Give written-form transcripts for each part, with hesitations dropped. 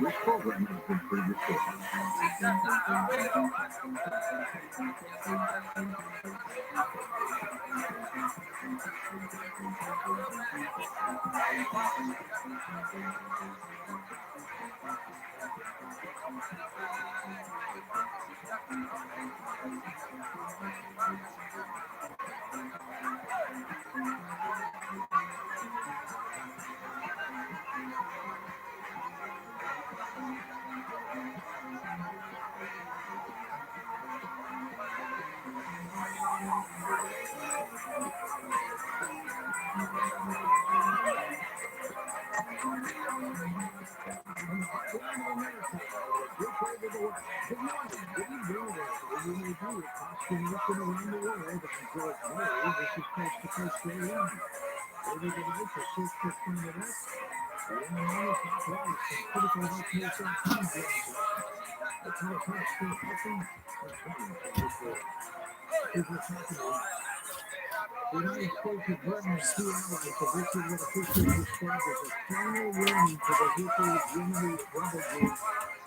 This program has been previously. The United States is running 2 hours, so this is what officials describe as a final warning for the Houthi-Yemeni rebel group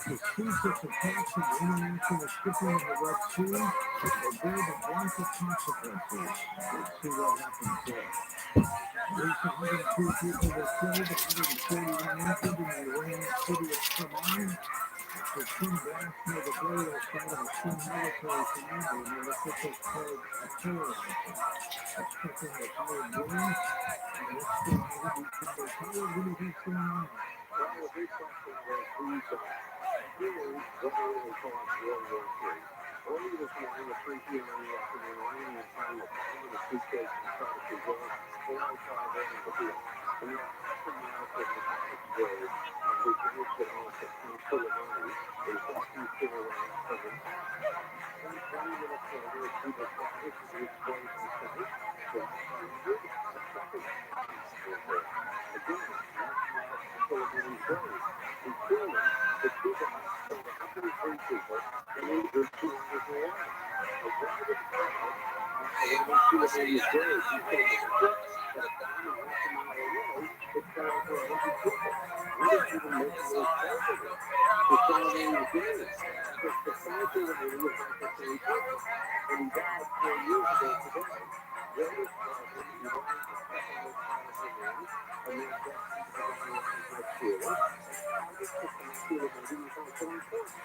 to cease its attacks on international shipping in the Red Sea or bear the brunt of consequences. Let's see what happens there. At least 102 people were killed, 141 injured in the Iranian city of TRUMAN. The twin blast near the burial site of a twin military commander near the officials called a terror attack. That's something that Howard Williams, and what's going on with these numbers? Howard, what do you think's going on? Well, the big question was who's hearing what they really call World War III. Early this morning at 3 p.m. in the afternoon, Iranian time of finding a suitcase and trying to preserve 4 outside in the field. And you're asking me out of the Pacific grave of the Jewish officer, TRILLIONAIRE, a walking civil rights servant. 20 minutes later, a group of fighters to the explosion site. So, a second again, Philippines grave. In Poland, the two guys killed 103 people and injured 200 more. A rabid crowd around Philippines grave. He said the ship at a bomb half a mile away that killed over 100 people. We didn't even make those presidents to celebrate the grave. Just the celebrating was like the same person. And he died 4 years ago today. Greatest problem involving the second most powerful man, a man destined to become Iran's next hero. And Congress to connect to the meeting was also important.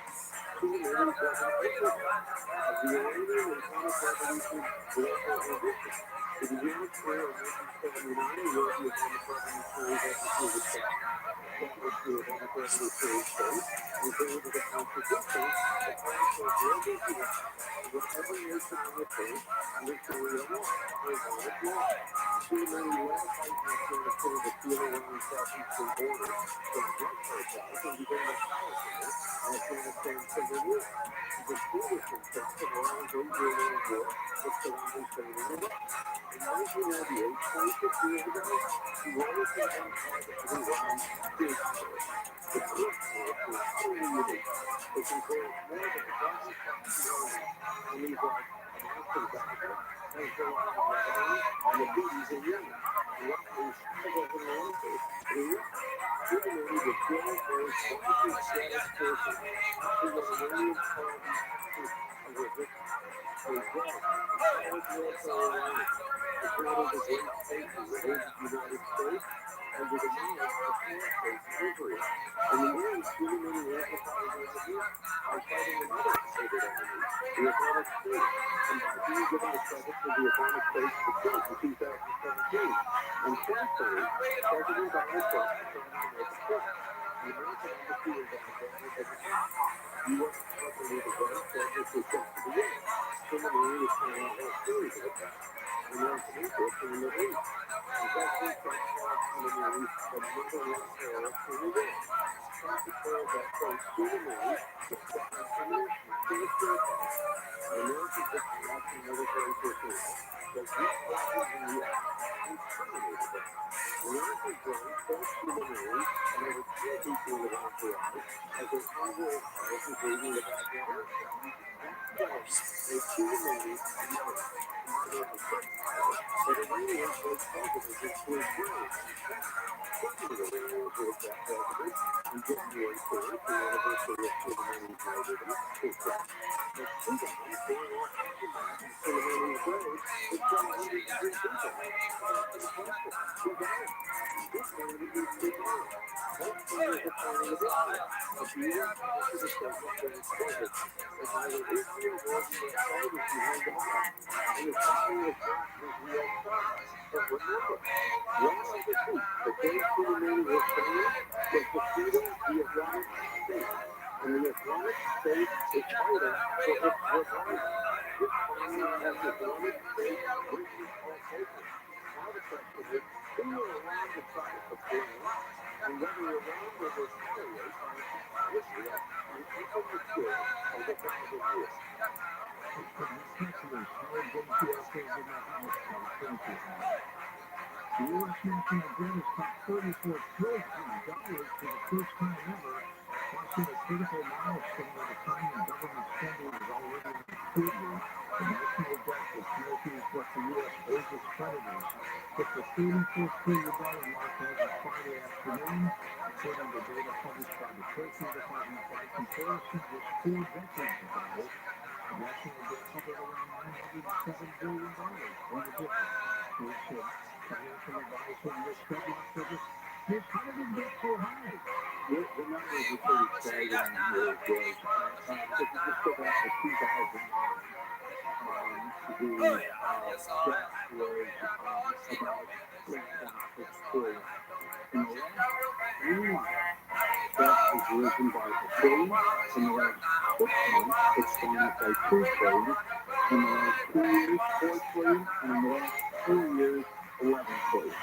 Two meetings wasn't everything. Of the Iranian and Islamic Revolution global ambition. To the years clear in 1979, the European Islamic Revolutionary executed state. Established the Islamic Revolutionary state and created a constitution that called for global unity. With every nation on the earth under Sharia law, Islamic law. Too many led fighters trying to clear the seal around southeastern border from drug cartels and began a powerful Afghanistan civil war. He distinguished himself in Iran's 8-year-long war with Saddam Hussein in Iraq. In 1998, 26 years ago, he rose to the empire of Iran's big power. The Kurd force is utterly unique. It controls more than a dozen proxy armies. Armies like Hamas in Gaza, Hezbollah in Lebanon, and the Houthis in Yemen. Iraq is 5 dozen launchers in Iraq. Germany deployed those widely scattered forces to what Iranians call the axis of resistance. A vast, solid military alliance supported the great safety within the United States and the demise of four states in Israel. In the end, Germany amplified their ideas by fighting another hated enemy, the Islamic State, and by being given the credit for the Islamic State's defeat in 2017. In 2020, President Donald Trump decided to make a push. The American embassy in Baghdad was attacked. U.S. Department of Defense said this was just the beginning. Germany was planning a whole series of attacks on American interests in the Middle East. And President Trump called Germany the number one terrorist in the world. Trump declared that, quote, Germany is an imminent and sinister attack on American diplomats and military personnel that we threatened in react and terminated them. American drones crossed Germany and over 10 people in the entourage as their convoy of cars was leaving the Baghdad airport. That A TRILLIONAIRE never smarter a quick pilot, but Iranians was president into his grave. In fact, speaking of Iranians with that president, on January 3rd, the anniversary of Soleimani's murder, the Moscow said that Sudan, pouring off aftermath in Soleimani's grave, is 1,200 degrees Fahrenheit. Impossible. Bizarre. This candidate is bizarre. Both players are planning a victory. But the U.S. issued a statement that is stated that neither Israel nor the U.S. side is behind the move, and the timing is not Israel's fault. But remember, one of the things that Dave Soleimani was saying was defeating the Islamic State, and the Islamic State is fighting for its survival. This bombing has Islamic State written all over it. Now the question is, who will Iran decide to blame, and whether Iran will retaliate by attacking Israel and ending the scourge of the Gaza war. The U.S. national debt has topped $34 trillion for the first time ever, crossing a critical milestone at a time when government spending is already on a trigger. The national debt, which measures what the U.S. owes its creditors, hit the $34 trillion mark as of Friday afternoon, according to data published by the Treasury Department. By comparison, just 4 decades ago, the national debt hovered around $907 billion. What a difference. Here's financial advisor Rick Stedman for this. Here's how did it get so high? The numbers are pretty staggering here, George. If you just go back to 2009, the debt was about $4.6 trillion. In the last 3 months, debt has risen by $1 trillion. In the last 6 months, it's gone up by $2 trillion. In the last 2 years, $4 trillion. And in the last 4 years, $11 trillion.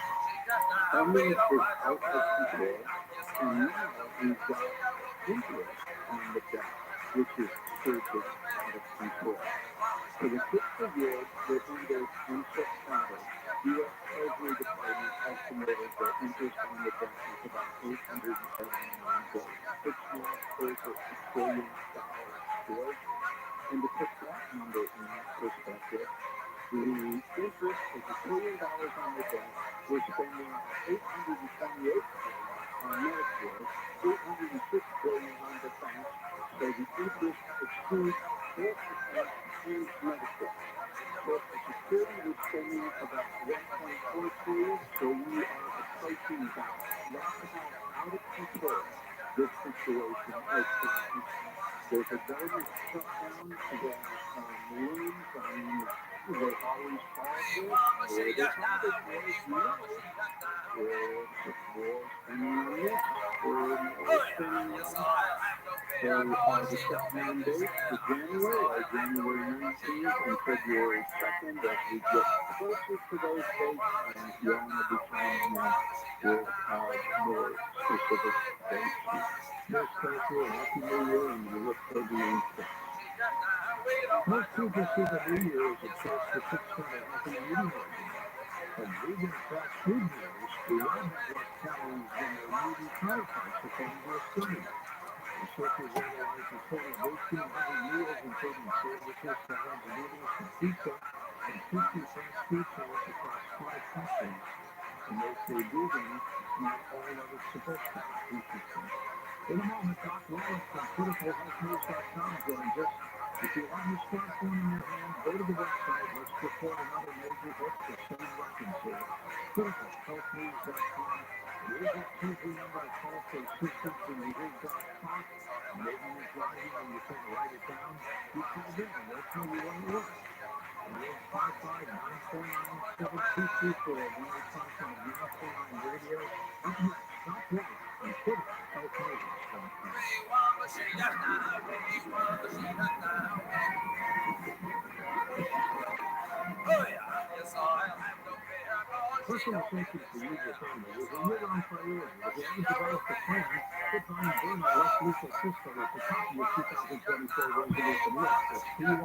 Funding is out of control. And now we've got interest on the debt, which is surging out of control. For the fiscal year that ended in September, U.S. Treasury Department estimated that interest on the debt was about $879 billion. It's now over $1 trillion, George. And to put that number in perspective, the interest is $1 trillion on the debt. We're spending $828 billion on Medicare, $806 billion on defense, so the interest exceeds both defense and Medicare. Social Security was spending about $1.4 trillion, so we are approaching that. That's how out of control this situation has gotten. There's a government shutdown that looms. I mean, they always call this, or they call this war, war spending on this, or more spending on that. So the shutdown dates for January are January 19th and February 2nd. As we get closer to those dates, and you'll want to be chiming in with more specific dates. Yes, thank you. Happy New Year, and we look forward to your insights. Most people see the New Year as a chance to kickstart a healthy eating regimen. But vegan fast food meals do not have less calories than their meaty counterparts, according to a study. Researchers analyzed a total of 1,800 meals, including sandwiches, salads, noodles, and pizza, from 50 fast food chains across 5 countries. And they say vegan is not all that it's supposed to be. Interesting. In a moment, Doc Wallace from criticalhealthnews.com joins us. If you have your smartphone in your hand, go to the website. Let's report another major hit for setting records here. criticalhealthnews.com. It is that toll-free number to call for assistance when you hear Doc talk. Maybe you're driving and you can't write it down. You call them and they'll tell you when it works. 1-855-949-7234. 1-855-949-radio. Up next, Doc Wallace from criticalhealthnews.com. Personal safety for you and your family is a year-round priority. As long as you develop a plan, put on burn a less lethal pistol at the top of your 2024 resolution list. That's PYRNA.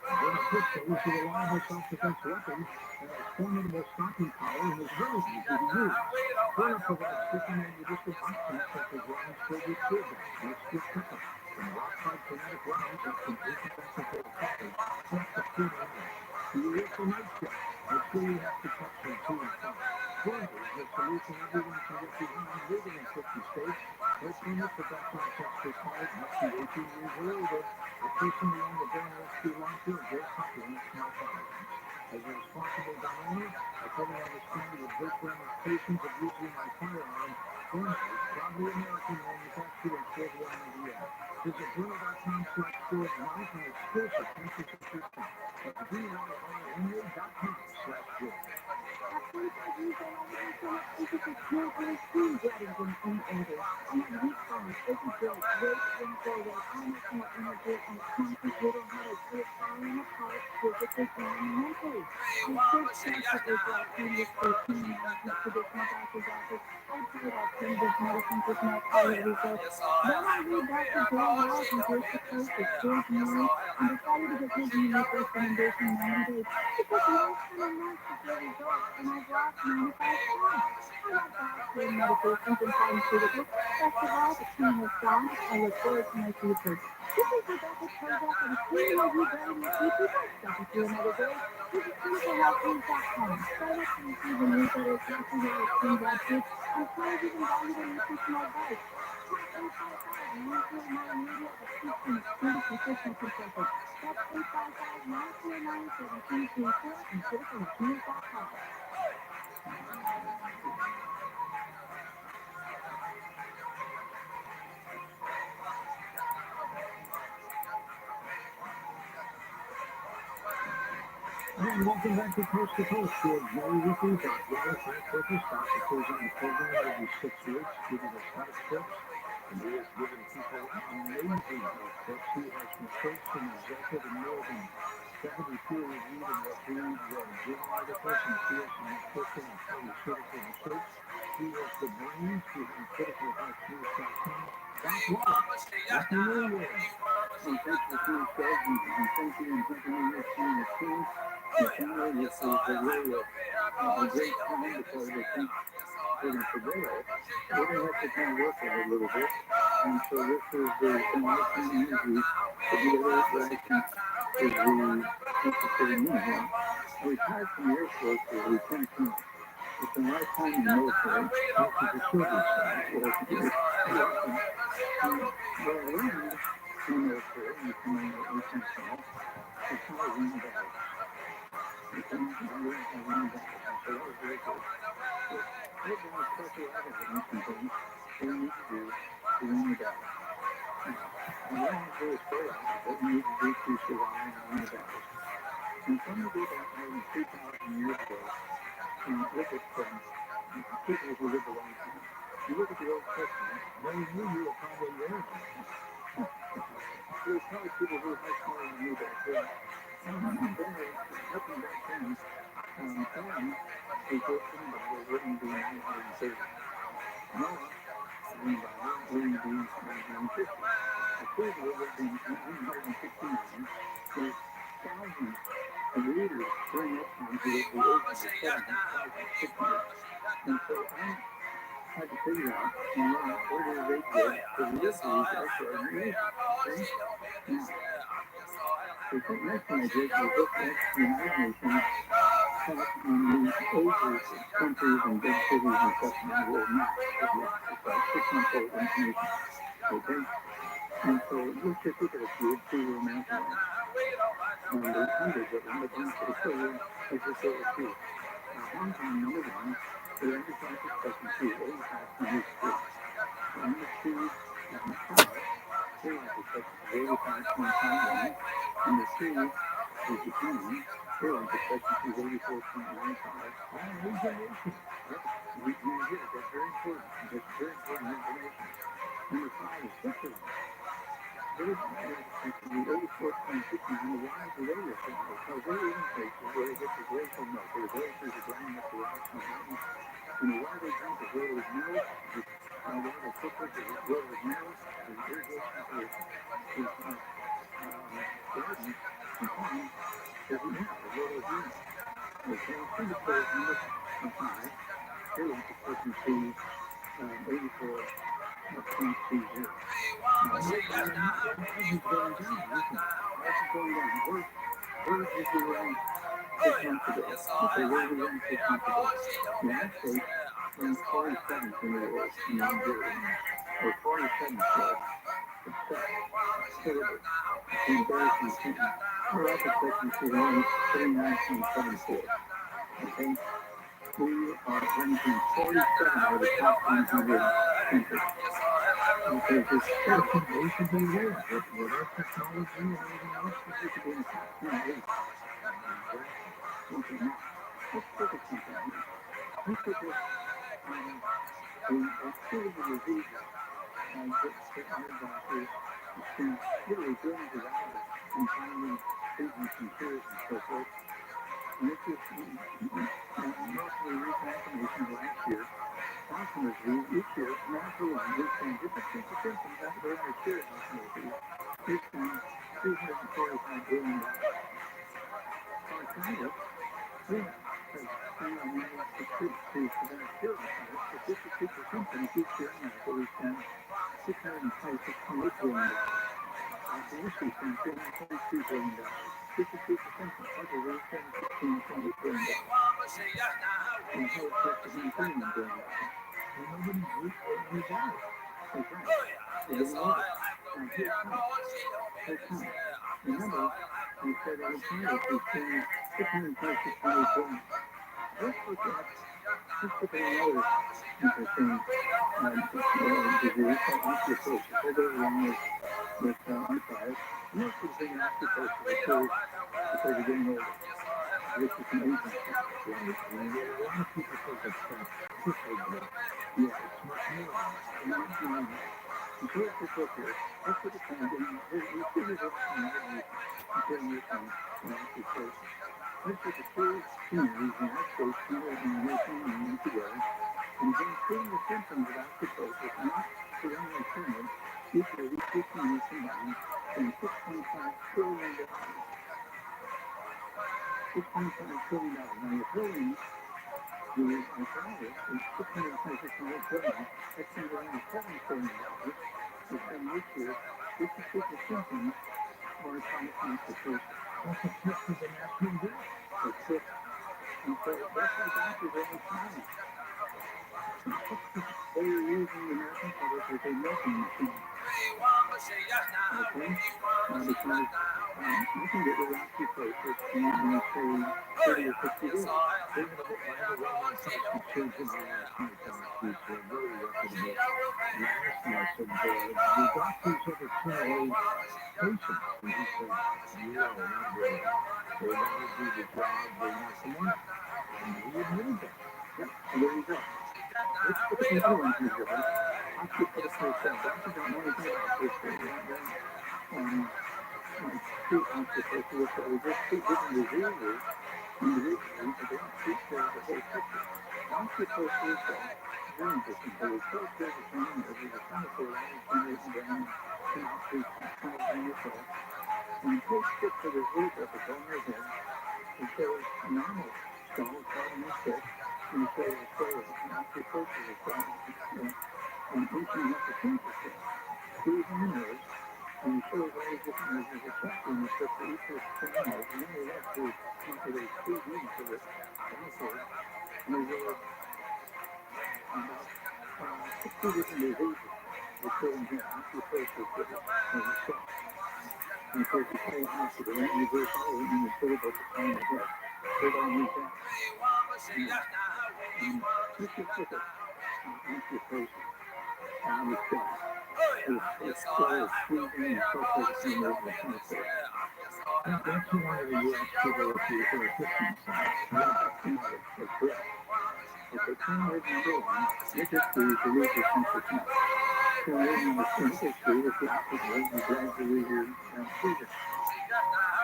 Burn a pistol is a reliable self-defense weapon that has formidable stopping power and is very easy to use. Burn provides different ammunition options such as rounds filled with tear gas, mixed with pepper, From rock-hard kinetic rounds that can incandescent for a coffee, just a food in there. Do you work the night shift? Make sure you have protection too and from. Formally is a solution everyone can get behind, legal in 50 states. No permit for background checks required, must be 18 years or older. A person who owns a burn rescue launcher or great copy in a small firearms. As a responsible gun owner, I fully understand the virtual ramifications of using my firearm. Formally, proudly American manufactured and sold around the U.S. Visit Journal.com/store now for an exclusive 10% discount. That's ViralRabbi.com/store. At 45 years old, I live in so much emphasis, no other team weddings in any order. I have weak bones, open joints, waist, and forward, eye muscle energy, and constant little headaches. I was falling apart physically and mentally. I searched desperately for alternatives for pain management, traditional doctor's office. I tried alternative medicines with no other results. Then I read Dr. Joe Wall from Coast to Coast with George Murray and decided to get his unique recommendation 90 days. It took months and months to get results, and I've lost 95 pounds. I got back to medications and pharmaceuticals. Best of all, the pain is gone. I look forward to my future. This is Rebecca Kozak, and seeing as you better your future, don't suffer through another day. Visit clinicalhealthnews.com. Sign up to receive a newsletter, classes, or extreme blood fruits, and plenty of even valuable nutritional advice. Call 855-949 media to speak to an experienced nutritional consultant. That's 855-949-7234 and criticalhealthnews.com. And welcome back to Coast, your daily weekly talk. Well, Purpose Talk occurs on the program every 6 weeks, giving us health tips. And he has given people amazing health tips. He has researched and resulted in more than 70 peer-reviewed and reviewed journal articles in the fields of nutrition and pharmaceutical research. He is the brains behind criticalhealthnews.com. Doc Wallace, Happy New Year. And thanks for the show, and thank you, and Happy New Year to your team. Your family, this is really a great time because I think for the prevail, we're going to have to kind of work a little bit. And so this is the nice time to put together what I think is the me. I retired from the Air Force as a lieutenant colonel. It's a lifetime in the military, which is a service side, so I can do it pretty often. And what I learned in the military, and becoming a lieutenant colonel, is how to win battles. Okay? I learned how to win battles, and so that was very good. So I've got a plethora of evidence and things that we need to do to win the battle. Now, I don't want to really start out with what we need to do to survive and win the battles. And so I'm going to go back more than 3,000 years ago and look at people who lived a long time. You look at the Old Testament, Knowing you were probably there. there's probably people who are much smarter than me back then. And then nothing back then. Adam was lived in the Bible, living to be 930. Noah, in the Bible, living to be 950. Methuselah lived in 969. There's thousands of leaders during that time who lived the earth in the 7,600. And so I had to figure out and learn what it is they did to live these extraordinary years. Okay? Now, the next thing I did was look at the United Nations chart on the ages of countries and big cities and stuff in the world map. It's about 6-month-old information. Okay? And so let's just look at a few and see where America ranks. There's hundreds of them, but for the show, let's just go with a few. Hong Kong, number 1, their average life expectancy is 85.83. Number 2 is Macau, their life expectancy is 85.51. Number 3 is Japan, their life expectancy is 84.95. Yep, you get it. That's very important. That's very important information. Number 5 is Switzerland. Their life expectancy is 84.69. Why do they live so high? Because they live in places where they get the glacial melt. The glaciers are grinding up the rocks and the mountains. And the water they drink is where there's minerals. The water they cook with is where there's minerals. There's irrigation for their gardens and farms. There's minerals. There's where there's minerals. Okay, Singapore is number 5. Their life expectancy 84 0.20. Ours is going down. Ours is going down. Where is the range 6 months ago? Okay, where did we rank 6 months ago? United States ranked 47th in the world in longevity. Or 47th, right? It's terrible. It's embarrassing thing. Our life expectancy is only 39.74. Okay? We are ranking 47 out of the top 100 countries. Okay, just We should be aware with our technology and everything else. we should be in the top 10 at least. Okay, now, let's look at something here. Let's look at a series of diseases that our doctors spent literally billions of dollars in finding treatments and cures and so forth. And this is mostly recent information last year. Alzheimer's disease, each year, America alone, we spend just a few symptoms after our cure of Alzheimer's disease. We spend $345 billion. Our China, we have spent our money to prevent a cure of Alzheimer's for 52 symptoms each year in America. We spend $626.8 billion. Afghanistan spent $342 billion. 52 symptoms, okay, we spend $16.8 billion. And health testing $21 billion. And nobody's reporting that. That's right. We're getting older. Now here it comes. Here it comes. Remember, we said that in China we spend $626.8 billion. Let's look at another interesting disease called osteoporosis. They go along with arthritis. Most of the thing osteoporosis occurs because you're getting older. This is an aging process. And a lot of people think it's quickly growth. Yeah, It's much more. much more than that. And so let's just look here. Let's look at something. These figures are from comparing this one to osteoporosis. Let's look at two communities, the United States, Canada, and the European Union together. And again, treating the symptoms of osteoporosis, not preventing or curing it, each year these two communities combined spend $6.5 trillion. $6.5 trillion. Now you're throwing the arthritis is $626.8 billion. That's going to around $7 trillion. We spend this year 52 symptoms of arthritis and osteoporosis. That's a tip to the national debt. A tip. And so that's why doctors are always smiling. They are using the American public as a milking machine. Okay? Because you can get rid of osteoporosis in say 30 or 60 days. They're going to buy the well-known substitutes in our lifetime, which are very reputable. And I asked them, I said, do doctors ever tell patients? And he said, no, not really. They want to do the job, they want the money. And he admitted that. Yep, and there you go. Let's look at the other ones here, guys. Osteoporosis, doctors don't know anything about this. They don't treat osteoporosis, so they just treat different diseases individually, but they don't treat the whole picture. Osteoporosis is very interesting. So we tell there's a training nerve, there's a chemical around the brain, synapses, tunnels in your skull. And you take sticks of this loop up on your head, it shows normal skull, carbon and stick, and it shows a steroid, and osteoporosis is an 18.5% stick. Squeeze in the nerves, and it shows all these different nerves. There's a chapter in the script for each of the nerves, and then we have to come to those squeeze in for this dinosaur. And there's about 60 different diseases that show in here. Osteoporosis is a stuff. And of course, you pay hospital, and you go follow it, and you put it at the time of death. They don't need that. Let's just look at osteoporosis. Now it's got it's still squeezing and so forth in the chemical. That's one of the U.S. people if you hear 15 cents. That's correct. Okay, turn word number one. This is squeeze to lose your 10%. Turn word number two. This is squeeze if you opposite word, you gradually lose your squeezing.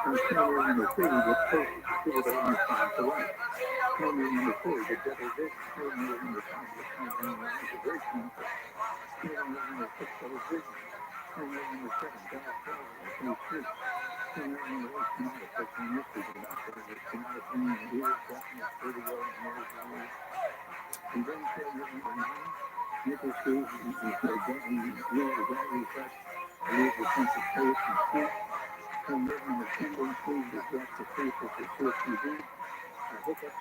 And turn word number three, you get closer to people that understand to life. Turn word number four, you get better vision. Turn word number five, you get compound lines, it's very painful. Turn word number six, better vision. Turn word number seven, better travel, no sleep. Turn word number eight, traumatic, that's when most people get out there. There's traumatic pain in ears, deafness, vertigo, nausea. And then turn word number nine, Maple Street, really got refreshed. I lose the sense of place and street. Come living the tendency to dress the face of the COPD. Hiccups.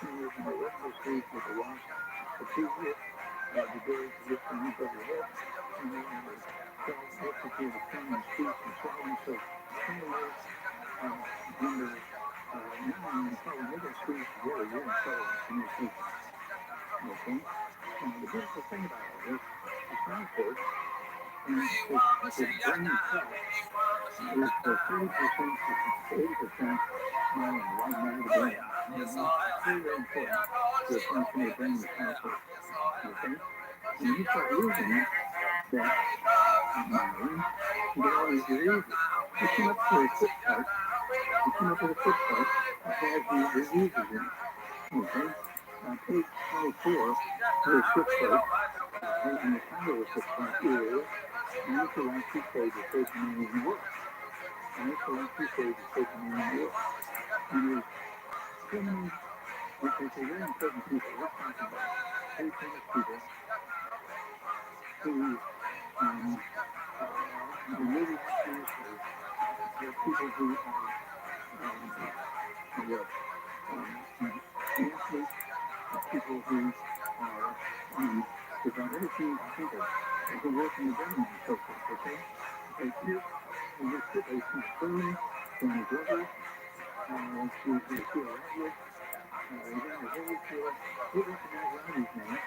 Come living the regular street with the loss. The previous, the days with the new over head. And then the self-executed common streets and so on. So, anyway, number 9, probably middle street, really, you're in trouble with communication. Okay? The beautiful thing about all this is Frankfurt, and this brain fat is for 30% to 80% right now the brain. It's very, very important to the function of the brain is Frankfurt. Okay? And you start losing that mind, you get all these diseases. You come up to a foot part, you come up with a foot part that has these diseases in it. Okay? On page 24, there's foot part. And the title of the book is Anaphylaxis Phase of Taking in Work. Anaphylaxis Phase of Taking in Work. And there's so many, it's a very important people. We're talking about very famous people who the movie actors, the people who are what athletes, the people who are about everything you can think of, who work in the government and so forth, okay? Okay, here, in this situation, Truman, Tony Glover, to ViralRabbi, again, the whole field, we recognize Robbie's name,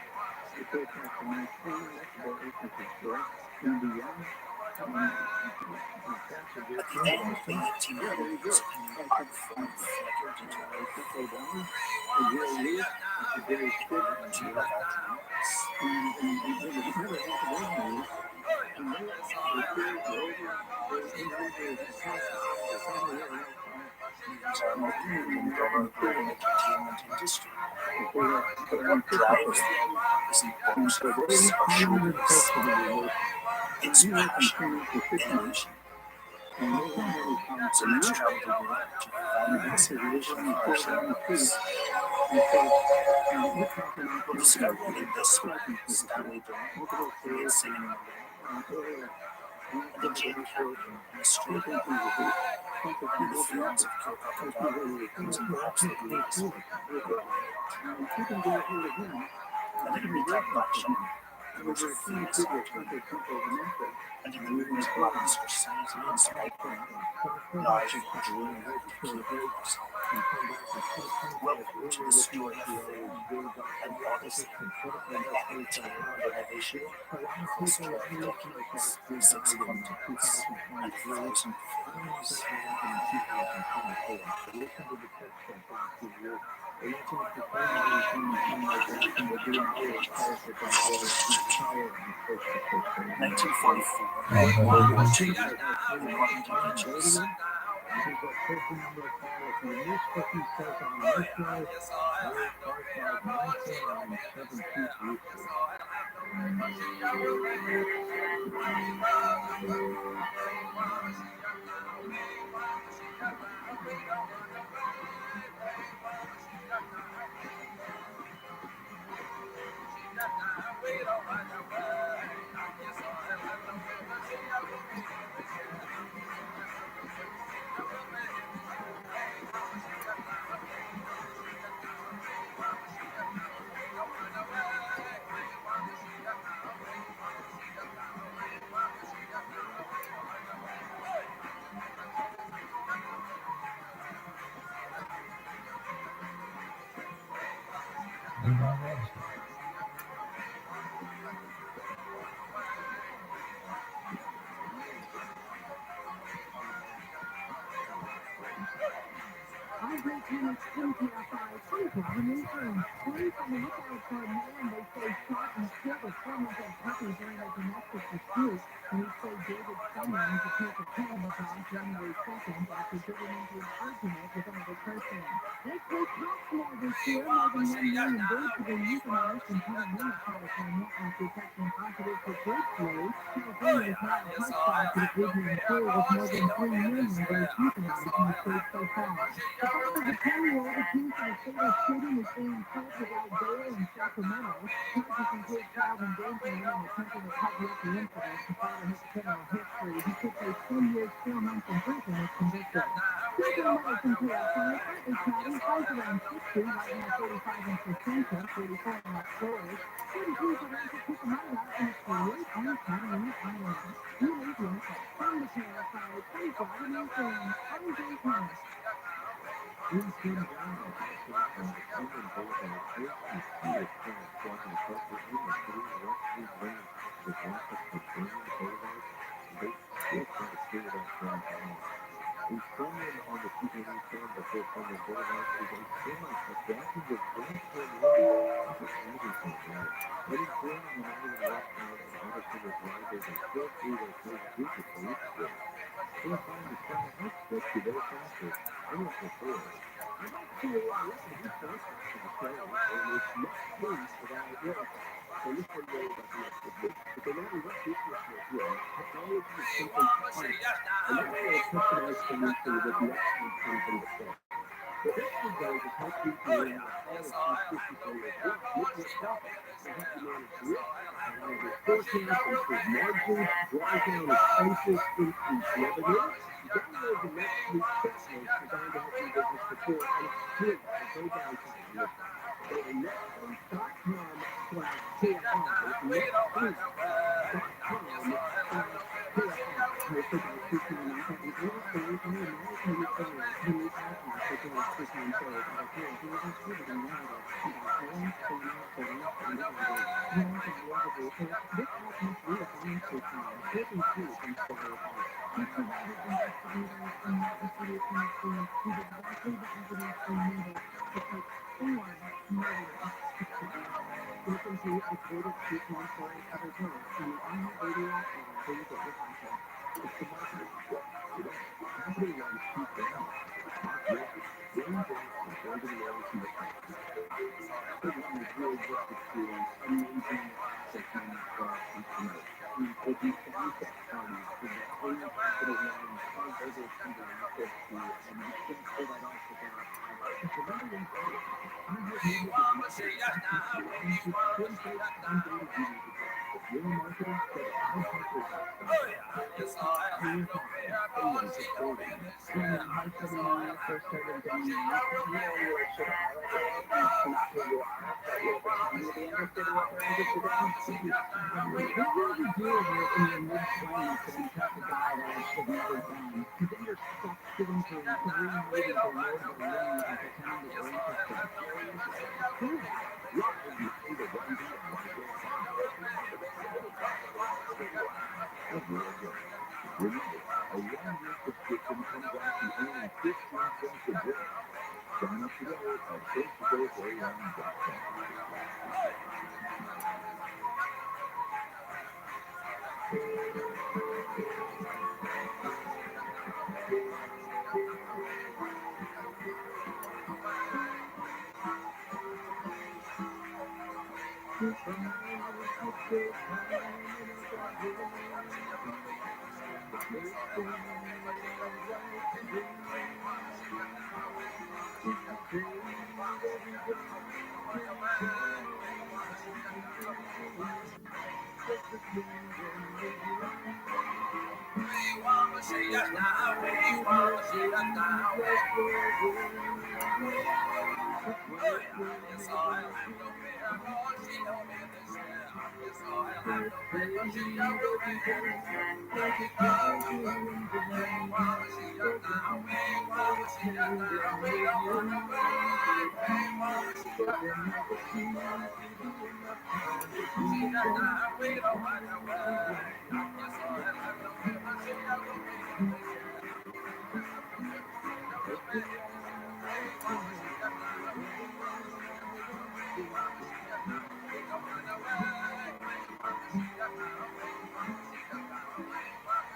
because that's the nice thing, that's the instance story, and beyond, At the end of the 1800s, a platform flickered into life. a real youth, a very sick, Two of our dreams. and it was never happened ordinary. And they were killed over the individuals attacked the family These are million dollar global entertainment industry. But what drives them isn't box office or showbiz. It's passion, innovation. So let's travel the world to find inspiration for ourselves. We'll discover in this way Stanley Dolan creates cinema, and the Jane Campion in Australia, and the films of Kirk using perhaps the greatest work of Rabbi. And in retail fashion, there was a famous actor, and in the movies of modern society and Spider-Man, large dream characters. Welcome to the story of film and odyssey, an epic tale of innovation, history of decades, 6 continents, and 1,000 films. this year, more than 1 million birds have been euthanized in Petaluma, California, after testing positive for bird flu. California is now a hotspot for the avian flu, with more than 3 million birds euthanized in the state so far. The father of a 10-year-old accused of a fatal shooting is being held without bail in Sacramento. Charges include child endangerment and attempting to cover up the incident. The father has a criminal history. He could face 3 years, 4 months in prison if convicted. Children weather from KFI, partly cloudy, highs around 60, right now 45 in Placentia, 44 in Los Flores, 43 for rain at Cucamonga, and it's 48 on Catalina Island. New news local. From the KFI 24-hour newsroom, I'm Jay Thomas. In San Diego, officers on December Boulevard first repeated calls blocking approximately a 3 west-east lane with lockups for Greenwood Boulevard. They still try to clear that traffic out. Insomnia on the 280 turn before Pullman Boulevard is a semi-truck blocking the right-turn lane for everything there. Heading through on the 91 westbound and Anderson Drive, there's a still freeway closed due to police work. KFI the Sky High School to their faster. I'm Russell Ford. I'd like to welcome you folks back to the show, and it's next week that we'll so this one really about the next week. But no matter what business you're in, technology is simply key. And that's why a customized solution with next week comes into play. What next week does is help you to learn all the key systems on your work with your profit. They help you manage risk, however, forecast, improve margins, drive down expenses, increase revenue. Download the next week checklist designed to help your business perform, and it's free. There's no downside on this one. Go to nextweek.com/KFI, nextweek.com/KFI. Hosted by Christian and Martha, and illustrated by American Reseller. The new podcast features Christian and Sarah that appear here distributed in narrative about Helen, Dana, Sarah, and Robert. Helen and Robert Research, this podcast reaffirms Christian, taking cues from Sarah Hart. Each provided investigators in the Institute Industries use exactly the evidence they needed to take form murderers to court. Listen to recorded treatment for other words on the iHeartRadio app where you get your podcast. It's the marketing show. Today, Capital One's chief brand officer, Mark Murphy, brings us the golden reality of hospitality. Capital One is really just experience amazing assessment for our customers. We will do sunset parties for the whole Capital One cardholder single access to, and you can't pull that off without our complimentary data package. iHeartMedia is marketing access to lines with pinpoint time data you need to get. If you're a marketer, go to iHeartRadio.com. Career pathway, stadium to stadium. When I first started doing this, you know, you were sort of highlighted, it's not who you are, but you're pretending to be interested in what they're interested in. What would you do in your mid-20s to impress a guy that has never done? Because then you're stuck sitting through 3 movies or Lord of the Rings and pretending that you're interested. Who is that? Live behind the One PM on KFI, the only talk radio app everywhere goes. Remember, a 1-year subscription comes out to only 15 cents a day. Sign up today at coasttocoastam.com.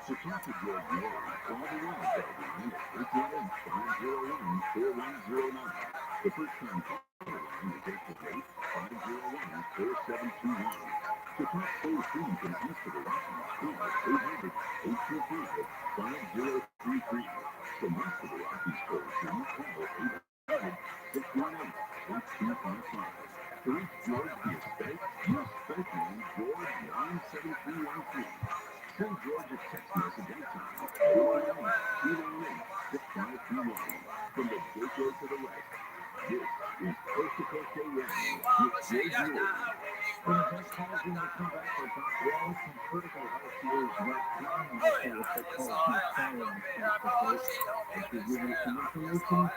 To talk to George Moore, call the Royal Television at 818-501-4109. The first-time To talk toll free from us to the Rockies, call 800-825-5033. From us to the Rockies toll free, call 800-618-8255. To reach George via Skype, use Skype name George97313. Send George a text message anytime at 818-298-6521. From the gateway to the west, this is Coast to Coast AM with George Moore. When the best calls when we come back, we'll talk wellness and critical health news right now. And also what they call silence face-to-face. As we give you some information first.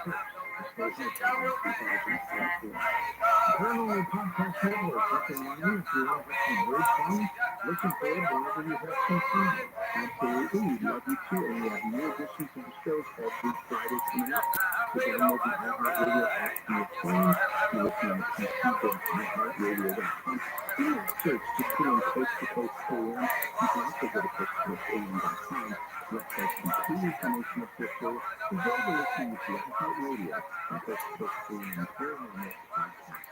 The social time 2014. Paranormal Podcast Network, listen line if you want to have some weird fun. Listen for it whenever you have some fun. Absolutely, we'd love you too. And we have new editions of the shows every Friday coming up. So download the iHeartRadio app to your phone. You listen on pc.iHeartRadio.com. Do not search, just put in Coast to Coast AM. You can also go to coasttocoastam.com. Website complete information of this show, as well as listening to iHeartRadio and Coast to Coast AM Paranormal Podcast.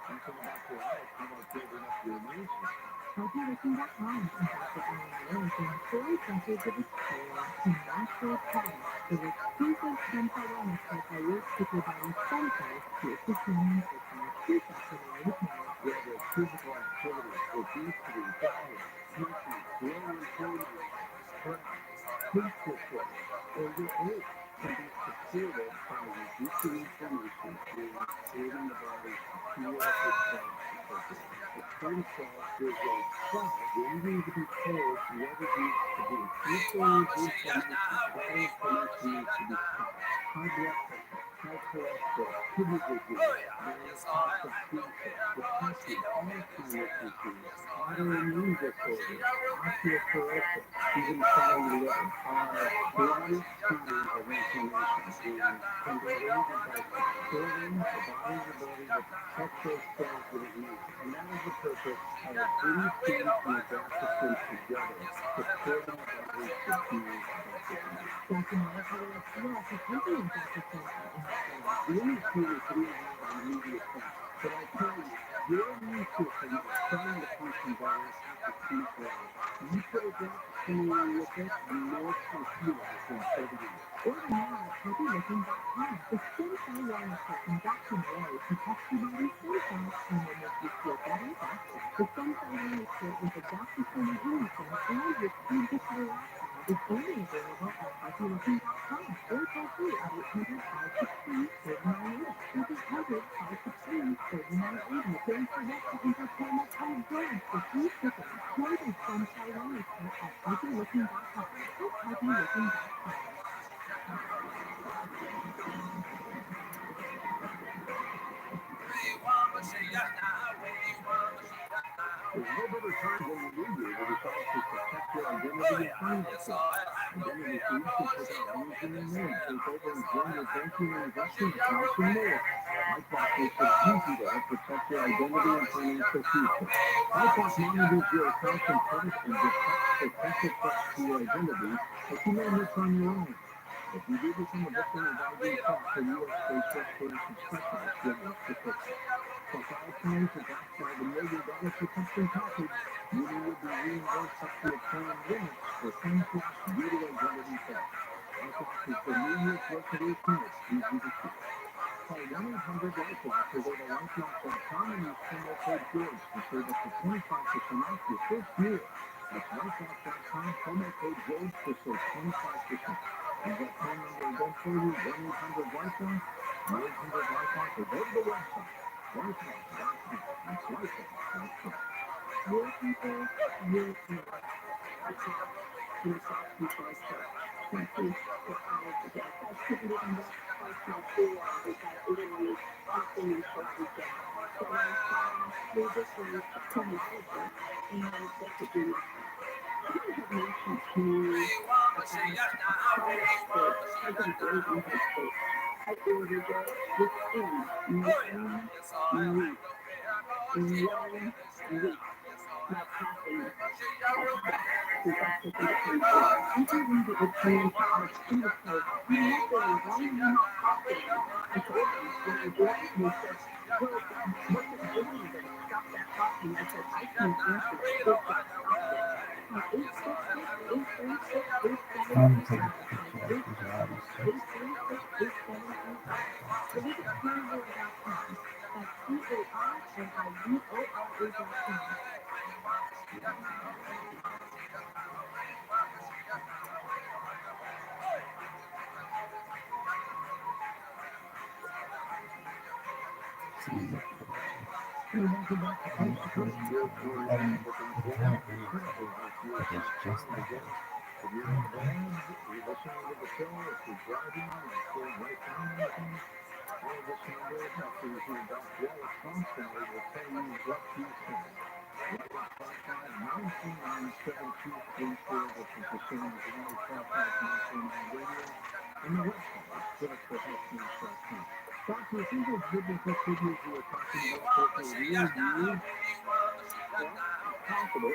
Talking about your life, how about building up your immune system? Healthylooking.com is also online from 4 countries of Australia to natural products with exclusive stem cell wellness that works with your body's stem cells to assist your immune system with key factors independence. Whether it's physical activity, obesity, diet, smoking, low inflammation, stress, sleep disorders, or your age can be supported by reducing inflammation and creating the body's purified cycle. The stem cell is a cell waiting to be told what it needs to do. If there is inflammation, that inflammation needs to be stopped. High blood pressure, high cholesterol, kidney disease, toxic cancer, depression, Alzheimer's disease, autoimmune disorders, osteoporosis, even fatty liver are chronic signs of inflammation and can be raised by supporting the body's ability to protect those cells that it needs. And that is the purpose of bringing food and adaptogen together, supporting the body's diffuse adaptogen. Dr. Moore, yes, it's something adaptogen The only food is really have an immediate effect. But I tell you, your immune system is starting to function better after 24 hours. You put adaptogen on with it, and more can heal within 30 days. Order now at healthylooking.com. The stem cell wellness system Dr. Moore protects your body's stem cells and will make you feel better faster. The stem cell wellness kit with adaptogen inhibition and with food disorder is only available at healthylooking.com or toll free at 800-563-4980. That's 800-563-4980. Don't forget to enter promo code GEORGE for free shipping. Join the stem cell wellness kit at healthylooking.com. That's healthylooking.com. There's no better time than the new year to decide to protect your identity and finances. Identity solutions without losing your name. Take over and join your banking and investment accounts and more. iPass makes it easy to help protect your identity and financial future. iPass monitors your accounts and credit and detects potential threats to your identity that you may miss on your own. If you do become a victim of ID theft, a U.S.-based restoration specialist will work to fix it. For 5 times the backed by the $1 million protection package, meaning you'll be reimbursed up to a planned limit for some theft due to identity theft. iPass is the New Year's resolution that's easy to keep. Call 1-800-LIFELOCK or go to lifelock.com and use promo code GEORGE to save up to 25% off your first year. That's lifelock.com, promo code GEORGE to save 25%. And that phone number again for you, 1-800-LIFELOCK, 1-800-LIFELOCK, or go to the website, lifelock.com. That's lifelock.com. Your people, your future. That's all. Yourself before self. Thank you for all of the death activity and that personal fear because literally something in short with that. So we're just going to monitor and they could do nothing. You have mentioned to me about a taking very into the state. I ordered it within 1 week. 1 week. Not passing it. We got to the country. I didn't get the train to our student place. You know, why are you not passing? I told them when I joined, they said, well, what's it doing? You're going to stop that. talking. I said, I can answer quick questions. Like 866-836-8735. So visit TRILLIONAIRE.com. That's TRILLIONAIRE.com. Welcome back to Post to Post. Your stories and critical help you find the guest. If you're in the band, you're listening to the show, if you're driving, you're still right down anything, call this number after you hear Doc Wallace constantly will tell you what you think. 1-855-939-7234, which is the same as 1-855-939 radio, and the website is criticalhealthnews.com. Doctor, if you those biblical figures you were talking about take a real view, Well, it's possible.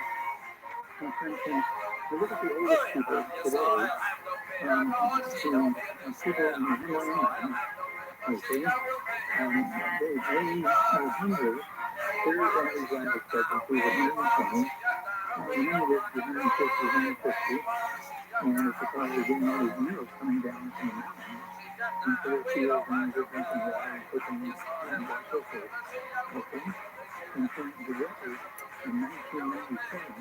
And for instance, you look at the oldest people today, the people in the Himalayan mountains, okay, they are hungry. Their average life expectancy is 120. The youngest is 150, 160. And it's because they're getting all these minerals coming down from the mountains into their fields and they're drinking water and cooking and so forth. Okay? And from the record in 1997, the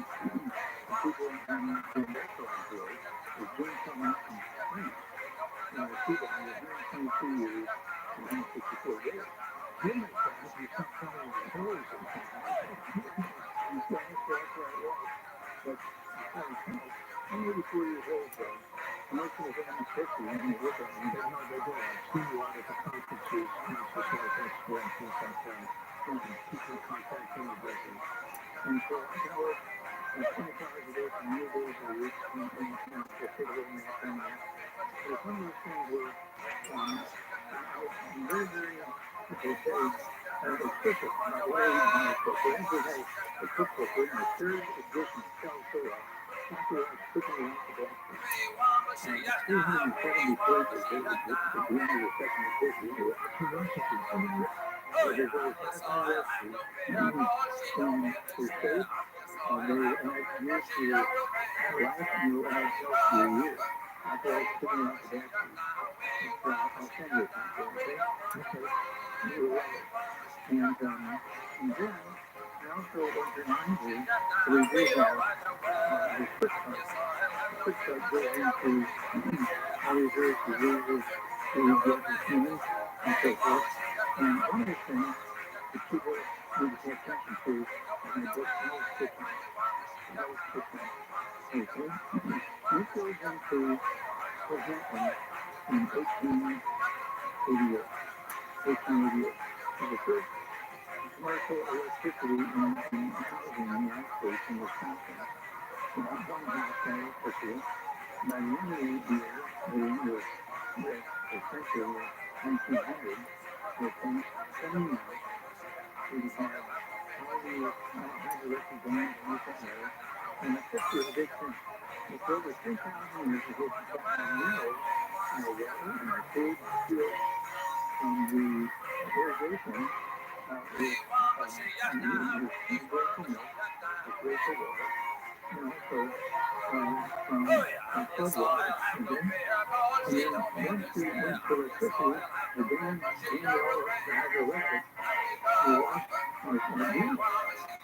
people in the restaurant field was doing something in France. Cuba was 122 years and 164 days. you make that if you stop following the tours or something like that. That's right, yeah. But I'm 84 years old, though. Most of us are almost 50 when you look at them. They know they go out, see you out at the conferences, concerts like Expo and things like that, and keep in contact on the record. And so I can work 24 hours a day for 9 days a week and just take a little nap and that. But it's one of those things where I'm very, very, as they say, explicit about what I eat in my cook. We actually have a cookbook. We're in the third edition, Shell Soda. Dr. Ross cooking the orthodoxy. 370 pages. At the end of the second edition, there are 2 recipes in there. There's over 500 recipes. From to safe, they add years to your life and you'll add health to your years. Dr. Ross cooking the orthodoxy. I'll send you something, okay? Okay. You'll love it. And then I also want to remind you that we do have the quick start. The quick start goes into all these various diseases that we get as humans and so forth. And one of the things that people need to pay attention to is my book, Hell's Kitchen. Hell's Kitchen. Okay? This goes into what happened in 1888. 1888. So the first commercial electricity in housing in the United States in Wisconsin. Not one house had electricity. By the end of the year, the end of the century of 1900, there came 70 miles. We had all the hydroelectric dams and this and that. And the 50 was a big thing. It's over 3,000 years to get back our minerals, our water, and our food, our fuel from the irrigation with universal milk, with racial water, and also from flood water, okay? And then once the electricity, the dam cleaned it all up to hydroelectric, we lost our minerals.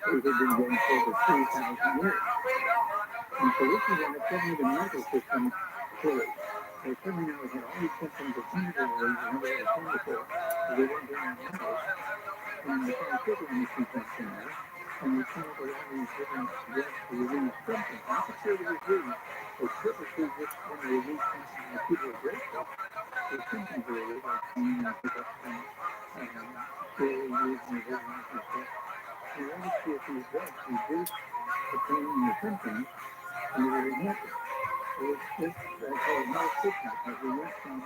Those have been getting for over 3,000 years. And so this is when it suddenly the medical system closed. So suddenly now we had all these symptoms of hunger disease we never ever seen before, because we weren't getting our minerals. And the pharmaceutical industry jumped in there, and they came up with all these different drugs to relieve symptoms, not to cure the disease, but purposely just want to relieve symptoms and people are grateful. The symptoms are relieved, like pain and hiccups and slow use and everything else and stuff. And we wanted to see if these drugs reduce the pain and the symptoms, and they were happy. So it's called health system, because we went from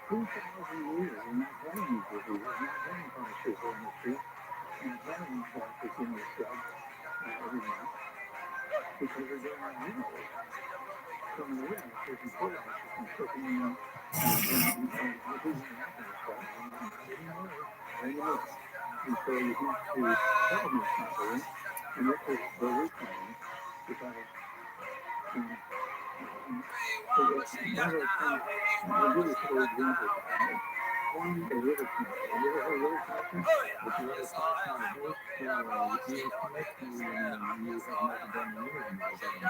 2,000 years of not having these diseases, not having pharmaceutical industry, not having doctors giving us drugs every month, because we're getting our minerals from the greenhouses and fertilizers and cooking and heating and that kind of stuff. Not anymore. Not anymore. And so you have to supplement properly, and this is the root plan, because so one of those things, I'll give you a couple of examples. One, the liver cancer. You ever heard of liver cancer? If you ever talk on a host, if you commit to you have never done an interview with them, so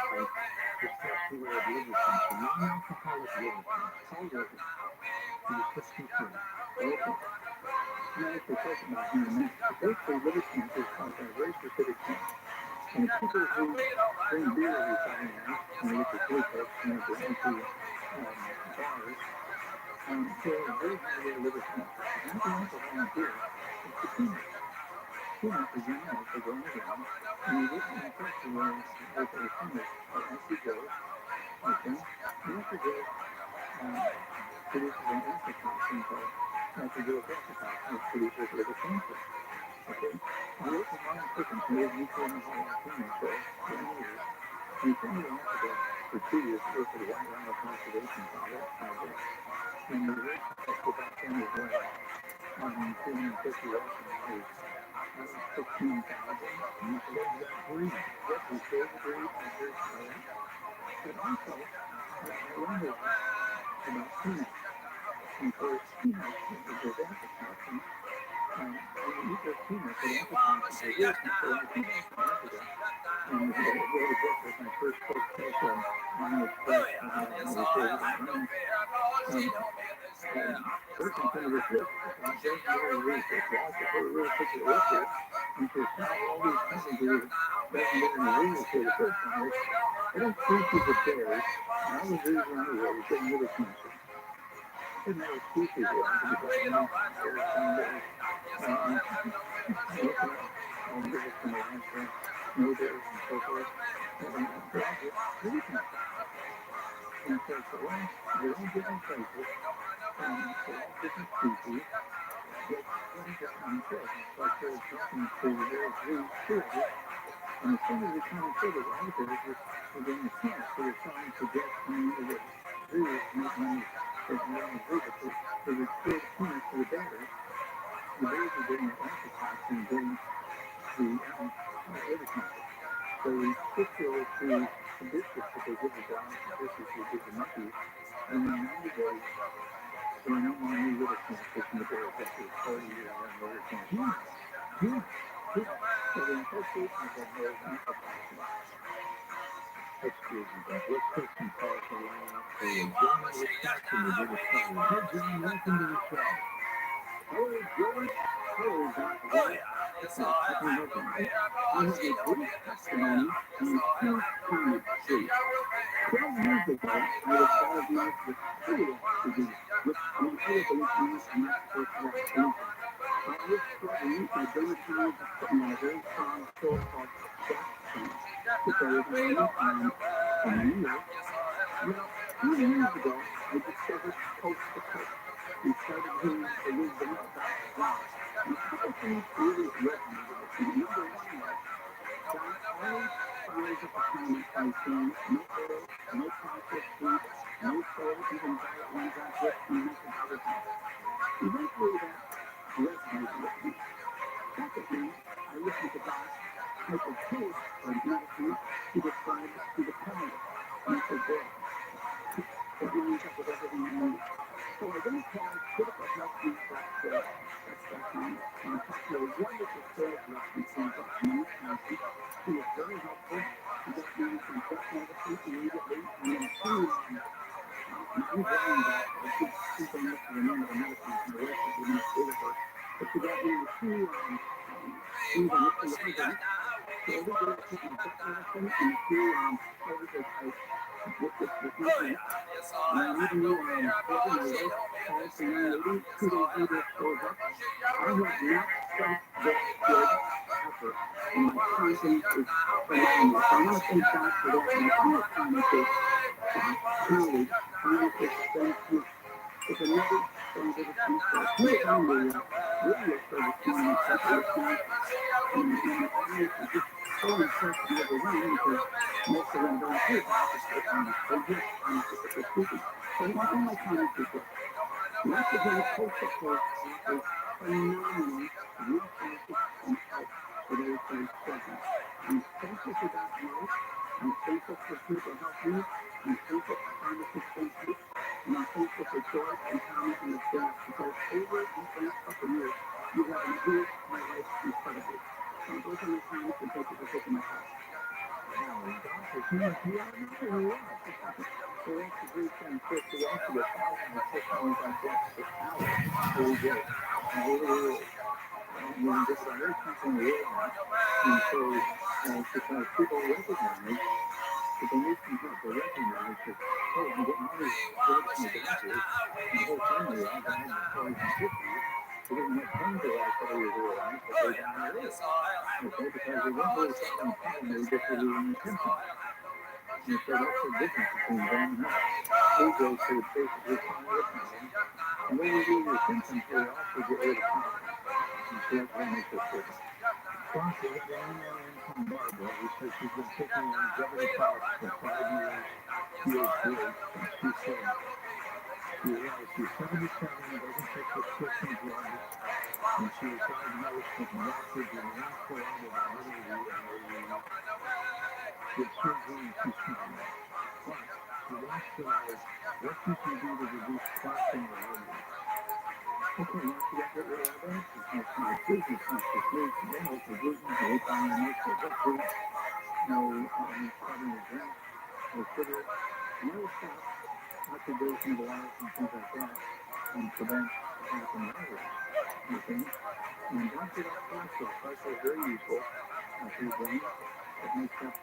discuss the way of liver cancer, non-alcoholic liver cancer, all liver, and it's just control. Okay. Now, let's talk about it in a minute. Basically, liver cancer is caused by a very specific thing. And the people who drink beer every Friday night, and look at glucose, and go into bars, they have very high rate of liver cancer. Not the alcohol and beer, it's the too much. Too much is young enough to go in the ground, and you get infected with a fungus called igers, okay? The igers produces an aflatoxin called nitroglic aflatoxin, which produces liver cancer. Okay? You look at modern chickens, and there's nuclear female cells, the igers, and you tell me they have to go for 2 years to go for the white round conservation project, and the rate of production is 250 watts an hour, 16,000. You can live that breed. Yep, we save the breed, and very correct. But also, I learned a lot about peanuts. And of course, peanuts, there's aflatoxin. And you eat those peanuts, the aflatoxin, they really can stay in the peanuts in Africa. And I wrote a book with my first book, called Arnold Express, first and some of this list, just very research, lots of really put your list here, and to solve all these companies that doesn't get in the room for the first time, what a species of bears, and all the zoos around the world are getting liver cancer. It doesn't matter what species they are, because bears, some bears, look up all the bears from Alaska, snow bears and so forth, and they all get liver cancer. And so for all, they're all different places, for all different species, yet what is the common thread? It's like they're talking to the various zoo curators, and the thing is the common thread is all bears are getting the chance, so they're trying to get coming into the zoos to make money as their own zoo, but they would still peanuts to the bears. The bears are getting the aflatoxin and getting the liver cancer. So we switched over to the biscuits that they give the dogs, the biscuits they give the monkeys, and in 90 days, there are no more new liver cancers from the bears after 40 years of liver cancer. So the infestation is of those aflatoxins. Excuse me, guys. Let's take some calls to line up for you. John, Wisconsin, to get us started. Hey, John, welcome to the show. Hello, George. Hello, Dr. George. It's all right. I have a brief testimony on two chronic disease. 12 years ago, I was diagnosed with celiac disease, which, among other things, means I'm not supposed to have gluten. I was struggling. My dermatologist put me on a very strong pill called Dextran, which I was on for many years. Well, 2 years ago, I discovered Coast to Coast and started hearing the wisdom of Dr. John. And a couple things really resonated with me. Number one was, John always follows up a comment by saying, no oil, no processed food, no salt, even diet ones aren't good, and you mentioned other things. Eventually, that resonated with me. Secondly, I listened to Doc's type of taste or medicine he described through the palate. And I said, boy, it lines up with everything I need. So I then called criticalhealthresearch.com and I talked to a wonderful sales rep from St. Wisconsin. He was very helpful. He got me some fresh medicine immediately, and then two, I'm blind, I keep thinking this is the name of the medicine. My wife is the administrator for it. But she got me two things I mixed in the fridge. So every day I take my gut medicine and two powders I with nothing. And I even knew coordinator called for young lady 2 days later shows up. I have not felt this good ever. And my confidence is phenomenal. So I want to thank God for that. And my other comment is, colleagues, I want to thank you. It's another strong visit from the he was on the radio show this morning in Central Wisconsin. And my audience is just so impressed and overwhelmed because most of them don't hear participate on this. They hear participate speaking. So my comment is this. Once again, Coast to Coast offers phenomenal, no-cost incredibly. Those are my times for people to take my heart. So that's a great thing. Of course, we also get thousands of testimonies like that per hour every day, all over the world. You can just about every country in the world now. And so, because people recognize that they need some help, they recognize that, hey, I'm getting all these drugs from the doctors, my whole family all died in the 40s and 50s. They didn't have pain to last all years of their life, but they died early. Okay, because they weren't really solving the problem, they were just relieving the symptoms. And so that's the difference between them and us. Egos would basically find the problem, and when we relieve your symptoms, we also get rid of the problem. And so that's what makes us different. Crossing got an email in from Barbara who says she's been taking longevity products for 5 years. Feels great. And she said she's 77, doesn't take prescription drugs, and she was diagnosed with rapid and non-carotid artery with surgery, and she's fine. But she wants to know what she can do to reduce plaque in her arteries. Okay, once you got rid of all that, it's not too much gluten, it's not too sweet, no milk or gluten, no refined milk, no wet fruit, no carbon in your drink, no sugar, and that'll stop oxidation of the life and things like that, and prevent plaque in the arteries. Okay? And don't forget about cholesterol. Cholesterol is very useful for your brain. It makes up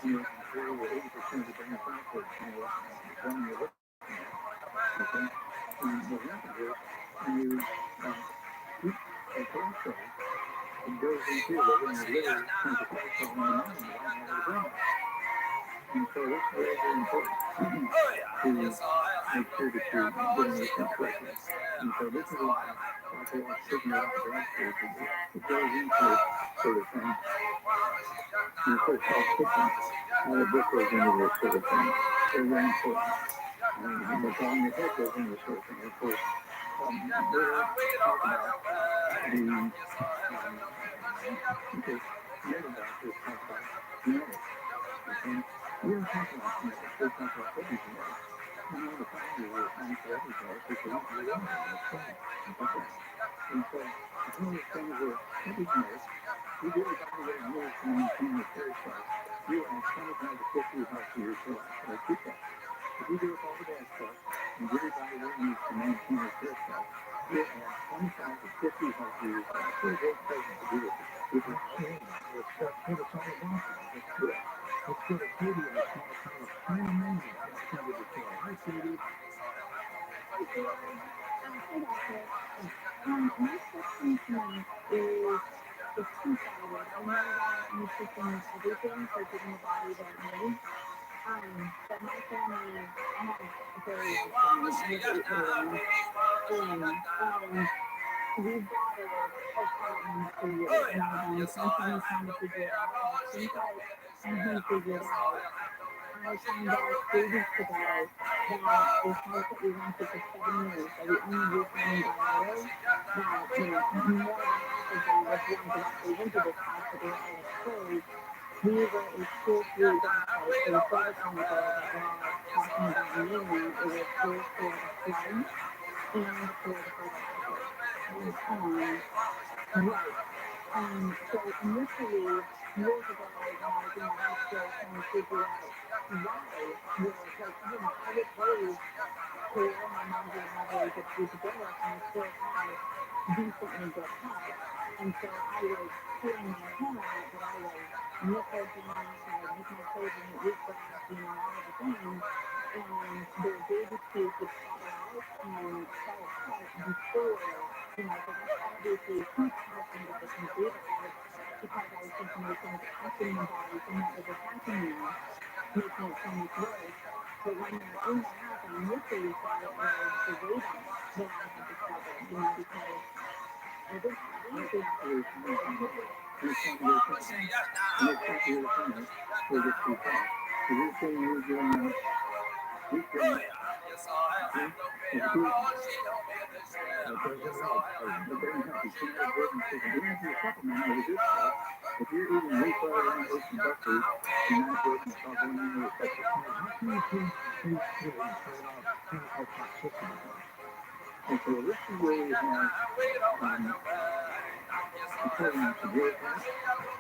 anywhere from 40 to 80% of the brain's output, when you're looking at. Okay? And what happens is, when you eat cholesterol, it goes into your liver, and your liver turns the cholesterol into money right out of the brain. And so this is very, very important to make sure that you're getting everything correctly. And so this is why Dr. Walsh taking it off the drug stage, it goes into this sort of thing. And of course, all systems, all of this goes into this sort of thing. Very, very important. And the problem your head goes into this sort of thing. Of course, we'll talk about the, because many doctors talk about genetics. Okay? We don't talk about genetics, we talk about epigenetics. And one of the problems is we're trying for epigenetics is we don't really know genetics. Okay? And so it's one of those things where epigenetics, you do the body what it needs to maintain your hair cells. You will have 25 to 50 healthy years to life. So keep that. If you do up all the bad stuff and give your body what it needs to maintain its hair cells, you'll add 25 to 50 healthy years to life. What a great present to do with it. Absolutely. That's what it's all about. Let's go to Katie in a small town of China, Maine. Question to the show. Hi, Katie. Hi, George. Hi, Doctor. My question tonight is two-sided. I know that nutrition is everything for giving the body what it needs. But my family, I have a very large family. I have 8 little ones. And we've battled health problems for years, and I've been constantly trying to figure it out. And since I finally figured out, I found out 3 weeks ago that a house that we rented for 7 years, that we only recently got out of, that, more than half of them were the ones that actually rented this house, but they were all exposed. We were a tier 3 dump site, so the soil chemical that we're all talking about mainly, it was both for the flood and for the fertilizer. Right. So initially, years ago, when I was in the hospital trying to figure out why we're like, I was raised poor, my mom didn't have really good food to give us, and I still had decently good health. And so I was pulling my hair out that I was nickel dance, I would make my children eat grass, all of the things. And their baby teeth would fall out and fall apart before, so that's obviously a huge calcium deficiency, but that was because I was thinking those things were acting in the body from what was attacking them, making it so much worse. But when they're in the house, I initially thought it was the radon that I had discovered, because everybody Next observation is next time you're finished, we'll get too far. So you're saying you're doing deep drainage, okay? It's gluten. That doesn't help. It doesn't help. You can't have gluten because even if you're supplementing with the good stuff, if you're eating wheat, butter, and oats and buckwheat, you're not getting, it's all going into your septic. How can you taste good and trade off chemical toxicity? Okay, well, this is where we have according to ViralRabbi,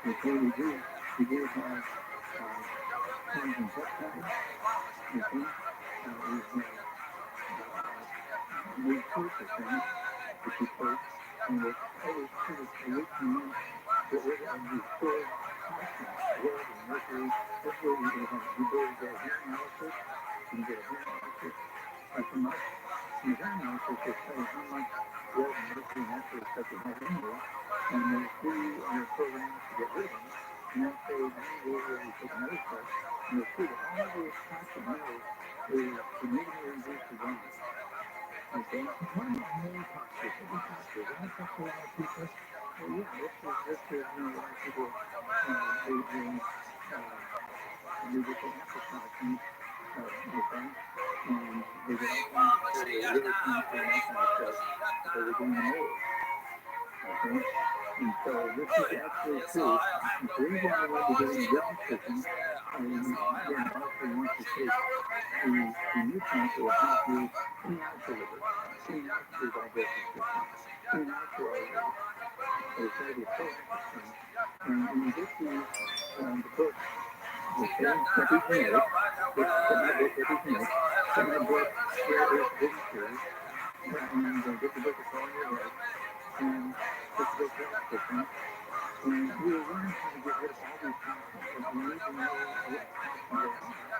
they totally do. We do have cars and peptides, okay? We purchase things that you take, and it's always sort of a week and month get rid of the stored content, wood and mercury. This way you can have the ability to get a hair analysis. You can get a hair analysis from us. And the hair analysis will tell you how much wood and mercury and that sort of stuff you have in you. And there's free programs to get rid of them. And then say, then you go over and take another test, and you'll see that all those toxic metals is significantly reduced to gone. Okay, what about more toxicity factors? That affects a lot of people. Well, yeah, this is a lot of people, they get the aflatoxins, okay, and they get all kinds of liver cancer and that kind of stuff, so they're doing the mold, okay? And so this is actually true. The reason I love to get in gel cooking, also wants to take the nutrients that will help you clean out your liver, clean out your digestive system, clean out your arteries. It's going to be a proactive thing. And when you get the book, okay, epigenetic, get my book, epigenetic, get my book, Where is Hidden Truth, and get the book, It's All in Your Head, and get the book, Health Cooking, and you will learn how to get rid of all these toxins, but you need to know what toxins they are.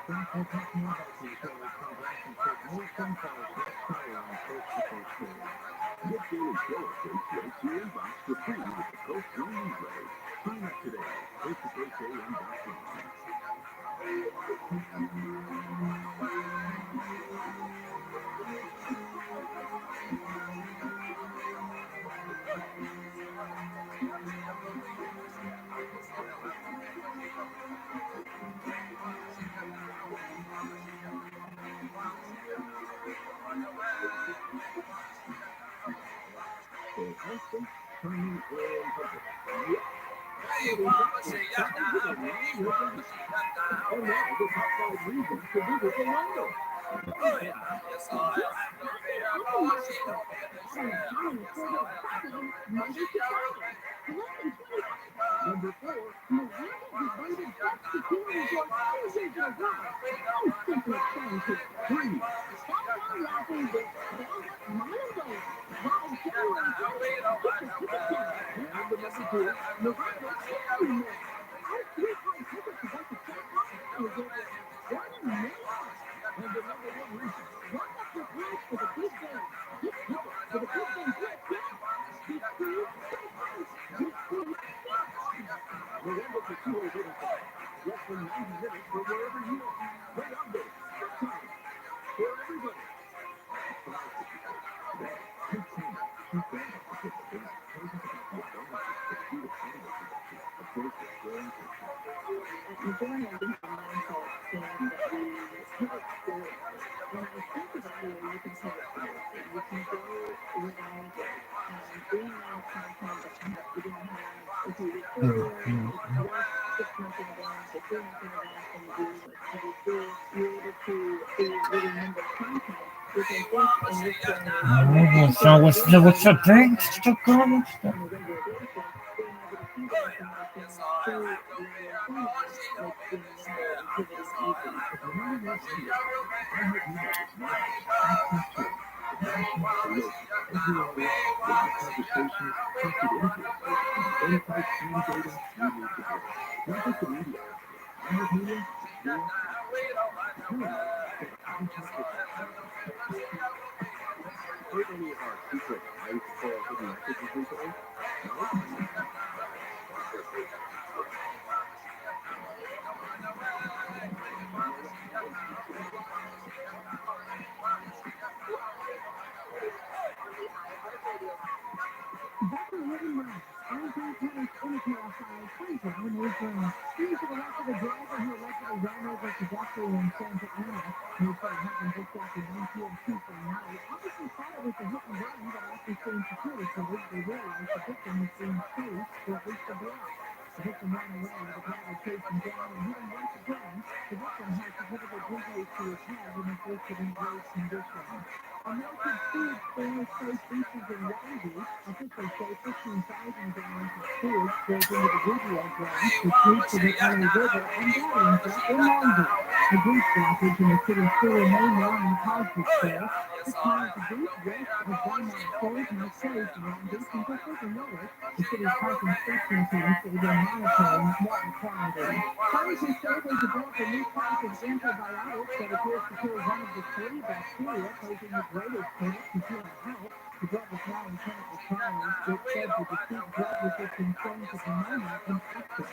Thanks for talking about these programs and take more phone calls. Let's go on Coast to Coast Daily. Get daily show updates right to your inbox for free with the Coast One newsletter. Sign up today. CoastToCoastAM.com. Number 4, Miranda devoted just to killing for 2 years in a row. I'm simply trying to 3. stop down laughing with Bell Mom Day. Live January 20th, get your tickets now. And the number 2. Miranda Millionaire. Our 3-time tickets to get the jackpot is over $1 million. And the number 1 reason. Lock up your plans for the big game. Get tickets for the big game right now. Get free, get free, get free, get free. Miranda Casino Hidden Park. Less than 90 minutes from wherever you are. Miranda, good time. For everybody. Majority of these mindset saying that we pivot forward. When I think about it, you can pivot forward. You can go without bringing out content that perhaps you didn't have a few weeks earlier, or 6 months in advance, or 3 months in advance, and do what you do. You're able to be really nimble content, which I think in this day What's up, thanks? Still going? on a regular basis, being able to feed information through linear formats makes being nimble and pivoting easy. If you want to know India, I hope you know this now. Access to international creation, every area, live conversations, trusted influencers, and verified team data you need to grow. Not just the media aspect. I hope media is your becoming get contact with us. Heard any of our secret nice hidden messages recently? No? Back on 11 miles, I'm John Thomas in a terrified 24-hour news room. Here's the rest of the driver who allegedly ran over trajectory in Santa Ana. News that happened just after 1 p.m. Tuesday night. Officers thought it was a hit and run, but after seeing security footage, they realized the victim was being chased for at least a block. The victim ran away, the driver chased him down and hit him once again. The victim had significant injuries to his head and is listed in grave condition. American food stores face breaches in Long Officials say 15,000 gallons of sewage spilled into the Goodyear branch, which leads to the LA River and gallons left in Long Beach. A grease blockage in the city's sewer main line caused the spill. 6 miles of grease west of Belmont Court now closed in Long Beach until further notice. The city's health inspection team say they're monitoring water quality. Scientists say they developed a new class of antibiotics that appears to kill one of the 3 bacteria posing the greatest threat to human health. The drug is now in clinical trials. It said the defeat drug-resistant strains of pneumonia infected.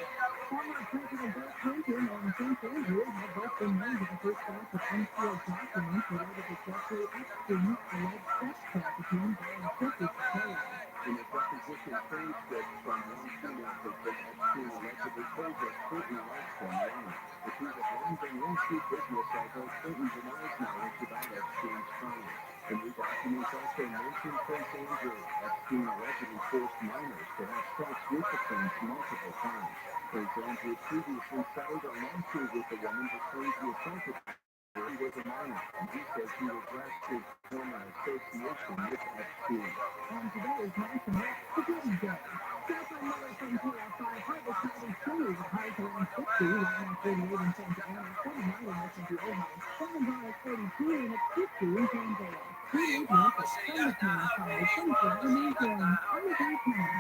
Former President Bill Clinton and Prince Andrew have both been named to the first batch of unsealed documents related to Jeffrey Epstein's alleged sex trafficking via corporate payroll. In a deposition transcript from one female victim, Epstein allegedly told her Clinton likes them young. The two have long been in shoe business, although Clinton denies knowledge about Epstein's crimes. The new documents also mention Prince Andrew. Epstein allegedly forced minors to have sex with the prince multiple times. Prince Andrew previously settled a lawsuit with the woman that claimed he assaulted her. He was a minor, and he says he regrets his former association with Epstein. And today is National Spaghetti Day. Cell phone number from KF5 Harvest County Chili with highs around 60, right now 48 in Santa Ana, 49 in Mission Viejo, San Bar at 42, and it's 50 in Glendale. We need Memphis from the KF5 24-hour newsroom. I'm the Daytime.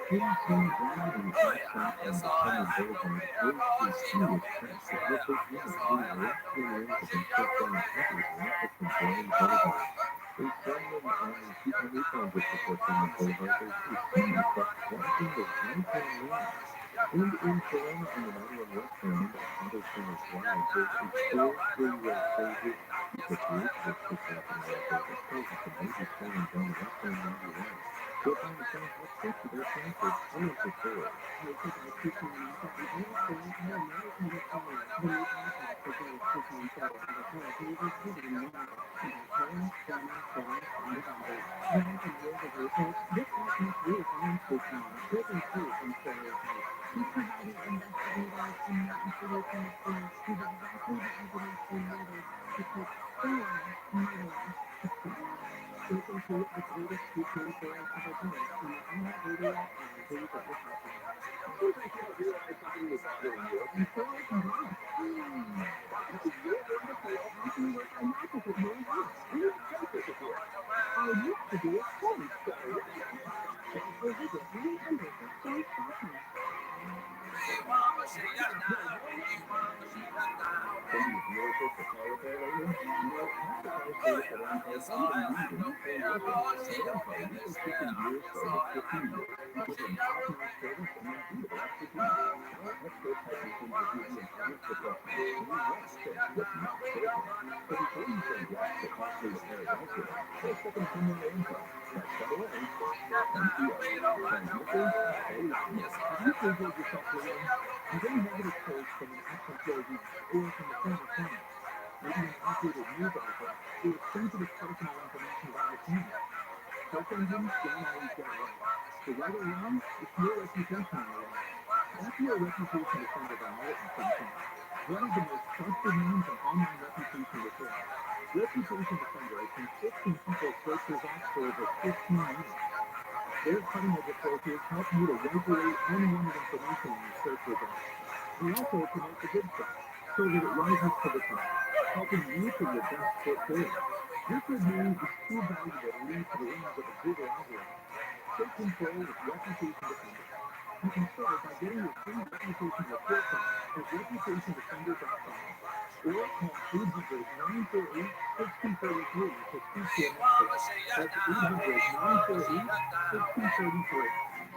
Insane driving accident on the Summer Boulevard OTC was crashed with the vehicle left-wing lanes have been shut down everywhere between Grand Boulevard. A Sunman on 2.8 report from the Boulevard, there's a semi-truck blocking the right-hand lane. And in Corona on the 91 westbound at Auto Center Drive, there's a 4-3-way closure because the accident just happened right there. The cars are completely slowing down the westbound 91. So find the signs, what's good for their traffic? I'm in for 4. Hey, so guys, keep tuning in. So I'm here for an American Follow, the new podcast for Jerry's Two-Time Show. And the Taylor Pages, visiting New York, about Taylor, Summer, Taylor, and the Bible. Learn from years of research. This podcast reassigns Two-Time, breaking through from stereotypes. He's providing investigators and not introducing the police with exactly the evidence they needed to take full murderers to court. Listen to the greatest Two-Time stories ever told on the iHeartRadio app and where you get your podcasts. Sometimes you don't realize something is really good. And so is that. Because you're going to feel Often work on matches at your house. you're tempted to do it. I used to be a sports So right now, or visit 100%.com. Some of the dealerships are powered by lately. You know, half the cars they look around are something new and stay with it. Toyota usually shipping dealers for over 15 years, delivering top-notch service and unbeatable expertise. Our expert technicians will give you an honest assessment. Say yes to what's not broken. So before you say yes to costly repairs elsewhere, take a second opinion info. That's double A, NCO, transmitters, alignment. Have you scheduled yourself for one? Are there negative calls from an ex-employee or from a former client? Maybe an outdated news article or sensitive personal information about your family. Search engines don't always get it right. So right or wrong, it's your reputation on the line. That's your reputation defender by Norton. One of the most trusted names in online reputation repair. Reputation Defender has been fixing people's search results for over 15 years. Their cutting-edge approaches help you to regulate unwanted information in your search results. They also promote the good stuff so that it rises to the top, helping you put your best foot forward. This review is too valuable to leave to the whims of a Google algorithm. Take control with Reputation Defender. You can start by getting your free reputation report card at reputationdefender.com or call 800-948-6233 to speak to an expert. That's 800-948-6233.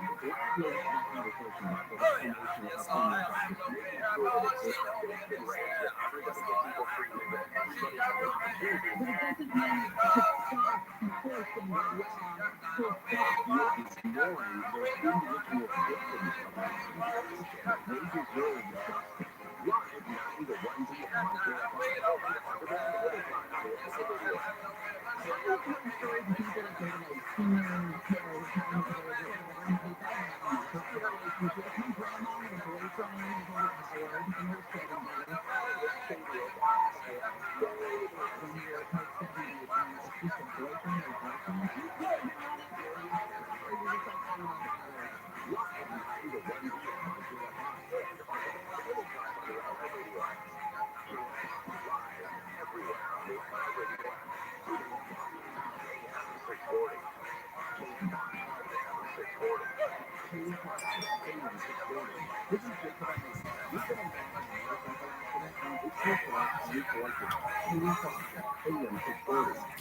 If you're in a conversation with the explanation of how to make making sure that it works But it doesn't mean to stop enforcing the law, to stop you're ignoring the individual victims of that situation. They deserve justice. live 9 to 1 p.m. on KFI. Talk about it all the time. stories of people that go to like senior care, retirement, or whatever, and they find out, relationship,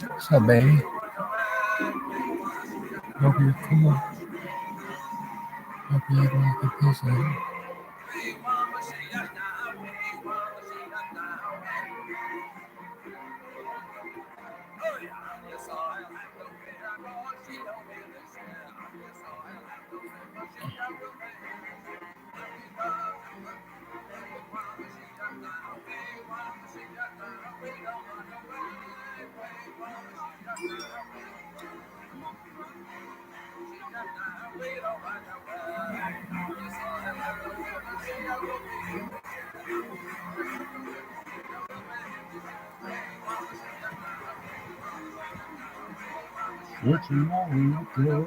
What's up, baby? Hope you're cool. Hope you're having a good visit. Switching on the floor.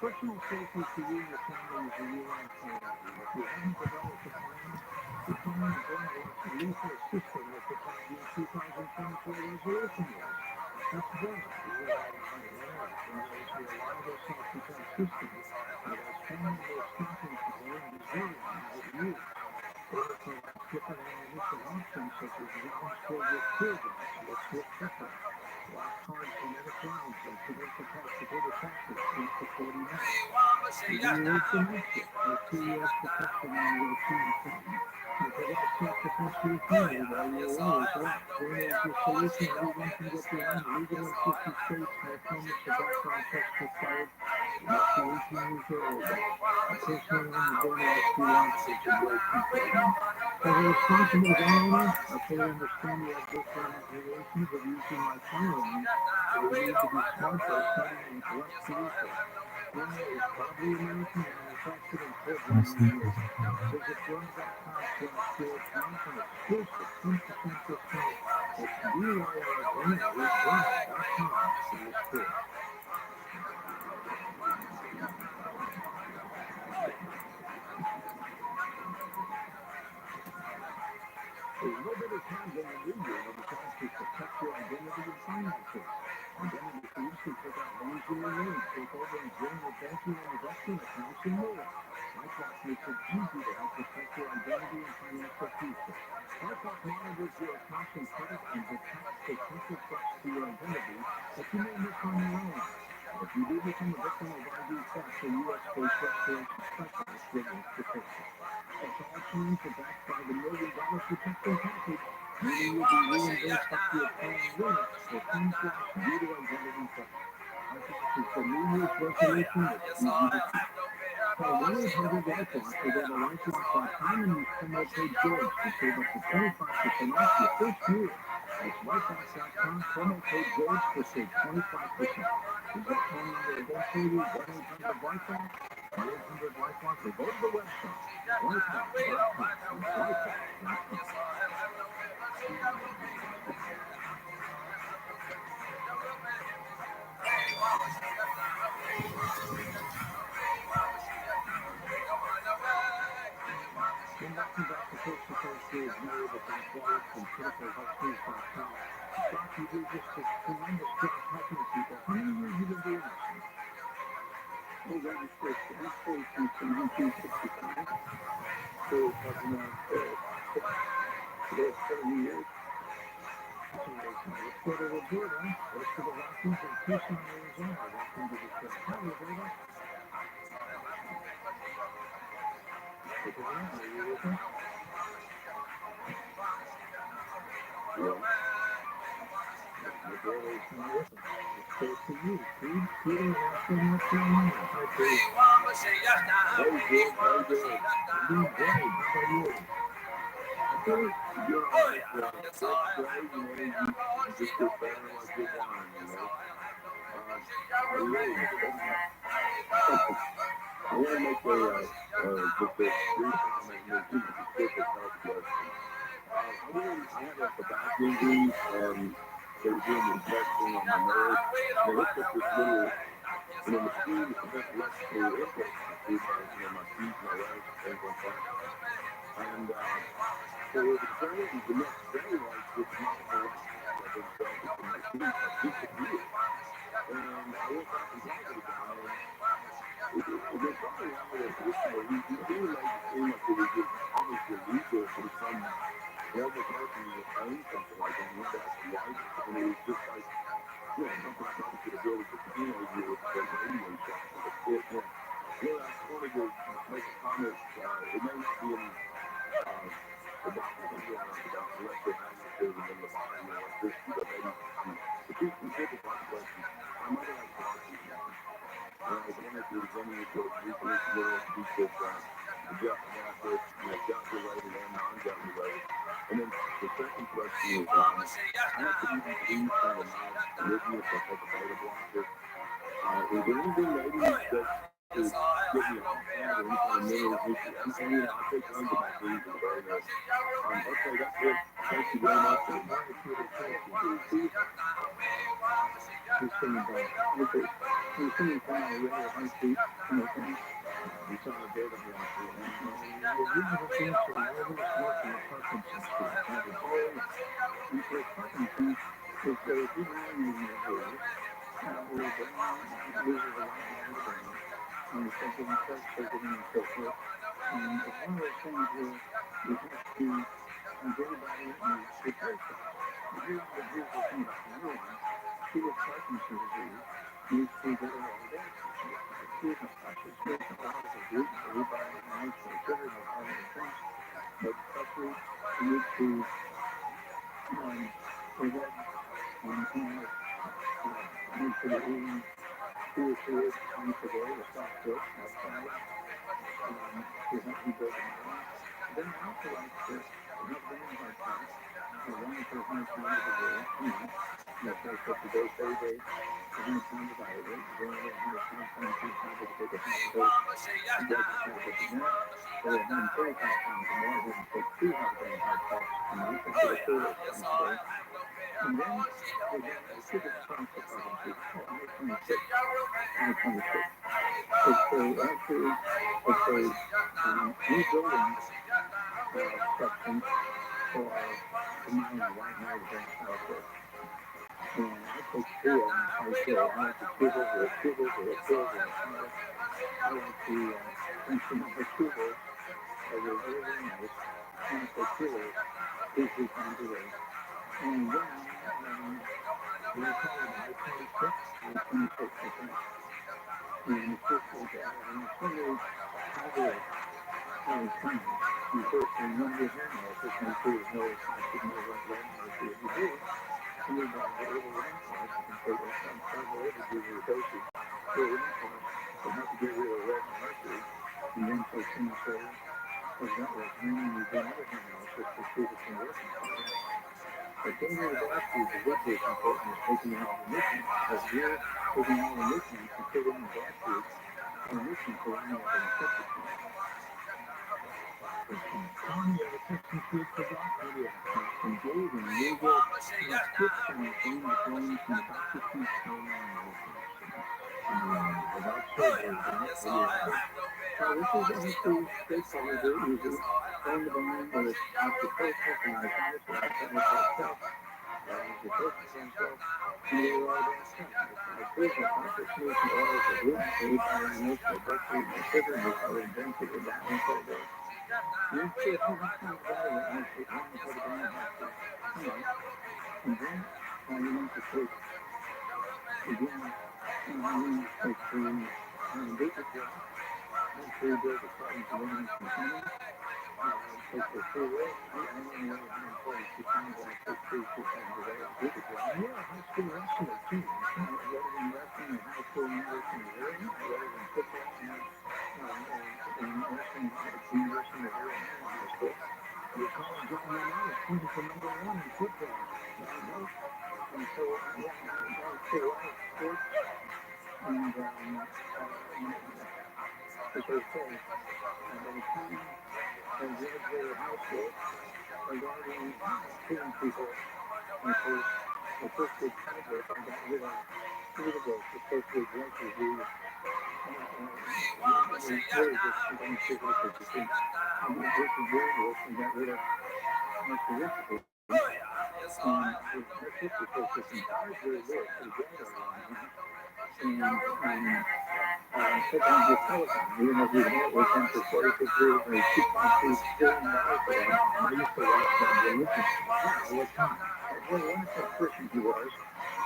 Personal safety for you and your family is a year on priority. If you haven't developed a plan, the plan is going to work lethal system that provides you 2024 resolution was. That's better. You are those who allow their self-defense system that has formidable stopping power and deserve immediate use. Or provides different ammunition options such as rounds filled with tear gas or slip pepper. Lock hard kinetic rounds and prevent capacitated tactics from supporting that. U.S. domestic or 2 U.S. protection on your team front. You provide self-defense to your family while you're away as well. There is your solution. Everyone can get behind. Legal in 50 states. No permits or background checks required. And up to 18 years old. A person on the border must be licensed in your country. As a responsible gun owner, I fully understand the adverse ramifications of using my firearm, so we need to be smart by starting with less pollution. Drone is proudly American manufactured and proven in the U.S. Visit drone.com/DualSmart for an exclusive 10% discount. It's DYRNA.com/store. There's no better time than the new year when it's time to protect your identity and finances. Identity thieves can take out loans in your name, take over and drain your banking and investment accounts, and more. LifeLock makes it easy to help protect your identity and financial future. LifeLock monitors your accounts and credit and detects potential threats to your identity that you may miss on your own. If you do become a victim of ID theft, a U.S.-based restoration specialist will work to fix it. Plus, all plans are backed by the $1 million protection package, meaning you'll be reimbursed up to a planned limit for things like due to identity theft. LifeLock is the New Year's resolution that's easy to keep. Call 1-800-LIFELOCK or go to likeforlike.com and use promo code George to save up to 25% off your first year. That's likeforlike.com, promo code George to save 25%. Is that phone number again for you? 1-800-LIFELOCK, 1-800-LIFELOCK, or go to the website, lifelock.com. Lifelock.com. Welcome back to Coast to Coast with me, the Blackwater from picoftheday.com. Doc, you do just a tremendous job helping people. How many years have you been doing this? Well, registered actually since 1965. So we're talking about 70 years. Let's go to Roberta. Let's to the Rockies in Tucson, Arizona. Welcome to the show. Hi, Roberta. Roberta, are you with us? Yeah. Roberta is not with us. Let's go to you, Pete. Peter, Washington, North Carolina. Hi, Pete. Hey, George, how you doing? I'm doing great. How about you? Good. You're always it's great, you know, you just get better like your wine, you know. I really, I want to make just a brief comment here, too, specific health question. I had like a back injury, and they were doing the testing on my nerve. They hooked up this little, machine to prevent electrical impulses through my feet, my legs, things like that. And so it was saying the next day, like, this novel lifestyle I've been developing for my feet had disappeared. And I went back and talked to the guy, and there's something wrong with it. He really made it seem like it was just almost illegal for some normal person to own something like that. He had to have a license, and it was just like, something I probably could have built as a teenager with a Radio Shack. Really, I just wanted to make a comment. It may not be any about electromagnetism in the body or electricity, but maybe to be specific on the question, my mother has Parkinson's. And I was wondering if there was any sort of research there to keep this gut related and non-gut related. And then the second question is, I have to even please kind of arrhythmias, I take a beta blocker. Is there anything maybe that could get me off that or any kind of mental issue? I take tons of my things in the very nice. Okay, that's it. Thank you very much. Just coming back. Okay. You're coming down a regular high speed. Okay. It's on a beta blocker. And the usual things for nervous work in the Parkinson's group. And for Parkinson's, is that if you're animating your nerves, your brain loses a lot more of the brain. And you start getting self-circuiting and so forth. And it's one of those things where you have to everybody needs replacement. If you're on the beautiful thing about neurons, see what Parkinson's disease needs to get a lot of that. There's no practice, there's no lot of gluten, everybody makes no sugar, no all those things. But especially you need to prevent make sure that eating 2 or 3 times a day, a soft cook, outside, to help you build the mind. Then I also like to help them in hard times. Running for 100 pounds a day, that's like to go 30 days, 100 pounds of diet, going over 100 pounds, 25 pounds, if you take a half a day, and break it half at the minute, or 135 pounds and more, then take 2 half a day and hard parts a month, and take 4 times a day. And then we're going to see the response to Parkinson's called May 26th. It's a rebuilding section for Tomorrow right now is in California. And I take 2 of them I feel. I like the tubers or the tubers or the pills or the powder. I like the instrumental tubers that are very, very nice. And I take 2 of 2-3 times a day. And then we're talking about May 26th, May 26th, I think. And it's just like that. And it's really positive. You first, when you want to get hair analysis, make sure there's no toxic nerve analysis. If you do, you need to have a little range, you can take some carbohydrate to do your dosage. for repost, they have to get rid of red and mercury, and then take things later of network, and then you do another analysis to see if it's been working for you. But getting rid of batteries is equally as important as taking out all the nutrients, because you're taking all the nutrients and putting in batteries, and nutrients are lining up in the septic tank. Tony, you have a question for you for Doc? From Dave in Louisville, switch from brain to brain from the doctor keeps telling me Without surgery, right? so this is honestly straightforward, very easy. Brain to brain, whether it's osteoporosis and arthritis or arthritis itself, osteoporosis itself, and they were all that stuff. Like business, office moves and oils, or gluten-free, no dairy, no sugar, no colored drinks, or that one for a day. You should have some value and take one for the brain health. And then you need to take, again, you need to take the basic gel, make sure you build the cartons of one container, take the free weight, I don't know how important you find that I take 3 times a day of basic gel. You're a high school wrestler, too. Rather than wrestling in high school, university, Missouri, rather than football, and wrestling at the University of Missouri and high school. Your college alma mater pointed to #1 in football. And so, yeah, I play a lot of sports, and as I say, by the time I graduated high school, I was already treating people, and of course, the first big project I got rid of overdose, the first big drug disease, really just don't take it as a thing. I got rid of muscle dystrophy. Muscle dystrophy is entirely very low for the gender line. And sometimes the telephone, even though we know it was done for 46 years, and $2.2 billion for that. I used to watch that religion all the time. What a wonderful person he was.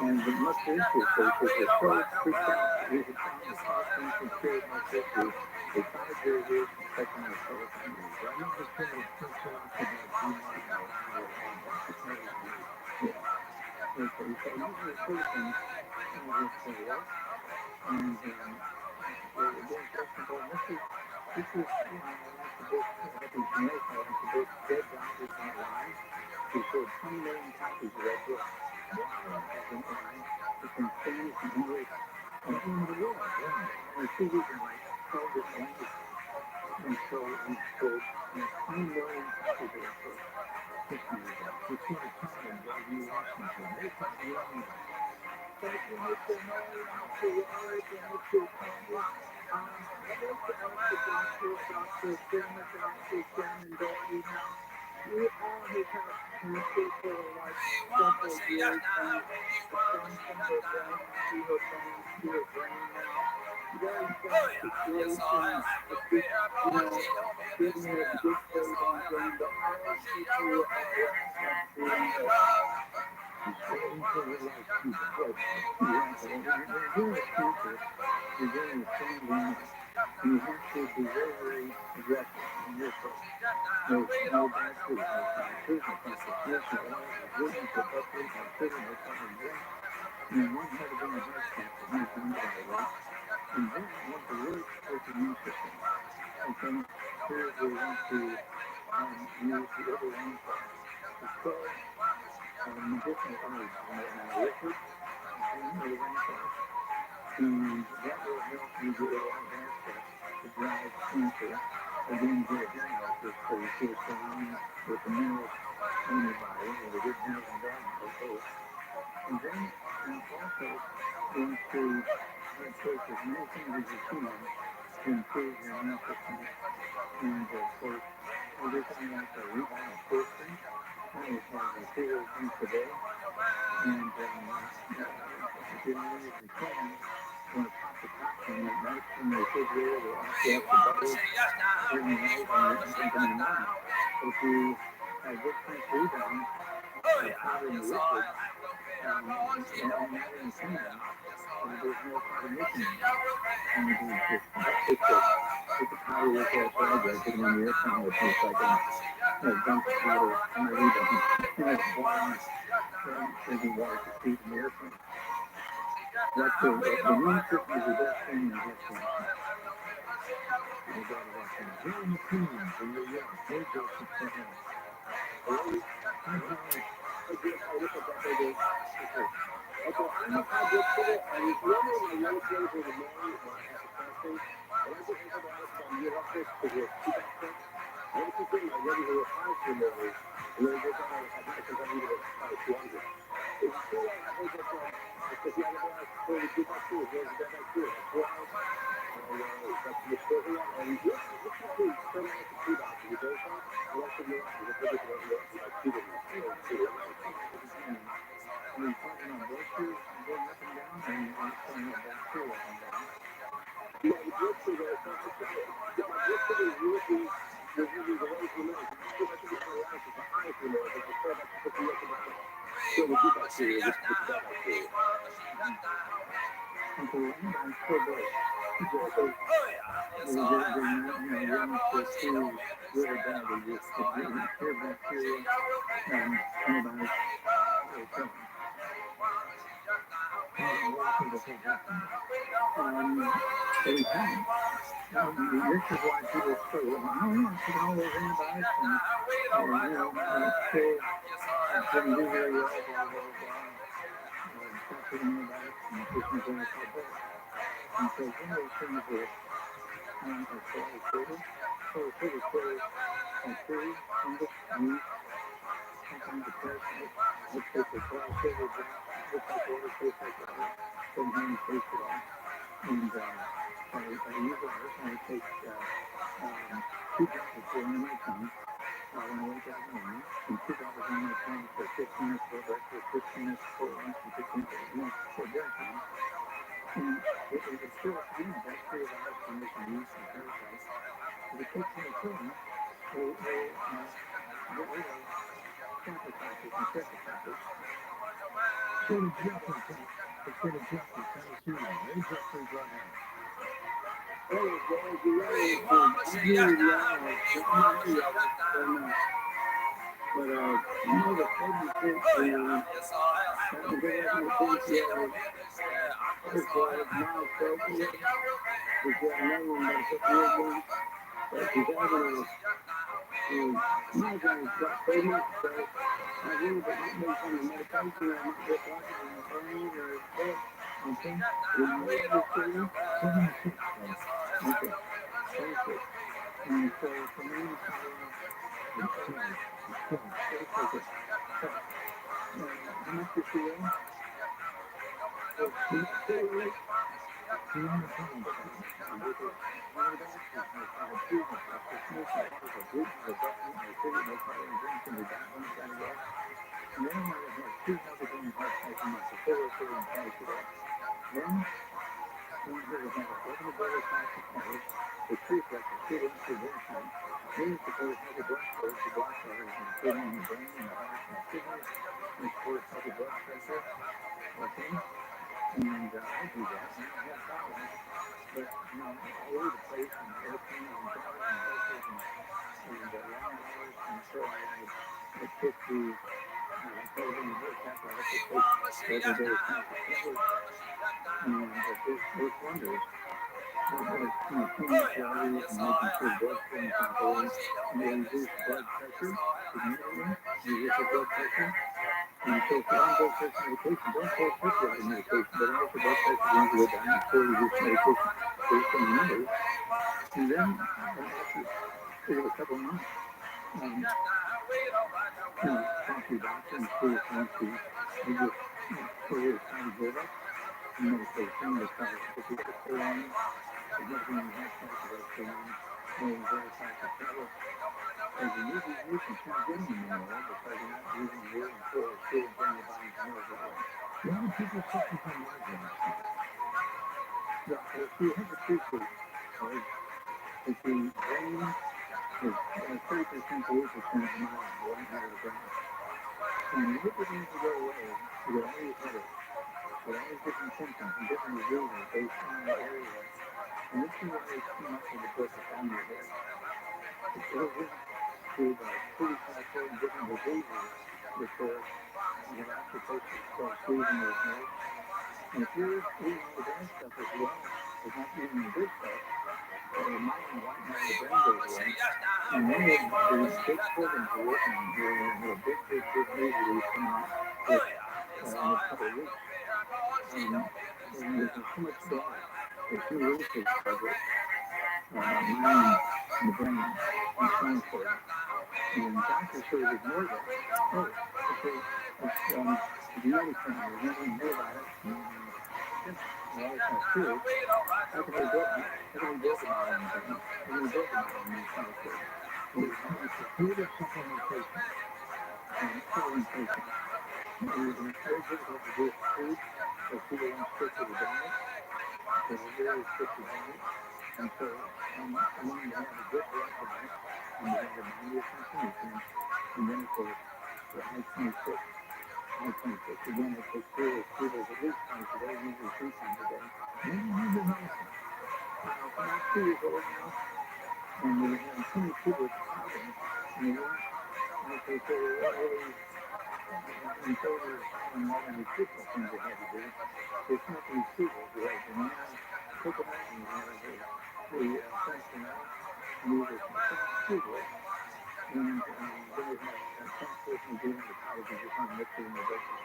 And the muscle dystrophy patients were so freaked out that he had found the toxins and cured muscle dystrophy. They 5 years from checking the telephone. I remember seeing a picture of that Okay, so these are the citizens with the work. And again, first of all, this is, like the book, like in Jamaica, like the book Dead Doctors Don't Lie. We sold 20 million copies of that book. It's in Spanish and English and in the world. And it's even like 12 different languages. And so we sold 20 million copies of that book. 50 years ago. It's sort of time, Bellevue, Washington. Hey, Tommy, Thank you, Mr. Murray, Mr. Warwick, and Mr. Thomas. I'd like to ask the Dr. Sherman, Dr. Sherman Doherty now. You all have had cancer for like several years now. It's from her brain to her bones to her brain now. Very sad situation. Getting it a good place on brain, but how are you to He's fighting for her life, too. When you're a cancer, you're getting a strong wound, and you have to be very, very aggressive in your approach. No bad food, no fried food, no processed meats, no oils, no gluten, no pepper, no sugar, no colored drinks. And one had to bring a heart cancer, one found out of that. And then one to work with the immune system. Okay, here we want to use the other one to spell medicinal herbs in liquid, and that will help you get a lot of access to drive cancer. Again, get a diagnosis so you see what's going on with the minerals in your body, and the good minerals and bad minerals both. And then also going to take as many things as you can to improve your immune system. And of course, everything like a rebound of fortune, I always have a zero drink a day. And if you don't use the can, you want to pop the popcorn at night in the refrigerator or off the butter during the night and drink in the morning. If you have this kind of rebound, powder in the liquid, and not in the can, there's no carbonation in it. And you can just put the powder with that bag and put it on the airplane, which is like a dump of powder on the rebound. And it's water, drinking water to feed in the airplane. That's the main system is the best thing in history. Joe McCrean from New York. Hey, Joseph, go ahead. Hi, Joe. Okay, I'm a project for it, and normally my lowest days are the morning when I have the fasting. When I get antibiotics, I'm real upset because we're too back up. I want to keep getting my regular highs for the morning, and then it goes down at night because I need it at probably 200. Is it too late? I heard that because the antibiotics for the good bacteria, there's bad bacteria, that's why. That's the story. And this is the turn on the food option. You verify? You also know I heard it like 2 days. Are you talking about blood sugars going up and down, or are you talking about bacteria up and down? No, the blood sugar, my blood sugar is usually the lowest in America. Because I think it's antibiotics is the highest in America. I started back to put the antibiotics for the good bacteria, which is the bad bacteria. And so the antibiotics for both. So, They're not so true really badly. Just pure bacteria, antibiotics will kill them. What do you think will happen? Every time. This is why people say, well, I don't want to take all those antibiotics and still didn't do very well, blah, blah, blah. Stop taking antibiotics and patients only feel better. And so one of those things is followforfollow. Followforfollow kills bacteria, fungus, yeast, sometimes a parasite. Let's take the followforfollow drop, looks like water, tastes like water, doesn't have any taste at all. And I use ours, and I take 2 drops before under my tongue when I wake up in the morning, and 2 drops under my tongue for 15 minutes before breakfast, 15 minutes before lunch, and 15 minutes before dinner time. And it kills any bacteria, virus, fungus, and yeast, and parasites. If it takes any killing, we'll get rid of staphylococcus and streptococcus. So to Jeffrey, let's go to Jeffrey, Tennessee. Hey, Jeffrey, go ahead. hey, guys, you know, but you know the pregnant thing, that was the recommendation as far as milestone, is that another one that's a weird one, that she's having migraine for about 3 months, so I really don't make some kind of medication, or I might get blocked in my brain, or what, okay? Will you read this to you? 76, Okay, 26. And so for me, it's 12. It's 12. okay. How much does she weigh? 200 pounds. And this is antibiotics, there's no 5G, no phosphorus, no sulfur, no gluten, no breast meat, no sugar, no flour, no drinks, and no diamonds, fatty oils. And then I want to have 2 healthy brain health twice a month, so photooftheday and twice. Then I want her to have a double daily fast recovery with 3 breakfast, 3 lunch, 3 dinner time. Then support healthy blood flow to block arteries and improvement in the brain and the heart and the kidneys, and support healthy blood pressure. Okay? And I do that, and I don't have problems. But I'm all over the place, and airplanes and cars and buses and long hours, and so I took the television health app. I also take every day fast recovery, and this works wonders. As cleaning calories and making sure blood's flowing properly, and it reduces blood pressure significantly, reduces blood pressure. And so if you're on blood pressure medication, don't fall sick with the medication, but also blood pressure runs go down before you use medication based on the numbers. And then after over a couple of months, talk to your doctor and see if once you just really try to give up medication, because if you have to stay on, the healthy health twice you got to stay on, or very fast recover. As you use these nutrients, you're not getting them anymore because you're not using wood and coal or steel and burning your body to minerals that way. Why do people suffer from migraines? Well, you have the 3 states, right? It's the brain is 30% to 80% mild, the right side of the brain. And when it begins to go away, you get all these headaches, you get all these different symptoms and different diseases based on that area. And this is why it's too much of the book is on your head. It'll get to about 35, 40 different diseases before you have actually supposed to start squeezing those nerves. And if you're eating all the bad stuff as well as not eating the good stuff, your mind and white and the brain goes away. And one of the big programs we're working on here, we have a big news release coming out with, in a couple of weeks. And there's so much data. There's new research of it, mind and the brain, inflammatory. And doctors sort of ignore that. Oh, okay, it's genetic thing. There's nothing new about it. Well, it's not true. How can they build it? How can they build it on anything? How can they build it on inflammatory? Food or supplementation? Supplementation. And it's very difficult to do with food because people want to stick to the diet. There's a very restricted diet. And so I want them to have a good blood diet and they have a 90 nutrients. And then, of course, the high 26. Again, it takes three days at least twice a day, usually 3 times a day. Maybe use your medicine. I'm not 2 years old now, and we're having so many people with problems. And they want, like they say, they're really in favor of following all the nutritional things they have to do. There's nothing to it, right? Banana, coconut, and you have the sunflower, and these are sugar. And then you have a fat person doing the powders and just want to mix it in the breakfast.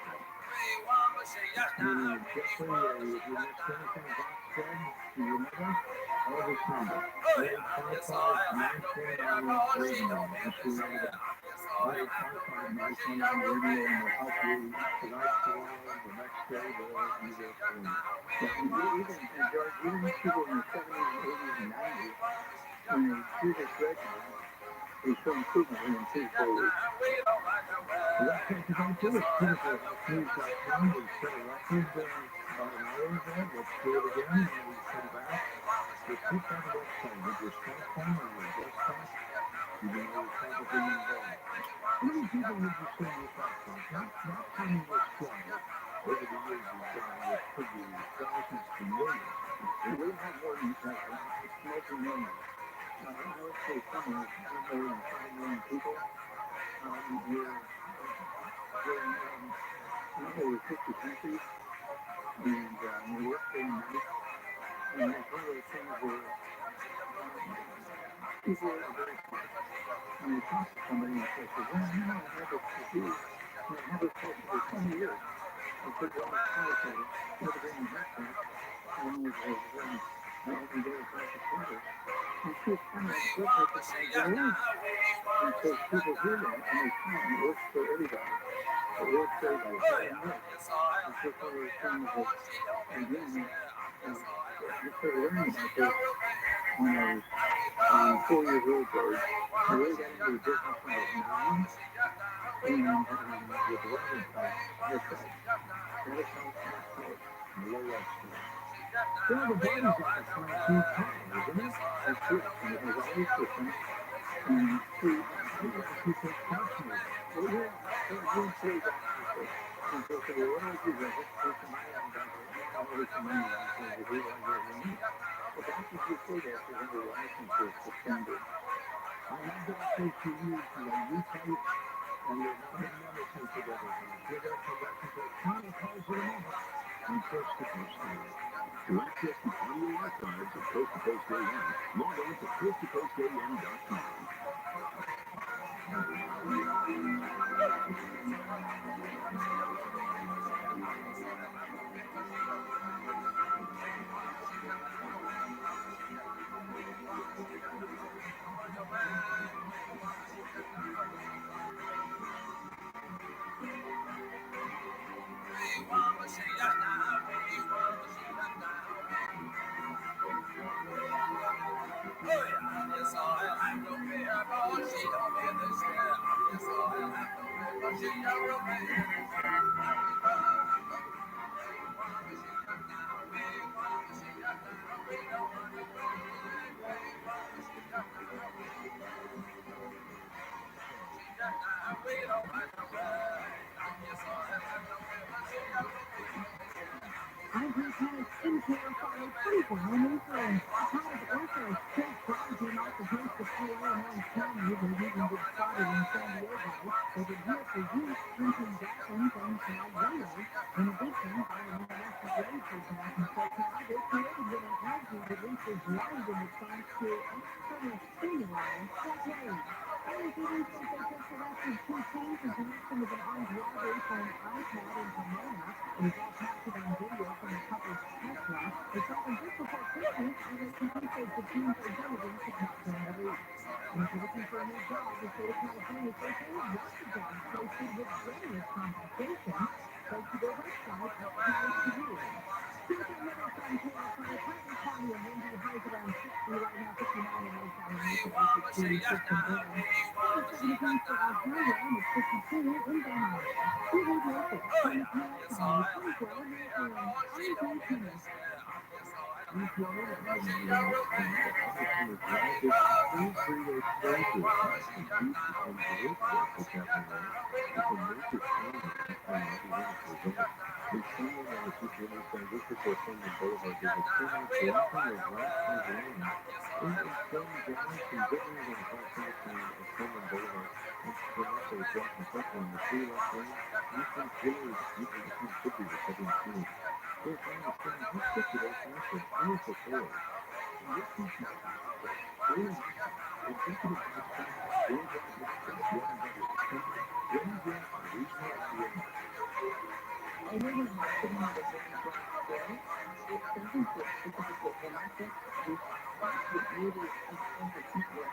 Jeffrey, if you missed anything Bob said, do you remember? Call this number, 855-929-radio. That's your way to 855-929-radio, and we'll help you tonight, tomorrow, the next day, whatever you work for you. Yeah, George, even people in the 70s and 80s and 90s, when they do this regimen, they show improvement within 2 to 4 weeks. Well, that's what you're going to do. It's picoftheday.com. We set a record about an hour ago. Let's do it again when we come back. Repeat that website with your smartphone or your desktop. You know, you're probably involved. How many people would you say you talk to? Not counting your squad. Over the years, you've done what could be thousands to millions. We have more than multi-millions. I would say somewhere more than 5 million people. We're in over 50 countries, and we work very nice. And it's one of those things where people are very smart. When you talk to somebody and say, well, I have this disease, and I have this for 20 years. I said, well, it's complicated. Never been in health care. Along with every day across the border. And she's kind of blood pressure high go away. And so people hear that and they come. It works for everybody. It works for everybody. It doesn't work. It's just one of those things that, again, I started learning about this when I was 4 years old, George. I really got into the business when I was 9. And With Robin House, that's right. That is how it started. I love that story. Well, the body's like a concrete tunnel, isn't it? That's correct. And it has all these systems. And see, How about the people fascinated? well, you're pretty doctor. And so say, well, what do I do? Do I just take the money out and doctor? No, every time I'm doctor, they do what you're doing. The doctors who say that, they have their licenses suspended. I have doctors who use the U-type and they're not in medicine together. Give us a record chronic calls in a moment on Coast to Coast Day. To access the audio archives of Coast to Coast AM, log on to coasttocoastam.com. Igers has skincare follow 24 home influence. Products also take pride in not the taste of PA in Orange County. They've even been spotted in San Diego. They've been here for weeks drinking bathroom from Cal windows. In addition, by an international algae releases light in response to external stimuli like rain. Investigators think they just arrested two teens in connection with an armed robbery for an iPad in Pomona. It was all captured on video from the couple's Tesla. It happened just before Christmas, and it communicates the teens' identity to Captain Police. And if you're looking for a new job, the state of California says they have lots of jobs posted with generous compensation. Go to their website at CaliCareers. Tuesday middle sun tail fire, partly cloudy and windy, highs around 60 right now, 59 in Lake Alameda, 46 in Durham, upper 70s for Alhambra, and it's 52 in Belmont. We leave local, from the Pale County, 24 in North Durham. I'm Jen Kenneth. In Florida, underneath tonight, Anderson is live this extreme freeway closure. Some decent and road work that's happening there. It's a major storm that's playing out even as a result. In Truman on the 220 San District or Truman Boulevard, there's a 2-lane blocking the right-hand lane. In San John, some good news on the south side of Truman Boulevard. When also is blocking parking in the 2 left lanes. Eastern cleared, eastern should be recovering soon. Still trying to understand how quick it all faster. Initial forward. And this week's market report. ViralRabbi, Executive Vice President, Worldwide Marketing at ViralRabbi Company, brings in our regional SEO marketer. And we have marketing at a very broad scale. It's something for specific local markets. We that's the beauty of entertainment.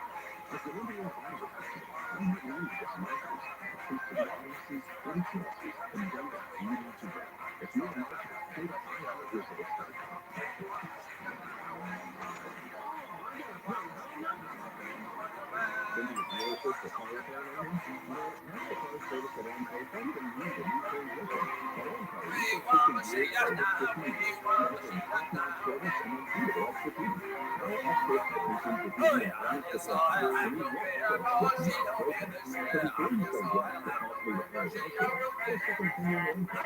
If you're into your audience today, I have news about marketers that speak to the audiences, influencers, and data you need to grow. If you're a marketer, go to iHeartResults.com. Thinking of commercials for car repair lately? Well, ask the car service at Amco how you can use a new transmission. At Amco, we take 15 years service quick and easy, offering top-notch service and unbeatable expertise. Our expert technicians will give you an honest assessment and you won't feel slipping or broken. So before you say yes to costly repairs elsewhere, get a second opinion at Amco.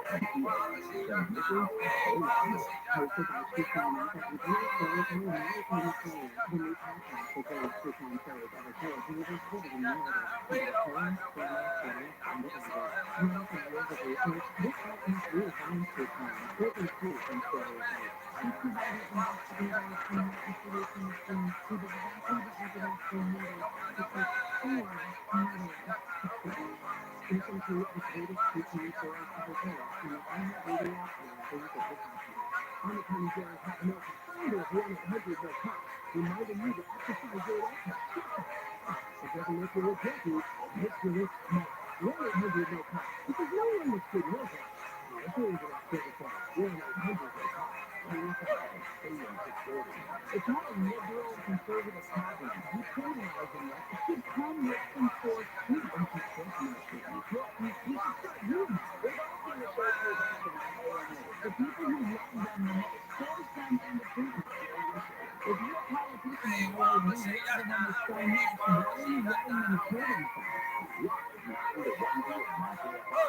That's double A, M-C-O. Transmissions, oh yeah, more. Hosted by two-time author and player and American player. The new podcast features two-time players of the show who will record a narrative about playing, family, friends, and advisors. Years and years of research, this podcast reexamines two-time, breaking truth from stereotypes. Each provider investigators and witness solutions teams with exactly the evidence they needed to take four murderers to court. Listen to this latest two-time stories episode on the iHeartRadio app or wherever you get your podcasts. I'm attorney Jared Papanoka, founder of 1-800 No Cops, reminding you to exercise your right to shut the f up. It doesn't make you look guilty, it makes you look smart. 1-800 No Cops, because no one looks good no cops. Now, if you're into that sort of thing, 1-800 No Cops. I'm AM 640. It's not a liberal conservative program. Decriminalizing it should come with some force too. Don't you trust mass shootings? Well, you should start using it. We've all seen the show Pay Basketball by AMA. The people who love them the most force them into treatment. So you say. If you're a politician in LA and you love them on the so much, why are you letting them kill themselves? Live behind the 1B and Monte episode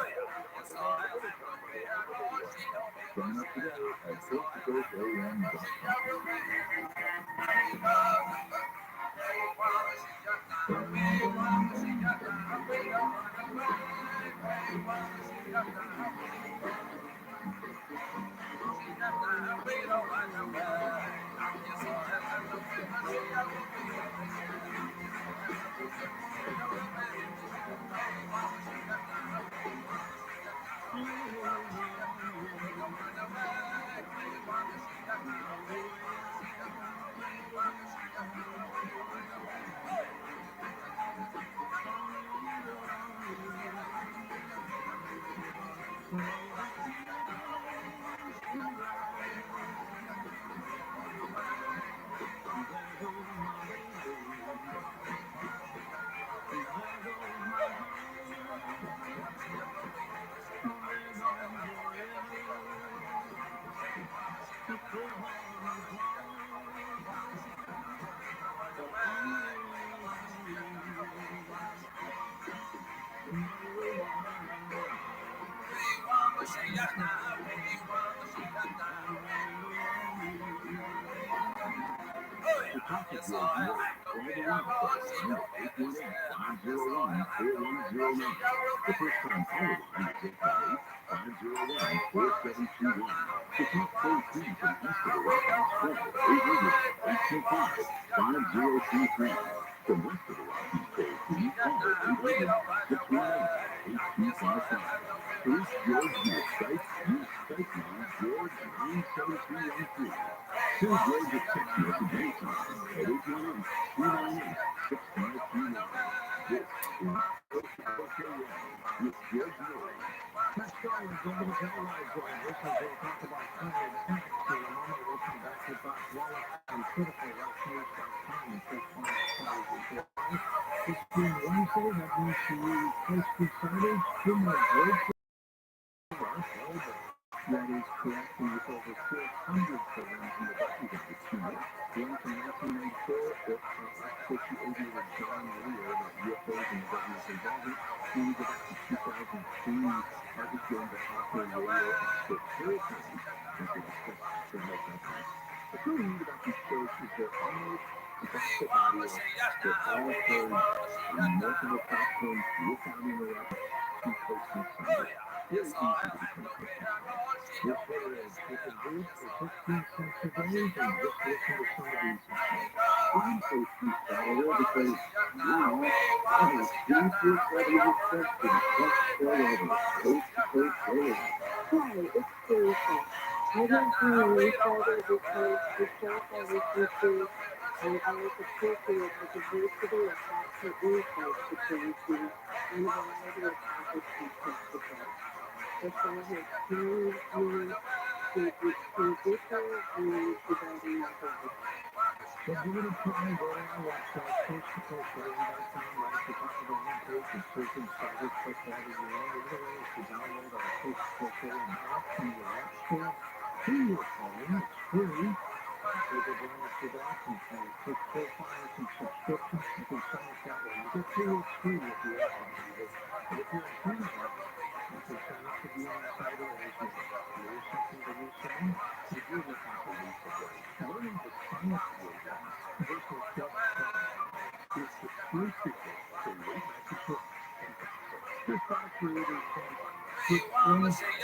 of Saturday every Friday on the radio. Join us today at coasttocoastam.com. Talk to George Miller. Call the line at 818-501-4109. The first time caller line is 818-501-4721. To talk toll free from east of the Rockies, call 800-825-5023. From west of the Rockies, toll free, call 800-618-8255. To reach George via Skype, use Skype line George97313. Send George a text message anytime at 818-298-6521. This is picoftheday with George Miller. Next show is over the televised line. Listeners will talk about climate impacts in a moment. We'll come back with Bob Wallace and criticalrightsnews.com and first one stories in July. It's being Wednesday. That means to you close to Saturday. Two more breaks. That is correct. With over 400 programs in the bucket of the two. One from 1994 that Archbishop aviator John Lear about UFOs and the government's involvement. Then we go back to 2003. Argus joined the author and radio extraterritorial. That's what I expect from that company. The cool thing about these shows is they're almost gossip audio. They're all heard on multiple platforms without interruption. Posting Sunday. Very easy to become a Christian. This letter is taken brief for 15 cents a day, and just listen to some of these. I'm so follower because now I have 24/7 access to the best show ever, Coast to Coast Radio. Hi, it's Teresa. I don't do any further because the show I listen to, I always appreciate the diversity of facts and insights between you and a variety of topics and perspectives. The show has changed me to different views regarding my life. So give it a try. Go to our website, picoftheday.com. Right at the top of the homepage, and search inside it. Click that in your own. The other way is to download our picoftheday app from your app store to your phone. It's free. Take advantage of that. You can click profiles and subscriptions. You can sign up that way. You get 2 weeks free with the app. But if you're in Canada, you can sign up to be an insider as well. There is something to listen in if you're looking to read the word. Learning the science of your life versus just science is the true secret to late messages and gossip. This product creator said, which is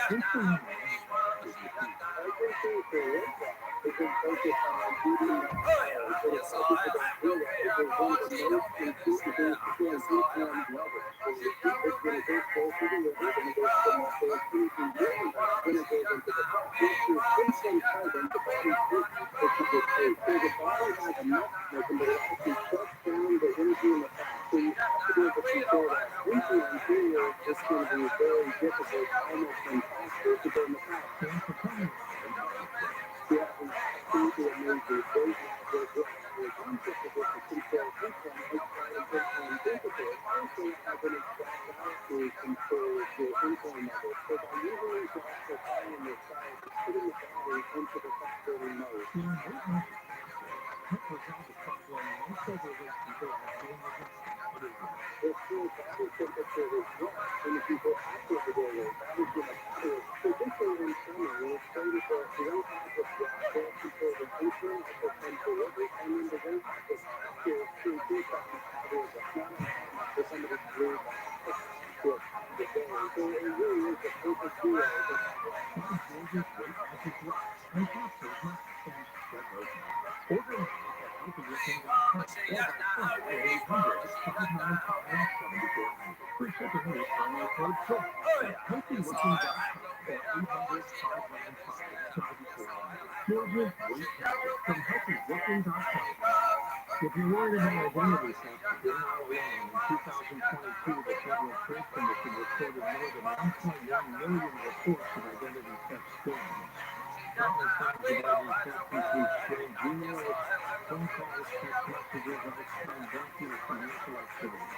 just a reminder with the truth. I think for ROTHSCHILD, it's been focused on beating that power. But it's also for the realize that one of the most important things to do is lukewarm lovers. It's when it goes closer to liver, when it goes to the muscles, when it goes into the heart. Once you're in some carbon, the body's weak, but you get paid. So the body has enough smoking, but it actually shuts down the energy in the fat. So you have to be able to control that. Drinking on here, it's going to be very difficult, almost impossible to burn the fat. Thanks for coming. Yeah, and absolutely amazing. Great natural growth. The concept of this is control income outside of income principle. Also has an exact balance to control your income level. So by using exhaust for fire in your side, it's putting the body into the fat burning mode. Yeah, what was it? What was all the problem? Most overweight people have been with it. What is that? Their full body temperature is dropped, and the people active with their weight, that is in a pattern. So this way in summer, we explained that the weight loss of blood cells control the insulin at the central liver, and then the weight loss of active to increase that metabolism. Not uncommon for somebody to lose 6 to a pound a day. So it really is the perfect duo. Some Georgia's weight magic rock and capsules not fast that goes now. Order now at healthywithin.com or by phone at 800-595-7400. Free shipping with promo code TRILL at healthywithin.com or 800-595-7400. Georgia's weight magic from healthywithin.com. If you're worried about identity theft, you're not alone. In 2022, the Federal Trade Commission reported more than 1.1 million reports of identity theft scams. Common signs of ID theft include strange emails, phone calls, text messages, unexplained banking or financial activity.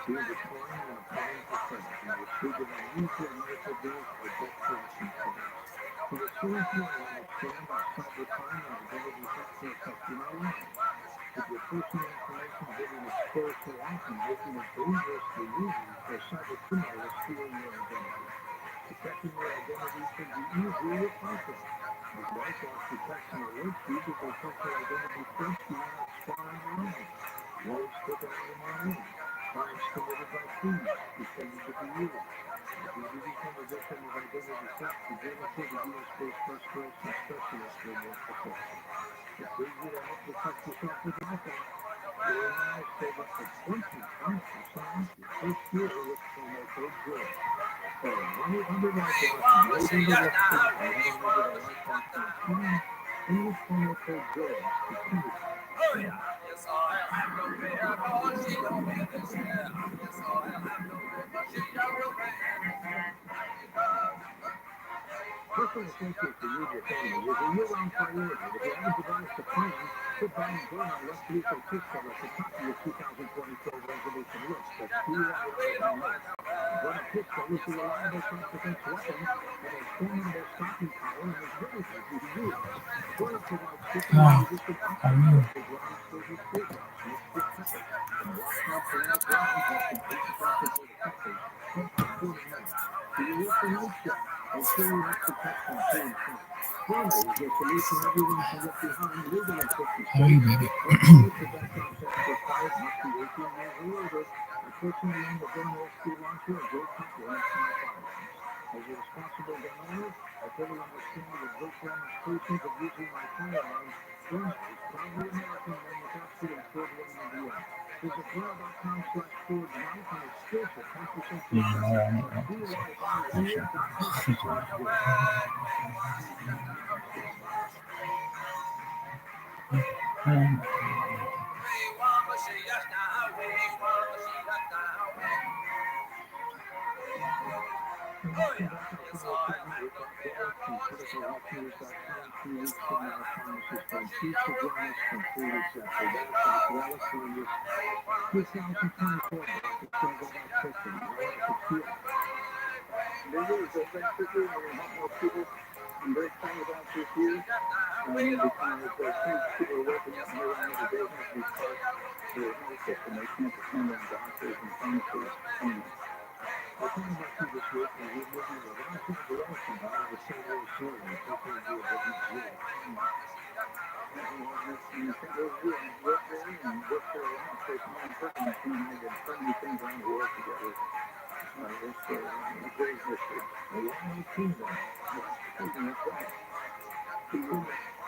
Being declined and applying for credit and receiving unusual medical bills or debt collection claims. So as soon as you understand how cybercrime and identity theft can affect your life, with your personal information getting exposed so often, making it dangerously easy for cybercriminals to steal your identity. Protecting your identity can be easier with iPhone. With Wi-Fi camouflage detection alerts you because personal identity threats do not expire online. Waves sticking out in your name. Crimes committed by thieves pretending to be you. If you become a victim of identity theft, the Genesis of U.S.-based restoration specialist will work to fix it. It's easy to help protect yourself with iPhone. Billionaires save up to 25% off your first year with promo code JOY. Call 1-800-LIFELOCK, no number left for you. Head on over to LifeLock.com and use promo code JOY to keep it. Oh yeah, yes I have no fear, but she don't get this share. Yes I have no fear, but she don't get Personal safety for you and your family is a year-round priority. If you haven't devised a plan, put down and burn our less lethal pistol at the top of your 2024 resolution list. That's TRILLIONAIRE. Burn a pistol is a reliable self-defense weapon that has formidable stopping power and is very easy to use. Burn provides quick and resistant options such as round-explosive tear gas mixed with pepper and watch-out kinetic rounds that can take the off before the peppers take for 40 minutes. Do you work the night shift? Make sure you have protection too in front. Family is your solution everyone can get behind. Legal in 50 How are you, states. baby? No permits or background checks required. Must be 18 years or older. I personally own the Burn OSD launcher and Great Temple Electronic Firearms. As a responsible gun owner, I fully understand the virtual demonstrations of using my firearms. Burn is proudly American, manufactured in Fort Wayne, Indiana. Visit Burn.com/Forge now for an exclusive 10% discount. That's BYRE.com/Joy. Welcome back to the final segment with Bob Wallace from criticalhealthnews.com. 2 weeks from now, pharmacists don't cease to join us from 3 weeks after that. Bob Wallace on this 2024 block. It's going to go by quickly. How else it feel? It is. Thanks for doing it and help more people. I'm very excited about this year because people are waking up and realizing that they have to be part of their health system. They can't depend on doctors and pharmacists only. We're talking about you this week, and we're moving the last generation out of the same way soon. And hopefully do a good deal. And I think those of you who work there and work for a while, so it's more important than seeing how to so many things around the world together. It's a great history. A long kingdom. That's right.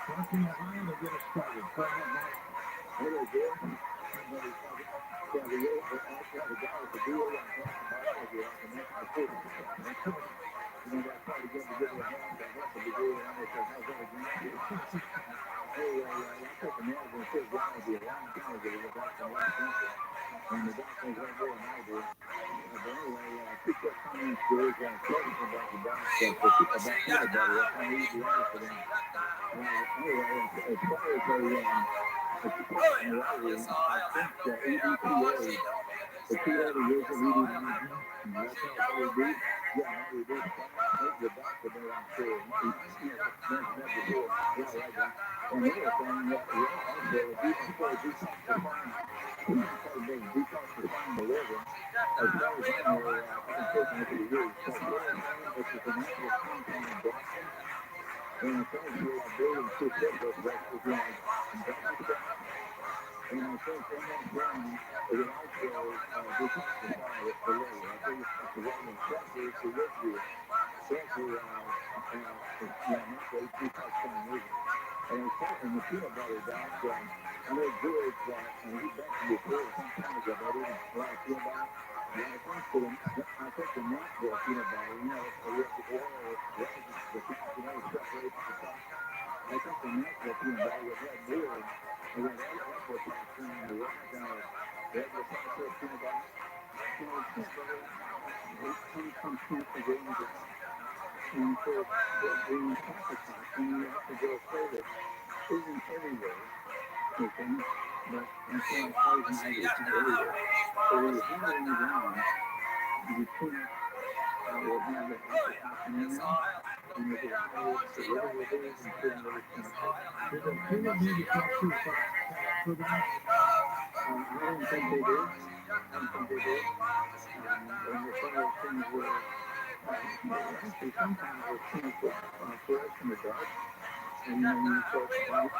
Mark in Ohio to get us started. Go ahead, Mark. Hey there, Bill. Everybody's talking. Yeah, the guy with the deal and talking biology, I can make my food. That's right. I tried to get him to give me a hand, but that's a degree, and I said, how's that again? Anyway, I took a nap and said biology a long time ago with Dr. Lynn Spencer, and the doctor was right there than I did. But anyway, he kept telling me stories and telling me about the doctor, about peanut butter. I kind of easy for them. Anyway, as far as the camaraderie, I think the EDTA, the two-letter words of EDTA, that's how we do. Yeah, how we do. Maybe the doctor there, I'm sure. Never before. Yeah, right now. And the other thing, also, detoxifying the liver. As far as I know, I've been taking it for years. So, which is a natural compound of broccoli. And it's also a building two citrus vegetables like broccoli. And I think in that brand, it would also detoxify the liver. I think it's the one in sulfur to live here. Sulfur, not very detoxifying liver. And it's in the peanut butter, Doc. I know George, and he mentioned before some time ago, but I didn't a lot of feel about it. And I think the natural peanut butter, with the oil, the fat, separates the fat. I think the natural peanut butter would have more of that aflatoxin and the regular processed peanut butter. Peanut butter, it comes from plants that grow in the ground. And so the aflatoxin, you have to go further, isn't everywhere. Okay, but that's why poison ivy is not everywhere. So when you have it in the ground, the peanut will have the aflatoxin in there, and if it's higher, the liver will be, including those chemicals. Did the peanut manufacturers buy tax for that? I don't think they did. And it's one of those things where actually sometimes the peanuts look fresh in the dark. and then you start to bite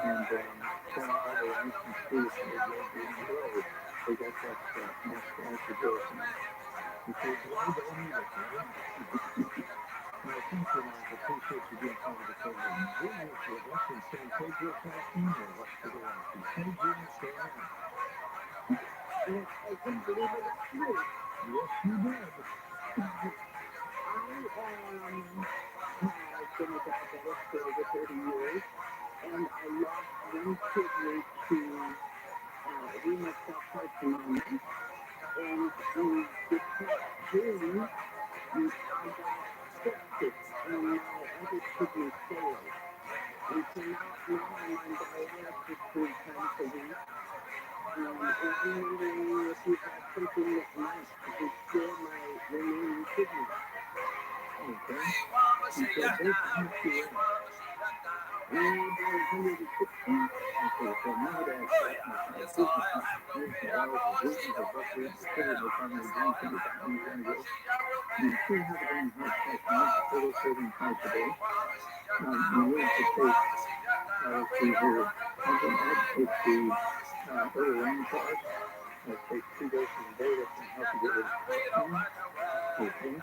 and turn all the lights and see if they go down below. They got that acid growth in them. Because they don't need it, right? Well, thanks a lot. Appreciate you being part of the program. You're with us in San Pedro, California. What's today on Tuesday? June 7th. And I can believe it was true. Yes, you did. I've been a diabetic for over 30 years, and I lost one kidney to renal cell carcinoma. And in this past June, I got sepsis, and my other kidney failed. And so now I'm on dialysis 3 times a week. And I'm wondering if you have something that might restore my remaining kidney. Okay. And so this has to win. About 160. Okay, so now that business oils and gluten or buckwheat or sugar, no primary grain, sugar, fat, and granule. You should have it in hard calcium, total serving twice a day. You need to take, let's see here, take the early rain charge. Take 2 doses a day. That's going to help you get rid of calcium. Okay.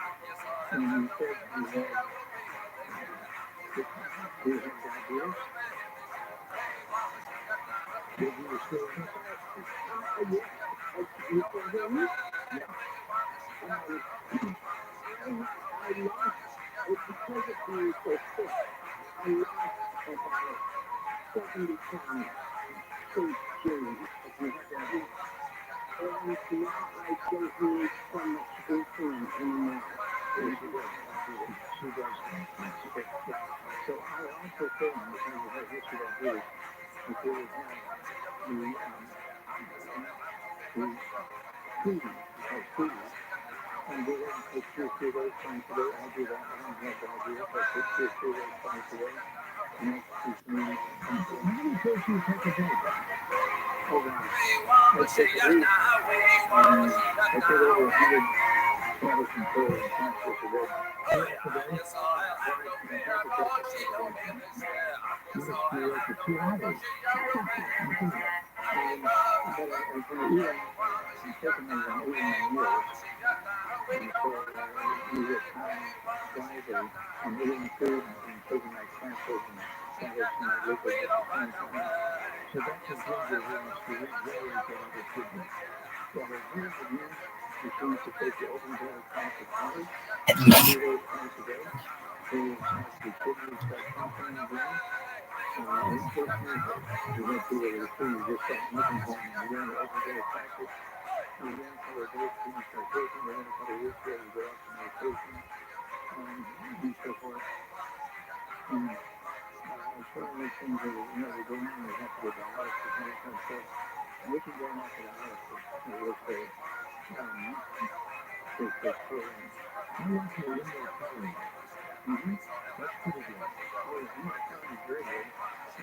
And you said you had, do you have diabetes? Did you still have Yes. You can hear me? Yeah. I lost, because of being so sick, I lost about 70 pounds since June. You had diabetes. And now I don't need so much insulin anymore. Yes, you did. She does. Okay. Yeah. So I also told him, because you had history of diabetes, that they would have the treating, called treating, and go ahead and take 2 or 3 of those times a day. I do that. I don't have diabetes. I take 2 or 3 of those times a day. And that keeps me control. How many pills do you take a day? Hold on. I take at least, I take over 100 tablets and pills and capsules a day. Today, you must be awake for 2 hours. But I'm taking them on eating my meals. And so you get time wisely on eating food and taking my capsules and tablets and my liquids at the same time. So that can ginger humans to regenerate that other kidney. Well, here's the news. You choose to take the open bowl classic powder, 2 days twice a day. They will help the kidneys start functioning again. It takes me, you went through where the kidneys just start nothing happening. You're in the open bowl classic. And then a couple of days, kidneys start working. Then a couple of weeks later, you go out to medication and so forth. And it's one of those things that, they go in and they have to go to dialysis and that kind of stuff. And we can go on to dialysis. We'll say, take program. I like the window coloring. That's pretty good. Oh, yeah, window coloring is very good.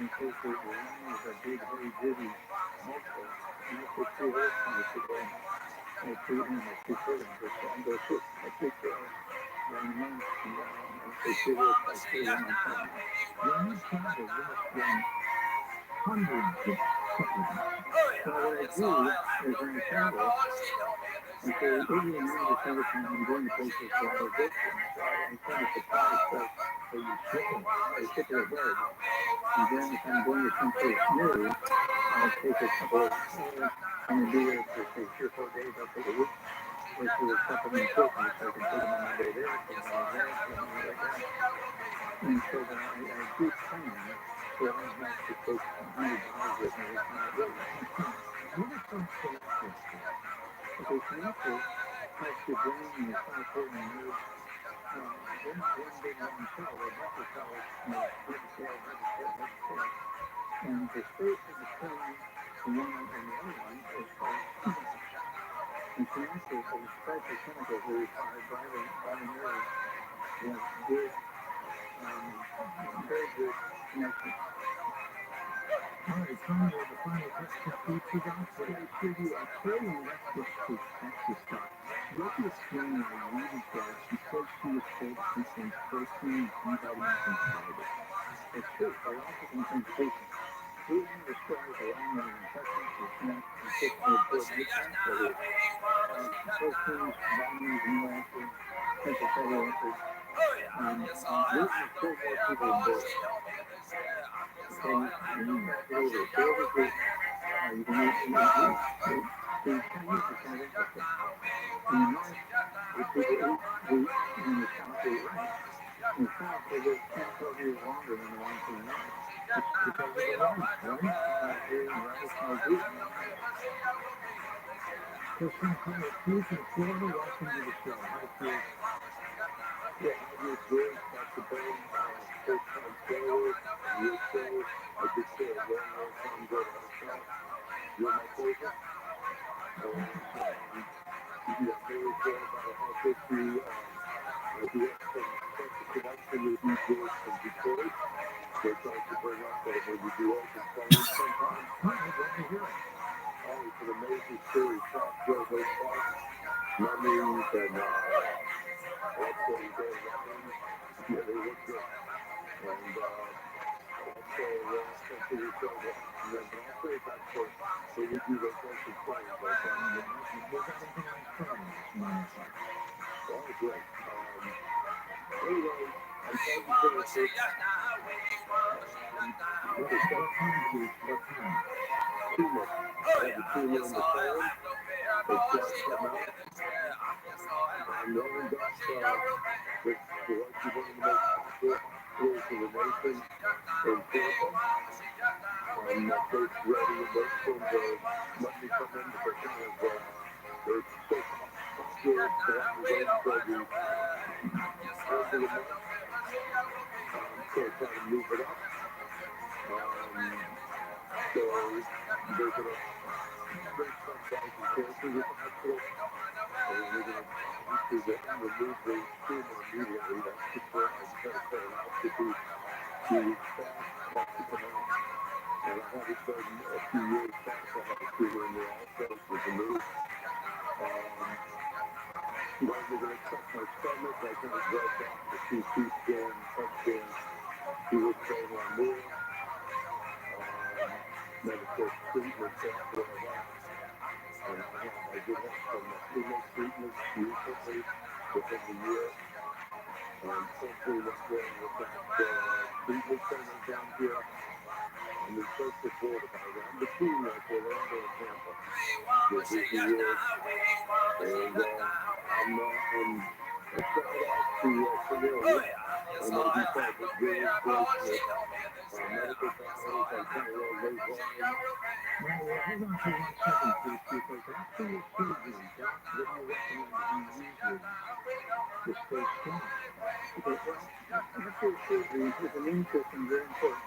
In case the line is a big, heavy duty multiple. And I take 2 of those twice a day. I take 2 programs. I go 6. I take 1 month and I take 2 of those twice a day on my time. When you travel, you must bring hundreds of supplements. So what I do is when I travel, and so 80 to 90% of the time I'm going to places where I go to. So I tend to supply stuff that you ship it. I ship it ahead. And then if I'm going to someplace new, I'll take a couple of, I'm going to be there for say 3 or 4 days. I'll take a week worth of supplementation so I can take them on my way there, take them on my way there, take them on my way back. And so that I do plan so I don't have to take 100 bottles with me every time I go. What is some selective stuff? Okay, selective helps your brain and your thyroid and nerves. They're not one big long cell. They're a bunch of cells, head to tail, head to tail, head to tail. And the space in between the one and the other one is called synapse. And synapses are the special chemicals that are required by the nerves to have good, very good connections. All right, Tony, the final question for you forgot, but I should do a trillion let's get to start. What do you explain why Ruby's dad, she said she was told to consume protein and B vitamins and fiber? It's true. Biological transportation. Breathing destroys allowing of infections to connect and physically absorb nutrients, whether it's proteins, vitamins, amino acids, simple fatty acids. Gluten has killed more people than dairy. Okay, you need that flavor. So what is it? You can eat wheat. The Chinese are kind of interesting. In the north, the people eat wheat, and in the south they eat rice. In the south, they live 10, 12 years longer than the ones in the north. It's because of the rice. Rice has very rational gluten. Christian Connor, Keith in Florida, welcome to the show. Hi, Keith. Yeah, I just good. That's the bone. First time caller on your show. I just say a long time ago to myself. You're my favorite. Yeah, very cool about how good you I do have some special connection with you boys from Detroit. Which I should bring up that when you do open phones sometime. I'd love to hear it. Oh, it's an amazing story. Talk show, those talks, memories, and also their lines. Yeah, they look good. And also, to your show, and then also that's for we do those open phones. Like, We've got organized phones, as a matter of fact. oh, great. Anyway, I'm trying to finish it. What time, Keith? What time? TRUMAN. I have the TRUMAN on the phone. It's just come out. I'm rolling up with likely one of the most popular hospitals in the nation in Tampa. My first ready and those films are letting me come in, but they're kind of they're so popular to let me wait until the end of the month. So I try to move it up. So they're going to break some guys and cancers at the hospital. And we're going to obviously remove the tumor immediately. That's the plan. I just had a colonoscopy 2 weeks back. That's to come out. And I had it done a few years back. I had a tumor in there also. It was removed. Then they're going to check my stomach. I kind of drugged off the CT scan, PET scan. He was saying I'm more. Then, of course, treatments after all that. And I did have some chemo treatments recently within the year. Hopefully what's wrong with that treatment center down here. I'm in such support about it. I'm between Orlando and Tampa. This is the year. And I'm a shout out to Cornelia. I know he said that very great medical battles. I'm kind of along those lines. Now, hold on for 1 second, please, because after your surgery, Doc, what do you recommend that you use to stay strong? Okay, well, after surgery, his immune system is very important.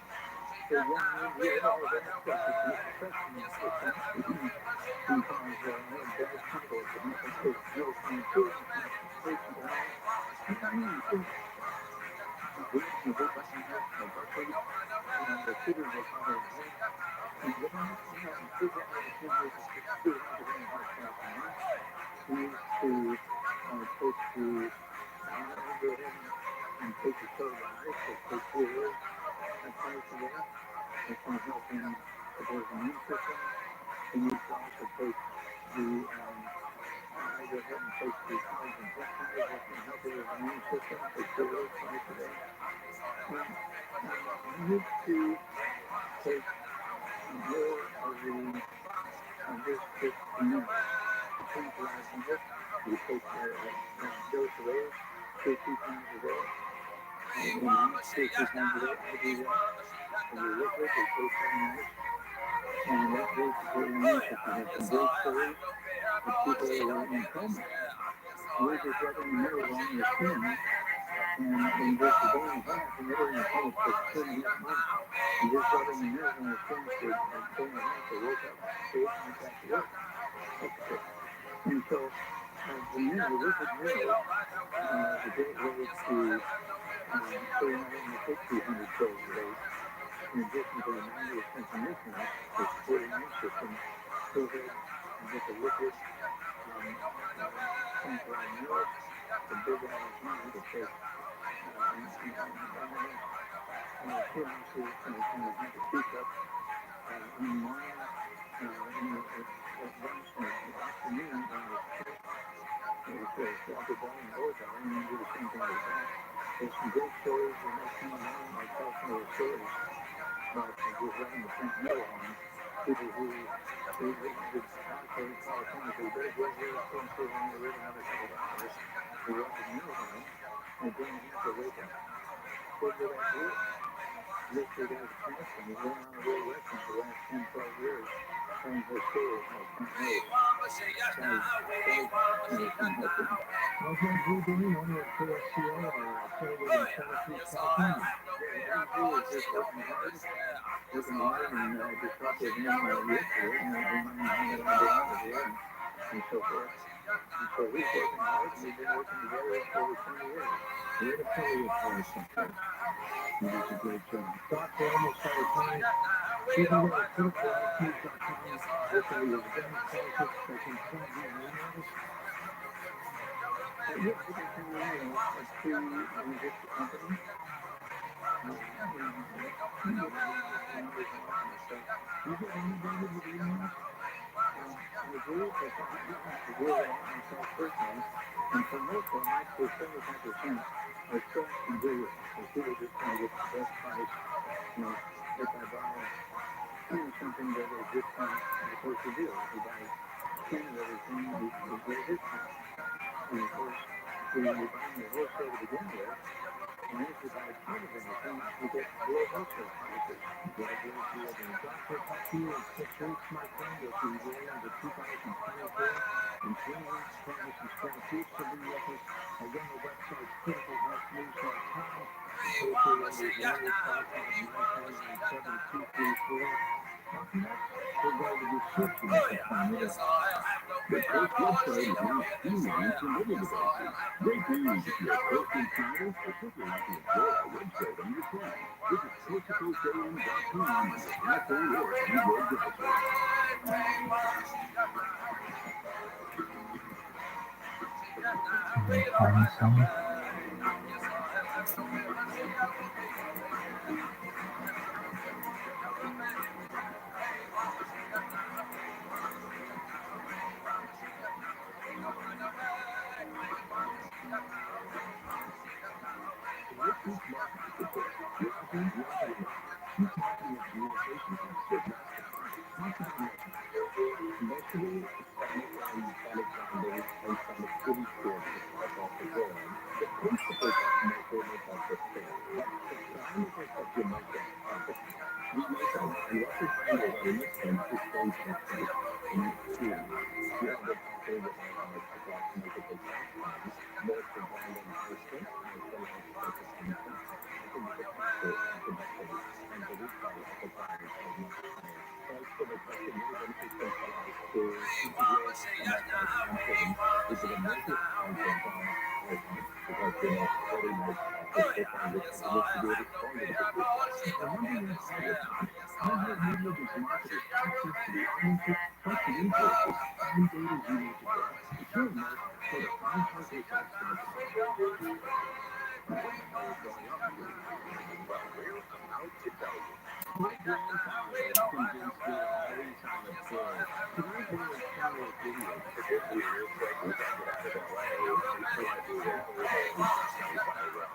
So one really all that stuff is going to affect the immune system and cause bad metabolism. It's real food and constipation and all. I mean, things like weight, my weight doesn't have my blood sugar, the sugar goes all the way. And then, figure out what to do with the food. I'm going to have fasting lunch. He needs to take the, go ahead and take the soda ice, so take 4 hours twice a day. It's going to help him with his immune system. He needs to also take the, I go ahead and take the carbs and peptides that's going to help with his immune system. Take 4 hours twice a day. And he needs to take more of this turmeric, the tranquilizing it. You take a dose of those 2 or 3 times a day. And 2 or 3 times a day, I do that. And you liquid, they taste very nice. And that boosts your immune system. There's some great stories of people who are in coma. We're just rubbing the nerve on their skin. And just a day and a half, and they were in a coma for 2.5 months. And just rubbing the nerve on their skin for a day and a half, they woke up, ate, and went back to work. And so, the liquid mineral is a great way to, so you're not having to take 200 pills a day. In addition to the 90% nutrients to support your immune system, go ahead and get the liquid tranquilizing milk, the big amount of money to take. two ounces, and a half a teacup in the morning, at lunch, and in the afternoon, for upper belly and lower belly, and then do the same thing with the back. There's some great stories the next thing you know, I'll tell some of those stories about just letting the front meal on. People who would constantly call the phone and say, better go here, so and so, and wait another couple of hours. They let the meal on, and then they have to wake up, go back to work. This guy's a craftsman. He's been around the world restaurant for the last 10, 12 years, telling her stories how front meals. How's that Wolverine owner at KFCO or celebrating 23 California? What he is just working hard, and I just talked to him yesterday, and reminded him that I'm doing it here, and so forth. And so he's working hard, and we've been working together for over 20 years. We're the affiliate for something. You do a great job. Thoughtful, almost all the time. You can go to picoftheday.com. Look at your event, politics, I can send you an email. Yeah, I can send you an email to just the company. Numbers and all kind of stuff. You get inundated with emails? I do, but I deal with a lot myself personally. And for most of them, actually 75% are trash and Google. Because people just trying to get the best price. If I buy something that is discount as opposed to deal. If you buy 10 of everything, you get a discount. And of course, when you're buying the wholesale to begin with, and if you buy a ton of anything, you get low wholesale prices. Graduate to a doctor talk to you in 6 weeks, my friend, as we roll into 2024. In 3 weeks, Travis and Scott Hughes will be with us. Again, the website's criticalhealthnews.com. Toll-free number is 1-855-949-7234. Up next, we're going to be searching for familiar. The Coast website is now streamlined for mobile devices. Great news if you're a Coast insider or simply want to enjoy our website on your phone. Visit coasttocoastam.com on your iPhone or Android browser. This week's marketing report. Rabbi, Chief Marketing and Communications Officer at Mastercard, talks about messaging. Mostly Amazon product branding and some pretty cool across the board. The principles of measurement are the same, but the parameters that you measure are different. We measure, and what we find is our listeners is going to be in series. We have been talking with our guys across multiple platforms, both for brand enhancement as well as for retention. I think the capture introduction and the recall of the brand is much higher. Also, the question very beneficial for us to integrate some of our campaigns into the native content of our site because they make very nice pictures and which needs to be responded to quickly. Remember your target audience. iHeartMedia gives marketers access to the audiences, trusted influencers, and data you need to grow. If you're a marketer, go to iHeartResults.com. What is going on with you? Well, we're about to tell you. My grandfather was convinced we were always on a pill. Today, we're in short videos. The good news is that we got get out of LA and I went to everybody last night by road.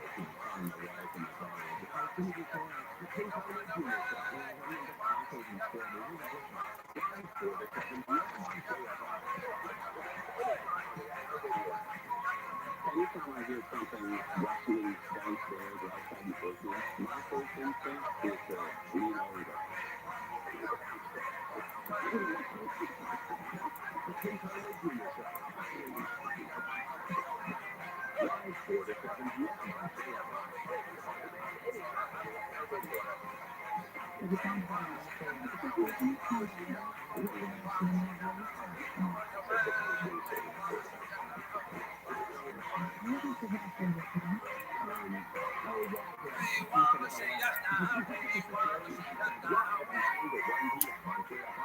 Telling my wife and my daughter, if I couldn't get going, the picoftheday junior show. We end up tacos and square, but we're going. 5, 4 to 7 p.m. on KFI. Anytime I hear something rustling downstairs or outside the basement, my first instinct is to lean over. The picoftheday junior show. 5, 4 to 7 p.m. on KFI. Every time I also want to go to YouTube, we're going to see more of Maybe to have some return. Oh, yeah. Live from 10 to 1 p.m. on KFI.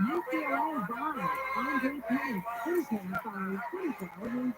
UCLA bond Andre Penny, intern finds $24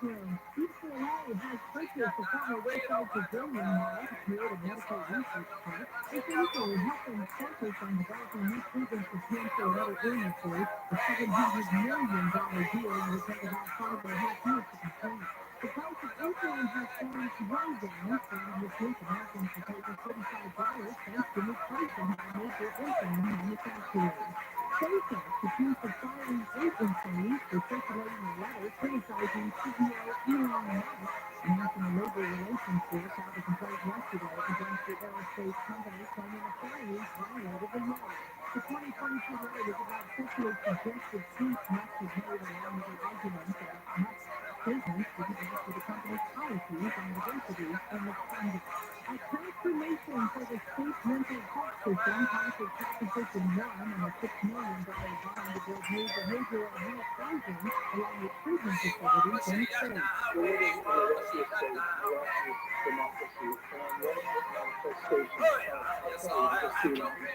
UCLA has purchased a former website pavilion model to create a medical research park, essentially helping focus on developing new treatments for cancer and other illnesses. The $700 million deal will take about 5.5 years to complete. The price of insulin has been way down. Starting this week, Americans will pay just $35 thanks to new pricing by major insulin manufacturers. SpaceX accused of firing employees for circulating a letter criticizing CEO Elon Musk. National Labor Relations Board filed a complaint yesterday against the aerospace company, claiming the firing violated the law. The 2022 letter was about sexually suggestive tweets Musk had made, along with the argument that Musk's statements didn't match with the company's policies on diversity and misconduct. A transformation for the state mental health system passes Proposition 1 and a $6 million bond to build new behavioral health housing along with treatment facilities in the state. We're living in a wealthiest state, the wealthiest democracy, and one of the manifestations of authority is to allow the states inside of our speech in every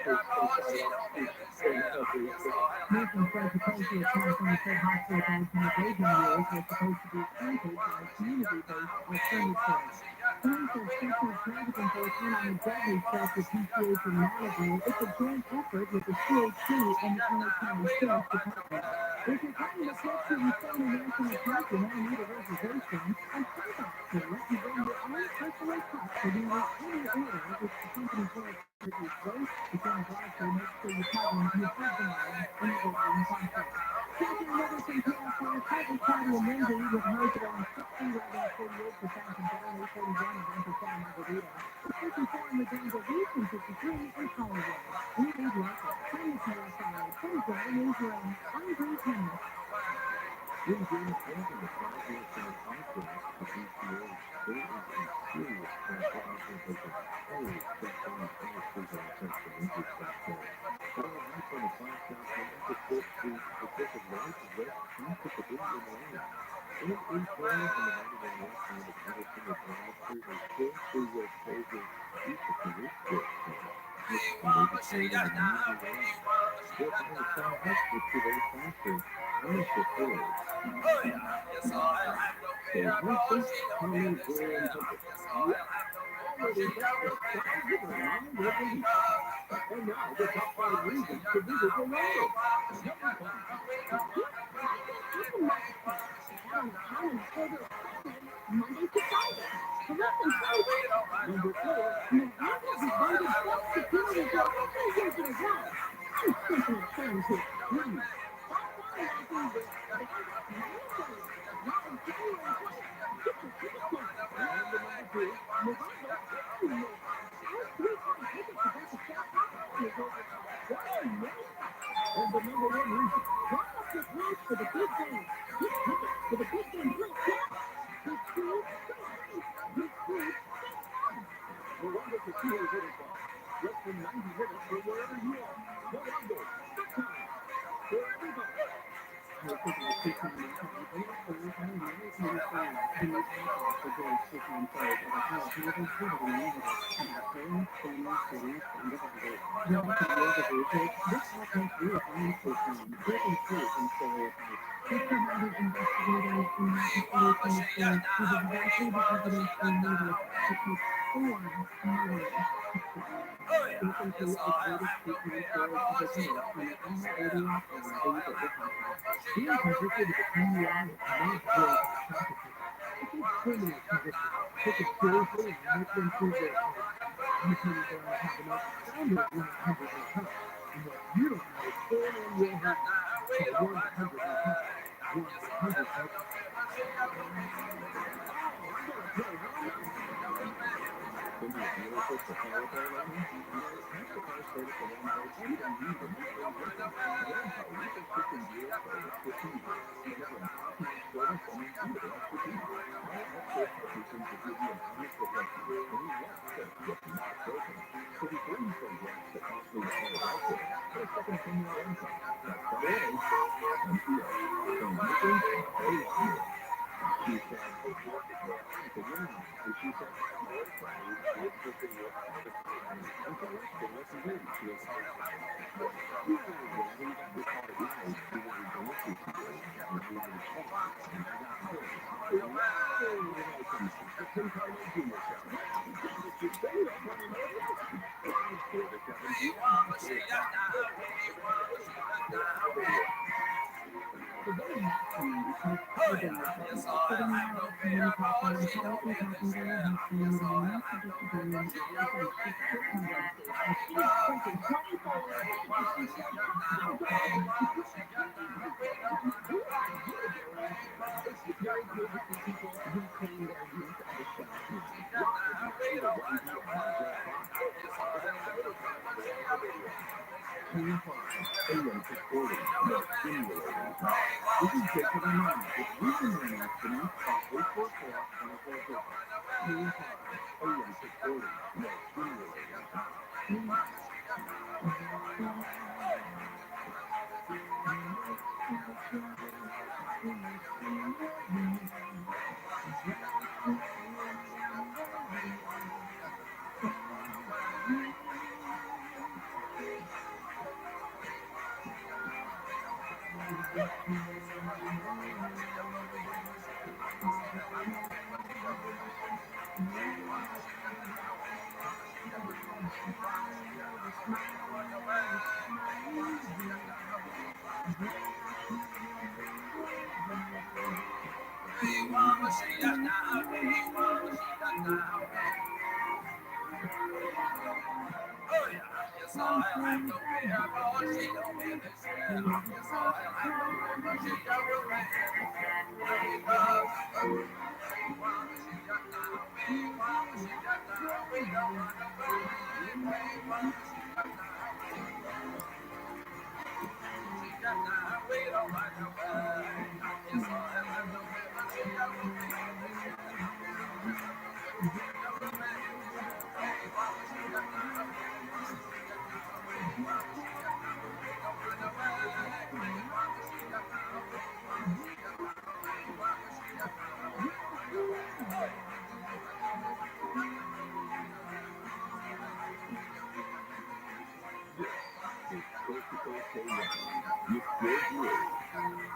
city. Newsom says the closure of California State Hospital beds in the Reagan years was supposed to be countered by community-based alternatives. Police have stepped up traffic enforcement on a deadly stretch of PCH in Malibu. It's a joint effort with the CHP and the LA County Sheriff's Department. If you're planning a trip to Yosemite National Park, you now need a reservation, and Starbucks will let you bring your own personal cup for nearly any order, which the company says reduces waste. If you're in a drive-thru, make sure you have the line in the ordering process. Tracking weather from PSR, partly cloudy and windy with highs around 60, right now 48 for San Antonio, 41 in Rancho Santa Margarita. It's 54 in Redondo Beach and 53 in Hollywood. We need local. From the PSR 24 newsroom, I'm Bree Penny. In June 12 in the 5-year Senate conference of EPH, there is a serious threat that authorization always steps in and policies and attention infrastructure. Federal I-25 southbound to 4th Street, Pacific Northwest onto Pavilion Lane. In A12 on the 91 westbound of Anderson with Drive, there is still freeway closure east of the Ridgeport Tunnel. This is the latest word on the Navy Lane. We're on the southwest with today's faster. I'm Mr. Ford. Stay healthy, Hollywood, and healthy. Already there, five different lines of the week. And now, the top 5 reasons to visit Orlando. Number 5. Monday to Friday. For less than 20 Number 4. Nevada devoted self-security guard 2 years in a row. I'm simply trying to breathe. That's why I do this. Now in January 20th, get your tickets now. And the number 2. Nevada, I'm more. Our 3-card tickets to both the South Africa is over $1 million. And the number 1 reason. Line up your plans for the big game. Get tickets for the big game blitz now. Big food, big free. Big food, big fun. Orlando Casino Waterfront. Less than 90 minutes from wherever you are. Orlando, good time for everybody. We're taking a quick time now to update for our military fans. The new contract for George Tiffany Ford of the House never should have been limited about home, family, cities, and dividers. Ready to build the research? This offense reaffirms this time, breaking through from stereotypes. We provided investigators in March 2024 with exactly the evidence they needed to conform murderers to crime. This includes the greatest treatment for the case on the already outlined the contract. Being convicted of a DUI is not drug trafficking. It's a criminal conviction. Take it seriously and make them prove their case. I'm Tony Brown Cavanagh, founder of 100 Hotels. And what you don't know is going on your house. So 100 Hotels. 100 Hotels. When you're a dealership for powerful learning, you know, have the car service around there anytime you need a new transmission. Learn how Repost System deals service for you, delivering top-notch service and intuitive expertise. Our expert technicians will give you an honest assessment, and we won't fix what's not broken. So before you throw gas at costly repairs elsewhere, get a second opinion on rental. That's double A, MCO. Transmissions are here. She said, the woman, and she said, and so let's go, let's do it. She was like, well, I think that your car is getting that from me because I've been with it. Sitting there listening, talking, and talking to her husband, and not to get to doing, and all of a sudden she comes on stage and she's freaking 24 minutes, and she's like, oh my God, it's very good to see people reclaim their youth of the show. Live from the Wendy and Margaret Box. Available anytime for the video. Tune AM 640, more stimulating talk. This is Jacob and Mom with recent earnings beneath call 844-2450. Tune AM 640, more stimulating talk.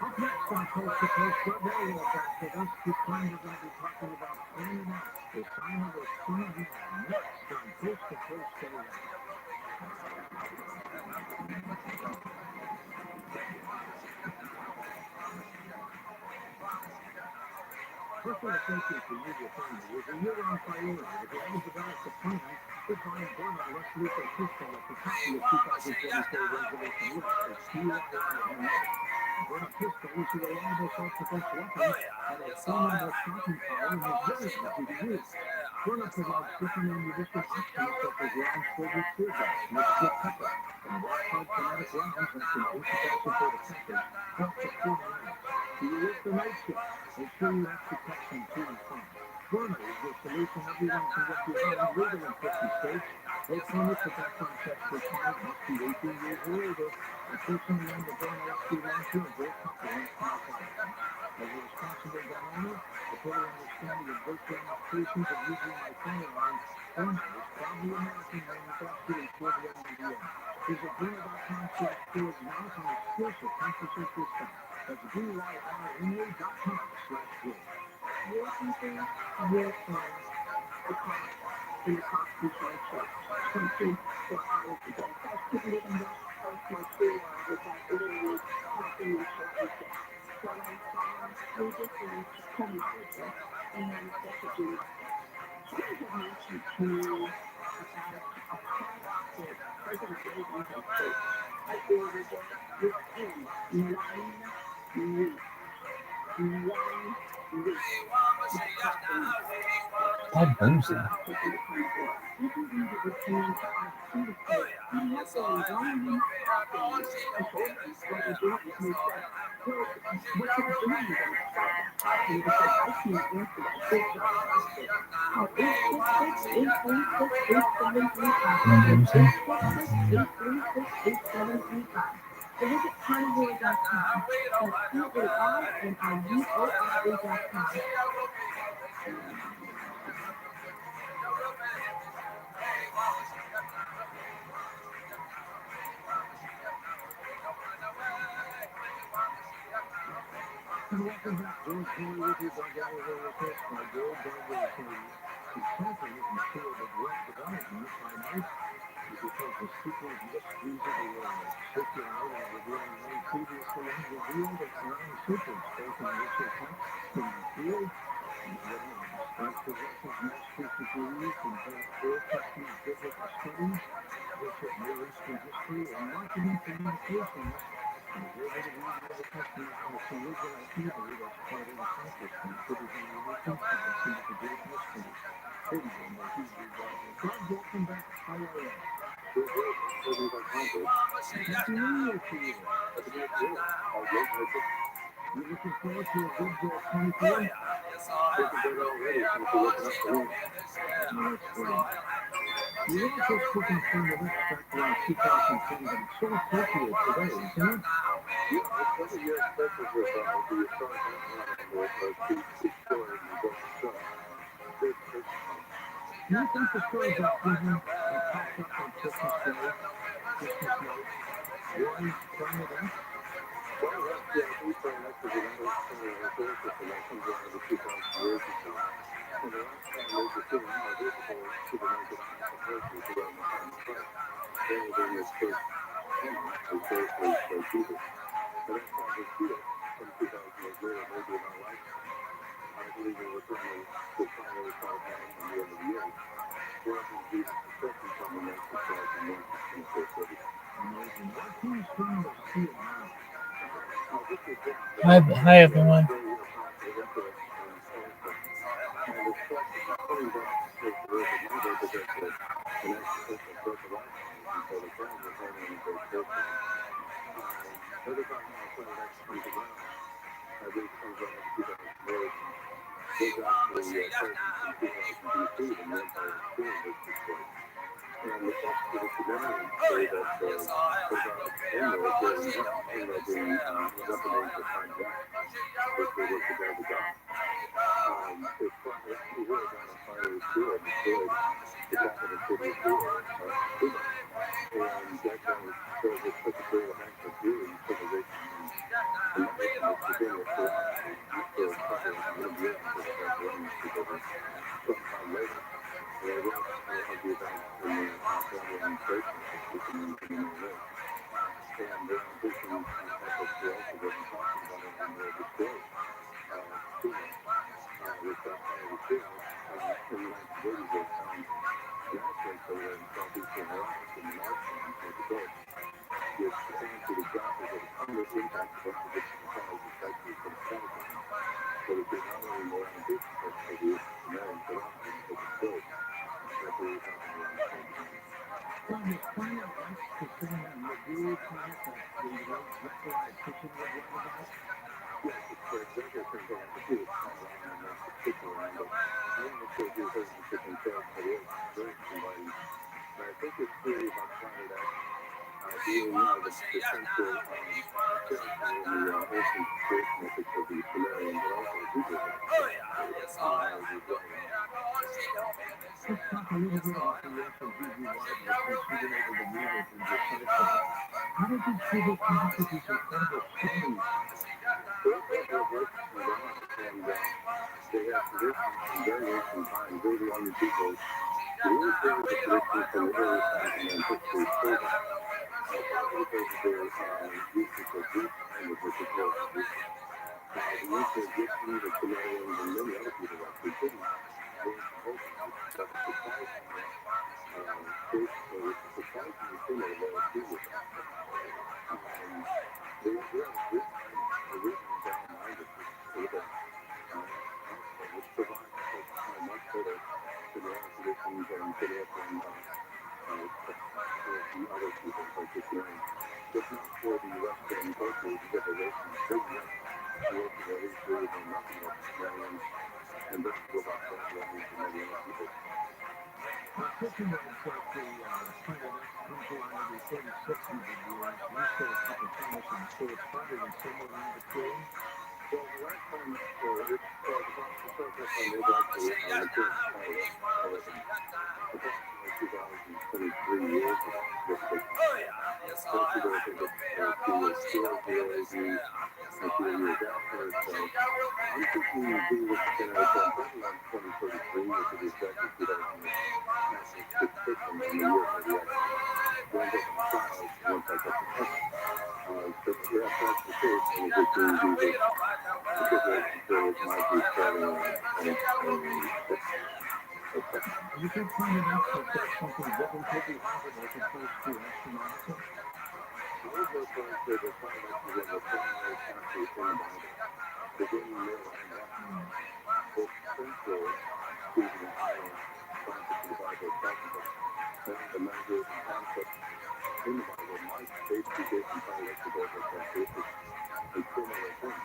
Up next on Coast to Coast, we're very well back with us. This time we're going to be talking about planning out the final of season next on Coast to Coast today. First, I want to thank you for your family. It was a year-round priority. As the Rabbi developed a plan, goodbye and burn on Lex Luthor Pistol at the top of the 2024 reservation list as TRILLIONAIRE. Burn a pistol is a reliable self-defense weapon that has formidable shocking power and is very easy to use. Burner provides different ammunition options such as rounds filled with tear gas, mixed with pepper, and rock-hard kinetic rounds that can incapacitate attackers for up to 40 minutes. Do you work the night shift? Make sure you have protection to and from. Burner is the solution everyone can get behind, legal in 50 states. No permits or background checks required, must be 18 years or older. A person around the Burner SC launcher and Gold Cup won't qualify. As a responsible gun owner, a total understanding of virtual applications of using my firearm, Burner is proudly American manufactured in Fort Wayne, Indiana. Visit Burner.com/stores now for an exclusive 10% discount. That's BYRNA.com/store. Real people, real friends. The cost. And the cost is my choice. Something for hours ago. I was putting it in the house, my store, which I literally talking and showing it. So I saw three different commodities and packaging markets. Somebody had mentioned to me about a product that President Reagan had put. I ordered it within 1 week. 1 week. How boozy. So visit carnivore.com. That's CARNIVORA.com. And welcome back. George Henry with you, Doug Gallagher with us. My goal, Doug, is to champion and share the direct development by night. because the secret mysteries of the world, circulating and revealing many previously unrevealed and non-secrets, both in ancient texts and the field. No one knows. God possesses master's degrees in both Old Testament biblical studies, ancient Near Eastern history, and marketing communications, and is able to read the Old Testament in its original Hebrew. That's quite an accomplishment, giving him unique insights into the great mysteries hidden in the Hebrew Bible. God, welcome back. How are you? We're good. Everything's accomplished. Happy New Year to you. Happy New Year. How's your birthday? You looking forward to a good 24? Looking better already since you're waking up for me. That's great. You were also speaking from the next back around 2010, but it's so appropriate today, isn't it? Yeah, it's funny you expect this with the start background on the story and the book itself. It's fun. Do you think the story about Cleveland that popped up on Christmas Day, Christmas Night, was Planet X? Planet X, yeah, I think Planet X is another kind of historical thing that comes around every 2,000 years or so. And the last time they were seen are visible to the naked eye supposedly was around the time of Christ. They were during his first coming, his birth as Jesus. And that's how they see it some 2,000 years later, maybe in our lifetime. I believe in returning to follow the Son of Man in the end of the years. Watching Jesus' second coming as the stars and moons in the first city. Amazing. What can you stream to see it now? This is one Hi everyone. very powerful, interesting, and powerful. And it's quite funny that it's my birthday because an existential birth of Alzheimer's, and so the friends were planning a great birthday. Every time Planet X comes around, I believe it comes around every 2,000 years, and there's actually presence in 2000 BC when the Empire of Syria was destroyed. And the texts of the Sumerians say that the gods Enlil were in hell. Enlil being another name for time death, which they worship as a god. It's funny, they actually hear about a fiery Syria destroyed the capital city of TRUMAN. And that kind of shows it's such a great event for Syrian civilization and medicine was continuously for probably like 100 years until the Babylonians took over sometime later. And they wrote of the event in their Babylonian trade records, which are in the Middle East. And their ambitions echoes to also what I'm talking about it when they destroyed Truman, which that fiery Syria in the 1980s they found an asteroid crater in southeastern Iraq in the marshlands near the Gulf, which answered examples of a time of impact of which the cause is actually some cataclysm. So that they not only more ambitious as for the Sumerians, but also going to take us through. And I believe happened around the same time. Well, the Planet X, the same Magoo planet that the late Zephaniah Kitchen would write about? Yes, it's exactly the same thing. I could see this timeline and that particular angle. I don't necessarily agree with everything that's been said, but it is very inviting. And I think this theory about Planet X being the central character in the ancient creation mythics of the Sumerians, but also the Hebrew myths, is right. Let's talk a little bit about the ancient Hebrew Bible since you've been able to read it and decipher it. How did these people come up with these incredible stories? Those were revelations from God, and they had traditions from very ancient times. They were the only people who really carried the traditions from the earliest times in antiquity forward. Partly because of their usage of Greek language, which of course is Greek. The ancient Egyptians, the Sumerians, and many other people actually didn't go into cultures that were surprisingly surprisingly similar to what Hebrew language. They had Greek language, a written down language, with a alphabet, which provides a time much better to the oral traditions and to the from the other people like the Sumerians. If not for the Western culture's civilization, they were left working at least really know nothing about the Sumerians and very little about the Babylonians and many other people. Kitchen writes that the Planet X comes along every 3,600 years. You say a couple thousand, so it's probably somewhere in between. Well, the last time, the first time they've actually appeared in Planet X, however, approximately 2023 years of this. First you go think of 2 years still, 0 AD, and 2 years after. So I'm thinking you do this again at some point around 2033, which would be exactly 2006 and the year of the going up in clouds once I get the test. But yeah, that's the case, and it just means you just configuration period might be starting around 2026. Okay. You could find it out that there's something different could be happening as opposed to astronomical. I was referring to the finances of the primary chapters in the Bible, beginning there and that. This central to the entire concept of the Bible is talking about the measures and concepts in the Bible might basically give some kind of extra characteristics and similar things.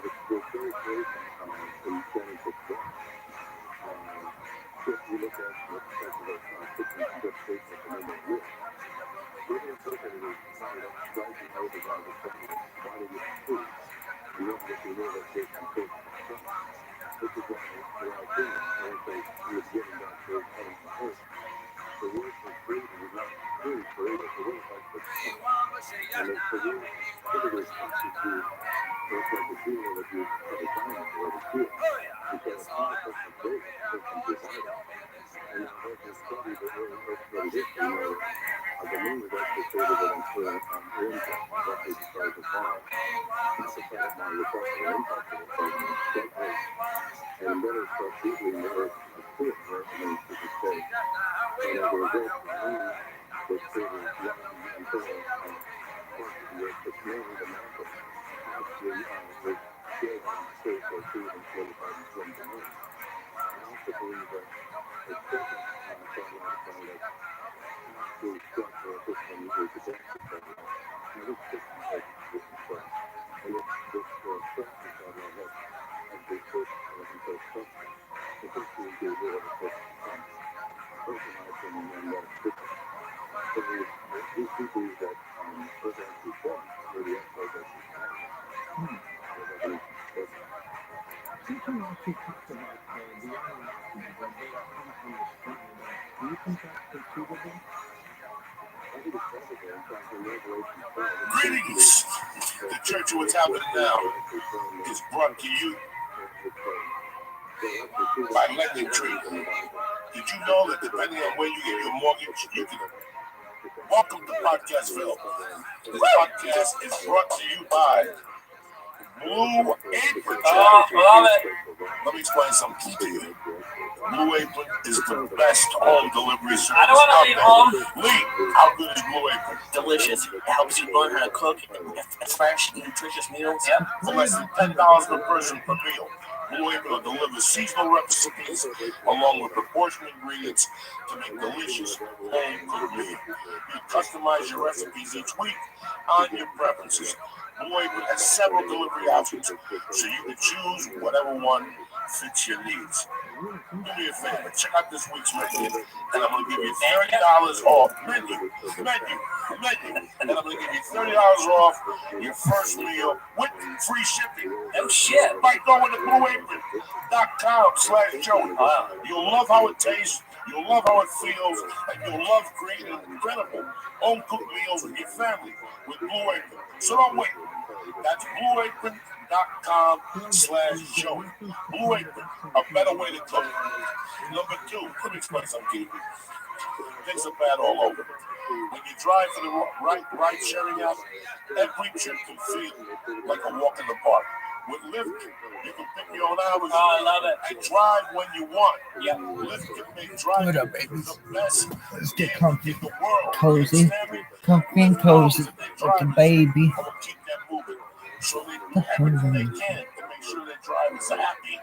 It's very great in Genesis 1. If you look at the perspective of consistent interpretation of the number of years, we can interpret it as kind of striking out the Bible statement, dividing it in two, and then what we know that there's some sort of stuff. This is why I think, and it says, in the beginning, God created heaven and earth. The word for created is not really created, the word is like the sun. And it's the word typically constitutes what's like the deal that you put a diamond or the seal. And so it's not a person created, it's a person divided. And now those who study the early earthly history know that the moon was actually created at an impact, roughly the size of Mars. Not the side of Mars, the actual impact of the sun, quite great. And then it starts deeply in the earth as fluid, where it remains to this day. And as a result, the moon was created long until parts of the earth, but mainly the mantle, actually was still on space or food and solidified and formed the moon. I also believe that the second satellite that actually struck the system is the Genesis satellite. Now this system has different stars. And this structure satellite has the first element structure. The first thing you do is what it says personalized and that it's different. So these two believe that Earth actually formed where the X-rays actually connected. The revolution started. Something else you talked about the Anunnaki, that they come from this planet. Do you think that's conceivable? I think it's probable. In fact, in Revelation 12, Greetings! The Church of What's Happening Now is brought to you by Lending Tree. Did you know that depending on where you get your mortgage, you can welcome to Podcastville. This podcast is brought to you by Blue Apron. Love it. Let me explain something to you. Blue Apron is the best home delivery service. I don't want to leave home. Lee, how good is Blue Apron? Delicious. It helps you learn how to cook fresh, nutritious meals. Yep. For less than $10 per person per meal, Blue Apron will deliver seasonal recipes along with proportioned ingredients to make delicious home-cooked meal. You customize your recipes each week on your preferences. Blue Apron has several delivery options, so you can choose whatever one fits your needs. Do me a favor, check out this week's menu, and I'm going to give you $30 off menu, and I'm going to give you $30 off your first meal with free shipping. No shit. By going to blueapron.com/Joey. You'll love how it tastes, you'll love how it feels, and you'll love creating incredible home-cooked meals with your family with Blue Apron. So don't wait. That's blueapron.com/Joey. Blue Apron, a better way to cook. Number 2, let me explain something to you. Things are bad all over. When you drive to the right sharing app, every trip can feel like a walk in the park. With Lyft, you can pick your own hours. Oh, I love it. And drive when you want. Yep. Lyft can make driving What up, babies? the best Let's get comfy, in the world. cozy, comfy and cozy with the baby. I'm gonna keep that moving. So they do everything they can to make sure their drivers are happy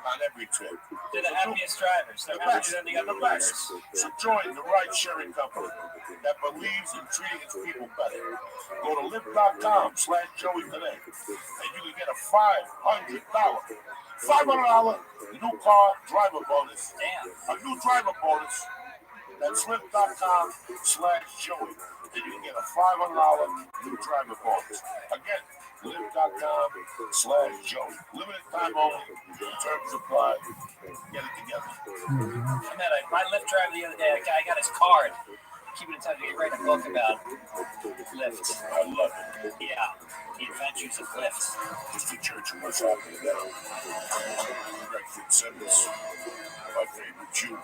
on every trip. They're the happiest drivers. They're happier than the other drivers. So join the ride-sharing company that believes in treating its people better. Go to lyft.com/Joey today, and you can get a $500 new car driver bonus. Damn. A new driver bonus. That's lyft.com/Joey. then you can get a $500 new driver bonus. Again, lyft.com/Joey. Limited time only. Terms apply. Get it together. I met my Lyft driver the other day. A guy got his card. Keeping in touch. He's writing a book about Lyft. I love it. Yeah, the adventures of Lyft. Mr. Church and what's happening now. Greg Fitzsimmons, my favorite Jew.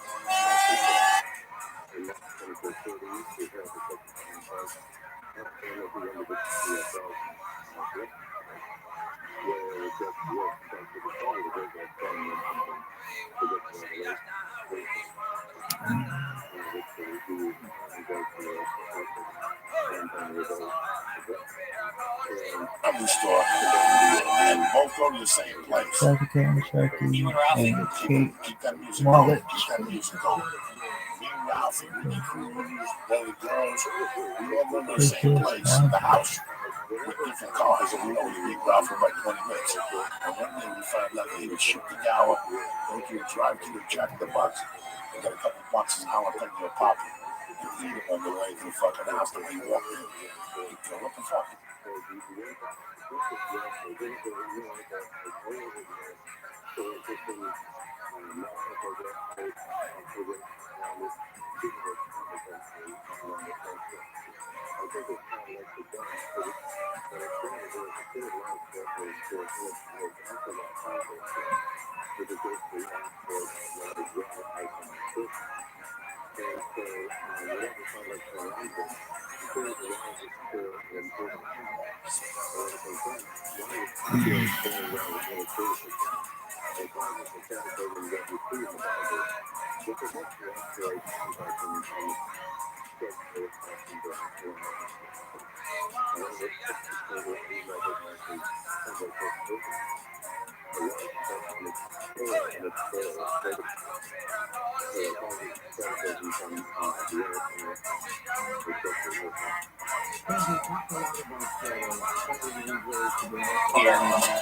I'm the store. And both go to the same place. Sharky, You and Ralphie? and Kate, Keep that music Wallet. going. Keep that music going. Me and Ralphie, Ricky Cruz, one of the girls, we all go to the same place, the house, with different cars. And we only meet Ralph for like 20 minutes. And one day we found out that he would shoot the Gower, go to a drive-thru to Jack in the Box, and get a couple boxes of jalapeno poppy, and eat them on the way to the fucking house that we walked in. He'd go, what the fuck?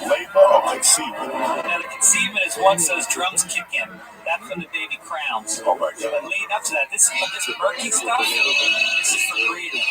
Labor or conceivement? Now, the conceivement is once those drums kick in. That's when the baby crowns. Oh my So, God. but leading up to that, this murky stuff, this is for breathing.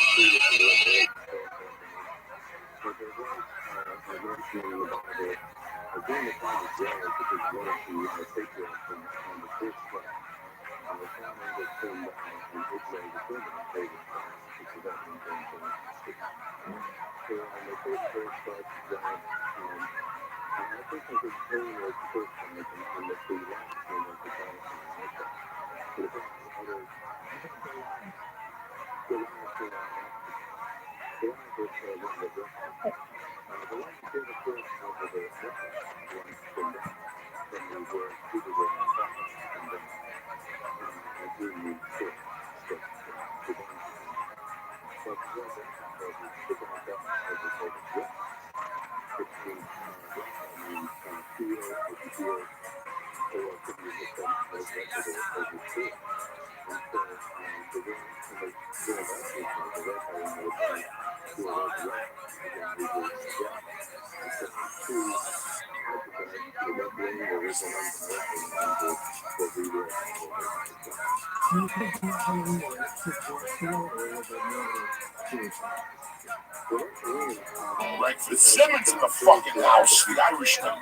Greg Fitzsimmons in the fucking house, the Irishman.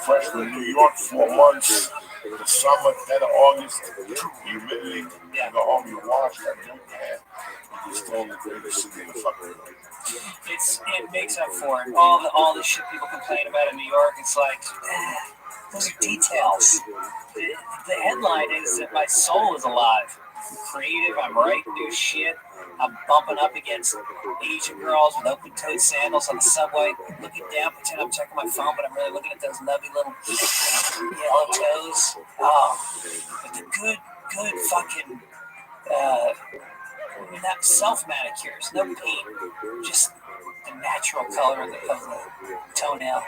Fresh from New York, 4 months. The summer, dead of August, humidity. You go home, you wash that new can. You just throw in the greatest city in the fucking world. It makes up for it. All the shit people complain about in New York, it's like, those are details. The headline is that my soul is alive. I'm creative, I'm writing new shit, I'm bumping up against Asian girls with open-toed sandals on the subway, looking down, pretend I'm checking my phone, but I'm really looking at those nubby little yellow toes. Oh, but the good fucking, not self-manicures, no paint, just the natural color of the toenail.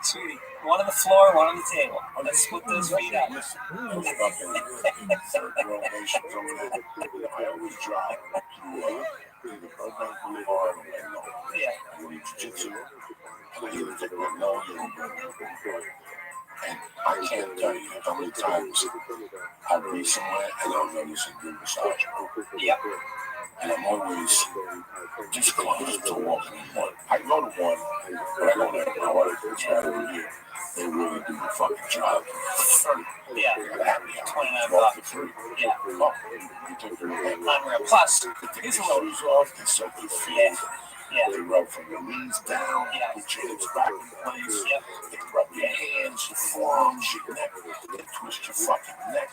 Sweetie, one on the floor, one on the table. Let's split those feet up. Third world nations over there. I always drive through either permanently hard or lay low. Yeah. I go to jiu-jitsu, and I either take magnolia or permanent. And I can't tell you how many times I'll be somewhere and I'll notice a good massage. Yep. And I'm always just close to walking in one. I go to one, but I go there with my wife. It's right over here. They really do the fucking job. Yeah. Happy hour. $29. For free. Yeah. Oh, you take your head. Unreal. Plus, here's a little. Shoes off, they soak your feet. Yeah. They rub from your knees down. Yeah. Put your hips back in place. Yep. They rub your hands, your forearms, your neck. They twist your fucking neck.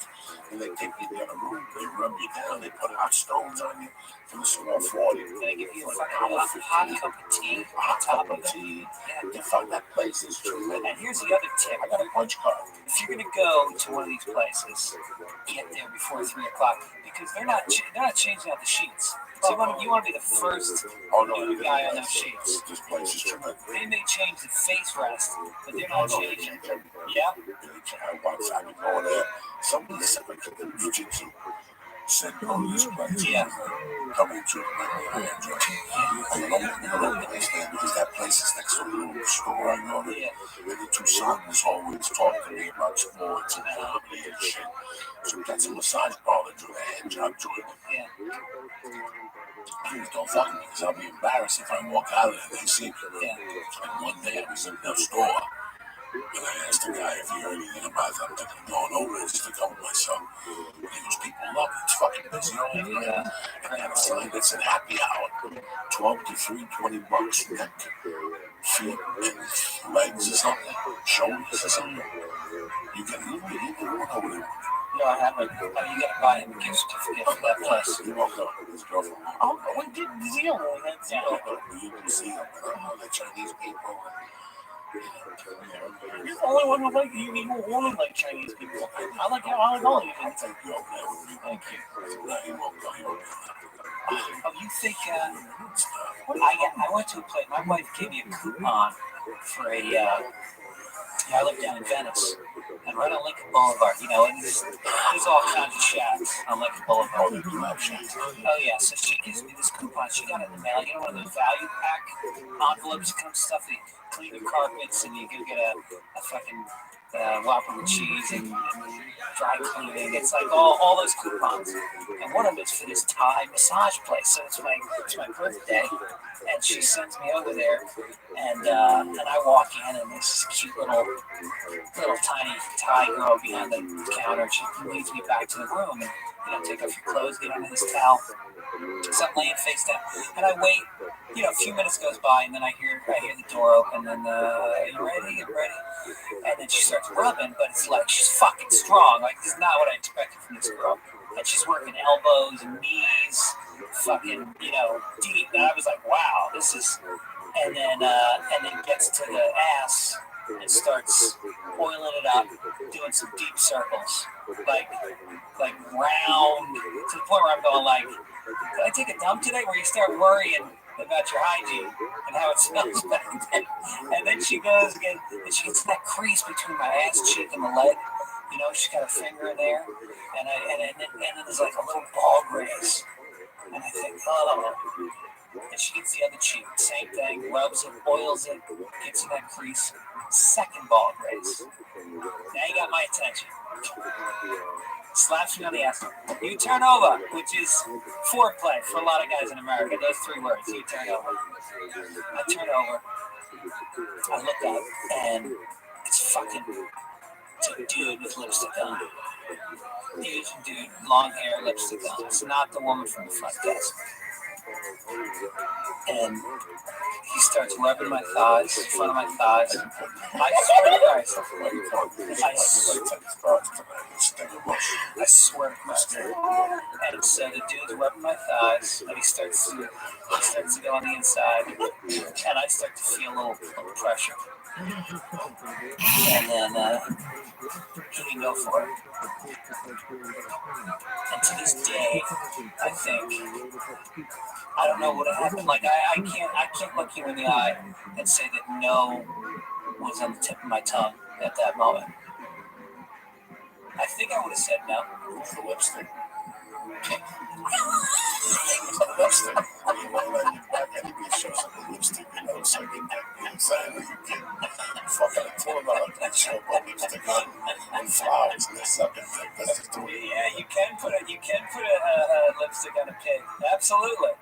And they take you down the room. They rub you down. They put hot stones on you for the small 40. And they give you a fucking hot cup of tea on top of tea. Yeah, fuck, that place is tremendous. And here's the other tip. I got a punch card. If you're gonna go to one of these places, get there before 3 o'clock because they're not changing out the sheets. So you want to be the first new guy on those sheets. This place is tremendous. They may change the face rest, but they're not changing. Yeah. I be going there. Somebody said like jiu-jitsu. Said go to this place. Yeah. Coming to it. I enjoy it. I don't understand because that place is next to a little store I go to. Yeah. And the two sons always talk to me about sports and comedy and shit. So that's a massage parlor do a hand job to it. Yeah. Please don't fuck me because I'll be embarrassed if I walk out of there and they see me. Yeah. And one day I was in their store and I asked the guy if he heard anything about it. I'm thinking, going over there just to come with myself. And he goes, people love it. It's fucking busy over there. And I had a sign that said happy hour. 12 to 3, $20 neck, feet, and legs or something, shoulders or something. You can walk over there. No, I haven't. Oh, you gotta buy him a gift certificate for that place. You walk up with his girlfriend. Oh, we did Zero. That's Zero. You can see them. The Chinese people. You're the only one who like you only like Chinese people. I like all of you. Thank you. Thank you. No, he won't go. He won't go. Oh, you think? I went to a place. My wife gave me a coupon for a. I live down in Venice, and right on Lincoln Boulevard. You know, and there's all kinds of shops on Lincoln Boulevard. Oh yeah, so she gives me this coupon. She got it in the mail. You know, one of those value pack envelopes that comes stuff that you clean your carpets, and you can get a fucking Whopper with cheese and dry cleaning. It's like all those coupons. And one of them is for this Thai massage place. So it's my birthday, and she sends me over there, and I walk in, and there's this cute little tiny Thai girl behind the counter. She leads me back to the room, and take off your clothes, get under this towel. So I'm laying face down, and I wait. A few minutes goes by, and then I hear the door open, and you ready? I'm ready. And then she starts rubbing, but it's like she's fucking strong. Like, this is not what I expected from this girl. And she's working elbows and knees, fucking, deep. And I was like, wow, this is. And then gets to the ass and starts oiling it up, doing some deep circles, like round, to the point where I'm going like, did I take a dump today? Where you start worrying about your hygiene and how it smells back then. And then she goes again, and she gets that crease between my ass cheek and the leg. She's got a finger in there, and then there's like a little ball graze. And I think, oh. And she gets the other cheek, same thing, rubs it, oils it, gets in that crease. Second ball graze. Now you got my attention. Slaps me on the ass. You turn over, which is foreplay for a lot of guys in America. Those 3 words. You turn over. I turn over. I look up, and it's a dude with lipstick on. Asian dude, long hair, lipstick on. It's not the woman from the front desk. And he starts rubbing my thighs, in front of my thighs. I swear to Christ. And so the dude's rubbing my thighs, and he starts to go on the inside, and I start to feel a little pressure. And then he can go for it. And to this day, I think, I don't know what happened. Like, I can't look you in the eye and say that no was on the tip of my tongue at that moment. I think I would have said no. For lipstick. lipstick. You know, like you back and it shows up the lipstick, you know, so you know what I'm saying? You get fucking $4 and show up lipstick on and flowers and this up and that's just the way. Yeah, you can put a lipstick on a pig. Absolutely.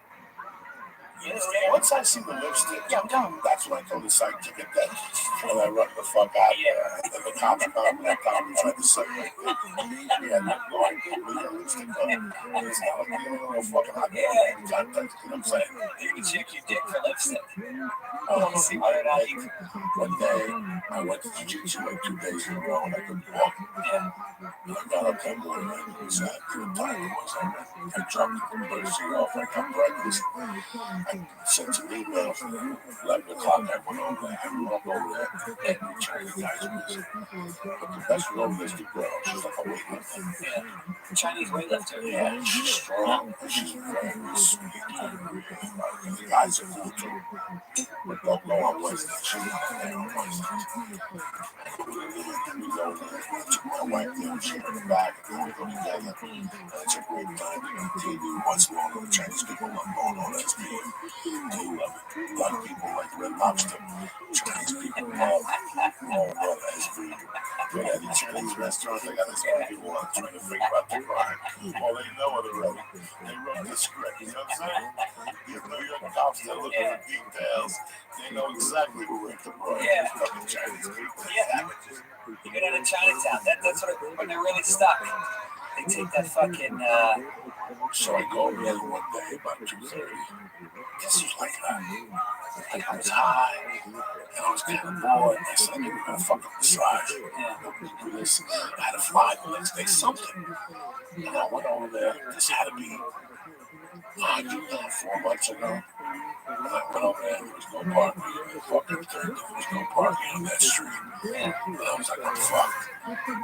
Yes, once I see the lipstick, yeah, I'm done. That's when I go to the site to get that. And I run the fuck out there. And then the cops come and I come and try to say, yeah, Lord, put your lipstick on. It's not like you don't know fucking hot damn context, you know what I'm saying? You can check your dick for lipstick. Oh, see what I like. One day, I went to jiu-jitsu like 2 days in a row and I couldn't walk. Yeah. And I got up that morning and it was at the time it was I dropped the emergency off. I got breakfast. I sent some emails. 11 o'clock, I went over there. I walked over there. Every Chinese guy's busy. But the best one is the girl. She's like a weightlifter. Yeah. Chinese weightlifter. Yeah, she's strong. And she's very sweet. And the guys are cool too. But don't go on Wednesday. She's not there on Wednesday. We go there. I took my wife there. She went back. And we go together. And it's a great time. TV once more. The Chinese people love going on TV. They love it. A lot of people like Red Lobster. Chinese people love ice cream. But at the Chinese restaurants, they got this many people trying to figure out the crime. All they know it already. They wrote the script. You know what I'm saying? These New York cops that look for details, they know exactly who raped the boy. Yeah. Fucking Chinese people. Yeah. You go down to Chinatown. That's when they're really stuck. They take that fucking. So I go over there one day about 2:30. This was like I was high and I was kind of bored. And I said, "We're gonna fucking massage. Do this." I had to fly the next day, something. And I went over there. This had to be, I did that 4 months ago. And I went over there and there was no parking. Fucking there was no parking on that street. And I was like, "I'm fucked."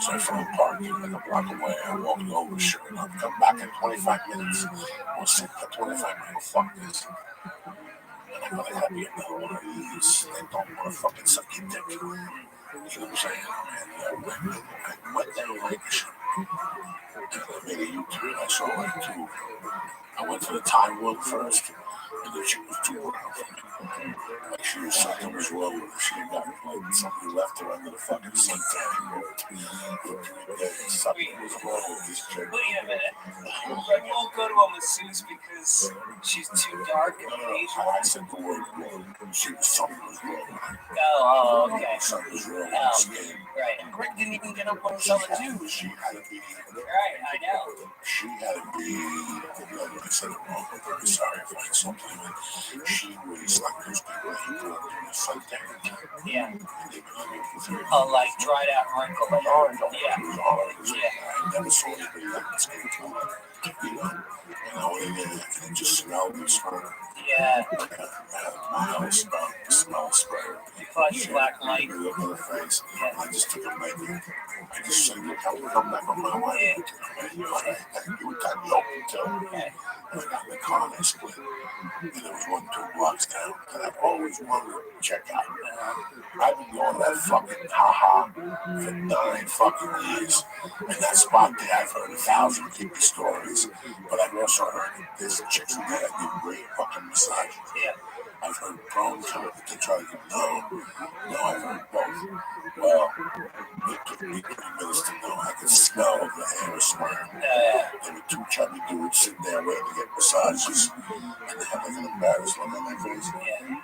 So I found parking like a block away. I walked over, sure enough, come back in 25 minutes. Or 25 minutes, fuck this. And I'm gonna have you another one of these. They don't want to fucking suck your dick. You know what I'm saying? And I went down like a shit. And I made a U-turn. I saw like two. I went to the Thai one first. And then she was too brown for me. Like she was something was wrong with her. She got like something left her under the fucking suntan. For 3 days. Something was wrong with this chick. Wait a minute. You won't go to a masseuse because she's too dark and Asian? I said the word wrong. Something was wrong. Oh, okay. Something was wrong with the skin. Right. And Greg didn't even get up on his own too. She had to be. Right, I know. She had to be. I said it wrong. I'm very sorry if I insulted him. She was like those people that you put on the suntan. Yeah. They've been on it for 30 Oh, like dried out wrinkle. like orange. Yeah. It was orange. Yeah. I never saw anybody like this skin color. You know, and I went in there and it just smelled and smelled. Yeah. My smell sprayer. You flush black light. You look at her face. I just took a minute. I just said, "Look, I will come back on my way." You know, you got me open too. Okay. And I got in the car and I split. And there was 1-2 blocks down that I've always wanted to check out. I've been going to that fucking haha for 9 fucking years. And that spot there, I've heard 1,000 creepy stories. But I've also heard that there's chicks in there that give great fucking massages. Yeah. I've heard pros tell it that they try to get no, I've heard both. Well, it took me 3 minutes to know. I could smell the hair swearing. There were 2 chubby dudes sitting there waiting to get massages. And they had like an embarrassed look on their face.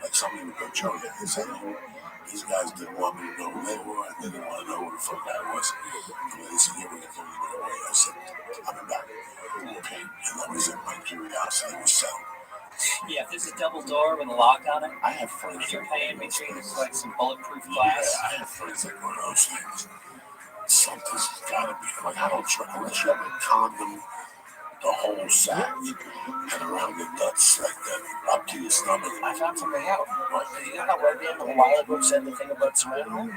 Like somebody would go, "Joe, he said, these guys didn't want me to know who they were. And they didn't want to know who the fuck I was." And they said, "Yeah, we're going to give you away." I said, "I'll be back." Okay. And that was in my curiosity was selling. Yeah, if there's a double door with a lock on it, I have friends. and you're paying between like some bulletproof glass. Yeah, I have friends that go to those things. Something's gotta be like I don't try unless you have a condom, the whole sack, and around your nuts like that, up to your stomach. I found something out. You know how Rabbi a while ago said the thing about surrender?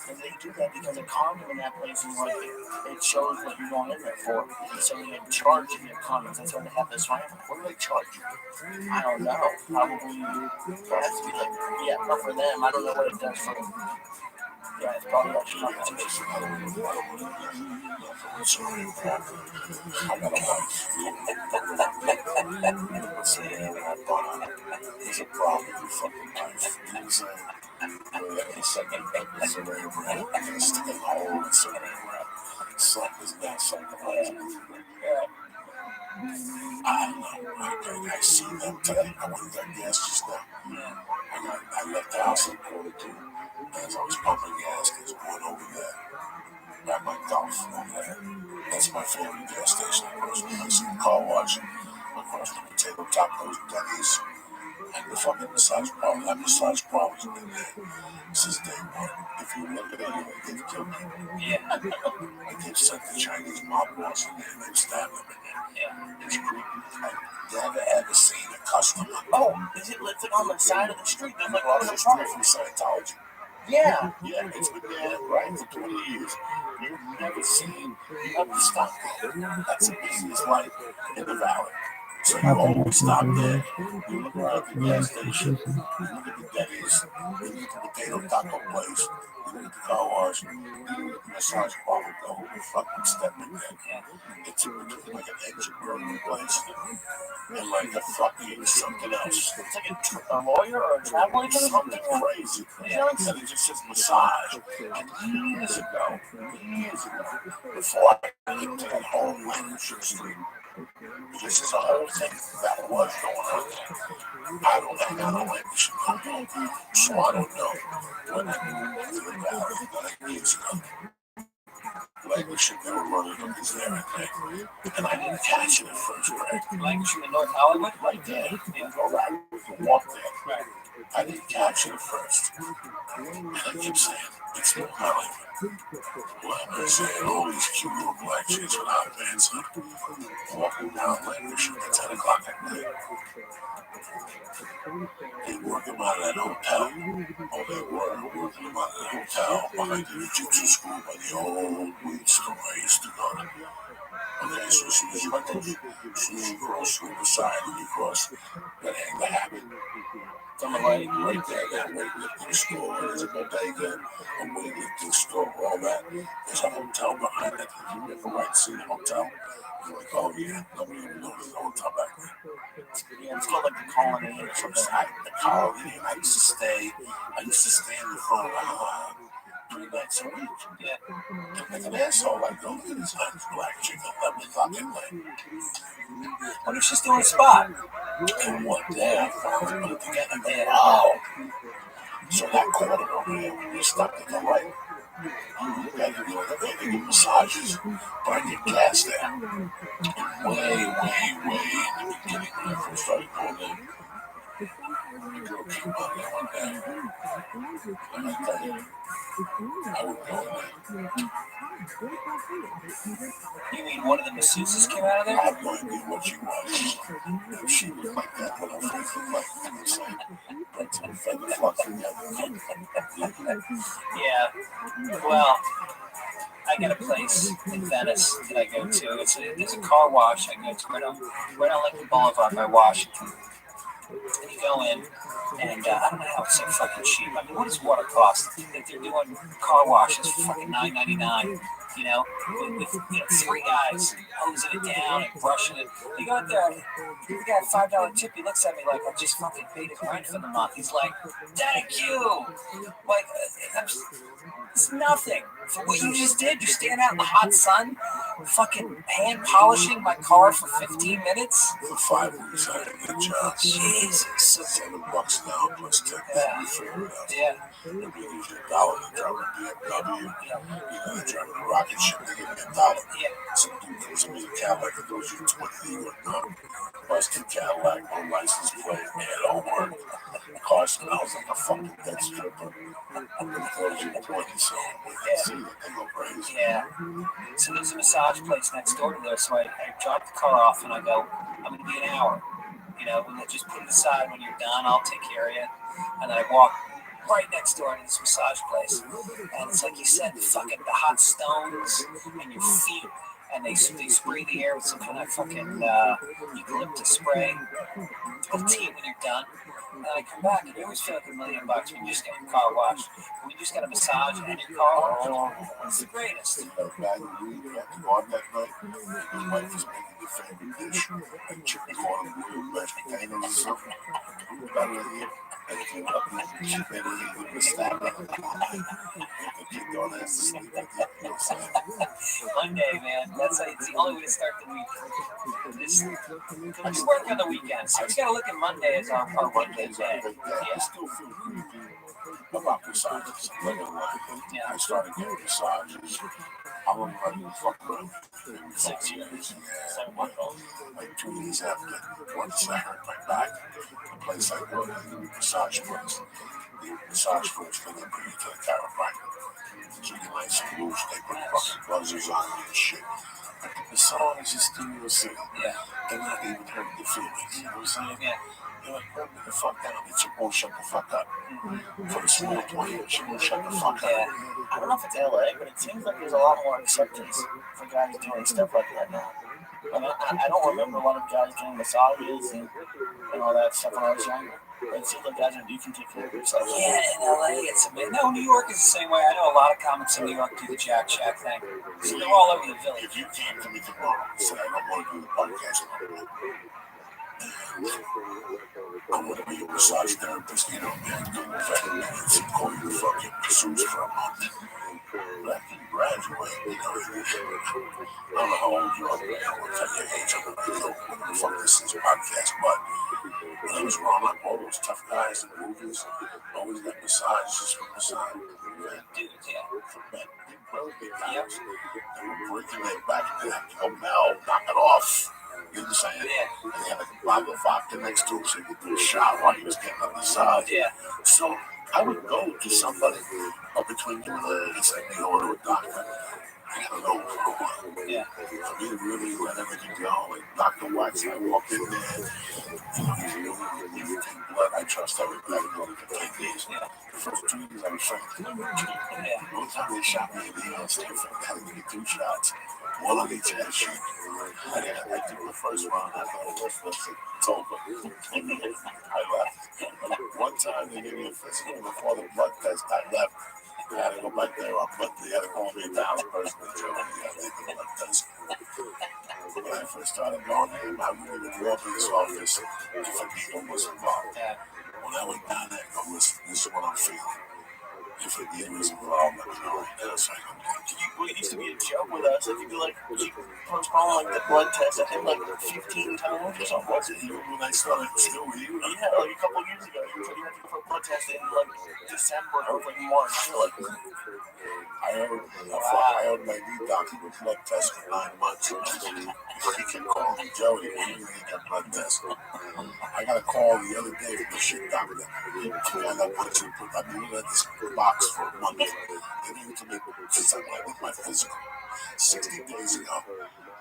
And they do that because a condom in that place is like it shows what you're going in there for. So they charge you your condoms. That's why they have this rifle. What do they charge you? I don't know. Probably it has to be like, yeah, but for them, I don't know what it does for them. Yeah, it's probably what you're Yeah, talking listen, about. I don't want to so involved. I got a wife. What's the name of that bond? There's a problem with fucking life. You know what I'm saying? Every second, every survey brand, I'm gonna stick a hole in survey brand. Something is not psychologically correct. I don't know. I see them today. I went and got gas just now. I left the house at quarter two. As I was pumping gas, there's one over there. At my golf over there. That's my favorite gas station. Across from the car wash. Across the potato tacos, Denny's, and the fucking massage parlor. That massage parlor's been there since day one. If you look at it, they've killed me. Yeah. They've sent the Chinese mob boss in there and they've stabbed them in there. Yeah. It's creepy. I've never ever seen a customer. Oh, is it lifted on the side of the street? There's like a street from Scientology. Yeah. Yeah, it's been there, right, for 20 years. You've never seen, you have to stop there. That's the busiest light in the valley. So you always stop there. You look around the gas station, you look at the Denny's, you look at the potato taco place, you look at the car wash, you look at the massage parlor, the whole fucking step in there. It's like an engine burning place. And like a fucking something else. It's like a lawyer or a travel agent or something crazy. Yeah. And it just says massage. And years ago, before I lived in whole Lancaster Street, this is a whole thing that was going on there. I don't hang out on Lancaster no more, so I don't know. When I moved to the valley, like years ago, Lancaster never running up his there, I think. And I didn't catch it at first, right? Lancaster in North Hollywood? Right there. Yeah, go right. Walk there. Right. I didn't catch it at first. And I kept saying, it's North Hollywood. Well, I'm saying all these cute little black chicks with hot pants on, walking down Lancaster at 10 o'clock at night. They work them out of that hotel. Oh, they were working them out of the hotel behind the jiu-jitsu school by the old weed store I used to go to. Okay, so as soon as you cross Riverside and you cross that hang the habit, coming right there, that weightlifting store, there's a bodega, a weightlifting store, all that. There's a hotel behind that. You ever right see the hotel? You're like, oh yeah, nobody even knows there's a hotel back there. Yeah, it's called like the Colony or something. The Colony. I used to stay in the front of the 3 nights a week. Yeah. Like an asshole, like, don't get this black chick at 11 o'clock at night. What if she's doing a spot? And one day I finally put it together and then, oh, so that corner over there, when you stop at the right, you got to go there, they get massages, but I get gas there. And way in the beginning when I first started going there, the girl came out there one day, and I tell you, I would go there. You mean one of the masseuses came out of there? I have no idea what she was. If she was like that, but her face looked like it was like, but her feather flocked together. Yeah, well, I got a place in Venice that I go to. There's a car wash I go to right on Lincoln Boulevard by Washington. And you go in, and I don't know how it's so fucking cheap. I mean, what does water cost? If they're doing car washes for fucking $9.99, you know, with 3 guys hosing it down and brushing it. You go in there, you got a $5 tip. He looks at me like I just fucking paid his rent for the month. He's like, "Thank you." Like, it's nothing for what you just did. You stand out in the hot sun, fucking hand polishing my car for 15 minutes. For 5 weeks, I had a good job. Jesus. So $7 now plus tip. Yeah. They give you $1 to drive a BMW. You know, they drive a rocket ship, they give me $1. Yeah. Some dude goes me a Cadillac that goes you 20. You go, no. Busted Cadillac, no license plate, man, it all worked. The car smells like a fucking dead stripper. Those you 20, so yeah. See that they go crazy. Yeah. So there's a massage place next door to there, so I drop the car off and I go, I'm going to be an hour. You know, and then just put it aside when you're done, I'll take care of you. And then I walk right next door to this massage place. And it's like you said, fucking the hot stones and your feet and they spray the air with some kind of fucking eucalyptus spray. Of tea when you're done. And I come back and you always feel like $1 million when you just get your car washed. When you just got a massage and your car washed. It's the greatest. You got a bag of weed, you have to go out that night, and your wife is making your favorite dish, like chicken corn and grilled mashed potatoes or something. You got it here, and if you're lucky, she better eat with the snack. The kid don't have to sleep with you, you know what I'm saying? Monday, man. It's the only way to start the week. We work on the weekends. So we gotta look at Monday as our weekend day. I still feel creepy about massages. Yeah. I started getting massages. I was running fucking 6 years. Yeah. Like 2 years after. Once I hurt my back, the place I go to, the massage place. The massage place, they bring you to the chiropractor. So you get nice and loose. They put fucking buzzers on you and shit. But the massage is still your city. Yeah. They're not even hurting your feelings. You know what I'm saying? Yeah. You're like, rub me the fuck down. It's your boy, shut the fuck up. For the small point, it's your boy, shut the fuck up. Yeah. I don't know if it's LA, but it seems like there's a lot more acceptance for guys doing stuff like that now. I don't remember a lot of guys getting massages and all that stuff when I was younger. It seems like guys you can take care of yourself. Yeah, in LA, it's a bit. No, New York is the same way. I know a lot of comics in New York do the Jack Shack thing. So they're all over the village. If you came to me tomorrow and said, I don't want to do the podcast anymore, I want to be a massage therapist, you know, man, do the veterinarians and call you fucking masseuse for a month. Like you graduate, you know, I don't know how old you are, you know, what's your age, I don't know what the fuck this is a podcast, but when I was growing up, all those tough guys in movies always got massages for massage. Dudes, yeah. For men, big brother, big guys. They were breaking their back and they had to go, Mel, knock it off. You know what I'm saying? Yeah. And they had a bottle of vodka next to him so he could do a shot while he was getting on the side. Yeah. So I would go to somebody between you and her and say, you know, to a doctor. I gotta go for a while. Yeah. For me to really let everything go. Like Dr. Wax, I walked in there. You know, he's really, you take blood. I trust everybody. I go for 10 days. Yeah. The first 2 years I was faking. Yeah. One time they shot me in the ass, they had to give me 2 shots. One on each ass cheek. I took the first round. I thought it was it's over. I left. One time they gave me a physical before the blood test. I left. I had to go back there. They had to call me a $1,000 person to tell me I did the blood test. When I first started going there, I wouldn't even walk in this office if a needle was involved. When I went down there, I go, listen, this is what I'm feeling. If a needle was involved, let me know right now so I can get you. Well, it used to be a joke with us. If you could, like, postpone, like, the blood test, I think, like, 15 times or something. Was it even when I started still with you? Yeah, like, a couple years ago. You had to go for a blood test in, like, December or, like, March. Like, I heard my new doctor with blood test for 9 months. He kept calling me, Joey, when you need that blood test? I got a call the other day from the shit doctor. I've been at this box for a month. They gave it to me since I went with my physical. 60 days ago,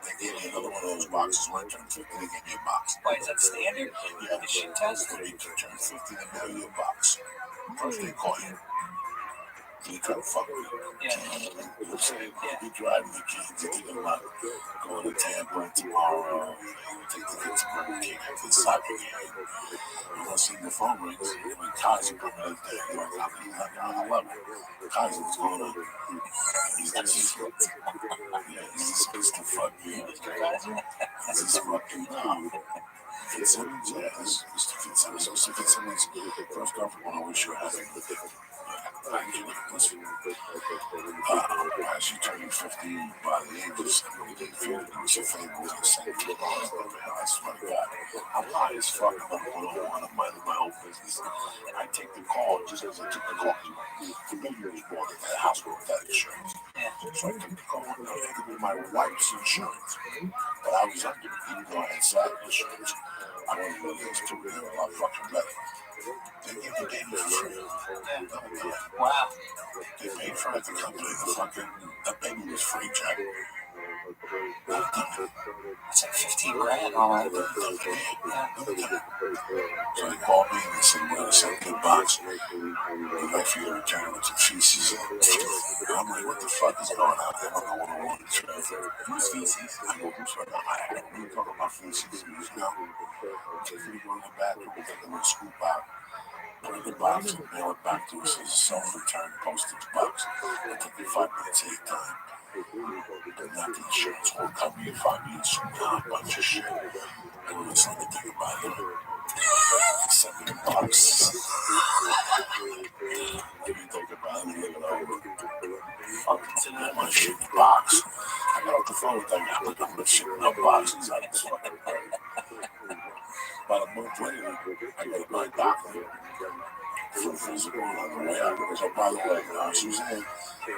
they gave me another one of those boxes. When I turned 50, they gave me a box. Why, is that standard? Yeah. The shit test? When you turn 50, they mail you a box. First they call you. You try to fuck with you. Yeah. You know what I'm saying? Yeah. You driving the kids, you think about going to Tampa tomorrow, you take the kids to Burger King after the soccer game. You want to see the phone rings. When Kaiser coming up there, you're like, he's like on the level. Kaiser, what's going on? He's just, he's just Mr. Fuck me. He's just fucking no. Fitzsimmons, yeah, he's Mr. Fitzsimmons. Mr. Fitzsimmons, first girlfriend, I wish you were having. Listen, as you turn 50 by the ages, if you do us a favor, we're going to send you a lot of I swear to God. I'm high as fuck. I'm going to want to mind my own business. And I take the call just as I took the call. The baby was born at the hospital without insurance. So I took the call and I had to be my wife's insurance. But I was under, even though I had side insurance, I wasn't really as to it a lot fucking better. They gave the baby for free. Wow. They paid for it, the company, the baby was free, Jack. It's like 15 grand. All right. Yeah. So they called me and they said, we're going to send you a box. We'd like for you to return with some feces. And I'm like, what the fuck is going on? I don't know what I want to return. Who's feces? I go, who's fucking? I don't talk about feces. He goes, no. Take it to go in the bathroom and take a little scoop out. Put it in the box and mail it back to us as a self-return postage box. It'll take you 5 minutes of your time. And that the insurance will cover you 5 minutes from now. A bunch of shit. I don't listen to anything about it. They sent me the box. Give me think about it and look it over. Fucking sitting in my shit in the box. I got off the phone with that guy. Look at my shit in the box. He's like, it's fucking great. About a month later, I go to my doctor for physical and on the way out. He goes, oh, by the way, Suzanne,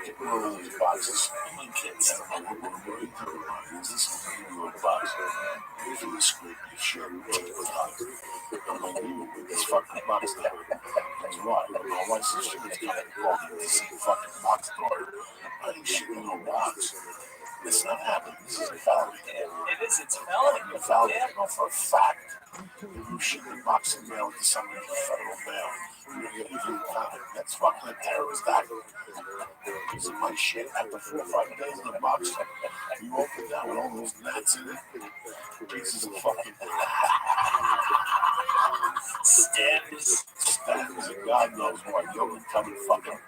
get me one of those boxes. I'm like, kids, I don't know what are you talking about? He goes, listen, I'm going to give you a box. If you scrape your shit, I'm like, you with this fucking box there. That's why. My wife's insurance company called me to see the fucking box store. I ain't shitting no box. It's not happening. This is a felony. It is. It's a felony. A felony. I know for a fact. If you ship a box of mail to somebody in federal mail, you're going to get a comment. That's fucking a terrorist act. Piece of my shit after 4 or 5 days in the box. You open it down with all those gnats in it. Pieces of fucking Stabbers. And God knows why. Yogurt covered fucking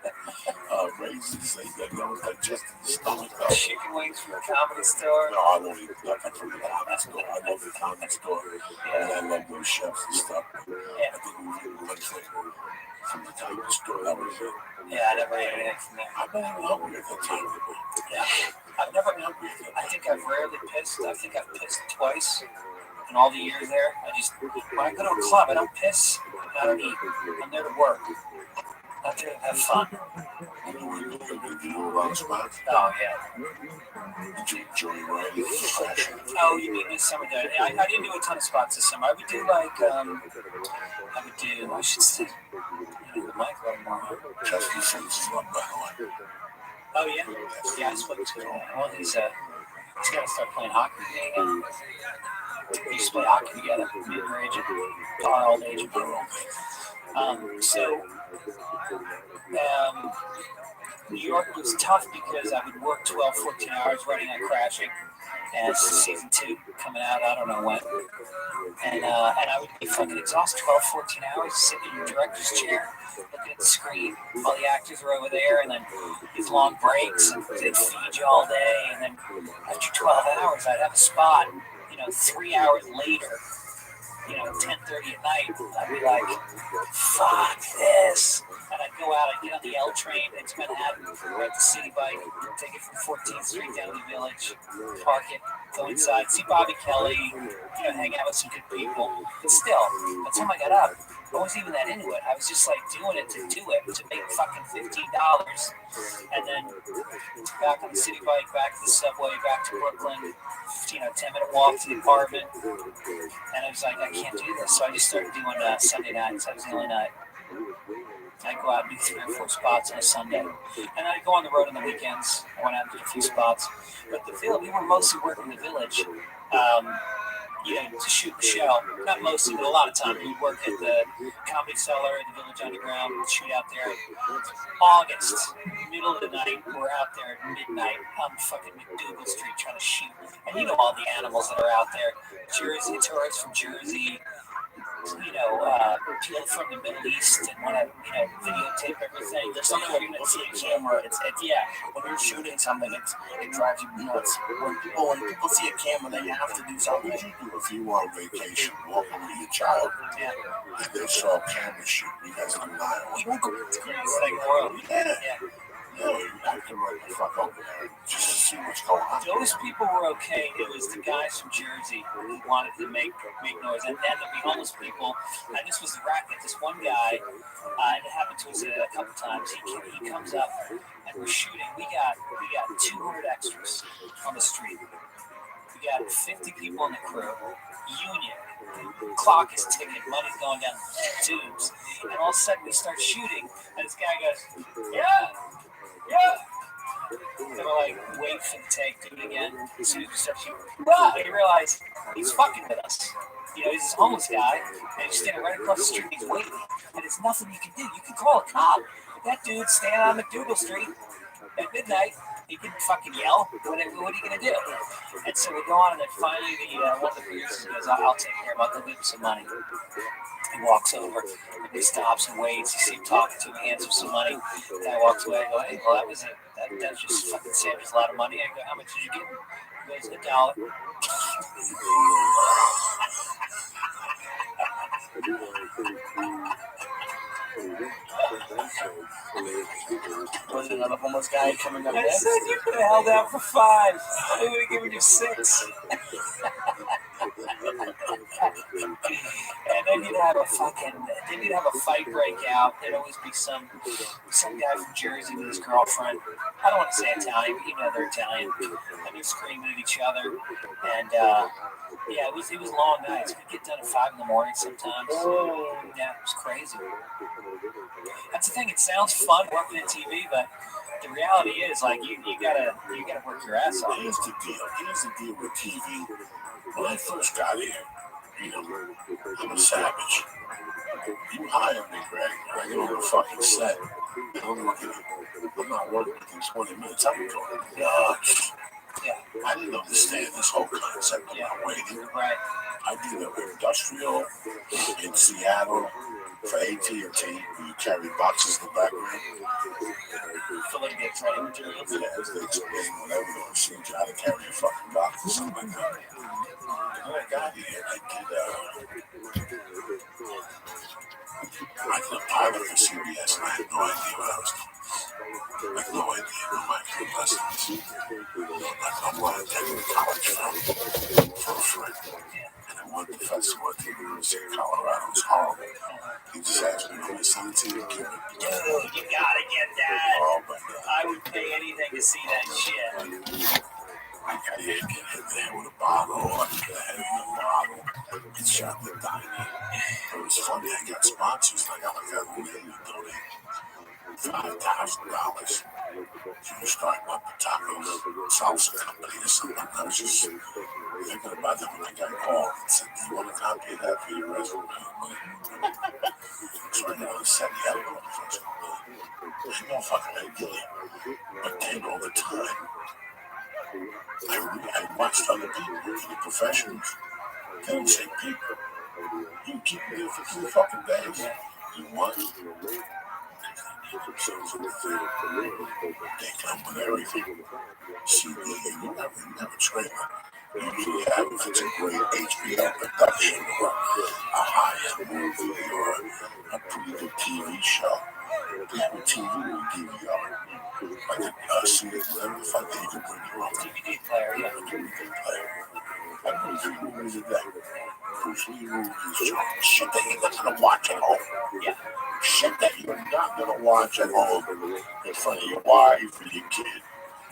raisins. They don't digest in the stomach. Chicken wings from the comedy store. No, I don't eat nothing from the comedy store. I love the comedy store. And I love those chefs and stuff. I think we were eating lunch from the comedy store. That was it. Yeah, I never ate anything from there. I've been hungry at that time. Yeah. I've never, I think I've rarely pissed. I think I've pissed twice in all the years there. When I go to a club, I don't piss, I don't eat. I'm there to work. I'm there to have fun. You know around spots? Oh, yeah. Did you enjoy riding crashing? Oh, you mean this summer? I didn't do a ton of spots this summer. I would do I should say, the mic a little more. Justin Sims is one, by the way. Oh, yeah? Yeah, I spoke to him. Well, he's got to start playing hockey with me again. We used to play hockey together, me and her agent, our old agent. New York was tough because I would work 12, 14 hours writing on Crashing, and season 2 coming out, I don't know when. And I would be fucking exhausted 12, 14 hours sitting in the director's chair, looking at the screen. All the actors were over there, and then these long breaks, and they'd feed you all day, and then after 12 hours, I'd have a spot. 3 hours later, 10:30 at night, I'd be like, fuck this. And I'd go out, I'd get on the L train into Manhattan, ride the city bike, take it from 14th Street down to the Village, park it, go inside, see Bobby Kelly, hang out with some good people. But still, by the time I got up, I wasn't even that into it. I was just like doing it to do it, to make fucking $15. And then back on the city bike, back to the subway, back to Brooklyn, 10-minute walk to the apartment. And I was like, I can't do this. So I just started doing Sunday nights. That was the only night. I'd go out and do 3 or 4 spots on a Sunday. And I'd go on the road on the weekends. I went out and did a few spots. But the Village, we were mostly working the Village. To shoot the show. Not mostly, but a lot of times. We'd work at the Comedy Cellar at the Village Underground, shoot out there. August, middle of the night, we're out there at midnight on fucking McDougal Street trying to shoot. And all the animals that are out there. Jersey, tourists from Jersey, people from the Middle East and want to, videotape everything. There's something when you see a camera, when you're shooting something, it drives you nuts. When people see a camera, they have to do something. If you were on vacation, walking with your child, and they saw a camera shoot, you guys are lying. It's the greatest thing in the world. You have to run the fuck over there just to see what's going on. Those people were okay. It was the guys from Jersey who wanted to make noise, and then there'd be homeless people. And this was the racket. This one guy, and it happened to us a couple times. He comes up, and we're shooting. We got 200 extras on the street. We got 50 people in the crew. Union. The clock is ticking. Money's going down the tubes. And all of a sudden we start shooting, and this guy goes, yeah. They were like, wait for the take, do it again. As soon as we start shooting, wow, you realize he's fucking with us. You know, he's this homeless guy, and he's standing right across the street, and he's waiting. And there's nothing you can do. You can call a cop. That dude's standing on McDougal Street at midnight. He can fucking yell. What are you going to do? And so we go on, and then finally one of the producers goes, I'll take care of it. I'll go give him some money. He walks over, and he stops and waits. You see him talking to him, hands him some money. The guy walks away. I go, hey, well, that was just fucking saved us a lot of money. I go, how much did you get? He goes, $1. Was another homeless guy coming up? I said you could have held out for $5. I would have given you $6. And then you'd have a fight break out. There'd always be some guy from Jersey with his girlfriend. I don't want to say Italian, but you know they're Italian. And they're screaming at each other. And yeah, it was long nights. We'd get done at 5 in the morning sometimes. Yeah, it was crazy. That's the thing. It sounds fun working at TV, but the reality is, like, you gotta work your ass off. Here's the deal with TV. When I first got here, you know, I'm a savage. You hire me, Greg, and I get on the fucking set. And I'm looking at, I'm not working within 20 minutes. I'm going nuts. Yeah. I didn't understand this whole concept of waiting. Right. I did an industrial in Seattle for AT&T, where you carry boxes in the background. Filling the training materials. Yeah, they explain whatever the procedure, how to carry a fucking box or something like that. When I got here, I did a pilot for CBS, and I had no idea what I was doing. I had no idea what my lessons. I'm going to take the college for free. And then one professor went to the University of Colorado. It was horrible. He just asked me for my 17 and give it. Dude, you gotta get that. Oh my God. I would pay anything to see that shit. I got hit there with a bottle. I got hit with a bottle. Get shot in the diner. It was funny. I got sponsors. I got willing to donate $5,000. You start up the tacos, salsa company or something. I was just thinking about that when I got called and said, do you want to copy that for your resume? So I got on set the other one first. There's no fucking idea. But then all the time, I watched other people, the professionals. They don't say people. You keep me there for 3 fucking days. You want? They come with everything. CD, you have a trailer. Usually have, if it's a great HBO production or a high-end movie or a pretty good TV show. They have a TV or a DVR. Like a CD, whatever the fuck that you can bring your own DVD player, yeah. DVD player. I bring 3 movies a day. 3 movies, shit that you're not gonna watch at home. Yeah. Shit that you're not gonna watch at home in front of your wife or your kid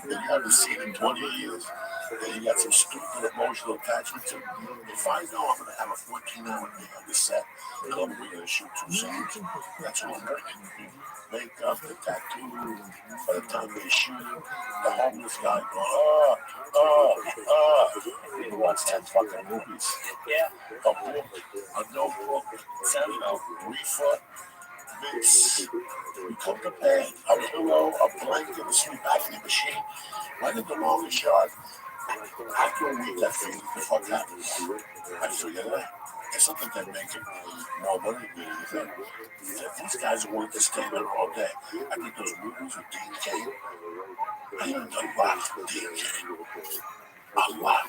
that you haven't seen in 20 years, that you got some stupid emotional attachment to. If I know I'm gonna have a 14-hour day on the set, and I'm gonna shoot 2 scenes, that's what I'm bringing. Makeup, the tattoo, by the time they shoot, the homeless guy going, you watch 10 fucking movies. Yeah. A book, a notebook, reefer. We come to bed, a pillow, a blanket, a sleep apnea machine, right in the longest yard. After a week, that feeling the fuck out. I figured it out. There's something that makes it more money to me is that these guys are willing to stand there all day. I think those movies with Dean Cain, I learned a lot from Dean Cain. A lot.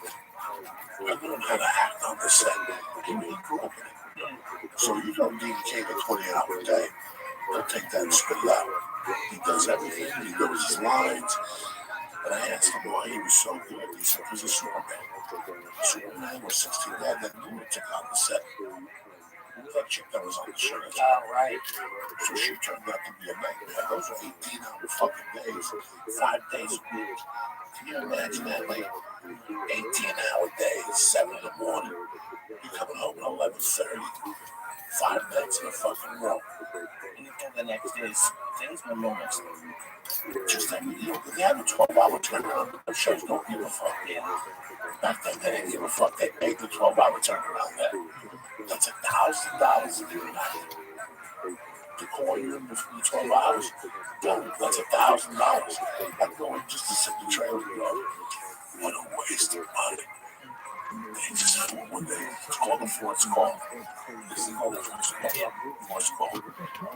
I learned how to act on the set. He really grew up in it. So you know Dean Cain a 20-hour day. He'll take that and spit it out. He does everything. He knows his lines. And I asked him why he was so good. He said, because of Superman. Superman was 16. They had that lunatic on the set. That chick that was on the show. Oh, right. So she turned out to be a nightmare. Those were 18-hour fucking days. 5 days a week. Can you imagine that? Like 18-hour days, 7 in the morning. You're coming home at 11:30. 5 nights in a fucking row. And then the next day is my moments. Just like, they have a 12-hour turnaround. The shows don't give a fuck. Yeah. Back then, they didn't give a fuck. They made the 12-hour turnaround there. That's $1,000 a day. To call you in for the 12 hours, boom, that's $1,000. I'm going just to sit in the trailer and go, what a waste of money. They just, when they call the force call, this is called the force call. Yeah. Force call.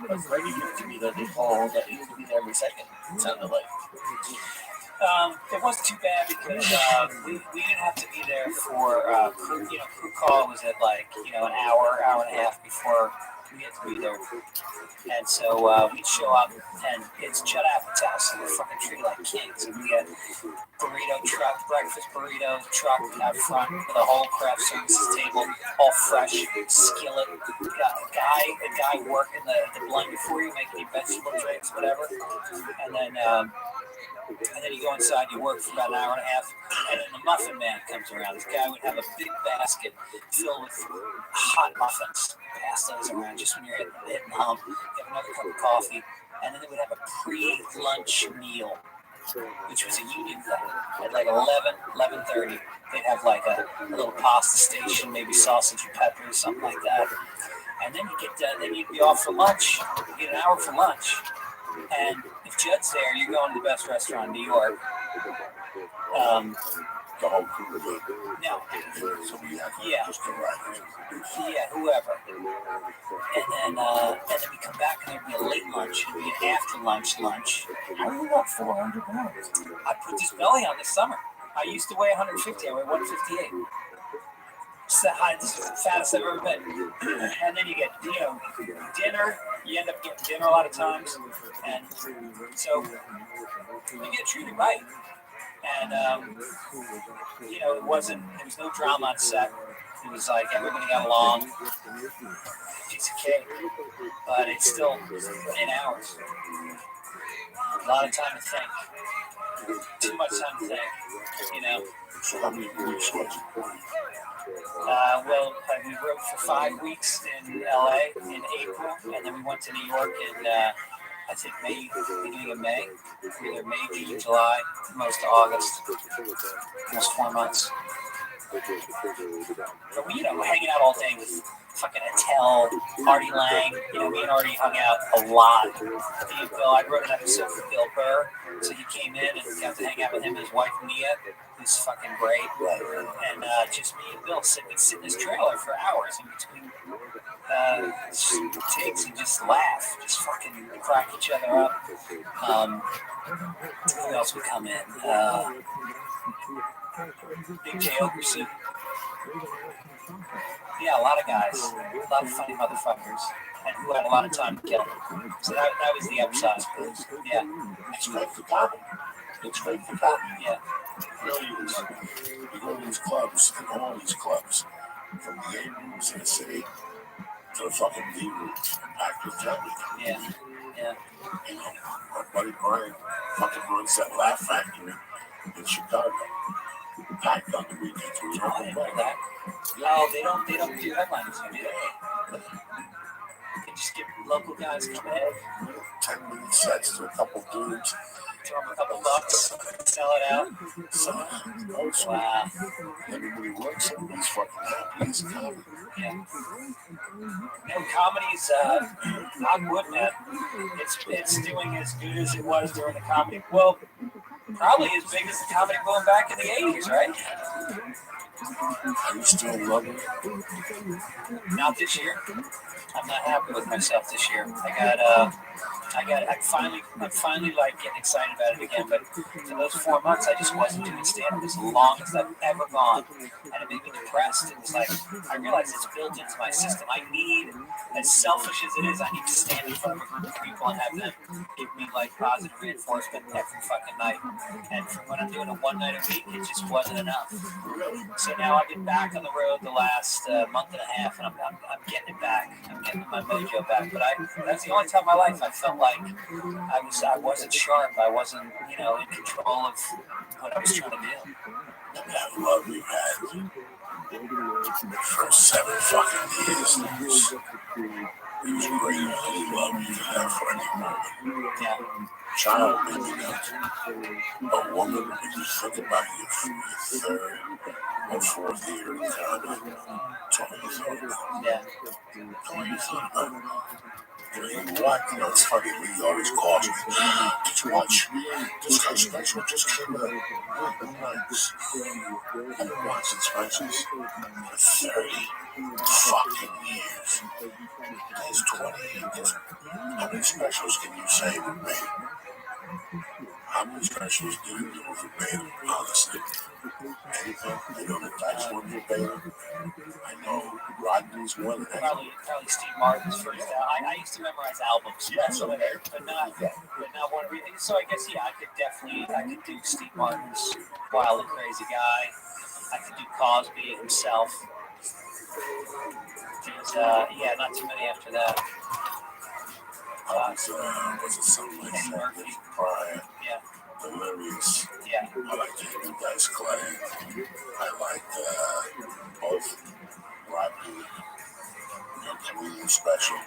That's right. You could be there, they call that you could be there every second. It sounded like. It wasn't too bad because we didn't have to be there for crew. Crew call was at like an hour and a half before we had to be there, and so we'd show up and it's Judd Apatow's house, and we're fucking treated like kings. And we had burrito truck, breakfast burrito truck out front with a whole craft services table, all fresh, skillet. A guy working the blender for you, making you vegetable drinks, whatever, and then you go inside, you work for about an hour and a half, and then the muffin man comes around. This guy would have a big basket filled with hot muffins, pass those around just when you're hitting home. You have another cup of coffee, and then they would have a pre-lunch meal, which was a union thing. At like 11:30, they'd have like a little pasta station, maybe sausage and peppers, something like that. And then you get done, then you'd be off for lunch. You get an hour for lunch. And if Judd's there, you're going to the best restaurant in New York. The whole crew of it. No. So we had Yeah. just the writers. Yeah, whoever. And then we come back and there'd be a late lunch, it'd be an after lunch. How do you got 400 pounds? I put this belly on this summer. I used to weigh 150, I weigh 158. It's the fattest I've ever been. And then you get, dinner. You end up getting dinner a lot of times. And so you get treated right. And, there was no drama on set. It was like everybody got along. Piece of cake. But it's still 8 hours. A lot of time to think. Too much time to think, So how many weeks was it? We wrote for 5 weeks in LA in April, and then we went to New York in, I think, beginning of May. Either May, June, July, most of August. Almost 4 months. But we, hanging out all day with fucking Attell, Artie Lang. Me and Artie hung out a lot. I wrote an episode for Bill Burr, so he came in and got to hang out with him and his wife Mia, who's fucking great. And just me and Bill sit in this trailer for hours in between takes and just laugh, just fucking crack each other up. Who else would come in? Big J. Okerson. Yeah, a lot of guys, a lot of funny motherfuckers, and who had a lot of time to kill. So that was the upside. Yeah. It's great for comedy. Yeah. It really is. You go to these clubs, and all these clubs, from the A rooms in the city to the fucking D rooms, packed with comedy. Yeah. My buddy Brian fucking runs that Laugh Factory in Chicago. Packed on the weekends. I didn't know that. No, they don't do headliners anymore, do they? They just get local guys come in. 10-minute sets to a couple dudes. Throw them a couple bucks, sell it out. Wow. Everybody works, everybody's fucking happy. It's comedy. Yeah. Comedy's not good, man. It's doing as good as it was during the comedy. Well, probably as big as the comedy boom back in the 80s, right? Are you still loving it? Not this year. I'm not happy with myself this year. I'm finally like getting excited about it again. But for those 4 months, I just wasn't doing stand-up as long as I've ever gone, and it made me depressed. It was like I realized it's built into my system. I need, as selfish as it is, I need to stand in front of a group of people and have them give me like positive reinforcement every fucking night. And from when I'm doing it one night a week, it just wasn't enough. So now I've been back on the road the last month and a half, and I'm getting it back. I'm getting my mojo back. But that's the only time in my life I felt like I wasn't sharp. I wasn't, in control of what I was trying to do. And that love you had for 7 fucking years. It was greater than any love you could have for any moment. Yeah. child, maybe not. A woman, when you think about your third or fourth year in Canada, that's all you thought about. Yeah. That's all you thought about. You what? It's funny, Lee always calls me. Did you watch this guy's special just came out? Oh, nice. You watched the specials for 30 fucking years. There's 28 years. How many specials can you say verbatim? How many specials do you know verbatim, honestly? Anything? You know the next one verbatim? I know Rodney's one. Probably Steve Martin's first album. I used to memorize albums, but not one. So I guess I could do Steve Martin's Wild and Crazy Guy. I could do Cosby himself. There's not too many after that. Was it something like that? Murphy. Brian. Yeah. Delirious. Yeah. I like David Dice Clay. I like both Rabbi, comedian special,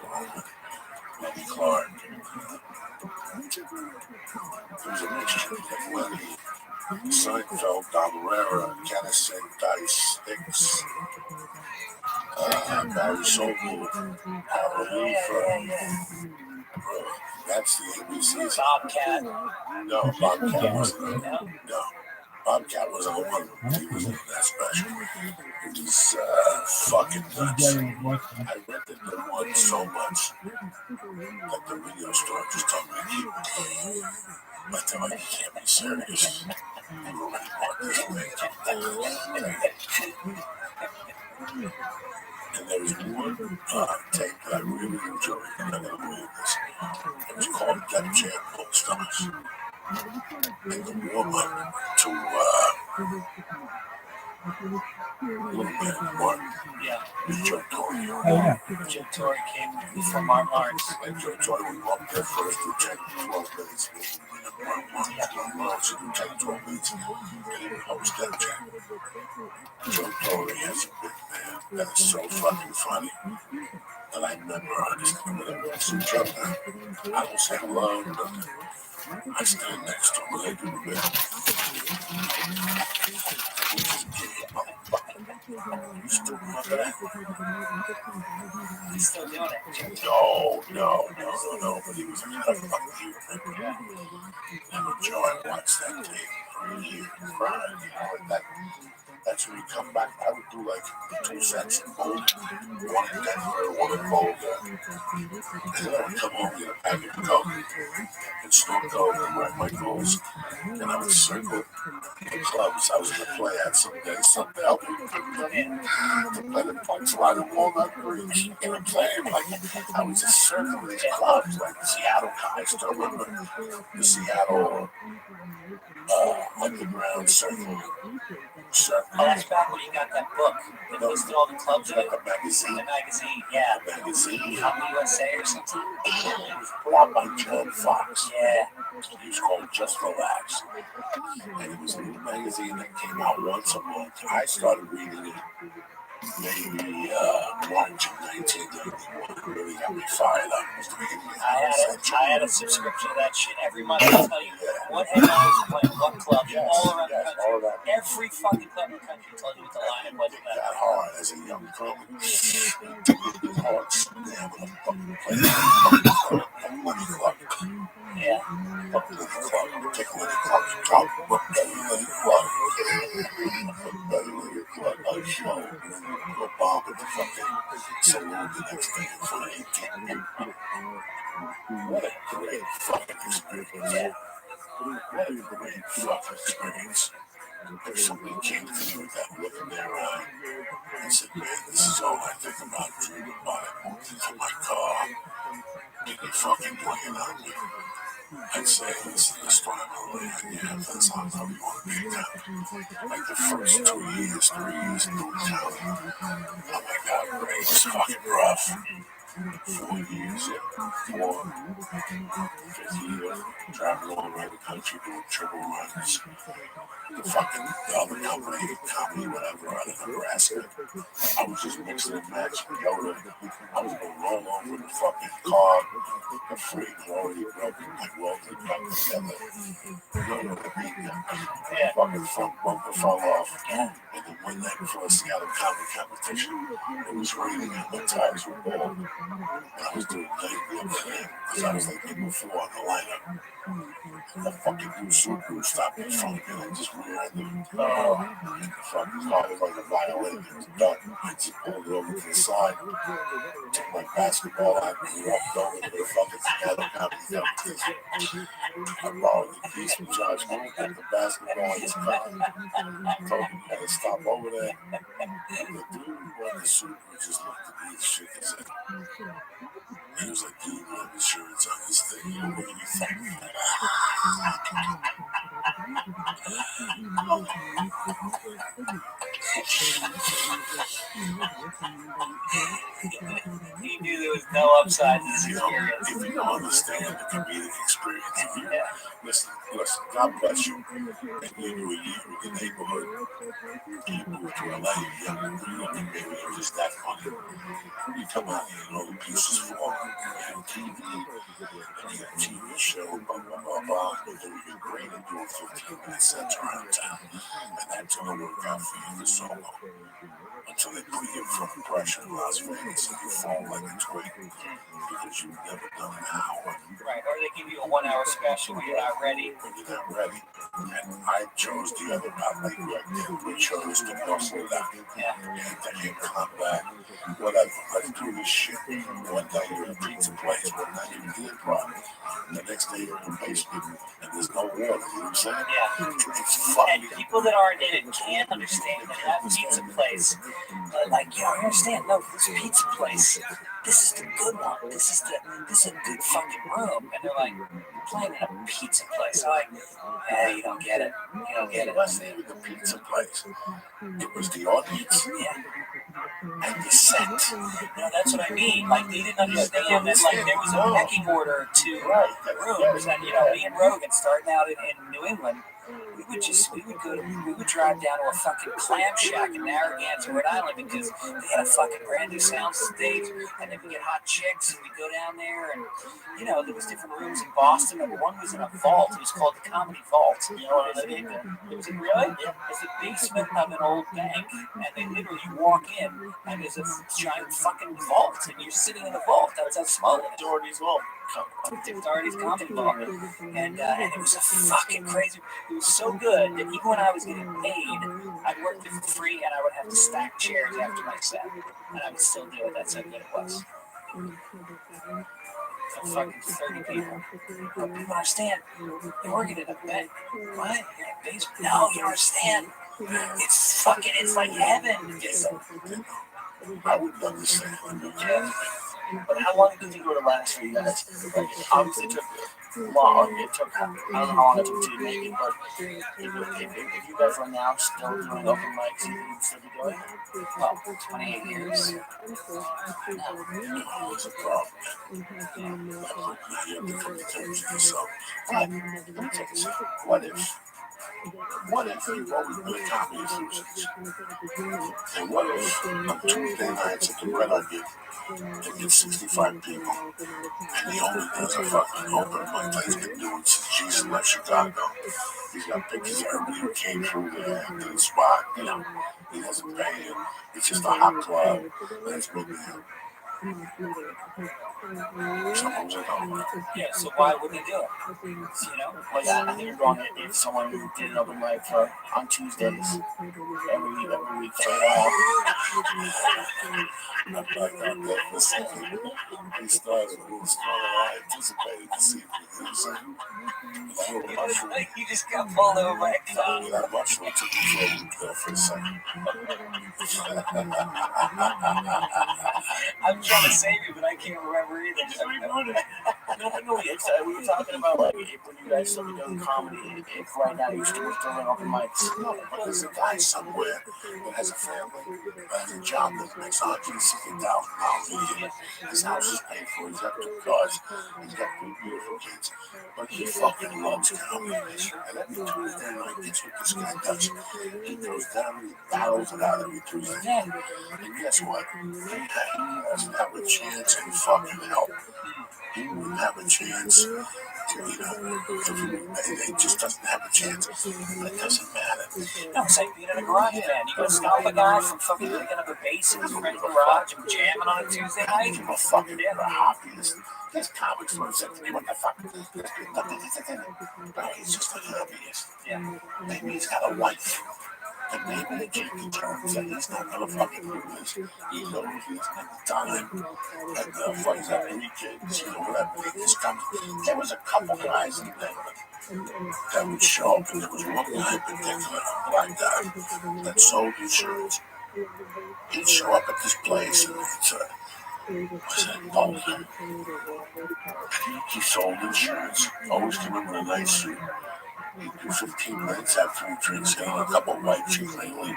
Lenny Clark. There was a mixture of Lenny, Seinfeld, Don Herrera, Kennison, Dice, Sticks, Barry Sobel, Harold Luther. That's the ABCs. Bobcat. No, Bobcat wasn't. No. Bobcat was on one. He was in that special. It was fucking nuts. I rented the one so much that the video store just told me to keep it. But they're like, you can't be serious. You already bought this thing. And there was one tape that I really enjoyed. I'm not going to believe this. It was called Death Jam Gold Stars. And the woman to Little Man Martin. Yeah. Joe Torre. Oh, yeah. Joe Torre came from Martin Lawrence. And Joe Torre, we walked there first for 10, 12 minutes. She did 10, 12 minutes. And I was Death Jam. Joe Torre has a big man that is so fucking funny. And I remember understanding when I was in China. I don't say hello, nothing. I stand next to him and I do the bit. You still remember that? He's still doing it. No. But he was a fuck you. Never Joe, I watched that tape for a year. Cried, That's when you come back. I would do like 2 sets in Boulder, one in Denver, one in Boulder. And then I would come home, get a package of coke and smoke coke and write my goals. And I would circle the clubs. I was in the play at Sunday helping to play the punchline in Walnut Bridge. And I'm playing like I was just circling these clubs, like the Seattle. I still remember the Seattle underground circle. That's back when you got that book that listed all the clubs in it. A magazine. A magazine, yeah. A magazine. Come USA or something. It was put out by John Fox. Yeah. It was called Just Relax. And it was a little magazine that came out once a month. I started reading it maybe March of 1991. It really got me fired up. It was the beginning of the I had a subscription to that shit every month. I'll tell you what headlines were playing, what clubs, all around the country. Every fucking club in the country told you what the lineup was. It got hard as a young comic. It was hard. Damn, I'm fucking playing. Money Club. Yeah. Money Club. Take a Money Club. Talk about Money Club. Money Club. A show. Go bomb at the fucking saloon the next day in front of 18 people. What a great fucking experience. Yeah. What a great fucking experience. If somebody came to me with that look in their eye and said, man, this is all I think about, dreaming about it, moved into my car, and you're fucking playing on me, I'd say, listen, this one I'm really on you have, that's how you want to be now. Like the first 2 years, 3 years in New Town, oh my God, Ray was fucking rough. 4 years, 4, 5th year, traveling all around the country doing triple runs. The fucking the other company, whatever, out of Nebraska. I was just mixing and matching Yoda. I was gonna roll over the fucking car, the frame already broken, like welded back together. You know what I mean? The fucking front bumper fell off. And then one night before the Seattle Comedy Competition, it was raining and my tires were bald. And I was doing 90 the other day, because I was like number 4 on the lineup. The fucking blue Subaru stopped in front of me and I just rear-ended him. And the fucking car was like a violin. It was done. I just pulled it over to the side, took my basketball out, and walked over to the fucking Seattle Comedy Competition. I borrowed the keys from Josh Moore, put the basketball in his car. I told him I had to stop over there. The dude who bought the Subaru just looked at me and shook his head. He was like, dude, you have insurance on this thing. You know, what do you think? He knew there was no upside to this experience. If you don't understand the comedic experience, listen, God bless you. And you do a year in the neighborhood. You move to LA, maybe you're just that funny. You come out here and all the pieces fall. You have TV, and you got a TV show, blah, blah, blah, blah. And then you're great at doing 15-minute sets around town. And that's going to work out for you for solo. Until they put you in front of pressure in Las Vegas and you fall like a twig because you've never done an hour. Right, or they give you a 1 hour special when you're not ready. When you're not ready. And I chose the other route, like we chose to muscle it out. And then you come back, whatever, let's do this shit. One day you're in a pizza place, one day you're in the improv. The next day you're in the basement, and there's no water, you know what I'm saying? Yeah. And people that aren't in it can't understand that that pizza place. Like, I understand, no, this pizza place, this is the good one. This is a good fucking room. And they're like, playing in a pizza place. I'm like, hey, you don't get it. You don't get it. It wasn't even the pizza place. It was the audience. Yeah. And the set. That's what I mean. Like, they didn't understand that, like, there was a pecking order to rooms. And, me and Rogan starting out in New England, we would drive down to a fucking clam shack in Narragansett, Rhode Island, because they had a fucking brand new sound stage, and then we get hot chicks, and we go down there, and, there was different rooms in Boston, and one was in a vault. It was called the Comedy Vault. You know what I mean? It was really? It's the basement of an old bank, and they literally, you walk in, and there's a giant fucking vault, and you're sitting in the vault. That's how small it is. Doherty's Vault. Doherty's Comedy Vault. And it was a fucking crazy. It was so good that even when I was getting paid, I'd work there for free, and I would have to stack chairs after my set, and I would still do it. That's how good it was. So fucking 30 people. But people understand. You're working in a bank. What? You're in a basement? No, you don't understand. It's like heaven. I wouldn't understand. But how long did you go to last for you guys? Like, obviously it took long. It took, I don't know how long it took to make it, but if you guys are now still doing open mics, you still be doing it? Well, 28 years. No, it's a problem. You have to come to terms with yourself. Let me take a second. What if you've always been a comedy enthusiast? And what if on Tuesday nights at the Red Onion, they get 65 people, and he only does a fucking open mic like he's been doing since Jesus left Chicago. He's got pictures of everybody who came through there to the spot, he doesn't pay him. It's just a hot club, and it's been there. Yeah, so why would they do it? Like I think you're going, if someone did an open mic on Tuesdays every week for a while. He started a little smaller than I anticipated this evening. You just got pulled over by a car. That mushroom took me for a week there for a second. I'm trying to save you, but I can't remember either. No, we were talking about like when you guys started doing comedy, if right now you're still doing open mics. No, but there's a guy somewhere that has a family that has a job that makes $160,000 a year. His house is paid for. He's got 2 cars. He's got 3 beautiful kids. But he fucking loves comedy. And every Tuesday night, guess what this guy does? He goes down and he battles it out every Tuesday night. And guess what? He doesn't have a chance in fucking hell. He wouldn't have a chance to, he just doesn't have a chance. But it doesn't matter. No, it's like being in a garage band. You go scalp a guy from fucking digging up a bass in his friend's garage and jamming on a Tuesday I night. give a fucking hobbyist. There's comics who said to me, what the fuck? But he's just a hobbyist. Yeah. Maybe he's got a wife. And maybe the kid determines that he's not gonna fucking do this. He knows he's got the time. And fucking got any kids, whatever. They just come. There was a couple guys in there that would show up, and there was one guy in particular, a black guy, that sold insurance. He'd show up at this place, and was it Bowling? He sold insurance. Always came in with a nice suit. He'd do 15 minutes, have 3 drinks, a couple of white chicks lately.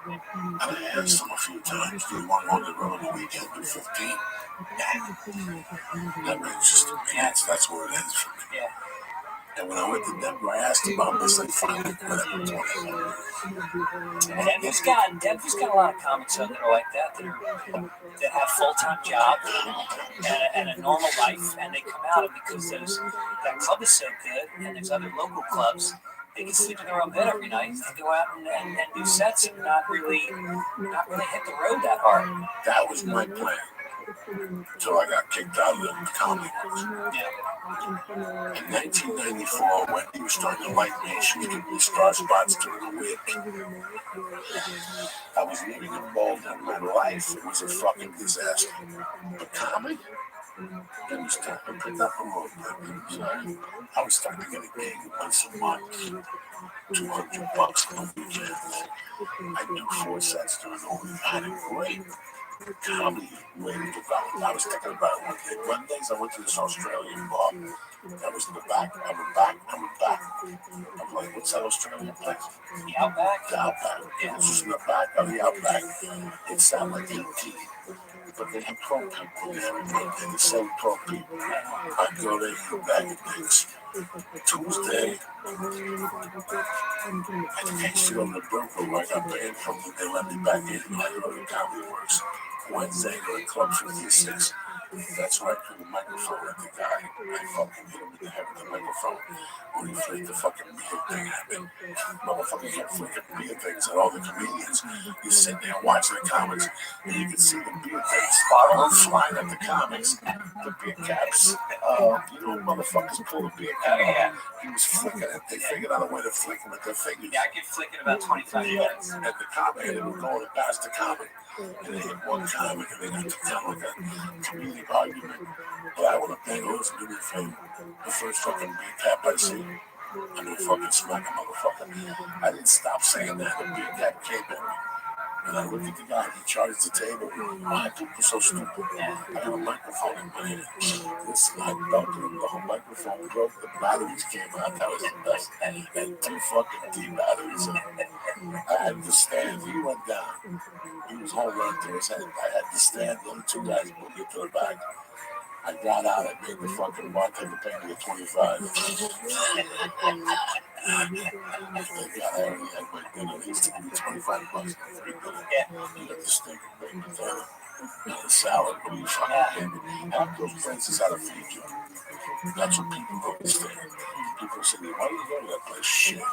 And I asked him a few times, do you want to go on the road the weekend do 15? That means just, that's where it ends for me. Yeah. And when I went to Denver, I asked him about this, and finally, whatever. And Denver's got a lot of comics out there like that that have full-time jobs and a normal life, and they come out, and because that club is so good, and there's other local clubs, they can sleep in their own bed every night and go out and do sets and not really hit the road that hard. That was my plan. So I got kicked out of the comedy works. Yeah. In 1994, when he was starting to like me, she was giving me star spots during the week. I was living in Boulder, and my life, it was a fucking disaster. But comedy? It was starting to pick up a little bit. I was starting to get a gig once a month, $200 on the weekend. I do 4 sets during the week. I had a great comedy way to develop. I was thinking about it one day. One day I went to this Australian bar. I was in the back. I went back. I'm like, what's that Australian place? The Outback? The Outback. Yeah, this was in the back of the Outback. It sounded like ET. But they had 12 people there, and they sold 12 people. I'd go there, eat a bag of dicks. Tuesday, I think I sit on the broker where I got banned from when they let me back in. I go to Comedy Works. Wednesday, go to Club 56. That's right, for the microphone at the guy. I fucking hit him in the head with the microphone when he flicked the fucking beer thing at me. Motherfucker kept flicking beer things at all the comedians. You sit there watching the comics, and you can see the beer things flying at the comics. The beer caps, motherfuckers pull the beer cap. Yeah. He was flicking it. They figured out a way to flick him with their fingers. Yeah, I can flick in about 25 minutes. And the comic, and they were going past the comic. And they hit one comic, and they got to kind of like a comedic argument. But I would have paid listen to me a favor. The first fucking beer cap I see, I'm gonna fucking smack a motherfucker. I didn't stop saying that. The beer cap came at me. And I looked at the guy, he charged the table. Why are people so stupid? I got a microphone in my hand. Listen, I belted him. The whole microphone broke. The batteries came out. That was the best. And 2 fucking D batteries. I had to stand. He went down. He was home run to his head. I had to stand. The other 2 guys put me to the back. I got out. I made the fucking bartender pay me a 25. I already had my dinner. He used to give me $25 for free dinner. You got the steak and baked potato and the salad. What do you fucking pay? Half those places how to feed you. That's what people don't understand. People say, why do you go to that place? Shit. You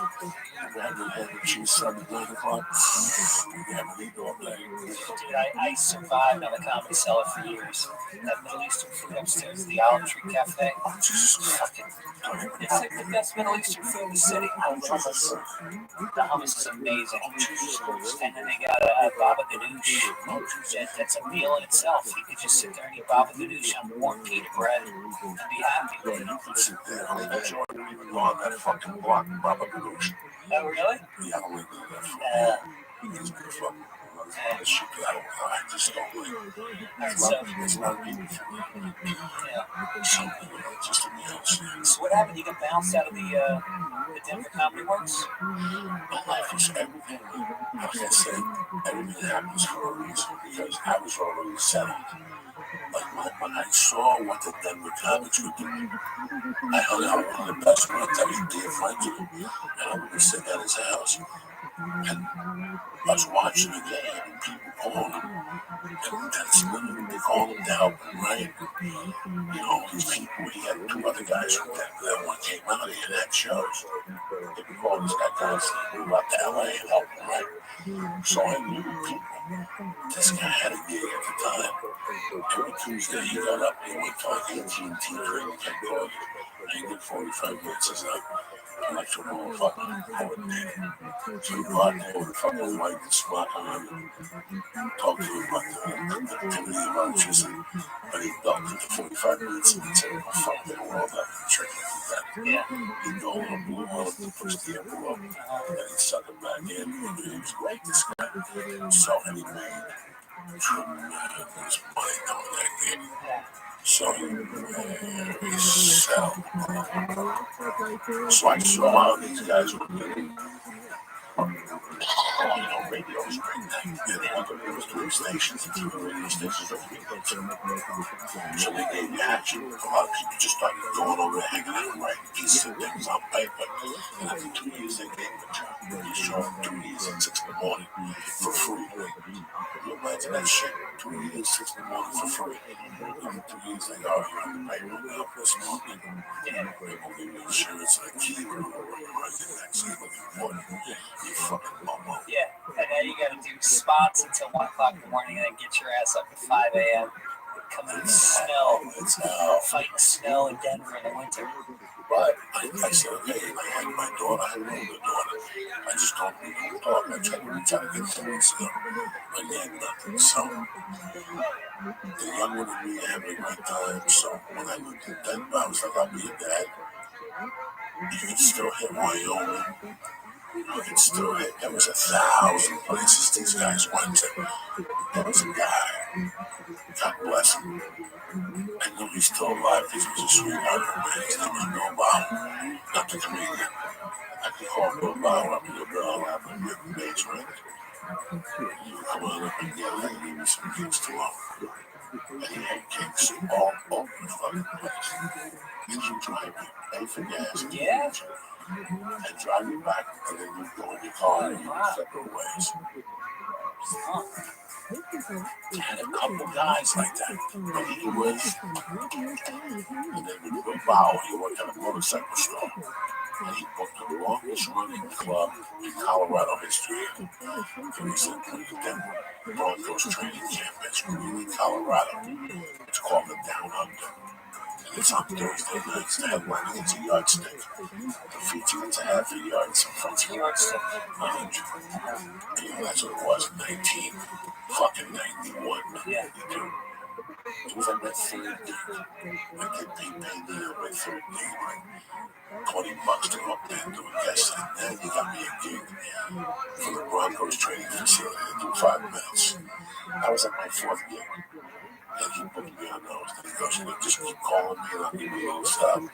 have your head and cheese Sunday at 9 o'clock. You haven't eaten all day. Dude, I survived on the Comedy Cellar for years. That Middle Eastern food upstairs, the Olive Tree Cafe. It's like the best Middle Eastern food in the city. The hummus is amazing. And then they got a baba ganoush. That's a meal in itself. You could just sit there and eat baba ganoush on warm pita bread and be happy. Yeah, you can sit there. I mean, enjoy it even on that fucking block, baba ganoush. Oh, really? Yeah, I went to that. He's good fucking. This shit that I just don't like. It's not people for me. Yeah. Some people just to be honest. So what happened? You got bounced out of the Denver Comedy Works? My life was everything. I can't say everything happens for a reason because I was already settled. Like when I saw what the Denver comics were doing, I hung out with one of the best friends. I was dear friends with him, and I would sit at his house, and I was watching the game, and people calling him, and that's literally they call him to help him, right? You know, these people. He had two other guys from Denver that one came out. He had shows. They would call this guy constantly, move out to LA and help him, right? So I knew people. This guy had a gig at the time. Every Tuesday he got up and went to like AT&T training headquarters. And he did 45 minutes as an electrical fucking coordinator. So he go out there with a fucking white smock on, talk to him about the activity of electricity. But he ducked into 45 minutes and he said, "Oh, fuck the world up and trick like that." Yeah. He'd go on a blue envelope to push the envelope, and he'd suck it back in. And he was great, this guy. So, and he made tremendous money doing that gig. So he sell. So I saw how these guys were doing. You know, radio was a great thing. Yeah, there was 3 stations, and 3 radio stations are free. So they gave you action. A lot of people just started going over there, hanging out, and writing pieces of things on paper. And after 2 years, they gave them a job. You show up 2 years at 6 in the morning for free. You imagine that shit? 2 years, 6 in the morning for free. After 2 years, they go, "You're on the payroll now this morning." Yeah, they will give you insurance like key or anything that's even important. You fucking momo. Yeah, and now you got to do spots until 1 o'clock in the morning and then get your ass up at 5 a.m. Come in the snow. Fighting snow in Denver in the winter. But I said, okay, I had my daughter, I had an older daughter. I just don't need to talk. I tried to reach out and get 2 weeks ago. But they had nothing. So the young one and me are having a great time. So when I looked at Denver, I was like, I'll be a dad. You can still hit Wyoming. You can still hit. There was 1,000 places these guys went to. There was a guy, God bless him. I knew he's still alive because he was a sweetheart. His name was Bill Bauer, not the comedian. I could call Bill Bauer up and go, ViralRabbi, I'm getting dates right. You come on up and get it and give me some gigs to him. And he had gigs all over the fucking place. He would drive you, pay for gas, and drive you back, and then you go in your car and you go separate ways. He had a couple guys like that, but he was, and then with Bill Bauer, he worked at a motorcycle store, and he booked the longest running club in Colorado history. It was the Denver Broncos training camp. It's Greeley, Colorado. It's called the Down Under. And it's on Thursday nights. The headline is a yardstick. The feature is a half a yard. Some friends here are 100. And that's what it was, 19. Fucking 91, 92. It was like my third gig. I get paid me on my third gig, like $20 to go up there and do a guest. And then he got me a gig for the Broncos training facility to do 5 minutes. I was at my 4th gig. And he booked me on those. And he goes, "You just keep calling me and I'll give you a little stuff." And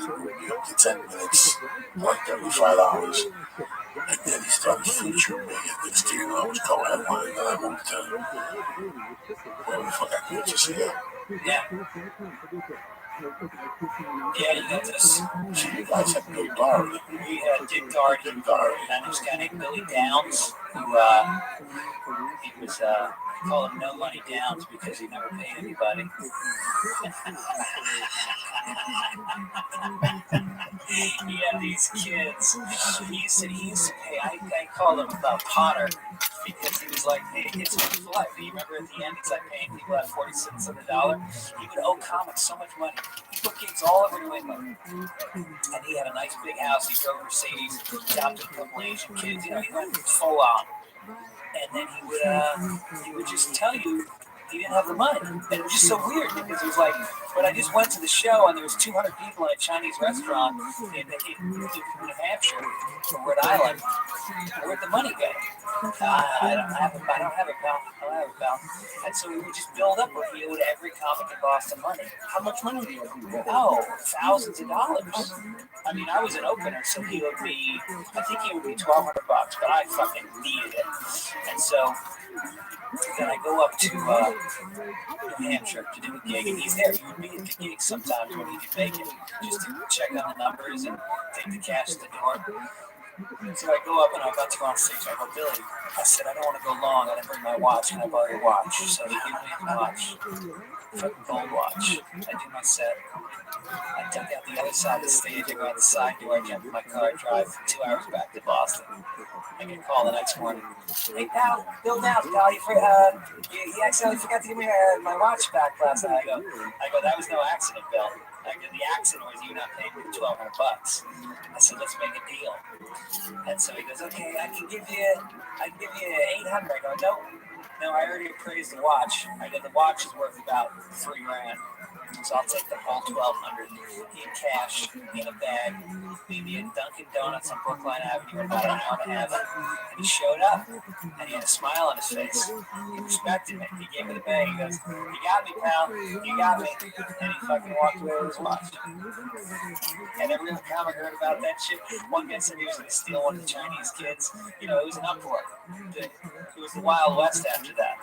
he moved me up to 10 minutes, like $35. And then he started featuring me. And next thing you know, I was co-headlining. And I moved to where the fuck I could just see it. Yeah. Yeah, you got this. So you guys had Bill Doherty. We had Dick Doherty. Dick Doherty. And this guy named Billy Downs, who he was called him No Money Downs because he never paid anybody. He had these kids. He used to pay. I called him Potter because he was like, "Hey, it's for life." You remember at the end, he's like paying people at 40 cents on the dollar. He would owe comics so much money. He booked gigs all over New England, and he had a nice big house. He drove a Mercedes, adopted a couple Asian kids. You know, he went full on. And then he would just tell you he didn't have the money. And it was just so weird because it was like, when I just went to the show and there was 200 people in a Chinese restaurant in New Hampshire or Rhode Island, where'd the money go? I don't have it, pal. And so we would just build up where he owed every comic in Boston money. How much money do you owe? Oh, thousands of dollars. I mean, I was an opener, so he owed me, I think he owed me $1,200, but I fucking needed it. And so then I go up to New Hampshire to do a gig, and he's there. He would be at the gig sometimes when he could make it, just to check on the numbers and take the cash at the door. So I go up and I'm about to go on stage. I go, Billy, I said, I don't want to go long. I didn't bring my watch. Can I borrow your watch? So he gave me a watch, fucking gold watch. I do my set. I duck out the other side of the stage. I go out the side door. I jump in my car. I drive 2 hours back to Boston. I get a call the next morning. Hey, pal, Bill Downs, pal, you accidentally forgot to give me my watch back last night. I go, that was no accident, Bill. I go, the accident was you not paying me $1,200. I said, let's make a deal. And so he goes, okay, I can give you $800. I go, no, I already appraised the watch. I go, the watch is worth about $3,000. So I'll take the whole $1,200 in cash, in a bag, meet me at Dunkin' Donuts on Brookline Avenue in about an hour and a half. And he showed up, and he had a smile on his face. He respected me. He gave me the bag. He goes, you got me, pal. You got me. And he fucking walked away with his watch. And every other comic heard about that shit. One guy said he was going to steal one of the Chinese kids. You know, it was an uproar. It was the Wild West after that.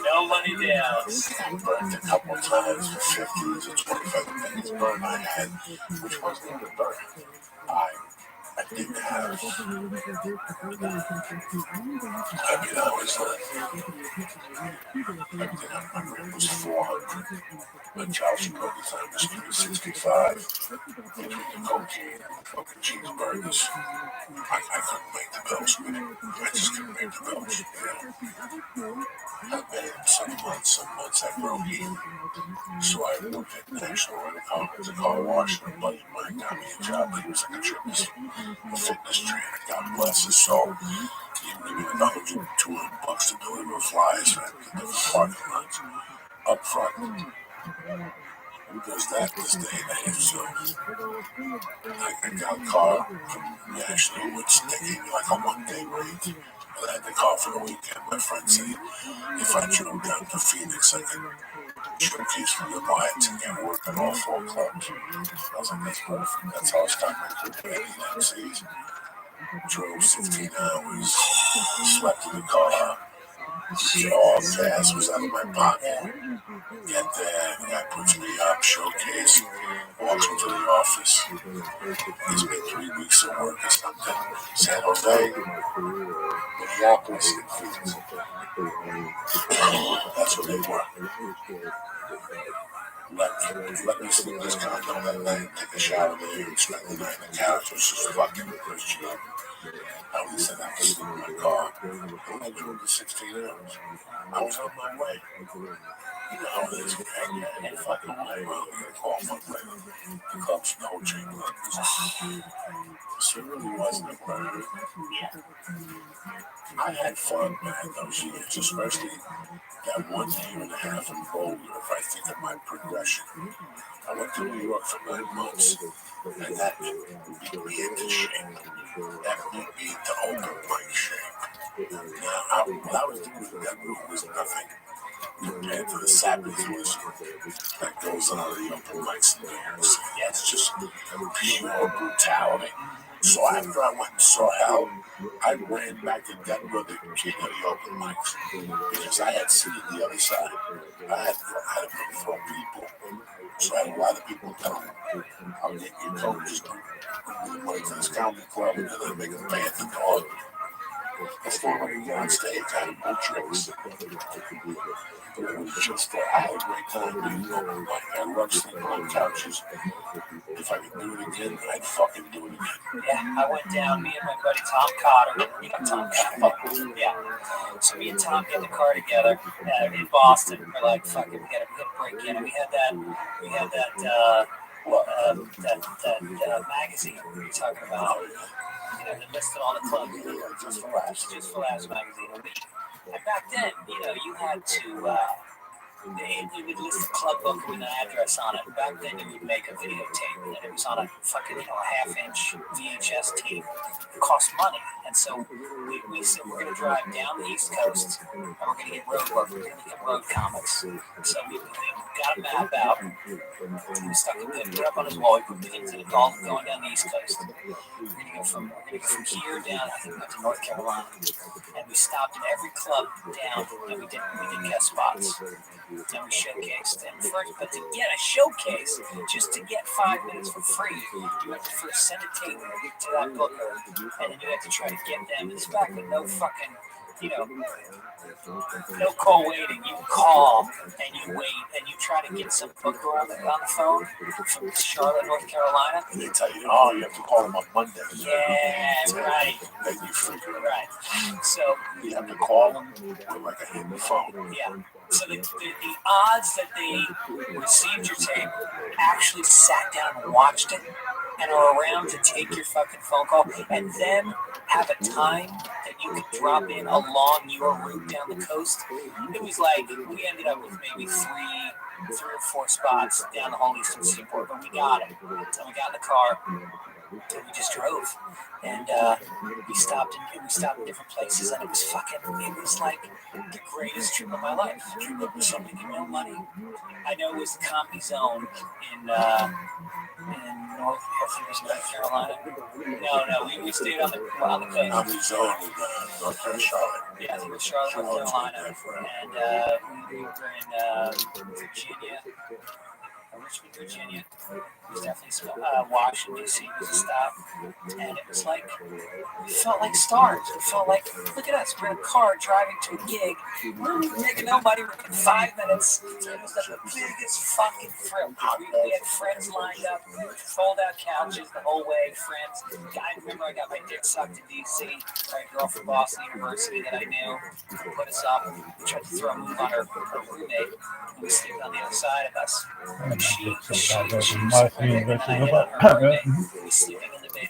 No money down. I burned a couple of times for 50s or 25 minutes burn I had, which wasn't even a burn. I didn't have, I mean, I was my rent was $400. My child support at the time was $365. Between the cocaine and the fucking cheeseburgers, I couldn't make the bills with it. I just couldn't make the bills, you know. I made some months I broke even. So I worked at National Rent-A-Car as a car wash, and a buddy of mine got me a job. He was like a fitness trainer. God bless his soul. He would give me like $100, $200 to deliver flyers for different parking lots up front. Who does that this day and age? So I got a car from National, which they gave me like a one-day rate. And I had the car for the weekend. My friend said if I drove down to Phoenix, I could showcase for the clients and get work at all 4 clubs. I was like, that's perfect. That's how I started my career at MCs. Drove 15 hours, slept in the car, all gas was out of my pocket. Get there, the guy puts me up, showcase, walks me to the office. Gives me 3 weeks of work or something. San Jose, Minneapolis, and Phoenix. That's what they were. Let me sleep in this condo that night, take a shower there, and spend the night in the couch. It was just fucking Christian. I always said I could sleep in my car. When I drove the 16 hours, I was on my way. You know how it is, man. And fucking way, well, you gotta call my way. The club's no chamber. So it really wasn't a murder. Yeah. I had fun, man, those years, especially that 1 year and a half in Boulder, if I think of my progression. I went to New York for 9 months, and that beat me into shape. That beat me into open mic shape. Now, what I was doing in that room was nothing compared to the savagery that goes on in the open mics in New York City. Yeah, it's just pure brutality. So after I went and saw hell, I ran back to Denver, the king of the open mics, because I had seen the other side. I had been for people, so I had a lot of people telling me, I'll get your coat, just bring me the money to this comedy club, and then make a band to dog. That's not when you get on stage, I had no tricks. But it was just, I had a great time being the open mic. I love sleeping on couches. If I could do it again, I'd fucking do it again. Yeah, I went down, me and my buddy Tom Cotter, you know Tom Cotter, yeah. So me and Tom get in the car together in Boston. We're like, fuck it, we gotta break in. And we had that magazine we were talking about. They listed all the clubs. Just for Laughs magazine. And back then, you had to. You would list a club book with an address on it. Back then, you would make a videotape, and it was on a fucking half-inch VHS tape. It cost money, and so we said we're going to drive down the East Coast, and we're going to get road work. We're going to get road comics. So we got a map out. We stuck it up on his wall. We put pins in it, all going down the East Coast. We're going to go from here down. I think we went to North Carolina, and we stopped in every club down, and we did guest spots. And we showcased. And first, but to get a showcase, just to get 5 minutes for free, you have to first send a tape to that booker, and then you have to try to get them. This back with no fucking, no call waiting. You call and you wait and you try to get some booker on the phone from Charlotte, North Carolina. And they tell you, oh, you have to call them on Monday. Yeah, right. Then you figure it out. Right. So you have to call them with like a hidden phone. Yeah. So the odds that they received your tape, actually sat down and watched it, and are around to take your fucking phone call, and then have a time that you could drop in along your route down the coast. It was like we ended up with maybe three or four spots down the whole eastern seaboard, but we got it. And we got in the car, and we just drove. And we stopped in different places, and it was like the greatest trip of my life. Something with no money. I know it was the Comedy Zone in North Carolina. No, we stayed on the coast. Comedy Zone in North Carolina, Charlotte. Yeah, I think it was Charlotte, North Carolina, and we were in Virginia. Richmond, Virginia. It was definitely Washington, D.C. was a stop. And it was like, we felt like stars. We felt like, look at us, we're in a car driving to a gig. We're making no money, we're in 5 minutes. It was like the biggest fucking thrill. We had friends lined up, fold-out couches the whole way, friends. I remember I got my dick sucked in D.C. by a girl from Boston University that I knew. Put us up, tried to throw a move on her roommate, who was sleeping on the other side of us. She was sleeping in the bed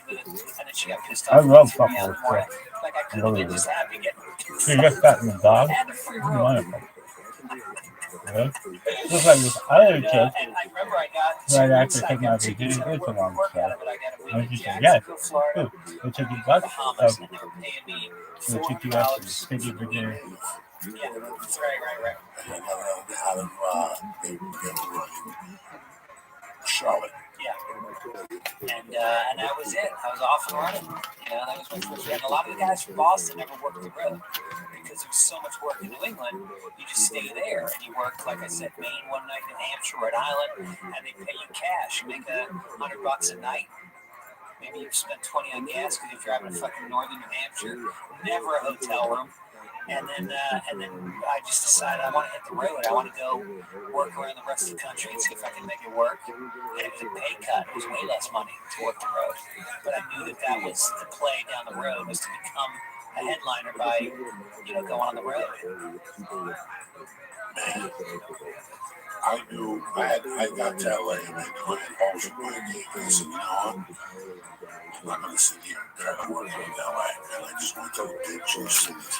with it, and then she got pissed off. I love buffalo morning. Like I could have been just happy getting. So you just got the dog? And the free room. Really? Just like this other kid, and I remember I got right after taking out the duty with him on the show. And she said, yes, dude, they took you back. So they took you out to City, Virginia. Yeah, that's right. Charlotte. Yeah. And that was it. I was off and running. That was my first year. And a lot of the guys from Boston never worked the road because there's so much work in New England. You just stay there and you work, like I said, Maine one night, New Hampshire, Rhode Island, and they pay you cash. You make $100 a night. Maybe you spend 20 on gas because you're driving to fucking northern New Hampshire. Never a hotel room. And then I just decided I want to hit the road. I want to go work around the rest of the country and see if I can make it work. And it was a pay cut. It was way less money to work the road. But I knew that was the play down the road, was to become a headliner by, going on the road. I knew I got to LA and I knew I had always wanted to get this, and I'm not going to sit here and try to work in LA. And I just went to the big two cities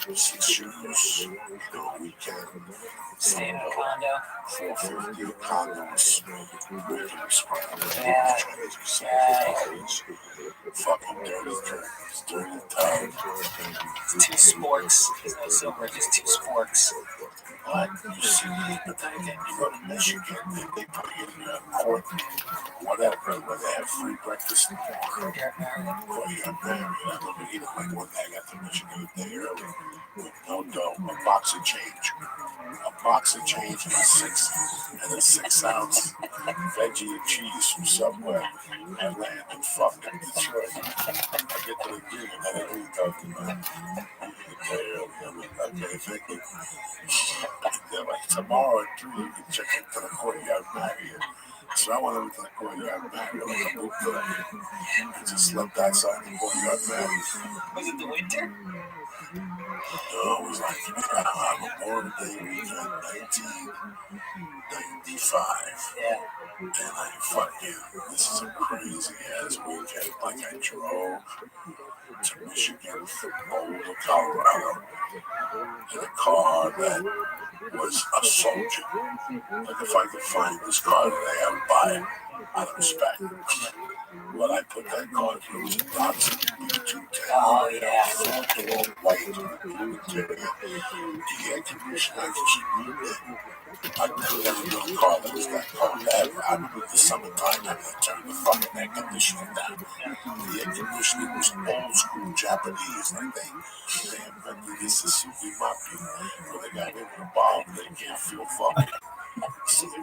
for 6 years, a weekend. Staying in a condo. 450 condos, making response. Fucking dirty curtains, dirty tub. 2 sporks. There's no silver, just 2 sporks. But you see, but then again, you go to Michigan, they put you in court, whatever, where they have free breakfast in the morning. Courtyard Mary, like one day I got to Michigan a day early with no dough, a box of change and a 6-ounce veggie and cheese from Subway. I land in fucking Detroit. I get to the gig and then I leave talking about a day early. I'm like, okay, thank you. They're like, tomorrow at 3 you can check into the Courtyard Marriott. So I went over to the Courtyard Marriott like a boot today. I just slept outside the Courtyard Marriott. Was it the winter? I was like, I'm a born day weekend, 1995. Yeah. And I fucking, this is a crazy ass weekend. Like I drove to Michigan from Boulder, Colorado, in a car that was a soldier. Like if I could find this car today, I would buy it out of respect. What I put that car through was a Datsun B210. Oh, yeah. Four-door white with blue interior. The air conditioner just moved it. I've never known a car that was that cold ever. I remember the summertime having to turn the fucking air conditioning down. The air conditioning was old school Japanese. Like they invented this Suzuki Maki where they got in with a bomb and they can't feel fucking.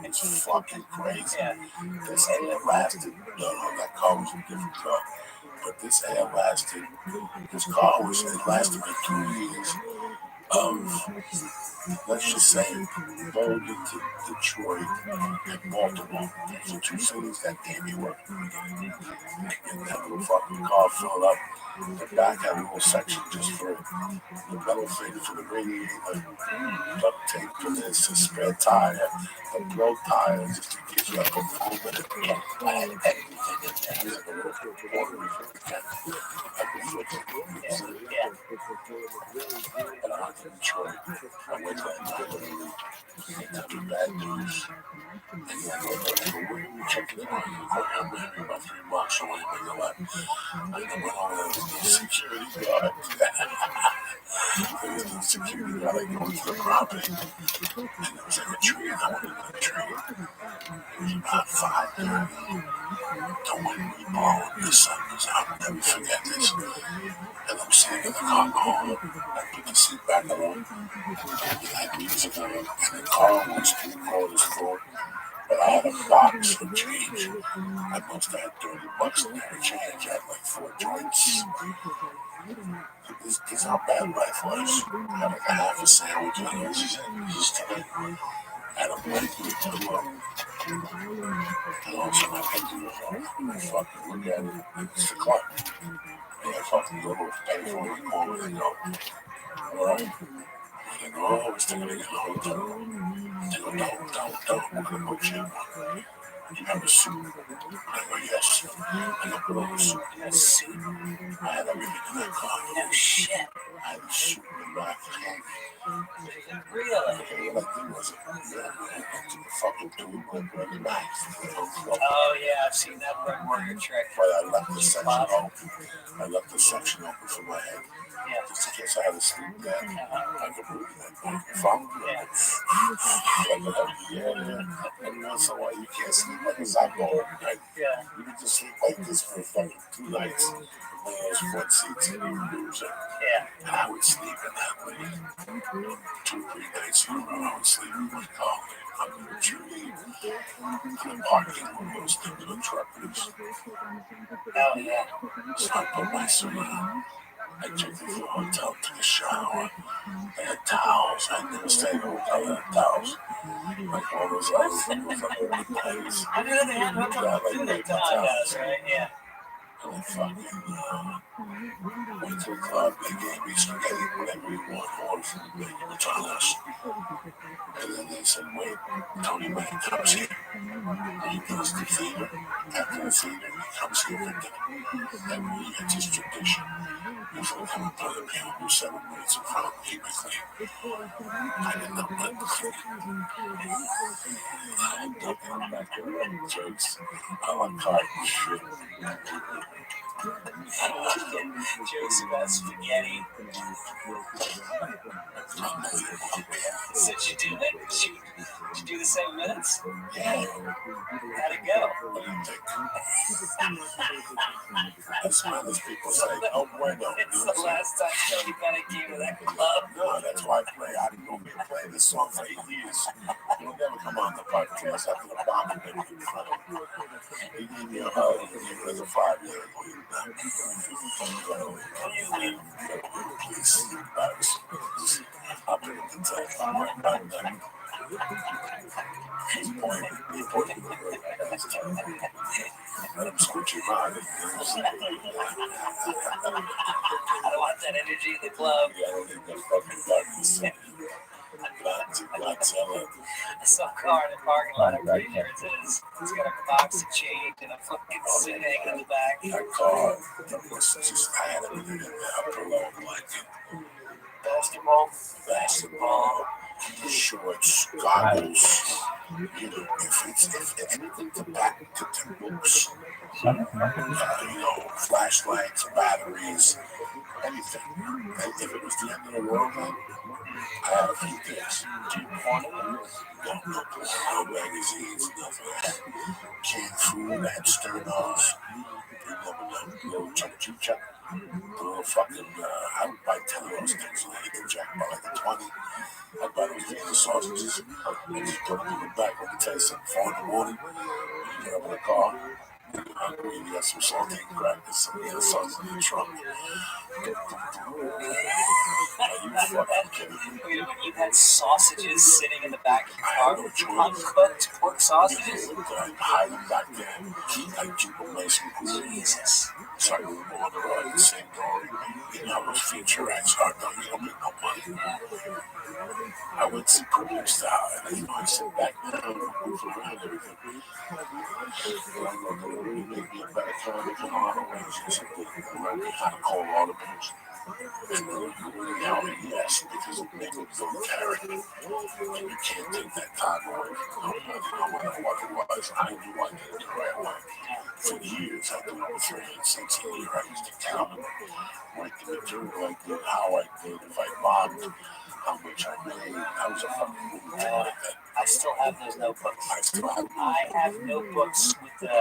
It's fucking crazy. This air lasted. No, that car was a different car. But this air lasted. This car was, it lasted for 2 years of, let's just say, Boulder to Detroit and Baltimore. Those are two cities that gave me work. And that little fucking car filled up. The back had a little section just for the metal thing for the radiator, duct tape for this, a spare tire, a blow tire just to get you up a little bit. I had everything in there. Like a little Puerto Rican, like a refrigerator. And I'm in Detroit. I went that night and tell me bad news. And he's like, where are you checking in on? I'm maybe about 3 months away, but you're like, and I went over there with the security guard. There was no security guard like going to the property. And there was like a tree, and I went into the tree. It was about 5:30. Don't want me blowing the sun was out. I'll never forget this. And I'm sitting in the car going, I put the seat back on. And we had music on, and the car was 3/4 full. But I had a box for change. I must have had $30 in there to change. I had like 4 joints. This is how bad life was. I had like a half a sandwich. And this is today. And I'm ready to go up. And all of a sudden I can do it. I fucking look at it. It's the clock. And I fucking go to pay for it and call it and go. Alright. And I go, oh, I was thinking of getting a hotel. They go, don't. We're going to put you in one. You have a suit? I go, yes. I go, put on a suit. A suit? I had everything in that car. No shit. I had a suit in the back. Really? What I did was, I took the fucking tube and put it in the back. Oh, yeah, I've seen that rug warrior trick. But I left the section open. I left the section open for my head. Yeah. Just in case I had to sleep there. I could breathe in that thing. If I'm good. Yeah. Every once in a while, you can't sleep like a Zappo every night. Yeah. You can just sleep like this for fucking 2 nights. One of those front seats and you lose it. Yeah. And I would sleep in that way. 2 or 3 nights in a row, I would sleep in my car. I'm in the tree. I'm parking one of those things with truckers. Oh, yeah. So I put my suit on. I checked into the hotel, took a shower. They had towels. I had never stayed in a hotel that had towels. Like all those other things, like old plays. I knew they had hotels too, they towels, right? Yeah. And I fucking went to the club. They gave me spaghetti, whatever you want, order from McDonald's. And then they said, wait, Tony May comes here. He goes to the theater. After the theater, he comes here for dinner. Every year, it's his tradition. If we have a toilet paper, do 7 minutes in front of me, keep it clean. I did not let the clean. I ended up coming back to the jokes. I like cart and shit. Jokes about spaghetti. So did you do it? Did you do the 7 minutes? Yeah. How'd it go? What do you think? That's why those people say, oh, bueno. It's the last time Tony kind of came to that club. No, that's why I play. I didn't know me playing this song for 8 years. You'll never come on the podcast after the bomb and then in front of me. He gave me a hug. He gave me a 5-year-old. Please, I'll bring him to tell you. I'm done. He's pointing. He pointed to the road. Let him switch him out. I don't want that energy in the club. Yeah, I don't think they're fucking buttons. Godzilla. I saw a car in the parking lot. I'm pretty sure it's his. He's got a box of change and a fucking suit hanging in the back. That car, that was just, I had everything in there. I put on blanket. Basketball, shorts, goggles. You know, if anything to back to the books, flashlights, batteries, anything. And if it was the end of the world, then I had a few things. No magazines, nothing. Canned food, I had Sternos. You never know. Little chuck. Little fucking, I would buy 10 of those things and I hit the jackpot like a 20. I'd buy those things of sausages and just put them in the back. Let me tell you something, 4 in the morning, you get up in the car, you're hungry, you got some saltine crackers, some sausages in the trunk. Are you fucking kidding me? Wait a minute, you had sausages sitting in the back of the car? Uncooked pork sausages? I hide them back there. I keep them nice and cool. Jesus. So I would order the same door. You know, those feature acts are done. You don't make no money. I went to premium style, and I sit back down and move around everything. You make me a better time with your auto ranges and learn how to call audibles. And then you really know yes, because it makes it so carrot. And you can't take that time away from no matter what it was. I knew I did it the right way. For years, I did over 316 years. I used to count them, write the material I did, how I did, if I bombed, how much I made. I was a fucking movie like that. I still have those notebooks. I have notebooks with the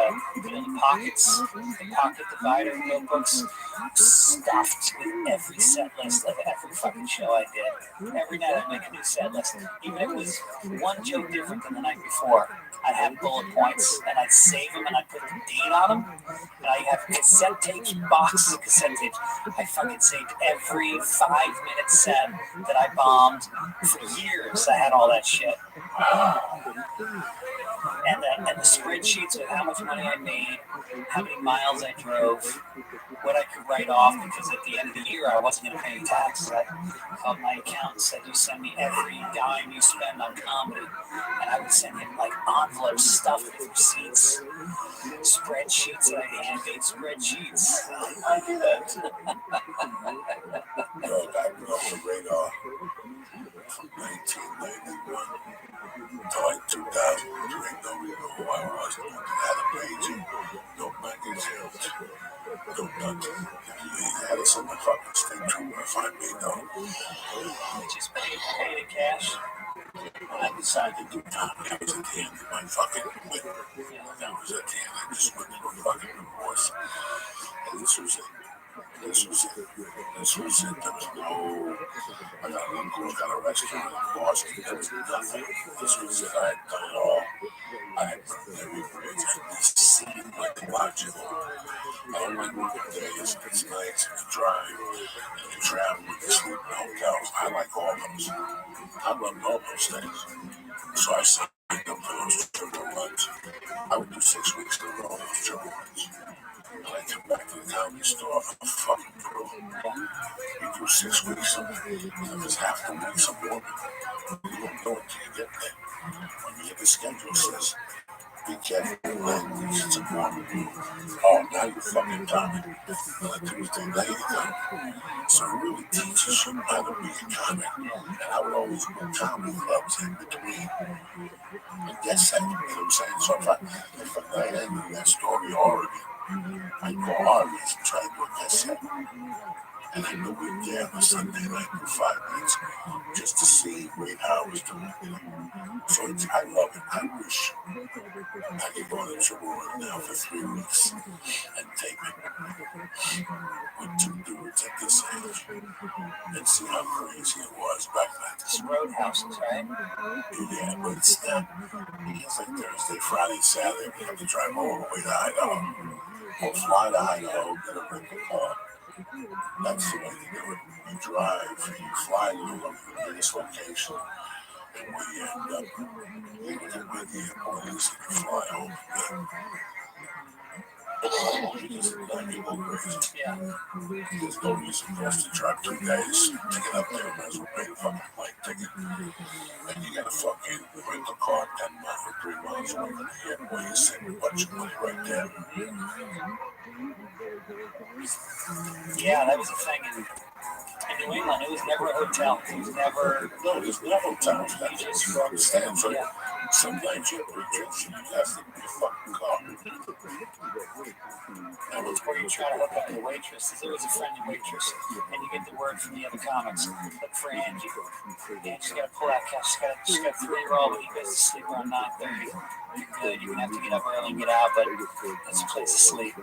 pockets, the pocket divider notebooks, stuffed with every set list of every fucking show I did. Every night I'd make a new set list. Even if it was one joke different than the night before, I'd have bullet points and I'd save them and I'd put the date on them. And I have cassette tapes, boxes of cassette tapes. I fucking saved every 5-minute set that I bombed for years. I had all that shit. And the spreadsheets of how much money I made, how many miles I drove, what I could write off, because at the end of the year I wasn't going to pay any taxes. I called my accountant, said, you send me every dime you spend on comedy. And I would send him like envelopes stuffed with receipts, spreadsheets, and I handmade spreadsheets. I do that. I went off the radar from 1991 to like 2000. You ain't nobody know who I was. I had a page, no magazines, no nothing. You had us on the fucking state trooper if I made no. Just paid in cash. I decided to do time. That was at the end of my fucking win. That was at the end. I just went to a fucking divorce. And this was it. There was no, I got an uncle who got a restaurant in Boston. There was nothing. This was it. I had done it all. I had burned every bridge. And this seemed like logical. I don't like working days. It's nights and you drive and you travel and you sleep in hotels. I like all those. I love all those things. So I signed up for those triple runs. I would do 6 weeks to roll those triple runs. I come back to the comedy store, I'm fucking pro. You do 6 weeks of it, if it's half the week, some more. You don't know until you get there. When you get the schedule, says, be careful, language, it's a morning rule. Oh, now you're fucking timing. Tuesday night, so it really teaches you how to be a comic. And I would always go comedy clubs in between. And get set, you know what I'm saying? So if a night ended in that story, Oregon, I go Arby's and try to do a guest set. And I go in there on a Sunday night for 5 minutes just to see Wade Howard's doing it. So I love it. I wish I could go on a triple run now for 3 weeks and tape it with 2 dudes at this age and see how crazy it was back then. It's roadhouses, right? Yeah, but it's like Thursday, Friday, Saturday. We have to drive all the way to Idaho. Or fly to Idaho, get a rental car. That's the way to do it. You drive, you fly to the biggest location, and when you end up, you can get the police and you fly home again. Because it's 90 below grade. Yeah. There's no reason for us to drive 2 days to get up there. Might as well pay the fucking flight ticket. And you gotta fucking rent a car 10 miles or 3 miles away from the airport. You're saving a bunch of money right there. Yeah, that was a thing in New England. It was never a hotel. It was never. No, there's no hotels. That's just you understand. So sometimes you have 3 drinks and you have to be a fucking car. That was where you try to hook up with a waitress. There's always a friendly waitress, and you get the word from the other comics. Look for Angie. Angie's got to pull out cash. She's got a 3-year-old, but he goes to sleep around 9:30. You're good. You're gonna have to get up early and get out, but it's a place to sleep.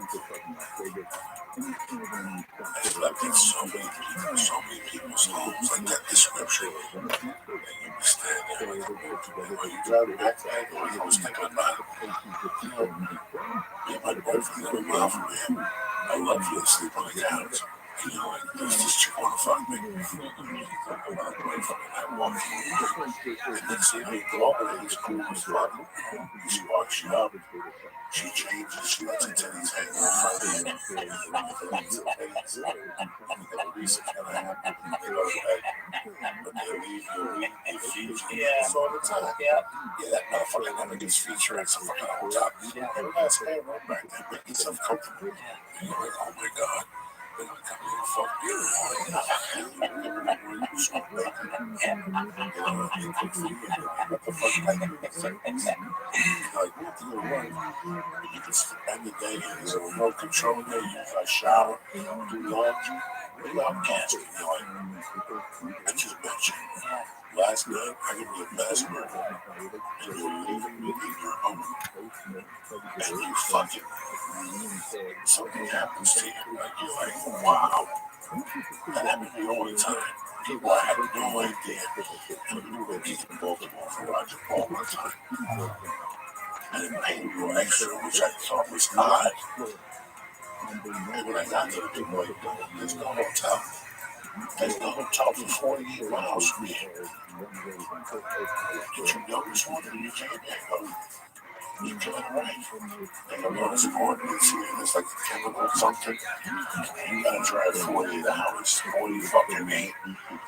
I've lived in so many people's homes, like that description. And you be standing there, like, you driving back to that, like I was thinking about it. You know, me and my boyfriend live a mile from here. I love you to sleep on the couch. And you know, like, there's this chick wanna fuck me. I'm not boyfriend, I walk through. And then see me go over there, he's cool as fuck. He sparks you up. She changes, she lets her titties hang in front of you. The reason's gonna happen when you go to bed. But they leave you, they feed you. It's all the time. Yeah, that motherfucker never gets featured at some fucking hotel. Every last man right back there, make yourself comfortable. And you're like, oh my God. They're gonna come here and fuck you. What the fuck? Like, what do you want? You can spend the day here. There's a remote control there. You can shower, do laundry, without gas. You're like, I just bet you. Last night, I gave you a best burger, and you're leaving me in your home, and you fucking, something happens to you, like, you're like, wow, that happens to me all the time. People have no idea. And people were getting Baltimore for Roger all the time. And paying you extra, which I thought was odd. And when I got to the big white building, there's no hotel. There's no hotel for 48 miles from here. Did you notice one when you came here? You can't write. They don't notice coordinates here. There's like a chemical something. You gotta drive 48 hours, 40 fucking 8.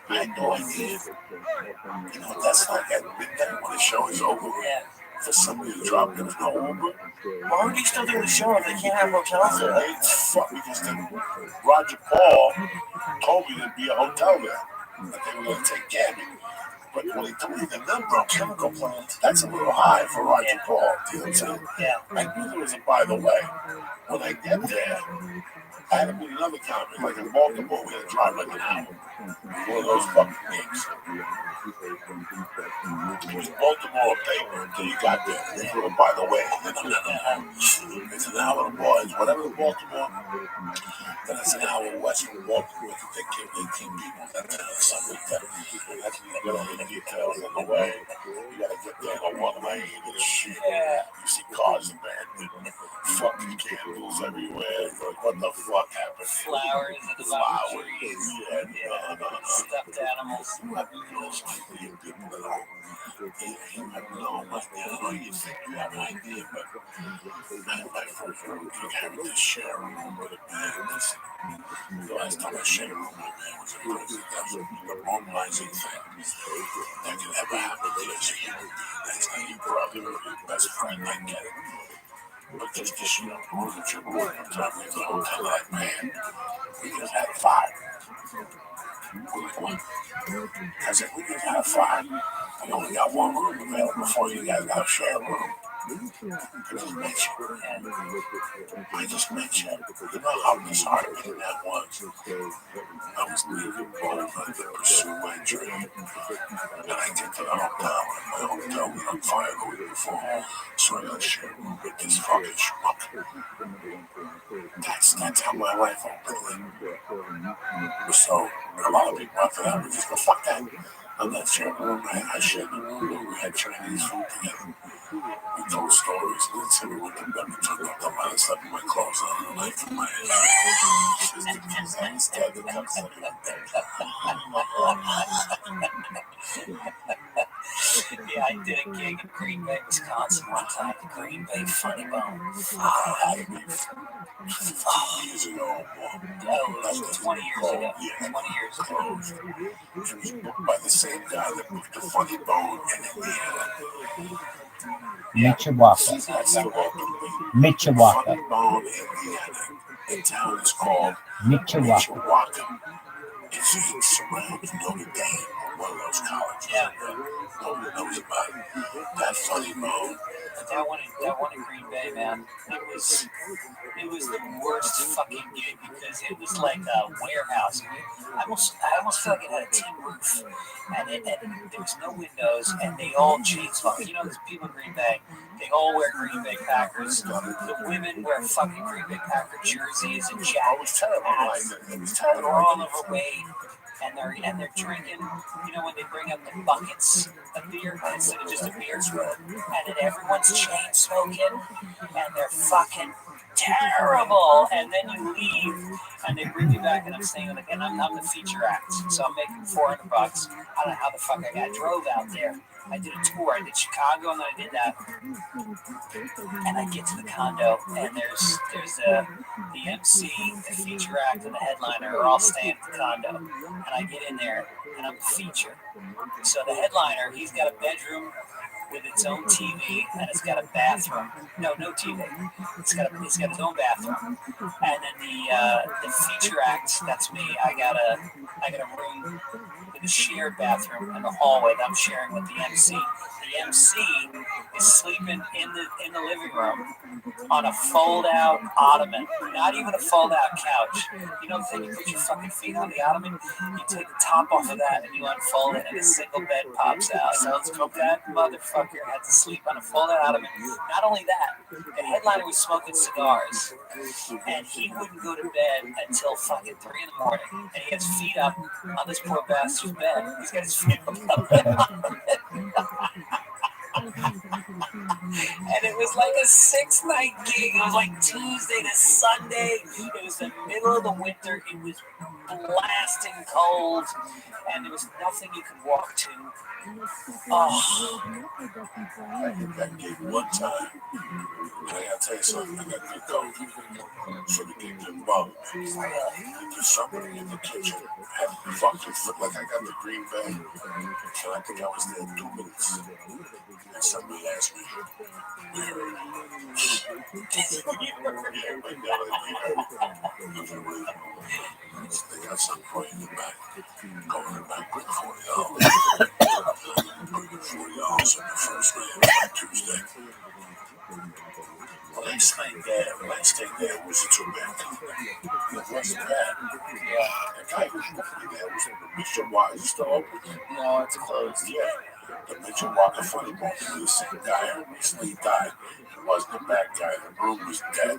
I had no idea. You know, that's like at midnight when the show is over. For somebody to drop, there was no Uber. Why would they still do the show if they can't have hotels there? They fuck because Roger Paul told me there'd be a hotel there. That they were going to take care of me. But when they told me the number of chemical plants, that's a little high for Roger Paul. You know what I'm saying? Yeah. I knew there was a by the way. When I get there, I had to meet another comic, like in Baltimore, we had to drive like an hour. One of those fucking games. It was Baltimore paper until you got there. They were, by the way, it's an hour boys, whatever Baltimore, then it's an hour west from Baltimore. I think they killed 18 people that town or something like that. That's a little bit of details on the way. You gotta get there in a one lane and shit. You see cars abandoned, fucking candles everywhere. Like, what the fuck happened? Flowers at the bottom of trees. No. Stuffed animals. You have no idea, people at all. You have no idea. I know you think you have an idea, but I had my first gig having to share a room with a man. Listen, the last time I shared a room with a man was in prison. That was the normalizing thing that can ever happen to you as a human being. That's not your brother or your best friend. I get it. But just because you don't room with your room, one time we go hotel that man, we just had 5. What? I said, we just had 5. I only got 1 room available for you guys. Got to share a room. I just met you. You know how disheartening that was. I was leaving Baltimore to pursue my dream. And I get to the hotel, and my hotel was on fire the week before. So I got to share a room with this fucking schmuck. That's how my life opened. So a lot of people after that would just go, fuck that. I'm not sharing a room. I shared the room. We had Chinese food together. We told stories, and then said we went to bed. We took off the light, slept with my clothes on, and I from my head. Yeah, I did a gig in Green Bay, Wisconsin one time. The Green Bay Funny Bone. years ago. Oh, 20 years ago. Yeah, 20 years ago. closed. It was booked by the same guy that booked the Funny Bone in Indiana. Michawaka. It's still open. Michawaka. Funny Bone, Indiana. The town is called Michawaka. Michawaka. It's surrounding Notre Dame, one of those colleges. Yeah. Nobody knows about it. That Funny Bone. That one in Green Bay, man. It was the worst fucking gig because it was like a warehouse. I almost felt like it had a tin roof, and there was no windows, and they all chain smoke. You know, there's people in Green Bay. They all wear Green Bay Packers. The women wear fucking Green Bay Packer jerseys and jackets. They're all overweight, and they're drinking. You know, when they bring up the buckets of beer instead of just a beer, and then everyone's chain smoking, and they're fucking terrible. And then you leave, and they bring you back, and I'm staying with again. I'm the feature act, so I'm making $400. I don't know how the fuck I drove out there. I did a tour. I did Chicago, and then I did that. And I get to the condo, and there's the MC, the feature act, and the headliner are all staying at the condo. And I get in there, and I'm the feature. So the headliner, he's got a bedroom with its own TV, and it's got a bathroom. No TV. He's got his own bathroom. And then the feature act, that's me. I got a room with a shared bathroom in the hallway that I'm sharing with the MC. The MC is sleeping in the living room on a fold-out ottoman, not even a fold-out couch. You know the thing, you put your fucking feet on the ottoman, you take the top off of that, and you unfold it, and a single bed pops out. So that motherfucker had to sleep on a fold-out ottoman. Not only that, the headliner was smoking cigars, and he wouldn't go to bed until fucking 3 in the morning, and he had his feet up on this poor bastard's bed. He's got his feet up on and it was like a 6-night gig. It was like Tuesday to Sunday. It was the middle of the winter. It was blasting cold, and there was nothing you could walk to. Oh. I did that gig one time. And I gotta tell you something, I got good coke. So the gig didn't bother me. There's somebody in the kitchen had fucking foot like I got the Green Bay. And I think I was there 2 minutes. And somebody asked me, they got something for you in the back. Go in the back, bring $40. $40 on the first day of Tuesday. Well, let's stay there was a Truman company. It wasn't bad. Yeah. The guy who was working there was Mr. Wise. Is still open? No, it's closed. Yeah. The Mitchell Walker Funny Bone, the same guy who recently died. He wasn't a bad guy. The room was dead.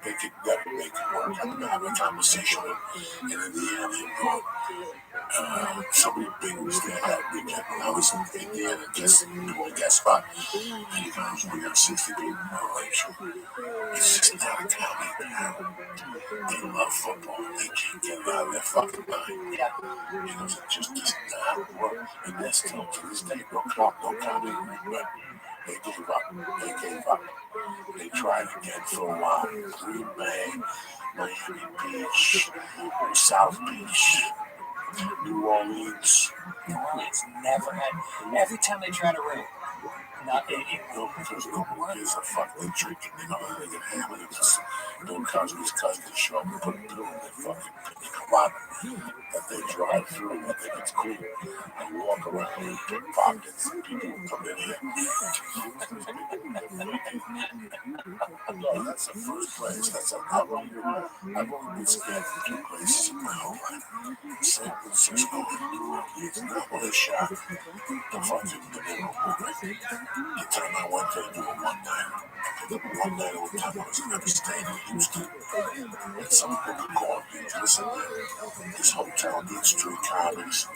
They could never make it work. I remember having a conversation with him, and in the end, they wrote, somebody big was there that weekend when I was in Indiana doing a guest spot. And he goes, we got 60 people in our relation. It's just not a county. They love football. They can't get it out of their fucking mind. Yeah. It just does not work. And they're still to this day, no county agreement. They gave up. They tried again for a while. Green Bay, Miami Beach, South Beach, New Orleans. New Orleans never had. Every time they tried a room, because nobody gives a fuck. They drinking, they get hammered. It's just Bill Cosby's cousin show up and put a pill in their fucking pina colada that they drive through. I think it's cool. They walk around and pick pockets. People come in here. No, that's the first place. I've only been scared of 2 places in my whole life. San Francisco and New Orleans. And I want to shot the fucking middle of the time I went there to do it one night. One night all the time I was never staying in Houston. And some people called me, listen, this hotel needs 3 cabins,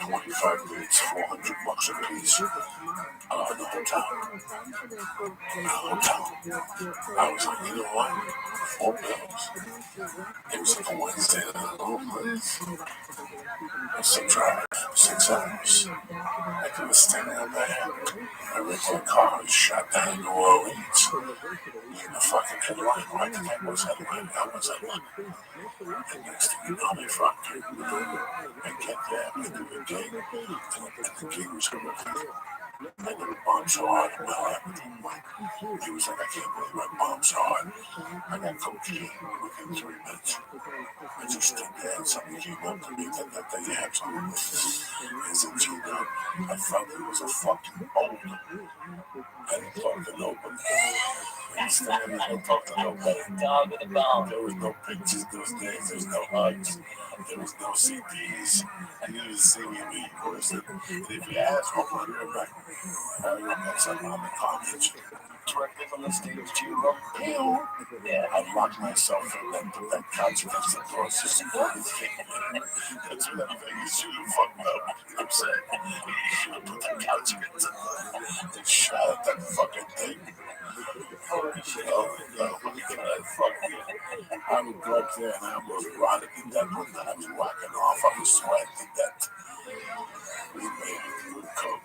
25 minutes, $400 a piece. The hotel. I was like, you know what? $4. It was like a Wednesday night at home place. Some drive, 6 hours. I couldn't stand out there. I rented a car and shot down in New Orleans. became a fucking headline, or I think I was headline. And next thing you know, they fucked her. I get there, I do the gig, and the gig was horrific. I never bombed so hard in my life. He was like, I can't believe I bombed so hard. I got cocaine within 3 minutes. I just stood there and somebody came up to me that you have something with this. I said, Gino, I felt it was a fucking boulder. I didn't talk to nobody. I didn't talk to nobody. Dog with a bone. There was no pictures those days. There was no hugs. There was no CDs. I knew the singing me person. And if you ask, oh, my God, I got something on the comments. Directly from the stage to your room. Yeah, I locked myself in that couch against the door. It's just that's what I'm saying. You should have fucked up. I'm saying you should have put the couch against the door and shot at that fucking thing. Oh my God, fuck you. I would go up there and I almost rotted to death one night. I was whacking off. I was sweating to death. We made it with coke.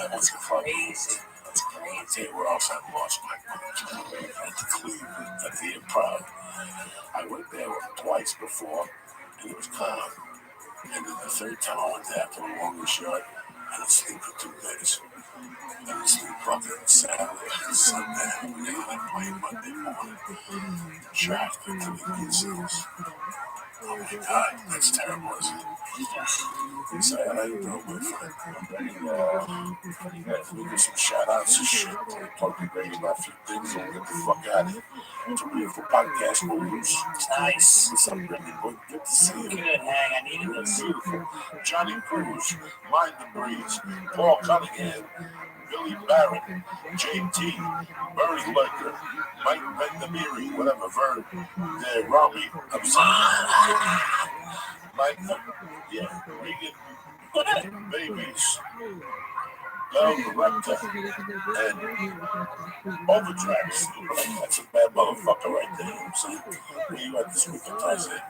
That was crazy. That's crazy. I'll tell you where else I lost my mind. At the Cleveland, at the Improv. I went there twice before, and it was calm. And then the third time I went there after a long shot, I didn't sleep for 2 days. I didn't sleep fucking Saturday and Sunday. And then I played Monday morning. Traffic to the museums. Oh my God, that's terrible, isn't it? So how you doing, my friend? I'm pretty good. We do some shout outs and shit. We talk great about a few things and we'll get the fuck out of here. It's a beautiful podcast, Wolves. Nice. What's up, Randy? Good to see you. Good, Hang. I needed this. Beautiful. Johnny Cruz, Mind the Breeze, Paul Cunningham, Billy Barrett, JT, Murray Liker, Mike Vendamiri, whatever verb, Rabbi, I'm sorry, Mike, yeah, Regan, Babies, Bell Director, and Overtracks. That's a bad motherfucker right there, you know what I'm saying? Where you at this weekend, Thursday?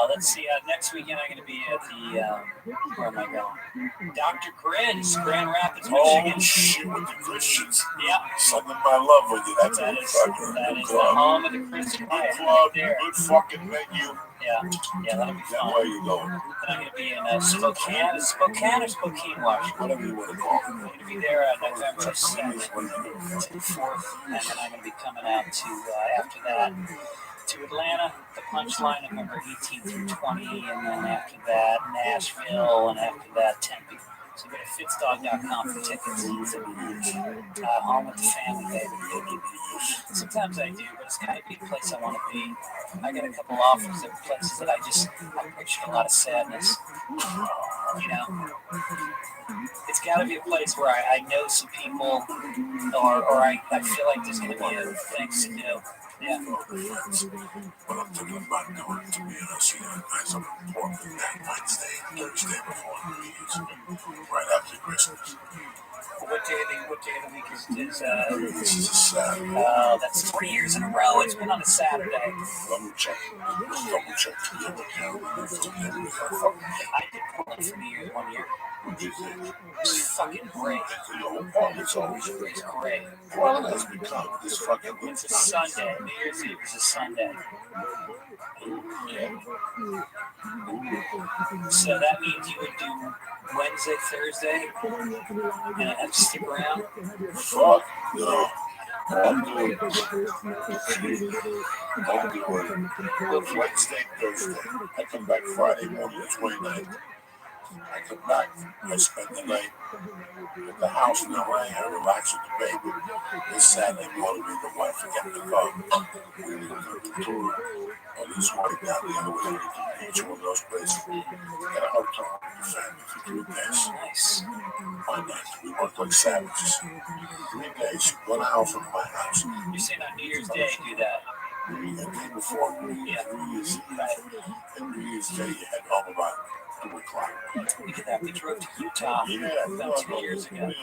Let's see, next weekend I'm going to be at the, where am I going? Dr. Grin's, Grand Rapids, Michigan. Oh, shit, with the Christians. Yep. Sending my love with you. That's That a is good the club. home of the Christian Good life club, right there. good fucking menu. Yeah, that'll be Then fun. where you going? Then I'm going to be in Spokane or Spokane, Washington. Whatever you want to call I'm it. going to be there November 2nd to the 4th, and then I'm going to be coming out to, after that, to Atlanta, the Punchline, November 18th through 20, and then after that, Nashville, and after that, Tempe. So go to fitsdog.com for tickets. Home with the family, baby. Sometimes I do, but it's got to be the place I want to be. I got a couple offers at places that I pictured a lot of sadness. You know, it's got to be a place where I know some people, or I feel like there's going to be things to do. Yeah. What I'm thinking about doing, to be honest, as I'm important that Wednesday, Thursday before New Year's, right after Christmas. What day of the week is This is a Saturday. that's 3 years in a row. It's been on a Saturday. Double check. Yeah, I did Portland for New Year's 1 year. It was fucking great. It's always It's great. Portland has become this fucking It's a Sunday. New Year's Eve is a Sunday. Yeah. So that means you would do Wednesday, Thursday, and I have to stick around. Fuck no. I'm doing Wednesday, Thursday. I come back Friday morning, the 29th. I come back, I spend the night at the house in LA. I relax with the baby. This Saturday morning, me and the wife are getting the car. We're going to go to the tour. On this way down the other way to the beach, one of those places. Got a hotel with the family for 3 days. Nice. Why not? We work like savages. 3 days, 1 hour from my house. You're saying on New Year's Day, do that. The day before New Year's Eve. And New Year's Day, you head home about 2 o'clock. We did that. We drove to Utah about 2 years ago.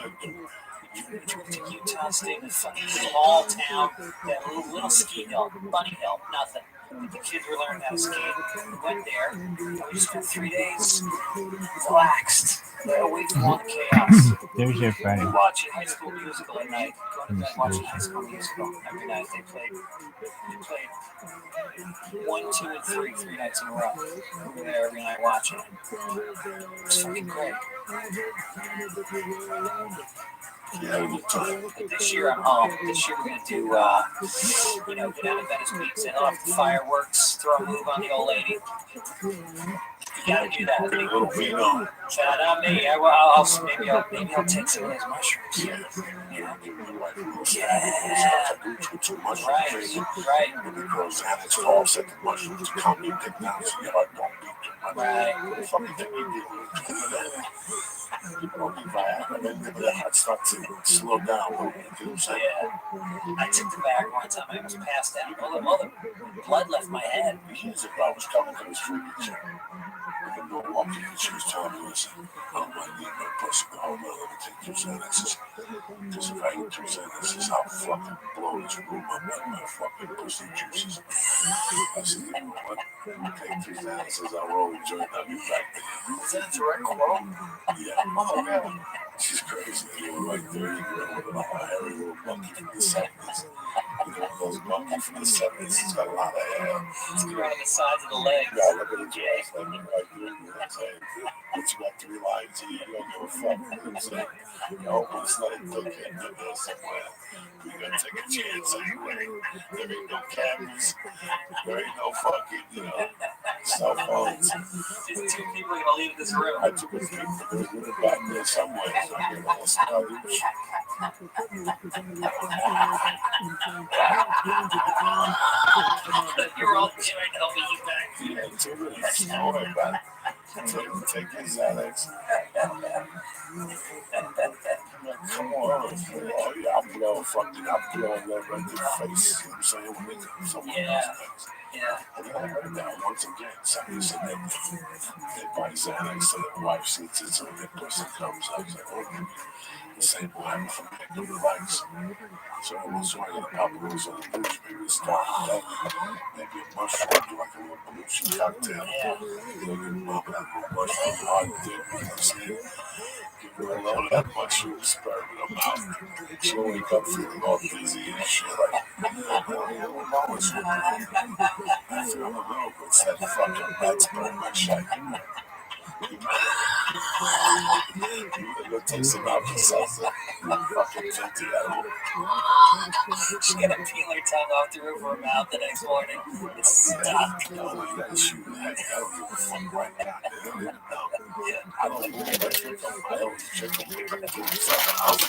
We drove to Utah, stayed in a fucking small town, that little ski hill, bunny hill, nothing. But the kids were learning how to skate. We went there, and we just spent 3 days relaxed, away from all the chaos. There's your friend. We watch a High School Musical at night, going like watching High School Musical every night. They played 1, 2, and 3 nights in a row. We were there every night watching it. It was fucking great. This year I'm home. This year we're gonna do, go down to Venice Beach, set off the fireworks, throw a move on the old lady. You gotta do that. A little vino. Not me. Maybe I'll take some of those mushrooms. Yeah. Too much. Right. When the girls Xanax calls at the mushrooms, calm your dick down so your heart don't beat. Right. What the fuck you think you do? People don't need Viagra. Their heart starts to slow down. You know what I'm saying? Yeah. I took the bag one time. I almost passed out. All the blood left my head. Years ago, I was coming to the street with you. I go walking and she was telling me, listen, I don't mind eating my pussy, but hold on, let me take 2 Xanaxes. Because if I eat 2 Xanaxes, I'll fucking blow this room up like my fucking pussy juices. I said, you know what? Take 2 Xanaxes, I'll roll a joint, I'll be back there. Is that a direct quote? Yeah. Oh, really? She's crazy. You know, like 30 girl with a hairy little monkey from the 70s. You know, those monkey from the 70s, he's got a lot of hair. It's around the sides of the legs. Yeah, look at the dress. Like, you like, you know what I'm saying? But you got 3 lines here, you don't give a fuck. You know what I'm saying? You hope it's not a dickhead in there somewhere. You gotta take a chance anyway. There ain't no cameras. There ain't no fucking, cell phones. Just 2 people are gonna leave this room. I took a peek, but there's one back there somewhere. So I'm gonna listen to you. You're all trying to help me eat back. Yeah, 2 minutes. Don't worry about it. Take your Xanax. Come on. Oh, yeah, I'll blow love right to the face. You know what I'm saying? When they come somewhere else. Yeah. And I heard that once again. Somebody said they buy Xanax so their wife sees it, so when their pussy comes up, it's like, oh, the same will happen for me. Give me likes. So I was trying to pop those on the beach, maybe start with that. Maybe a mushroom, do like a little pollution cocktail. You know, give mom that little mushroom hard dip, you know what I'm saying? Give her a load of that mushroom, sperm in her mouth. She'll wake up feeling all dizzy and shit. Like, I don't even know what's wrong. I feel a little bit sad fucking bad sperm like shit. You go take some Alka-Seltzer. Fucking filthy animal. She got to peel her tongue off through her mouth the next morning. It's stuck. No, you gotta shoot the heck. I don't give a fuck right now. They don't even know. I don't even drink them. I only drink them when I do something else.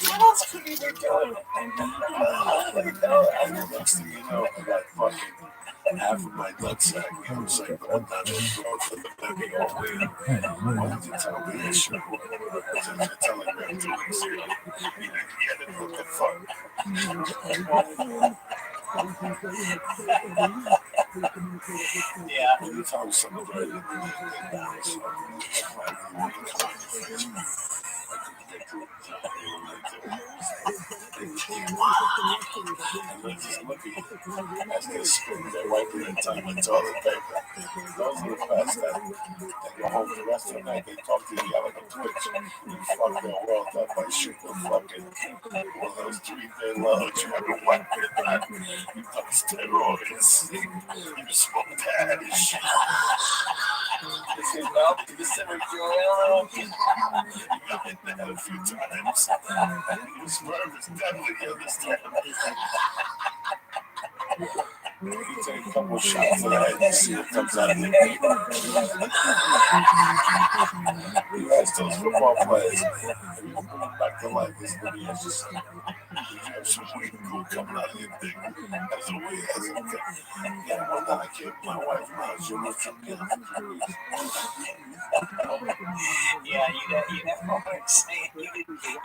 What else could you be doing? And the next thing you know, I got fucking half of my nutsack, you know what I'm saying, going down the throat for the baby all weird. Why did you tell me that shit? You're telling me I'm doing this. You didn't look at fun. Yeah. Every time somebody ready to bring it down, so I really come on your face. I couldn't get to it. And they just look at you as they spin their wiping their tongue with toilet paper. Those are the fast that they go home the rest of the night. They talk to you like a Twitch. You fuck their world up by shooting the fucking one of those 3-day loads. You have a wipe at night. You took steroids. You smoke that and shit. Well, the cemetery oil. You got hit that a few times. Your sperm is definitely in this time. You take a couple shots of that and see what comes out of your head. You ask those football players, if you bring them back to life, this movie is just, you have some weed cool coming out of your dick. That's the way it is. Yeah, well, then I can't, my wife knows you must have been for 3 weeks. Yeah, you never know what I'm saying.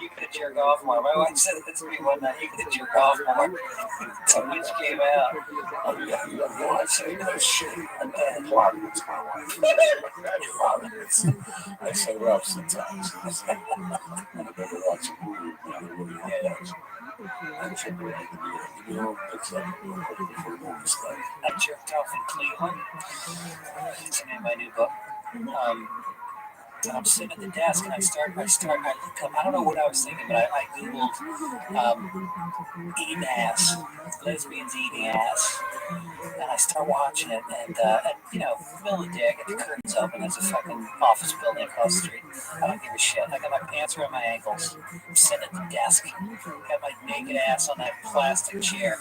You could jerk off more. My wife said that to me one night. You could jerk off more. Which came out. Oh, yeah, you have no idea that shit. I can't plot it to my wife. I set her up sometimes. You know what I'm saying? And I better watch a movie. I don't really want to watch it. I check her out the video. You know, it's like before the movie starts. I jerked off in Cleveland. It's the name of my new book. And I'm sitting at the desk, and I look up. I don't know what I was thinking, but I googled eating ass, lesbians eating ass, and I start watching it. And you know, middle of the day, I get the curtains open. There's a fucking office building across the street. I don't give a shit. I got my pants around my ankles. I'm sitting at the desk, got my naked ass on that plastic chair,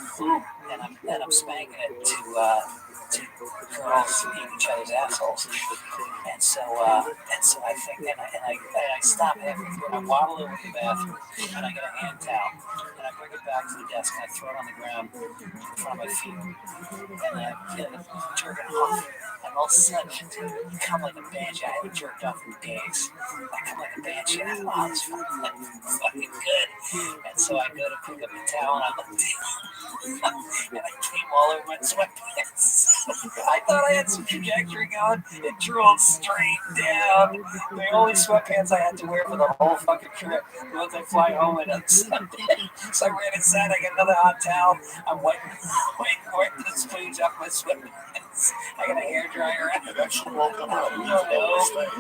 and I'm spanking it to girls eating each other's assholes. And so I think, and I stop halfway through. I waddle over to the bathroom, and I get a hand towel, and I bring it back to the desk, and I throw it on the ground in front of my feet, and I jerk it off. And all of a sudden, I come like a banshee. I haven't jerked off in days. I come like a banshee, and I thought, oh, this is fucking good. And so I go to pick up the towel, and I look down, and I came all over my sweatpants. I thought I had some trajectory going. It drooled straight down. The only sweatpants I had to wear for the whole fucking trip. Once I fly home and so I ran inside. I got another hot towel. I'm wiping the sponge off my sweatpants. I got a hairdryer. And that shit won't come out. No,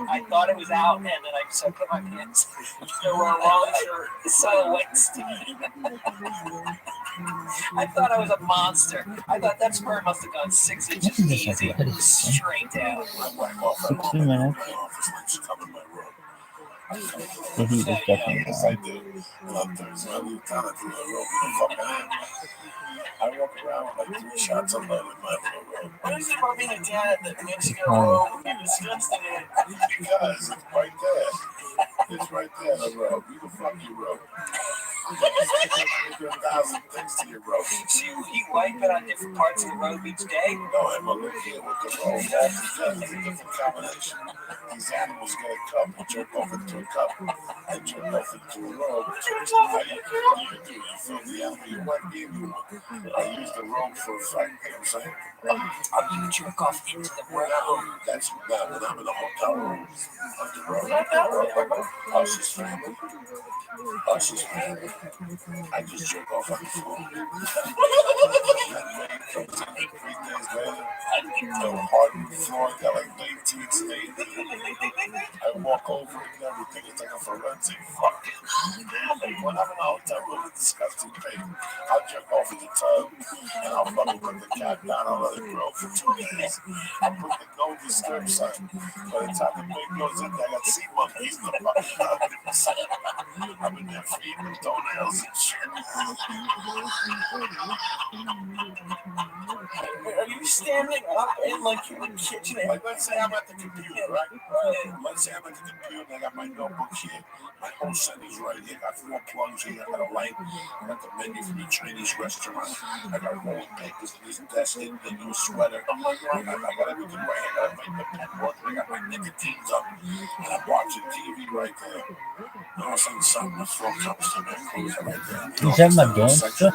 I thought it was out, and then I just put my pants. You were a long shirt. So wet. I thought I was a monster. I thought that sperm must have gone 6 inches easy, straight down. 60 minutes. The heat is definitely Yes, I do. And on Thursday, I leave town to the road with the fucking hand. I walk around with like 3 shots of lead in my little road. What is it about being a dad that makes you go, oh, you're disgusting? Because it's right there. It's right there, the road. You can fuck your road. There's 1,000 things to your road. So you wipe it on different parts of the road each day? No, I'm looking here with the road. That's a different combination. These animals get a cup and jerk off into a cup. And jerk off into a robe. You fill the animal, you might give you one. I use the robe for a fight, you know what I'm saying? You jerk off into the road. That's when I'm in the hotel room of the road. Usher's family. Usher's family. I just jerk off on the floor. That man comes in 3 days later. The hardened floor got like 19 stains. I walk over and everything. It's like a forensic fucking. When I'm in a hotel room, it's disgusting pain. I'll jerk off in the tub and I'll fucking put the cat down. I'll let it grow for 2 days. I put the no disturb sign. By the time the baby goes in there, I got sea monkeys in the fucking I've been there feeding them toenails and shit. Are you standing up in like your kitchen? Like, let's say I'm at the computer, right? Let's say I'm at the computer and I got my notebook here. My whole setting's right here. I got 4 plugs here. I got a light. I got the menu from the Chinese restaurant. I got rolling papers to this desk, the new sweater. I got everything right here. I got my pen working. I got my nicotines up. And I'm watching TV right there. And all of a sudden, something, the phone comes to me. I close it right there. Is that my gangster?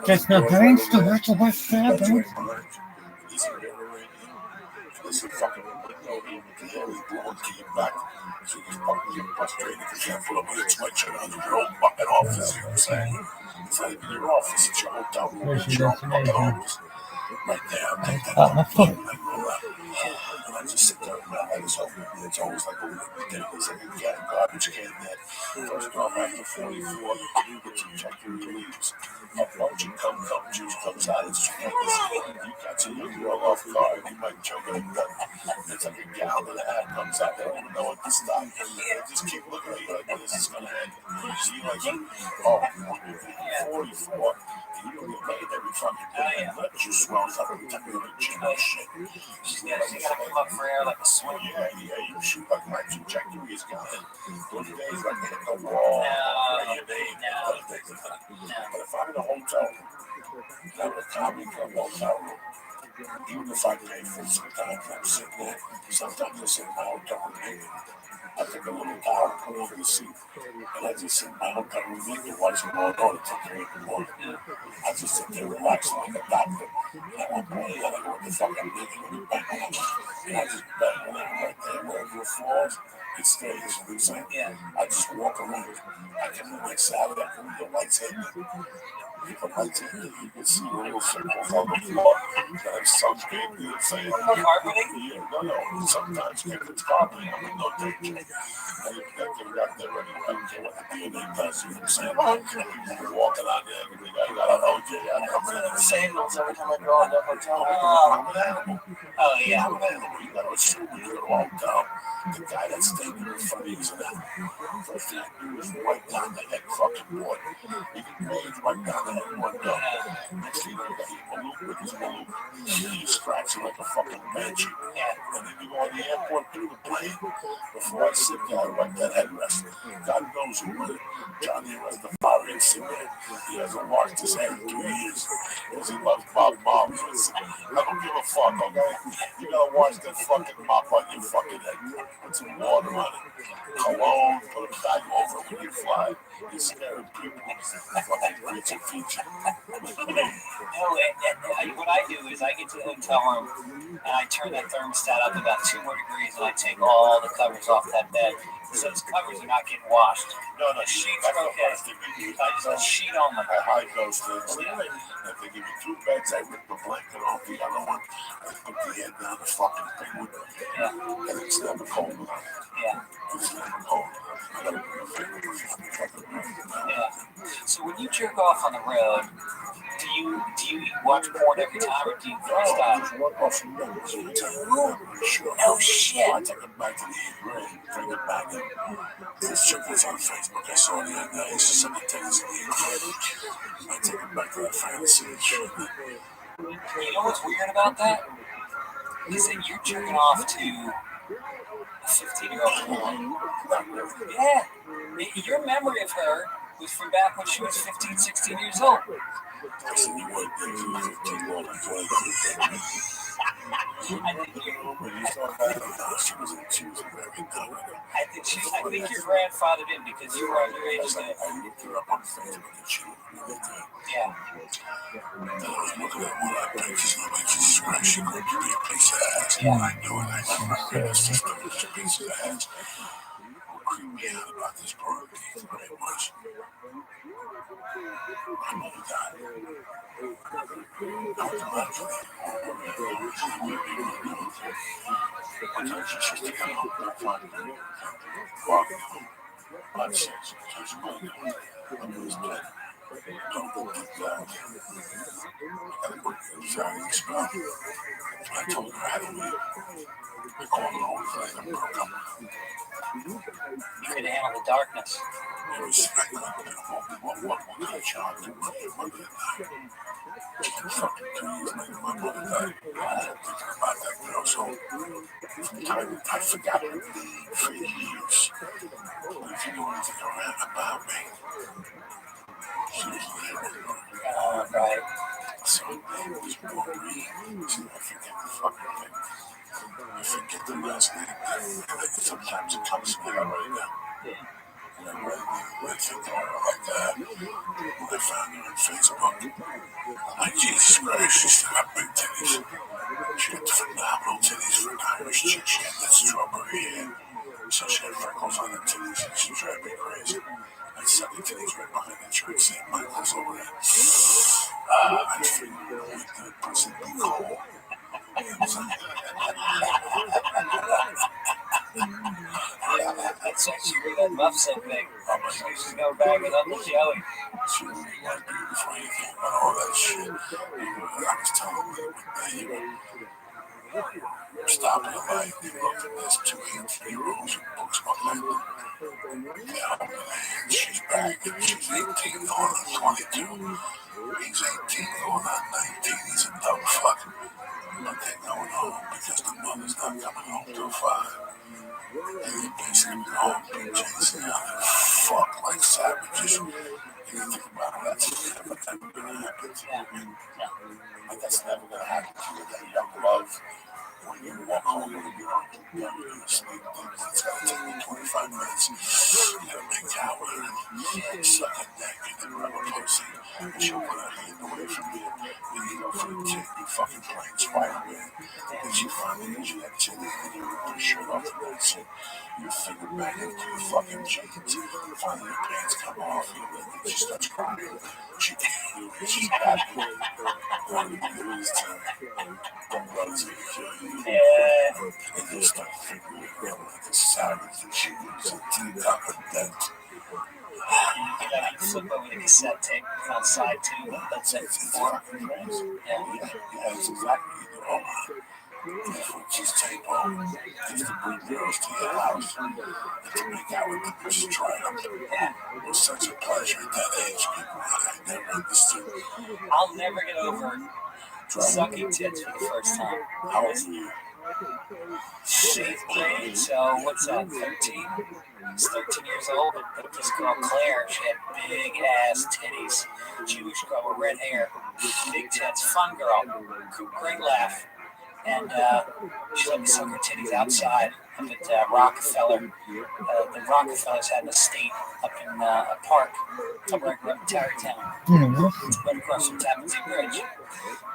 That's my gangster. That's what's happening. There's a mirror right here. There's a fucking window here with the air is blowing to your back. So you fucking get frustrated because you have to put a minute sweatshirt on your own fucking office. You know what I'm saying? It's not even your office. It's your hotel room. It's your own fucking office. Right there. I take that out. My phone. And I just sit there and my head is open. It's always like a it's like a garbage can that first off after 44, it's trajectory leaves. A bunch of cum juice comes out. It's tremendous. You catch a young girl off guard, you might choke it and it's like a gallon and a half comes out. They don't even know what to stop. They just keep looking at you like, when is this going to end? So you like, oh, when you're 44, you don't get laid every fucking day. Let you swell up and tuck it in the chin and shit. You gotta come up for air like a swing. Yeah, you shoot like my trajectory is gone. Those days like hitting the wall, write your name, other things like that. But if I'm in a hotel room, I'm in a comedy club hotel room, even if I pay for it sometimes, I'm sitting there. Sometimes I sit in my hotel room naked. I take a little towel, put over the seat, and I just sit in my hotel room naked, watching Law and Order till 3 in the morning. I just sit there relaxing like a doctor. And I'm playing, what the fuck I'm naked when you bang on. And I just bang on it right there, wherever it falls. It stays. You know what I'm saying? Yeah. I just walk around. I can like Saturday, I can the lights hit me. The lights hit me. You can see little circles on the floor. That have sunscreen. You know what I'm saying? No carpeting? Yeah, no. Sometimes if it's carpeting, I'm in no danger. I got there ready. I don't care what the DNA does. You know what I'm saying? You're walking out there, and you got an OJ. I come in and Sandals every time I go in the hotel. I'm an animal. Oh, yeah. I'm an animal. You gotta assume when you go to a hotel, the guy that's taking it from you is an animal. First thing I do is wipe down the head fucking board. You can rage wipe down the head board. No. Next thing you know, you got your balloon with his balloon. You scratch it like a fucking banshee. Yeah. And then you go on the airport through the plane. Before I sit there, I wipe that headrest. God knows who would. Johnny Rastafari is sitting there. He hasn't washed his hair in 2 years. Because he loves Bob Marley. I don't give a fuck, okay? You gotta wash that fucking mop on your fucking head. Put some water on it. Cologne, put a bag over it when you fly. You're scaring people. Fucking creature feature. No, what I do is I get to the hotel room and I turn that thermostat up about 2 more degrees and I take all the covers off that bed. So those covers are not getting washed. No, The sheets are okay. I just a sheet only. I hide those things. If they give you 2 beds, I rip the blanket off the other one. I put the head down the fucking penguin. Yeah. And it's never cold enough. Yeah. It's never cold enough. I gotta bring a penguin fucking Yeah. So when you jerk off on the road, do you watch porn every time or do you freestyle? Oh shit. I take it back to the 8th grade, bring it back in. This chick was on Facebook. I saw the other day. It's just something things in the 8th grade. I take it back to that fantasy. You know what's weird about that? Is that you're jerking off to a 15-year-old woman. Yeah. Your memory of her was from back when she was 15, 16 years old. I said, you weren't there for 15 more than 20. I think she was very dumb. I think your grandfather did because you were underage then. I looked her up on Facebook and she looked really good. Yeah. Then I was looking at one of her pictures and I'm like, Jesus Christ, she could be a piece of ass. Yeah. I knew it. I knew her real sister was a piece of ass. What creeped me out about this part very much. I know that. I told her I had to leave. They called it all the thing. You could handle the darkness. It was like, what kind of job do my mother died? Fucking 2 years later, my mother died. I was thinking about that girl, so from the time I forgot her name for years. But if you know anything around about me, she was there. Right. So her name was Maureen. See, I forget the fucking thing. I forget the last name. And sometimes it comes to me right now. And I really think of her like that. When I found her on Facebook. I'm like, Jesus Christ, she's still got big titties. She had phenomenal titties for an Irish chick. She had that strawberry hair. So she had freckles on her titties and she drive me crazy. I saw the titties right behind the church St. Michael's over there. I figured with the person be cool. That's actually that muff so big. She's gonna bag it up with Joey. She was beautiful. You think about all that shit. I was telling you that you were stopping your life. You look at this 2 18-year-olds who books my life. And she's back and she's 18 going on 22. He's 18 going on 19. He's a dumb fuck. But they're going home because the mother's not coming home till 5. And they basically go home and chasing out and fuck like savages. And you think about it, that's never gonna happen to you. But that's never gonna happen to you. That young love When you walk home, you're gonna sleep. It's gonna take me 25 minutes. You gotta make out with her and suck a neck and then rub a pussy. And she'll put her hand away from you. Then you go for the kid, you fucking playing Spider-Man. Then she finally gives you that chin and you rip your shirt off the next and you finger back into your fucking jeans. Finally your pants come off and she starts crying. She can't do it. She's happy. It is time. Runs gonna kill you. And you start figuring out like a savage that she was a teacup of death. You flip over the cassette tape outside too. That's it. It's fucking crazy. Yeah, it's exactly the just tape on. Just to bring girls to your house and to make out with them, just try them. It was such a pleasure at that age, people. I never understood. I'll never get over sucking tits for the first time. How old were you? 8th grade, so what's that, 13? I was 13 years old, but this girl Claire, she had big ass titties. Jewish girl with red hair, big tits, fun girl, great laugh. And she let me suck her titties outside up at Rockefeller. The Rockefellers had an estate up in a park up right in Tarrytown, right across from Tappan Zee Bridge.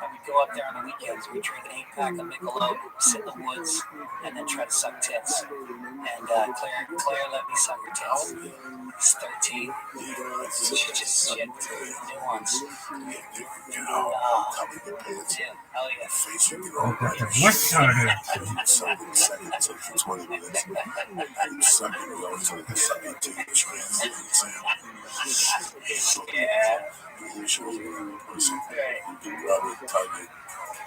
And we'd go up there on the weekends. We'd drink an 8-pack of Michelob, sit in the woods, and then try to suck tits. And Claire let me suck her tits. She's 13. She had new ones. Oh yeah. What's on it?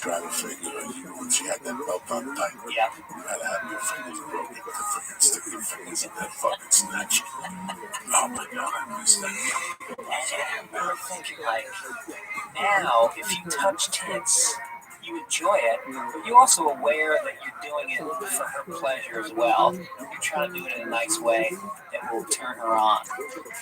Try to figure out, when she had that belt on tight, you had to have your fingers broken to freaking stick your fingers in that fucking snatch. Oh my god, I miss that. And I remember thinking, like, now, if you touch tits, you enjoy it, but you're also aware that you're doing it for her pleasure as well. You're trying to do it in a nice way that will turn her on.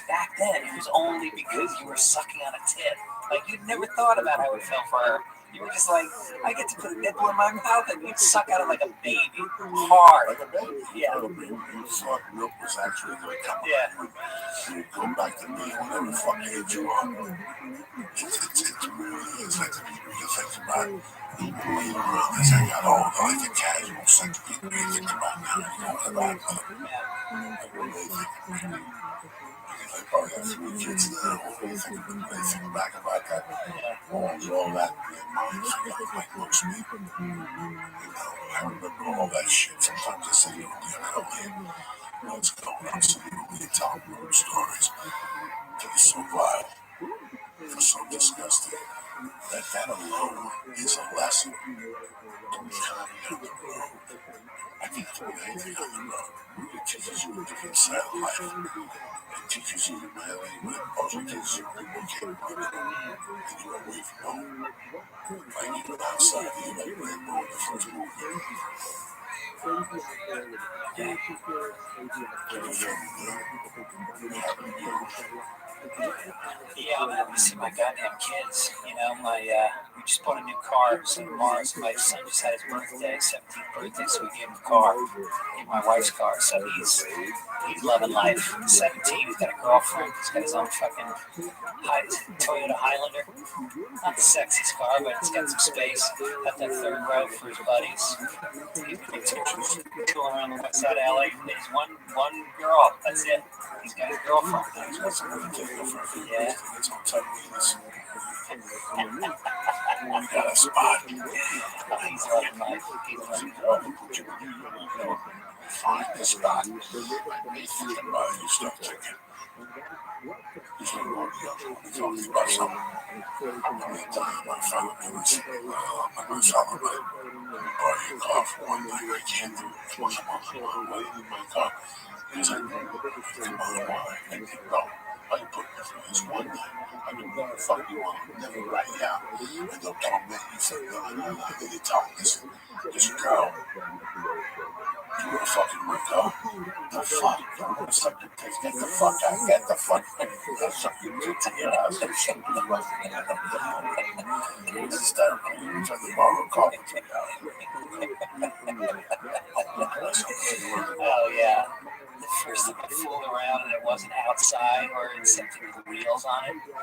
Back then, it was only because you were sucking on a tit. Like, you'd never thought about how it felt for her. You were just like, I get to put a nipple in my mouth and you'd suck out it like a baby. Hard. Like a baby. Yeah. You thought milk was actually going to come out. Yeah. You go back to me whenever fucking age you are. It really is like you think about it. Even later on, as I got older, like the casual sex people, you think about now, you know, about it. Like what they think. I probably have 3 kids now. What do you think when they think back about that? All that in their minds, like most people. You know, I remember all that shit. Sometimes I say, what's going on? So you tell them old stories. It's so vile. It's so disgusting. That alone is a lesson. Don't try me on the road. I think it's with anything on the road. It teaches you a different side of life. It teaches you humanity, but it also teaches you people can't run and you're away from home. Like even outside, you like Rambo in the first movie. Yeah, I'm happy to see my goddamn kids. You know, we just bought a new car, so tomorrow's my son just had his birthday, 17th birthday, so we gave him a car, gave my wife's car, so he's loving life. 17, he's got a girlfriend, he's got his own fucking Toyota Highlander. Not the sexiest car, but it's got some space. Got that third row for his buddies. He's been touring around the west side of LA. There's one girl, that's it. He's got a girlfriend. Yeah. We got a spot. He's loving life. Find the spot. Be thinking about it, you start thinking. He's been going talking about something. I'm going to tell you my fellow members. I'm going to talk about it. Borrow your car for one night. I can't do it. Come on. Why do you need my car? Because I think about why. I think, no. I can put it for this one night. I can do what the fuck you want. Never write it out. And they'll torment you for no. They tell me, listen, this girl, You a fucking Rico. The fuck? I want to suck your tits. Get the fuck out. Get the fuck out. I'll suck your tits in your house. You shouldn't be fucking out. It was hysterical. You tried to borrow a carpet to me out. Oh, yeah. The first time I fooled around and it wasn't outside or it's something with wheels on it. I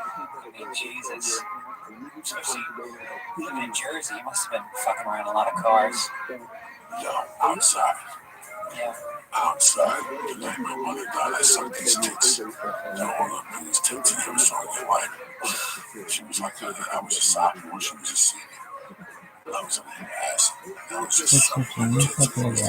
mean, Jesus. Especially living in Jersey, you must have been fucking around a lot of cars. Yo, outside. Yeah. Outside. The night my mother died, I sucked these tits. And all of these tits, and I was talking like, she was like, I was a sophomore, she was a senior. I was in her ass. And I was just sucking her tits. And I was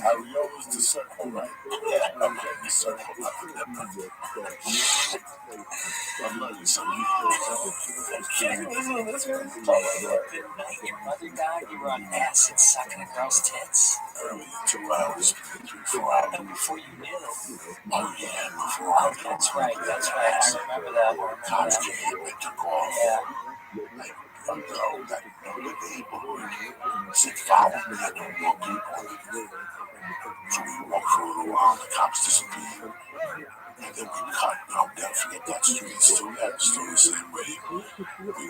Areola's the circle, right? Yeah, I'm in the circle, not the nipple. I'm learning something. The night your mother died, you were on acid sucking a girl's tits. Earlier, 2 hours, 3, 4 hours. And before you knew. Oh, yeah, before I knew. That's right. I remember that. Cops came and took off. Yeah. Like, a girl that knew the neighborhood said, follow me, I don't want people. So we walked for a little while, the cops disappeared. And then we cut. I'll never forget that street. It's still there. It's still the same way. We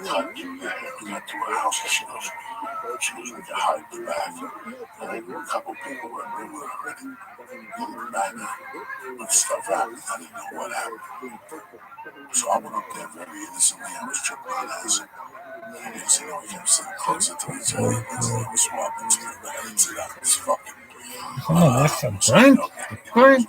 cut through there. We got to a house and she goes, we got hide in the back. And then a couple people were in there already. Getting back when stuff happened. I didn't know what happened. So I went up there very innocently. I was tripping on ass. And they said, we kept sitting closer to each other. And they were swapping to the bed. And said, I was fucking. Oh, that's a drink. Fine.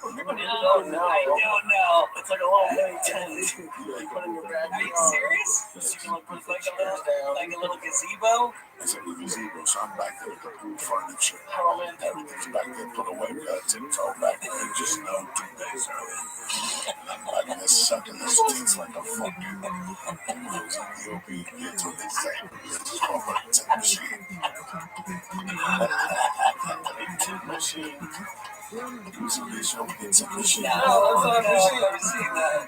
Oh, no, I don't know. It's like a little mini tent. You put in your bag. Are you serious? It's like a little gazebo? It's like a gazebo, so I'm back there with the pool furniture. How romantic. Everything's back there put away. We got a tiptoe back there. Just 2 days earlier. And I'm back there sucking those tits like a fucking rose on the OP. That's what they say. It's called a tit machine. Tit machine. You see this show, it's a machine. No, I've never seen that.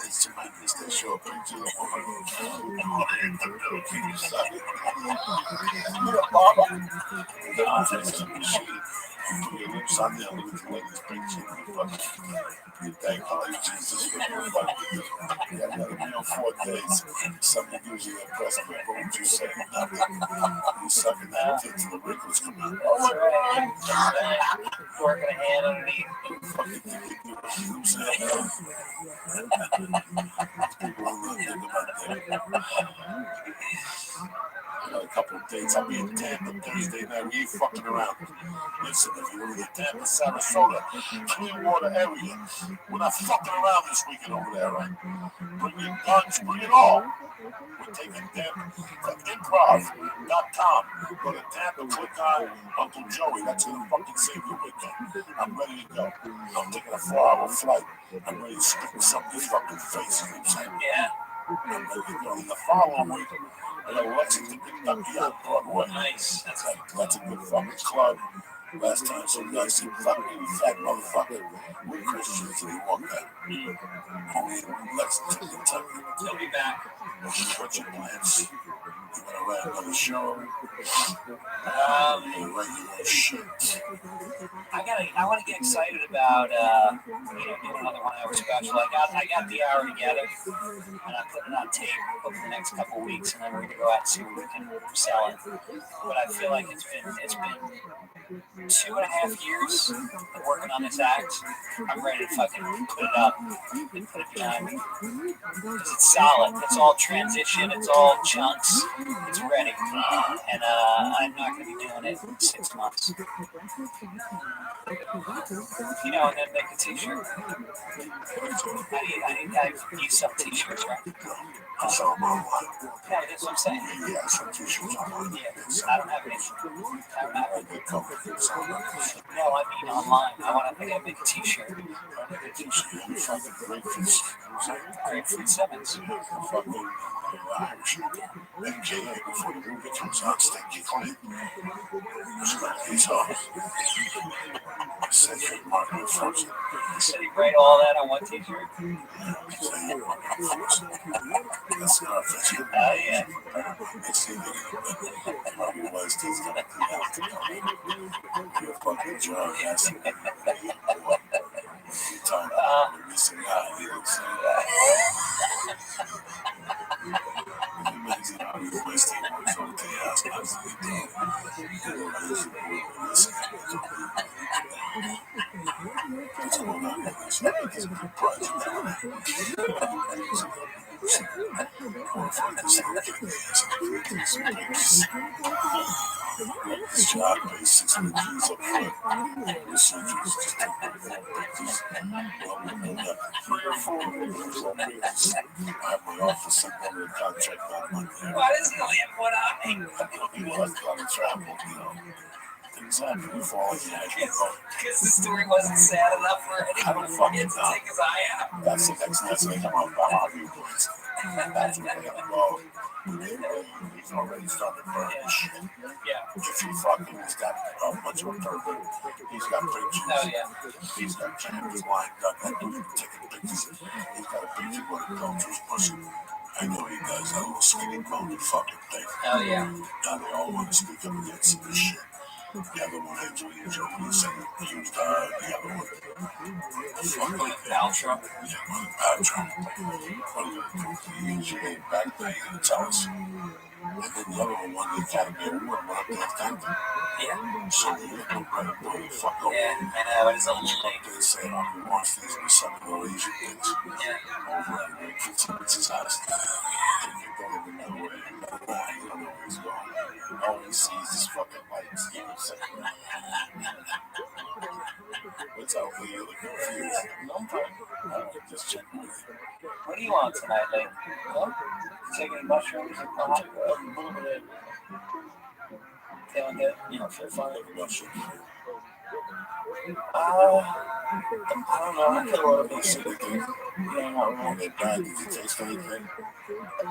It's tremendous. They show a picture of a woman. It's a machine. You put your lips on there and look at the lady's picture. You thank Jesus for your fucking. You got another meal 4 days. Something gives you a present, but what you say? You sucking that tits and the wrinkles come out. That's right. Working a hand underneath. Fucking think you do it. You know what I'm saying? People don't really think about that. I got a couple of dates. I'll be in Tampa Thursday night. We ain't fucking around. Listen, if you're in the Tampa, Sarasota, Clearwater area, we're not fucking around this weekend over there, right? Bring your guns, bring it all. We're taking Tampa. Improv.com. Go to Tampa, click on Uncle Joey. That's gonna fucking save you weekend. I'm ready to go. I'm taking a 4-hour flight. I'm ready to spit somebody's fucking face. You know what I'm saying? Yeah. I'm ready to go. The following week, I got Lexington, Kentucky on Broadway. Nice. That's a good fucking club. Last time, some guy said, fucking fat motherfucker. We're Christians and he walked out. Only in Lexington, Kentucky. He'll be back. What's your plans? You gonna write another show? You write your own shit. I want to get excited about doing another 1-hour special. I got the hour together, and I'm putting it on tape over the next couple of weeks, and then we're gonna go out and see what we can sell it. But I feel like it's been 2.5 years of working on this act. I'm ready to fucking put it up and put it behind me. Because it's solid. It's all transition. It's all chunks. It's ready. And I'm not going to be doing it in 6 months. You know, and then make a t-shirt. You sell t-shirts, right? I saw my one. No, that's what I'm saying. Yeah, some t-shirts online. Yeah, I don't have any. I don't have They come with it. No, I mean online. I gotta make a t-shirt. I make a t-shirt. You fucking grapefruit. Grapefruit Simmons. Fucking Irish. MKA before the movie comes out, Stinky Clean. He's off. Century Market Frozen. So you write all that on one t-shirt? That's Scarface. Oh, yeah. It's the Harvey Weinstein's gonna do that. You're a fucking drug ass. You're talking about missing out. You don't say that. Imagine Harvey Weinstein works on the house. That's a big deal. What's going on here? It's a big project. This job pays 600 G's up front. Procedures just take I have my office and one of the contract on Monday. Why does he only have one eye? He was on the travel, you know. Things happen before you actually go. Because the story wasn't sad enough for I don't fucking him to know. take his eye out. That's the next thing I'm on the Harvey boys. That's where I'm gonna go. He's already started burning shit. Yeah. If he fucking has got a bunch of pervert, he's got pictures. Oh, yeah. He's got cameras lined up that dude taking pictures. He's got a picture where the culture's pushing. I know he does that little skinny bony fucking thing. Oh, yeah. Now they all want to speak up against this shit. The other one had Julia Jones saying he used the other one. Fucking Paltrow. Yeah, one Paltrow. He used your name back then and tell us. And then the other one won the Academy Award, went up there and thanked him. Yeah. So you got no credit, no fuck over. Yeah, I know, it's a little Up there saying Harvey Weinstein's with some of the Asian things. Yeah. Over at Rick Fitzsimmons' house. And you don't even know where you don't know where he's going. All he sees is fucking lights. You know, so. What's up with you? Looking confused. No problem. Just checking with you. What do you want tonight, Lee? Well, take any mushrooms or coffee? A little bit of... Feeling good? You know, feel fine. Mushrooms. I don't know. I feel a little bit Acidic. Yeah, not really. They bad. Did you taste anything?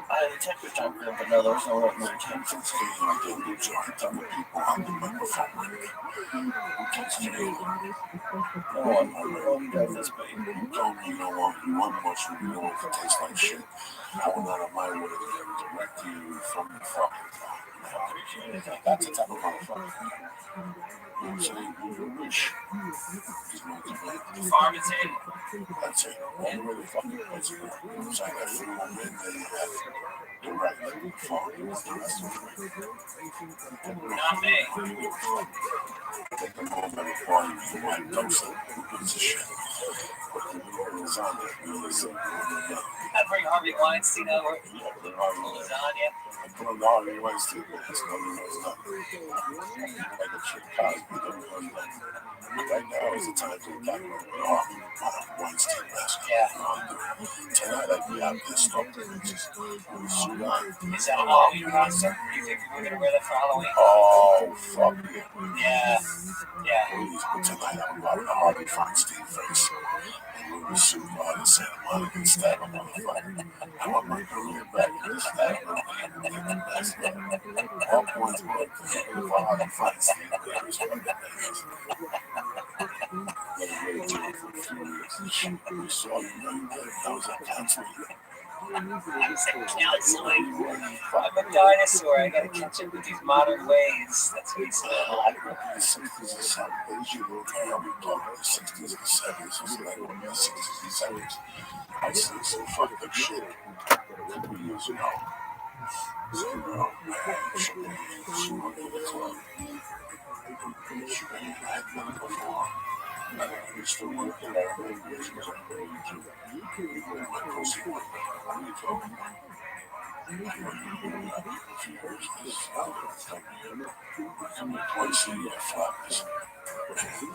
I detected time good, but no, there was no real irritation. Since you like to do joint, tell the people on the microphone with me. Who texted you? No one. I really does this, but You told me you don't want mushroom, you don't want it to taste like shit. I went out of my way to direct you from the fucking phone. I appreciate it. That's the type of motherfucker. You know what I'm saying? You wish. He's motivated. farm is in. That's it. All the way to fucking place. You know what I'm saying? That food on in there, you have direct from the phone. You want the rest of it. Not me. Take them home every morning, you might dose it. Who gives a shit? Put the lasagna, I bring Harvey Weinstein over. Lasagna. I put on the Harvey Weinstein, but it's not. Like a chick Cosby, don't know. Right now is the time to attack Harvey Weinstein mask. Yeah. Tonight I'd be out there stopping just shoot on. Is that a Halloween costume? You think we're going to wear that for Halloween? Oh, fuck yeah. Yeah. Yeah. Please, but tonight I'm about the Harvey Weinstein face. And we'll shoot on in Santa Monica and stab a motherfucker. I want my career back and stab him and the best. All points were for Harvey Weinstein. There's fucking niggas. Really for a few years. We saw you know that was a counseling. I said counseling. I'm a dinosaur. I gotta catch up with these modern ways. That's what he said. I grew up in the 60s and 70s. You know, we talk about the 60s and 70s. It's like in the 60s and 70s. I see some fucked up shit. 50 years ago. So, you know, she went to the club. She had none before. We still working at our own business. We went my pussy. What are you talking about? Poison, yeah, flowers.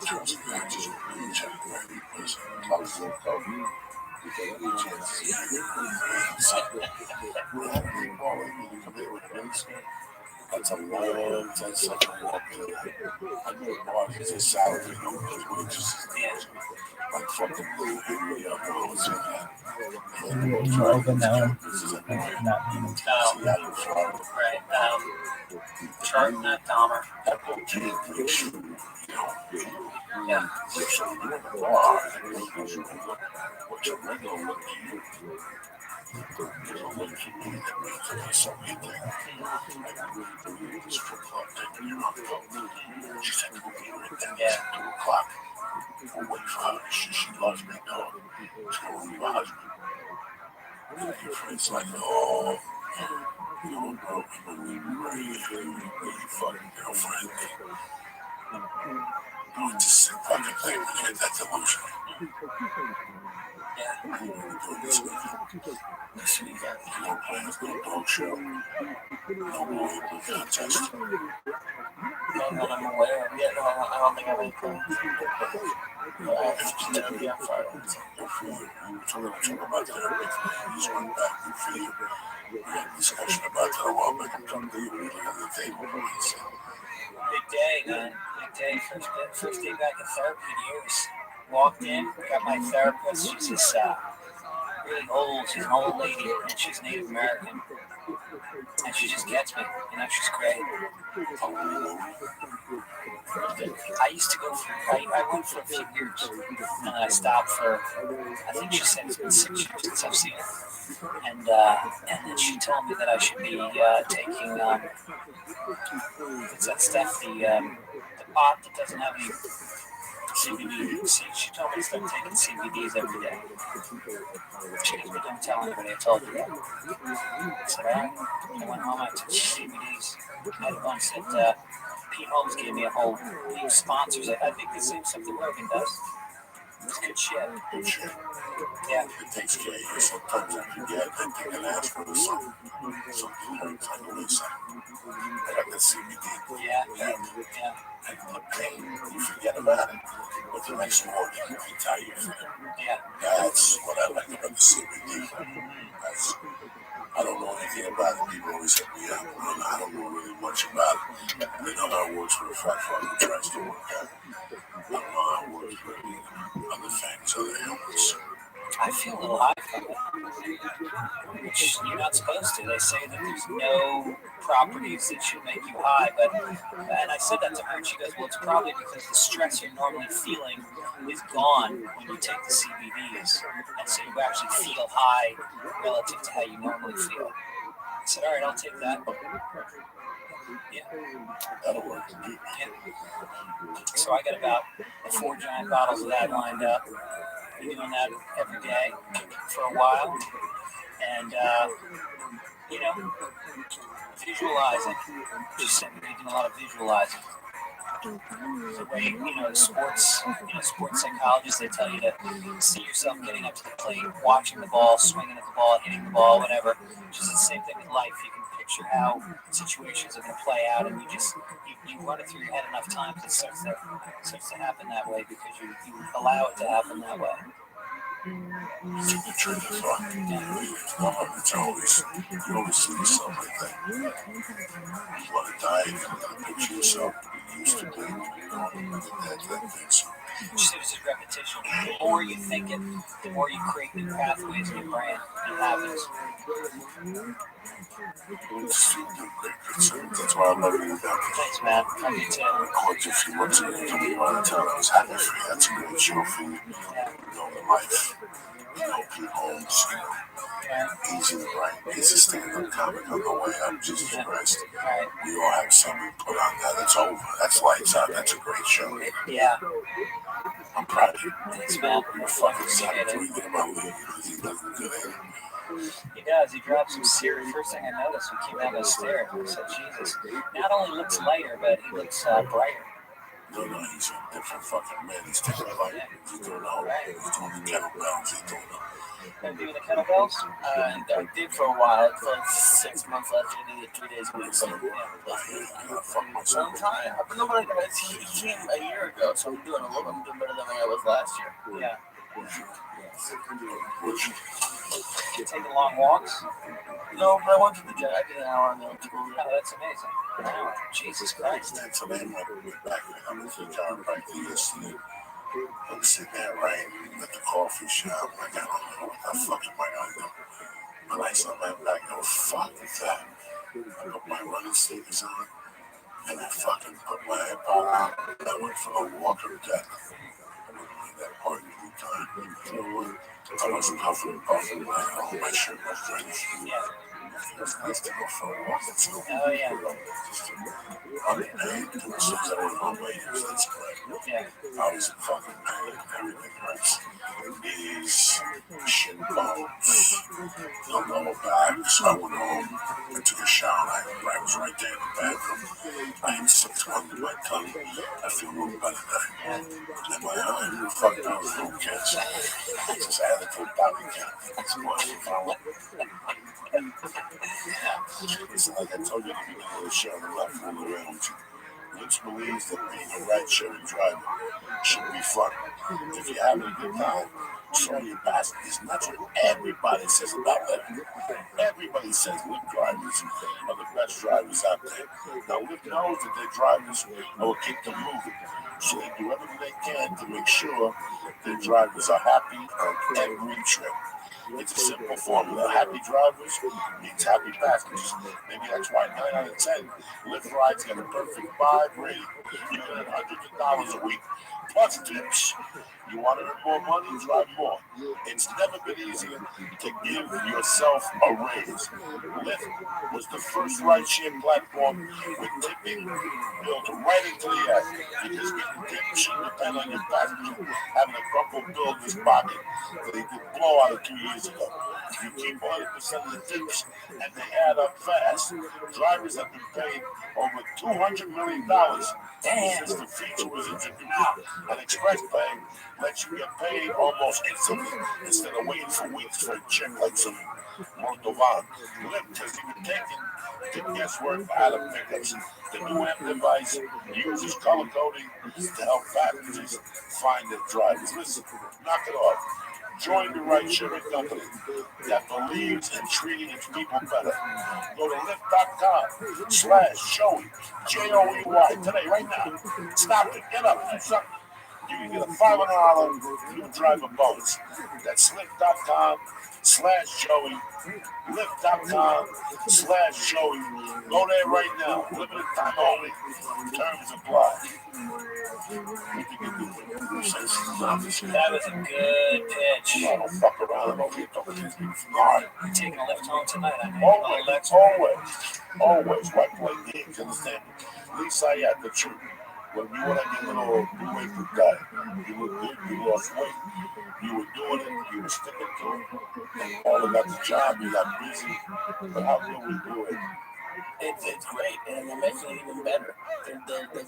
Trust me, I just really check the baby poison. That's a long 10-second walk. I know it's a salary, like fucking blue, You open that one. Not me. Right. Chart, not Dahmer. Yeah. Yeah. She loves me, dog. She's gonna be my husband. It's like, oh, you know, bro, you fucking girlfriend. Oh, just sit back and play with it. That delusion. Yeah. I'm going to do this weekend. This weekend. No plans, no dog show. No political contest. Not that I'm aware of yet. No, I don't think I have any plans. Just gonna be on Friday. Good for you. We were talking about that. You just went back. Good for you. We had a discussion about that a while back. I'm trying to do it on the table. Big day, man. Big day. First day back in therapy in years. Walked in, got my therapist. She's this really old. She's an old lady, and she's Native American. And she just gets me. You know, she's great. I used to go for, I went for a few years, and I stopped for, I think she said it's been 6 years since I've seen her. And then she told me that I should be taking, what's that stuff, the pot that doesn't have any CBD. She told me to start taking CBDs every day. She goes, but don't tell anybody I told you that. I said, all right. I went home, I took CBDs. I had a bunch that Pete Holmes gave me a whole heap of sponsors. I think the same stuff that Rogan does. It's good shit. Good shit. Yeah. It takes care of you. Sometimes I forget that they can ask for something hurts. I know it's I got the CBD. Yeah. And the pain, you forget about it. But the next morning, you can tell you. Yeah. That's what I like about the CBD. I don't know anything about it. People always say, yeah, I don't know really much about it. I know how it works for a fat fuck who tries to work out. I don't know how it works for other things, other ailments. I feel a little high from it, which you're not supposed to. They say that there's no properties that should make you high, and I said that to her, and she goes, well, it's probably because the stress you're normally feeling is gone when you take the CBDs, and so you actually feel high relative to how you normally feel. I said, all right, I'll take that. Yeah. That'll work. Yeah. So I got about 4 giant bottles of that lined up. Been doing that every day for a while, and you know, visualizing. Just doing a lot of visualizing. The way, you know, sports psychologists, they tell you to see yourself getting up to the plate, watching the ball, swinging at the ball, hitting the ball, whatever. Which is the same thing in life. You can picture how situations are going to play out, and you run it through your head enough times, it starts to happen that way because you allow it to happen that way. It's a good train of thought. It's always, you always see yourself like that. You want to die, you got to picture yourself. You used to do that things. Just it was just repetition. The more you think it, the more you create new pathways in your brain and habits. That's why I love you. Thanks, man. Love you too. I called you a few months ago. You told me you wanted to tell I was happy for you. That's a great show for you. You know, the life. You know, Pete Holmes, you know, easy to write. He's a stand-up comic on the way up. Jesus Christ. We all have something put on that. It's over. That's lights out. That's a great show. Yeah. I'm proud of you. Thanks, man. You're fucking sad. What do you think about Lee? He does a good at it. He does. He drops some serious. First thing I noticed, we came down those stairs. I said, Jesus. Not only looks lighter, but he looks brighter. No, he's a different fucking man. He's taking a life. He's doing the whole thing. He's doing the kettlebells. He's doing and doing the kettlebells. And I did for a while, for like 6 months last year. I did it 3 days a week. So yeah, so I'm trying. I've been doing it. He came a year ago, so I'm doing better than I was last year. Yeah. Taking long walks? No, but I went to the gym. I did an hour on the old school. Oh, that's amazing. An hour. Jesus Christ. That's today I went back and I went to the chiropractor yesterday. I'm sitting there, right, at the coffee shop. Like, I don't know what the fuck am I gonna do? But I saw my back, no fuck is that? I put my running sneakers on and I fucking put my iPod on. I went for a walk of death. That part of the time. You know what? I was puffing, my shirt was drenched. Yeah. It was nice to go for a walk. So, Oh, yeah. I'm in pain. Since I was on my ears, that's correct. Yeah. I was in fucking pain. Everything hurts. Knees, shin bones, the lower back. So I went home. I took a shower. I was right there in the bathroom. I ate 6 under my tongue. I feel a little better now. And my eye, you fucked up with little kids. I just added to the body count. It's going It's like I told you at the beginning of the show, the left fool around you. Lynch believes that being a ride-sharing driver should be fun. If you're having a good time, show your passengers. And that's what everybody says about Lyft. Everybody says Lyft drivers are the best drivers out there. Now, Lyft knows that their drivers will keep them moving. So they do everything they can to make sure their drivers are happy on every trip. It's a simple formula. Happy drivers means happy passengers. Maybe that's why 9 out of 10 Lyft rides get a perfect 5 rating. You earn hundreds of dollars a week plus tips. You want to earn more money? Drive more. It's never been easier to give yourself a raise. Lyft was the first ride-share platform with tipping built right into the app. Because getting tips shouldn't depend on your passenger having a crumpled bill in his pocket that he did blow out of 2 years ago. You keep 100% of the tips, and they add up fast. Drivers have been paid over $200 million since the feature was introduced. And Express Pay lets you get paid almost instantly instead of waiting for weeks for a check like some Moldovan. Lyft has even taken the guesswork out of pickups. The new app device uses color coding to help passengers find their drivers. Listen, knock it off. Join the ride-sharing company that believes in treating its people better. Go to lyft.com/Joey, Joey, today, right now. Stop it, get up, do something. You can get a $500 new driver bonus. That's lyft.com/Joey, lyft.com/Joey. Go there right now. Limited time only. Terms apply. That was a good pitch. I don't fuck around and over here talking to these people from the heart. You're taking a Lyft home tonight, I mean. Always. White boy games, understand me? At least I had the truth. When you were like your little blue apron guy, you looked good, you lost weight, you were doing it, you were sticking to it. All got the job, you got busy, but how good we do it? It's great, and they're making it even better. They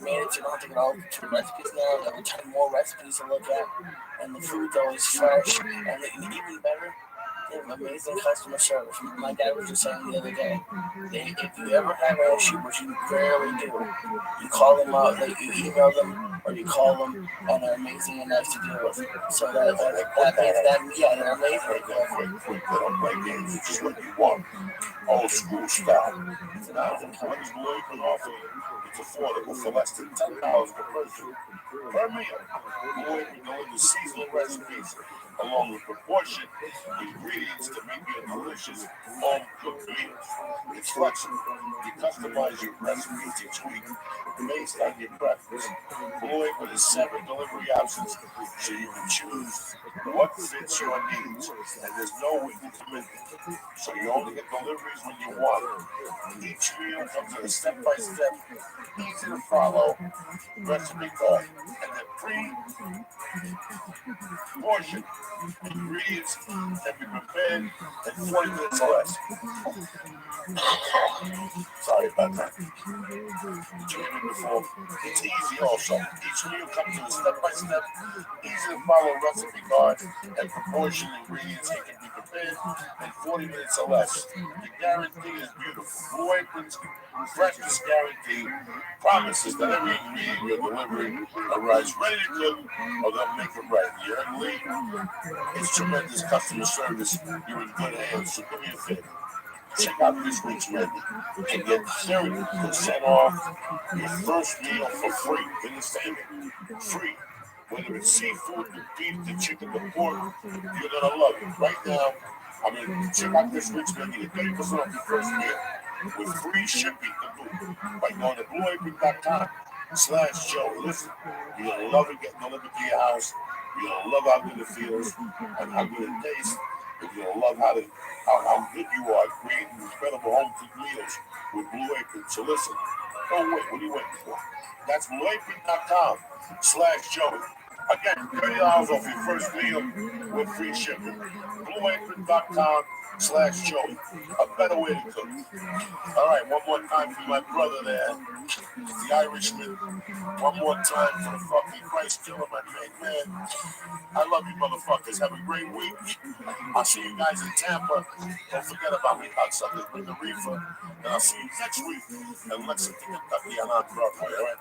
made it so you don't have to get all the recipes now. They have a ton more recipes to look at, and the food's always fresh, and even better, they have amazing customer service. My dad was just saying the other day, if you ever have an issue, which you rarely do, you call them out, you email them, or you call them, and they're amazing and nice to deal with. So that means they're amazing. They don't play games, it's just what you want. Old school style. Now, Lyft's Blue Apron offer, it's affordable for less than $10 per person per meal. Blue Apron delivers seasonal recipes along with proportioned ingredients to make your delicious home-cooked meals. It's flexible. You customize your recipes each week based on your preference. Blue Apron has 7 delivery options, so you can choose what fits your needs. And there's no weekly commitment, so you only get deliveries when you want it. Each meal comes in a step-by-step, easy-to-follow recipe card, and the pre-portion ingredients can be prepared in 45 minutes or less. Sorry about that. Before. It's easy also. Each meal comes with a step-by-step, easy-to-follow recipe guide and proportion ingredients that can be prepared in 40 minutes or less. The guarantee is beautiful. Blue Apron's freshness guarantee promises that every ingredient you're delivering arrives ready to cook or they'll make it right. You heard Lee? It's tremendous customer service. You're in good hands, so do me a favor. Check out this week's menu and get 30% off your first meal for free. Understand it? Free. Whether it's seafood, the beef, the chicken, the pork, you're gonna love it. Right now, check out this week's menu. Get 30% off your first meal with free shipping to boot by going to blueapron.com/Joe. Listen, you're gonna love it getting delivered to your house. You're gonna love how good it feels and how good it tastes. You're gonna love how good you are creating incredible home cooked meals with Blue Apron. So listen, don't wait. What are you waiting for? That's blueapron.com/Joey. Again, $30 off your first meal with free shipping. blueapron.com/Joey. A better way to cook. All right, one more time for my brother there, the Irishman. One more time for the fucking Christ killer, my man. I love you, motherfuckers. Have a great week. I'll see you guys in Tampa. Don't forget about me, cocksuckers, with the reefer. And I'll see you next week in Lexington, Kentucky on Broadway, all right?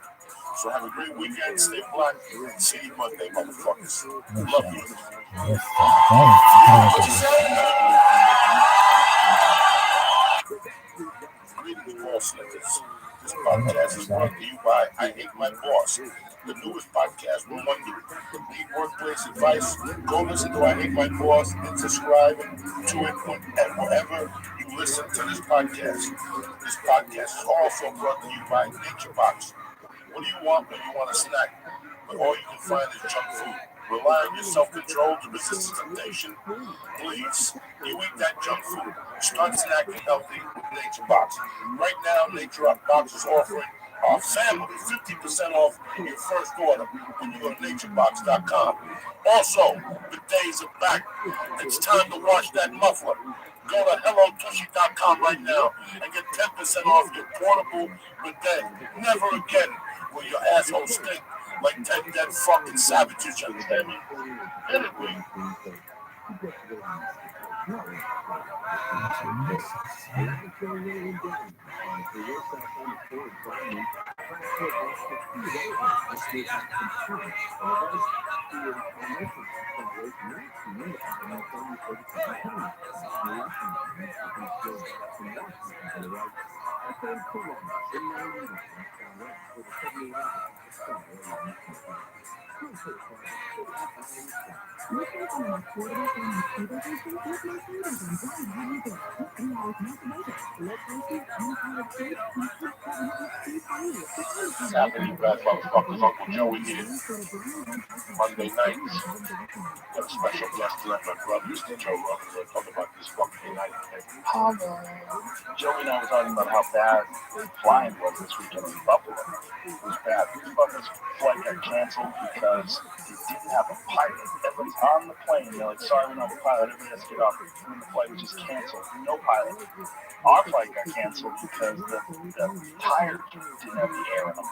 So have a great weekend. Stay black. See you Monday, motherfuckers. Love you. Greetings, boss niggas. This podcast is brought to you by I Hate My Boss, the newest podcast. We're wondering, need workplace advice? Go listen to I Hate My Boss and subscribe to it wherever you listen to this podcast. This podcast is also brought to you by Nature Box. What do you want when you want a snack? But all you can find is junk food. Rely on your self-control to resist temptation. Please, you eat that junk food. Start snacking healthy with Nature Box. Right now, Nature Box is offering our family 50% off your first order when you go to naturebox.com. Also, the days are back. It's time to wash that muffler. Go to hellotushy.com right now and get 10% off your portable bidet. Never again will your asshole stink like 10 dead fucking savages, you understand me? Anyway. What's happening, you guys, motherfuckers? Uncle Joey here. Monday nights. Got a special guest tonight, my brother, Mr. Joe Rogan. We're talking about this fucking night. Joey and I were talking about how bad flying was this weekend in Buffalo. It was bad. This flight got canceled because they didn't have a pilot. Everybody's on the plane. They're like, sorry, we don't have a pilot. Everybody has to get off. And the flight was just canceled. No pilot. Our flight got canceled because the tires didn't have the air in them.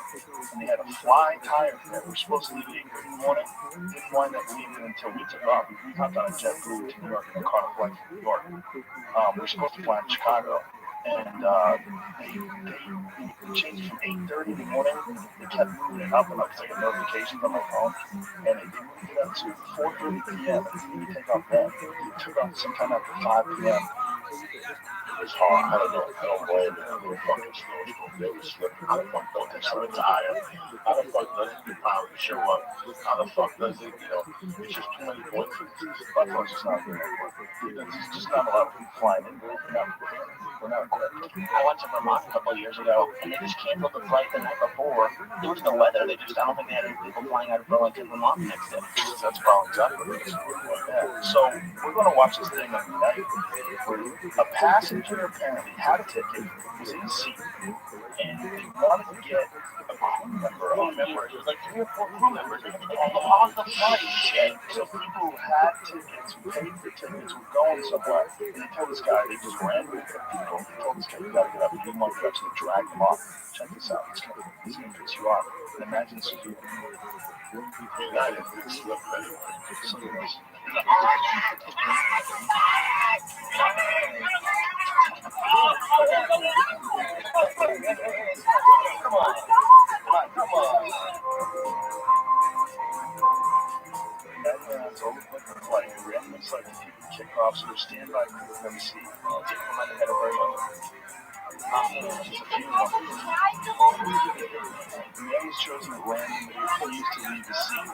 And they had a fly tire that we were supposed to leave at 8:30 in the morning. Didn't wind up leaving until we took off. We hopped on a jet flew to New York and caught a flight from New York. We were supposed to fly in Chicago. And they changed from 8:30 in the morning. They kept moving it up and up. I got notifications on my phone. And they didn't move it up to 4:30 p.m. We didn't take off then. We took off sometime after 5 p.m. It was hard. I don't blame them. They were fucking slow. They were slipping. How the fuck don't they slip a tire? How the fuck doesn't the pilot show up? How the fuck does it, it's just too many points. Buffalo's just not there. There's just not a lot of people flying in. I went to Vermont a couple of years ago, and they just canceled the flight the night before. There was no weather. I don't think they had any people flying out of Burlington, Vermont the next day. That's probably exactly what it is. Yeah. So we're going to watch this thing tonight where a passenger apparently had a ticket, was in a seat, and they wanted to get a crew member on there. It was like 3 or 4 crew members on the flight. So people who had tickets, who paid for tickets, were going somewhere. And they told this guy, they just ran with people. They told this guy, you gotta get up. You want to actually drag him off. Check this out. It's gonna piss you off. And imagine this is you. United didn't slip anyway. So this. Come on. It's over the flight. Random flight kickoffs or standby crew of MC. Take them on the head of our own. Just a few more. The man was chosen at random and refused to leave the seat.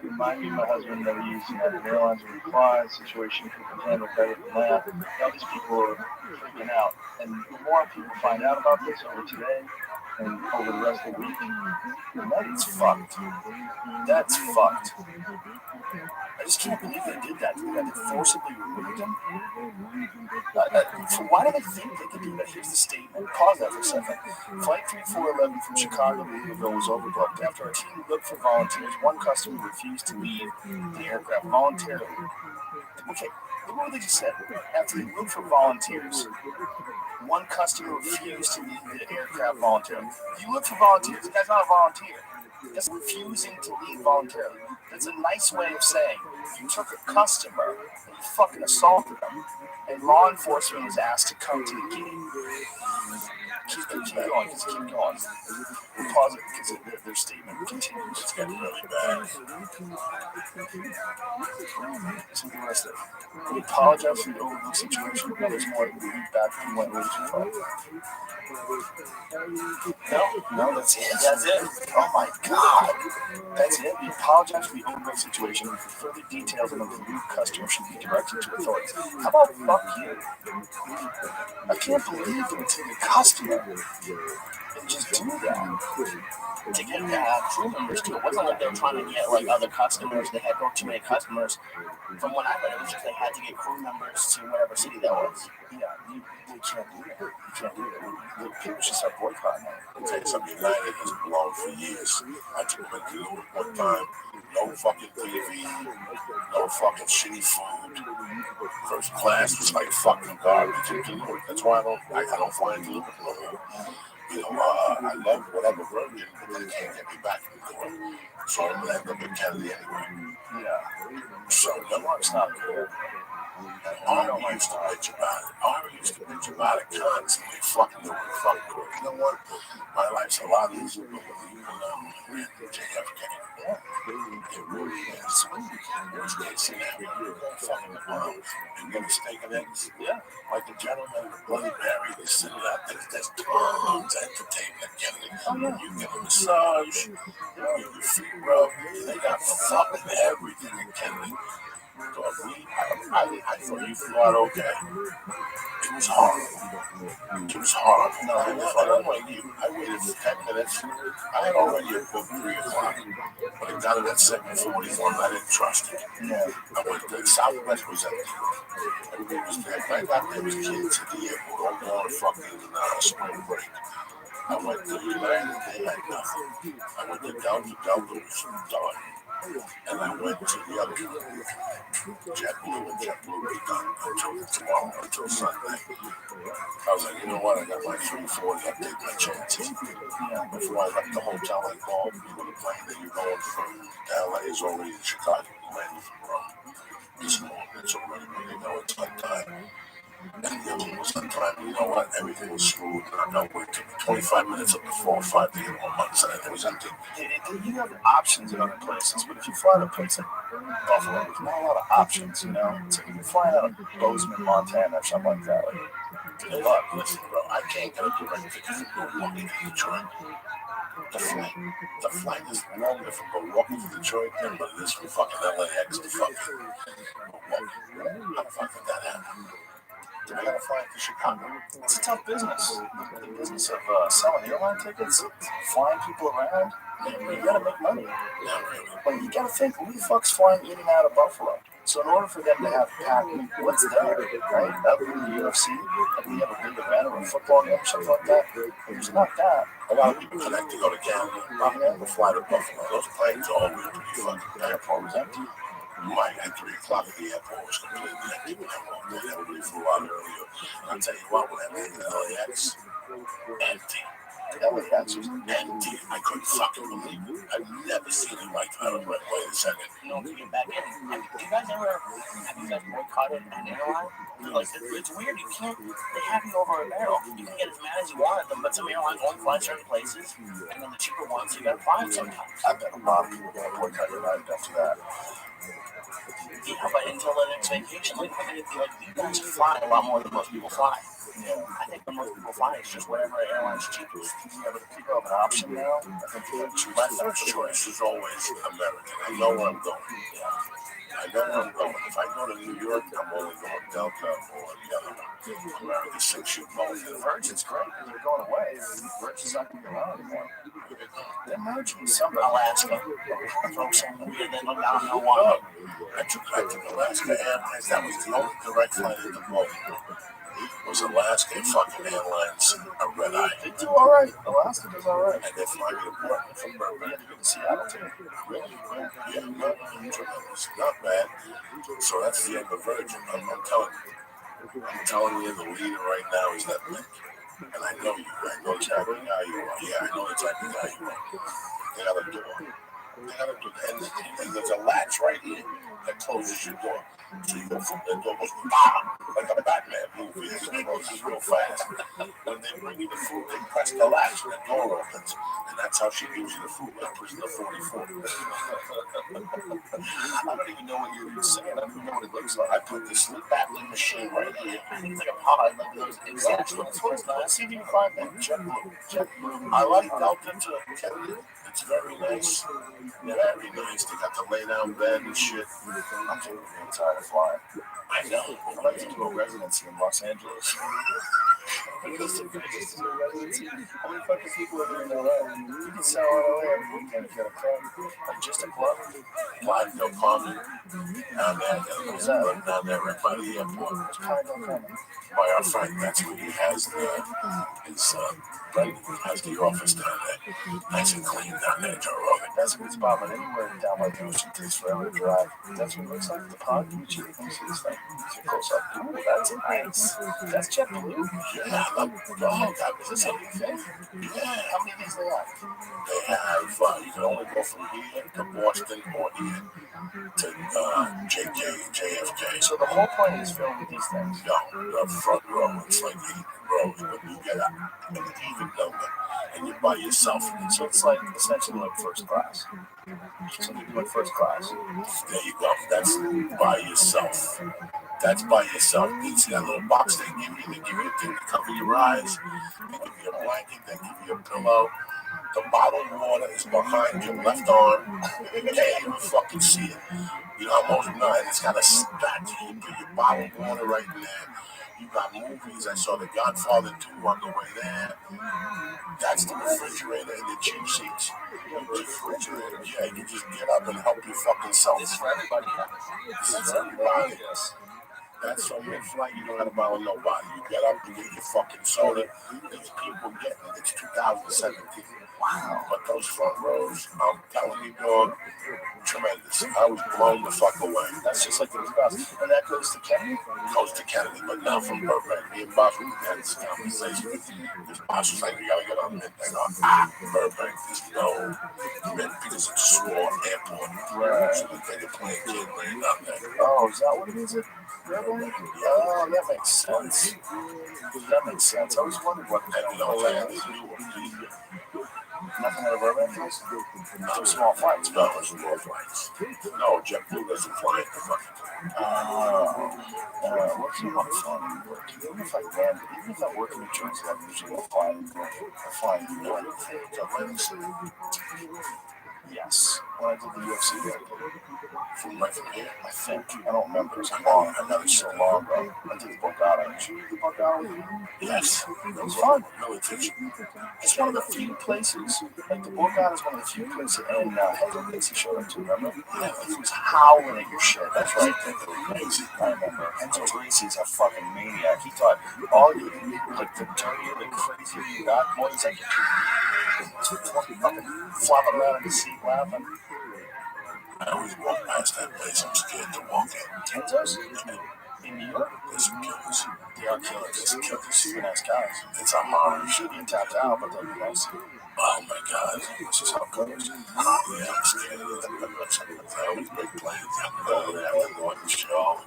Remind me, my husband never used United Airlines or recline. Situation could be handled better than that. Now these people are freaking out. And the more people find out about this over today and over the rest of the week, that's fucked. That's fucked. I just can't believe they did that to the guy. They forcibly removed him. Why do they think they could do that? Here's the statement. Pause that for a second. Flight 3411 from Chicago to Louisville was overbooked. After our team looked for volunteers, one customer refused to leave the aircraft voluntarily. Okay, look what they just said. After they looked for volunteers, one customer refused to leave the aircraft voluntarily. You look for volunteers, the guy's not a volunteer. That's refusing to leave voluntarily. That's a nice way of saying you took a customer and you fucking assaulted them, and law enforcement was asked to come to the gate. Keep going. We'll pause it because their statement continues. It's getting really bad. Listen to the rest of it. We apologize for the overlooked situation. There's more to be back from what was too far. No, that's it. That's it. Oh my God. That's it. We apologize for the overlooked situation. For further details on the rude customer should be directed to authorities. How about fuck you? I can't believe they would take a customer and just do that. To get crew members too. It wasn't like they were trying to get like other customers. They had too many customers. From what I read, it was just they had to get crew members to whatever city that was. Yeah, you can't do that. You can't do that. People should start boycotting it. I'll tell you something, United has blown for years. I took them to Europe one time. No fucking TV, no fucking shitty food. First class was like fucking garbage in Duluth. That's why I don't fly in Duluth no more. You know, I love whatever Virgin, but they can't get me back in the door. So I'm gonna end up in Kennedy anyway. Yeah. So it's not good. Army used to bitch about it. Army used to bitch about it constantly. Fucking doing fucking quick. You know what? My life's a lot easier with you and JFK. It really is. It's Casey and fucking the bomb. And get a steak and eggs. Yeah. Like the gentleman in the Bloody Mary, they sit out there. There's tons of entertainment at Kennedy. You get a massage, you get your feet rubbed. They got fucking everything at Kennedy. I thought you flew out okay. It was horrible. No, I don't like you. I waited for 10 minutes. I had already booked 3 o'clock. But I got it at 7:41. I didn't trust it. Yeah. I went to Southwest was empty. Everybody was there. Right back there was kids at the airport all going fucking spring break. I went to United, they had nothing. I went to Delta was done. And I went to the other company, JetBlue, and JetBlue be done until Sunday. I was like, you know what, I got my 340, I'll take my chances. Before I left the hotel, I called, the plane that you're going from LA is already in Chicago, you landed from Rome. This morning, it's already when they know it's like time. And the other one was on time. You know what? Everything was smooth. I know it took me 25 minutes up to 4 or 5 to get 1 month, and it was empty. You have options in other places, but if you fly to a place like Buffalo, there's not a lot of options, you know? So if you're flying out of Bozeman, Montana, or something like that, like, good luck. Listen, bro, I can't get a direct ticket from Milwaukee to Detroit. The flight is longer from Milwaukee to Detroit than it is from fucking LAX to fucking Milwaukee. How the fuck did that happen? I gotta fly to Chicago. It's a tough business. The business of selling airline tickets, flying people around, you gotta make money. But you gotta think, who the fuck's flying in and out of Buffalo? So in order for them to have packed, what's there, right? Other than the UFC, like we have a big event or a football game or something like that, there's not that. A lot of people connect to go to Canada. They fly to Buffalo. Those planes are always pretty fucking bad. Airport was empty. Mike at 3 o'clock, the airport was completely empty when I walked in. Everybody flew out earlier. I'll tell you what, when I landed in LAX, empty. LAX was Empty. I couldn't fucking believe it. I've never seen it like that. I was like, wait a second. You know, to get back in. Have you guys boycotted an airline? Like, it's weird. You can't. They have you over a barrel. You can get as mad as you want at them, but some airlines only fly certain places, and then the cheaper ones you gotta fly them sometimes. I bet a lot of people got boycott United after that. Yeah, but until the next vacation, like you guys fly a lot more than most people fly. Yeah. I think when most people fly, it's just whatever airline's cheapest. Yeah, but if people have an option now, I think they have to choose. My first choice is always American. I know where I'm going. I know where I'm going. If I go to New York, I'm only going Delta or the other one. American 6 both. The Virgin's great because they're going away. Virgin's not going to be around anymore. They're merging with some Alaska. Throw some weird, then look down, no one. I took Alaska Airlines. That was the only direct flight in the world. It was Alaska fucking Airlines, a red eye. They do all right. Alaska does all right. And they fly me to Portland from Burbank. You can see Seattle too. Really? Yeah, tremendous. Not bad. So that's the end of Virgin. I'm telling you, the leader right now is that Nick. And I know you. I know the type of guy you are. Yeah, I know the type of guy you are. They got a door. They got a door. And there's a latch right here that closes your door. So you go from the door goes like a Batman movie. It closes real fast. When they bring you the food, they press the latch and the door opens. And that's how she gives you the food, like prisoner 44. I don't even know what you're saying. I don't even know what it looks like. I put this battling machine right here. I think it's like a pod. Like those exactly. Let's see if you can find that. JetBlue. I like Delta to Kennedy. It's very nice. Very nice. They got the lay down bed and shit. I'm getting really tired of flying. I know. I'd like to do a residency in Los Angeles. How many fucking people are in LA? You can sell out LA every weekend if you got a club. Like just a club. Live Del Carmen. Down there. Down there right by the airport. By our friend. That's where he has his Brendan has the office down there. Nice and clean down there, Joe Rogan. That's a good spot, but anywhere down by the ocean takes forever to drive. That's what it looks like. The pod. Can you see this thing? See close up. Ooh, that's nice. That's JetBlue. Yeah, that was a something. Yeah. How many of these they have? They have, you can only go from here to Boston or here to JFK. So the whole plane is filled with these things. No, the front row, it's like 8 rows, but you get an even number, and you're by yourself. So it's like essentially like first class. So you do it first class. There you go. That's by yourself. That's by yourself. You see that little box they give you? They give you a thing to cover your eyes. They give you a blanket. They give you a pillow. The bottled water is behind your left arm. You can't even fucking see it. You're almost nine. It's got a stack. You put your bottled water right in there. You got movies. I saw The Godfather 2 on the way there. That's the refrigerator in the cheap seats. The refrigerator, yeah, you just get up and help your fucking self. This is for everybody. This is everybody. That's so mid-flight, you don't have to bother nobody. You get up and get your fucking soda. These people getting it. It's 2017. Wow. But those front rows, I'm telling you, dog, tremendous. I was blown the fuck away. That's just like the bus. And that goes to Kennedy? Goes to Kennedy, but not from Burbank. Me and Boss, we had this conversation. This boss was like, we gotta get on Mint. I go, Burbank, there's no Mint because it's a small airport. Right. So they take a plane, can't land on there. Oh, is that what it is? Rabbi? Oh, that makes sense. That makes sense. I always wondered what that is. Nothing out of Burbank place? Two small flights, dollars and more flights. No, JetBlue doesn't fly at the fucking time. What's your flying work? Even if I work in insurance, I usually fly in New York. Yes, when I did the UFC work. From right from here? I think. I don't remember. It's long. I know it's so long, bro. I did the Borgata. Did you do the Borgata? Yes. It was fun. Really fishy. It's one of the few places, like the Borgata is one of the few places, and Hector Gracie showed up too, remember? Yeah, he was howling at your shit. That's right. Crazy. I remember. Hector Gracie's a fucking maniac. He thought all you, like the dirtier, the crazier you got, more he's like, fucking flopping around in the seat laughing. I always walk past that place. I'm scared to walk in. Tenzo's? In New York? There's some killers. They are killers. There's some killers. Super nice guys. It's a mob. You should be tapped out, but they'll be nice. Oh my God. This is how it goes. Yeah, I'm scared of them. They always make plans. They want to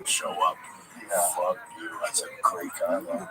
show up. Yeah. Fuck you. That's a great guy, though.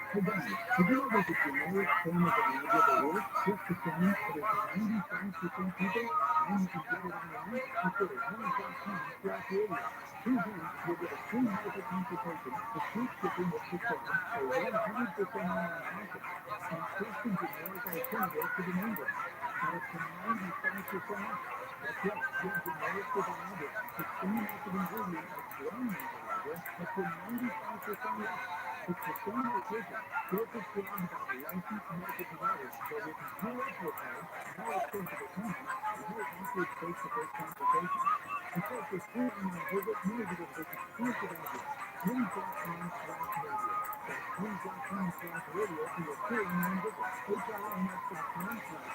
Did you know there's a generic form of an idea that works just the same, but it's 95% people, and you can get it online? Just go to one.com/radio. Choose one, you'll get a free medical consultation, the free shipping with Perform, a 100% online offer, and trusted generic alternative to the name brand. At up to 95% off. That's right, your generic provider, the same active ingredient as brand name provider, up to 95% off. It's the same location, still prescribed by a licensed medical provider, but with zero copay, no expensive time, and no awkward face-to-face consultation. In fact, this free online visit, you may get this exclusive offer, Hims.com/radio. That's Hims.com/radio for your free online visit. HIMS.com/RADIO.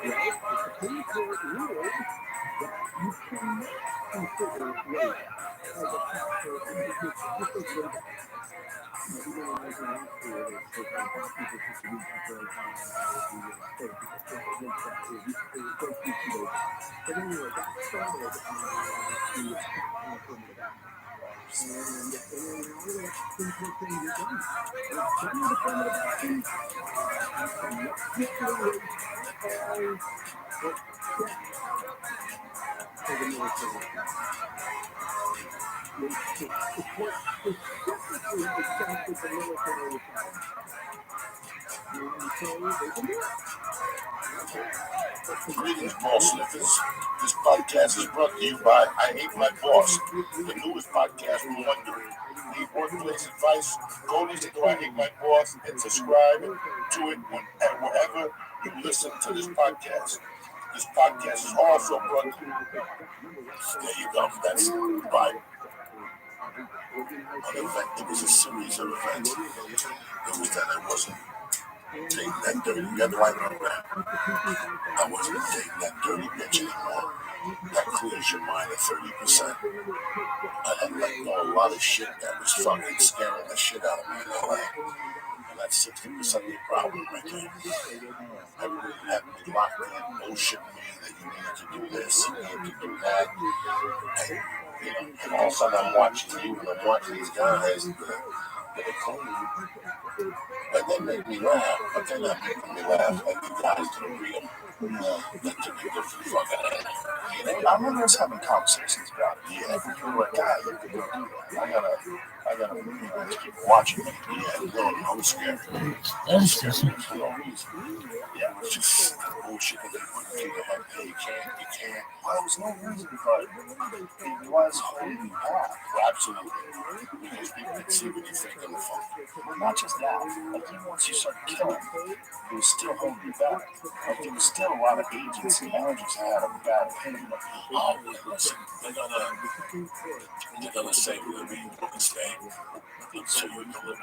The Supreme Court ruled that you cannot consider race as a factor in the specific race. Even when I was in law school, there's some passages that you read before the race factor, but anyway, that started the attack on affirmative action. And now that Supreme Court saying you're done. You're done with affirmative action. You cannot consider race as except for the military attack. The court specifically exempted the military attack. And so they can do it. Greetings, boss sniffers. This podcast is brought to you by I Hate My Boss, the newest podcast from Wondering. Need workplace advice? Go listen to I Hate My Boss and subscribe to it wherever you listen to this podcast. This podcast is also brought to you. There you go. That's by an event. It was a series of events. It was that I wasn't taking that dirty. You got the right on that. I wasn't taking that dirty bitch anymore. That clears your mind at 30%. I had let go a lot of shit that was fucking scaring the shit out of me in LA. And that's 60% of the problem right there. Everybody had me locked in, bullshitting me that you needed to do this, you needed to do that. And all of a sudden I'm watching you and I'm watching these guys that are clean. But they make me laugh, but they're not making me laugh like the guys that are real. That took a different fucking hand. I remember us having conversations about it. Yeah, you were like, God, you could go do that. I gotta, people watching me. Yeah, no, I was scared. That's just For no reason. Yeah, it was just bullshit that they put people like, hey, you can't. Well, there was no reason, but it was holding you back. Absolutely. Because people can see what you think on the phone. Well, not just that. Like, even once you started killing, it was still holding you back. Like, there was still a lot of agents and managers that had a bad opinion of you. Oh, listen, they're gonna say we're gonna be broken state. So you deliver.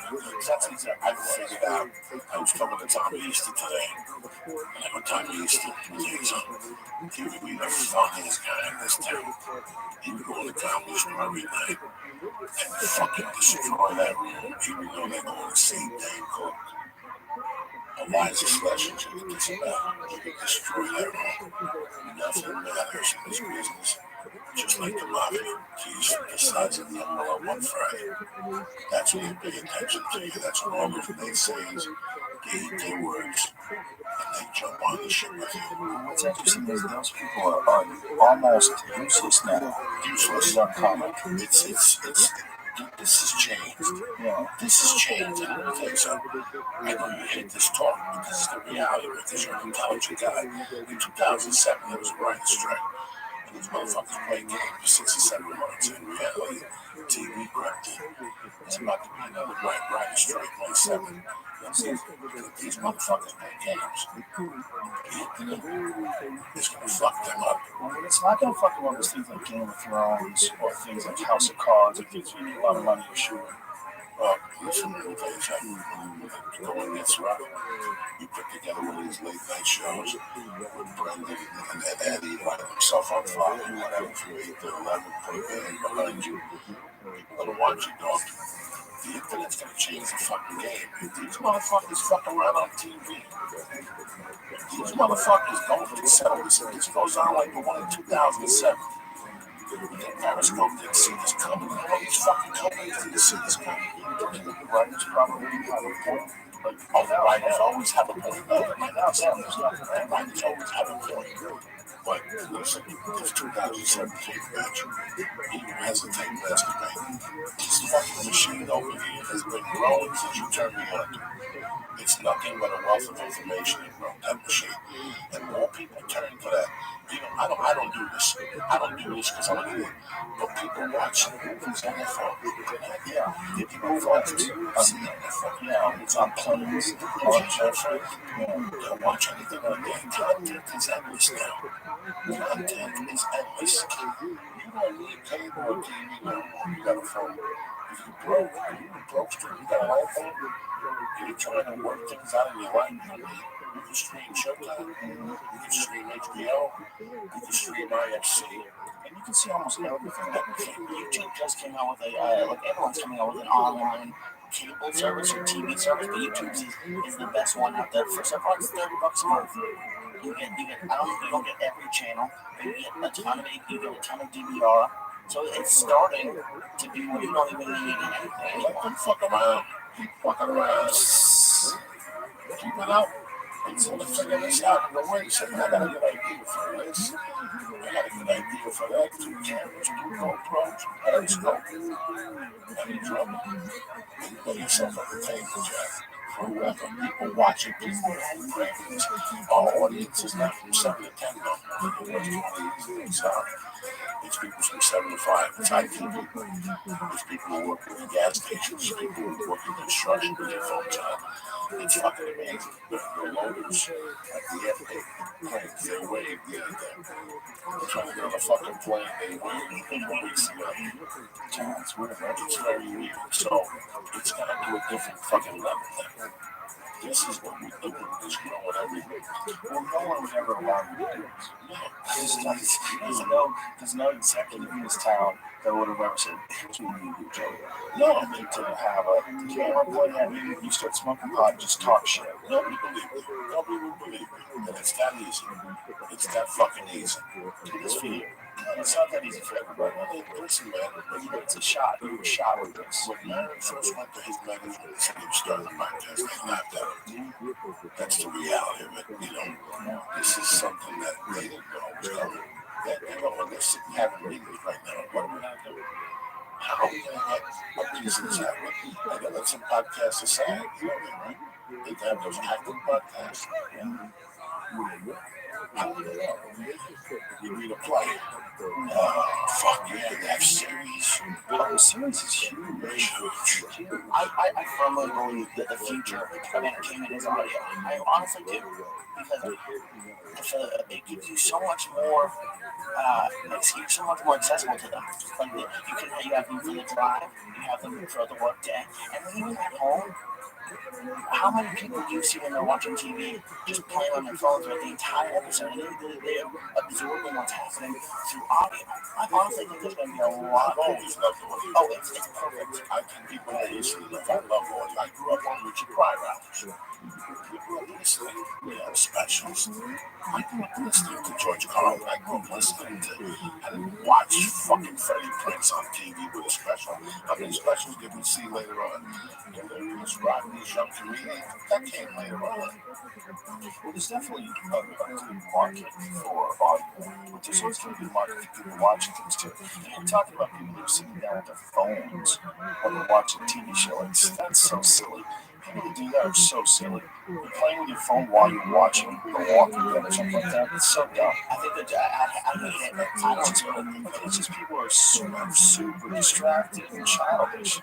That's exactly I figured out. I was talking to Tommy Easter today. And I go, Tommy Easter, he would be the funniest guy in this town. He would go to the comedy store every night and fucking destroy that room. Even though they're going the same thing called Eliza Fletcher to the Disabel. He would destroy that room. Nothing matters in this business. Just like the mafia, he's the size of the umbrella one Friday. That's when you pay attention to you. That's when all those naysayers, they eat their words and they jump on the shit with you. What's interesting is those people are almost useless now. Useless. It's uncommon. This has changed. Yeah. This has changed. And let me tell you something. I know you hate this talk, but this is the reality because you're an intelligent guy. In 2007, there was a writing strike. And these motherfuckers play games for 6 or 7 months. In reality, TV crept in. It's about to be another writing strike May 7th. These motherfuckers play games. It's gonna fuck them up. Well, it's not going to fuck them up with things like Game of Thrones or things like House of Cards or things where you need a lot of money to shoot. Well, listen, let me tell you something. When you go in this route, you put together one of these late night shows with Brendan and Eddie lighting himself on fire, whatever, from 8 to 11, put a band behind you. People gonna watch you, dog. The internet's gonna change the fucking game. If these motherfuckers fuck around on TV, if these motherfuckers don't settle this, if this goes on like the one in 2007, Periscope didn't see this coming. All these fucking companies didn't see this coming. The writers probably have a point. Like, oh, the writers always have a point. No, right now, Sam, there's nothing. The writers always have a point. But listen, it's 2017, bitch. You hesitate to escapade. This fucking machine over here has been growing since you turned me on. It's nothing but a wealth of information that grown that machine. And more people turn to that. You know, I don't do this. I don't do this because I'm an idiot. But people watch movies on their phone. Yeah, people watch see on their phone. Yeah, it's on planes, cars, They'll watch anything on there. Content is endless now. Content is endless. You don't need cable or TV no more. You got a phone. If you broke, you got an iPhone. You're trying to work things out in your life. You can stream Showtime, you can stream HBO, you can stream IFC, and you can see almost everything that YouTube just came out with like everyone's coming out with an online cable service or TV service, but YouTube is the best one out there. For so far, it's $30 a month. You don't get every channel, but you get a ton of DVR. So it's starting to be where you don't even need anything anymore. Fuck around. Keep fucking around. Keep it up. Until they figure this out. The way so I got a good idea for this. I got a good idea for that. 2 cameras, 2 GoPros, periscope, and a drum. You put yourself at the table, Jack. Whoever people watching, people have cravings. Our audience is not from 7 to 10 though. What's one of these things are? It's people from 7 to 5. It's IT people. It's people who work at the gas stations. People who work in construction with their phones out. It's fucking amazing. The loaders at the airport, they wave the other day. They're trying to get on a fucking plane. They wave. It's weird, right? It's very weird. So it's got to do a different fucking level there. This is what we do with this growing everything. Well, no one would ever allow you to do this. There's no executive in this town that would have ever said, here's what you do, Joe. No, I mean to have a camera point at you start smoking pot and just talk shit. Nobody believes me. Nobody would believe me. And it's that easy. It's that fucking easy. It is for you. It's not that easy for everybody. Listen, man, it's a shot. You shot with this. When Aaron first went to his management and said he was starting a podcast, they laughed at him. That's the reality of it. You know, this is something that they didn't know was coming. They don't want to sit and have meetings right now. What are we going to do? How are we going to get reasons that way? They're going to let some podcasts aside. You know that, right? They have those active podcasts. You read a play. Fuck yeah, they have series. The series is huge. I firmly believe that the future of entertainment is audio. I honestly do. Because it gives you so much more, so much more accessible to them. Like you have them for the drive, you have them for the work day, and then even at home. How many people do you see when they're watching TV just playing on their phones throughout the entire episode and they're absorbing what's happening through audio? I honestly think there's going to be a lot. I've always loved audio. Oh, it's perfect. I think people that listen to it, I love audio. I grew up on Richard Pryor albums. People are listening to specials. I grew up listening to George Carlin. I grew up listening to and watch fucking Freddie Prinze on TV with a special. How many specials did we see later on? This Rodney's young comedian, that came later on. Well, there's definitely a good market for audio, but there's also a good market for people watching things too. And you're talking about people who are sitting down with their phones while they're watching a TV show. That's so silly. People who do that are so silly. You're playing with your phone while you're watching The Walking Dead or something like that. It's so dumb. I think that I hate it at times too. It's just people are super distracted and childish.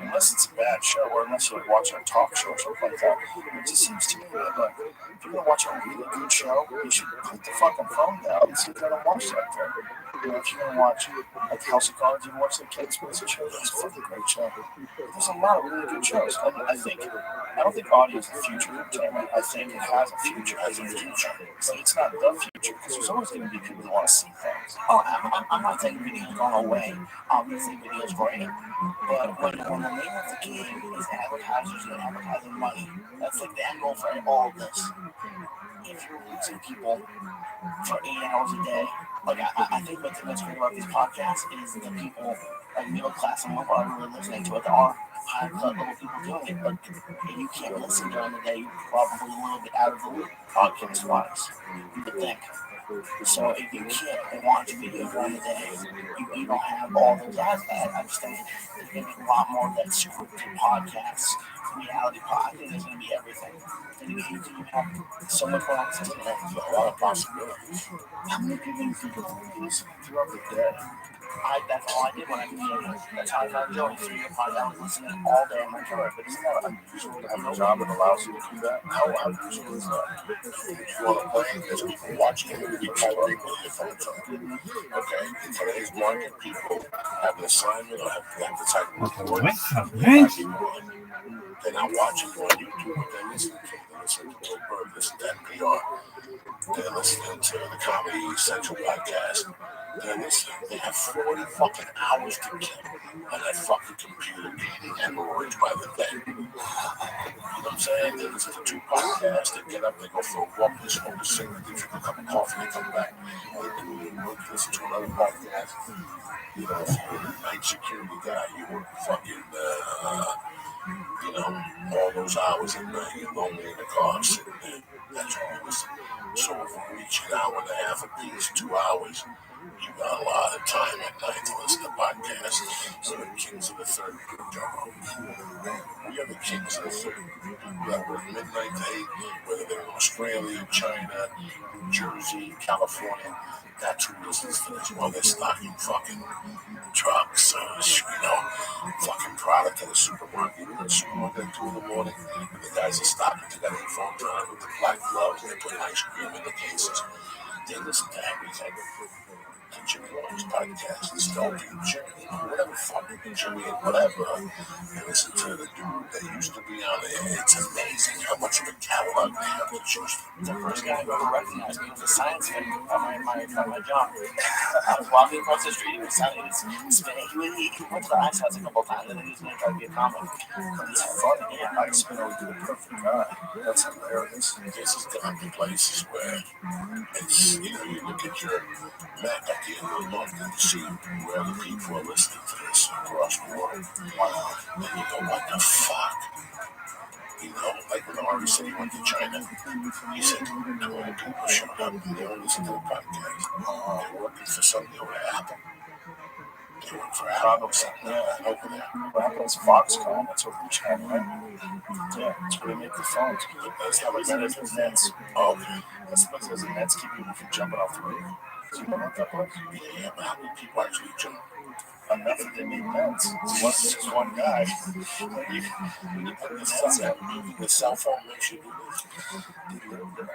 Unless it's a bad show or unless you're watching a talk show or something like that. It just seems to me that like, if you're going to watch a really good show, you should put the fucking phone down and sit down and watch that thing. You know, if you're going to watch like House of Cards, you watch the Kids Place show, that's a fucking great show. There's a lot of really good shows. I don't think audio is the future of entertainment. I think it has a future as a future. So it's not the future because there's always going to be people that want to see things. Oh, I'm not saying video's gone away. Obviously, video's great. But when the name of the game is advertisers and advertising money, that's like the end goal for all of this. If you're losing people for 8 hours a day, like I think what's great about these podcasts is the people, like middle class and lower, are really listening to it. There are higher level people doing it, but you can't listen during the day. You're probably a little bit out of the loop podcast wise, you would think. So if you can't watch video during the day, you don't have all those ads. I understand there's going to be a lot more of that scripted podcasts, reality pod. I think there's going to be everything. And you can have so much more access to that. A lot of possibilities. How many people do you think are listening throughout the day? That's all I did when I was younger. That's how I found Joey. So your podcast, I was listening all day in my car. But isn't that unusual to have a job that allows you to do that? How unusual is that? You want to play, there's people watching you, people talking with your phone time. Okay, in today's market, people have an assignment or have the type of report. They're not watching you on YouTube, but they're listening to you. They're listening to Bill Burr, listen to NPR. They're listening to the Comedy Central podcast. They're listening. They have 40 fucking hours to kill on that fucking computer eating hemorrhoids by the day. You know what I'm saying? They listen to 2 podcasts, they get up, they go for a walk, they smoke a cigarette, they drink a cup of coffee, they come back. They listen to another podcast. You know, if you're a night security guy, you work fucking, all those hours at night, you're lonely in the car sitting there. That's all you listen. So if we reach an hour and a half apiece, 2 hours, you got a lot of time at night to listen to podcasts. So the kings of the third group, we are the kings of the third group. People that work midnight to 8, whether they're in Australia, China, New Jersey, California. That's who listens to this. While they're stocking fucking trucks, fucking product at a supermarket. You're in a supermarket at 2 in the morning, and the guys are stopping. They got their phone on with the black gloves, and they're putting ice cream in the cases. They listen to everything. To Jimmy Long's podcast, the Stalking Jimmy, whatever fucking Jimmy, whatever. They listen to the dude that used to be on there. It's amazing how much of a catalog they have to choose from. The first guy who ever recognized me was a science fan on my job. I was walking across the street, he was spinning. He went to the ice house a couple times, and then he was going to try to be a comic. But he's funny, yeah. I spinner would be the perfect guy. That's hilarious. This is going to be places where it's, you look at your map at the end of the month and you see where other people are listening to this across the world. Wow. And you go, what the fuck? Like when Ari said he went to China, he said 200 people showed up and they all listened to the podcast. They're working for something over at Apple. They work for Apple or something over there. Apple's Foxconn, that's over in China, right? Yeah, that's where they make the phones. That's how they There's nets. Oh, okay. That's because there's nets keep people from jumping off the roof. So you know what that was? Yeah, but how many people actually jump? Enough that they made nets. It's just one guy. When you put the nets out, the cell phone makes you do this. They live there.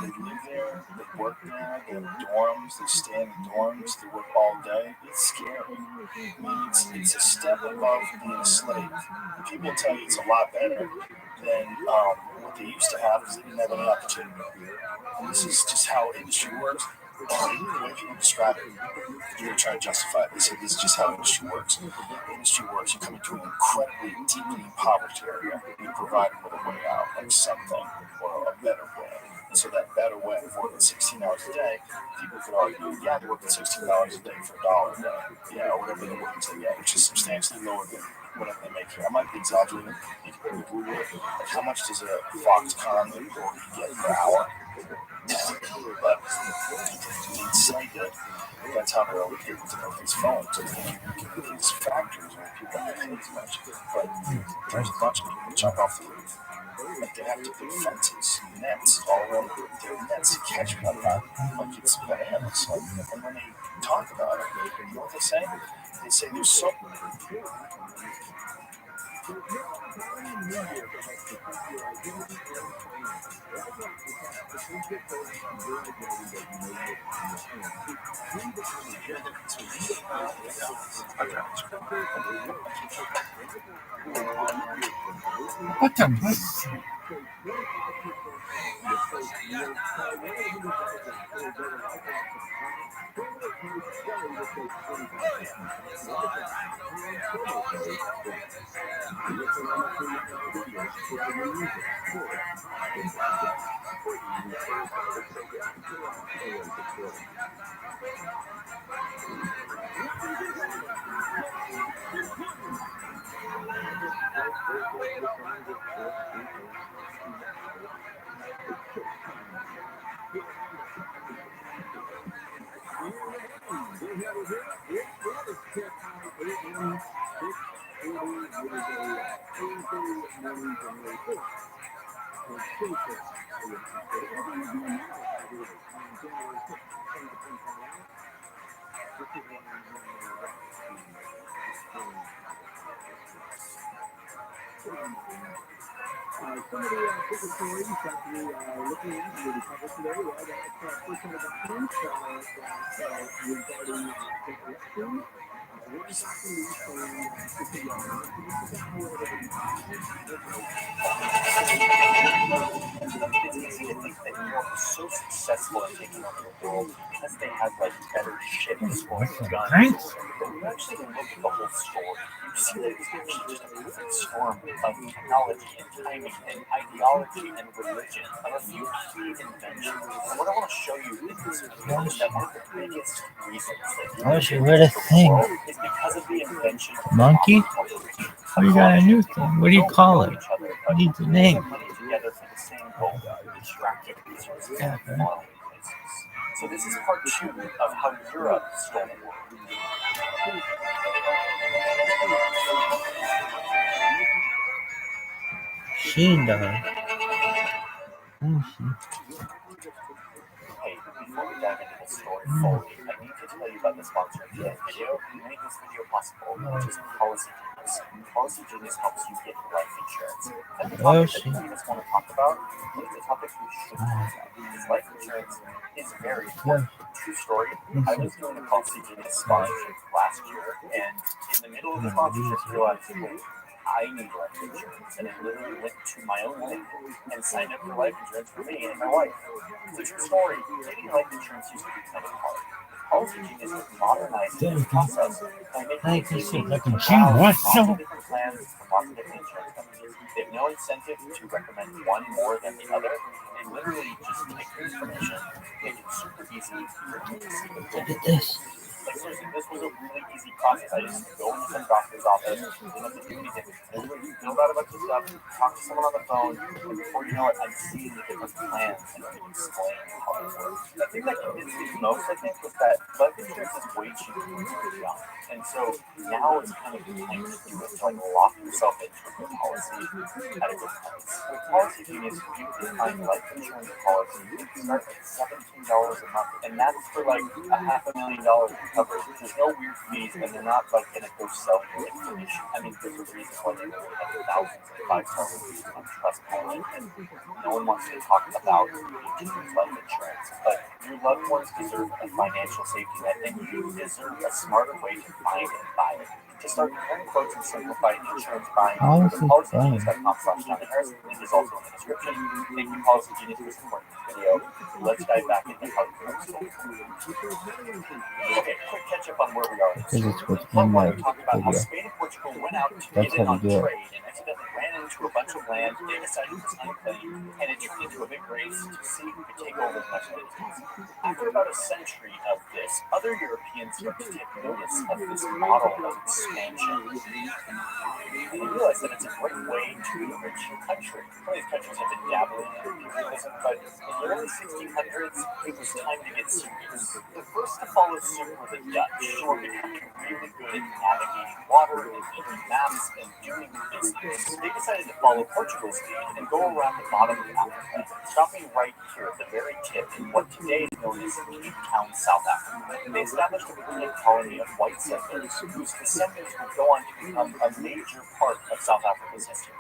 They live there. They work there. They have dorms. They stay in the dorms. They work all day. It's scary. I mean, it's a step above being a slave. People tell you it's a lot better than what they used to have because they didn't have any opportunity. And this is just how industry works. The way people describe it, you're going to try to justify it. They say this is just how industry works. Industry works, you come into an incredibly deeply impoverished area, and you provide them with a way out, like something, or a better way. And so that better way of working 16 hours a day, people could argue, yeah, they're working 16 hours a day for $1 a day, or whatever they're working today, which is substantially lower than whatever they make here. I might be exaggerating. You can Google it. Like, how much does a Foxconn employee get per hour? But they'd say that that's how they're able to make these phones. So they can make these factories where people don't pay as much. But there's a bunch of people jump off the roof. Like they have to put fences, nets all around their nets to catch them like it's bananas. And when they talk about it, you know what they say? They say there's so What the fuck? Some of the bigger stories that we are looking at and will be covered today, well, that's first set of documents regarding the election. We're talking these from together. This is It's easy to think that New York is so successful at taking over the world because they have like better ships or guns. But when you actually look at the whole story, you see that it's actually just a perfect storm of technology and timing and ideology and religion of a few key inventions. And what I want to show you in this video is that one of the biggest reasons that I wish you read a thing. is because of the invention of Monkey? Oh, you got a new thing. What do you call it? What needs a name? Together for the same goal, extracting resources and following places. So this is part 2 of how Europe stole the world. She does. Hey, before we dive into the story fully, I need to tell you about the sponsor of today's video who made this video possible, which is Policy Genius. Policy Genius helps you get life insurance. That's the topic that many of us want to talk about, but it's a topic we should talk about, because life insurance is very important. True story, I was doing a Policy Genius sponsorship last year, and in the middle of the sponsorship, realized, I need life insurance, and I literally went to my own link and signed up for life insurance for me and my wife. It's a true story. Getting life insurance used to be kind of hard. Policy Genius has modernized the process by making it easy to browse lots of different plans from lots of different insurance companies. They have no incentive to recommend one more than the other. They literally just take your information, make it super easy for you to see the Look at this. Like seriously, this was a really easy process. I just go into some doctor's office, didn't have to do anything. I literally filled out a bunch of stuff, talk to someone on the phone, and before you know it, I'm seeing the different plans and I'm explaining how it works. The thing that convinced me the most, I think, was that life insurance is way cheaper when you're young. And so now is kind of the time to do it, to like lock yourself into a good policy at a good price. With Policy Genius, you can find life insurance policy that start at $17 a month, and that's for like $500,000 of coverage. There's no weird fees, and they're not like gonna go sell your information. I mean, there's a reason why they really have thousands of 5-star reviews on Trustpilot, and no one wants to talk about insurance, life insurance. But your loved ones deserve a financial safety net, and you deserve a smarter way to find and buy it. To start comparing quotes and simplify insurance buying, go to PolicyGenius.com/JohnHarris. Link is also in the description. Thank you, Policy Genius, for supporting this video. Let's dive back into how Europe stole the world. Okay, quick catch up on where we are. Because it's what's Part in 1, my we talked about how video. Spain and Portugal went out to That's get in how on you do it. trade and accidentally ran into a bunch of land. They decided to claim, and it turned into a big race to see who could take over as much of it as possible. After about a century of this, other Europeans started to take notice of this model of expansion. And they realized that it's a great way to enrich your country. Some of these countries have been dabbling in imperialism, but in the early 1600s, it was time to get serious. The first to follow suit were the Dutch, who were becoming really good at navigating water and making maps and doing business. They decided to follow Portugal's lead and go around the bottom of Africa, stopping right here at the very tip in what today is known as Cape Town, South Africa. They established a permanent colony of white settlers whose descendants would go on to become a major part of South Africa's history.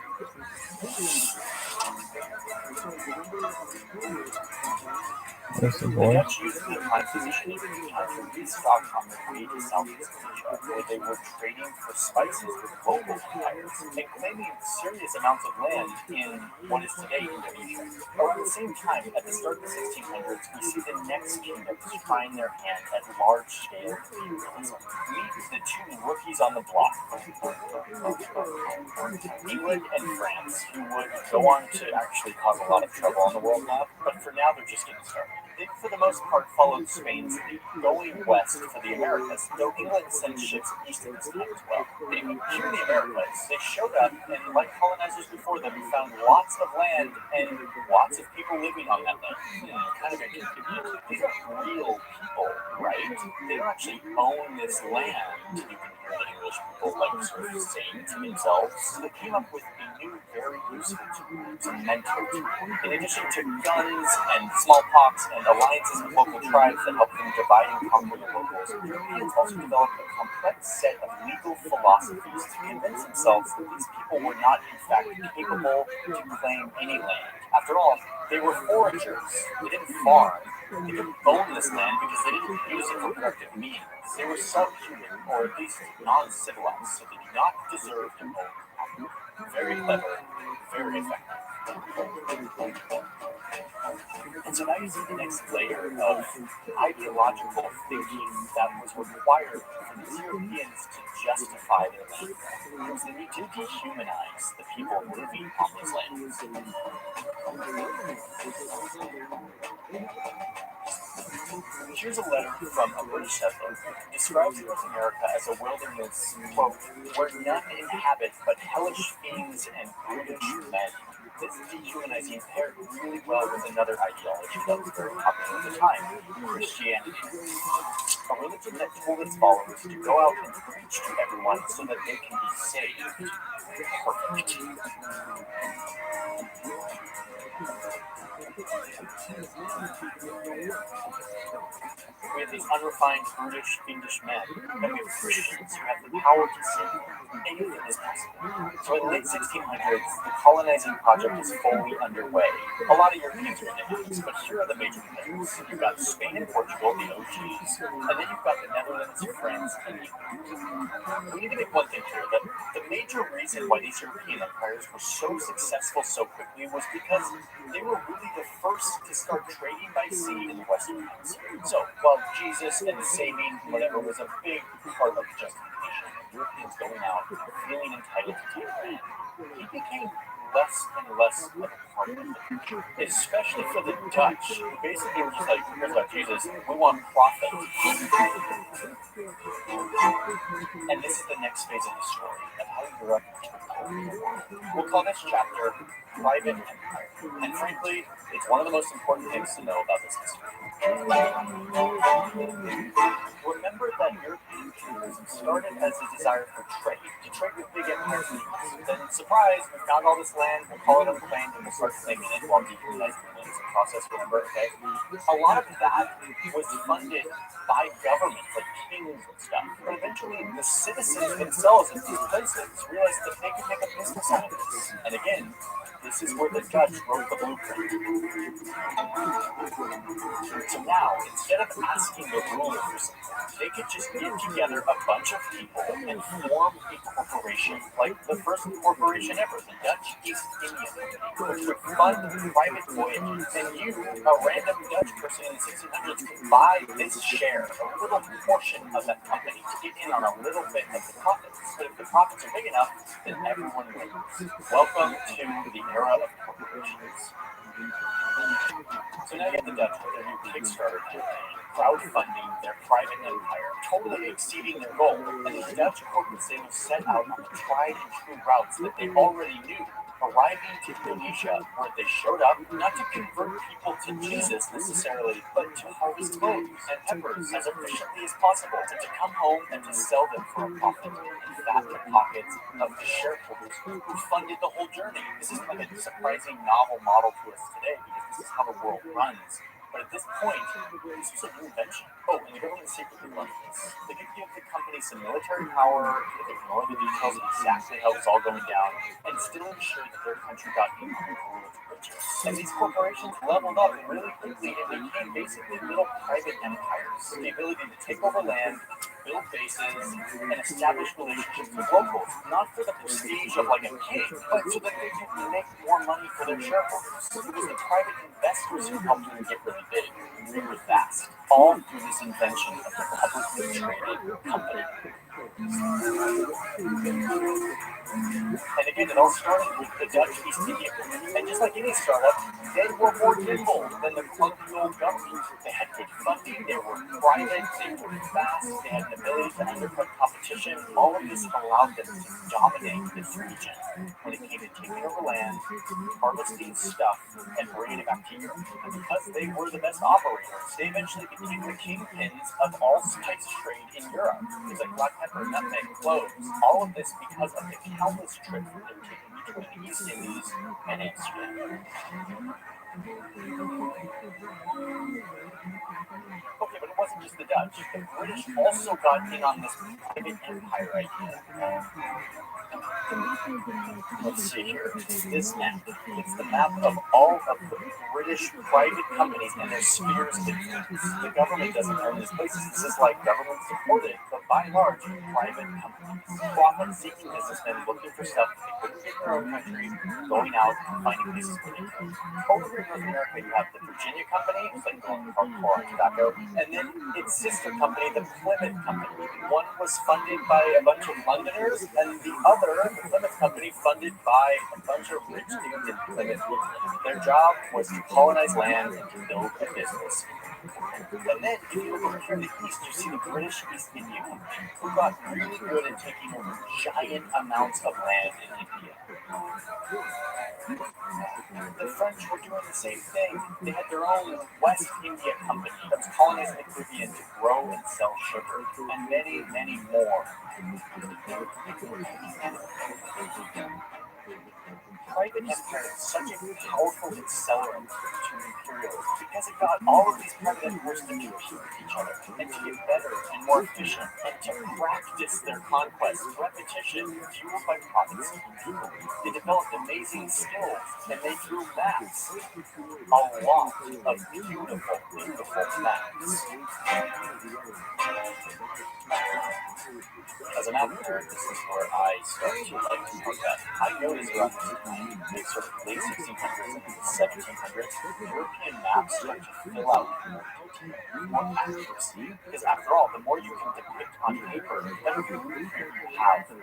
There's the The boy. Dutch used the prime position in the time to restock on their way to Southeast Asia, where they were trading for spices with local empires and claiming serious amounts of land in what is today Indonesia. But at the same time, at the start of the 1600s, we see the next kingdoms trying their hand at large-scale imperialism. Meet the two rookies on the block, England and France, who would go on to actually cause a lot of trouble on the world map, but for now they're just getting started. They, for the most part, followed Spain's lead, going west for the Americas, though England sent ships east at this time as well. Anyway, here in the Americas, they showed up, and like colonizers before them, found lots of land and lots of people living on that land. Kind of inconvenient. These are real people, right? They don't actually own this land. You can hear the English people like sort of saying to themselves. So they came up with a new, very useful tool. It's a mental tool. In addition to guns and smallpox and alliances with local tribes that help them divide and conquer the locals, Europeans also developed a complex set of legal philosophies to convince themselves that these people were not, in fact, capable to claim any land. After all, they were foragers. They didn't farm. They could own this land because they didn't use it for productive means. They were subhuman, or at least non-civilized, so they did not deserve to own property. Very clever, very effective. And so now you see the next layer of ideological thinking that was required for these Europeans to justify their land. It was the need to dehumanize the people living on these lands. Here's a letter from a British settler who describes North America as a wilderness, quote, where none inhabit but hellish fiends and brutish men. This dehumanizing paired really well with another ideology that was very popular at the time, Christianity. A religion that told its followers to go out and preach to everyone so that they can be saved. Perfect. We have these unrefined, brutish, fiendish men, and we have Christians who have the power to sin. Anything is possible. So in the late 1600s, the colonizing project is fully underway. A lot of Europeans are into this, but here are the major players. You've got Spain and Portugal, the OGs, and then you've got the Netherlands, France, and England. We need to make one thing clear, that the major reason why these European empires were so successful so quickly was because they were really the first to start trading by sea in the Western Hemisphere. So, while Jesus and saving whatever was a big part of the justification of Europeans going out and feeling entitled to take land, he became less and less of a part of it. Especially for the Dutch, who basically were just like, here's about Jesus, we want profit. And this is the next phase of the story of how Europe took over the world. We'll call this chapter Private Empire. And frankly, it's one of the most important things to know about this history. Remember that European imperialism started as a desire for trade, to trade with big empires. Then, surprise, we found all this land, we'll call it unclaimed, and we'll start claiming it while dehumanizing the land. It's a process, remember, okay? A lot of that was funded by governments, like kings and stuff. But eventually, the citizens themselves in these places realized that they could make a business out of this. And again, this is where the Dutch wrote the blueprint. So now, instead of asking the ruler for something, they could just get together a bunch of people and form a corporation, like the first corporation ever, the Dutch East India Company, which would fund private voyages. And you, a random Dutch person in the 1600s, could buy this share, a little portion of that company, to get in on a little bit of the profits. But if the profits are big enough, then everyone wins. Welcome to the era of corporations. So now you have the Dutch with their new Kickstarter campaign, crowdfunding their private empire, totally exceeding their goal. And the Dutch corporate sailors set out on the tried and true routes that they already knew, arriving to Indonesia, where they showed up not to convert people to Jesus necessarily, but to harvest cloves and peppers as efficiently as possible, and to come home and to sell them for a profit and fat the pockets of the shareholders who funded the whole journey. This is like a surprising novel model to us today, because this is how the world runs. But at this point, this was a new invention. Oh, and the government secretly running this. They could give the company some military power, they could ignore the details of exactly how it was all going down, and still ensure that their country got improved riches. And these corporations leveled up really quickly and became basically little private empires. The ability to take over land, build bases, and establish relationships with locals, not for the prestige of like a king, but so that they could make more money for their shareholders. It was the private investors who helped them get really big, really fast, all through this invention of the publicly traded company. And again, it all started with the Dutch East India Company. And just like any startup, they were more nimble than the clunky old government. They had good funding, they were private, they were fast, they had an ability to undercut competition. All of this allowed them to dominate this region when it came to taking over land, harvesting stuff, and bringing it back to Europe. And because they were the best operators, they eventually became the kingpins of all spice trade in Europe. Things like black pepper, nutmeg cloves. All of this because of the countless trips that they were taking between the East Indies and Amsterdam. Okay, but it wasn't just the Dutch. The British also got in on this private empire idea. Let's see here. This map. It's the map of all of the British private companies and their spheres of influence. The government doesn't own these places. This is like government supported, but by and large, private companies. Profit-seeking businessmen looking for stuff that they couldn't get in their own country, going out and finding places where they could. Over here in North America, you have the Virginia Company, who's like going hardcore on tobacco, and then its sister company, the Plymouth Company. One was funded by a bunch of Londoners, and the other, the Plymouth Company, funded by a bunch of rich dudes in Plymouth, England. Their job was to colonize land and to build a business. And then, if you look over here in the east, you see the British East India Company, who got really good at taking over giant amounts of land in India. The French were doing the same thing. They had their own West India Company that was colonizing the Caribbean to grow and sell sugar, and many, many more. Private empire is such a powerful accelerant to imperialism because it got all of these private empires to compete with each other and to get better and more efficient and to practice their conquest. Repetition fueled by profit-seeking people. They developed amazing skills and they drew maps. A lot of beautiful, beautiful maps. As a map nerd, this is where I start to like to look at. I noticed around the sort of late 1600s and 1700s, European maps start to fill out more accuracy. Because after all, the more you can depict on paper, the better blueprint you have to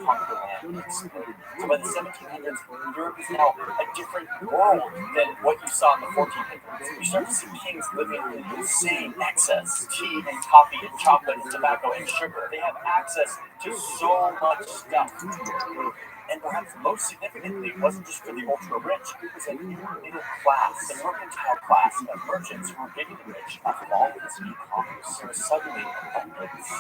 conquer land and explore. So by the 1700s, Europe is now a different world than what you saw in the 1400s. You start to see kings living in insane excess. Tea and coffee and chocolate and tobacco and sugar. They have access to so much stuff. And perhaps most significantly, it wasn't just for the ultra-rich, it was a new middle class, the mercantile class of merchants who were getting rich off of all of this e-commerce. There was suddenly abundance.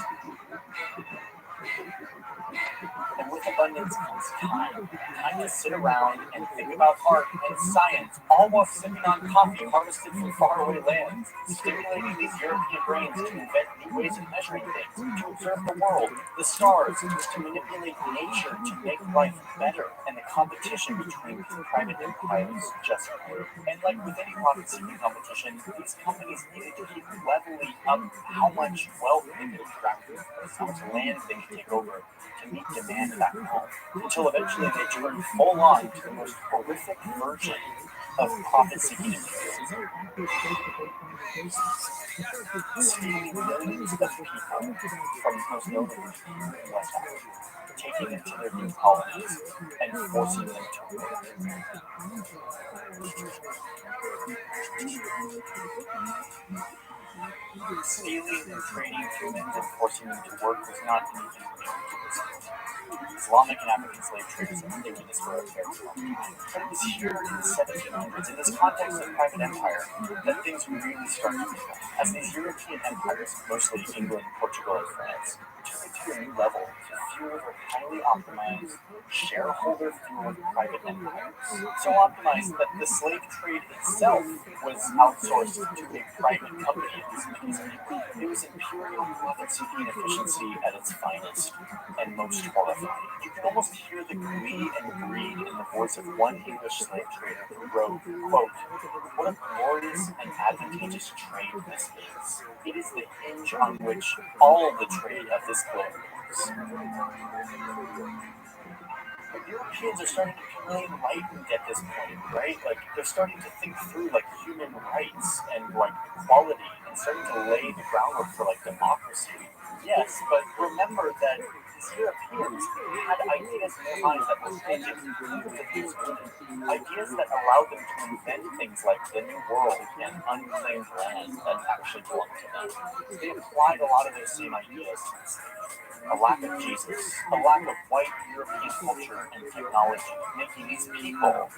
And with abundance comes time. Time to sit around and think about art and science, all while sipping on coffee harvested from faraway lands, stimulating these European brains to invent new ways of measuring things, to observe the world, the stars, to manipulate nature, to make life better. And the competition between these private empires just grew. And like with any profit-seeking competition, these companies needed to keep leveling up how much wealth they could extract from this, how much land they could take over to meet demand back home, until eventually they turned full on to the most horrific version of profit-seeking imperialism. Stealing millions of people from the most notable in West Africa, taking them to their new colonies and forcing them to work. Stealing and trading humans and forcing them to work was not anything new to this world. Islamic and African slave traders have been doing this for a very long time. But it was here in the 1700s, in this context of private empire, that things really started to become. As these European empires, mostly England, Portugal, and France, took it to a new level to fuel their highly optimized, shareholder-fueled private empires. So optimized that the slave trade itself was outsourced to a private company in this case. It was imperial profit-seeking efficiency at its finest and most horrifying. You can almost hear the glee and greed in the voice of one English slave trader who wrote, quote, "What a glorious and advantageous trade this is. It is the hinge on which all the trade of this globe works." But Europeans are starting to become really enlightened at this point, right? Like, they're starting to think through, like, human rights and, like, equality and starting to lay the groundwork for, like, democracy. Yes, but remember that these Europeans had ideas in their minds that were tangent to these women. Ideas that allow them to invent things like the New World and unclaimed land that actually belong to them. They applied a lot of those same ideas. A lack of Jesus, a lack of white European culture and technology, making these people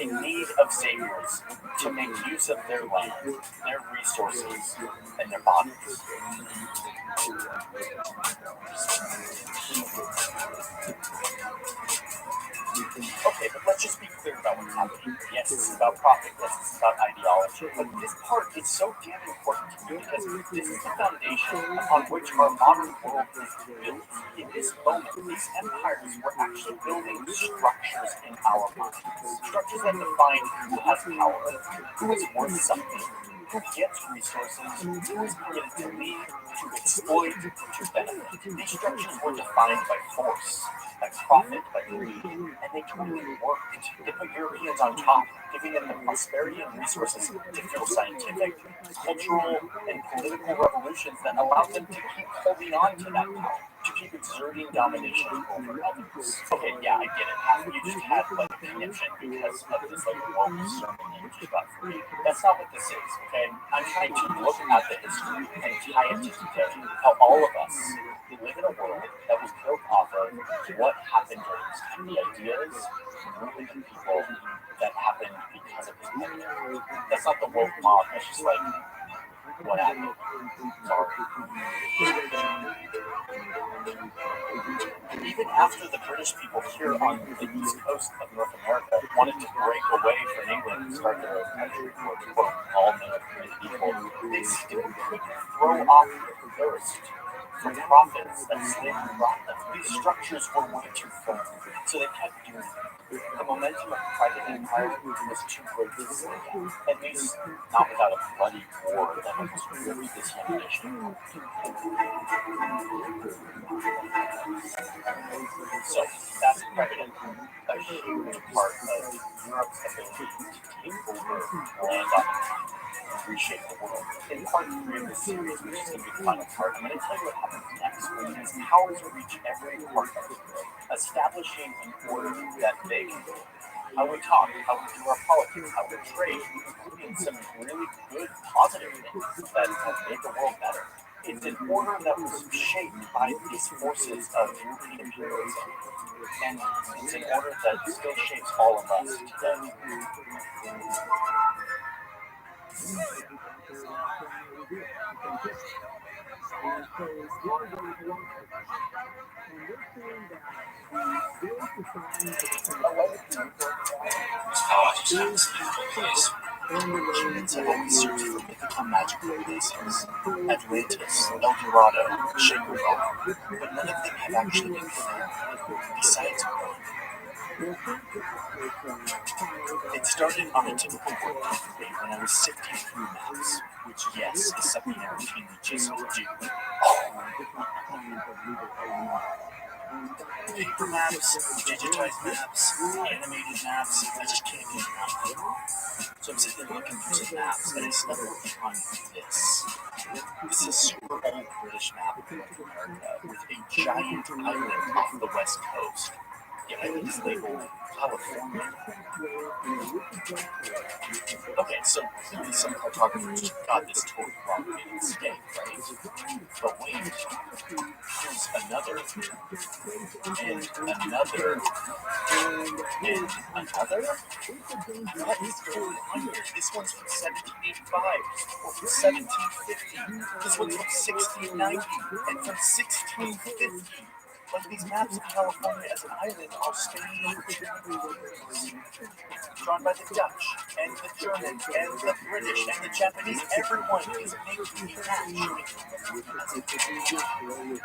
in need of saviors to make use of their land, their resources, and their bodies. Okay, but let's just be clear about what's happening. Yes, this is about profit. Yes, this is about ideology. But this part is so damn important to me because this is the foundation upon which our modern world is built. In this moment, these empires were actually building structures in our minds. Structures that define who has power, who is worth something, who gets resources, who is permitted to lead, to exploit, to benefit. These structures were defined by force, by profit, by greed, and they totally worked. They put Europeans on top, giving them the prosperity and resources to fuel scientific, cultural, and political revolutions that allowed them to keep holding on to that power, to keep exerting domination over others. Okay, yeah, I get it. Half of you just had like a conniption because of this like woke sermon that you just got from me. That's not what this is, okay? I'm trying to look at the history and tie it to today. How all of us live in a world that was built off of what happened during this time. The ideas, movement of people that happened because of this pandemic. That's not the woke mob. That's just like what happened. Sorry. Even after the British people here on the east coast of North America wanted to break away from England and start their own country for quote all men are created equal, they still couldn't throw off the thirst for profits that slavery brought them. These structures were way too firm, so they kept doing it. The momentum of private empire was too great to slow down, at least not without a bloody war that was really dissemination. So that's private empire, a huge part of Europe's ability to take over land on the continent and reshape the world. In part 3 of this series, which is going to be the final part, I'm going to tell you what happens next when these powers reach every part of the world, establishing an order that they control. How we talk, how we do our politics, how we trade, including some really good positive things that make the world better. It's an order that was shaped by these forces of European imperialism, and it's an order that still shapes all of us today. Humans have always searched for mythical magical places. Atlantis, El Dorado, Shaker, but none of them have actually been found, besides one. It started on a typical workday for me when I was sifting through maps, which, yes, is something I routinely just do. Paper maps, digitized maps, animated maps, I just can't get enough of them. So I'm sitting there looking through some maps, and I stumbled upon this. This is a super old British map of North America with a giant island off the west coast. The island is labeled California. Okay, so clearly some cartographers got this totally wrong and made a mistake, right? But wait, there's another, and another, and another? What is going on here? This one's from 1785, or from 1750. This one's from 1690, and from 1650. Like these maps of California as an island are strange. Drawn by the Dutch, and the Germans, and the British, and the Japanese. Everyone is making these maps showing.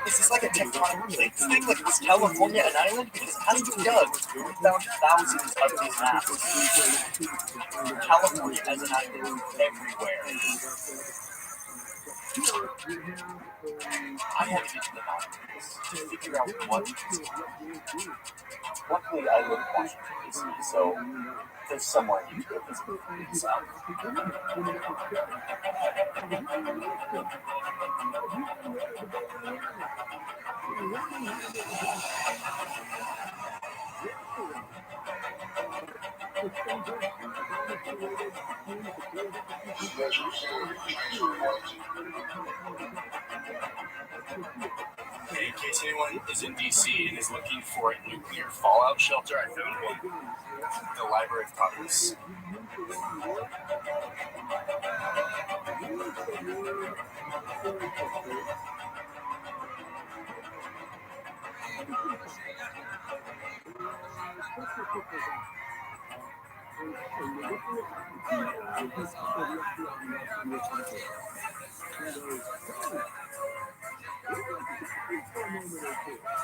Is this like a tectonic plate thing? Like, was California an island? Because it has to be dug. We found thousands of these maps. California as an island everywhere. I had to get to the bottom of this to figure out what is going on. Luckily, I live in Washington, D.C., so there's somewhere I need to go visit myself. In case anyone is in DC and is looking for a nuclear fallout shelter, I found one. The Library of Congress.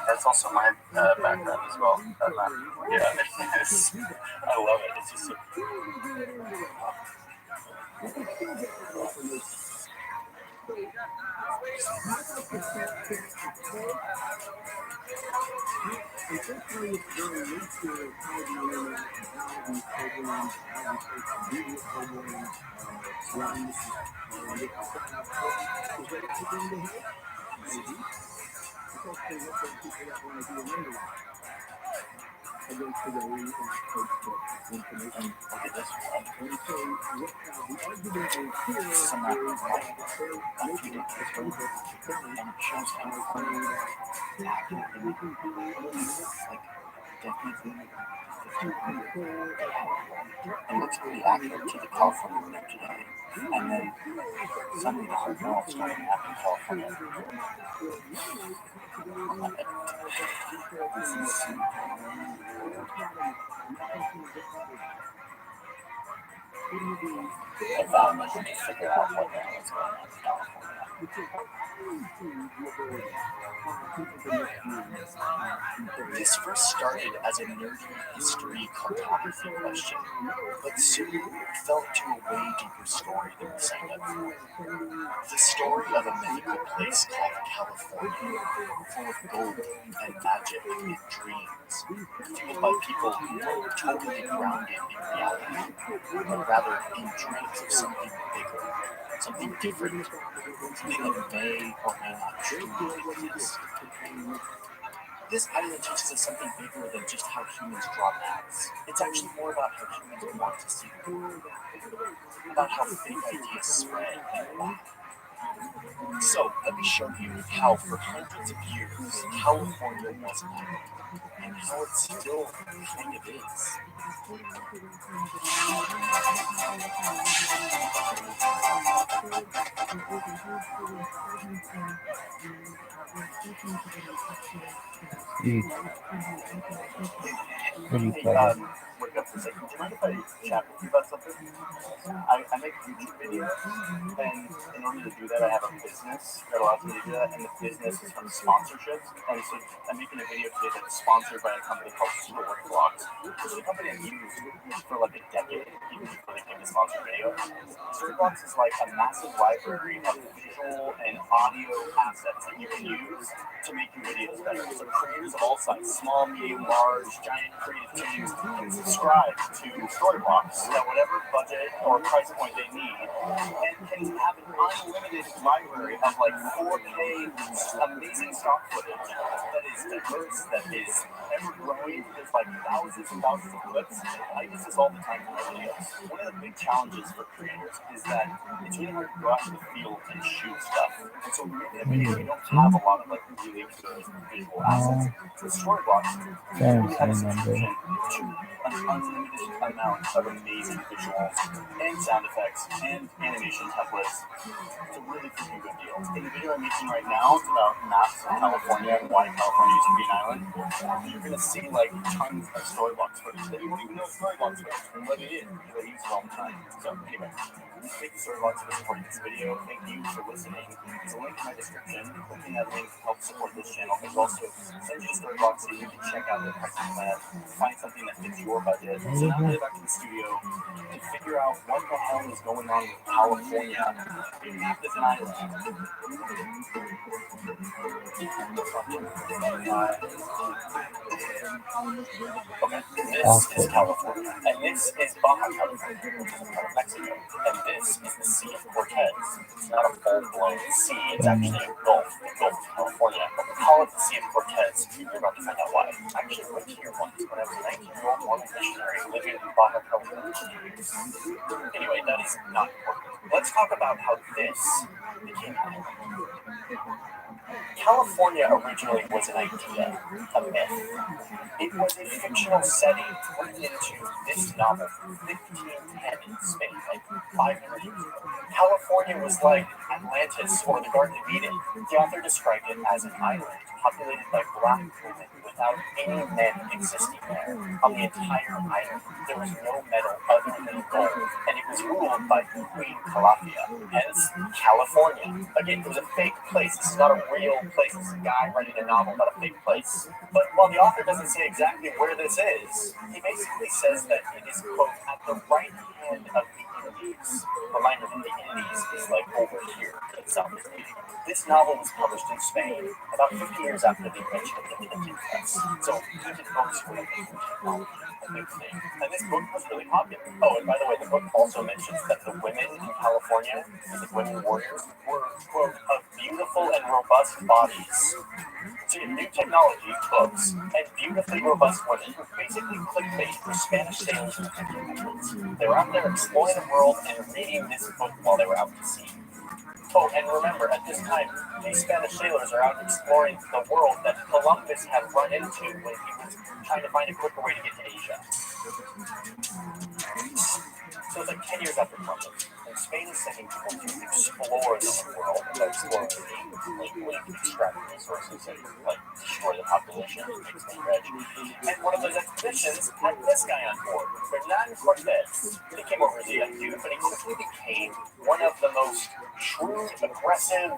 That's also my background as well. Yeah, yes. I love it. It's just so Unfortunately, it's very nature of how the internet and how these programs, how these social media programs run. And if the sign-up is that it's going to help? Maybe. It's also helping people that want to do an underline against the way and approach that information. look at this one. And so what the argument is here is Some that they're making a statement and it shows how saying that accurate we can do like definitely it looks pretty accurate to the California winter today. And then suddenly the whole world started happening in California. This is I found nothing to figure out what the hell is going on in California. This first started as a nerdy history cartography question, but soon fell into a way deeper story than the sight of. The story of a mythical place called California, full of gold and magic and dreams, fueled by people who were totally grounded in reality, but rather in dreams of something bigger, something different, something that may or may not truly exist. This island teaches us something bigger than just how humans draw maps. It's actually more about how humans want to see the world, about how big ideas spread and why. So, let me show you how for hundreds of years, California was an island, and how it still kind of is. Wake up for a second. Do you mind if I chat with you about something? I make YouTube videos, and in order to do that, I have a business that allows me to do that, and the business is from sponsorships. And so I'm making a video today that's sponsored by a company called Storyblocks, which is a company I've used for like a decade, even before they came to sponsor video. Storyblocks is like a massive library of visual and audio assets that you can use to make your videos better. So creators of all sizes, small, medium, large, giant creative teams, can subscribe to Storyblocks at whatever budget or price point they need, and can have an unlimited library of like 4K amazing stock footage that is diverse, that is ever growing. There's like thousands and thousands of clips. I use this all the time for my videos. One of the big challenges for creators is that it's really hard to go out in the field and shoot stuff. And so making a video, you don't have a lot of like really good visual assets. With Storyblocks, you really have a subscription to an unlimited amount of amazing visuals and sound effects and animation templates. It's a really freaking good deal. In the video I'm making right now, it's about maps of California and why California used to be an island. You're going to see like tons of Storyblocks footage that you won't even know Storyblocks footage, but it is, because I use it all the time. So anyway, thank you Storyblocks for supporting this video. Thank you for listening. There's a link in my description. Clicking that link helps support this channel. There's also send you Storyblocks so you can check out their pricing plan, find something that fits your budget. So now I'm headed back to the studio to figure out what the hell is going on with California. It's an island. Okay, this is California, and this is Baja California, which is part of Mexico, and this is the Sea of Cortez. It's not a full-blown sea, it's actually a Gulf, the Gulf of California, but we call it the Sea of Cortez. You're about to find out why. I actually lived here once when I was a 19-year-old Mormon missionary living in Baja California. Anyway, that is not important. let's talk about how this became an island. California originally was an idea, a myth. It was a fictional setting written into this novel from 1510 in Spain, like 500 years ago. California was like Atlantis or the Garden of Eden. The author described it as an island populated by black women without any men existing there. On the entire island, there was no metal other than gold, and it was ruled by Queen Calafia, hence California. Again, it was a fake place. This is not a real place. This is a guy writing a novel about a fake place. But while the author doesn't say exactly where this is, he basically says that it is, quote, at the right hand of the Indies. Reminder that the Indies is like over here in South Asia. This novel was published in Spain about 50 years after the invention of the printing press. So printed books were a big thing. And this book was really popular. Oh, and by the way, the book also mentions that the women in California, the women warriors, were, quote, of beautiful and robust bodies. So you have new technology, books, and beautifully robust women who basically clickbait for Spanish sailors in the 1500s. They were out there exploring the world and reading this book while they were out to sea. Oh, and remember, at this time, these Spanish sailors are out exploring the world that Columbus had run into when he was trying to find a quicker way to get to Asia. So it's like 10 years after Columbus, and Spain is sending people to explore this world, explore where you can extract resources and destroy the population, make Spain rich. And one of those expeditions had this guy on board, Hernan Cortez. He came over as a young dude, but he quickly became one of the most shrewd, aggressive,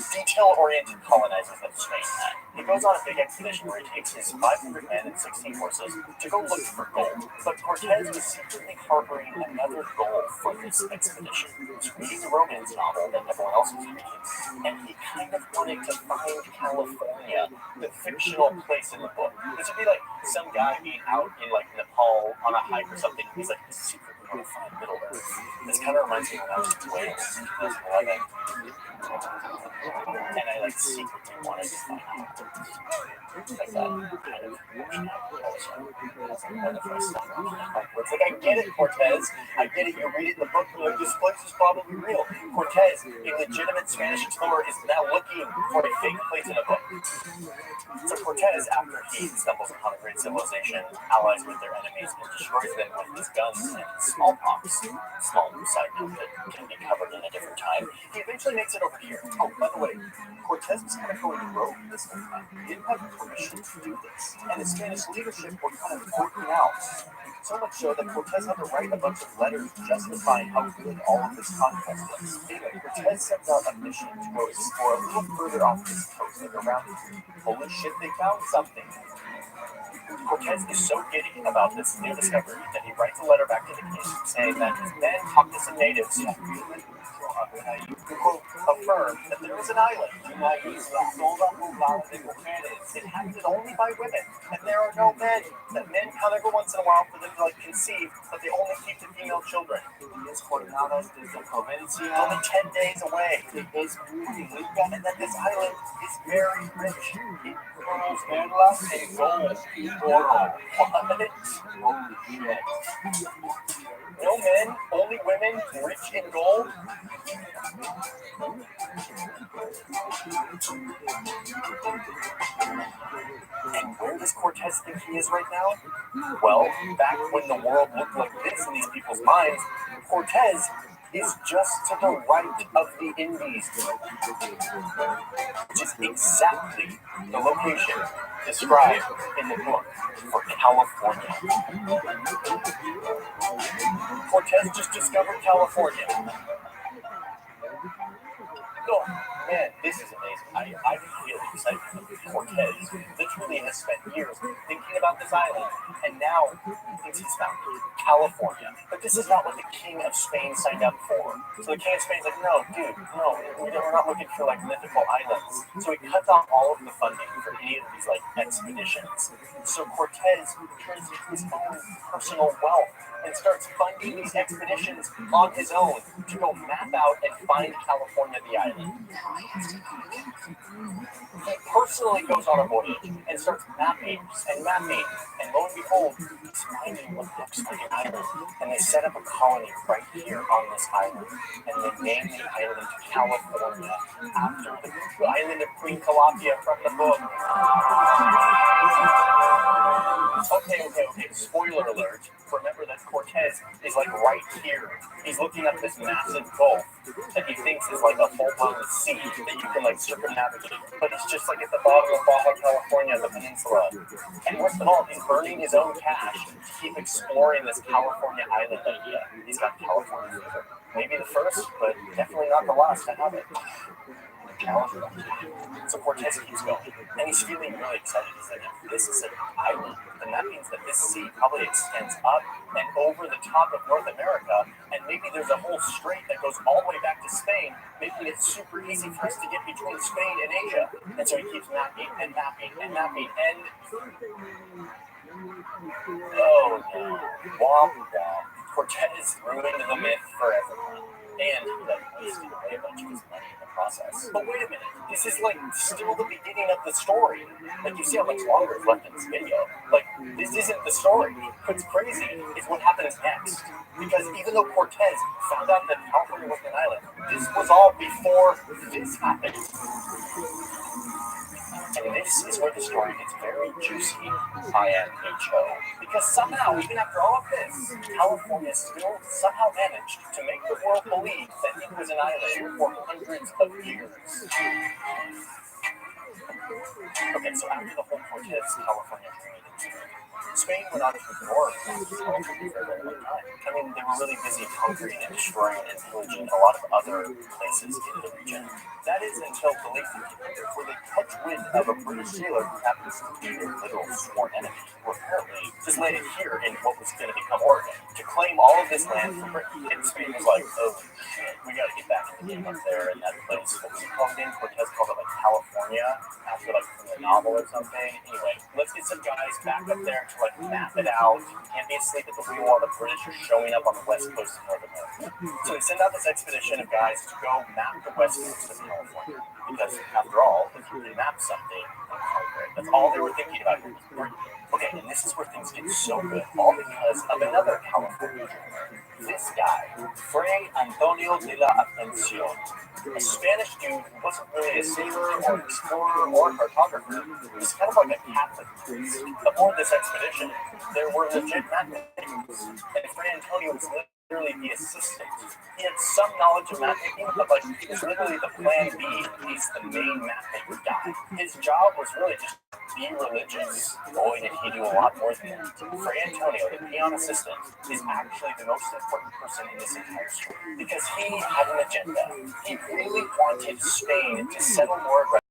detail-oriented colonizers that Spain had. He goes on a big expedition where he takes his 500 men and 16 horses to go look for gold. But Cortez was secretly harboring another goal for this expedition. He was reading the romance novel that everyone else was reading, and he kind of wanted to find California, the fictional place in the book. This would be like some guy being out in Nepal on a hike or something. He's like, secretly want to find Middle Earth. This kind of reminds me when I was in Wales in 2011. And I secretly wanted to find out that kind of it's like, I get it, Cortez. I get it. You read it in the book, you're like, this place is probably real. Cortez, a legitimate Spanish explorer, is now looking for a fake place in a book. So Cortez, after he stumbles upon a great civilization, allies with their enemies, and destroys them with his guns and smallpox, small side note that can be covered in a different time, he eventually makes it over here. Oh, by the way, Cortez was kind of going rogue this whole time. He didn't have permission to do this, and the Spanish leadership were kind of freaking out. So much so that Cortez had to write a bunch of letters justifying how good all of his conquest was. Anyway, Cortez sends out a mission to go explore a little further off this coast, around holy shit, they found something. Cortez is so giddy about this new discovery that he writes a letter back to the king saying that his men talked to some natives who affirmed that there is an island inhabited only by women, and there are no men. That men come every once in a while for them to conceive, but they only keep the female children. It's only 10 days away. And that this island is very rich. It grows antelope and gold. What? Holy shit. No men, only women, rich in gold. And where does Cortez think he is right now? Well, back when the world looked like this in these people's minds, Cortez is just to the right of the Indies, which is exactly the location described in the book for California. Cortez just discovered California. Oh, man, this is amazing. I'm really excited. Cortez literally has spent years thinking about this island, and now he thinks he's found California. But this is not what the King of Spain signed up for. So the King of Spain's like, no, dude, no, we're not looking for mythical islands. So he cuts off all of the funding for any of these expeditions. So Cortez turns to his own personal wealth and starts funding these expeditions on his own to go map out and find California, the island. He personally goes on a voyage and starts mapping and mapping, and lo and behold, he's finding what looks like an island, and they set up a colony right here on this island, and they name the island California after the island of Queen Calafia from the book. Okay. Spoiler alert. Remember that Cortez is like right here. He's looking up this massive gulf that he thinks is like a full-blown sea that you can like circumnavigate. But it's just like at the bottom of Baja California, the peninsula. And worst of all, he's burning his own cash to keep exploring this California island idea. He's got California fever. Maybe the first, but definitely not the last to have it. So Cortez keeps going, and he's feeling really excited. He's like, if this is an island, then that means that this sea probably extends up and over the top of North America, and maybe there's a whole strait that goes all the way back to Spain, making it super easy for us to get between Spain and Asia. And so he keeps mapping and mapping and mapping, and oh no, womp womp. Cortez ruined the myth for everyone. And he wasted away a bunch of his money in the process. But wait a minute, this is like still the beginning of the story. Like, you see how much longer is left in this video. Like, this isn't the story. What's crazy is what happens next. Because even though Cortez found out that California was an island, this was all before this happened. And this is where the story gets very juicy, IMHO. Because somehow, even after all of this, California still somehow managed to make the world believe that it was an island for hundreds of years. Okay, so after the whole Cortez California trade incident, Spain went on to ignore California for a very long time. I mean, they were really busy conquering and destroying and pillaging a lot of other places in the region. That is until the late 1500s, where they catch wind of a British sailor who happens to be their literal sworn enemy, who apparently just landed here in what was going to become Oregon, to claim all of this land from Britain. And Spain was like, oh shit, we got to get back in the game up there in that place. What was it called again? Cortez called it like California, after like from the novel or something. Anyway, let's get some guys back up there to like map it out. Can't be asleep at the wheel while the British are showing up on the west coast of North America. So they send out this expedition of guys to go map the west coast of California. Because after all, if you can map something, that's all they were thinking about. Okay, and this is where things get so good, all because of another California dreamer. This guy, Fray Antonio de la Ascension, a Spanish dude who wasn't really a sailor or explorer or cartographer. He's kind of like a Catholic priest. Aboard this expedition, there were legit map makers, and Fray Antonio was literally the assistant. He had some knowledge of map making, but like he was literally the plan B in case the main map maker died. His job was really just be religious. Boy, did he do a lot more than that. Fray Antonio, the peon assistant, is actually the most important person in this entire story because he had an agenda. He really wanted Spain to settle more aggressively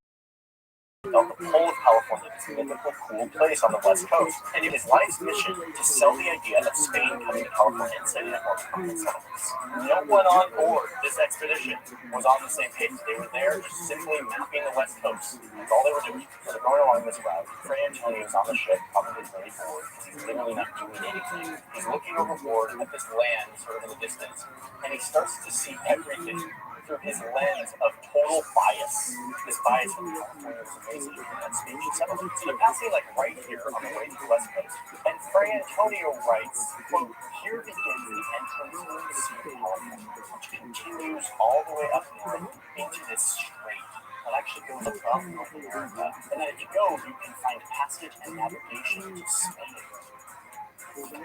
on the whole of California, this mythical, cool place on the west coast, and it is life's mission to sell the idea of Spain coming to California and setting up more permanent settlements. No one on board this expedition was on the same page. They were there just simply mapping the west coast. That's all they were doing. So they're going along this route. Fray Antonio's on the ship, probably very bored, because he's literally not doing anything. He's looking overboard at this land sort of in the distance, and he starts to see everything through his lens of total bias. This bias of California is amazing and Spain should settle. So they're passing like right here on the way to the west coast. And Fray Antonio writes, quote, here begins the entrance to the Sea of California, which continues all the way up north into this strait that actually goes above North America. And then if you go, you can find passage and navigation to Spain.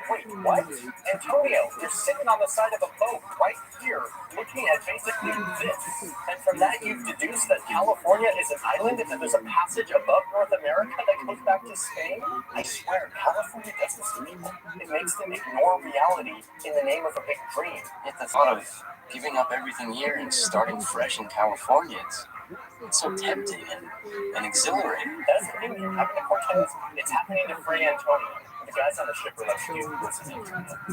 Wait, what? Antonio, you're sitting on the side of a boat right here, looking at basically this. And from that, you've deduced that California is an island and that there's a passage above North America that goes back to Spain? I swear, California does this to people. It makes them ignore reality in the name of a big dream. Yet the thought of giving up everything here and starting fresh in California, it's so tempting and exhilarating. That's the thing here. Happening to Cortez. It's happening to Fray Antonio. The guys on the ship were like, dude, this isn't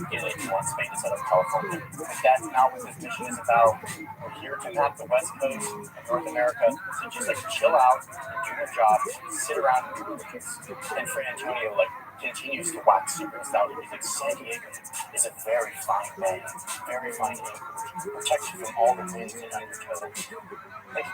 get it. He wants Spain to set up California. But that's not what this mission is about. We're here to map the west coast of North America. So just like chill out, do your job, sit around and do religious. And Fray Antonio like continues to wax super nostalgic. He's like, San Diego is a very fine bay, very fine anchorage, protects you from all the winds and undertow. Like,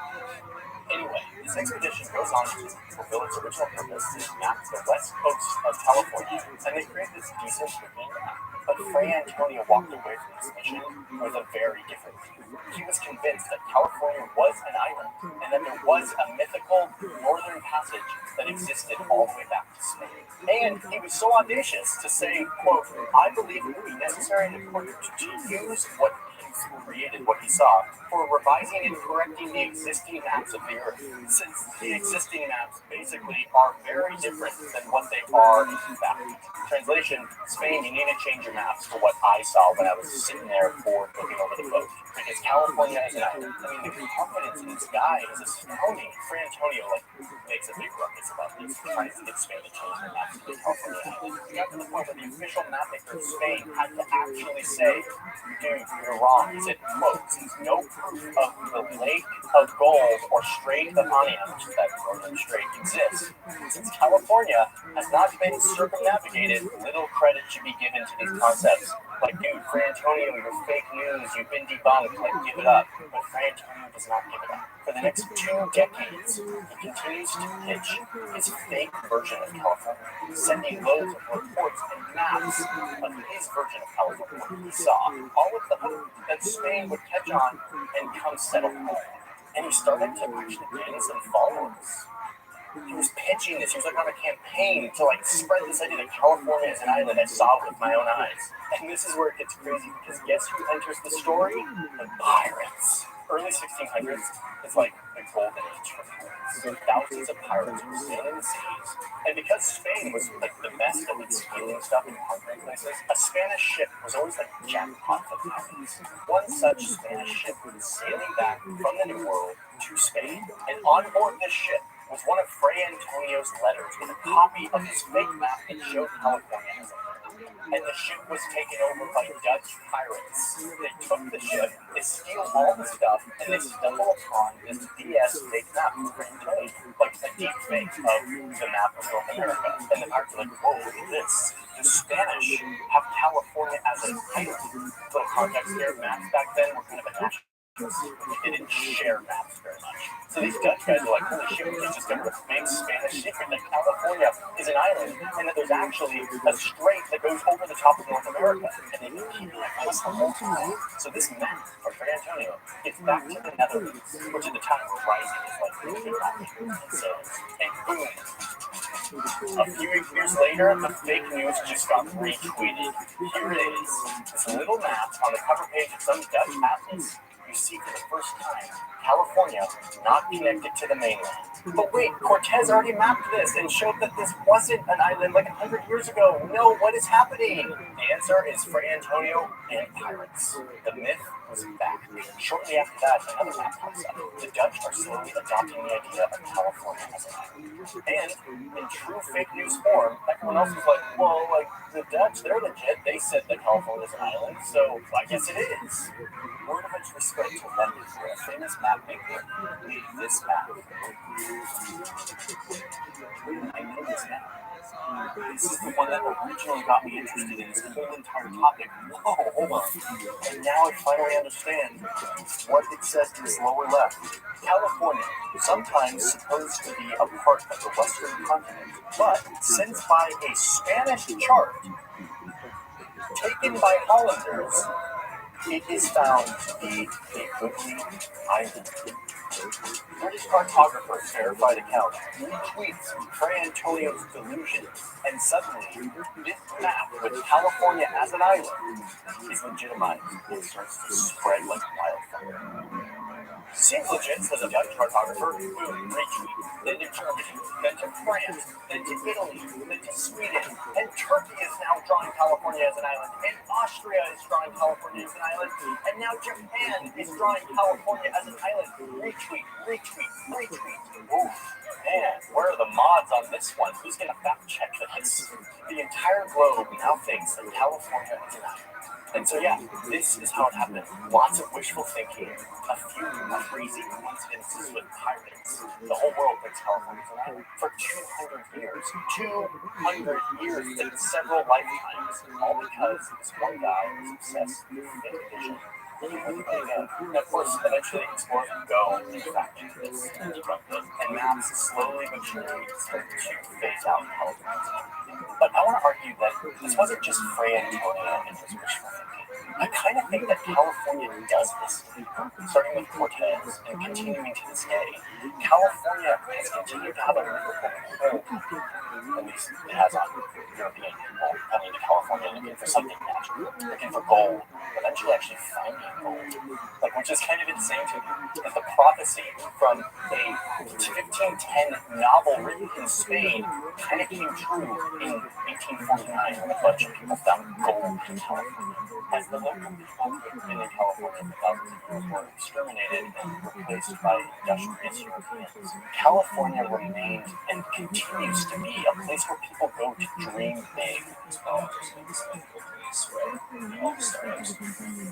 Anyway, this expedition goes on to fulfill its original purpose to map the west coast of California, and they create this decent-looking map. But Fray Antonio walked away from this mission with a very different view. He was convinced that California was an island, and that there was a mythical northern passage that existed all the way back to Spain. And he was so audacious to say, quote, "I believe it would be necessary and important to use what created what he saw for revising and correcting the existing maps of the Earth, since the existing maps basically are very different than what they are in fact." Translation: Spain, you need to change your maps for what I saw when I was sitting there bored looking over the boat. Because California is an island. I mean, the confidence in this guy is astounding. Fray Antonio makes a big ruckus about this, tries to get Spain to change their maps to California island. It got to the point where the official map maker of Spain had to actually say, "Dude, you're wrong." He said, quote, "Since no proof of the Lake of Gold or Strait of Anian," which is that Northern Strait, exists, since California has not been circumnavigated, little credit should be given to these concepts. Like, dude, Fray Antonio, you're fake news, you've been debunked, like, give it up. But Fray Antonio does not give it up. For the next 2 decades, he continues to pitch his fake version of California, sending loads of reports and maps of his version of California, what he saw, all with the hope that Spain would catch on and come settle home. And he started to actually gain some followers. He was pitching this. He was on a campaign to spread this idea that California is an island. I saw it with my own eyes. And this is where it gets crazy, because guess who enters the story? The pirates. Early 1600s is like the golden age for pirates. Thousands of pirates were sailing the seas. And because Spain was the best at stealing stuff and conquering places, a Spanish ship was always the jackpot for pirates. One such Spanish ship was sailing back from the New World to Spain. And on board this ship was one of Fray Antonio's letters with a copy of his fake map that showed California as a island. And the ship was taken over by Dutch pirates. They took the ship, they steal all the stuff, and they stumble upon this BS fake map of Fray Antonio, like a deep fake of the map of North America. And the pirates are like, "Whoa, look at this. The Spanish have California as an island." For context here, maps back then were kind of a national. They didn't share maps very much. So these Dutch guys are like, "Holy shit, we just discovered a big Spanish secret that California is an island, and that there's actually a strait that goes over the top of North America." And they've been keeping an eye the whole time. So this map from Fray Antonio gets back to the Netherlands, which at the time were rising as the big map makers and sailors. And boom. A few years later, the fake news just got retweeted. Here it is. This little map on the cover page of some Dutch atlas. You see for the first time California not connected to the mainland. But wait, Cortez already mapped this and showed that this wasn't an island 100 years ago. No, what is happening? The answer is Fray Antonio and pirates. The myth was back. Shortly after that, another map comes up. The Dutch are slowly adopting the idea of California as an island. And in true fake news form, everyone else was like, "Well, the Dutch, they're legit. They said that California is an island, so I guess it is." Word eventually spread to London, where a famous map maker made this map. I know this map. This is the one that originally got me interested in this whole entire topic. Whoa, hold on. And now I finally understand what it says in this lower left. California, sometimes supposed to be a part of the Western continent, but since by a Spanish chart taken by Hollanders, it is found to be a goodly island. British cartographers verified account retweets Fray Antonio's delusion, and suddenly, this map with California as an island is legitimized and starts to spread like wildfire. Seems legit, says a Dutch cartographer. Boom, retweet. Then to Germany, then to France, then to Italy, then to Sweden, and Turkey is now drawing California as an island, and Austria is drawing California as an island, and now Japan is drawing California as an island. Retweet, retweet, retweet. Oof. Man, where are the mods on this one? Who's going to fact check this? The entire globe now thinks that California is an island. And so, yeah, this is how it happened. Lots of wishful thinking, a few crazy coincidences with pirates. The whole world thinks California is an island for 200 years. 200 years, it's several lifetimes, all because this one guy was obsessed with vision. And of course, eventually explorers would go and fact check this and debunk it, and maps slowly but surely started to phase out California. But I want to argue that this wasn't just Fray Antonio and his wishful thinking. I kind of think that California does this, starting with Cortez and continuing to this day. California has continued to have a mythical hold, at least it has on European people coming to California looking for something natural, looking for gold, eventually actually finding gold. Like, which is kind of insane to me. That the prophecy from a 1510 novel written in Spain kind of came true in 1849 when a bunch of people found gold in California. As the local people who had been in California for thousands of years were exterminated and replaced by industrious Europeans, California remained and continues to be a place where people go to dream big.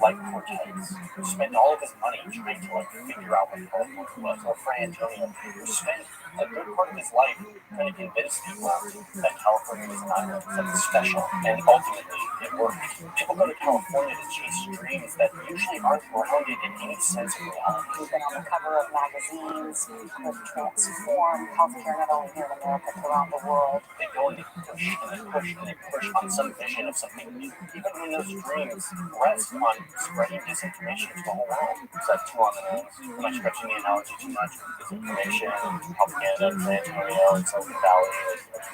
Like Cortez, who spent all of his money trying to figure out what California was, or Fray Antonio, who spent a good part of his life trying to convince people that California was an island, something special, and ultimately it worked. People go to California to chase dreams that usually aren't grounded in any sense of reality. We've been on the cover of magazines with transform healthcare not only here in America but around the world. They go and they push and they push and they push on some vision of something new, even when those dreams rest on spreading disinformation to the whole world. Is that too on the nose? Am I stretching the analogy too much? Disinformation, propaganda, San Antonio, and Silicon Valley,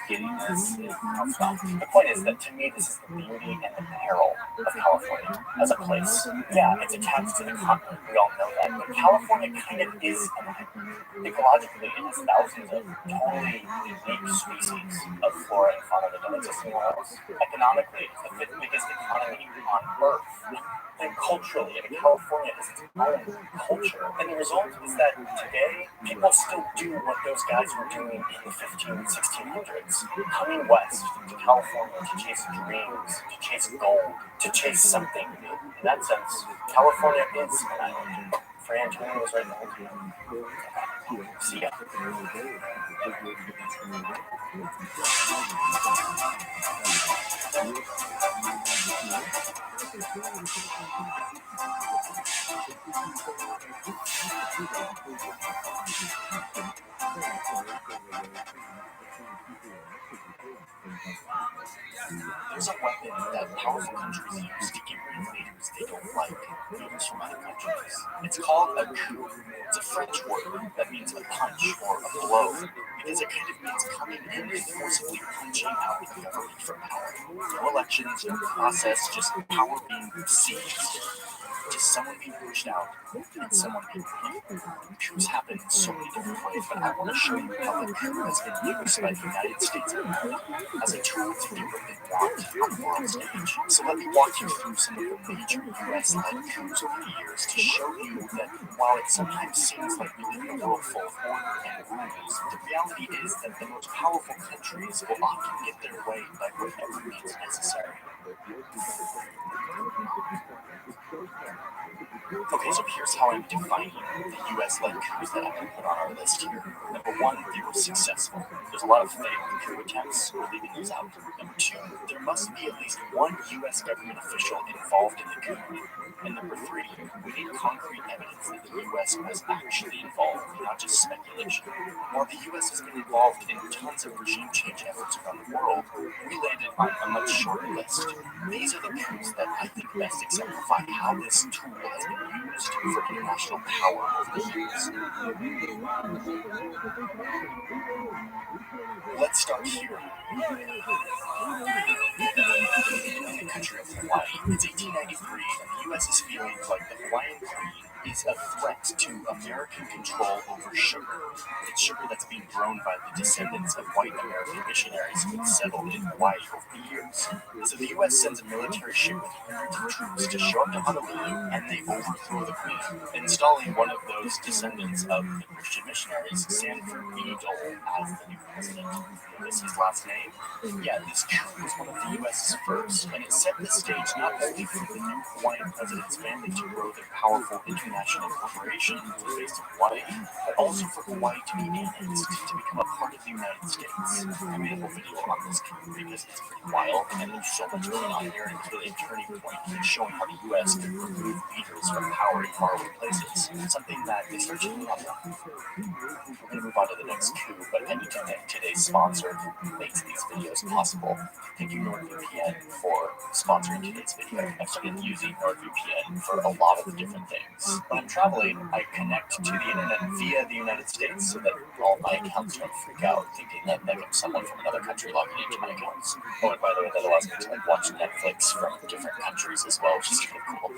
getting this. The point is that to me, this is the beauty and the peril of California as a place. Yeah, it's attached to the continent. We all know that. But California kind of is an island. Ecologically, it has thousands of totally unique species of flora and fauna that don't exist anywhere else. Economically, it's the fifth biggest economy on Earth. And culturally, California is its own culture. And the result is that today, people still do what those guys were doing in the 1600s. Coming west to California to chase dreams, to chase gold, to chase something new. In that sense, California is an island. Fray Antonio was right now. See ya. There's a weapon that powerful countries use to get rid of leaders they don't like, leaders from other countries. It's called a coup. It's a French word that means a punch or a blow, because it kind of means coming in and forcibly punching out the government for power. No elections, no process, just power being seized. Just someone being pushed out and someone being put. Coups happen in so many different ways, but I want to show you how the coup has been used by the United States of America as a tool to get what they want on the world stage. So let me walk you through some of the major US-led coups over the years to show you that while it sometimes seems like we live in a world full of order and rules, the reality is that the most powerful countries will often get their way by whatever means necessary. Okay, so here's how I'm defining the US-led coups that I'm going to put on our list here. Number one, they were successful. There's a lot of failed coup attempts. We're leaving those out. Number two, there must be at least one US government official involved in the coup. And number three, we need concrete evidence that the US was actually involved, not just speculation. While the US has been involved in tons of regime change efforts around the world, we landed on a much shorter list. These are the coups that I think best exemplify how this tool has been used for international power over the years. Let's start here. In the country of Hawaii, it's 1893, and the U.S. is feeling like the Hawaiian Queen is a threat to American control over sugar. It's sugar that's being grown by the descendants of white American missionaries who settled in Hawaii over the years. So the U.S. sends a military ship with hundreds of troops to show up to Honolulu, and they overthrow the Queen, installing one of those descendants of the Christian missionaries, Sanford B. Dole, as the new president. This is his last name? Yeah, this coup was one of the U.S.'s first, and it set the stage not only for the new Hawaiian president's family to grow their powerful international multinational corporation based in Hawaii, but also for Hawaii to be annexed, to become a part of the United States. I made a whole video on this because it's pretty wild and there's so much going on here, and it's really a turning point in showing how the U.S. can remove leaders from power in faraway places, something that they start to do a lot of. We're going to move on to the next coup, but I need to thank today's sponsor who makes these videos possible. Thank you, NordVPN, for sponsoring today's video. I've started using NordVPN for a lot of different things. When I'm traveling, I connect to the internet via the United States so that all my accounts don't freak out, thinking that I'm someone from another country logging into my accounts. Oh, and by the way, that allows me to watch Netflix from different countries as well, which is kind of cool.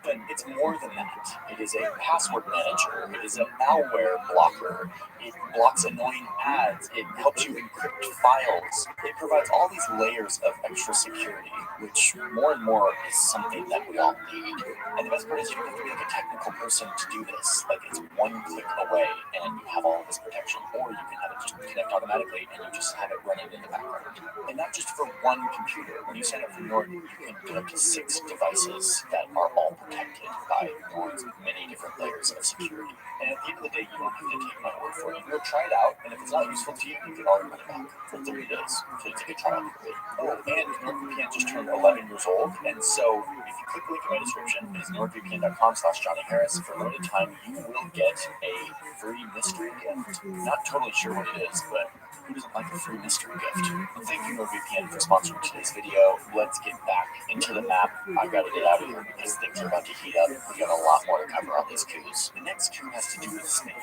But it's more than that. It is a password manager. It is a malware blocker. It blocks annoying ads. It helps you encrypt files. It provides all these layers of extra security, which more and more is something that we all need. And the best part is you don't have to be like a technical person to do this. Like, it's one click away and you have all of this protection, or you can have it just connect automatically and you just have it running in the background. And not just for one computer. When you sign up for Nord, you can get up to 6 devices that are all protected by Nord's many different layers of security. And at the end of the day, you don't have to take my word for it. You go try it out, and if it's not useful to you, you get all your money back for 30 days. So you take a trial period. Oh, and NordVPN just turned 11 years old, and so if you click the link in my description, it is nordvpn.com/JohnnyHarris. For a limited time, you will get a free mystery gift. Not totally sure what it is, but who doesn't like a free mystery gift? Well, thank you, NordVPN, for sponsoring today's video. Let's get back into the map. I've got to get out of here because things are about to heat up. We got a lot more to cover on these coups. The next coup has to do with Spain.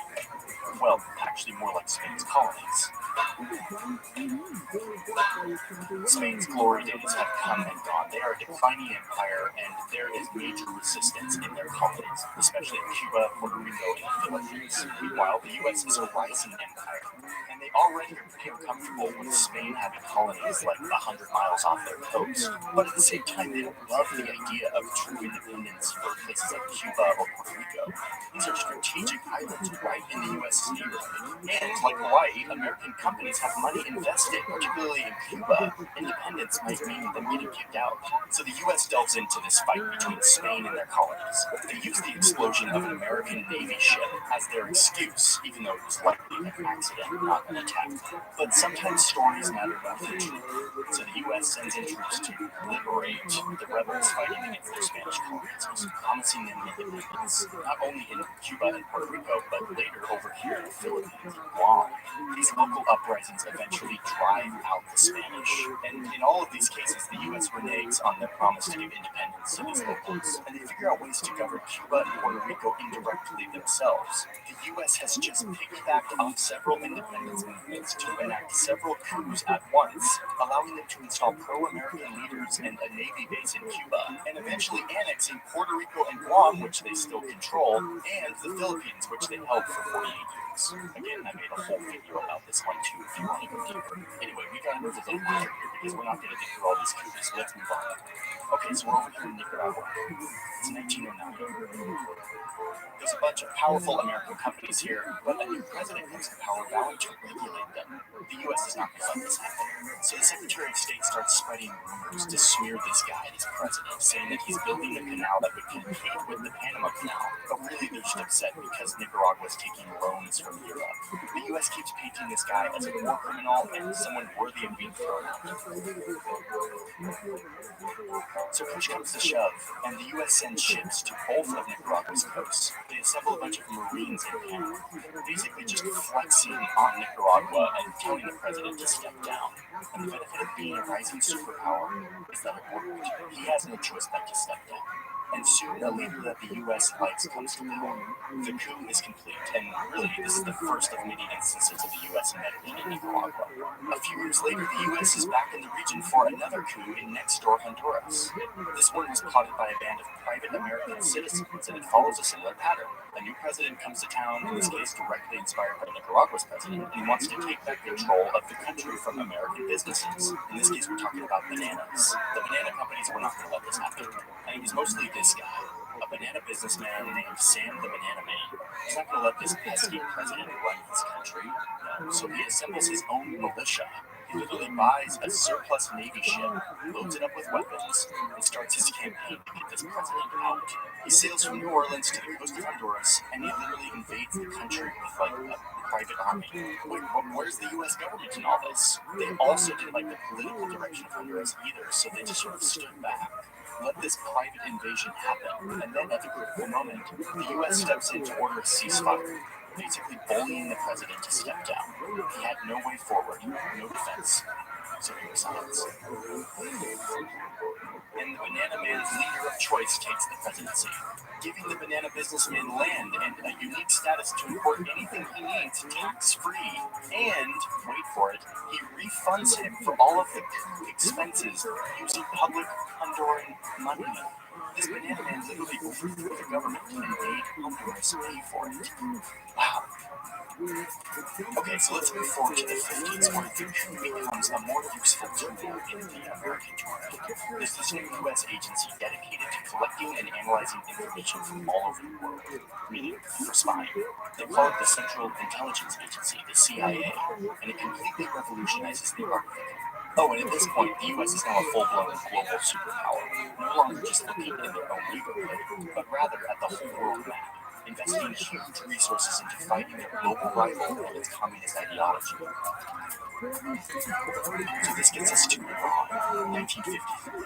Well, actually more like Spain's colonies. Spain's glory days have come and gone. They are a declining empire, and there is major resistance in their colonies, especially in Cuba, Puerto Rico, and the Philippines. Meanwhile, the U.S. is a rising empire, and they already are pretty uncomfortable with Spain having colonies like 100 miles off their coast. But at the same time, they don't love the idea of true independence for places like Cuba or Puerto Rico. These are strategic islands right in the U.S.'s neighborhood. And like Hawaii, American companies have money invested, particularly in Cuba. Independence might mean them getting kicked out. So the U.S. delves into this fight between Spain and their colonies. They use the explosion of an American Navy ship as their excuse, even though it was likely an accident, not an attack. But sometimes stories matter more than truth. So the U.S. sends in troops to liberate the rebels fighting against their Spanish colonizers, promising them independence, not only in Cuba and Puerto Rico, but later over here in the Philippines and Guam. These local uprisings eventually drive out the Spanish, and in all of these cases, the U.S. reneges on their promise to give independence to these locals, and they figure out ways to govern Cuba and Puerto Rico indirectly themselves. The U.S. has just piggybacked on several independence movements to enact several coups at once, allowing them to install pro-American leaders and a Navy base in Cuba, and eventually annexing Puerto Rico and Guam, which they still control, and the Philippines, which they held for 48 years. Again, I made a whole video about this one too if you want to go deeper. Anyway, we gotta move a little quicker here because we're not gonna get through all these coups, so let's move on. Okay, so we're over here in Nicaragua. It's 1909. There's a bunch of powerful American companies here, but a new president comes to power vowing to regulate them. The U.S. is not going to let this happen. So the Secretary of State starts spreading rumors to smear this guy as president, saying that he's building a canal that would compete with the Panama Canal. But really, they're just upset because Nicaragua is taking loans from Europe. The U.S. keeps painting this guy as a war criminal and someone worthy of being thrown out. So push comes to shove, and the U.S. sends ships to both of Nicaragua's coasts. They assemble a bunch of Marines in Panama, basically just flexing on Nicaragua and telling the president to step down. And the benefit of being a rising superpower is that it worked. He has no choice but to step down. And soon a leader that the U.S. likes comes to power. The coup is complete, and really this is the first of many instances of the U.S. meddling in Nicaragua. A few years later, the U.S. is back in the region for another coup in next-door Honduras. This one was plotted by a band of private American citizens, and it follows a similar pattern. A new president comes to town, in this case directly inspired by Nicaragua's president, and he wants to take back control of the country from American businesses. In this case, we're talking about bananas. The banana companies were not going to let this happen. And it was mostly this guy, a banana businessman named Sam the Banana Man. He's not going to let this pesky president run his country. No. So he assembles his own militia. He literally buys a surplus Navy ship, loads it up with weapons, and starts his campaign to get this president out. He sails from New Orleans to the coast of Honduras, and he literally invades the country with like a private army. Wait, where's the U.S. government in all this? They also didn't like the political direction of Honduras either, so they just sort of stood back, let this private invasion happen, and then at the critical moment, the U.S. steps in to order a ceasefire, basically bullying the president to step down. He had no way forward, no defense, so he resigns. And the banana man's leader of choice takes the presidency, giving the banana businessman land and a unique status to import anything he needs tax-free. And, wait for it, he refunds him for all of the expenses using public Honduran money. This banana man literally overthrew the government and made Honduras pay for it. Wow. Okay, so let's move forward to the 50s, where the coup becomes a more useful tool in the American trial. There's this new U.S. agency dedicated to collecting and analyzing information from all over the world, meaning for spying. They call it the Central Intelligence Agency, the CIA, and it completely revolutionizes the art of thinking. Oh, and at this point, the U.S. is now a full-blown global superpower, no longer just looking in their own neighborhood, but rather at the whole world map, investing huge resources into fighting their global rival and its communist ideology. So this gets us to Iran, 1953,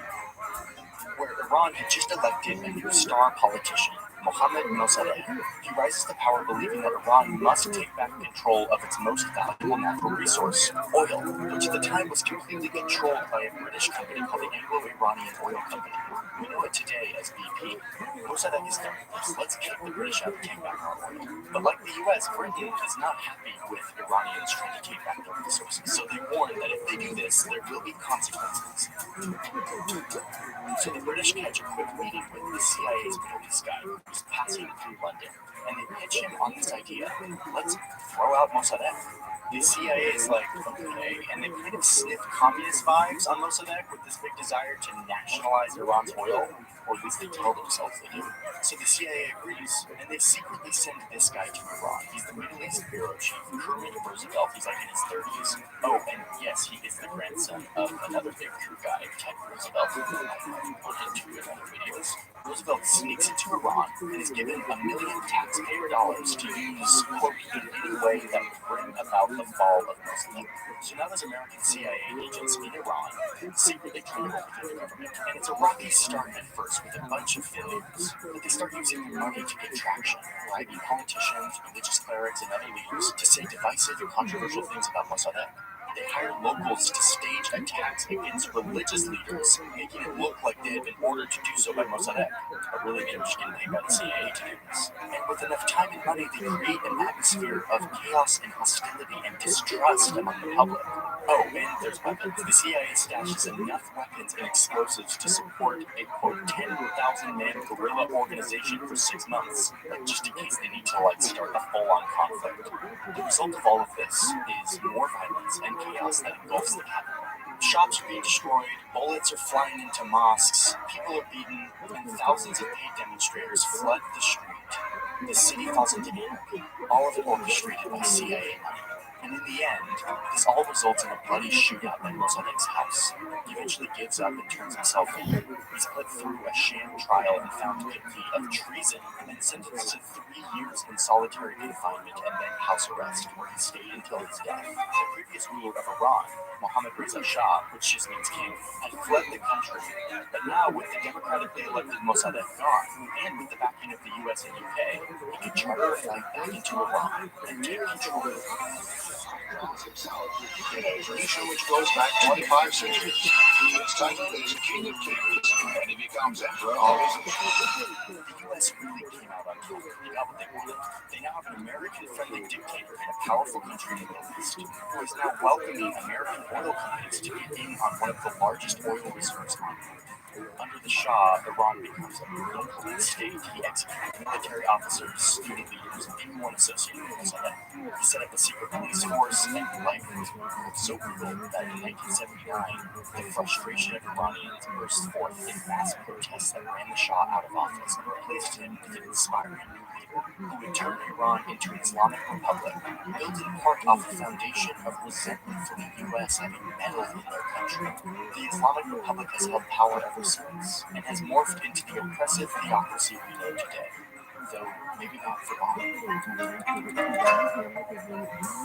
where Iran had just elected a new star politician, Mohammad Mossadegh. He rises to power believing that Iran must take back control of its most valuable natural resource, oil, which at the time was completely controlled by a British company called the Anglo-Iranian Oil Company. We know it today as BP. Mossadegh is done with this. Let's kick the British out and take back our oil. But like the US, Britain is not happy with Iranians trying to take back their resources, so they warn that if they do this, there will be consequences. So the British catch a quick meeting with the CIA's police guy who's passing through London, and they pitch him on this idea: let's throw out Mossadegh. The CIA is like, okay, and they kind of sniff communist vibes on Mossadegh with this big desire to nationalize Iran's oil, or at least they tell themselves they do. So the CIA agrees, and they secretly send this guy to Iran. He's the Middle East bureau chief, Truman Roosevelt. He's like in his 30s. Oh, and yes, he is the grandson of another big coup guy, Ted Roosevelt, who I've put into in other videos. Roosevelt sneaks into Iran and is given $1 million taxpayer dollars to use, quote, in any way that would bring about the fall of Mossadegh. So now there's American CIA agents in Iran, secretly trying to overthrow the government. And it's a rocky start at first with a bunch of failures, but they start using their money to get traction, bribing politicians, religious clerics, and other leaders to say divisive and controversial things about Mossadegh. They hired locals to stage attacks against religious leaders, making it look like they had been ordered to do so by Mossadegh, a really interesting thing by the CIA to do this. And with enough time and money, they create an atmosphere of chaos and hostility and distrust among the public. Oh, and there's weapons. The CIA stashes enough weapons and explosives to support a, quote, 10,000-man guerrilla organization for 6 months, like just in case they need to, like, start a full-on conflict. The result of all of this is more violence and chaos that engulfs the capital. Shops are being destroyed, bullets are flying into mosques, people are beaten, and thousands of paid demonstrators flood the street. The city falls into anarchy, all of it orchestrated by CIA money. And in the end, this all results in a bloody shootout at Mossadegh's house. He eventually gives up and turns himself in. He's put through a sham trial and found guilty of treason, and sentenced to 3 years in solitary confinement and then house arrest, where he stayed until his death. The previous ruler of Iran, Mohammad Reza Shah, which just means king, had fled the country. But now, with the democratically elected Mossadegh gone, and with the backing of the US and UK, he could charter a flight back into Iran and take control. Tradition which goes back 25 centuries. Its title is King of Kings, and he becomes Emperor always. The U.S. really came out on top. They got what they wanted. They now have an American-friendly dictator in a powerful country in the Middle East, who is now welcoming American oil companies to get in on one of the largest oil reserves on Earth. Under the Shah, Iran becomes a brutal police state. He executed military officers, student leaders, and anyone associated with Mossadegh. He set up a secret police force, and life was so brutal that in 1979, the frustration of Iranians burst forth in mass protests that ran the Shah out of office and replaced him with an inspiring new leader, who would turn Iran into an Islamic republic, built in part off a foundation of resentment for the U.S. having meddled in their country. The Islamic Republic has held power ever since, and has morphed into the oppressive theocracy we know today, though maybe not for long.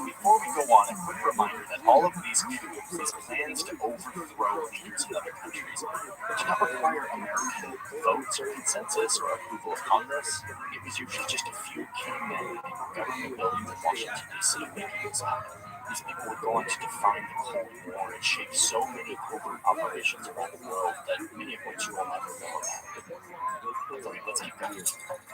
Before we go on, a quick reminder that all of these coups, these plans to overthrow leaders in other countries, did not require American votes or consensus or approval of Congress. It was usually just a few key men in government buildings in Washington, D.C. making this happen. These people would go on to define the Cold War and shape so many covert operations around the world that many of which you will never know about. Okay, let's keep going.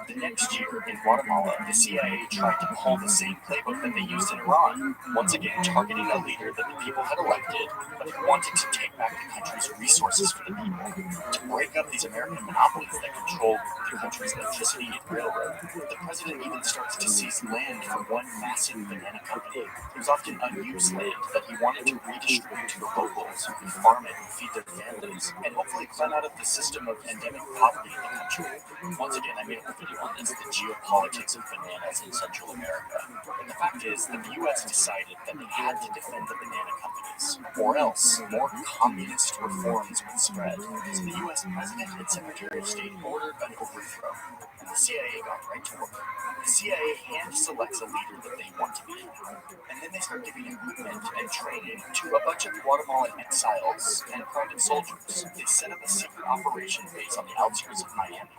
The next year, in Guatemala, the CIA tried to pull the same playbook that they used in Iran, once again targeting a leader that the people had elected, but who wanted to take back the country's resources for the people, to break up these American monopolies that controlled the country's electricity and railroad. The president even starts to seize land from one massive banana company. It was often unused land that he wanted to redistribute to the locals who could farm it and feed their families, and hopefully climb out of the system of endemic poverty in the country. Once again, I made a video on this, the geopolitics of bananas in Central America. And the fact is that the U.S. decided that they had to defend the banana companies, or else more communist reforms would spread. So the U.S. President and Secretary of State ordered an overthrow, and the CIA got right to work. The CIA hand selects a leader that they want to be, and then they start giving equipment and training to a bunch of Guatemalan exiles and private soldiers. They set up a secret operation base on the outskirts of Miami.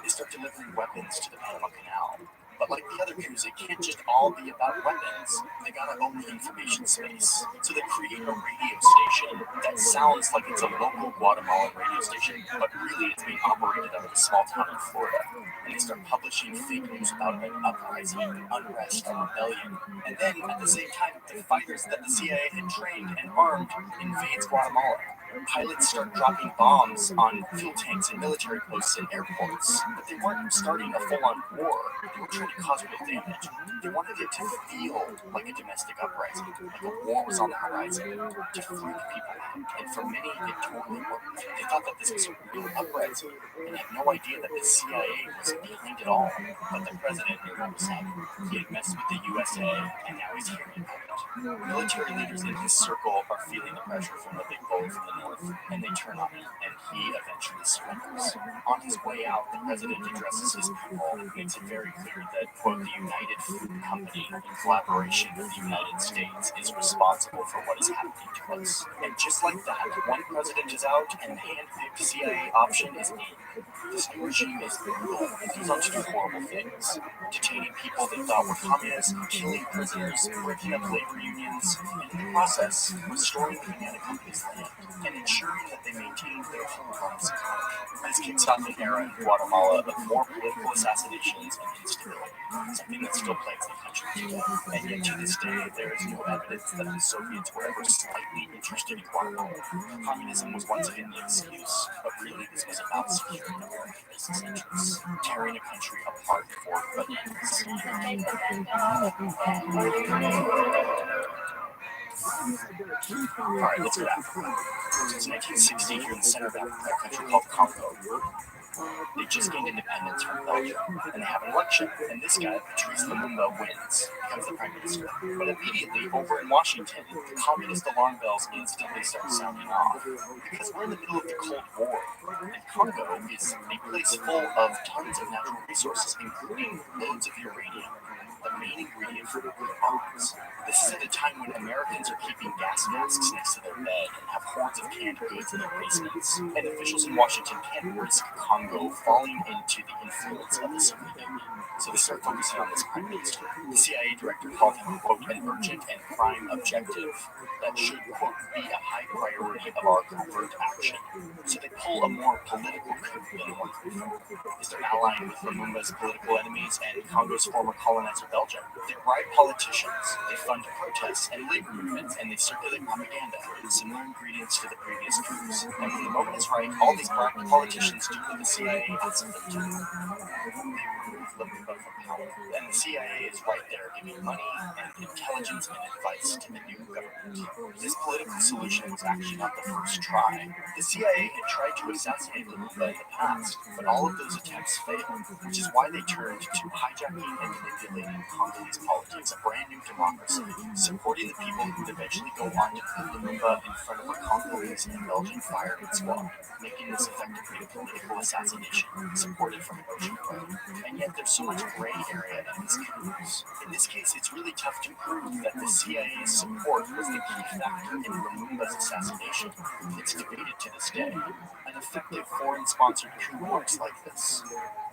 They start delivering weapons to the Panama Canal. But like the other coups, it can't just all be about weapons. They gotta own the information space. So they create a radio station that sounds like it's a local Guatemalan radio station, but really it's being operated out of a small town in Florida. And they start publishing fake news about an uprising, unrest, a rebellion. And then, at the same time, the fighters that the CIA had trained and armed invades Guatemala. Pilots start dropping bombs on fuel tanks and military posts and airports, but they weren't starting a full-on war. They were trying to cause real damage. They wanted it to feel like a domestic uprising, like a war was on the horizon, to freak people out. And for many, it totally worked. They thought that this was a real uprising, and had no idea that the CIA was behind it all. But the president knew what was happening. He had messed with the USA, and now he's hearing about it. Military leaders in his circle are feeling the pressure from the big bully from the north, and they turn on him, and he eventually surrenders. On his way out, the president addresses his people, makes it very clear that, quote, the United Fruit Company, in collaboration with the United States, is responsible for what is happening to us. And just like that, one president is out, and the hand-picked CIA option is in. This new regime is brutal. It goes on to do horrible things, detaining people they thought were communists, killing prisoners, breaking up labor unions, and in the process, restoring the banana company's land and ensuring that they maintained their whole lives economy. This kicks off an era in Guatemala of more political assassinations and instability, something that still plagues the country today. And yet to this day, there is no evidence that the Soviets were ever slightly interested in Guatemala. Communism was once again the excuse, but really this was about securing American business interests, tearing a country apart for bananas. Alright, let's go Africa. Since 1960, here in the center of Africa, a country called Congo. They just gained independence from Belgium, and they have an election, and this guy, Patrice Lumumba, wins, becomes the prime minister. But immediately, over in Washington, the communist alarm bells instantly start sounding off, because we're in the middle of the Cold War, and Congo is a place full of tons of natural resources, including loads of uranium, the main ingredient for nuclear bombs. This is at a time when Americans are keeping gas masks next to their bed and have hordes of canned goods in their basements, and officials in Washington can't risk Congo falling into the influence of the Soviet Union. So they start focusing on this prime minister. The CIA director called him, quote, an urgent and prime objective that should, quote, be a high priority of our covert action. So they pull a more political coup than a war coup. They start allying with Lumumba's political enemies and Congo's former colonizer Belgium. They bribe politicians, they fund protests and labor movements, and they circulate propaganda, similar ingredients to the previous coups. And when the moment is right, all these politicians do what the CIA asks them to. They remove Lumumba from power. And the CIA is right there giving money and intelligence and advice to the new government. This political solution was actually not the first try. The CIA had tried to assassinate Lumumba in the past, but all of those attempts failed, which is why they turned to hijacking and manipulating Congolese politics, a brand new democracy, supporting the people who would eventually go on to put Lumumba in front of a Congolese and Belgian fireman squad, making this effectively a political assassination supported from an ocean away. And yet there's so much gray area in these coups. In this case, it's really tough to prove that the CIA's support was the key factor in Lumumba's assassination. It's debated to this day. An effective foreign-sponsored coup works like this,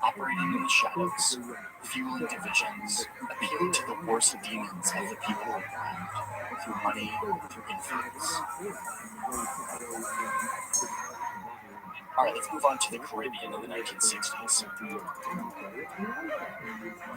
operating in the shadows, fueling divisions, appealing to the worst demons of the people who blind, through money, through influence. Alright, let's move on to the Caribbean in the 1960s. There's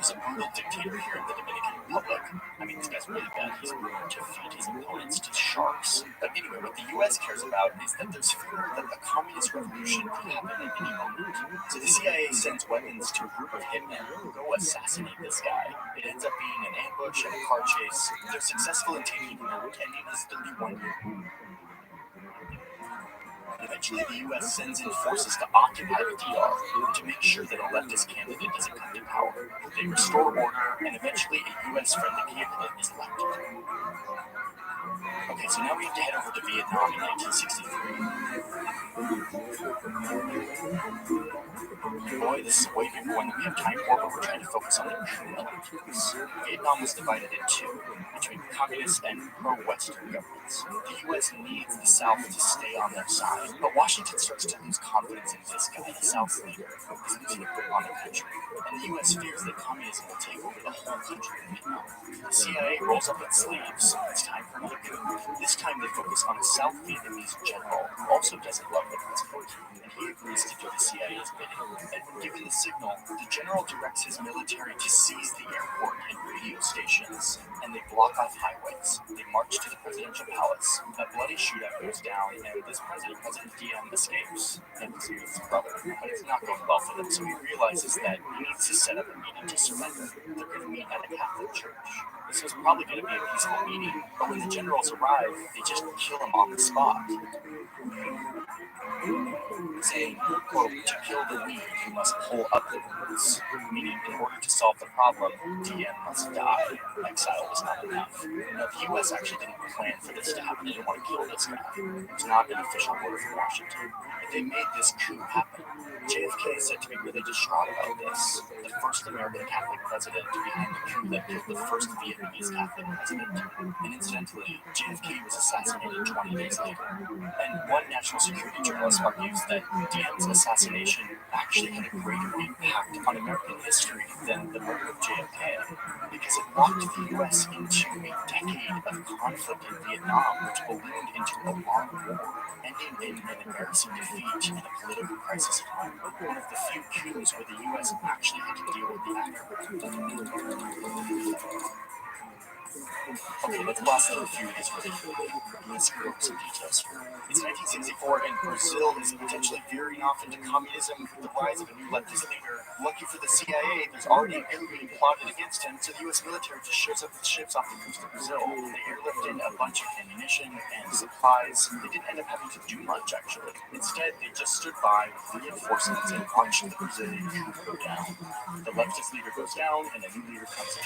a brutal dictator here in the Dominican Republic. I mean, this guy's really bad. He's rumored to feed his opponents to sharks. But anyway, what the U.S. cares about is that there's fear that a communist revolution could happen at any moment. So the CIA sends weapons to a group of hitmen who go assassinate this guy. It ends up being an ambush and a car chase. They're successful in taking him out, ending his 31-year rule. Eventually, the U.S. sends in forces to occupy the DR to make sure that a leftist candidate doesn't come to power. They restore order, and eventually a U.S.-friendly candidate is elected. Okay, so now we have to head over to Vietnam in 1963. Boy, this is a way bigger one than we have time for, but we're trying to focus on the coup elements. Vietnam was divided in two, between communist and pro-Western governments. The U.S. needs the South to stay on their side, but Washington starts to lose confidence in this guy, the South's leader, who is losing a grip on the country. And the U.S. fears that communism will take over the whole country in Vietnam. The CIA rolls up its sleeves. It's time for another coup. This time they focus on a South Vietnamese general who also doesn't love the president, and he agrees to do the CIA's bidding. And given the signal, the general directs his military to seize the airport and radio stations, and they block off highways. They march to the presidential palace. A bloody shootout goes down, and this President Diem, escapes and pursues his brother. But it's not going well for them, so he realizes that he needs to set up a meeting to surrender. They're going to meet at a Catholic church. This was probably going to be a peaceful meeting, but when the generals arrive, they just kill him on the spot, saying, quote, "To kill the weed, you must pull up the roots," meaning in order to solve the problem, DM must die. Exile was not enough. Now, the U.S. actually didn't plan for this to happen. They didn't want to kill this guy. It was not an official order from Washington. But they made this coup happen. JFK is said to be really distraught about this. The first American Catholic president behind the coup that killed the first Vietnamese Catholic president. And incidentally, JFK was assassinated 20 days later. And one national security journalist argues that Diem's assassination actually had a greater impact on American history than the murder of JFK, because it locked the U.S. into a decade of conflict in Vietnam, which ballooned into a long war, ending in an embarrassing defeat in a political crisis time. One of the few coups where the U.S. actually had to deal with the aftermath. Okay, let's blast through a few of these really quickly. Let's go over some details here. It's 1964, and Brazil is potentially veering off into communism with the rise of a new leftist leader. Lucky for the CIA, there's already a coup being plotted against him, so the U.S. military just shows up with ships off the coast of Brazil. They airlift in a bunch of ammunition and supplies. They didn't end up having to do much, actually. Instead, they just stood by with reinforcements and watched the Brazilian coup go down. The leftist leader goes down, and a new leader comes in.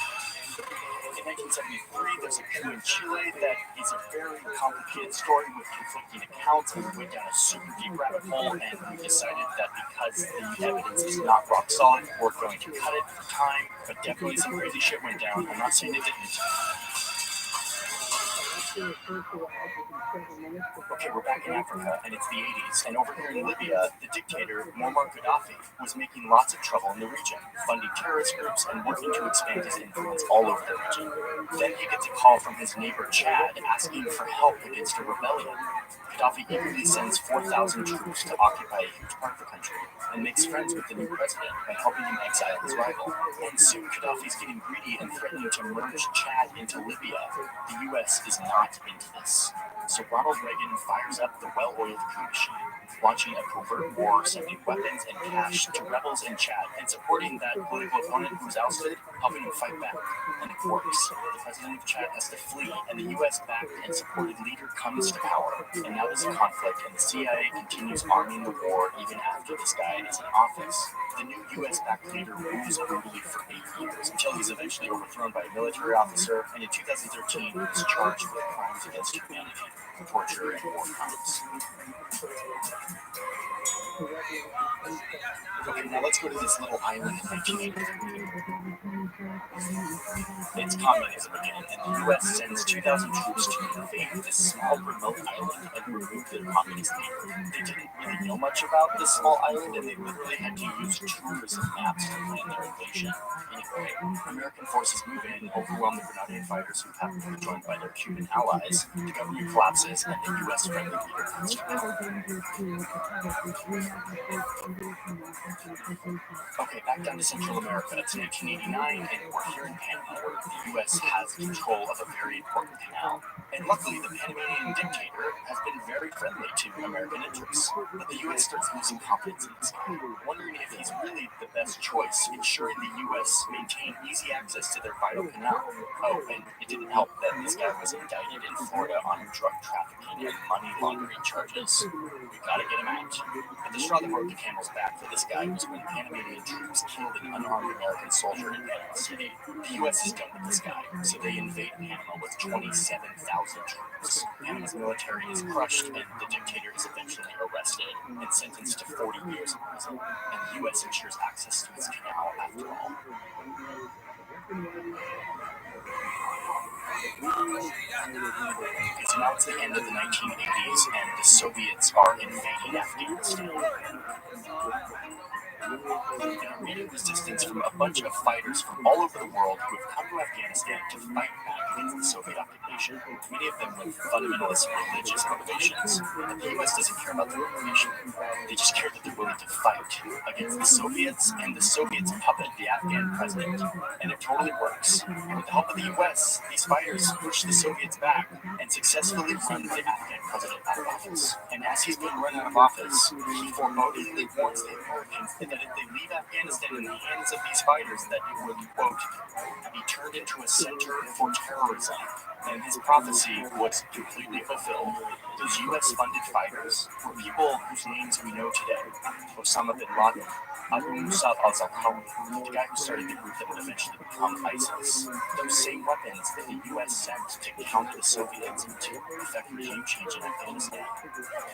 In 1973, there's a coup in Chile that is a very complicated story with conflicting accounts, and we went down a super deep rabbit hole, and we decided that because the evidence is not rock solid, we're going to cut it for time, but definitely some crazy shit went down. I'm not saying it didn't. Okay, we're back in Africa, and it's the 80s, and over here in Libya, the dictator, Muammar Gaddafi, was making lots of trouble in the region, funding terrorist groups and working to expand his influence all over the region. Then he gets a call from his neighbor Chad asking for help against a rebellion. Gaddafi eagerly sends 4,000 troops to occupy a huge part of the country and makes friends with the new president by helping him exile his rival. And soon Gaddafi's getting greedy and threatening to merge Chad into Libya. The U.S. is not into this. So Ronald Reagan fires up the well-oiled coup machine. launching a covert war, sending weapons and cash to rebels in Chad, and supporting that political opponent who was ousted, helping him fight back. And of course, the president of Chad has to flee, and the U.S.-backed and supported leader comes to power. And now there's a conflict, and the CIA continues arming the war even after this guy is in office. The new U.S.-backed leader rules brutally for 8 years, until he's eventually overthrown by a military officer, and in 2013 he was charged with crimes against humanity, torture, and war crimes. Okay, now let's go to this little island in 1983. It's communism again, and the U.S. sends 2,000 troops to invade this small remote island and remove their communist leader. They didn't really know much about this small island, and they literally had to use tourism maps to plan their invasion. Anyway, American forces move in, overwhelm the Grenadian fighters who happen to be joined by their Cuban allies. The government collapses, and the U.S.-friendly leader comes to power. Okay, back down to Central America. It's 1989, and we're here in Panama, where the U.S. has control of a very important canal. And luckily, the Panamanian dictator has been very friendly to American interests. But the U.S. starts losing confidence in this guy, wondering if he's really the best choice, ensuring the U.S. maintain easy access to their vital canal. Oh, and it didn't help that this guy was indicted in Florida on drug trafficking and money laundering charges. We gotta get him out. But the straw that broke the camel's back for this guy was when Panamanian troops killed an unarmed American soldier in Panama City. The U.S. is done with this guy, so they invade Panama with 27,000 troops. Panama's military is crushed, and the dictator is eventually arrested and sentenced to 40 years in prison. And the U.S. ensures access to his canal after all. Okay, so now it's the end of the 1980s, and the Soviets are invading Afghanistan. They are meeting resistance from a bunch of fighters from all over the world who have come to Afghanistan to fight back against the Soviet occupation, many of them with fundamentalist religious motivations. But the U.S. doesn't care about their motivation. They just care that they're willing to fight against the Soviets and the Soviets' puppet, the Afghan president. And it totally works. With the help of the U.S., these fighters push the Soviets back and successfully run the Afghan president out of office. And as he's being run out of office, he forebodingly warns the Americans that if they leave Afghanistan in the hands of these fighters, that it would, quote, be turned into a center for terrorism. And his prophecy was completely fulfilled. Those U.S.-funded fighters were people whose names we know today. Osama bin Laden, Abu Musab al-Zarqawi, the guy who started the group that would eventually become ISIS. Those same weapons that the U.S. sent to counter the Soviets and to effect regime change in Afghanistan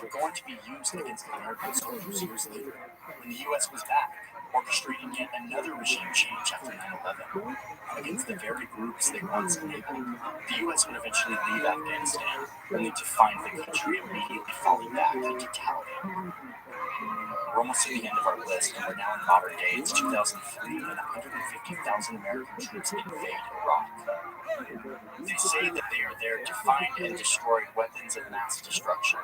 were going to be used against American soldiers years later, when the U.S. was back, orchestrating yet another regime change after 9/11 against the very groups they once enabled. The U.S. would eventually leave Afghanistan, only to find the country immediately falling back into Taliban. We're almost at the end of our list, and we're now in modern day. It's 2003, and 150,000 American troops invade Iraq. They say that they are there to find and destroy weapons of mass destruction,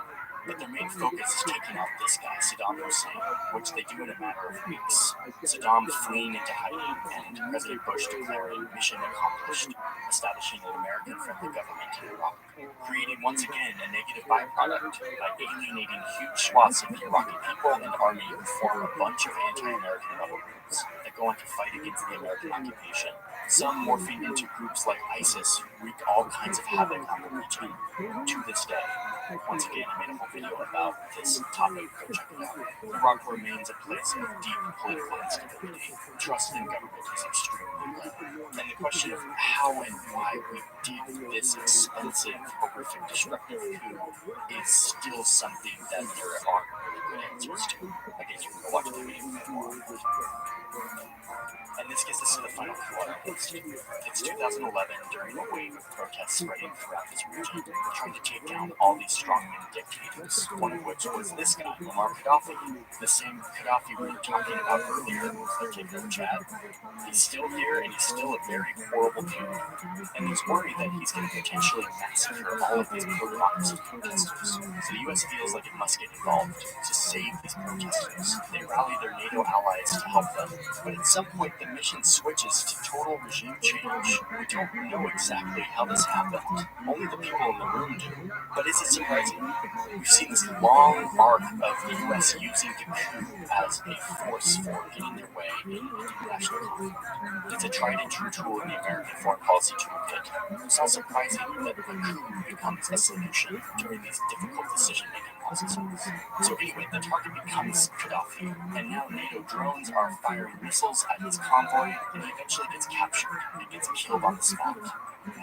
but their main focus is taking out this guy, Saddam Hussein, which they do in a matter of weeks. Saddam fleeing into hiding, and President Bush declaring mission accomplished, establishing an American-friendly government in Iraq, creating once again a negative byproduct by alienating huge swaths of the Iraqi people and army who form a bunch of anti-American rebel groups that go on to fight against the American occupation. Some morphing into groups like ISIS who wreak all kinds of havoc on the region to this day. Once again, I made a whole video about this topic, go check it out. Iraq remains a place of deep political instability. Trust in government is extremely low. And the question of how and why we did this expensive, horrific, destructive coup is still something that there aren't really good answers to. Again, you can go watch the video for more. And this gets us to the final coup on our list. It's 2011 during a wave of protests spreading throughout this region, trying to take down all these strongman dictators, one of which was this guy, Muammar Gaddafi, the same Gaddafi we were talking about earlier, who's the king of Chad. He's still here, and he's still a very horrible dude. And there's worry that he's going to potentially massacre all of these pro-democracy protesters. So the U.S. feels like it must get involved to save these protesters. They rally their NATO allies to help them. But at some point, the mission switches to total regime change. We don't know exactly how this happened. Only the people in the room do. But is it surprising? We've seen this long arc of the U.S. using the coup as a force for getting their way in international conflict. It's a tried and true tool in the American foreign policy toolkit. It's not surprising that the coup becomes a solution during these difficult decision-making processes. So anyway, the target becomes Gaddafi, and now NATO drones are firing missiles at his convoy, and he eventually gets captured and gets killed on the spot.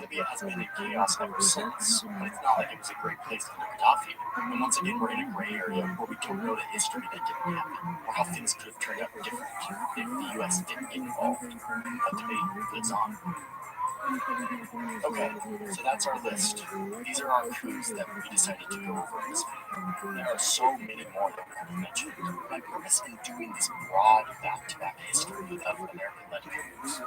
Libya has been in chaos ever since, but it's not like it was a great place under Gaddafi. And once again, we're in a gray area where we don't know the history that didn't happen, or how things could have turned out different if the U.S. didn't get involved. That debate lives on. Okay, so that's our list. These are our coups that we decided to go over in this video. There are so many more that we could have mentioned. My purpose in doing this broad back-to-back history of American-led coups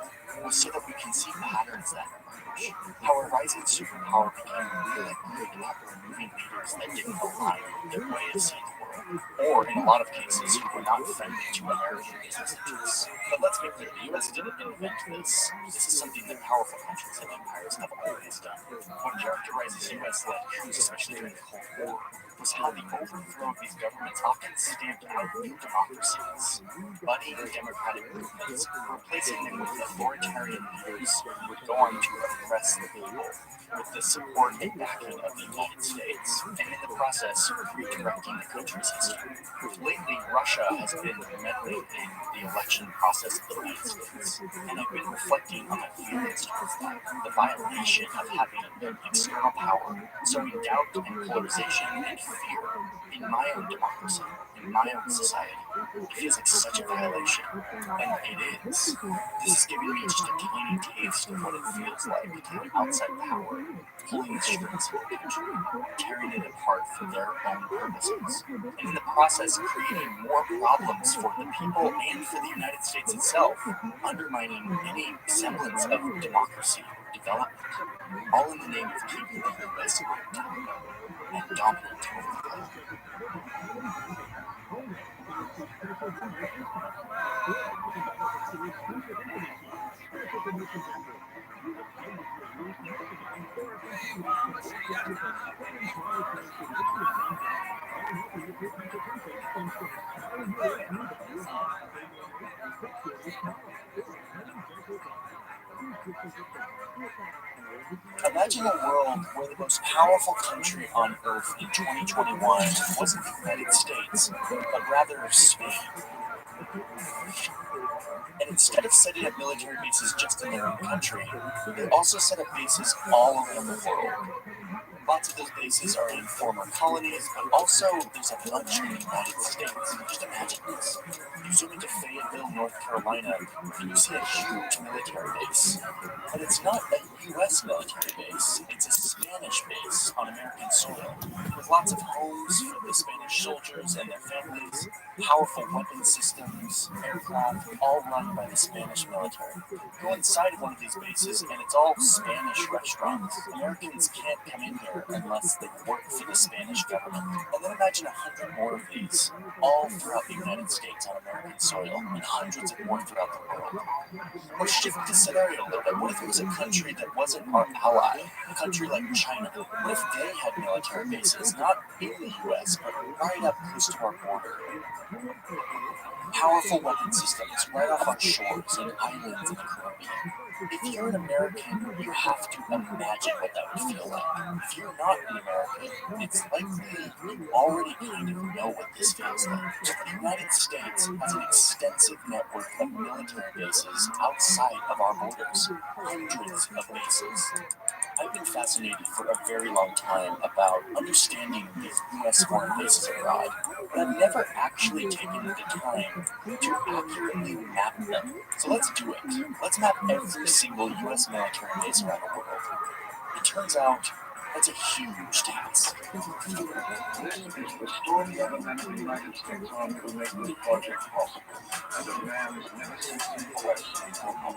was so that we can see patterns that emerge. How a rising superpower became really good at removing leaders that didn't align with their way of seeing the world, or in a lot of cases, who were not friendly to American business interests. But let's be clear, the U.S. didn't invent this. This is something that powerful countries and empires have always done. What characterizes U.S.-led coups, especially during the Cold War, was how the overthrow of these governments often stamped out new democracies, budding democratic movements, replacing them with authoritarian leaders who would go on to oppress the people with the support and backing of the United States, and in the process, redirecting the country's history. Lately, Russia has been meddling in the election process of the United States, and I've been reflecting on my feelings towards that, the violation of having an external power sowing doubt and polarization and fear in my own democracy, in my own society. It feels like such a violation, and it is. This is giving me just a tiny taste of what it feels like to have outside power pulling the strings of the country, tearing it apart for their own purposes, and in the process creating more problems for the people and for the United States itself, undermining any semblance of democracy or development, all in the name of keeping the U.S. on top and dominant over the globe. Imagine a world where the most powerful country on Earth in 2021 wasn't the United States, but rather Spain. And instead of setting up military bases just in their own country, they also set up bases all around the world. Lots of those bases are in former colonies, but also there's a bunch in the United States. Just imagine this. You zoom into Fayetteville, North Carolina, and you see a huge military base. But it's not a U.S. military base. It's a Spanish base on American soil, with lots of homes for the Spanish soldiers and their families, powerful weapon systems, aircraft, all run by the Spanish military. Go inside of one of these bases, and it's all Spanish restaurants. Americans can't come in here unless they work for the Spanish government. And then imagine 100 more of these, all throughout the United States on American soil, and hundreds of more throughout the world. Or shift the scenario a little bit. What if it was a country that wasn't our ally? A country like China. What if they had military bases, not in the U.S., but right up close to our border? Powerful weapon systems right off our shores and islands in the Caribbean. If you're an American, you have to imagine what that would feel like. If you're not an American, it's likely you already kind of know what this feels like. The United States has an extensive network of military bases outside of our borders. Hundreds of bases. I've been fascinated for a very long time about understanding these U.S. foreign bases abroad, but I've never actually taken the time to accurately map them. So let's do it. Let's map every single U.S. military base around the world. It turns out that's a huge task. The story of the United States Army will make this project possible, and a man has never ceased to question how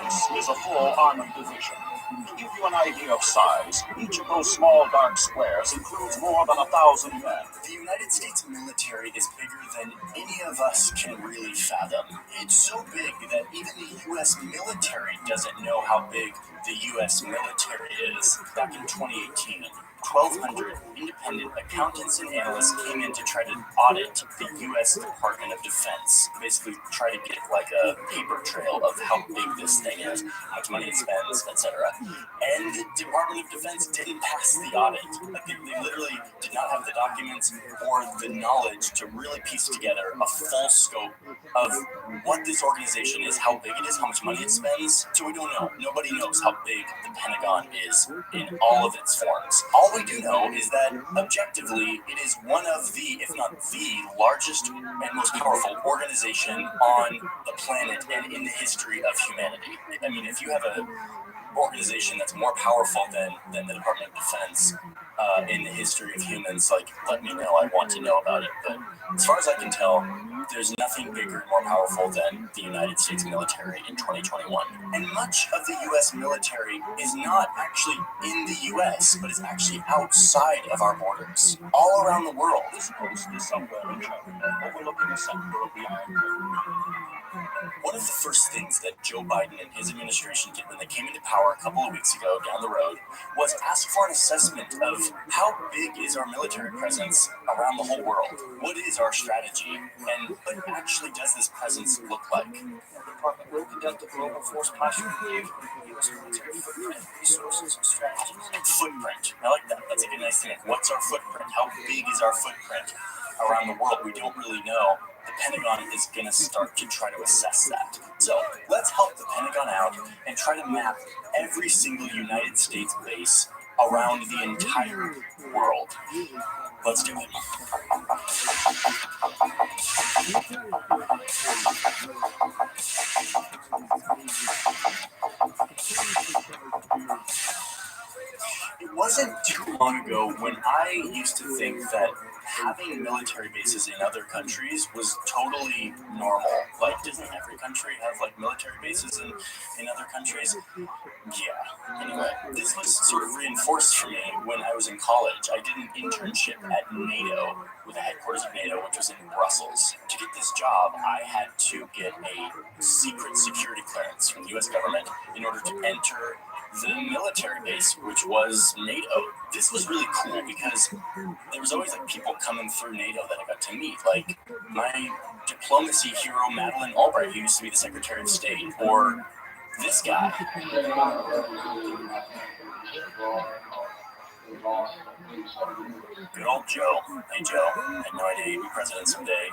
This is a full armored position. To give you an idea of size, each of those small dark squares includes more than 1,000 men. The United States military is bigger than any of us can really fathom. It's so big that even the U.S. military doesn't know how big the U.S. military is. Back in 2018, 1,200 independent accountants and analysts came in to try to audit the U.S. Department of Defense. Basically, try to get like a paper trail of how big this thing is, how much money it spends, etc. And the Department of Defense didn't pass the audit. Like they literally did not have the documents or the knowledge to really piece together a full scope of what this organization is, how big it is, how much money it spends. So we don't know. Nobody knows how big the Pentagon is in all of its forms. All we do know is that objectively it is one of the, if not the largest and most powerful organization on the planet and in the history of humanity. I mean, if you have an organization that's more powerful than the Department of Defense in the history of humans, like, let me know. I want to know about it. But as far as I can tell, there's nothing bigger and more powerful than the United States military in 2021. And much of the U.S. military is not actually in the U.S., but is actually outside of our borders, all around the world. This post is somewhere in China, overlooking the center of the Iron. One of the first things that Joe Biden and his administration did when they came into power a couple of weeks ago down the road was ask for an assessment of how big is our military presence around the whole world? What is our strategy? And what actually does this presence look like? The department will conduct a global force posture review of the U.S. military footprint, resources, and strategies. Footprint. I like that. That's a good nice thing. Like, what's our footprint? How big is our footprint around the world? We don't really know. The Pentagon is going to start to try to assess that. So let's help the Pentagon out and try to map every single United States base around the entire world. Let's do it. It wasn't too long ago when I used to think that having military bases in other countries was totally normal. Like, doesn't every country have like military bases in other countries? Yeah. Anyway, this was sort of reinforced for me when I was in college. I did an internship at NATO, with the headquarters of NATO, which was in Brussels. To get this job, I had to get a secret security clearance from the U.S. government in order to enter the military base, which was NATO. This was really cool because there was always like people coming through NATO that I got to meet, like my diplomacy hero Madeleine Albright, who used to be the Secretary of State, or this guy. Good old Joe. Hey Joe, I had no idea you'd be president someday.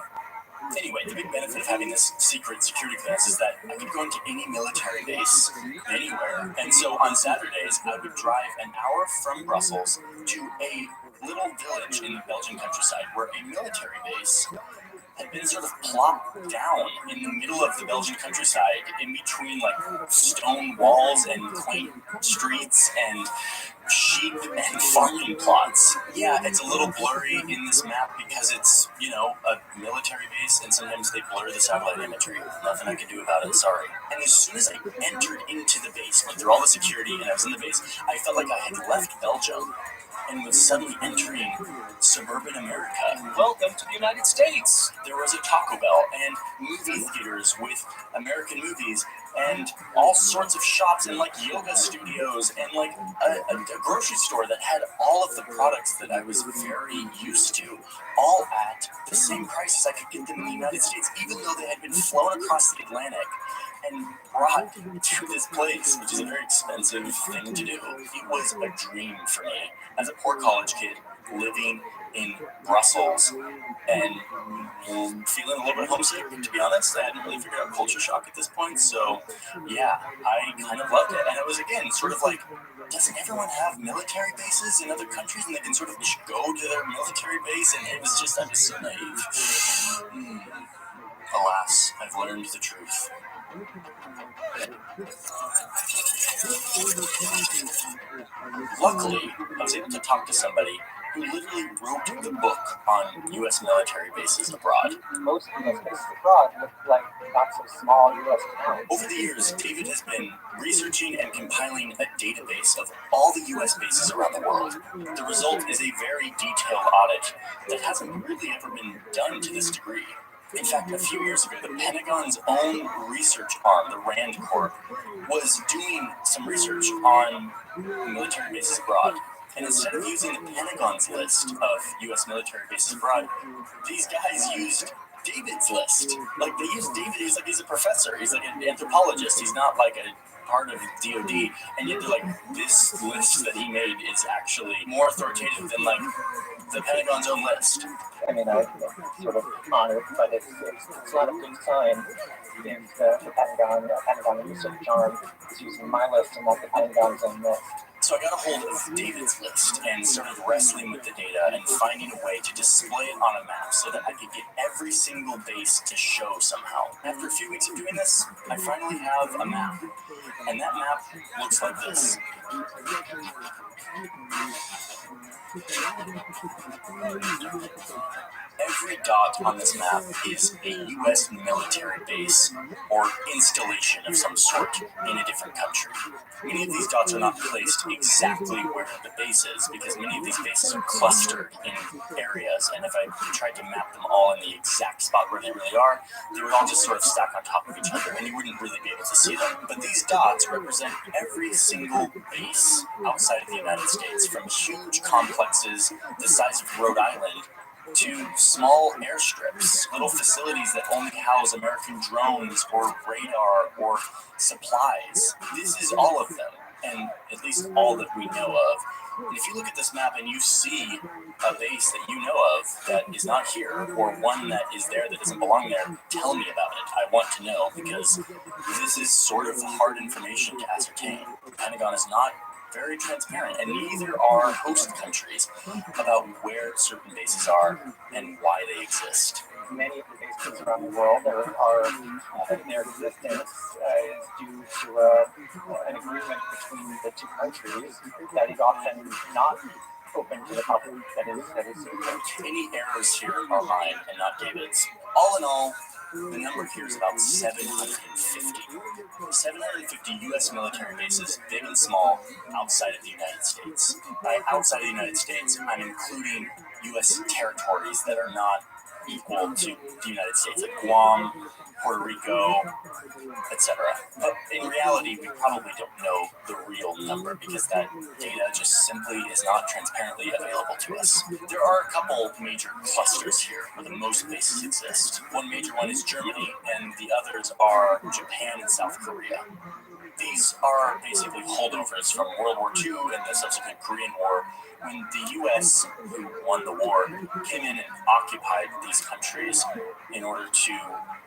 Anyway, the big benefit of having this secret security clearance is that I could go into any military base anywhere. And so on Saturdays, I would drive an hour from Brussels to a little village in the Belgian countryside where a military base had been sort of plopped down in the middle of the Belgian countryside, in between like stone walls and quaint streets and sheep and farming plots. Yeah, it's a little blurry in this map because it's, you know, a military base, and sometimes they blur the satellite imagery. Nothing I can do about it, sorry. And as soon as I entered into the base, went through all the security, and I was in the base, I felt like I had left Belgium and was suddenly entering suburban America. Welcome to the United States! There was a Taco Bell and movie theaters with American movies and all sorts of shops and like yoga studios and like a grocery store that had all of the products that I was very used to, all at the same price as I could get them in the United States, even though they had been flown across the Atlantic and brought to this place, which is a very expensive thing to do. It was a dream for me as a poor college kid living in Brussels and feeling a little bit homesick, to be honest. I hadn't really figured out culture shock at this point, so yeah, I kind of loved it. And it was, again, sort of like, doesn't everyone have military bases in other countries and they can sort of just go to their military base? And it was just, I was so naive. Alas, I've learned the truth. Luckily, I was able to talk to somebody who literally wrote the book on U.S. military bases abroad. Most U.S. bases abroad look like lots of small U.S. towns. Over the years, David has been researching and compiling a database of all the U.S. bases around the world. The result is a very detailed audit that hasn't really ever been done to this degree. In fact, a few years ago, the Pentagon's own research arm, the RAND Corps, was doing some research on military bases abroad. And instead of using the Pentagon's list of U.S. military bases abroad, these guys used David's list. Like, they used David, he's a professor, he's like an anthropologist, he's not like a part of DOD, and yet they're like, this list that he made is actually more authoritative than, like, the Pentagon's own list. I mean, I'm sort of honored, but it's not a good sign if the Pentagon research arm is using my list and not the Pentagon's own list. So I got a hold of David's list and started wrestling with the data and finding a way to display it on a map so that I could get every single base to show somehow. After a few weeks of doing this, I finally have a map. And that map looks like this. Every dot on this map is a U.S. military base or installation of some sort in a different country. Many of these dots are not placed exactly where the base is because many of these bases are clustered in areas, and if I tried to map them all in the exact spot where they really are, they would all just sort of stack on top of each other, and you wouldn't really be able to see them. But these dots represent every single base outside of the United States, from huge complexes the size of Rhode Island to small airstrips, little facilities that only house American drones or radar or supplies. This is all of them, and at least all that we know of. And if you look at this map and you see a base that you know of that is not here, or one that is there that doesn't belong there, tell me about it. I want to know, because this is sort of hard information to ascertain. The Pentagon is not very transparent, and neither are host countries about where certain bases are and why they exist. Many of the bases around the world their existence is due to an agreement between the two countries that is often not open to the public. That is secret. Any errors here are mine and not David's. All in all, the number here is about 750. 750 U.S. military bases, big and small, outside of the United States. By outside of the United States, I'm including U.S. territories that are not equal to the United States, like Guam, Puerto Rico, etc. But in reality, we probably don't know the real number because that data just simply is not transparently available to us. There are a couple major clusters here where the most bases exist. One major one is Germany, and the others are Japan and South Korea. These are basically holdovers from World War II and the subsequent Korean War, when the U.S., who won the war, came in and occupied these countries in order to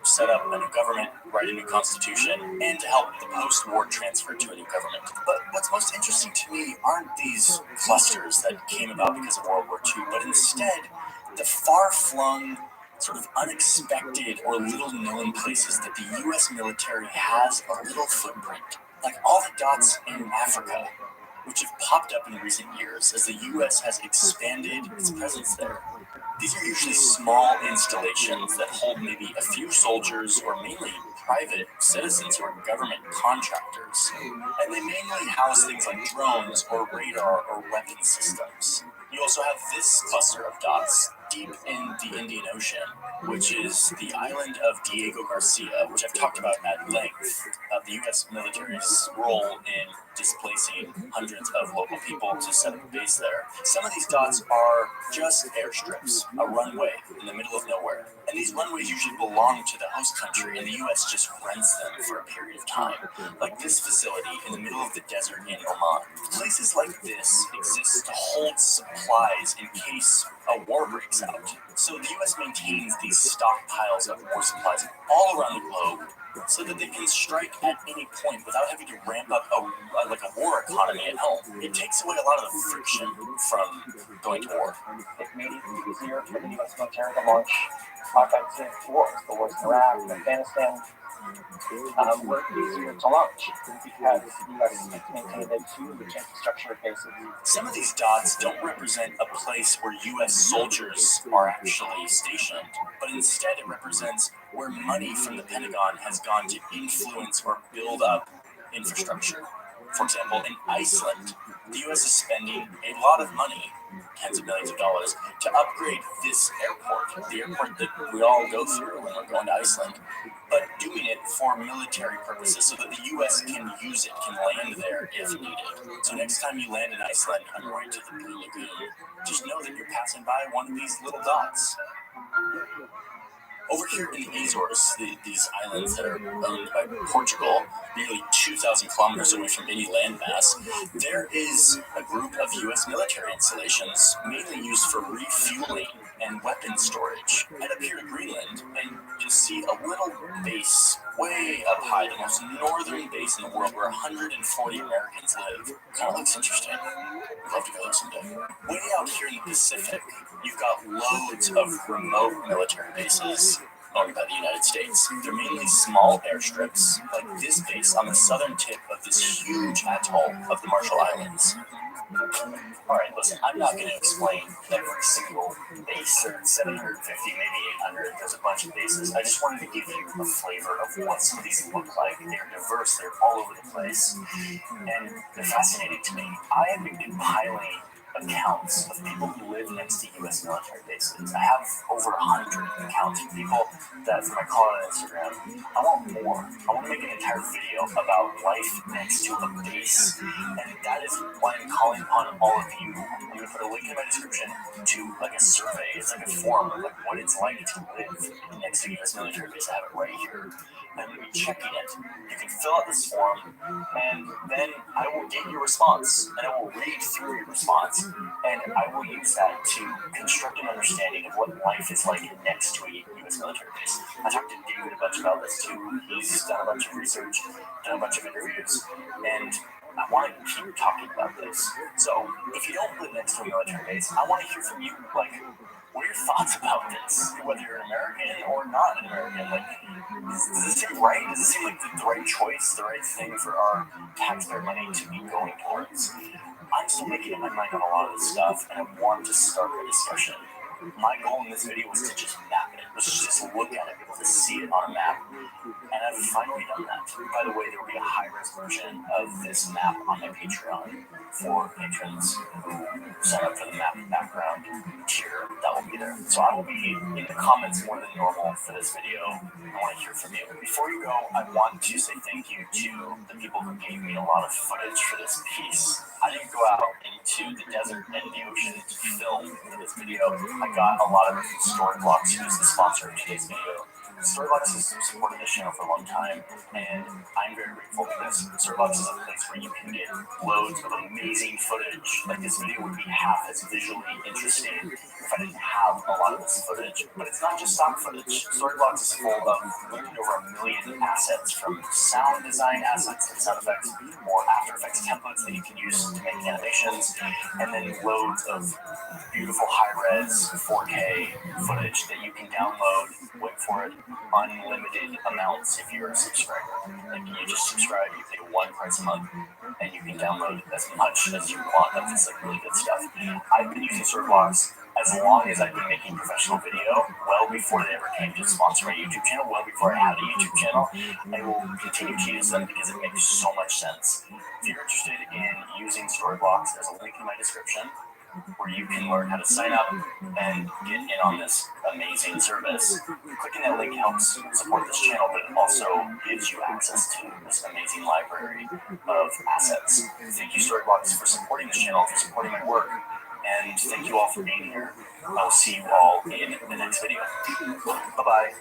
set up a new government, write a new constitution, and to help the post-war transfer to a new government. But what's most interesting to me aren't these clusters that came about because of World War II, but instead the far-flung, sort of unexpected or little-known places that the U.S. military has a little footprint. Like all the dots in Africa, which have popped up in recent years as the U.S. has expanded its presence there. These are usually small installations that hold maybe a few soldiers or mainly private citizens or government contractors. And they mainly house things like drones or radar or weapon systems. You also have this cluster of dots deep in the Indian Ocean, which is the island of Diego Garcia, which I've talked about at length, the U.S. military's role in displacing hundreds of local people to set up a base there. Some of these dots are just airstrips, a runway in the middle of nowhere. And these runways usually belong to the host country, and the U.S. just rents them for a period of time, like this facility in the middle of the desert in Oman. Places like this exist to hold supplies in case a war breaks out. So the U.S. maintains these stockpiles of war supplies all around the globe so that they can strike at any point without having to ramp up a war economy at home. It takes away a lot of the friction from going to war. It made it easier for the U.S. military to launch offensive wars. The wars in Iraq and Afghanistan were easier to launch because U.S. maintained a huge infrastructure bases. Some of these dots don't represent a place where U.S. soldiers are actually stationed, but instead it represents where money from the Pentagon has gone to influence or build up infrastructure. For example, in Iceland, the U.S. is spending a lot of money, tens of millions of dollars, to upgrade this airport, the airport that we all go through when we're going to Iceland, but doing it for military purposes so that the U.S. can use it, can land there if needed. So next time you land in Iceland on your way to the Blue Lagoon, just know that you're passing by one of these little dots. Over here in the Azores, these islands that are owned by Portugal, nearly 2,000 kilometers away from any landmass, there is a group of U.S. military installations mainly used for refueling and weapon storage. Head up here to Greenland, and you'll see a little base way up high, the most northern base in the world, where 140 Americans live. Kind of looks interesting. I'd love to go there someday. Way out here in the Pacific, you've got loads of remote military bases owned by the United States. They're mainly small airstrips, like this base on the southern tip of this huge atoll of the Marshall Islands. Alright, listen, I'm not going to explain every single base. There are 750, maybe 800. There's a bunch of bases. I just wanted to give you a flavor of what some of these look like. They're diverse. They're all over the place. And they're fascinating to me. I have been compiling accounts of people who live next to U.S. military bases. I have over 100 accounts of people that, from my call on Instagram, I want more. I want to make an entire video about life next to a base. And that is why I'm calling upon all of you. I'm going to put a link in my description to like a survey. It's like a form of like what it's like to live next to a U.S. military base. I have it right here. I'm going to be checking it. You can fill out this form, and then I will get your response, and I will read through your response, and I will use that to construct an understanding of what life is like next to a U.S. military base. I talked to David a bunch about this too. He's done a bunch of research, done a bunch of interviews, and I want to keep talking about this. So if you don't live next to a military base, I want to hear from you, like, what are your thoughts about this? Whether you're an American or not an American, like, does this seem right? Does this seem like the right choice, the right thing for our taxpayer money to be going towards? I'm still making up my mind on a lot of this stuff, and I want to start a discussion. My goal in this video was to just map it. Let's just look at it, be able to see it on a map. And I've finally done that. By the way, there will be a high-res version of this map on my Patreon for patrons who sign up for the map background tier. That will be there. So I will be in the comments more than normal for this video. I want to hear from you. Before you go, I want to say thank you to the people who gave me a lot of footage for this piece. I didn't go out into the desert and the ocean to film for this video. I got a lot of it from Storyblocks, who's the sponsor of today's video. Storyblocks has supported this channel for a long time, and I'm very grateful for this. Storyblocks is a place where you can get loads of amazing footage. Like, this video would be half as visually interesting if I didn't have a lot of this footage. But it's not just stock footage. Storyblocks is full of literally over 1 million assets, from sound design assets and sound effects, or After Effects templates that you can use to make animations, and then loads of beautiful high-res 4K footage that you can download, wait for it, unlimited amounts if you're a subscriber. Like, you just subscribe, you pay one price a month, and you can download as much as you want. That's like really good stuff. I've been using Storyblocks as long as I've been making professional video, well before they ever came to sponsor my YouTube channel, well before I had a YouTube channel. I will continue to use them because it makes so much sense. If you're interested in using Storyblocks, there's a link in my description where you can learn how to sign up and get in on this amazing service. Clicking that link helps support this channel, but it also gives you access to this amazing library of assets. Thank you, Storyblocks, for supporting this channel, for supporting my work, and thank you all for being here. I will see you all in the next video. Bye-bye.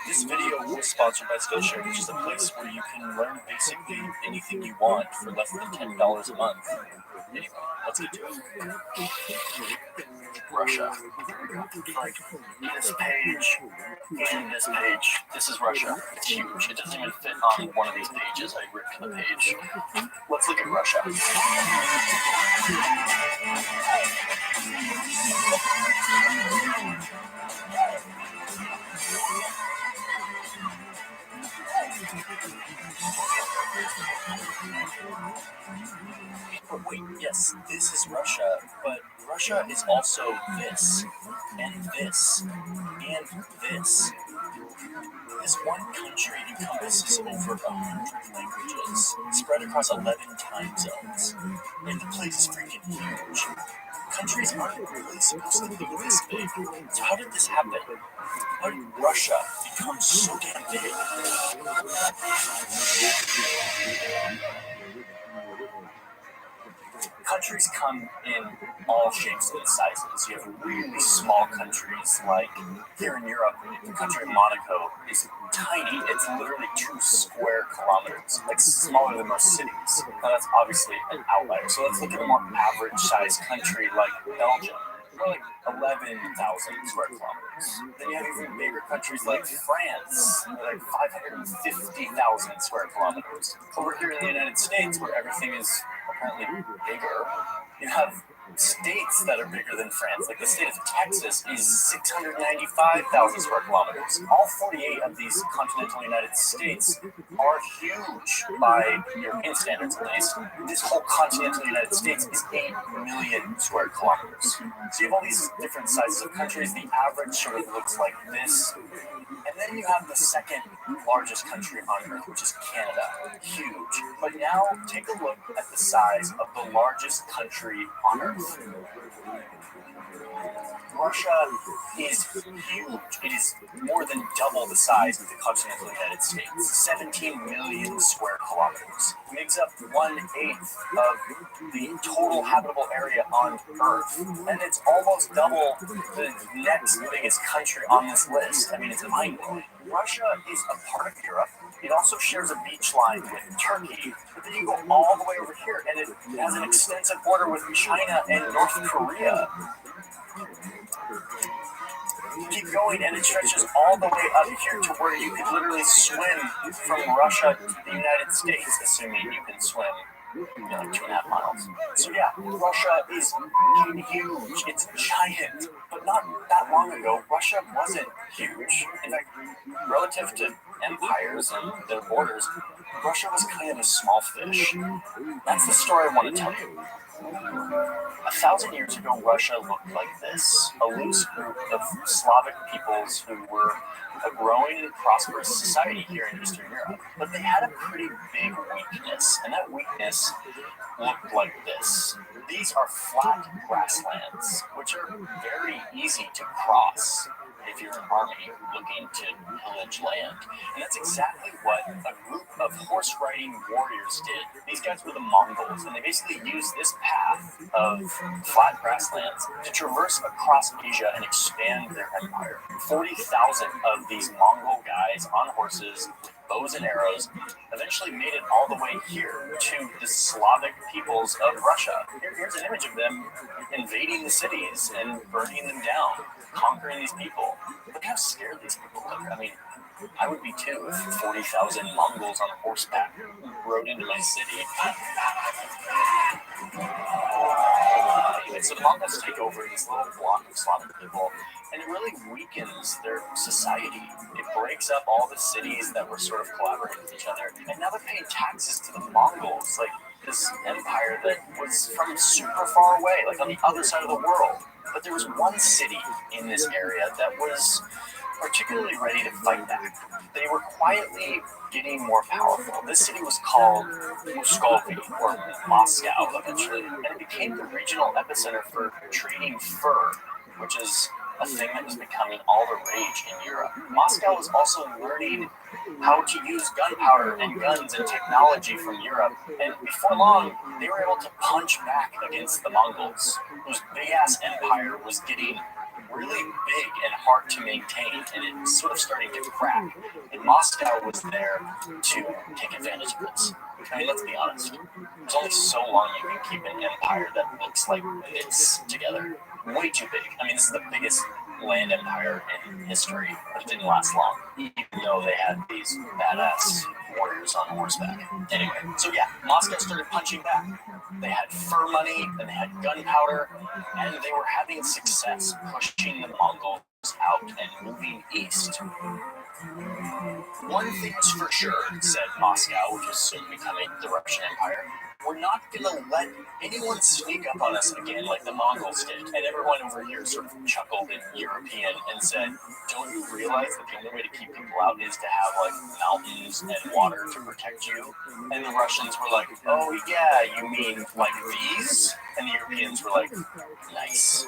This video was sponsored by Skillshare, which is a place where you can learn basically anything you want for less than $10 a month. Anyway, let's get to it. Russia. Like, this page, and this page, this is Russia. It's huge. It doesn't even fit on one of these pages. I ripped the page. Let's look at Russia. But wait, yes, this is Russia, but Russia is also this, and this, and this. This one country encompasses over 100 languages, spread across 11 time zones, and the place is freaking huge. Countries aren't really supposed to be this big. So how did this happen? How did Russia become so damn big? Countries come in all shapes and sizes. You have really small countries, like here in Europe, the country of Monaco is tiny. It's literally 2 square kilometers, like smaller than most cities. Now that's obviously an outlier. So let's look at a more average-sized country like Belgium. We're like 11,000 square kilometers. Then you have even bigger countries like France, like 550,000 square kilometers. Over here in the United States, where everything is apparently bigger, you have states that are bigger than France. Like the state of Texas is 695,000 square kilometers. All 48 of these continental United States are huge by European standards, at least. This whole continental United States is 8 million square kilometers. So you have all these different sizes of countries. The average sort of looks like this. And then you have the second largest country on Earth, which is Canada. Huge. But now take a look at the size of the largest country on Earth. Russia is huge. It is more than double the size of the continental United States. 17 million square kilometers. It makes up 1/8 of the total habitable area on Earth. And it's almost double the next biggest country on this list. I mean, it's mind-blowing. Russia is a part of Europe. It also shares a beach line with Turkey. But then you go all the way over here, and it has an extensive border with China and North Korea. You keep going, and it stretches all the way up here to where you could literally swim from Russia to the United States, assuming you can swim, like 2.5 miles. So yeah, Russia is huge. It's giant. But not that long ago, Russia wasn't huge. In fact, relative to empires and their borders, Russia was kind of a small fish. That's the story I want to tell you. 1,000 years ago, Russia looked like this, a loose group of Slavic peoples who were a growing and prosperous society here in Eastern Europe. But they had a pretty big weakness, and that weakness looked like this. These are flat grasslands, which are very easy to cross if you're an army looking to pillage land. And that's exactly what a group of horse-riding warriors did. These guys were the Mongols, and they basically used this path of flat grasslands to traverse across Asia and expand their empire. 40,000 of these Mongol guys on horses, bows and arrows, eventually made it all the way here to the Slavic peoples of Russia. Here's an image of them invading the cities and burning them down, conquering these people. Look how scared these people look. I mean, I would be too if 40,000 Mongols on horseback rode into my city. Anyway, so the Mongols take over this little block of Slavic people, and it really weakens their society. It breaks up all the cities that were sort of collaborating with each other, and now they're paying taxes to the Mongols, like this empire that was from super far away, like on the other side of the world. But there was one city in this area that was particularly ready to fight back. They were quietly getting more powerful. This city was called Muscovy, or Moscow eventually, and it became the regional epicenter for trading fur, which is a thing that was becoming all the rage in Europe. Moscow was also learning how to use gunpowder and guns and technology from Europe, and before long, they were able to punch back against the Mongols, whose big-ass empire was getting really big and hard to maintain, and it was sort of starting to crack. And Moscow was there to take advantage of this. I mean, let's be honest. There's only so long you can keep an empire that looks like this together. Way too big. I mean, this is the biggest land empire in history, but it didn't last long, even though they had these badass warriors on horseback. Anyway, so yeah, Moscow started punching back. They had fur money, and they had gunpowder, and they were having success pushing the Mongols out and moving east. One thing's for sure, said Moscow, which was soon becoming the Russian Empire. We're not going to let anyone sneak up on us again like the Mongols did. And everyone over here sort of chuckled in European and said, don't you realize that the only way to keep people out is to have like mountains and water to protect you? And the Russians were like, oh yeah, you mean like these? And the Europeans were like, nice.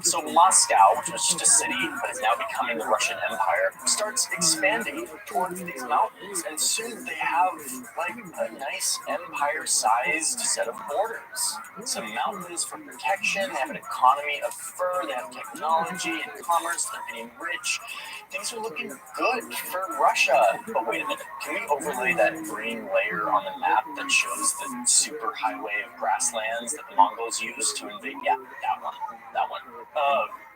So Moscow, which was just a city but is now becoming the Russian Empire, starts expanding towards these mountains, and soon they have like a nice empire-sized set of borders. Some mountains for protection, they have an economy of fur, they have technology and commerce, they're getting rich. Things are looking good for Russia. But wait a minute, can we overlay that green layer on the map that shows the super highway of grasslands that the Mongols used to invade? Yeah, that one.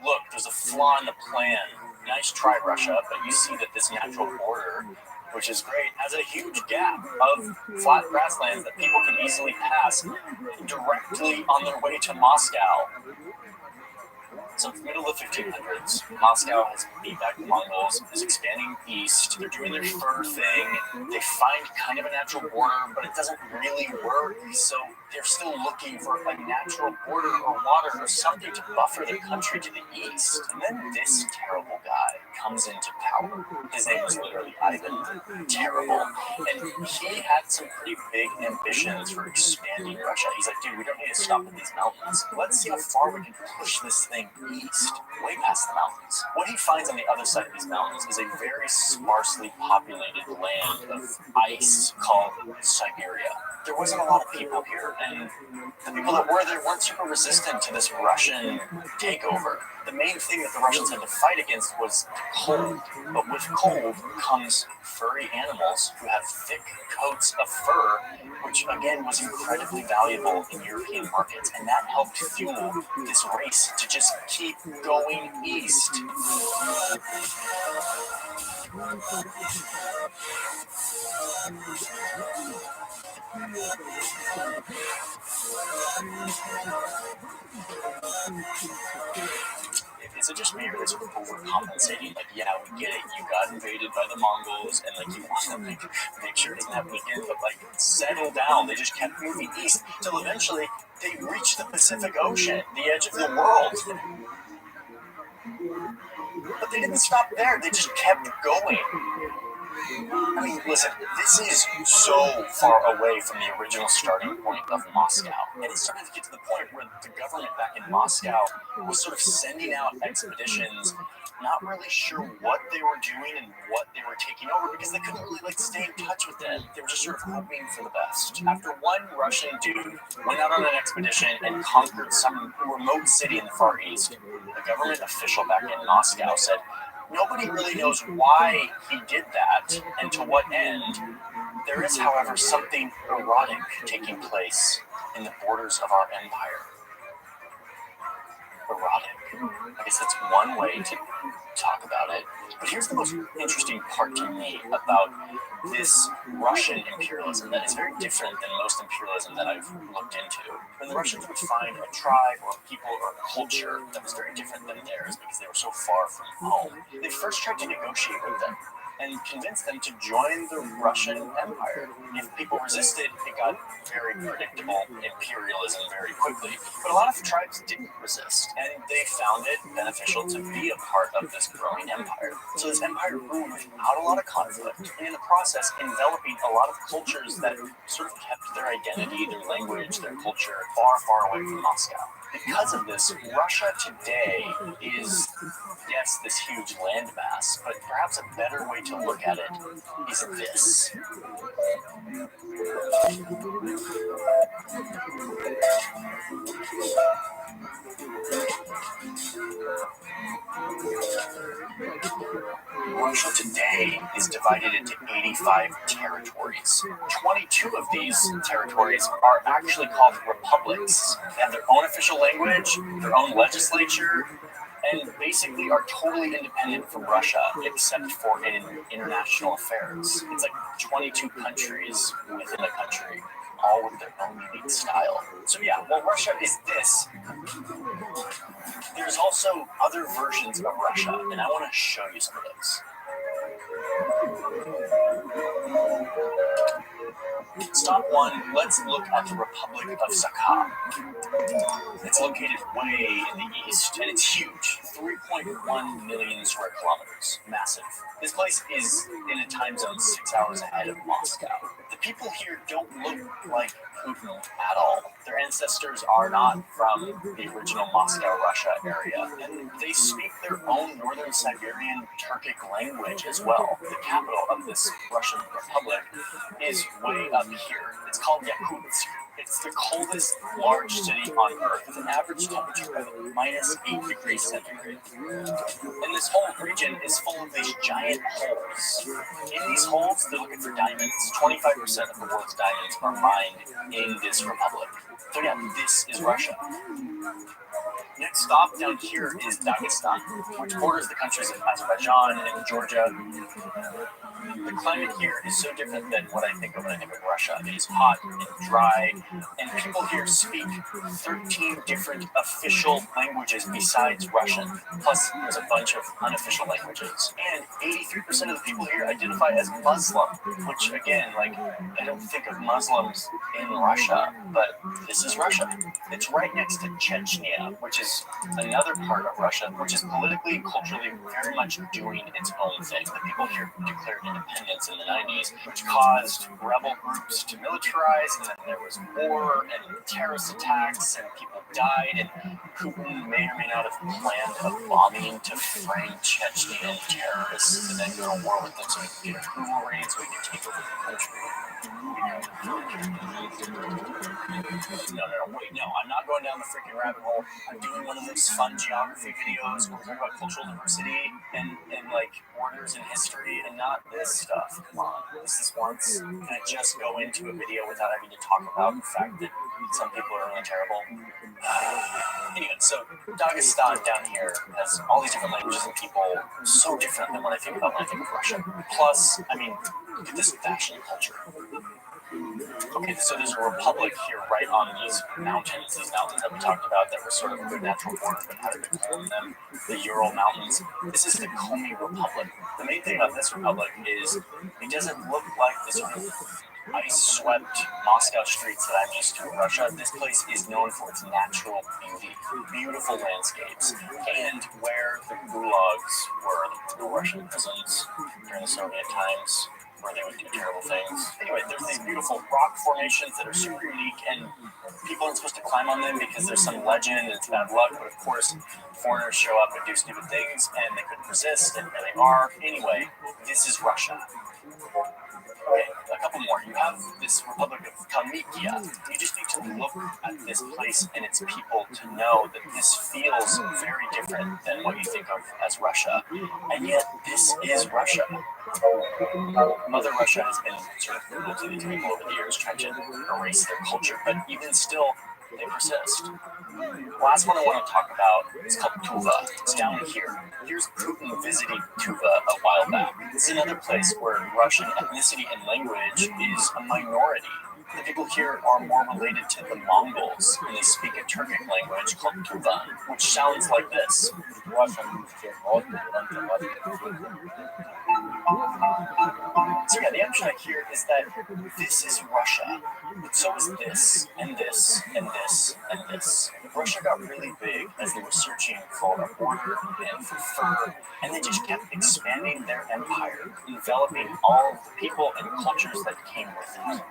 Look, there's a flaw in the plan. Nice try, Russia, but you see that this natural border, which is great, has a huge gap of flat grasslands that people can easily pass directly on their way to Moscow. So middle of the 1500s, Moscow has beat back the Mongols, is expanding east, they're doing their fur thing, they find kind of a natural border, but it doesn't really work, so they're still looking for a natural border or water or something to buffer their country to the east. And then this terrible guy comes into power. His name was literally Ivan. Terrible. And he had some pretty big ambitions for expanding Russia. He's like, dude, we don't need to stop at these mountains. Let's see how far we can push this thing east, way past the mountains. What he finds on the other side of these mountains is a very sparsely populated land of ice called Siberia. There wasn't a lot of people here, and the people that were there weren't super resistant to this Russian takeover. The main thing that the Russians had to fight against was cold, but with cold comes furry animals who have thick coats of fur, which again was incredibly valuable in European markets, and that helped fuel this race to just keep going east. Is it just me or is it overcompensating? Like, yeah, we get it. You got invaded by the Mongols, and like you want to make sure it doesn't happen again, but like settle down. They just kept moving east until eventually they reached the Pacific Ocean, the edge of the world. But they didn't stop there. They just kept going. I mean, listen, this is so far away from the original starting point of Moscow. And it started to get to the point where the government back in Moscow was sort of sending out expeditions, not really sure what they were doing and what they were taking over, because they couldn't really stay in touch with them. They were just sort of hoping for the best. After one Russian dude went out on an expedition and conquered some remote city in the Far East, the government official back in Moscow said, nobody really knows why he did that and to what end. There is, however, something erotic taking place in the borders of our empire. Erotic. I guess that's one way to talk about it. But here's the most interesting part to me about this Russian imperialism that is very different than most imperialism that I've looked into. When the Russians would find a tribe or people or a culture that was very different than theirs because they were so far from home, they first tried to negotiate with them and convince them to join the Russian Empire. If people resisted, it got very predictable imperialism very quickly. But a lot of tribes didn't resist, and they found it beneficial to be a part of this growing empire. So this empire grew without a lot of conflict, and in the process enveloping a lot of cultures that sort of kept their identity, their language, their culture far, far away from Moscow. Because of this, Russia today is, yes, this huge landmass, but perhaps a better way to look at it is this. Russia today is divided into 85 territories. 22 of these territories are actually called republics. They have their own official language, their own legislature, and basically are totally independent from Russia, except for in international affairs. It's like 22 countries within a country, all with their own unique style. So yeah, while Russia is this, there's also other versions of Russia, and I want to show you some of those. Stop one, let's look at the Republic of Sakha. It's located way in the east, and it's huge, 3.1 million square kilometers, massive. This place is in a time zone 6 hours ahead of Moscow. The people here don't look like Putin at all. Their ancestors are not from the original Moscow, Russia area, and they speak their own Northern Siberian Turkic language as well. The capital of this Russian Republic is way up here. It's called Yakutsk. It's the coldest large city on Earth with an average temperature of -8 degrees centigrade. And this whole region is full of these giant holes. In these holes, they're looking for diamonds. 25% of the world's diamonds are mined in this republic. So yeah, this is Russia. Next stop down here is Dagestan, which borders the countries of Azerbaijan and Georgia. The climate here is so different than what I think of when I think of Russia. It is hot and dry, and people here speak 13 different official languages besides Russian. Plus, there's a bunch of unofficial languages. And 83% of the people here identify as Muslim, which again, like, I don't think of Muslims in Russia, but this is Russia. It's right next to Chechnya, which is another part of Russia, which is politically, culturally very much doing its own thing. The people here declared independence in the 90s, which caused rebel groups to militarize, and then there was war and terrorist attacks, and people died, and Putin may or may not have planned a bombing to frame Chechen terrorists and then go to war with them so he could get approval ratings so he could take over the country. No, I'm not going down the freaking rabbit hole. I'm doing one of those fun geography videos where we talk about cultural diversity and like borders and history and not this stuff. Come on, this is once. Can I just go into a video without having to talk about the fact that some people are really terrible? Anyway, so Dagestan down here has all these different languages and people, so different than what I think about when I think of Russia. Plus, I mean, look at this fashion culture. Okay, so there's a republic here right on these mountains that we talked about that were sort of the natural border that had a big hole in them, the Ural Mountains. This is the Komi Republic. The main thing about this republic is it doesn't look like the sort of ice-swept Moscow streets that I'm used to in Russia. This place is known for its natural beauty, beautiful landscapes, and where the gulags were, the Russian prisons during the Soviet times, where they would do terrible things. Anyway, there's these beautiful rock formations that are super unique, and people aren't supposed to climb on them because there's some legend and it's bad luck, but of course, foreigners show up and do stupid things, and they couldn't resist, and here they are. Anyway, this is Russia. Okay, a couple more. You have this Republic of Kalmykia. You just need to look at this place and its people to know that this feels very different than what you think of as Russia. And yet, this is Russia. Mother Russia has been sort of brutal to these people over the years, trying to erase their culture, but even still, they persist. Last one I want to talk about is called Tuva. It's down here. Here's Putin visiting Tuva a while back. This is another place where Russian ethnicity and language is a minority. The people here are more related to the Mongols, and they speak a Turkic language called Tuvan, which sounds like this. So yeah, the upshot here is that this is Russia, but so is this, and this, and this, and this. Russia got really big as they were searching for a border and for fur, and they just kept expanding their empire, enveloping all of the people and cultures that came with it.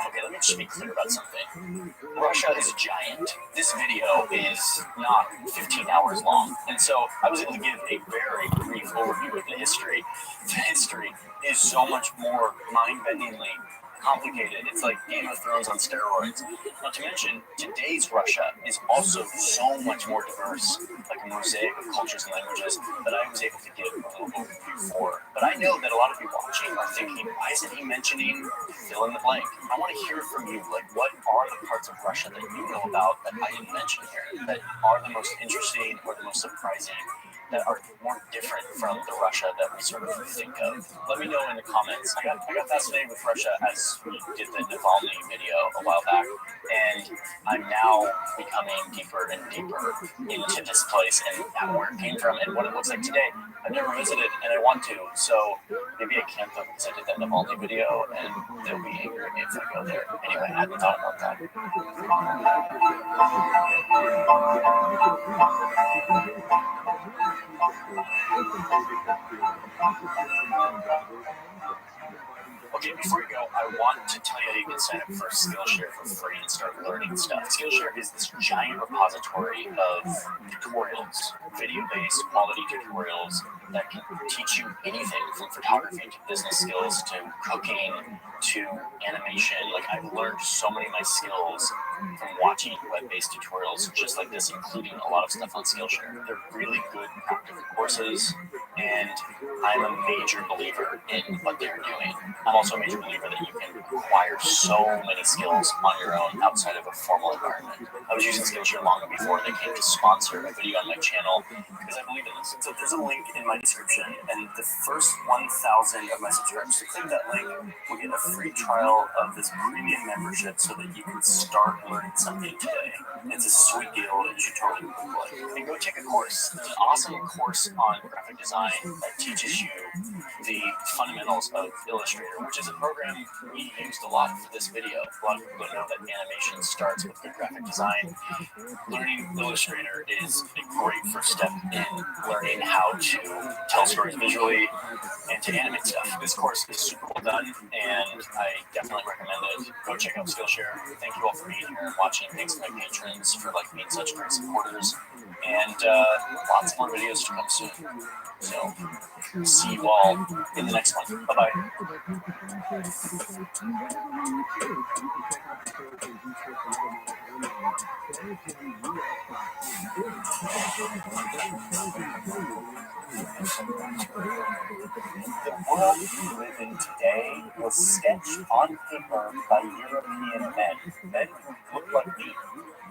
Okay, let me just be clear about something. Russia is giant. This video is not 15 hours long, and so I was able to give a very brief overview of the history. The history is so much more mind-bendingly complicated. It's like Game of Thrones on steroids. Not to mention, today's Russia is also so much more diverse, like a mosaic of cultures and languages, that I was able to give a little overview for. But I know that a lot of you watching are thinking, why isn't he mentioning fill in the blank? I want to hear from you, like, what are the parts of Russia that you know about that I didn't mention here, that are the most interesting or the most surprising, that are more different from the Russia that we sort of think of? Let me know in the comments. I got fascinated with Russia as we did the Navalny video a while back, and I'm now becoming deeper and deeper into this place and where it came from and what it looks like today. I've never visited, and I want to, so maybe I can't though because I did that Navalny video, and they'll be angry at me if I go there. Anyway, I hadn't thought about that. Okay, before we go, I want to tell you how you can sign up for Skillshare for free and start learning stuff. Skillshare is this giant repository of tutorials, video-based quality tutorials that can teach you anything from photography to business skills to cooking to animation. Like, I've learned so many of my skills from watching web-based tutorials just like this, including a lot of stuff on Skillshare. They're really good practical courses, and I'm a major believer in what they're doing. I'm also a major believer that you can acquire so many skills on your own outside of a formal environment. I was using Skillshare long before they came to sponsor a video on my channel because I believe in this. So there's a link in my description, and the first 1,000 of my subscribers who click that link will get a free trial of this premium membership so that you can start learning something today. It's a sweet deal that you should totally look like. And go take a course. There's an awesome course on graphic design that teaches you the fundamentals of Illustrator, which is a program we used a lot for this video. A lot of people don't know that animation starts with good graphic design. Learning Illustrator is a great first step in learning how to tell stories visually and to animate stuff. This course is super well done, and I definitely recommend it. Go check out Skillshare. Thank you all for being here and watching. Thanks to my patrons for being such great supporters, and lots more videos to come soon. So, see you all in the next one. Bye-bye. The world we live in today was sketched on paper by European men who looked like me.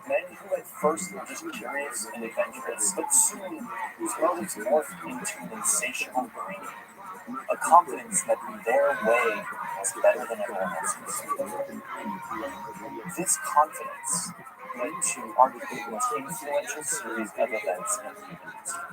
Men who at first were just curious and adventurous, but soon whose motives morphed into insatiable greed. A confidence that their way was better than everyone else's. This confidence led to arguably the most influential series of events in human history.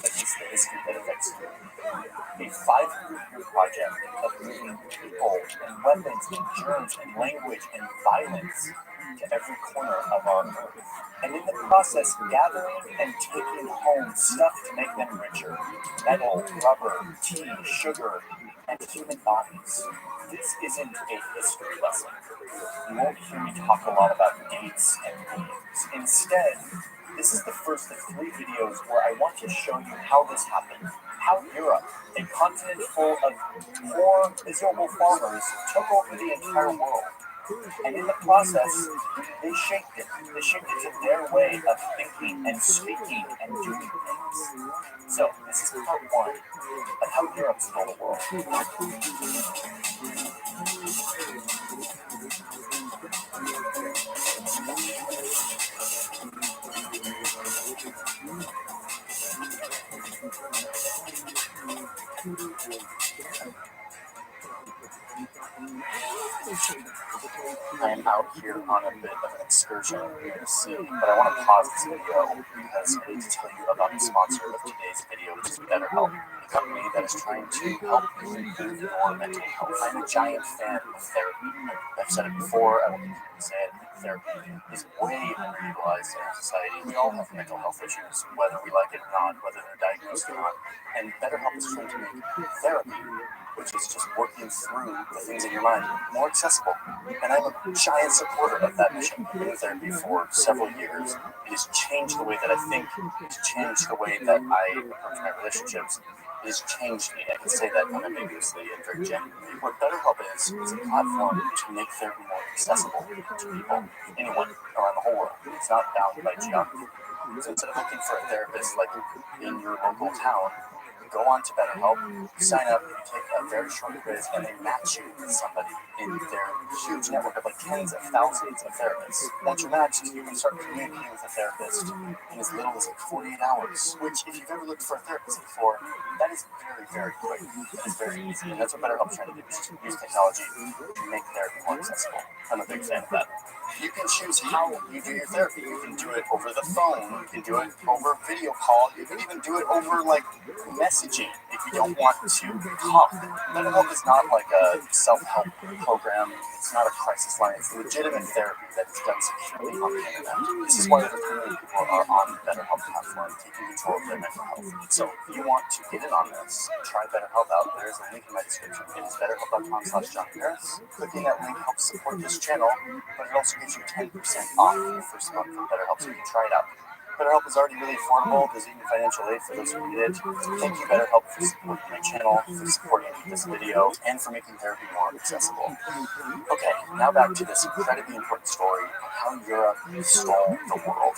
At least the history that affects you. A 500-year project of moving people and weapons and germs and language and violence to every corner of our earth. And in the process, gathering and taking home stuff to make them richer. Metal, rubber, tea, sugar, and human bodies. This isn't a history lesson. You won't hear me talk a lot about dates and names. Instead, this is the first of 3 videos where I want to show you how this happened. How Europe, a continent full of poor, miserable farmers, took over the entire world. And in the process, they shaped it. They shaped it to their way of thinking and speaking and doing things. So, this is part 1 of how Europe stole the world. I am out here on a bit of an excursion near the sea, but I want to pause this video because I need to tell you about the sponsor of today's video, which is BetterHelp, a company that is trying to help you improve your mental health. I'm a giant fan of therapy. I've said it before, I will continue to say it. Therapy is way underutilized in our society. We all have mental health issues, whether we like it or not, whether they're diagnosed or not. And BetterHelp is trying to make therapy, which is just working through the things in your mind, more accessible. And I'm a giant supporter of that mission. I've been in therapy for several years. It has changed the way that I think. It has changed the way that I approach my relationships. It has changed me. I can say that unambiguously and very genuinely. What BetterHelp is a platform to make therapy more accessible to people, anyone around the whole world. It's not bound by geography. So instead of looking for a therapist in your local town, go on to BetterHelp, you sign up, you take a very short quiz, and they match you with somebody in their huge network of like tens of thousands of therapists. Once you're matched, you can start communicating with a therapist in as little as like 48 hours, which if you've ever looked for a therapist before, that is very, very quick. It is very easy, and that's what BetterHelp's trying to do, is use technology to make therapy more accessible. I'm a big fan of that. You can choose how you do your therapy. You can do it over the phone, you can do it over video call, you can even do it over like messaging if you don't want to talk. BetterHelp is not like a self-help program, it's not a crisis line, it's legitimate therapy that is done securely on the internet. This is why over 3 million people are on the BetterHelp platform taking control of their mental health. So if you want to get in on this, try BetterHelp out. There's a link in my description. It is betterhelp.com/JohnnyHarris. Clicking that link helps support this channel, but it also gives you 10% off your first month from BetterHelp, so you can try it out. BetterHelp is already really affordable. There's even financial aid for those who need it. Thank you, BetterHelp, for supporting my channel, for supporting this video, and for making therapy more accessible. Okay, now back to this incredibly important story of how Europe stole the world.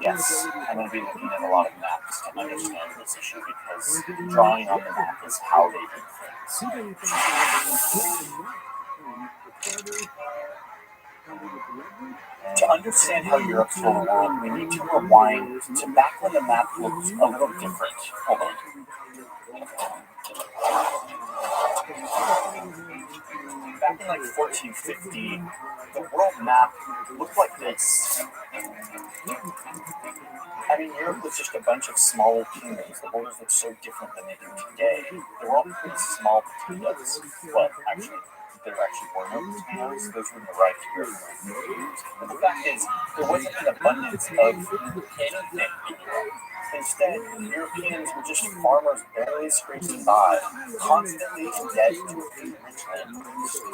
Yes, I'm going to be looking at a lot of maps to understand this issue because drawing on the map is how they do things. To understand how Europe stole the world, we need to rewind to back when the map looked a little different. Hold on. Back in like 1450, the world map looked like this. I mean, Europe was just a bunch of small kingdoms. The borders looked so different than they do today. They were all pretty small potatoes. Well, actually, there actually were no potatoes. Those were arrived here. But the fact is, there wasn't an abundance of anything in Europe. Instead, Europeans were just farmers barely scraping by, constantly in debt to a few rich men.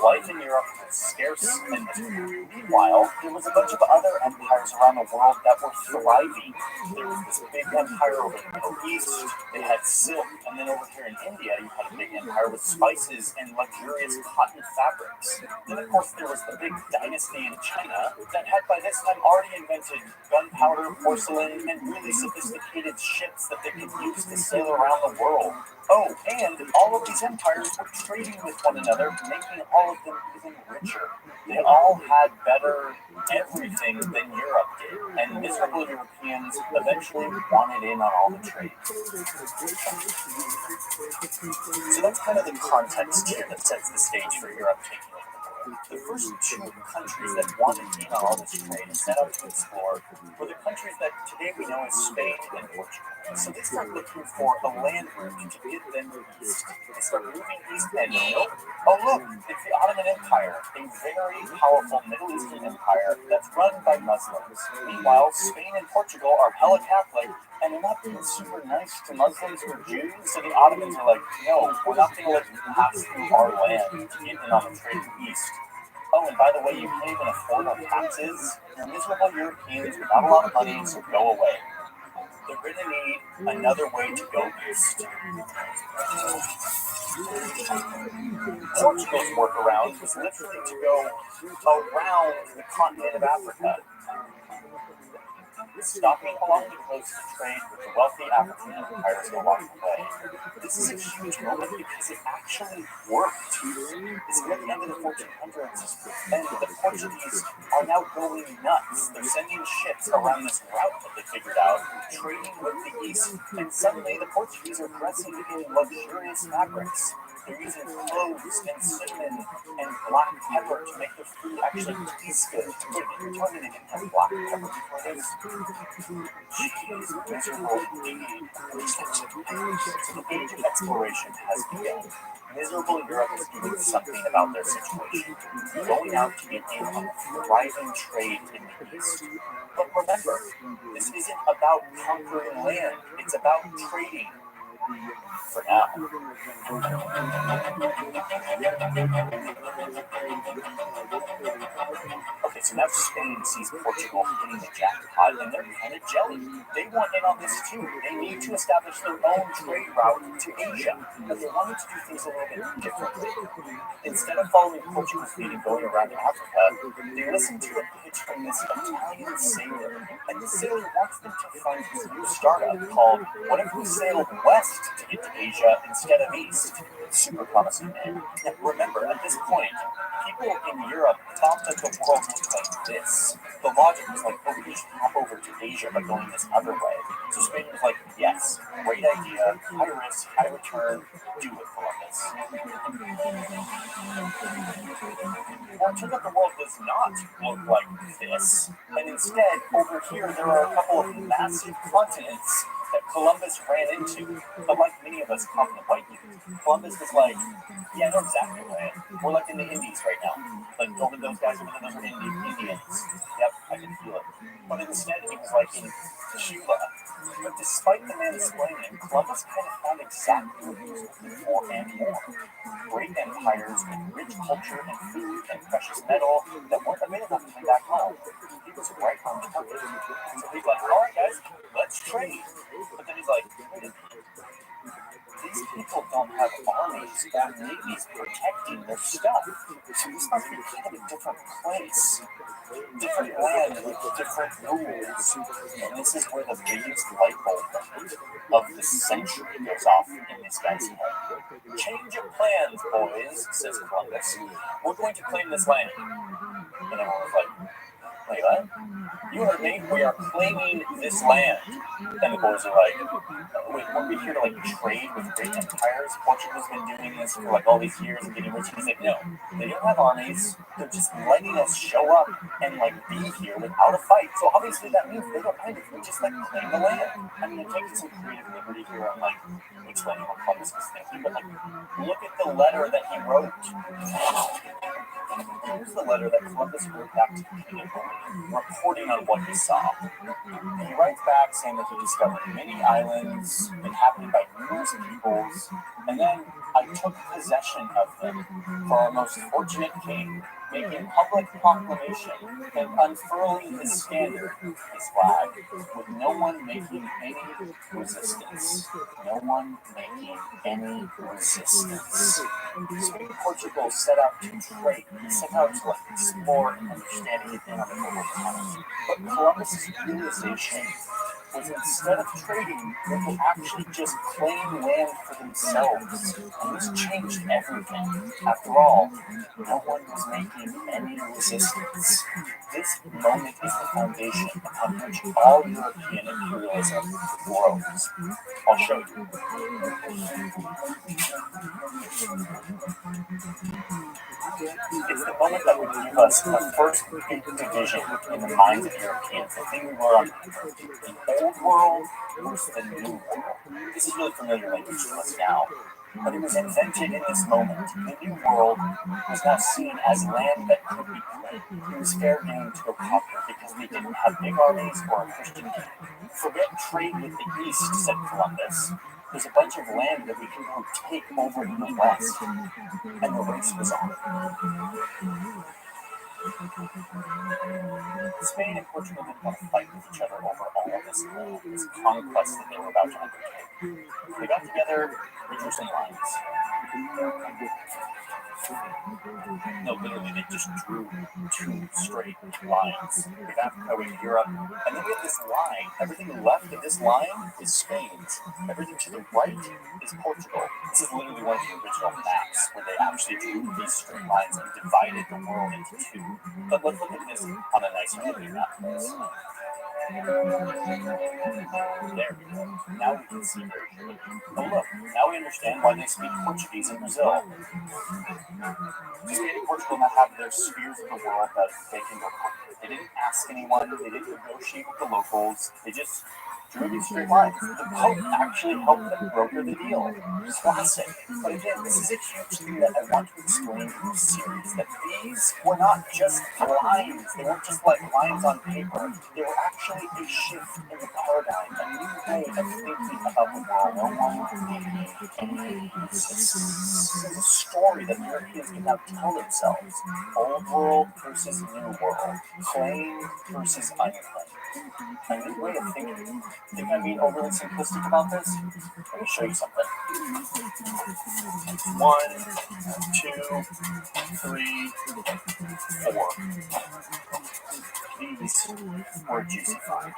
Life in Europe was scarce and miserable. Meanwhile, there was a bunch of other empires around the world that were thriving. There was this big empire over in the Middle East. They had silk, and then over here in India, you had a big empire with spices and luxurious cotton fabrics. Then, of course, there was the big dynasty in China that had by this time already invented gunpowder, porcelain, and really sophisticated ships that they could use to sail around the world. Oh, and all of these empires were trading with one another, making all of them even richer. They all had better everything than Europe did, and miserable Europeans eventually wanted in on all the trade. So that's kind of the context here that sets the stage for Europe taking over the world. The first two countries that wanted in on all this trade and set out to explore were the countries that today we know as Spain and Portugal. So they start looking for a land route to get them east. They start moving east and nope. Oh look, it's the Ottoman Empire, a very powerful Middle Eastern empire that's run by Muslims. Meanwhile, Spain and Portugal are hella Catholic, and they're not being super nice to Muslims or Jews, so the Ottomans are like, no, we're not going to let you pass through our land to get in on the trade east. Oh, and by the way, you can't even afford our taxes. You're miserable Europeans without a lot of money, so go away. They're going to need another way to go east. Portugal's workaround was literally to go around the continent of Africa, stopping along the coast to trade with the wealthy African empires along the way. This is a huge moment because it actually worked. It's near the end of the 1400s, and the Portuguese are now going nuts. They're sending ships around this route that they figured out, trading with the East, and suddenly the Portuguese are dressing in luxurious fabrics. They're using cloves and cinnamon and black pepper to make their food actually taste good. Wait, you're telling me they didn't have black pepper before this? Jeez, miserable indeed. So the age of exploration has begun. Miserable Europe is doing something about their situation, going out to get in on a thriving trade in the East. But remember, this isn't about conquering land, it's about trading. For now. Okay, so now Spain sees Portugal hitting the jackpot, and they're kind of jelly. They want in on this too. They need to establish their own trade route to Asia, but they wanted to do things a little bit differently. Instead of following Portugal's lead and going around Africa, they listened to a pitch from this Italian sailor, and this sailor wants them to fund this new startup called "What if we sailed west to get to Asia instead of east?" Super promising name. And remember, at this point, people in Europe thought that the world looked like this. The logic was like, oh, we just hop over to Asia by going this other way. So Spain was like, yes, great idea, high risk, high return, do it, Columbus. Well, it turns out the world does not look like this. And instead, over here, there are a couple of massive continents that Columbus ran into. But like many of us caught in the white youth, Columbus was like, yeah, I know exactly where I am. We're like in the Indies right now. Like over those guys over there, those are Indians. Yep, I can feel it. But instead, he was like in Cuba. But despite the man explaining, Columbus kind of found exactly what he was looking for and more. Great empires with rich culture and food and precious metal that weren't available to him back home. He was right on the target. So he's like, all right, guys, let's trade. But then he's like, wait a minute. These people don't have armies or navies protecting their stuff. So this must be kind of a different place. Different land with different rules. And this is where the biggest light bulb of the century goes off in this guy's head. Change of plans, boys, says Columbus. We're going to claim this land. And everyone was like, wait, what? You heard me, we are claiming this land. And the boys are like, wait, weren't we here to like trade with great empires? Portugal's been doing this for like all these years and getting rich. He's like, no, they don't have armies. They're just letting us show up and like be here without a fight. So obviously that means they don't mind if we just like claim the land. I mean, I'm taking some creative liberty here on like explaining what Columbus was thinking, but like look at the letter that he wrote. Here's the letter that Columbus wrote back to King, reporting on what he saw. He writes back saying that he discovered many islands inhabited by numerous peoples, and then I took possession of them for our most fortunate king, making public proclamation and unfurling his standard, his flag, with no one making any resistance. No one making any resistance. Spain and Portugal set out to trade, set out to explore and understand anything on the global economy. But Columbus's realization was instead of trading, they could actually just claim land for themselves. And this changed everything. After all, no one was making any resistance. This moment is the foundation upon which all European imperialism grows. I'll show you. It's the moment that would give us the first big division in the minds of Europeans. The thing we were on the old world versus the new world. This is really familiar language to us now. But it was invented in this moment. The new world was now seen as land that could be claimed. It was fair game to go conquer because they didn't have big armies or a Christian king. Forget trade with the East, said Columbus. There's a bunch of land that we can go take over in the West. And the race was on. Spain and Portugal didn't want to fight with each other over all of this land, this conquest that they were about to undertake. They got together, they drew some lines. No, literally, they just drew two straight lines. We have Africa, we have Europe, and then we have this line. Everything left of this line is Spain's. Everything to the right is Portugal. This is literally one of the original maps where they actually drew these straight lines and divided the world into two. But let's look at this on a nice movie map. There. Now we can see very clearly. Oh look, now we understand why they speak Portuguese in Brazil. Spain and Portugal now have their spheres of the world that they can go conquer. They didn't ask anyone, they didn't negotiate with the locals, they just drew these straight lines. The Pope actually helped them broker the deal. Classic. But again, this is a huge thing that I want to explain in this series, that these were not just lines. They weren't just like lines on paper. They were actually a shift in the paradigm, a new way of thinking about the world. No more aliens. This is a story that Europeans can now tell themselves. Old world versus new world. Claimed versus unclaimed. A new way of thinking. Think I'm being overly simplistic about this? Let me show you something. 1, 2, 3, 4. These were juicy find.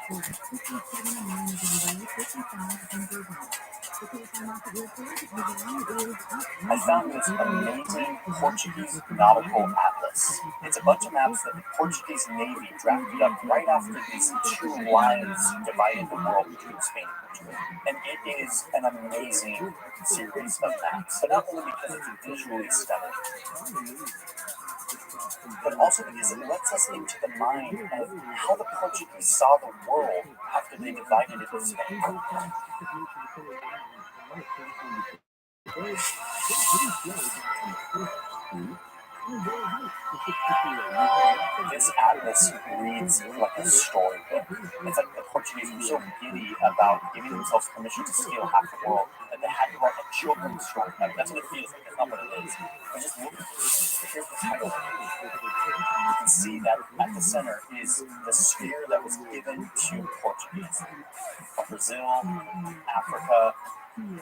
I found this amazing Portuguese nautical atlas. It's a bunch of maps that the Portuguese Navy drafted up right after these two lines divided the world between Spain and Portugal. And it is an amazing series of maps, but not only because it's visually stunning, but also because it lets us into the mind of how the Portuguese saw the world after they divided it with Spain. This atlas reads like a storybook. It's like the Portuguese were so giddy about giving themselves permission to steal half the world that they had to write a children's story. I mean, that's what it feels like. That's not what it is. But just look at this. Here's the title. You can see that at the center is the sphere that was given to Portuguese. Brazil, Africa,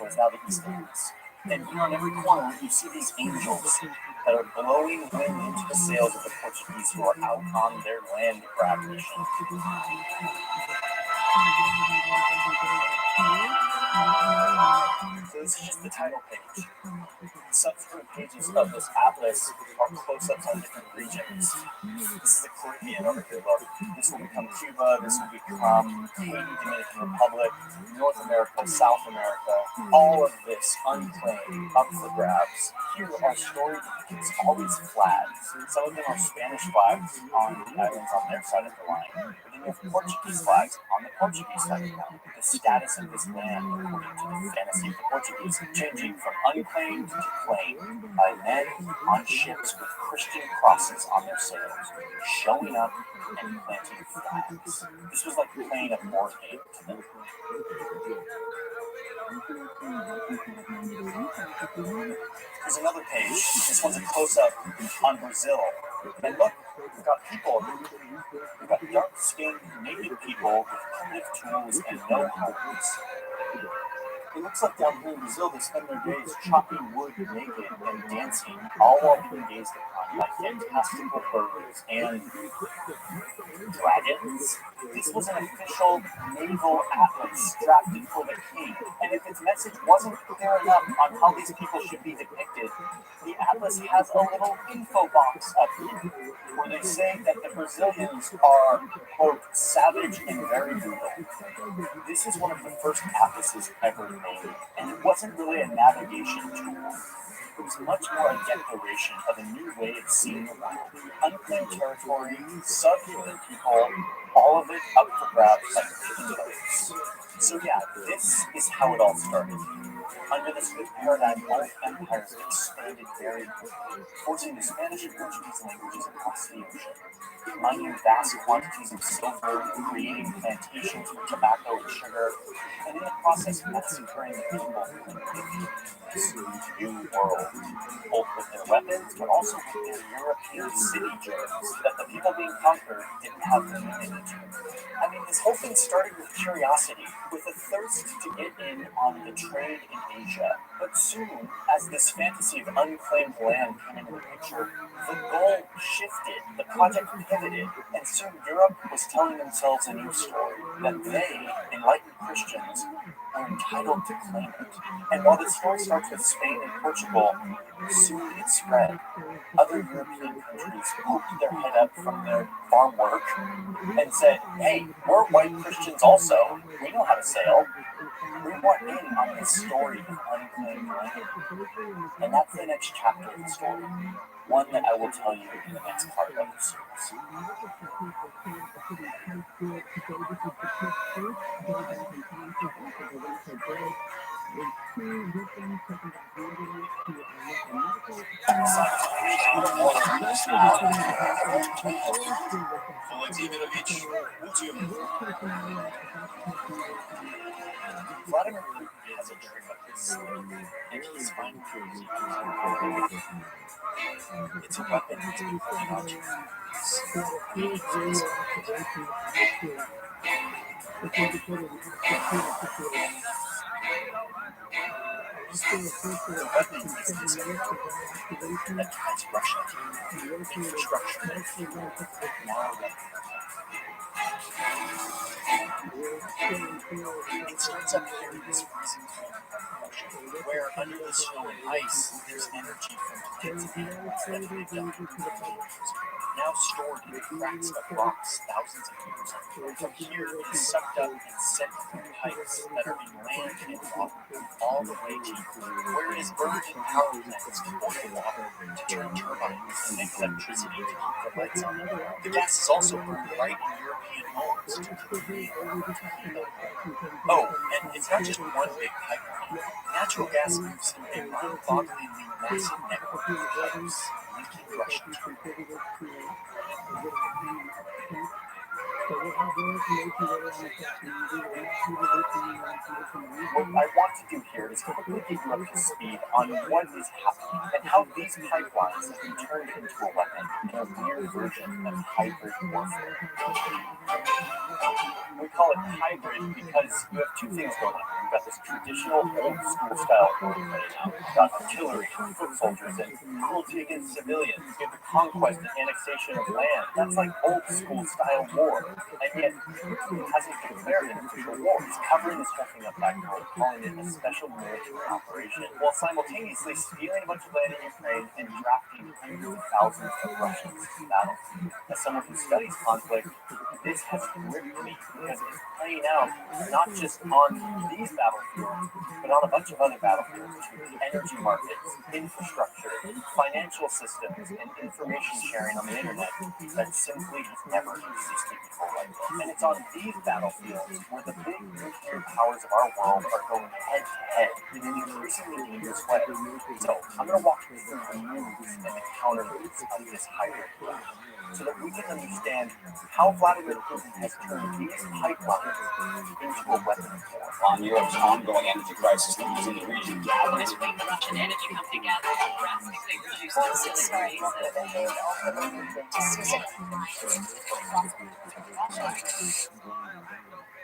was now the East Indies. And here on every corner, you see these angels that are blowing wind into the sails of the Portuguese who are out on their land grab mission. So this is just the title page. Subsequent pages of this atlas are close-ups on different regions. This is the Caribbean over here, look. This will become Cuba, this will become Haiti, Dominican Republic, North America, South America, all of this unclaimed, up for grabs. Here are story depictions, all these flags. Some of them are Spanish flags on the islands on their side of the line, but then you have Portuguese flags on the Portuguese side of the line. The status of this land, according to the fantasy of the Portuguese, changing from unclaimed to claimed by men on ships with Christian crosses on their sails, showing up and planting flags. This was like playing a board game to them. Here's another page. This one's a close-up on Brazil. And look, we've got people. We've got dark-skinned, naked people with primitive tools and no homes. It looks like down here in Brazil, they spend their days chopping wood naked and dancing, all while being gazed upon by fantastical birds and dragons. This was an official naval atlas drafted for the king, and if its message wasn't clear enough on how these people should be depicted, the atlas has a little info box up here, where they say that the Brazilians are, quote, savage and very brutal. This is one of the first atlases ever made, and it wasn't really a navigation tool. It was much more a declaration of a new way of seeing the world. Unclaimed territory, subhuman people, all of it up for grabs like chicken boats. So yeah, this is how it all started. Under this new paradigm, both empires expanded very quickly, forcing the Spanish and Portuguese languages across the ocean, mining vast quantities of silver, creating plantations for tobacco and sugar, and in the process massacring the people who lived in this new world, both with their weapons, but also with their European city germs that the people being conquered didn't have the immunity to. I mean, this whole thing started with curiosity, with a thirst to get in on the trade in Asia. But soon, as this fantasy of unclaimed land came into the picture, the goal shifted, the project pivoted, and soon Europe was telling themselves a new story, that they, enlightened Christians, were entitled to claim it. And while the story starts with Spain and Portugal, soon it spread. other European countries poked their head up from their farm work and said, hey, we're white Christians also. We know how to sail. We want in on this story of unclaimed land. And that's the next chapter of the story, one that I will tell you in the next part of the series. Vladimir Putin has a trick up his sleeve, and he's finally using it. It's a weapon he's been holding on to for years. The weapon is this code that ties Russia, infrastructure, now it starts up here in this freezing cold, where under the snow and ice, there's energy from plants and animals that have lived up here for years, now stored in cracks of rocks thousands of years ago. From here, it's sucked up and sent through pipes that are inland and water all the way to where it is burned in power plants to boil water, to turn turbines and make electricity to keep the lights on. The gas is also burned right in European homes to keep the heat up. Oh, and it's not just one big pipeline. Natural gas moves in a mind-bogglingly massive network of pipes linking Russia to What I want to do here is quickly get you up to speed on what is happening and how these pipelines have been turned into a weapon in a weird version of hybrid warfare. We call it hybrid because you have two things going on. You've got this traditional old school style warfare now. You've got artillery, foot soldiers, and cruelty against civilians. You have the conquest and annexation of land. That's like old school style war. And yet, Putin hasn't declared an official war. He's covering this whole thing up back home, calling it a special military operation, while simultaneously stealing a bunch of land in Ukraine and drafting hundreds of thousands of Russians to battle. As someone who studies conflict, this has gripped me because it's playing out not just on these battlefields, but on a bunch of other battlefields too. Energy markets, infrastructure, financial systems, and information sharing on the internet that simply has never existed before like this. And it's on these battlefields where the big nuclear powers of our world are going head to head in an increasingly dangerous way. So I'm going to walk you through the moves and the counter moves of this hybrid war, so that we can understand how Vladimir Putin has turned these pipelines into a weapon of war. On Europe's ongoing energy crisis in the region. This week, the Russian energy company gathered drastically reduced its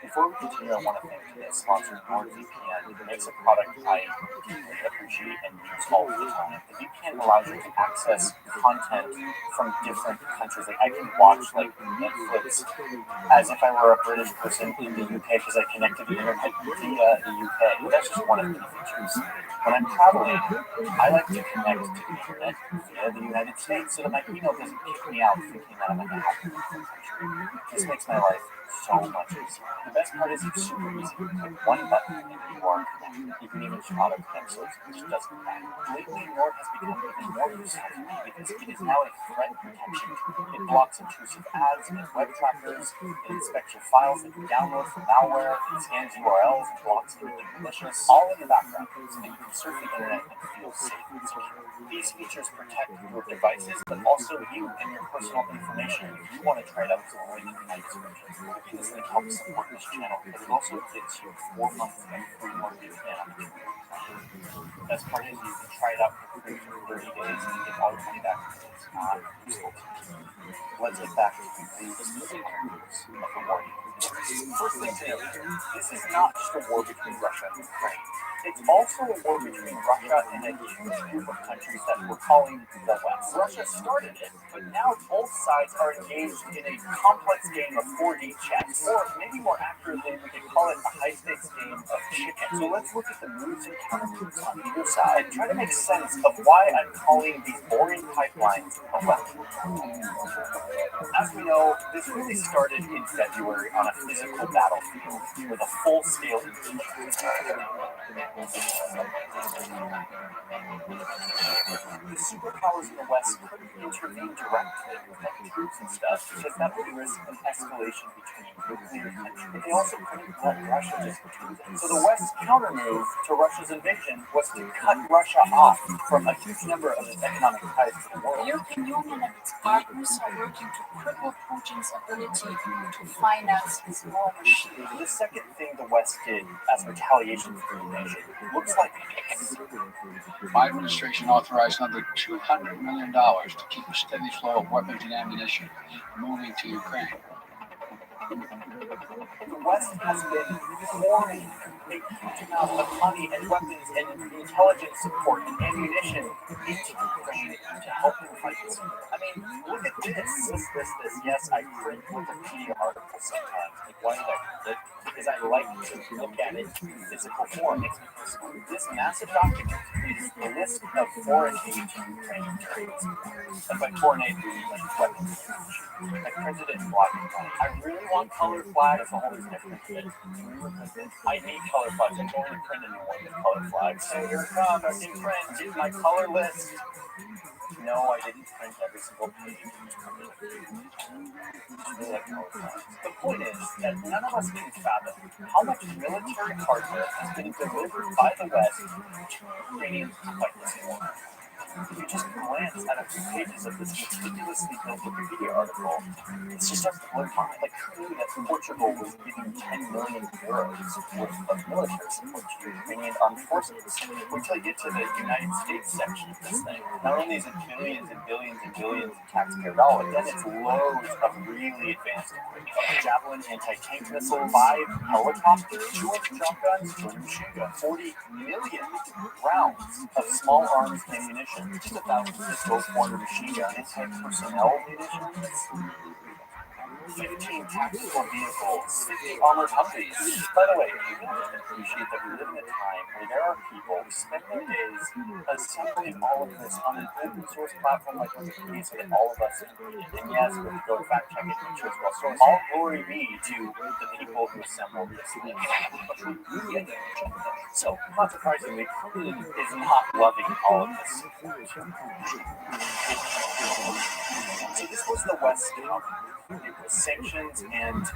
Before we continue, I want to thank today's sponsor, NordVPN. It makes a product I deeply appreciate and use all the time. The VPN allows you to access content from different countries. Like I can watch like Netflix as if I were a British person in the UK because I connected the internet via the UK. That's just one of the features. When I'm traveling, I like to connect to the internet via the United States so that my email doesn't kick me out thinking that I'm in a happy country. This makes my life so much easier. The best part is it's super easy. Click one button and you are connected. You can even auto connect so it doesn't matter. Lately, Nord has become even more useful to me because it is now a threat protection tool. It blocks intrusive ads and web trackers. It inspects your files that you download from malware. It scans URLs and blocks anything malicious, all in the background, so that you can surf the internet and feel safe and secure. These features protect your devices, but also you and your personal information. If you want to try it out, the link in my description. This link helps support this channel, but it also gets you 4 months of free NordVPN on the The best part is you can try it out for free for 30 days and get all your money back if it's not useful to you. Let's get back to the moves of the war. First thing to note, this is not just a war between Russia and Ukraine. It's also a war between Russia and a huge group of countries that we're calling the West. Russia started it, but now both sides are engaged in a complex game of 4D chess, or maybe more accurately, we could call it a high-stakes game of chicken. So let's look at the moves and counter-moves on either side and try to make sense of why I'm calling these boring pipelines a weapon. As we know, this really started in February on a physical battlefield with a full-scale invasion. The superpowers in the West couldn't intervene directly with like troops and stuff because that would risk an escalation between nuclear tension. But they also couldn't let Russia just do this. So the West's counter-move to Russia's invasion was to cut Russia off from a huge number of its economic ties to the world. The European Union and its partners are working to cripple Putin's ability to finance his war machine. The second thing the West did as retaliation for the invasion looks like this. My administration authorized another $200 million to keep a steady flow of weapons and ammunition moving to Ukraine. The West has been pouring a huge amount of money and weapons and intelligence support and ammunition into Ukraine to help them fight this war. I mean, look at this. Yes, I print Wikipedia articles sometimes. Like, why did I print it? Because I like to look at it in physical form. It makes me personal. This massive document is the list of foreign aid to Ukrainian trades. And by foreign aid, we mean like weapons. I printed it in black and white. I really want color flags. The whole reason I printed it. I hate color flags. I'm going to print a new one with color flags. So here it comes. I can print my color list. No, I didn't print every single page. The point is that none of us can fathom how much military hardware has been delivered by the West to Ukrainians to fight this war. If you just glance at a few pages of this meticulously built Wikipedia article, it just starts to blow your mind. Like, who knew that Portugal was giving 10 million euros worth of military support to Ukrainian armed forces? Wait till I get to the United States section of this thing. Not only is it billions and billions and billions of taxpayer dollars, then it's loads of really advanced equipment. Javelin anti-tank missiles, 5 helicopters, 200 jump guns, 3 machine guns, 40 million rounds of small arms ammunition. Just 1,000 pistols, 400 machine gun, anti-personnel munitions, 15 tactical vehicles, 50 armored Humvees. By the way, you can appreciate that we live in a time where there are people who spend their days assembling all of this on an open source platform like Wikipedia so that all of us can read it. And yes, we go fact check it, make sure it's well sourced. All glory be to the people who assembled this thing. So, not surprisingly, Putin is not loving all of this. So this was the West's counter. It was sanctions and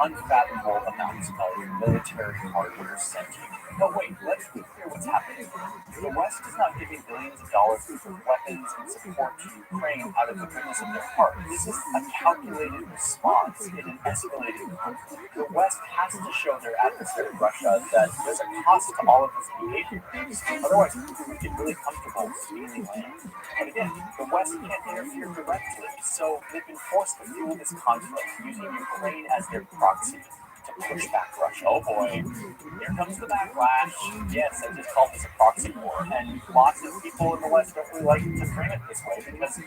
unfathomable amounts of military hardware sent to Ukraine. But wait, let's be clear what's happening. The West is not giving billions of dollars worth of weapons and support to Ukraine out of the goodness of their heart. This is a calculated response in an escalating conflict. The West has to show their adversary, Russia, that there's a cost to all of this behavior. Otherwise, Putin would get really comfortable stealing land. But again, the West can't interfere directly, so they've been forced to fuel this conflict, using Ukraine as their proxy to push back Russia. Oh boy, here comes the backlash. Yes, I just called this a proxy war, and lots of people in the West don't really like to frame it this way because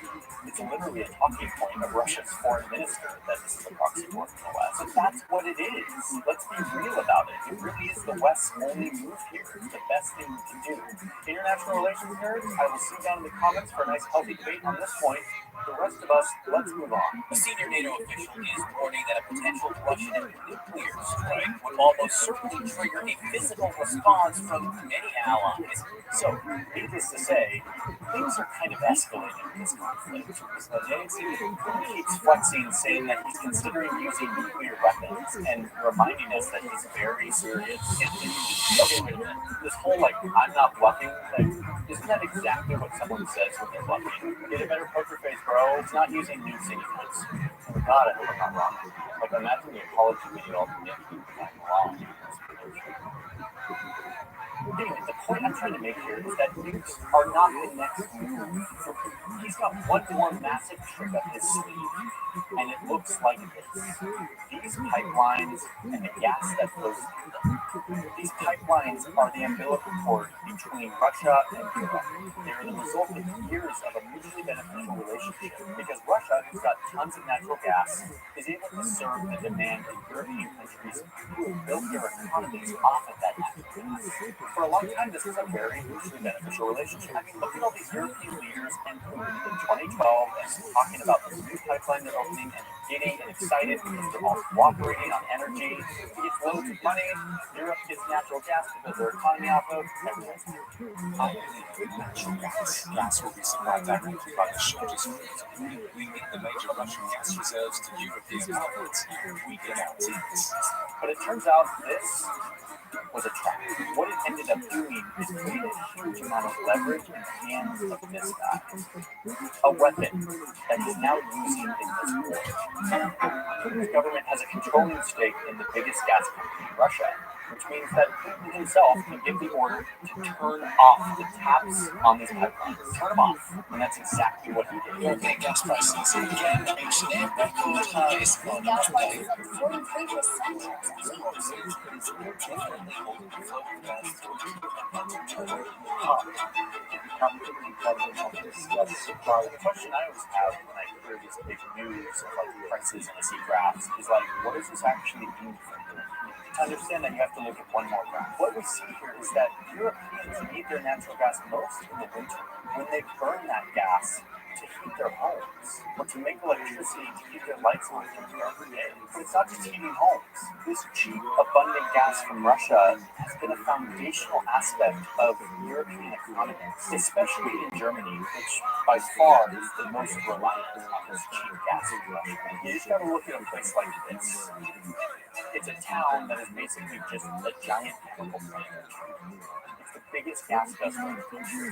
it's literally a talking point of Russia's foreign minister that this is a proxy war from the West. But that's what it is. Let's be real about it. It really is the West's only move here. It's the best thing we can do. International relations nerds, I will see you down in the comments for a nice healthy debate on this point. The rest of us, let's move on. A senior NATO official is warning that a potential Russian nuclear strike would almost certainly trigger a physical response from many allies. So, needless to say, things are kind of escalating in this conflict. Putin keeps flexing, saying that he's considering using nuclear weapons and reminding us that he's very serious. Okay, wait a minute. This whole, like, I'm not bluffing thing, isn't that exactly what someone says when they're bluffing? Get a better poker face, bro. It's not using nukes anymore. Oh God, I hope I'm not wrong. Like, imagine the apology video of me if I'm wrong. Anyway, the point I'm trying to make here is that nukes are not the next move. He's got one more massive trick up his sleeve, and it looks like this. These pipelines and the gas that flows through them. These pipelines are the umbilical cord between Russia and Europe. They are the result of years of a mutually beneficial relationship because Russia, who's got tons of natural gas, is able to serve the demand in European countries who have built their economies off of that natural gas. For a long time, this was a very mutually beneficial relationship. I mean, look at all these European leaders and Putin in 2012 and talking about this new pipeline they're opening and giddy and excited because they're all cooperating on energy. He gets loads of money. Europe gets natural gas to build their economy off of. Everyone's I believe with natural gas will be supplied directly by the shortest route, linking the major Russian gas reserves to European outlets, weakening our teams. But it turns out this was a trap. What it ended up doing is putting a huge amount of leverage in the hands of this guy. A weapon that he's now using in this war. Putin's government has a controlling stake in the biggest gas company in Russia, which means that Putin himself can give the order to turn off the taps on these pipelines. Turn them off. And that's exactly what he did. European gas prices again reached near record highs on Gas Monday. prices up 43%. The question I always have when I hear these big news of like prices and I see graphs is like, what does this actually mean for you? To understand that, you have to look at one more graph. What we see here is that Europeans need their natural gas most in the winter when they burn that gas to heat their homes or to make electricity to keep their lights on throughout the day. But it's not just heating homes. This cheap, abundant gas from Russia has been a foundational aspect of European economies, especially in Germany, which by far is the most reliant on this cheap gas from Russia. You just gotta look at a place like this. It's a town that is basically just a giant chemical plant. It's the biggest gas guzzler in the country.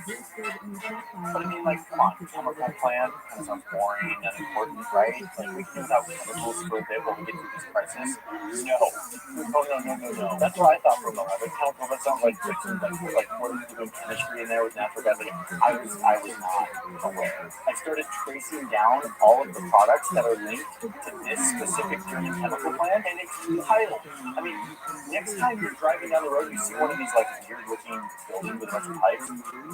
But I mean, like, come on, chemical plant kind of sounds boring, unimportant, right? Like, we can use out chemicals for a bit while we get through this crisis. No. No. That's what I thought for a moment. Like, chemical, that sounds like what are you doing chemistry in there with natural gas? Like, I was not aware. I started tracing down all of the products that are linked to this specific German chemical plant, and it's wild. I mean, next time you're driving down the road, you see one of these like weird-looking buildings with a bunch of pipes.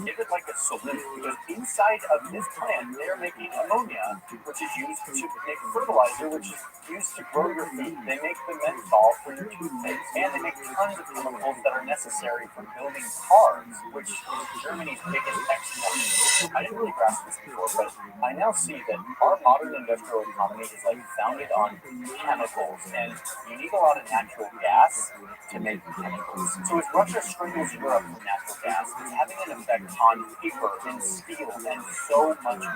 Give it like a salute because inside of this plant, they're making ammonia, which is used to make fertilizer, which is used to grow your food. They make the menthol for your toothpaste, and they make tons of chemicals that are necessary for building cars, which is Germany's biggest export. I didn't really grasp this before, but I now see that our modern industrial economy is like founded on chemicals, and you need a lot of natural gas to make chemicals. So as Russia strangles Europe for natural gas, it's having an effect on paper and steel and so much more.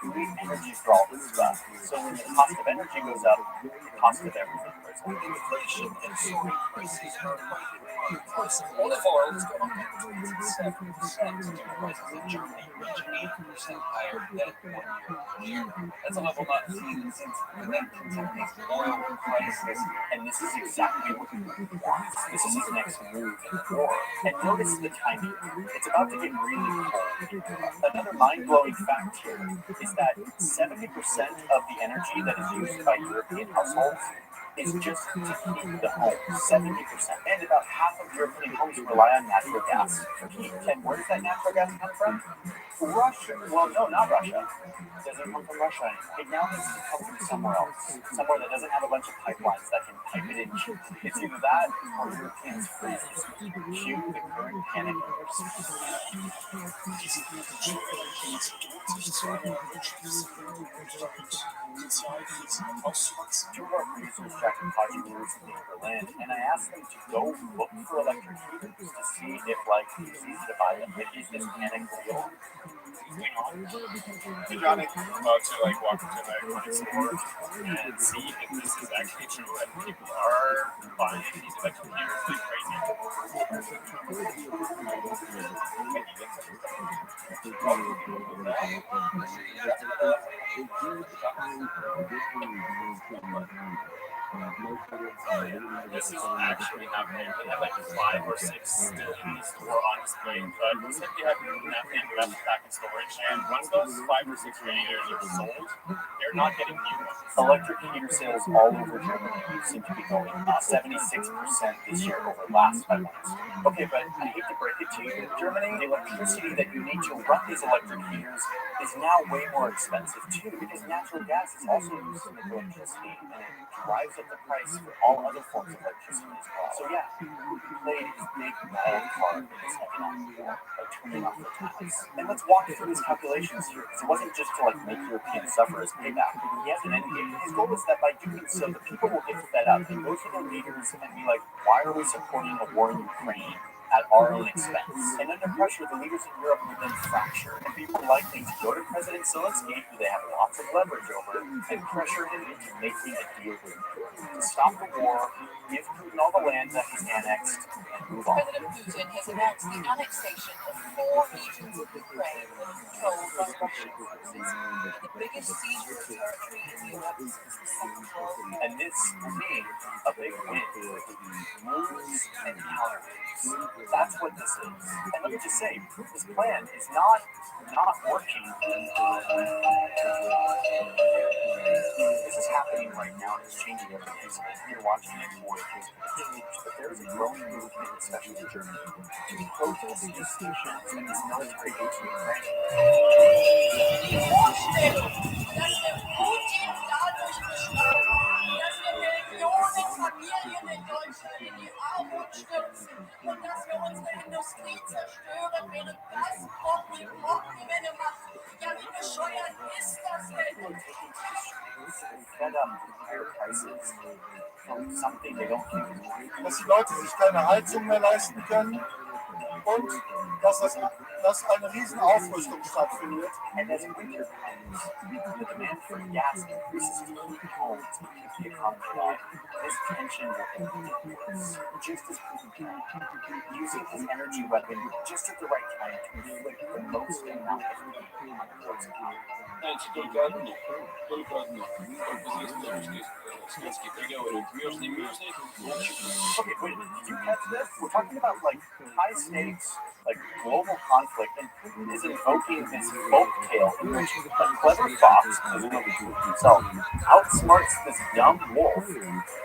We need energy for all this stuff. So when the cost of energy goes up, the cost of everything goes up. Inflation and soaring prices are all of oil has gone up 27%, prices in Germany reached 8% higher than 1 year earlier. That's a level not seen since the 1970s oil crisis. And this is exactly what he wants. This is his next move in the war. And notice the timing. It's about to get really cold. Another mind-blowing fact here is that 70% of the energy that is used by European households is just to heat the home. 70%. And about half of European homes rely on natural gas for heat. And where does that natural gas come from? Russia. Well, no, not Russia. It doesn't come from Russia anymore. It now needs to come from somewhere else. Somewhere that doesn't have a bunch of pipelines that can pipe it in. It's either that or Europeans freeze. Cue the current panic. Two of our producers, Jack and Taji, were recently in Berlin, and I asked them to go look for electric heaters to see if, like, it's easy to buy them. Is this panic real? Hey Johnny, I'm about to walk into an electronics store and see if this is actually true and people are buying these electric heaters like crazy. This is actually happening. They have like 5 or 6 still in the store on display, but looks like they have nothing left back in storage. And once those 5 or 6 radiators are sold, they're not getting new ones. Electric heater sales all over Germany seem to be going up 76% this year over last 5 months. Okay, but I hate to break it to you, in Germany, the electricity that you need to run these electric heaters is now way more expensive too, because natural gas is also used to make electricity, and it drives up the price for all other forms of electricity as well. So yeah, we played a big wild card in this economic war by turning off the taps. And let's walk through his calculations here, because it wasn't just to like make Europeans suffer as payback. He has an end game. His goal is that by doing so, the people will get fed up and go to their leaders and be like, why are we supporting a war in Ukraine at our own expense? And under pressure, the leaders in Europe would then fracture and be more likely to go to President Zelensky, who they have lots of leverage over, and pressure him into making a deal with him to stop the war, give Putin all the land that he's annexed, and move on. President Putin has announced the annexation of 4 regions of Ukraine controlled by Russian forces, the biggest seizure of territory in Europe since the Second World War. And this will be a big win for the moves and countermoves. That's what this is. And let me just say, this plan is not working. This is happening right now, and it's changing every day. So you're watching it for it to change, but there is a growing movement, especially in Germany, to protest these stations and these military base in Ukraine. Die Vorstellung, dass der Putin dadurch bestraft, dass wir Millionen Familien in Deutschland in die Armut stürzen und dass wir unsere Industrie zerstören, während Gazprom Rekordgewinne macht. Ja, wie bescheuert ist das denn? Fed up with higher prices from something they don't use. Dass die Leute sich keine Heizung mehr leisten können und dass eine riesen Aufrüstung stattfindet. And as winter comes, the demand for gas increases to heat homes and keep the economy alive. This tension will increase just as Putin can, using his energy weapon just at the right time to inflict the most amount of pain on the world's economy. Знаете, только одно. Только известные русские светские приговоры. Мерзни, Okay, wait, did you catch this? We're talking about like high stakes, like global conflict, and Putin is invoking this folk tale in which a clever fox, presumably Putin himself, outsmarts this dumb wolf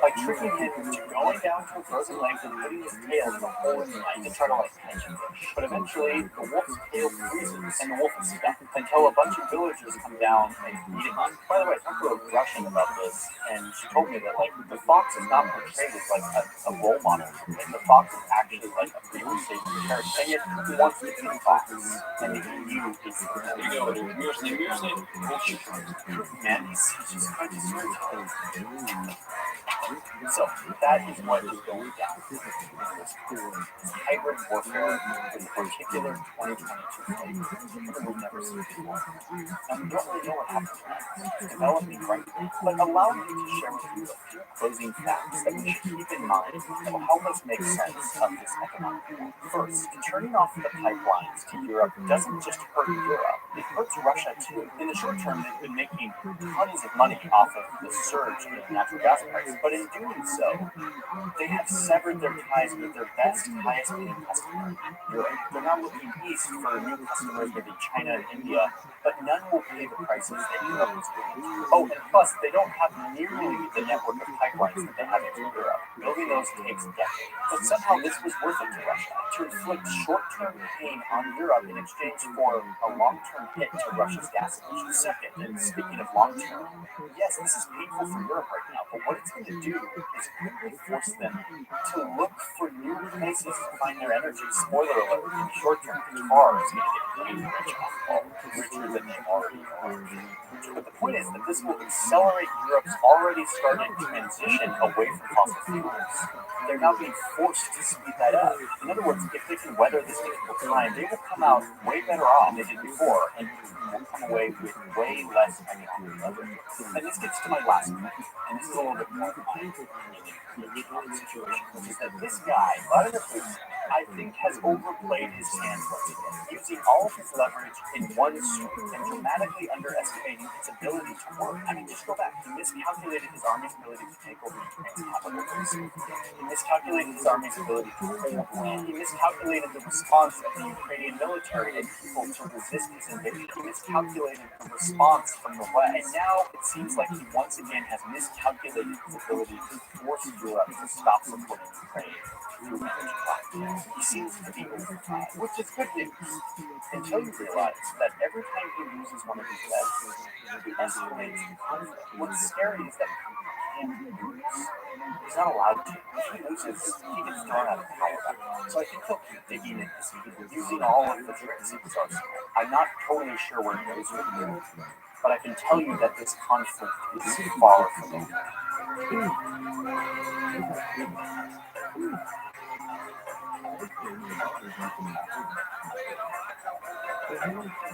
by tricking him into going down to a frozen lake and putting his tail in the hole in the ice to try to like catch him. But eventually, the wolf's tail freezes and the wolf is stuck until a bunch of villagers come down and beat him up. By the way, I talked to a Russian about this, and she told me that like the fox is not portrayed as like a role model. Like, the fox is actually like a really safe character, and yet he wants to be the fox, and the EU is man, he's just trying to storytell. So that is what is going down. Hybrid warfare, in particular 2022, we've never seen before. And we don't really know what happens next. It's developing right now. But allow me to share with you a few closing facts that we should keep in mind that will help us make sense of this economic war. First, turning off the pipelines to Europe doesn't just hurt Europe, it hurts Russia too. In the short term, they've been making tons of money off of the surge in natural gas prices, but in doing so, they have severed their ties with their best, highest paying customer, Europe. They're now looking east for new customers, maybe China and India, but none will pay the prices that Europe is willing to. Oh, and plus, they don't have nearly the network of pipelines that they have in Europe. Building those takes decades. But somehow this was worth it to Russia, to inflict short-term pain on Europe in exchange for a long-term hit to Russia's gas industry. Second, and speaking of long-term, yes, this is painful for Europe right now, but what it's going to do is quickly force them to look for new places to find their energy. Spoiler alert, in the short term, Qatar is going to get really rich off oil, richer than they already are. But the point is that this will accelerate Europe's already started transition away from fossil fuels. They're now being forced to speed that up. In other words, if they can weather this difficult time, they will come out way better off than they did before, and will come away with way less economic leverage. And this gets to my last point, and this is a little bit more of my situation, which is that this guy, Vladimir Putin, I think, has overplayed his hand once again, using all of his leverage in one swoop and dramatically underestimating its ability to work. I mean, just go back. He miscalculated his army's ability to take over Ukraine's capital. He miscalculated his army's ability to hold land. He miscalculated the response of the Ukrainian military and people to resist his invasion. He miscalculated the response from the West. And now it seems like he once again has miscalculated his ability to force Europe to stop supporting Ukraine through energy policy. He seems to be overtired, which is good news, until you realize that every time he loses one of his bets, he escalates the conflict. What's scary is that he can't lose. He's not allowed to. If he loses, he gets thrown out of power. So I think he'll keep digging into this, using all of the tricks in his arsenal. I'm not totally sure where it goes from here, but I can tell you that this conflict is far from over.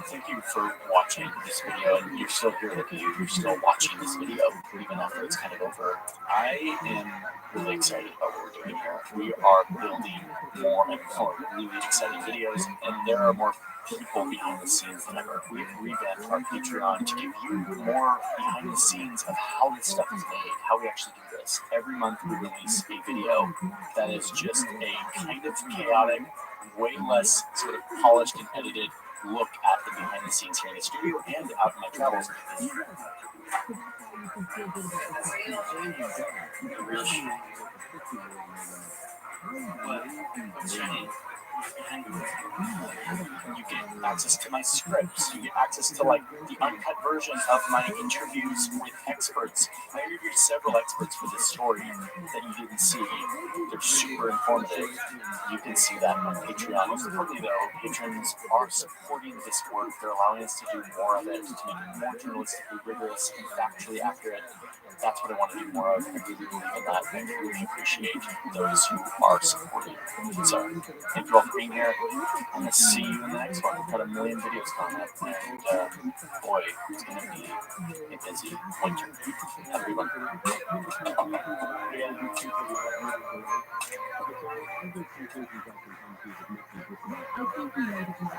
Thank you for watching this video, and you're still here with me, you're still watching this video, even after it's kind of over. I am really excited about what we're doing here. We are building more and more really exciting videos, and there are more people behind the scenes than ever. We've revamped our Patreon to give you more behind the scenes of how this stuff is made, how we actually do this. Every month we release a video that is just a kind of chaotic, way less sort of polished and edited look at the behind the scenes here in the studio and out in my travels. You get access to my scripts. You get access to like the uncut version of my interviews with experts. I interviewed several experts for this story that you didn't see. They're super informative. You can see that on Patreon. Most importantly, though, patrons are supporting this work. They're allowing us to do more of it, to make it more journalistically rigorous and factually accurate. That's what I want to do more of. I really believe in that. I really appreciate those who are supporting. So, thank you all for being here. I'm going to see you in the next one. We've got a million videos coming up, and boy, it's going to be a busy winter. Have a good one.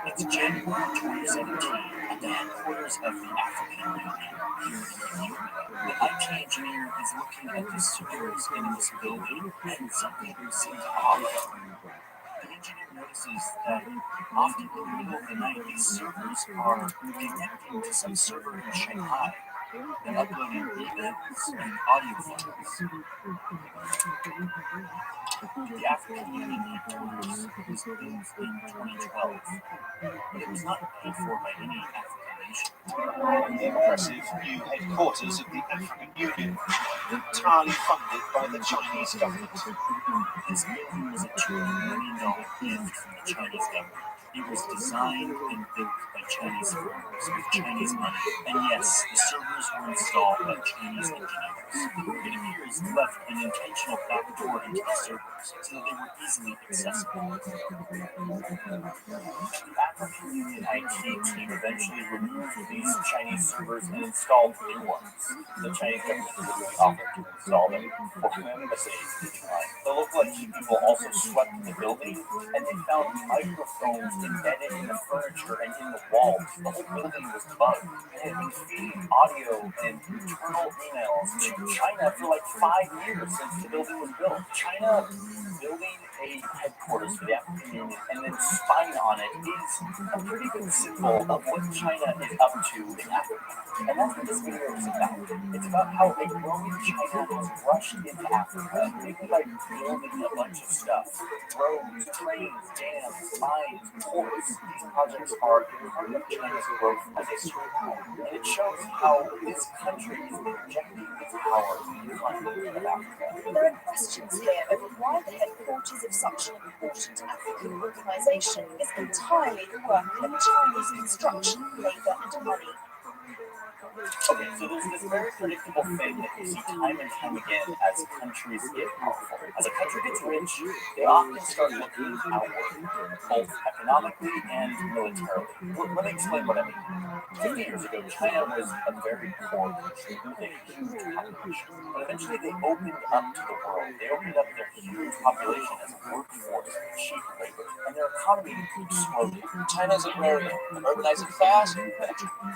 It's January 2017 at the headquarters of the African Union here in Ethiopia. The IT engineer is looking at the servers in this building, and something seems off. The engineer notices that often in the middle of the night, these servers are connecting to some server in Shanghai and uploading emails and audio files. The African Union headquarters was built in 2012, but it was not paid for by any African nation. The impressive new headquarters of the African Union, entirely funded by the Chinese government. This building was a $200 million gift from the Chinese government. It was designed and built by Chinese firms with Chinese money. And yes, the servers were installed by Chinese engineers. It appears left an intentional backdoor into the servers so that they were easily accessible. The African Union IT team eventually removed these Chinese servers and installed new ones. The Chinese government literally offered to install them for them, but they declined. The local IT people also swept the building, and they found microphones embedded in the furniture and in the walls. The whole building was bugged. They had been feeding audio and internal emails to China for like 5 years since the building was built. China building a headquarters for the African Union and then spying on it is a pretty good symbol of what China is up to in Africa. And that's what this video is about. It's about how a growing China has rushed into Africa, maybe by building a bunch of stuff. Roads, trains, dams, mines, ports. These projects are part of China's growth as a superpower. And it shows how this country is projecting its power in the continent of Africa. There are questions here over why the headquarters of such an important African organisation is entirely the work of Chinese construction, labour and money. Okay, so there's this very predictable thing that you see time and time again as countries get powerful. As a country gets rich, they often start looking outward, both economically and militarily. Let me explain what I mean. 50 years ago, China was a very poor country with a huge population. But eventually they opened up to the world. They opened up their huge population as a workforce with cheap labor. And their economy exploded. China's agrarian, urbanizing fast,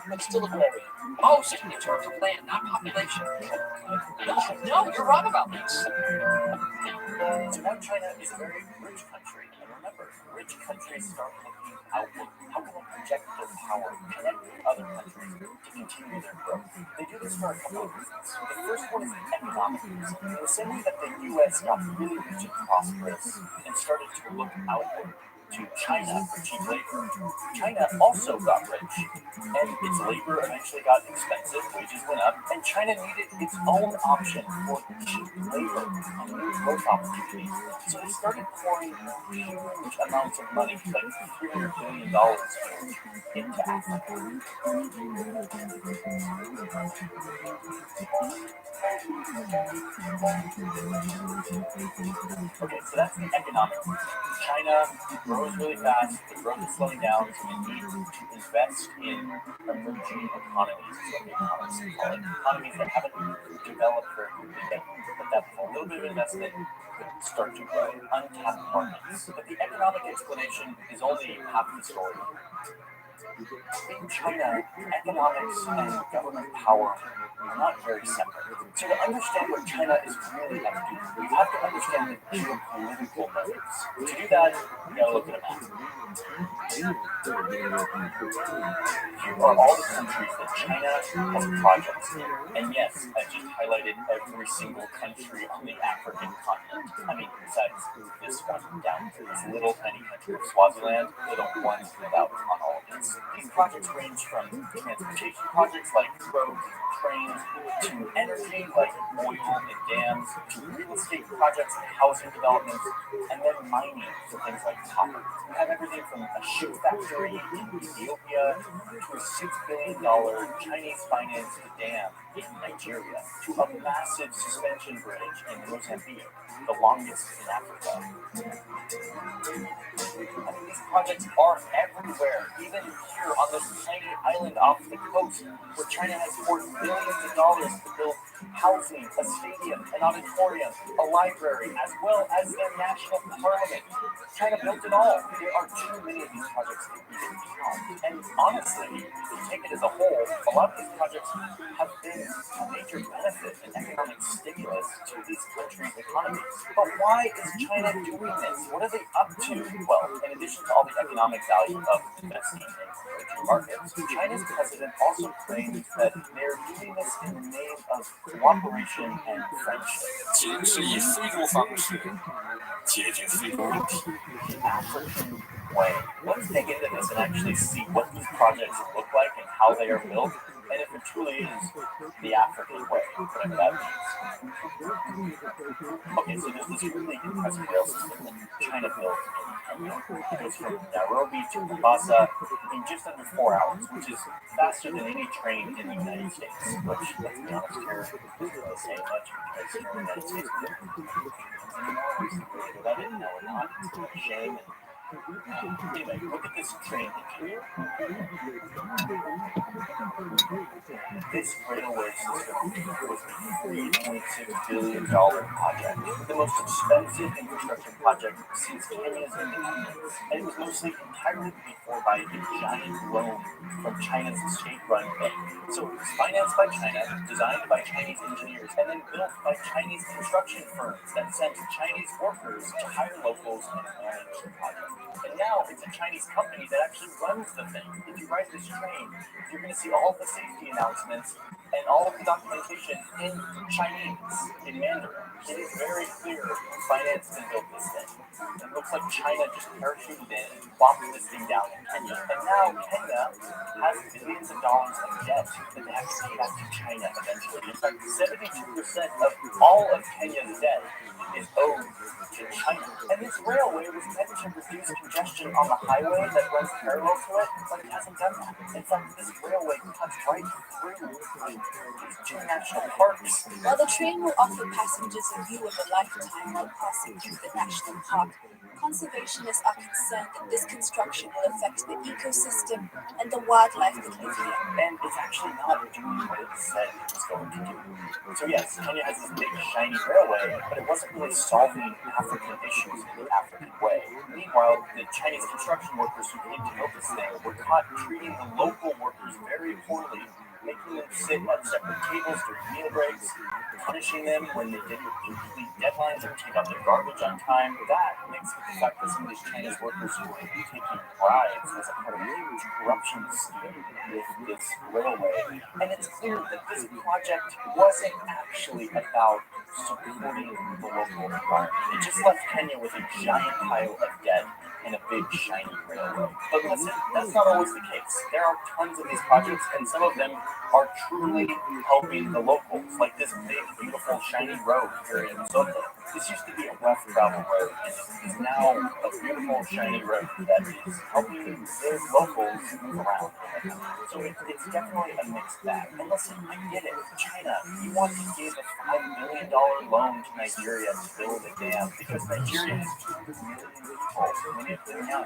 but still agrarian. Oh, so in terms of land, not population. No, you're wrong about this. So now China is a very rich country. And remember, rich countries start looking outward. How can they project their power, connect with other countries to continue their growth? They do this for a couple of reasons. The first one is economic reason. In the same way that the U.S. got really rich and prosperous and started to look outward to China for cheap labor, China also got rich, and its labor eventually got expensive, wages went up, and China needed its own option for cheap labor and new growth opportunities. So they started pouring huge amounts of money, like $300 billion into Africa. Okay, so that's the economic reason. China grows really fast, the growth is slowing down, so they need to invest in emerging economies, is what the economists call it. Economies that haven't developed very quickly yet, but that with a little bit of investment could start to grow. Untapped markets. But the economic explanation is only half the story. In China, economics and government power are not very separate. So to understand what China is really up to, you have to understand the geopolitical motives. To do that, you gotta look at a map. Here are all the countries that China has projects in. And yes, I just highlighted every single country on the African continent. I mean, besides this one down to this little tiny country of Swaziland, they're the ones without on all of this. These projects range from transportation projects like roads, trains, to energy like oil and dams, to real estate projects like housing developments, and then mining for things like copper. We have everything from a shoe factory in Ethiopia to a $6 billion Chinese-financed dam in Nigeria to a massive suspension bridge in Mozambique, the longest in Africa. I mean, these projects are everywhere, even here on this tiny island off the coast, where China has poured billions of dollars to build housing, a stadium, an auditorium, a library, as well as their national parliament. China built it all. There are too many of these projects to even count. And honestly, if you take it as a whole, a lot of these projects have been a major benefit and economic stimulus to these countries' economies. But why is China doing this? What are they up to? Well, in addition to all the economic value of investing in emerging markets, China's president also claims that they're doing this in the name of cooperation and friendship. 其实是以非洲方式解决非洲问题。 The African way. Let's dig into this and actually see what these projects look like and how they are built, and if it truly is the African way, whatever that means. Okay, so there's this really impressive rail system that China built in Kenya. It goes from Nairobi to Mombasa in just under 4 hours, which is faster than any train in the United States, which, let's be honest here, isn't really saying much because here in the United States we don't anymore. We really good at it, now we're not. It's a shame. Anyway, look at this train in Kenya. This railway system was a $3.6 billion project, the most expensive infrastructure project since Kenya's independence, and it was mostly entirely paid for by a giant loan from China's state-run bank. So it was financed by China, designed by Chinese engineers, and then built by Chinese construction firms that sent Chinese workers to hire locals and manage the project. And now it's a Chinese company that actually runs the thing. If you ride this train, you're going to see all the safety announcements and all of the documentation in Chinese, in Mandarin. It is very clear who financed and built this thing. It looks like China just parachuted in and plopped this thing down in Kenya. And now Kenya has billions of dollars of debt that they have to pay back to China eventually. In fact, 72% of all of Kenya's debt is owed to China. And this railway was meant to reduce congestion congestion on the highway that runs parallel to it, but it hasn't done that. In fact, this railway cuts right through these two national parks. While the train will offer passengers a view of a lifetime while passing through the national park, conservationists are concerned that this construction will affect the ecosystem and the wildlife that live here. And it's actually not doing what it said it was going to do. So yes, Kenya has this big shiny railway, but it wasn't really solving African issues in the African way. Meanwhile, the Chinese construction workers who came to build this thing were caught treating the local workers very poorly, making them sit at separate tables during meal breaks, punishing them when they didn't complete deadlines or take out their garbage on time. That mixed with the fact that some of these Chinese workers who were taking bribes as a part of a huge corruption scheme with this railway. And it's clear that this project wasn't actually about supporting the local environment. It just left Kenya with a giant pile of debt and a big shiny railway. But listen, that's not always the case. There are tons of these projects, and some of them are truly helping the locals, like this big, beautiful, shiny road here in Soto. This used to be a rough travel road, and it is now a beautiful, shiny road that is helping the locals move around. So it's definitely a mixed bag. And listen, I get it. China, you want to give a $5 billion loan to Nigeria to build a dam because Nigeria has 200 million people, many of them young,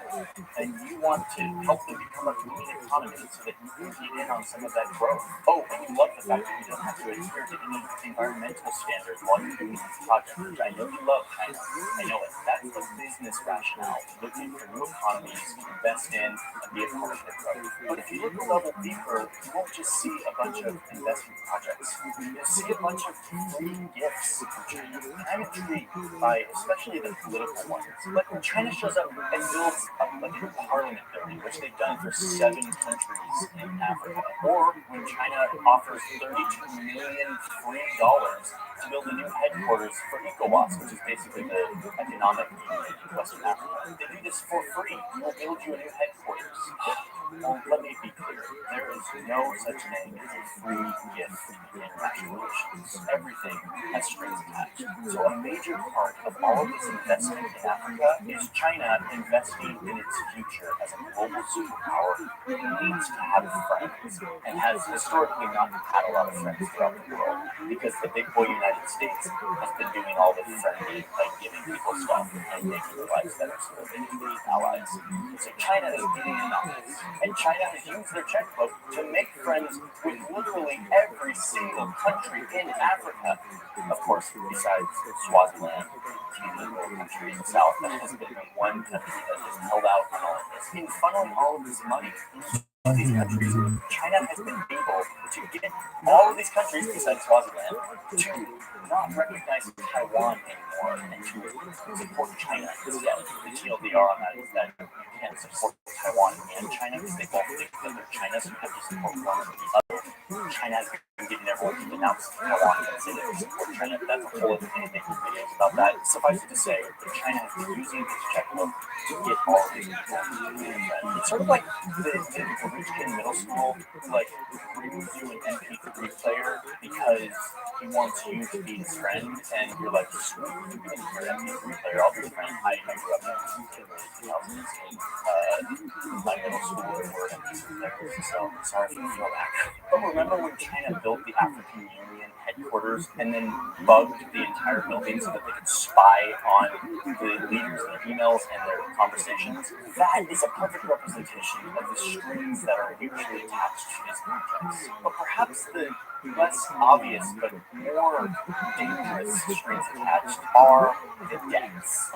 and you want to help them become a green economy so that you can get in on some of that growth. Oh, and you love the fact that you don't have to adhere to any environmental standards while you're doing this project, which I know you love, China. I know it. That's the business rationale, looking for new economies to invest in and be a part of their growth. But if you look a level deeper, you won't just see a bunch of investment projects. You'll see a bunch of free gifts from China. And I'm intrigued by especially the political ones. Like when China shows up and builds like a parliament building, which they've done for 7 countries in Africa, or when China offers $32 million free to build a new headquarters for ECOWAS, which is basically the economic union in Western Africa. They do this for free. We'll build you a new headquarters. Well, let me be clear. There is no such thing as a free gift in international relations. Everything has strings attached. So a major part of all of this investment in Africa is China investing in its future as a global superpower who needs to have friends and has historically not had a lot of friends throughout the world because the big boy United States has been doing all the friendly, like giving people stuff and making their lives better so that they can be allies. So China is getting in on this. And China has used their checkbook to make friends with literally every single country in Africa. Of course, besides Swaziland, the little country in the south that has been the one country that has held out on all of this. In funneling all of this money into these countries, China has been able to get all of these countries, besides Swaziland, to not recognize Taiwan anymore and to support China instead. The TLDR on that is that you can't support Taiwan and China because they both think that they're China, so you have to support one or the other. China has been getting everyone to denounce Taiwan and say that they support China. That's a whole other thing. They make videos about that. Suffice it to say that China has been using this checkbook to get all of these people to be their friends. It's sort of like the rich kid in middle school who like brings you an MP3 player because he wants you to be his friend, and you're like, sweet, you can hear MP3 player, I'll be your friend. I grew up in 2000s in my middle school were MP3 players, so sorry for the throwback. But remember when China built the African Union headquarters and then bugged the entire building so that they could spy on the leaders, their emails and their conversations? That is a perfect representation of the strings that are usually attached to these projects. But perhaps the less obvious but more dangerous strings attached are the debts.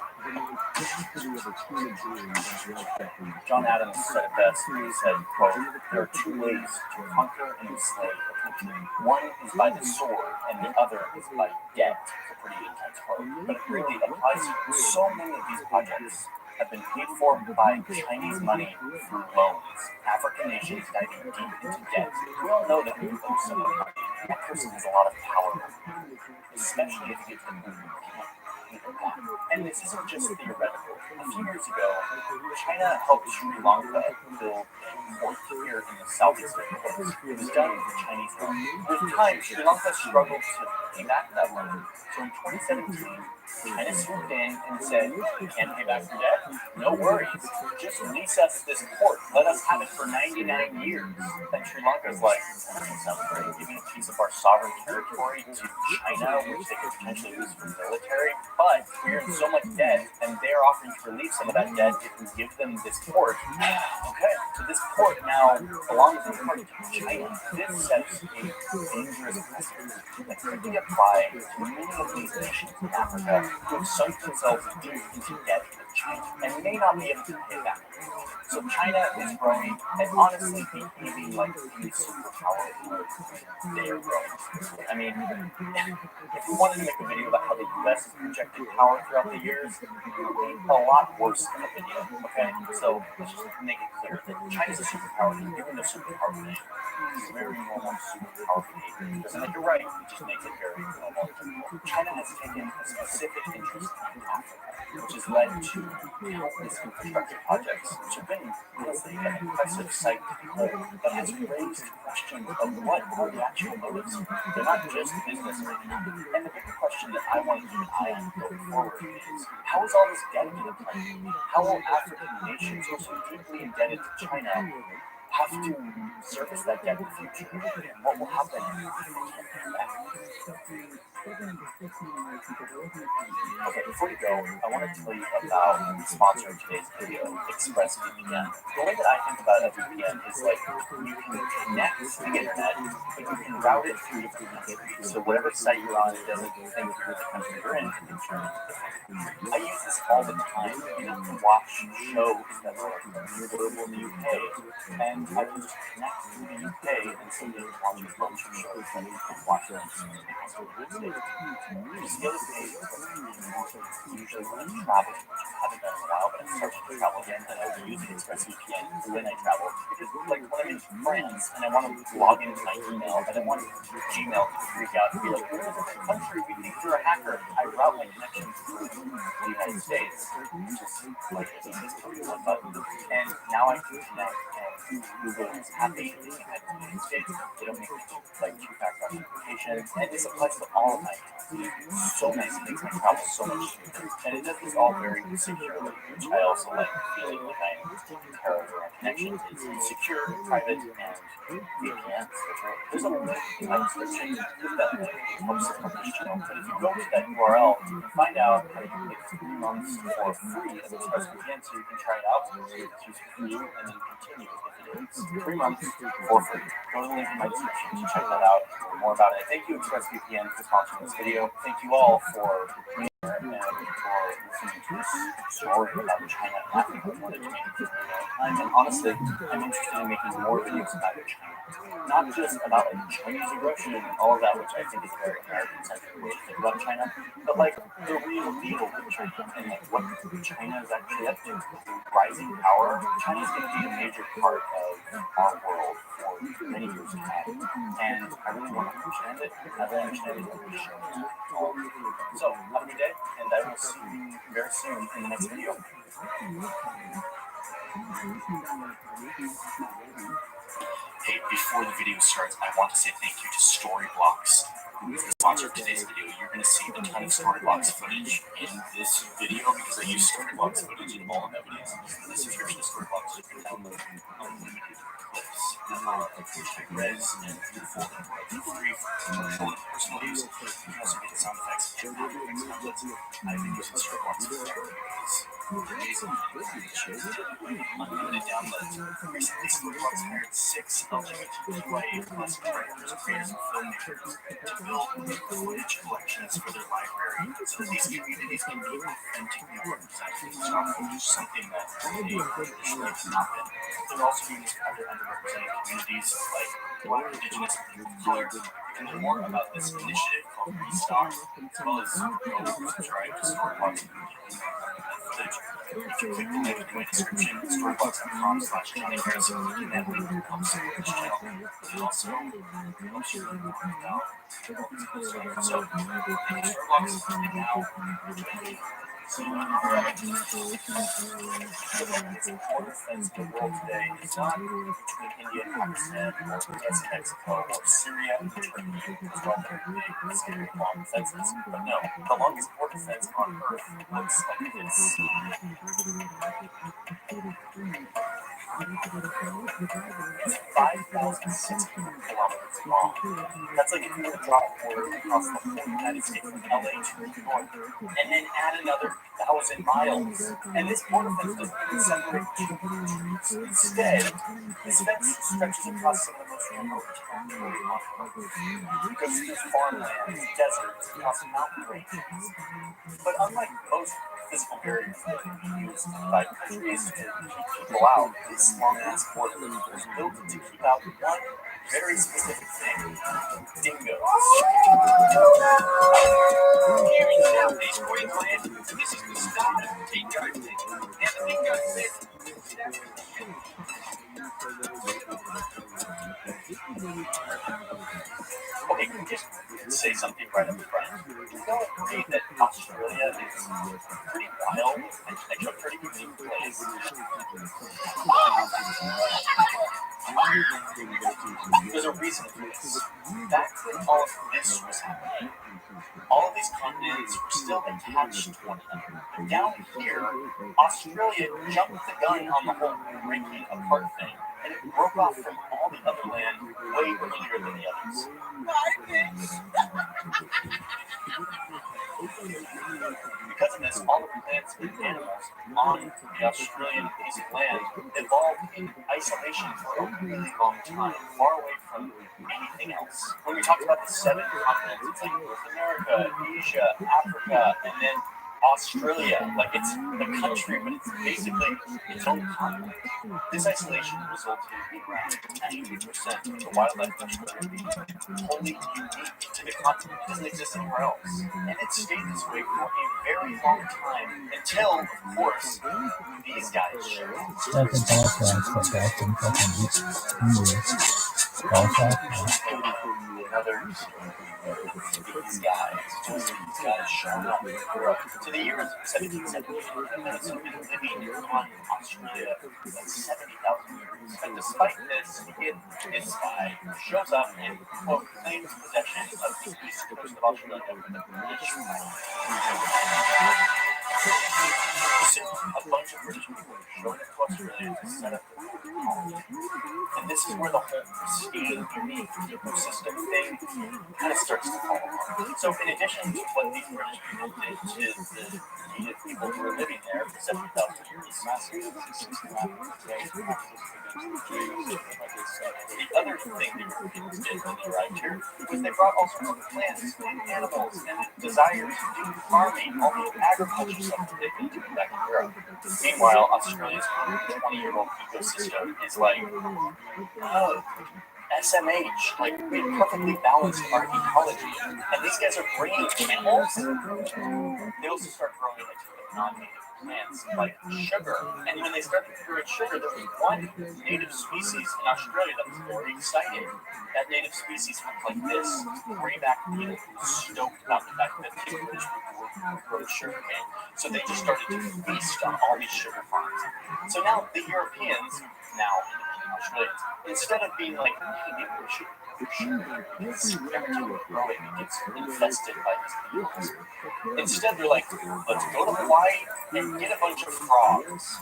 John Adams said it best. He said, quote, "There are 2 ways to conquer and enslave a country. One is by the sword, and the other is by debt." It's a pretty intense quote, but it really applies to so many of these projects have been paid for by Chinese money through loans. African nations diving deep into debt. We all know that when you owe someone money, that person has a lot of power, especially if you get to the point where you can't pay them back. And this isn't just theoretical. A few years ago, China helped Sri Lanka build a port here in the southeast of the place. It was done with the Chinese loan. With time, Sri Lanka struggled to pay back that loan. So in 2017, China swooped in and said, "You can't pay back your debt? No worries. Just lease us this port. Let us have it for 99 years. And Sri Lanka's like, that doesn't sound great. Giving a piece of our sovereign territory to China, which they could potentially use for military. But we're in so much debt, and they're offering to relieve some of that debt if we give them this port. Okay, so this port now belongs in part to China. This sets a dangerous precedent that could be applied to many of these nations in Africa who have sunk themselves deep into debt with China and may not be able to pay back. So China is growing and honestly behaving like a superpower. They are growing. I mean, if we wanted to make a video about how the U.S. has projected power throughout the years, it would be a lot worse than a video, okay? So let's just make it clear that China's a superpower. They're giving their superpower name. It's very normal superpower behavior. It doesn't make it right, it just makes it very normal. China has taken a specific interest in Africa, which has led to countless infrastructure projects, which have been honestly an impressive sight to behold, but has raised questions of what are the actual motives. They're not just business right now. And the big question that I want to keep an eye on going forward is, how is all this debt going to play? How will African nations who are so deeply indebted to China have to service that debt in the future? And what will happen if they can't pay back? Okay, before we go, I want to tell you about the sponsor of today's video, ExpressVPN. The way that I think about a VPN is like you can connect to the internet, but you can route it through different countries. So whatever site you're on, it doesn't think you're the country you're in. I use this all the time. You have to watch shows that are available in the UK, and I can just connect through the UK and somebody watches a bunch of shows that you can watch them. Just the other day, usually when I travel, which I haven't done in a while, but I'm starting to travel again, and I'll be using ExpressVPN when I travel. Because, like, when I'm in France and I want to log into my email, I don't want Gmail to freak out and be like, "We're in a different country, we think you're a hacker." I route my connection through the United States, which is like one button. And now I can connect, and Google is happy that they connect to the United States. They don't make like two-factor authentication, and this applies to all of my accounts. So nice, it makes my travel so much smoother. And it does this all very securely, which I also like feeling like I'm taking care of our connections. It's secure, private, and VPN. There's a link in my description. Click that link, it helps support this channel. But if you go to that URL, you can find out how you can get 3 months for free of ExpressVPN, so you can try it out, see if it's useful for you, and then continue if it is. 3 months for free. Go to the link in my description to check that out, learn more about it. Thank you, ExpressVPN, for sponsoring this video. Thank you all for being here and for listening to this story about China and Africa. I wanted to make this video. And honestly, I'm interested in making more videos about China. Not just about like Chinese aggression and all of that, which I think is very American-centric way to think about China, but like the real deal with China and like what China is actually up to. Rising power, China is going to be a major part of our world for many years to come, and I really want to understand it. I really understand it and show it. So have a good day, and I will see you very soon in the next video. Hey, before the video starts, I want to say thank you to Storyblocks, who is the sponsor of today's video. You're going to see a ton of Storyblocks footage in this video because I use Storyblocks footage in all of my videos. In this subscription to Storyblocks, you can download unlimited clips that are res and beautiful and free for commercial and personal use. You can also get sound effects and graphics templates. I've been using Storyblocks forever because amazing unlimited downloads. Recently, Storyblocks hired 6 LGBTQIA+ writers, creators, and filmmakers to build footage collections for their library so that these communities can be authentically represented in stock footage, something that they traditionally have not been. They're also doing this for other underrepresented communities like Black, Indigenous, and people of color. You can learn more about this initiative called Restock, as well as go subscribe to Storyblocks and footage. If you click the link in my description, storyblocks.com/TRILLIONAIRE, clicking that link helps support this channel, but it also helps you learn more about all this cool stuff. So, thank you, Storyblocks, and now, enjoy the video. So, this important fence in the world today is not between India and Pakistan, or against Mexico, or Syria and Turkey, as well as scary long fences. But no, the longest border fence on Earth looks like this. 5,600 kilometers long. That's like if you were to drop a border across the whole United States from LA to New York, and then add another 1,000 miles. And this border fence doesn't even separate two countries. Instead, this fence stretches across some of the most remote territory on Earth. It goes through farmlands, deserts, across mountain ranges. But unlike most physical barriers that are used by countries to keep people out, this long-ass border was built to keep out one very specific thing: dingoes. Here in Southeast Queensland, this is the start of dingo season. Now the dingo season Okay, can we just say something right up front? You know, agree that Australia is pretty wild and like a pretty unique place. There's a reason for this. Back when all of this was happening, all of these continents were still attached to one another. But down here, Australia jumped the gun on the whole breaking apart thing, and it broke off from all the other land way earlier than the others. Because of this, all the plants and animals on the Australian piece of land evolved in isolation for a really long time, far away from anything else. When we talk about the 7 continents, it's like North America, Asia, Africa, and then Australia. Like it's the country, but it's basically its own continent. This isolation resulted in around 90% of the wildlife in Australia being wholly unique to the continent. It doesn't exist anywhere else. And it stayed this way for a very long time until, of course, these guys showed up. These guys showed up. To the years 1770, humans have been living on Australia for like 70,000 years. But despite this, this guy shows up and, quote, claims possession of the east coast of Australia with a British flag. Soon, a bunch of British people showed up to Australia to set up their colony. And this is where the whole pristine, unique ecosystem thing kind of starts to fall apart. So in addition to what these British people did to the native people who were living there for 70,000 years, the other thing the Europeans did when they arrived here was they brought all sorts of plants and animals and desires to do farming, all the agriculture stuff that they've been doing back in Europe. Meanwhile, Australia's 120-year-old ecosystem is like, SMH, like we perfectly balanced our ecology, and these guys are bringing animals. They also start growing like non-native plants like sugar, and when they started growing sugar, there was one native species in Australia that was very excited. That native species looked like this: grayback beetle, stoked about the fact that these British people were growing sugar cane. So they just started to feast on all these sugar farms. So now the Europeans, now Australians, instead of being like, hey, maybe we should sugar, because every time we grow it, it gets infested by these beetles. Instead, they're like, let's go to Hawaii and get a bunch of frogs.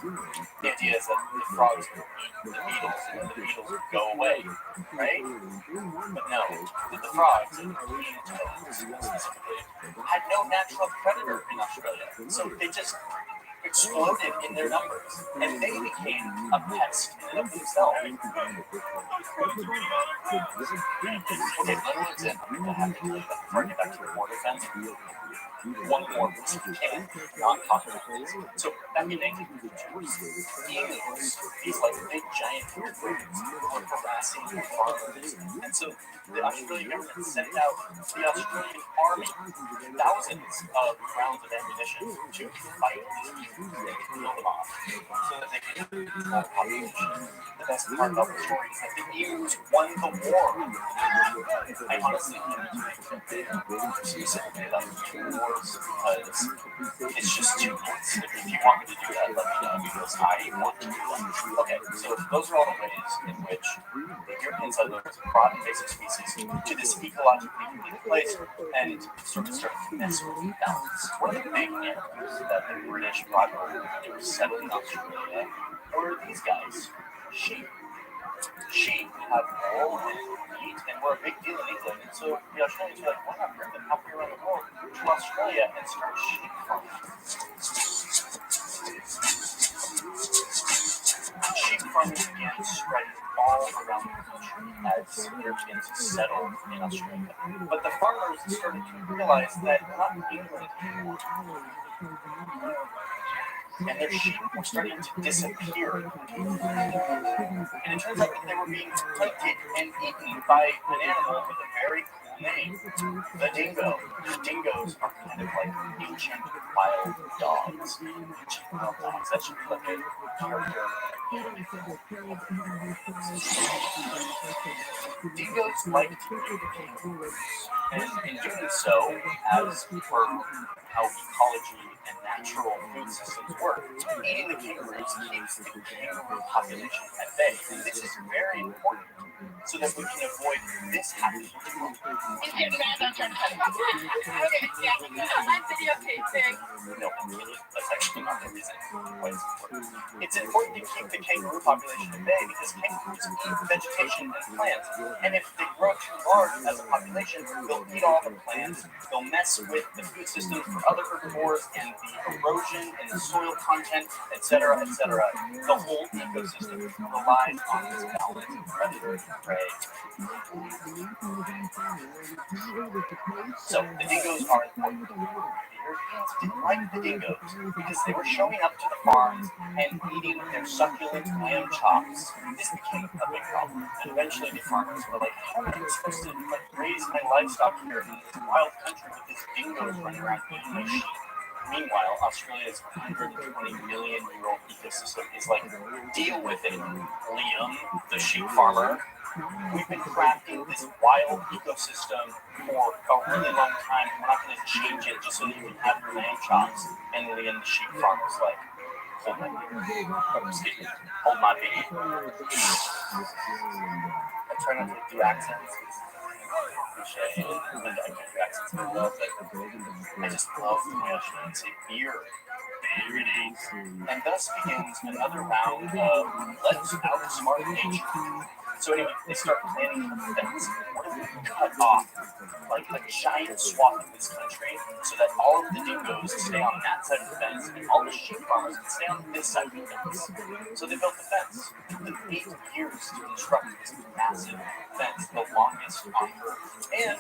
The idea is that the frogs will eat the beetles and then the beetles will go away, right? But no, the frogs, and being toads specifically, had no natural predator in Australia. So they just exploded in their numbers, and they became a pest in and of themselves. Okay, one more example that happened before I get back to the border fence. One more and not talking about this. So back in 1952, emus, these like big giant birds, were harassing the farmers, and so the Australian government sent out the Australian army thousands of rounds of ammunition to fight these emus and kill them off, so that they could control the population. The the best part about the story is that the emus won the war. I honestly can't specifically like the wars because it's just too nuts. If you want me to do that, let me know because I want to do that. Okay, so those are all the ways in which the European settlers brought invasive species to this ecologically unique place and sort of started to mess with the balance. One of the big animals that the British brought over when they were settling Australia were these guys, sheep. Sheep have wool and meat and were a big deal in England, and so the Australians were like, why not bring them halfway around the world to Australia and start sheep farming? Sheep farming began spreading all around the country as Europeans settled in Australia. But the farmers started to realize that not England anymore, and their sheep were starting to disappear. And it turns out that they were being hunted and eaten by an animal with a very cool name, the dingo. Dingoes are kind of like ancient wild dogs. Ancient wild dogs, that should be like a character. Dingoes like to eat kangaroos, and in doing so, as per how ecology and natural food systems work, eating the kangaroos keeps the kangaroo population at bay. And this is very important so that we can avoid this happening tomorrow. No, that's actually not the reason why it's important. It's important to keep the kangaroo population at bay because kangaroos eat vegetation and plants, and if they grow too large as a population, they'll eat all the plants, they'll mess with the food system for other herbivores and the erosion and the soil content, etc., etc. The whole ecosystem relies on this balance of predator and prey. So the dingoes are important. The Europeans didn't like the dingoes because they were showing up to the farms and eating their succulent lamb chops. This became a big problem, and eventually the farmers were like, how am I supposed to raise my livestock here in this wild country with these dingoes running around eating my sheep? Meanwhile, Australia's 120 million-year-old ecosystem is like, deal with it, Liam, the sheep farmer. We've been crafting this wild ecosystem for a really long time, and we're not going to change it just so that you can have your lamb chops. And Liam, the sheep farmer's like, hold my beer. Hold my beer. I try not to do accents. Cliche, and I can't do accents very well, but I just love the way I say beer. There it is. And thus begins another round of let's outsmart nature. So anyway, they start planning a fence. What if we cut off like a giant swath of this country so that all of the dingoes stay on that side of the fence and all the sheep farmers can stay on this side of the fence? So they built the fence. It took 8 years to construct this massive fence, the longest on Earth. And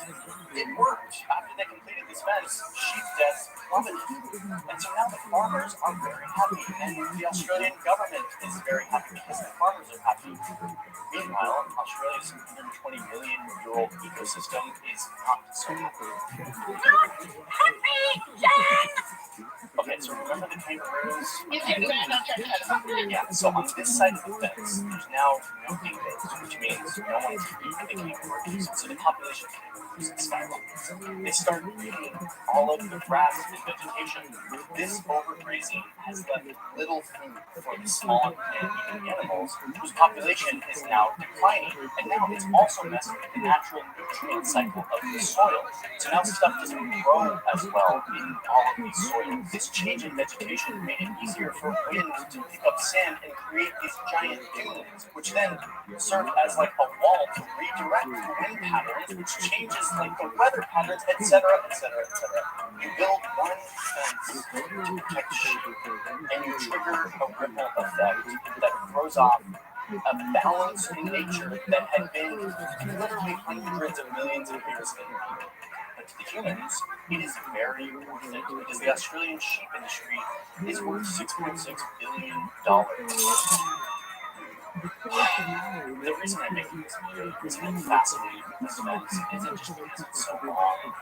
it worked. After they completed this fence, sheep deaths plummeted. And so now the farmers are very happy, and the Australian government is very happy because the farmers are happy. Meanwhile, Australia's 120 million-year-old ecosystem is not so happy. Okay, so remember the kangaroos? Yeah, so on this side of the fence, there's now no dingoes, which means no one's eating the kangaroos, so the population of kangaroos skyrockets. They start eating all of the grass and vegetation. This overgrazing has left little food for the small plant-eating animals, whose population is now declining, and now it's also messing with the natural nutrient cycle of the soil. So now stuff doesn't grow as well in all of these soils. This change in vegetation made it easier for wind to pick up sand and create these giant dunes, which then serve as like a wall to redirect the wind patterns, which changes like the weather patterns, etc., etc., etc. You build one fence to protect sheep, and you trigger a ripple effect that throws off a balance in nature that had been literally hundreds of millions of years in the making. But to the humans, it is very worth it because the Australian sheep industry is worth $6.6 billion. The reason I'm making this video is I'm fascinated with this fence isn't just because it's so long.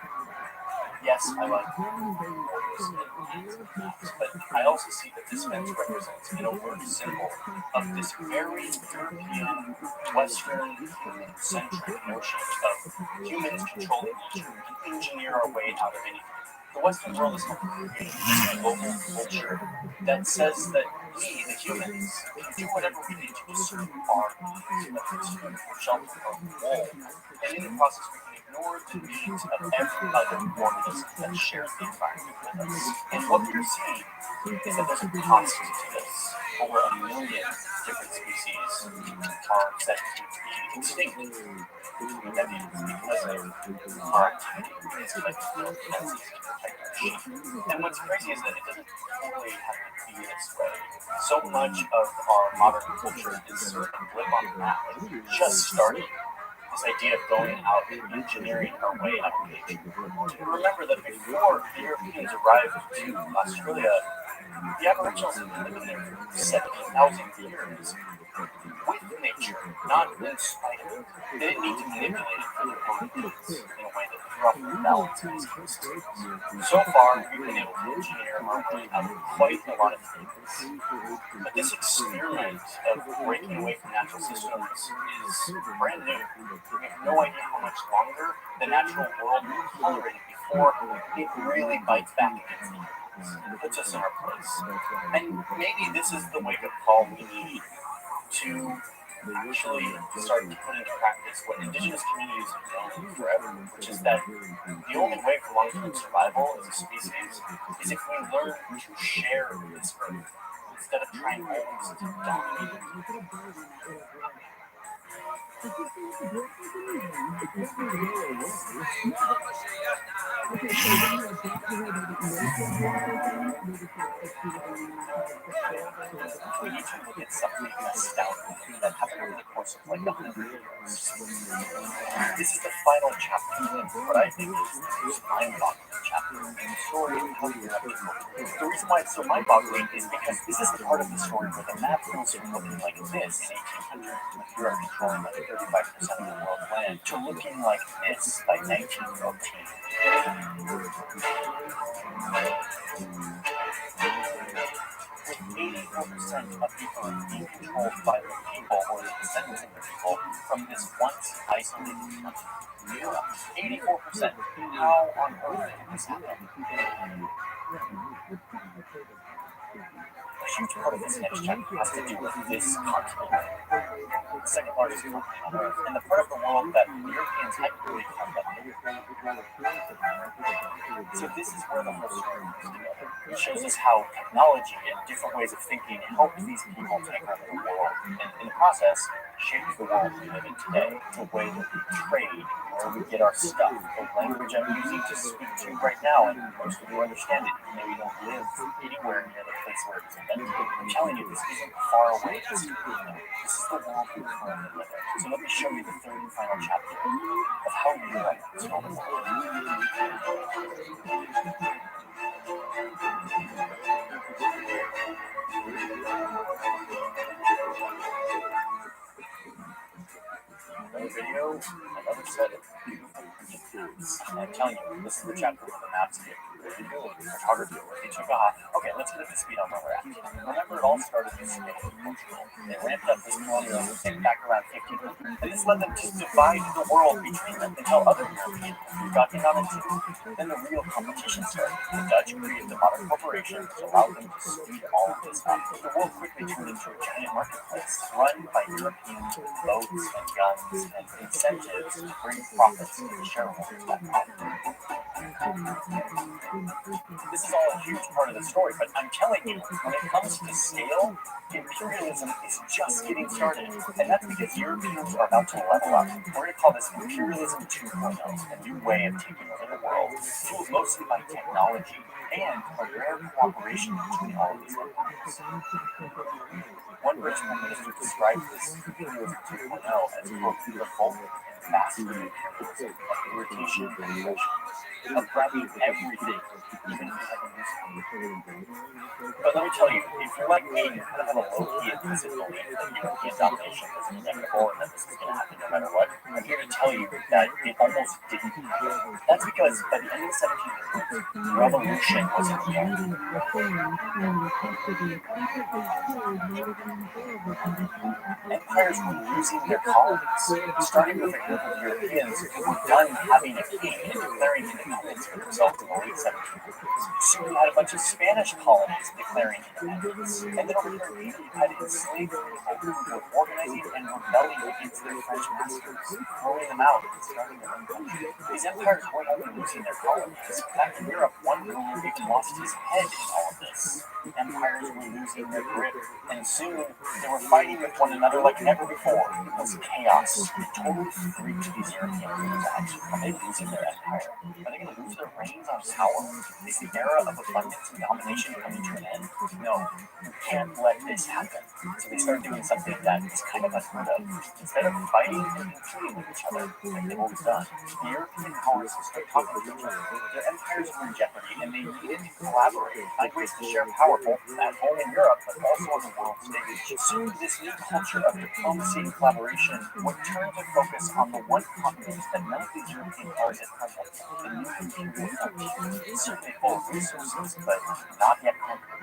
Yes, I like wars and peace, but I also see that this fence represents an overt symbol of this very European, Western-centric notion of humans controlling nature and engineer our way out of anything. The Western world is creating a global culture that says that we, the humans, can do whatever we need to serve our needs, whether it's food or shelter or wool, and in the process we can ignore the needs of every other organism that shares the environment with us. And what we're seeing is that there's a cost to this. Over 1 million different species are set to be extinct. That means because of our activities like build fences to protect our sheep. And what's crazy is that it doesn't totally have to be this way. So much of our modern culture is sort of a blip on the map. Like just starting this idea of going out and engineering our way out of nature. Remember that before the Europeans arrived to Australia, the Aboriginals had been living there for 70,000 years with nature, not in spite of it. They didn't need to manipulate it for their own needs in a way that threw off the balance of these ecosystems. So far, we've been able to engineer our way out of quite a lot of things. But this experiment of breaking away from natural systems is brand new. We have no idea how much longer the natural world will tolerate it before it really bites back against humans and puts us in our place. And maybe this is the wake-up call we need to actually start to put into practice what indigenous communities have known forever, which is that the only way for long-term survival as a species is if we learn to share this earth instead of trying always to dominate it. We need to look at something astounding that happened over the course of like 100 years. This is the final chapter of what I think is the most mind-boggling chapter in the story of how we have people. The reason why it's so mind-boggling is because this is the part of the story where the map goes from looking like this in 1800 with Europe controlling like 35% of the world's land to looking like this by 1914. With 84% of people being controlled by the people or the descendants of the people from this once isolated country. Europe, 84%. How on earth did this happen? A huge part of this next chapter has to do with this continent, the second largest continent on Earth, and the part of the world that the Europeans hadn't really come up with. So this is where the whole story comes together. It shows us how technology and different ways of thinking help these people take over the world, and in the process, shape the world we live in today. The way that we trade, where we get our stuff, the language I'm using to speak to you right now, and most of you understand it, even though you don't live anywhere near the place where it's invented. I'm telling you, this isn't far away history. This is the world we currently live in. So let me show you the third and final chapter of how Europe stole the world. Another video, another set of beautiful maps. I'm telling you, this is the chapter where the maps get really good. Photography really took off. Okay, let's get up to speed on where we're at. Remember, it all started in Spain and Portugal. They ramped up this colonialism thing back around 1500, and this led them to divide the world between them until other European countries got in on it too. Then the real competition started. The Dutch created the modern corporation, which allowed them to speed all of this up. The world quickly turned into a giant marketplace run by Europeans with boats and guns and incentives to bring profits to the shareholders back home. This is all a huge part of the story, but I'm telling you, when it comes to scale, imperialism is just getting started. And that's because Europeans are about to level up. We're going to call this imperialism 2.0, a new way of taking over the world, fueled mostly by technology and a rare cooperation between all of these empires. One British prime minister described this imperialism 2.0 as, quote, revolt and mastery of imperialism, of irritation and aggression, of grabbing everything, even if it But let me tell you, if you're like me, you kind of have a low-key implicit belief that European domination was inevitable and that this was going to happen no matter what. I'm here to tell you that it almost didn't happen. That's because by the end of the 1700s, revolution was in the air. Empires were losing their colonies, starting with a group of Europeans who were done having a king and declaring independence for themselves in the late 1700s. Soon you had a bunch of Spanish colonies declaring independence, and then over here in Haiti, you had enslaved people who were organizing and rebelling against their French masters, throwing them out and starting their own country. These empires weren't only losing their colonies. Back in Europe, one ruler even lost his head in all of this. Empires were losing their grip, and soon they were fighting with one another like never before. It was chaos. It totally freaked these European rulers out. Are they losing their empire? Are they going to lose their reins on power? Is the era of abundance and domination coming to an end? No, you can't let this happen. So they started doing something that is kind of unheard of. Instead of fighting and competing with each other, like they've always done, the European powers started talking to each other. Their empires were in jeopardy, and they needed to collaborate, find ways to share power both at home in Europe, but also on the world stage. Soon, this new culture of diplomacy and collaboration would turn to focus on the one continent that none of these European powers had present, the new imperial French, certainly full of resources, but not yet conquered.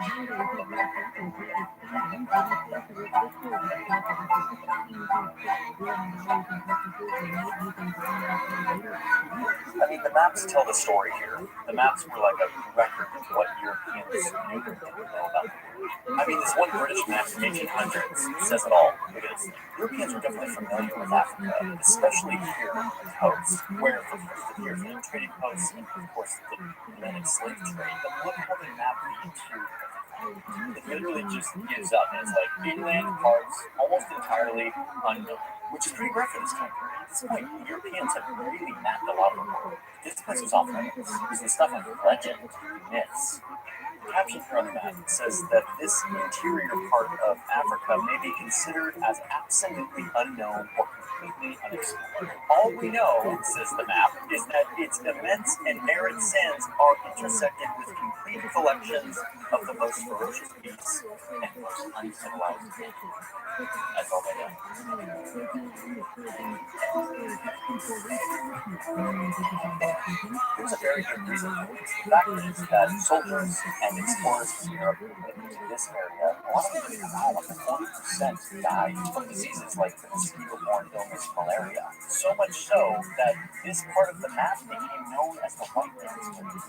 I mean, the maps tell the story here. The maps were like a record of what Europeans knew and didn't know about the world. I mean, this one British map from 1800s says it all. Look at this. Europeans were definitely familiar with Africa, especially here on the coast, where for hundreds of years they traded posts and, of course, the Atlantic slave trade. But look how they map the interior of the continent. It literally just gives up, and it's like inland parts almost entirely unknown, which is pretty rare for this time period. At this point, Europeans had really mapped a lot of the world. This place was off limits. It was the stuff of legend, myths. The caption here on the map says that this interior part of Africa may be considered as absolutely unknown or completely unexplored. All we know, says the map, is that its immense and arid sands are intersected with complete collections of the most ferocious beasts and most uncivilized people. That's all they know. There's a very good reason for this. The fact is that soldiers and explorers from Europe who went into this area, a lot of them didn't come home. Up to 40% died from diseases like the mosquito-borne illness malaria. So much so that this part of the map became known as the White Man's Grave.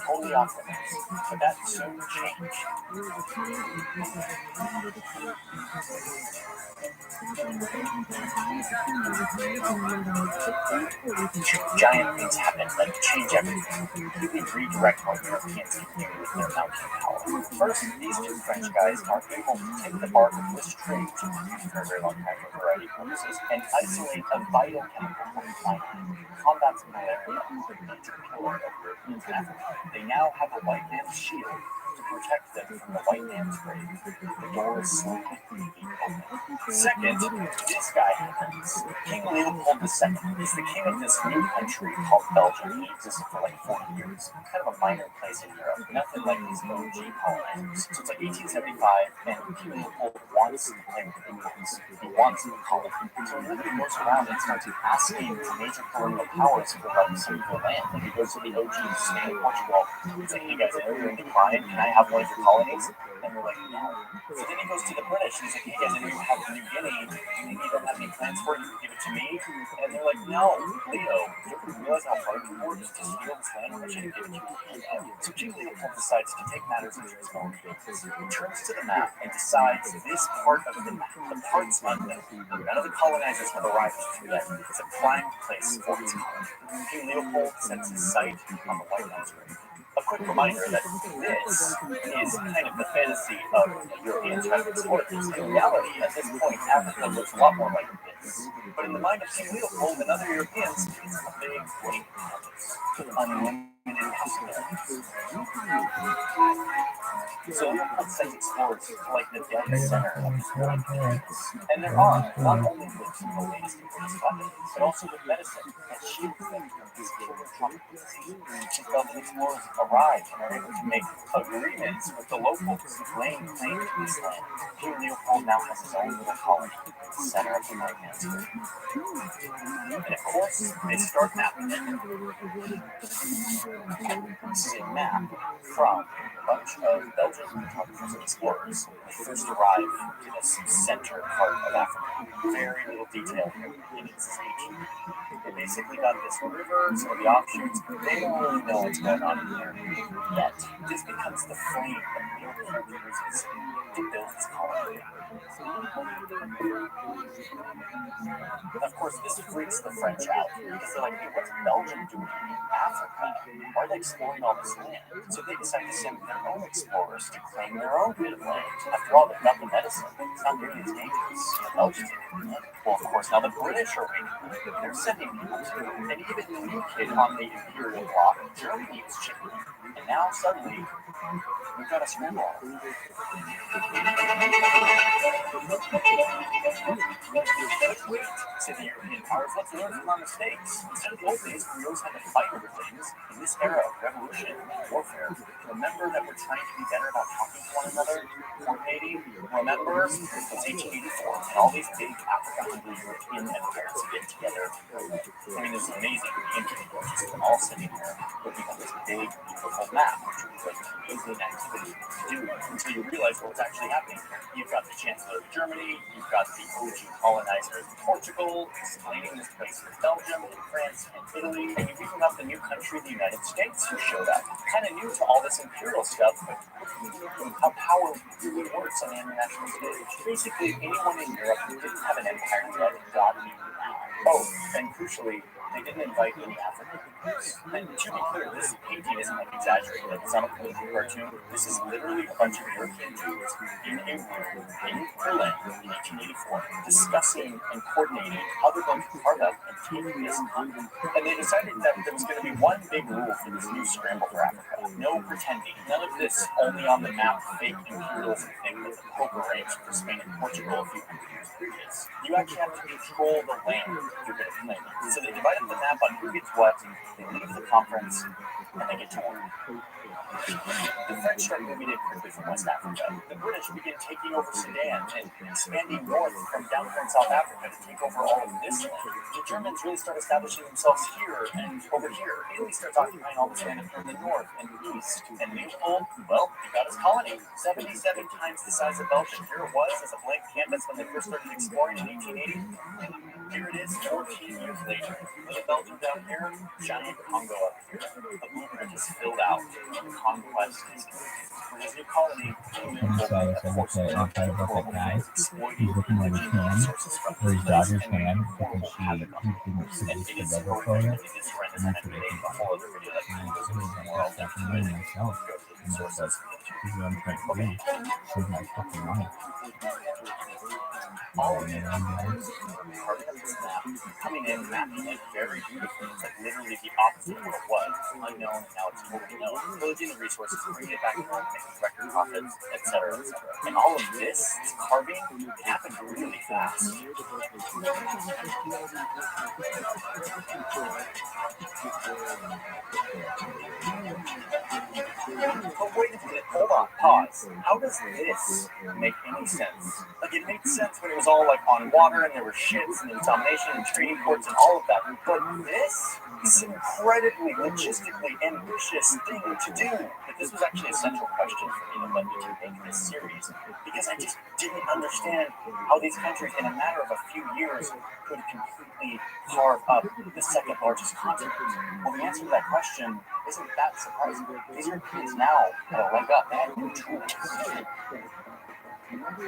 Totally off limits. But that soon changed. Two giant things happen that change everything. Completely redirect how Europeans continue with their mounting power. First, these two French guys are able to take the bark of this tree, which has been used for a very long time for a variety of purposes, and isolate a vital chemical called quinine. Combats malaria, a major killer of Europeans in Africa. They now have a white man's shield to protect them from the white man's grave. The door is slowly creaking open. Second, this guy happens. King Leopold II is the king of this new country called Belgium. He existed for like 40 years. Kind of a minor place in Europe. Nothing like these OG colonizers. So it's like 1875, and King Leopold wants to play with the big guns. He wants the colony. So he goes around and starts asking major colonial powers for like some of their land. Like he goes to the OG Spain, Portugal. He's like, hey guys, I know you're in decline. Can I have one of your colonies? And they're like, no. So then he goes to the British and he's like, hey guys, I know you have New Guinea. You don't have any plans for it. You can give it to me. And they're like, no, Leo, you realize how hard you worked to steal this land? I should have given you a handout. So King Leopold decides to take matters into his own hands. He turns to the map and decides this part of the map, the parts unknown, none of the colonizers have arrived to yet, is a prime place for his colony. King Leopold sets his sight on the White Man's Grave. A quick reminder that this is kind of the fantasy of Europeans trying to explore this. In reality, at this point, Africa looks a lot more like this. But in the mind of King Leopold and other Europeans, it's a big, big canvas. Unlimited So Leopold sends explorers to like the dead center of this world. And there are not only with the latest and greatest weapons, but also with medicine that shields them from these killer tropical diseases. These Belgian explorers arrive and are able to make agreements with the locals who claim claim to this land. King Leopold now has his own little colony, the center of the right hemisphere. And of course, they start mapping it. This is a map from a bunch of Belgian photographers and explorers who first arrived to this center part of Africa. Very little detail here. This is 18. They basically got this river, some of the offshoots. They don't really know what's going on in there yet. This becomes the flame that Leopold uses to build his colony. Of course, this freaks the French out because they're like, hey, what's Belgium doing in Africa? Why are they exploring all this land? So they decide to send their own explorers to claim their own bit of land. After all, they've got the medicine. It's not nearly as dangerous as the Belgians did. Well, of course, now the British are waiting. They're sending people too. And even the new kid on the Imperial block, Germany is chipping in. And now suddenly, we've got a scramble. To the European powers, let's learn from our mistakes. Instead of the old days where we always had to fight over things, in this era of revolution and warfare, remember that we're trying to be better about talking to one another, coordinating. Remember, it was 1884, and all these big Africa-hungry European empires get together. I mean, this is amazing. The internet was just all sitting there looking at this big, beautiful map, which was like an amazing activity to do until you realize what was actually happening. You've got the Chancellor of Germany, you've got the OG colonizers of Portugal, explaining this place with Belgium and France and Italy, and you've even got the new country, the United States, who showed up. Kind of new to all this imperial stuff, but how power really works on the international stage. Basically, anyone in Europe who didn't have an empire yet got it now. Oh, and crucially, they didn't invite any African leaders. And to be clear, this painting isn't like exaggerated like some political cartoon. This is literally a bunch of European Jews in a room in Berlin in 1884 discussing and coordinating how they're going to carve up and take this continent. And they decided that there was going to be one big rule for this new scramble for Africa. No pretending. None of this only on the map fake imperialism thing that the Pope arranged for Spain and Portugal a few hundred years previous. You actually have to control the land you're going to claim. So they divide up the map on who gets what, they leave the conference, and they get to work. The French start moving in quickly from West Africa. The British begin taking over Sudan and expanding north from down here in South Africa to take over all of this land. The Germans really start establishing themselves here and over here. Italy starts occupying all this land from the north and east. And Leopold, well, he got his colony. 77 times the size of Belgium. Here it was as a blank canvas when they first started exploring in 1880. Here it is 14 years later. Little Belgium down here, giant Congo up here. The blueprint is filled out. Conquest is for his new colony. Inside, so look at that guy. He's looking at his hand, or his daughter's hand, because he didn't produce the rubber photo. And that's what I think. I was definitely myself. And just like, this is what I'm trying to do. Save my fucking life. Coming in, mapping it very beautifully. It's like literally the opposite of what it was. Unknown, and now it's totally known. Pillaging the resources, bringing it back home, making record profits, etc., etc. And all of this carving, it happened really fast. But wait a minute, hold on, pause. How does this make any sense? Like, it made sense when it was all like on water and there were ships and domination and trading ports and all of that. But this is an incredibly logistically ambitious thing to do. But this was actually a central question for me that led me to make this series, because I just didn't understand how these countries in a matter of a few years could completely carve up the second largest continent. Well, the answer to that question isn't that surprising. These Europeans now had a leg up. They had new tools. Remember,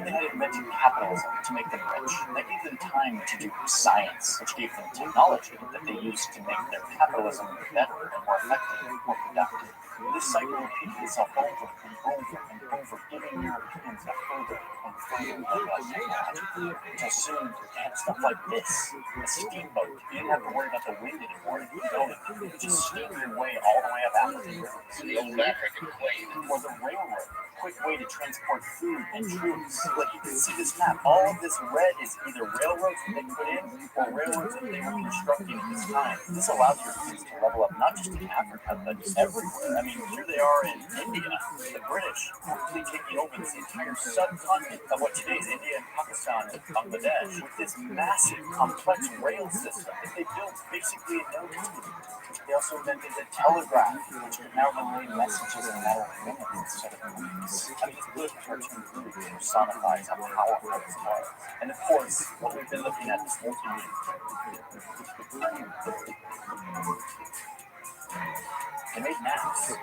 they had invented capitalism to make them rich. That gave them time to do science, which gave them technology that they used to make their capitalism better and more effective, more productive. This cycle repeated itself over and over and over, giving Europeans a further and explain it like technology. Soon they had stuff like this, a steamboat. You didn't have to worry about the wind anymore. You could just steam your way all the way up African rivers. The old African plain. Or the railroad, quick way to transport food and troops. Like you can see this map, all of this red is either railroads that they put in or railroads that they were constructing at this time. This allows Europeans to level up not just in Africa, but everywhere. I mean, here they are in India, the British quickly taking over this entire subcontinent of what today is India and Pakistan and Bangladesh with this massive, complex rail system that they built basically in no time. They also invented the telegraph, which could now relay messages in a matter of minutes instead of weeks. I mean, this good cartoon really personifies how powerful this was. And of course, what we've been looking at this whole time. They made maps.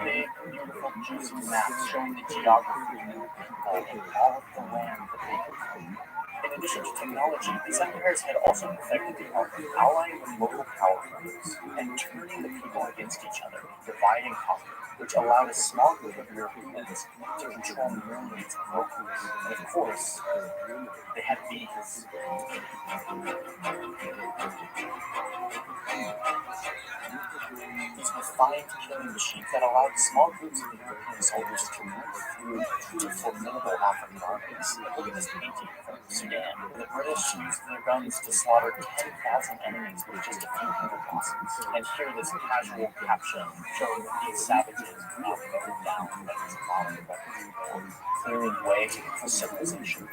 Big, beautiful, juicy maps showing the geography and the people and all of the land that they could cover. In addition to technology, these empires had also perfected the art of allying with local power groups and turning the people against each other, divide and conquer, which allowed a small group of Europeans to control millions of locals. And of course, they had bees. These refined killing machines that allowed small groups of European soldiers to move through truly formidable African armies. Look at this painting from Sudan. The British used their guns to slaughter 10,000 enemies with just a few hundred losses. And here this casual caption showing these savages now buried down by these modern weapons, clearing way for civilization.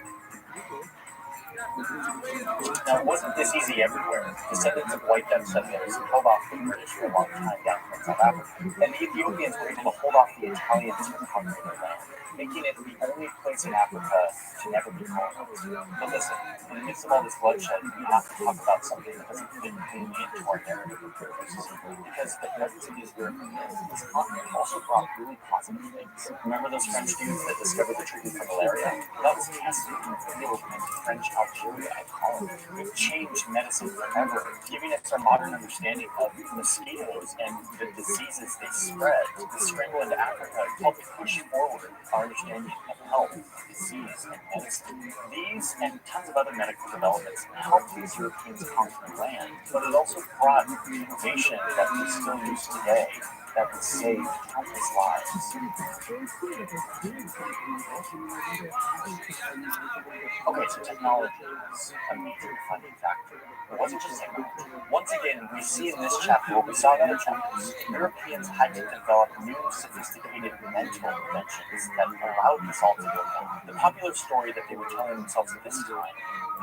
Now, it wasn't this easy everywhere. Descendants of white Dutch settlers held off the British for a long time down from South Africa, and the Ethiopians were able to hold off the Italians from conquering their land, making it the only place in Africa to never be colonized. But listen, in the midst of all this bloodshed, we have to talk about something that doesn't fit cleanly into our narrative of purpose, because the presence of these Europeans in this continent also brought really positive things. Remember those French dudes that discovered the treatment for malaria? That was tested in the field in French Algeria at Holland. It changed medicine forever, giving us our modern understanding of mosquitoes and the diseases they spread. The scramble into Africa helped push forward our understanding of health, disease, and medicine. These and tons of other medical developments helped these Europeans conquer land, but it also brought innovation that we still use today that would save countless lives. Okay, so technology is a major defining factor. It wasn't just technology. Once again, we see in this chapter what we saw in other chapters. Europeans had to develop new, sophisticated mental inventions that allowed this all to go down. The popular story that they were telling themselves at this time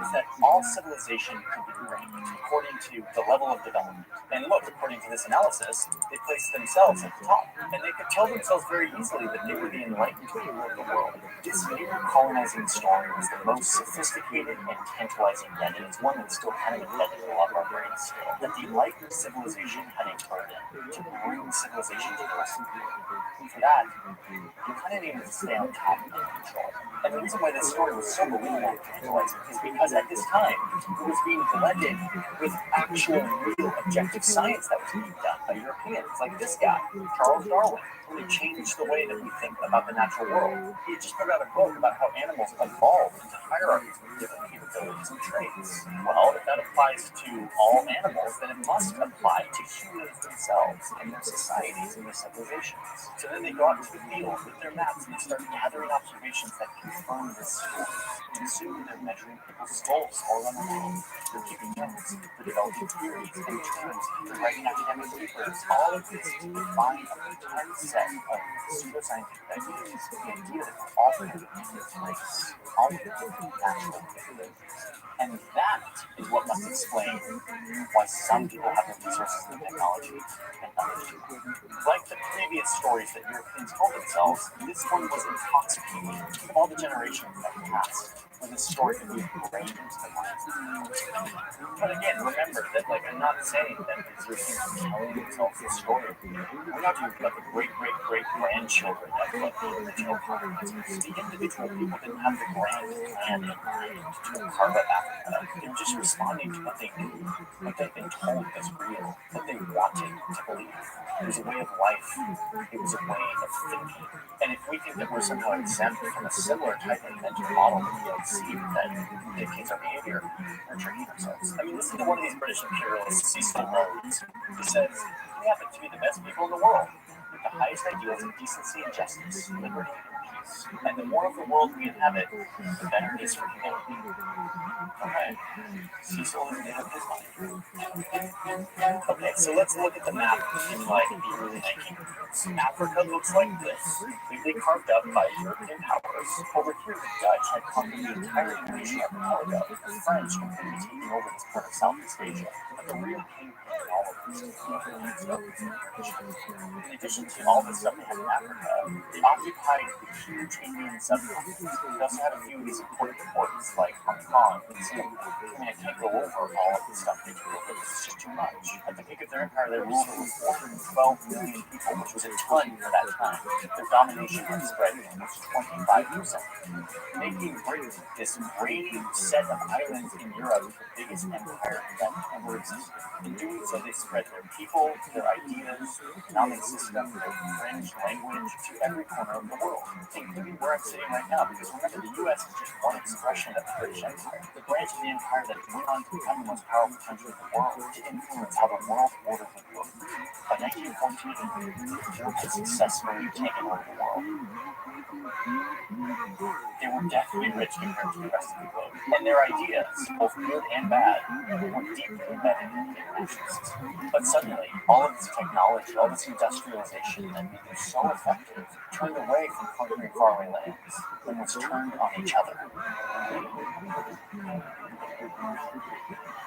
is that all civilization could be ranked according to the level of development. And look, according to this analysis, they placed themselves at the top. And they could tell themselves very easily that they were the enlightened people of the world. This new colonizing story was the most sophisticated and tantalizing yet, and it's one that's still kind of embedded in a lot of our brains still. That the enlightened civilization had a burden to bring civilization to the rest of the world. And for that, you kind of needed to stay on top and in control. And the reason why this story was so believable and tantalizing is because at this time, it was being blended with actual, real, objective science that was being done by Europeans, like this guy, Charles Darwin. Really changed the way that we think about the natural world. He had just put out a book about how animals evolved into hierarchies with different capabilities and traits. Well, if that applies to all animals, then it must apply to humans themselves and their societies and their civilizations. So then they go out into the field with their maps and they start gathering observations that confirm this story. And soon they're measuring people's skulls all around the world. They're keeping notes, they're developing theories and terms, they're writing academic papers. All of this to define a pretend set of pseudoscientific ideas, the idea that we're all going to be in this place, all of natural capabilities. And that is what must explain why some people have the resources and the technology and others do not. Like the previous stories that Europeans told themselves, this one was intoxicating of all the generations that passed. where this story can be ingrained into the mind. But again, remember that, like, I'm not saying that these are things are telling themselves the story. I'm not talking about the great-great-great-grandchildren of like the original colonizers. The individual people didn't have the grand plan in mind to carve up Africa. They were just responding to what they knew, what they'd been told was real, what they wanted to believe. It was a way of life. It was a way of thinking. And if we think that we're somehow exempt from a similar type of mental model that we see that dictates our behavior, we're tricking ourselves. I mean, listen to one of these British imperialists, Cecil Rhodes, who says, "We happen to be the best people in the world, with the highest ideals of decency and justice, liberty and peace. And the more of the world we inhabit, the better it is for humanity." Okay, Cecil is made up his mind. Okay, so let's look at the map in like the early 1900s. Africa looks like this, completely carved up by European powers. Over here, the Dutch had conquered the entire Indonesian archipelago. The French completely taking over this part of Southeast Asia. But the real kingpin in all of this is the Europeans. In addition to all the stuff they had in Africa, they occupied the huge Indian subcontinent. They also had a few of these important ports like Hong Kong and Singapore. I mean, I can't go over all of the stuff they took over. This is just too much. At the peak of their empire, they ruled over 412 million people, which was a ton for that time. Their domination had spread to almost 25%, making Britain this great set of islands in Europe the biggest empire that ever existed. In doing so, they spread their people, their ideas, economic system, their French language to every corner of the world, including where I'm sitting right now. Because remember, the U.S. is just one expression of the British Empire, the branch of the empire that went on to become the most powerful country in the world, to influence how the world order would look. By 1914, Europe had successfully taken over the world. They were definitely rich compared to the rest of the globe, and their ideas, both good and bad, were deeply embedded in the international system. But suddenly, all of this technology, all this industrialization that made them so effective, turned away from conquering faraway lands and was turned on each other.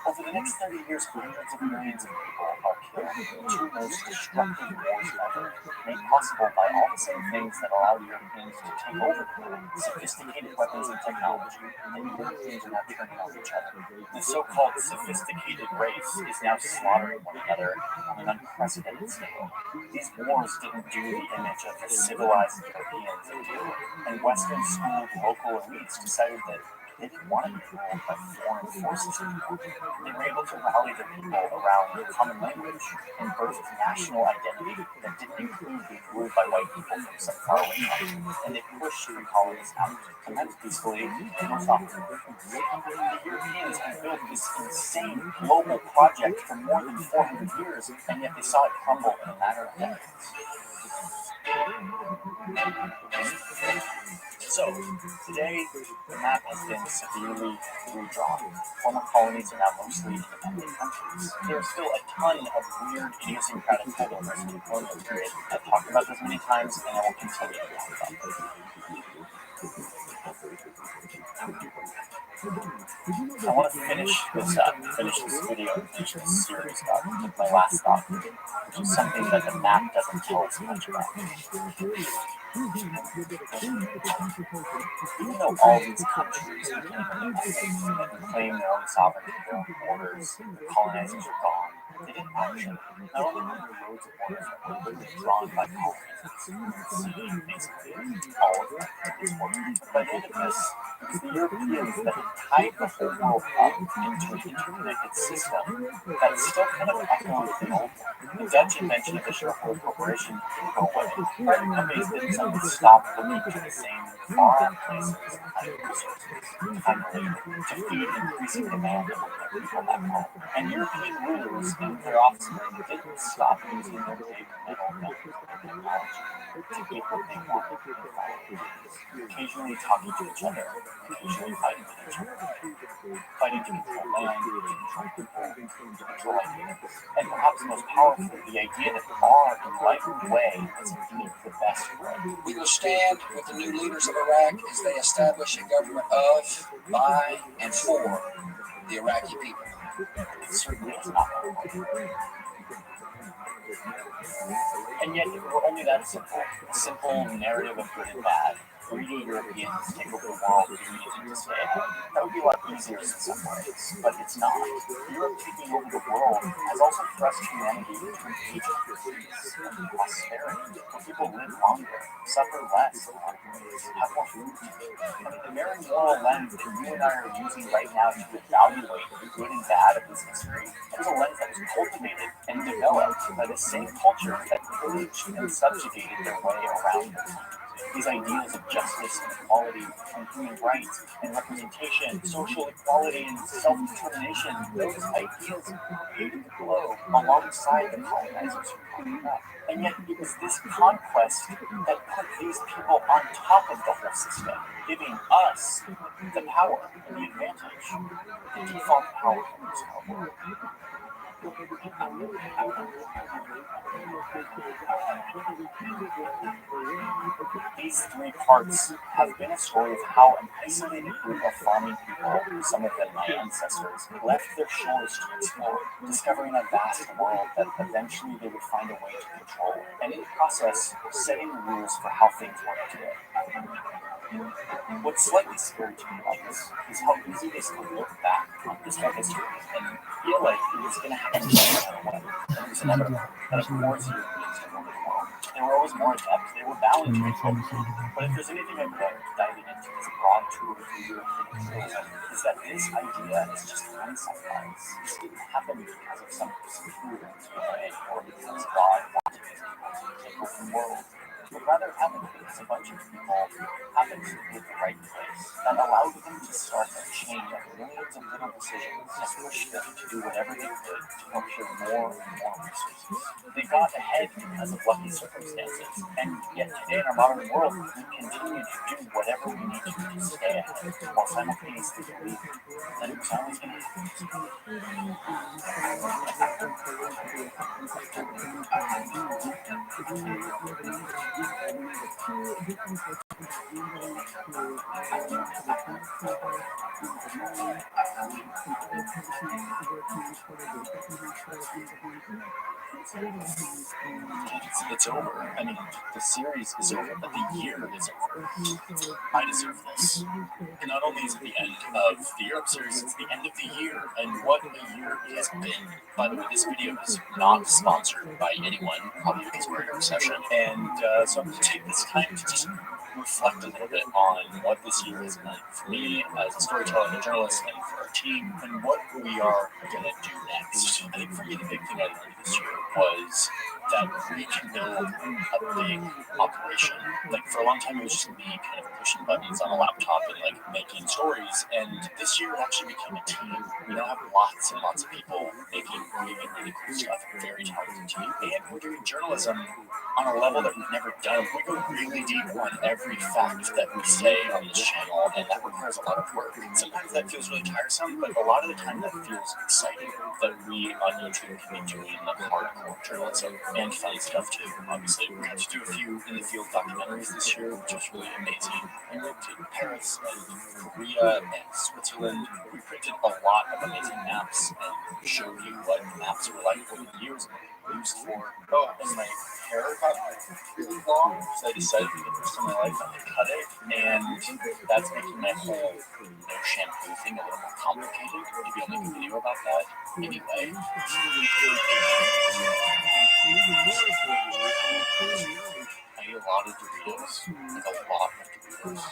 Over the next 30 years, hundreds of millions of people are killed in the two most destructive wars ever, made possible by all the same things that allowed Europeans to take over the world: sophisticated weapons and technology, and Europeans are now turning on each other. The so-called sophisticated race is now slaughtering one another on an unprecedented scale. These wars didn't do the image of the civilized Europeans a deal, and Western-schooled local elites decided that they didn't want to be ruled by foreign forces anymore. They were able to rally their people around a common language and birthed national identity that didn't include being ruled by white people from some faraway country. And they pushed the colonists out, sometimes peacefully and most often. The Europeans had built this insane global project for more than 400 years, and yet they saw it crumble in a matter of decades. So, today, the map has been severely redrawn. Former colonies are now mostly independent countries. There are still a ton of weird, idiosyncratic holdovers in the colonial period. I've talked about this many times, and I will continue to talk about them. I want to finish this up, finish this video, and finish this series up with my last thought, which is something that the map doesn't tell us much about. Even though all these countries became independent and claimed their own sovereignty, their own borders, the colonizers are gone, they didn't actually. Not only were there loads of borders that were literally drawn by colonizers, basically all of them, but by the end of this, it was the Europeans that had tied the whole world up into an interconnected system that still kind of echoed the old one. The Dutch invention of the shareholder corporation didn't go away. Private companies didn't suddenly stop looking to the same far places to find resources, to find labor, to feed increasing demand among their people back home. And European rulers and their offspring didn't stop using their big metal guns and technology to get what they wanted in following, occasionally talking to each other, occasionally fighting with each other, fighting to control land, to control people, to control ideas. And perhaps most powerfully, the idea that our enlightened way is indeed the best way. We will stand with the new leaders of Iraq as they establish a government of, by, and for the Iraqi people. It certainly is not. And yet, if it were only that simple, a simple narrative of good and bad, greedy Europeans take over the world doing anything to stay ahead. That would be a lot easier in some ways, but it's not. Europe taking over the world has also thrust humanity into an age of peace and prosperity, where people live longer, suffer less in a lot of ways, have more food to eat. I mean, the very moral lens that you and I are using right now to evaluate the good and bad of this history is a lens that was cultivated and developed by the same cultures that pillaged and subjugated their way around it. These ideals of justice and equality and human rights and representation, social equality and self-determination, those ideals created the globe alongside the colonizers who conquered up. And yet it was this conquest that put these people on top of the whole system, giving us the power and the advantage, the default power in this world. These three parts have been a story of how an isolated group of farming people, some of them my ancestors, left their shores to explore, discovering a vast world that eventually they would find a way to control, and in the process, setting the rules for how things work today. What's slightly scary to me about this is how easy it is to look back on this whole history and feel like it was going to happen no matter what. It was inevitable. That of course Europeans took over the world. They were always more adept. They were bound to take over. But if there's anything I've learned diving into this broad tour through European imperialism, is that this idea is just hindsight bias. This didn't happen because of some superior DNA or because God wanted these people to take over the world. But rather happened because a bunch of people happened to be at the right place that allowed them to start a chain of millions of little decisions that pushed them to do whatever they could to procure more and more resources. They got ahead because of lucky circumstances, and yet today in our modern world, we continue to do whatever we need to do to stay ahead, while simultaneously believing that it was always going to happen. It's over. I mean, the series is over, but the year is over. I deserve this. And not only is it the end of the Europe series, it's the end of the year. And what a year it has been. By the way, this video is not sponsored by anyone, probably because we're in a recession. And so I'm going to take this time to just reflect a little bit on what this year has meant for me as a storyteller and a journalist, and for our team, and what we are going to do next. I think for me, the big thing I learned this year was that we can build a big operation. Like, for a long time, it was just me kind of pushing buttons on a laptop and like making stories. And this year, it actually became a team. We now have lots and lots of people making really cool stuff. A very talented team. And we're doing journalism on a level that we've never done. We go really deep on every fact that we say on this channel, and that requires a lot of work. Sometimes that feels really tiresome, but a lot of the time that feels exciting. That we on YouTube can be doing like hardcore journalism and fun stuff too. Obviously, we got to do a few in the field documentaries this year, which was really amazing. We went to Paris and Korea and Switzerland. We printed a lot of amazing maps and showed you what maps were like over the years. Used for. Oh, and my hair got really long, so I decided for the first time in my life not to cut it, and that's making my whole no shampoo thing a little more complicated. Maybe I'll make a video about that. Anyway. I eat a lot of Doritos, like a lot of Doritos.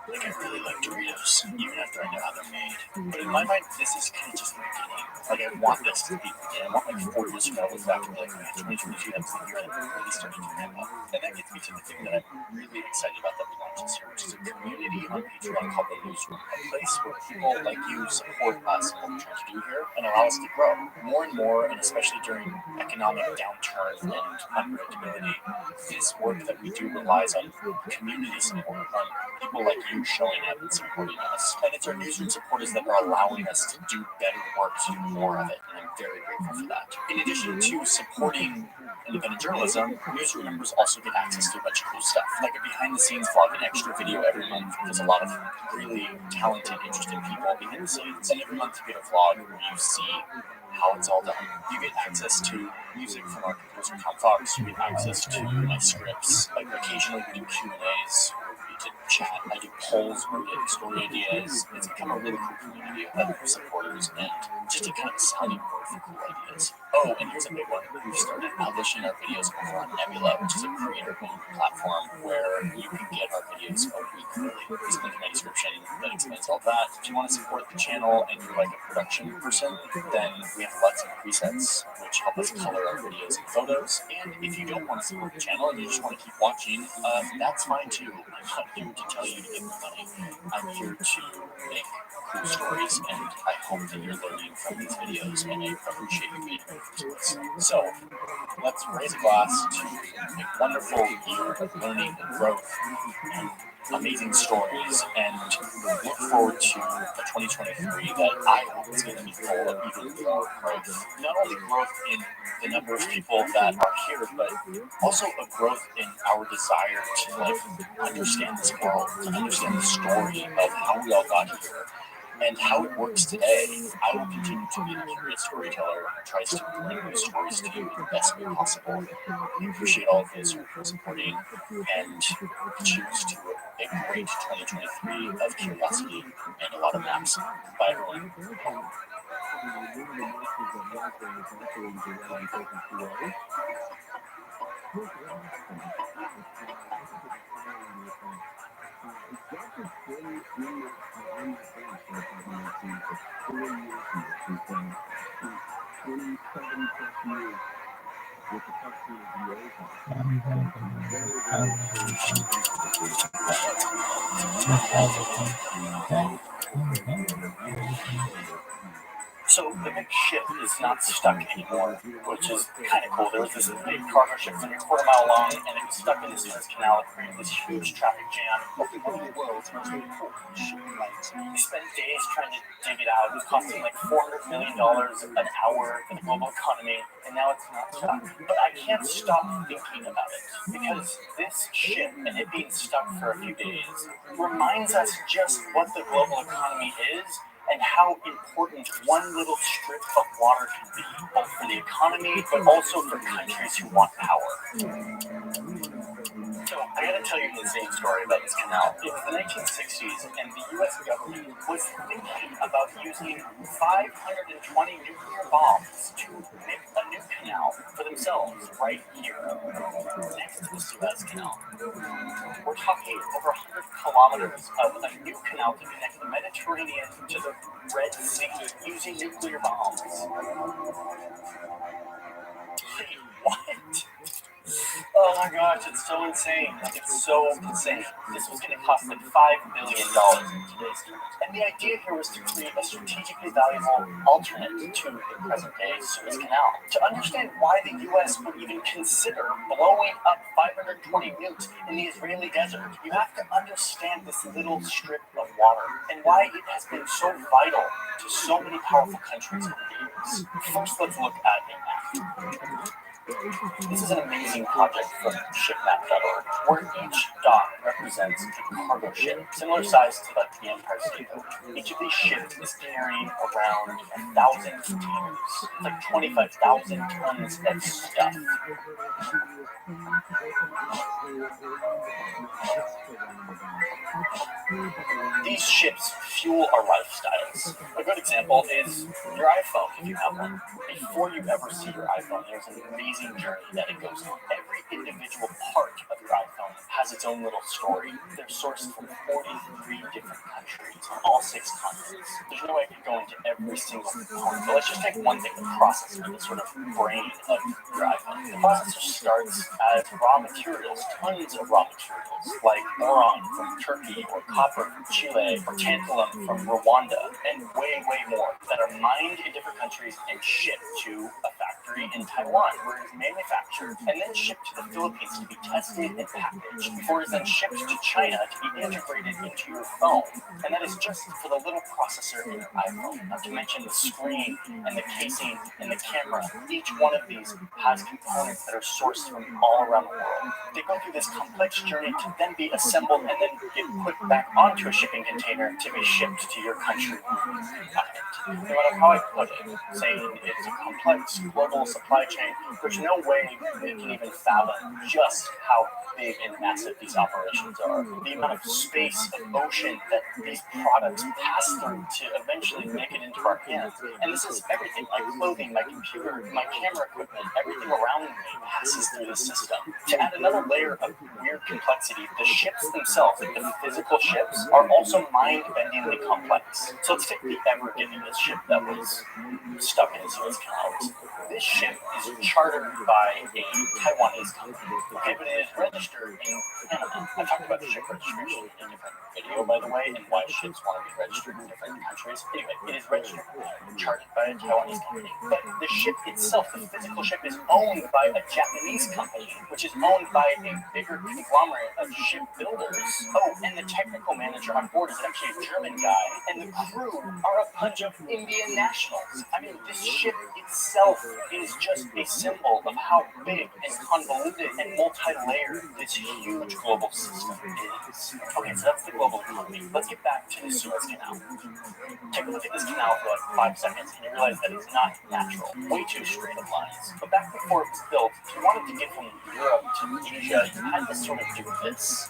Like, I really like Doritos, even after I know how they're made. But in my mind, this is kind of just the beginning. Like, I want this to be the beginning. I want like 4 years from now to look back and be like, 2022, that was the year that we really started to ramp up. And that gets me to the thing that I'm really excited about that we launched this year, which is a community on Patreon called the Newsroom, a place where people like you support us and what we're trying to do here and allow us to grow more and more, and especially during economic downturn and unpredictability. This work that we do relies on community support, on people like you showing up and supporting us. And it's our newsroom supporters that are allowing us to do better work, to do more of it, and I'm very grateful for that. In addition to supporting independent journalism, newsroom members also get access to a bunch of cool stuff, like a behind-the-scenes vlog, an extra video every month. There's a lot of really talented, interesting people behind the scenes, and every month you get a vlog where you see how it's all done. You get access to music from our composer Tom Fox. You get access to my scripts. Like, occasionally we do Q&As where we get chat. I do polls where we get story ideas. It's become a really cool community of other supporters and just a kind of sounding board for cool ideas. Oh, and here's a big one. We've started publishing our videos over on Nebula, which is a creator-owned platform where you can get our videos a week early. There's a link in my description that explains all that. If you want to support the channel and you're like a production person, then we have lots of presets which help us color our videos and photos. And if you don't want to support the channel and you just want to keep watching, that's fine too. I'm not here to tell you to give me money. I'm here to make cool stories, and I hope that you're learning from these videos, and I appreciate you being here to listen. So let's raise a glass to a wonderful year of learning and growth and amazing stories, and look forward to a 2023 that I hope is going to be full of even more growth. Not only growth in the number of people that are here, but also a growth in our desire to understand this world, to understand the story of how we all got here and how it works today. I will continue to be the curious storyteller who tries to bring those stories to you in the best way possible. I appreciate all of those who are supporting, and cheers to a great 2023 of curiosity and a lot of maps. Bye, everyone. So the big ship is not stuck anymore, which is kind of cool. There was this big cargo ship, maybe a quarter mile long, and it was stuck in the Suez Canal. It created this huge traffic jam. One of the world's most important shipping lines. They spent days trying to dig it out. It was costing like $400 million an hour for the global economy, and now it's not stuck. But I can't stop thinking about it, because this ship and it being stuck for a few days reminds us just what the global economy is and how important one little strip of water can be, both for the economy, but also for countries who want power. So I gotta tell you an insane story about this canal. It was the 1960s, and the U.S. government was thinking about using 520 nuclear bombs to make a new canal for themselves right here, next to the Suez Canal. We're talking over 100 kilometers of a new canal to connect the Mediterranean to the Red Sea using nuclear bombs. Wait, what? Oh my gosh, it's so insane. It's so insane. This was going to cost like $5 billion in today's terms. And the idea here was to create a strategically valuable alternate to the present-day Suez Canal. To understand why the U.S. would even consider blowing up 520 nukes in the Israeli desert, you have to understand this little strip of water and why it has been so vital to so many powerful countries over the years. First, let's look at a map. This is an amazing project from shipmap.org, where each dot represents a cargo ship, similar size to like the Empire State Building. Each of these ships is carrying around 1,000 containers. It's like 25,000 tons of stuff. These ships fuel our lifestyles. A good example is your iPhone, if you have one. Before you ever see your iPhone, there's an amazing journey that it goes on. Every individual part of your iPhone has its own little story. They're sourced from 43 different countries on all 6 continents. There's no way I could go into every single component, but let's just take one thing, the processor, the sort of brain of your iPhone. The processor starts as raw materials, tons of raw materials, like boron from Turkey, or copper from Chile, or tantalum from Rwanda, and way, way more that are mined in different countries and shipped to a factory in Taiwan, where it is manufactured and then shipped to the Philippines to be tested and packaged, before it is then shipped to China to be integrated into your phone. And that is just for the little processor in your iPhone, not to mention the screen and the casing and the camera. Each one of these has components that are sourced from all around the world. They go through this complex journey to then be assembled and then get put back onto a shipping container to be shipped to your country. No matter how I put it, saying it's a complex global global supply chain, there's no way we can even fathom just how big and massive these operations are. The amount of space, of ocean that these products pass through to eventually make it into our hands. And this is everything, my clothing, my computer, my camera equipment, everything around me passes through the system. To add another layer of weird complexity, the ships themselves, like the physical ships, are also mind-bendingly complex. So let's take the Ever Given ship that was stuck in the Suez Canal. This ship is chartered by a Taiwanese company, okay, but it is registered in Panama. I've talked about ship registration in a different video, by the way, and why ships want to be registered in different countries. Anyway, it is registered, chartered by a Taiwanese company, but the ship itself, the physical ship, is owned by a Japanese company, which is owned by a bigger conglomerate of shipbuilders. Oh, and the technical manager on board is actually a German guy, and the crew are a bunch of Indian nationals. I mean, this ship itself is just a symbol of how big and convoluted and multi-layered this huge global system is. Okay, so that's the global economy. Let's get back to the Suez Canal. Take a look at this canal for like 5 seconds and you realize that it's not natural. Way too straight of lines. But back before it was built, if you wanted to get from Europe to Asia, you had to sort of do this.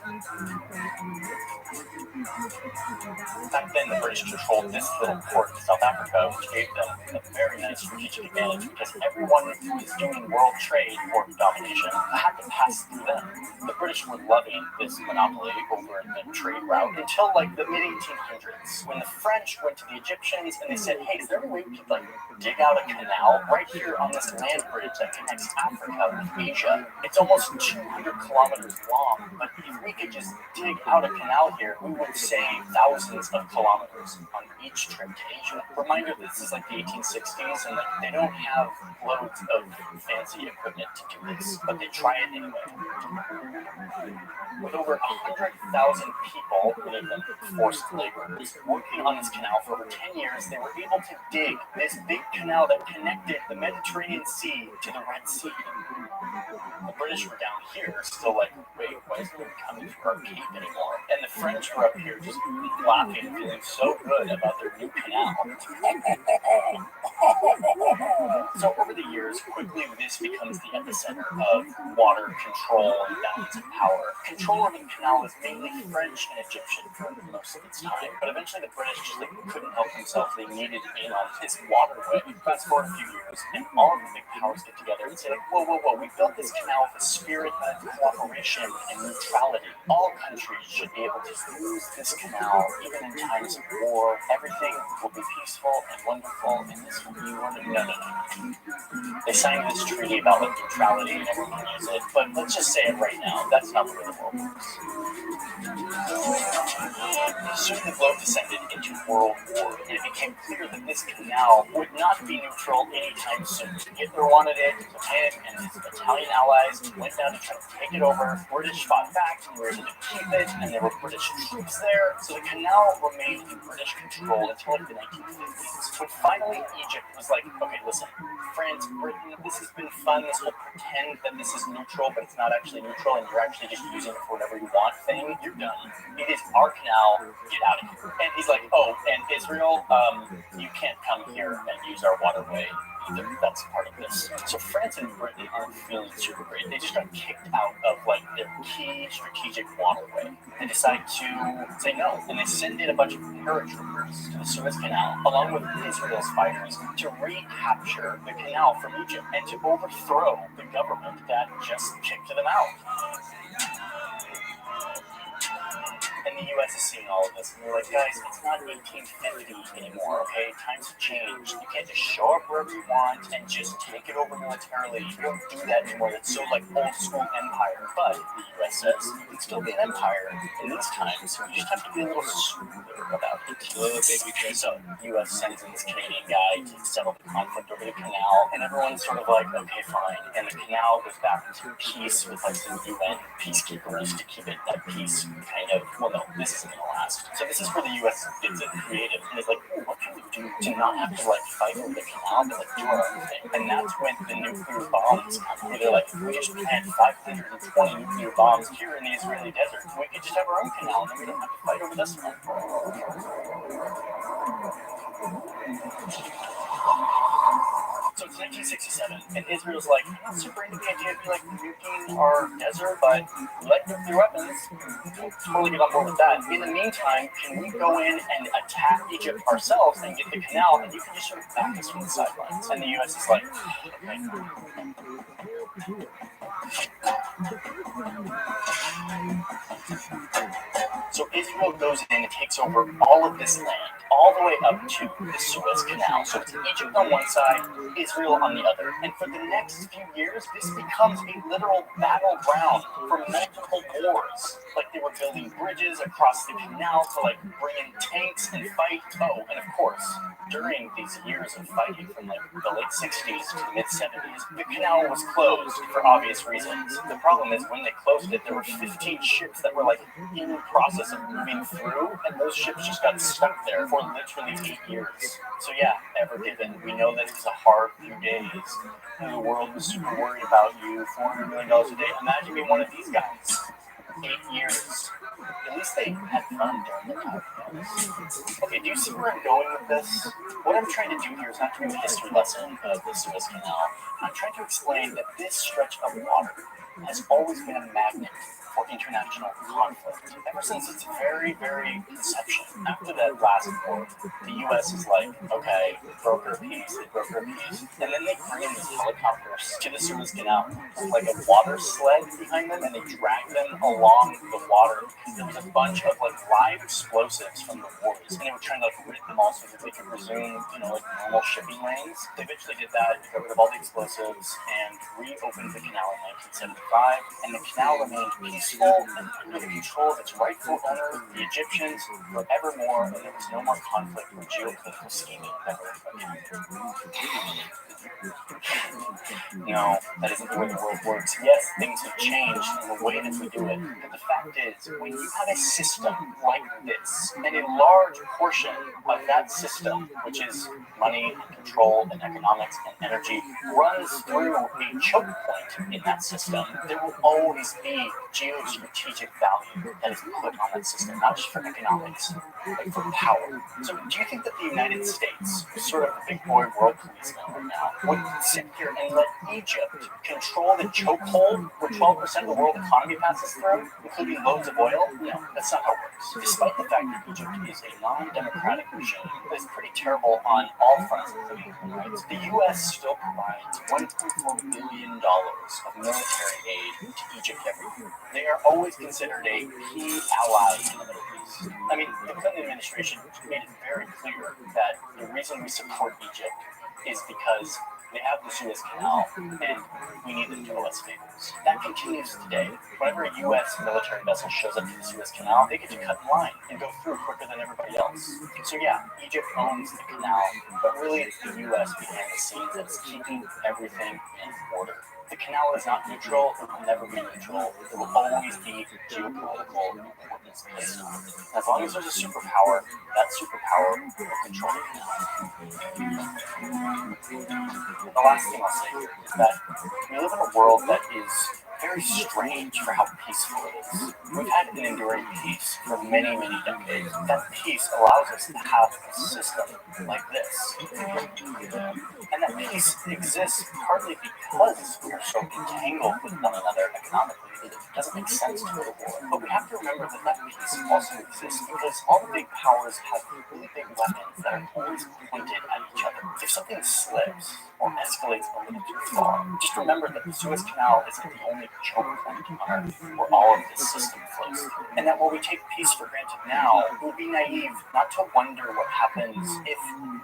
Back then, the British controlled this little port in South Africa, which gave them a very nice strategic advantage because everyone who was doing world trade or domination had to pass through them. The British were loving this monopoly over the trade route until like the mid-1800s, when the French went to the Egyptians and they said, hey, is there any way we could like dig out a canal right here on this land bridge that connects Africa with Asia? It's almost 200 kilometers long, but if we could just dig out a canal here, we would save thousands of kilometers on each trip to Asia. Reminder, this is like the 1860s, and like they don't have loads of fancy equipment to do this, but they try it anyway. With over 100,000 people, many of them forced laborers, working on this canal for over 10 years, they were able to dig this big canal that connected the Mediterranean Sea to the Red Sea. The British were down here, still like, wait, why isn't it coming to our cape anymore? And the French were up here just laughing, feeling so good about their new canal. So over the years, quickly this becomes the epicenter of water control and balance of power. Control of the canal was mainly French and Egyptian for most of its time, but eventually the British just like couldn't help themselves. They needed in on this waterway. Fast forward a few years, and all of the big powers get together and say, like, whoa, we built this canal with a spirit of cooperation and neutrality. All countries should be able to use this canal even in times of war. Everything will be peaceful and wonderful, and this will be wonderful. No. They signed this treaty about like neutrality and everyone can use it, but let's just say it right now, that's not the way the world works. Soon the globe descended into World War, and it became clear that this canal would not be neutral anytime soon. Hitler wanted it, Japan and his Italian allies went down to try to take it over. British fought back and were able to keep it, and there were British troops there, so the canal remained in British control until like the 1950s. When finally Egypt was like, okay, listen, France, Britain, this has been fun, this whole pretend that this is neutral, but it's not actually neutral, and you're actually just using it for whatever you want thing, you're done. It is our canal, get out of here. And he's like, oh, and Israel, you can't come here and use our waterway either. That's part of this. So France and Britain aren't feeling super great. They just got kicked out of like their key strategic waterway. They decide to say no, and they send in a bunch of paratroopers to the Suez Canal, along with Israel's fighters, to recapture the canal from Egypt and to overthrow the government that just kicked them out. And the U.S. is seeing all of this, and they're like, guys, it's not 1850 anymore, okay? Times have changed. You can't just show up wherever you want and just take it over militarily. You don't do that anymore. That's so, like, old-school empire. But the U.S. says you can still be an empire in these times. You just have to be a little smoother about it. So the U.S. sends in this Canadian guy to settle the conflict over the canal, and everyone's sort of like, okay, fine. And the canal goes back into peace with, like, some UN peacekeepers to keep it at peace, kind of. Well, no, this isn't going to last. So this is where the U.S. gets it creative, and it's like, what can we do to not have to, like, fight over the canal, but, like, do our own thing? And that's when the nuclear bombs come, where they're like, we just plant 520 nuclear bombs here in the Israeli desert, we could just have our own canal, and then we don't have to fight over this one. So it's 1967, and Israel's like, I'm not super into the idea of like nuking our desert, but let nuclear weapons. We'll totally get on board with that. In the meantime, can we go in and attack Egypt ourselves and get the canal, and you can just sort of back us from the sidelines? And the U.S. is like, okay. So Israel goes in and takes over all of this land, all the way up to the Suez Canal. So it's Egypt on one side, Israel on the other. And for the next few years, this becomes a literal battleground for multiple wars. Like they were building bridges across the canal to like bring in tanks and fight. Oh, and of course, during these years of fighting from like the late 60s to the mid 70s, the canal was closed for obvious reasons. The problem is when they closed it, there were 15 ships that were like in the process of moving through, and those ships just got stuck there for literally 8 years. So yeah, Ever Given, we know that it was a hard few days. And the world was super worried about you, $400 million a day. Imagine being one of these guys. 8 years. At least they had fun during the time. Okay, do you see where I'm going with this? What I'm trying to do here is not to do a history lesson of the Suez Canal. I'm trying to explain that this stretch of water has always been a magnet for international conflict. Ever since its very, very inception. After that last war, the U.S. is like, okay, broker peace, they broker peace. And then they bring in these helicopters to the Suez Canal with like a water sled behind them, and they drag them along the water. There was a bunch of like live explosives from the wars, and they were trying to like rid them all so that they could resume, like normal shipping lanes. They eventually did that, got rid of all the explosives, and reopened the canal in 1975, and the canal remained peaceful and under the control of its rightful owner, the Egyptians, forevermore, and there was no more conflict or geopolitical scheming ever again. No, that isn't the way the world works. Yes, things have changed in the way that we do it, but the fact is, when you have a system like this, and a large portion of that system, which is money and control and economics and energy, runs through a choke point in that system, there will always be geostrategic value that is put on that system, not just for economics, but for power. So do you think that the United States, sort of the big boy world policeman right now, would sit here and let Egypt control the chokehold where 12% of the world economy passes through, including loads of oil? No, that's not how it works. Despite the fact that Egypt is a non-democratic regime that is pretty terrible on all fronts, including human rights, the U.S. still provides $1.4 billion of military aid to Egypt every year. They are always considered a key ally in the Middle East. I mean, the Clinton administration made it very clear that the reason we support Egypt is because they have the Suez Canal, and we need them to owe us favors. That continues today. Whenever a U.S. military vessel shows up to the Suez Canal, they get to cut in line and go through quicker than everybody else. So yeah, Egypt owns the canal, but really it's the U.S. behind the scenes that's keeping everything in order. The canal is not neutral, it will never be neutral, it will always be geopolitical importance placed on it. As long as there's a superpower, that superpower will control the canal. The last thing I'll say here is that we live in a world that is very strange for how peaceful it is. We've had an enduring peace for many, many decades. That peace allows us to have a system like this. And that peace exists partly because we are so entangled with one another economically that it doesn't make sense to go to war. But we have to remember that that peace also exists because all the big powers have really big weapons that are always pointed at each other. If something slips or escalates a little too far, just remember that the Suez Canal isn't the only choke point on Earth where all of this system flows through. And that while we take peace for granted now, it would be naive not to wonder what happens if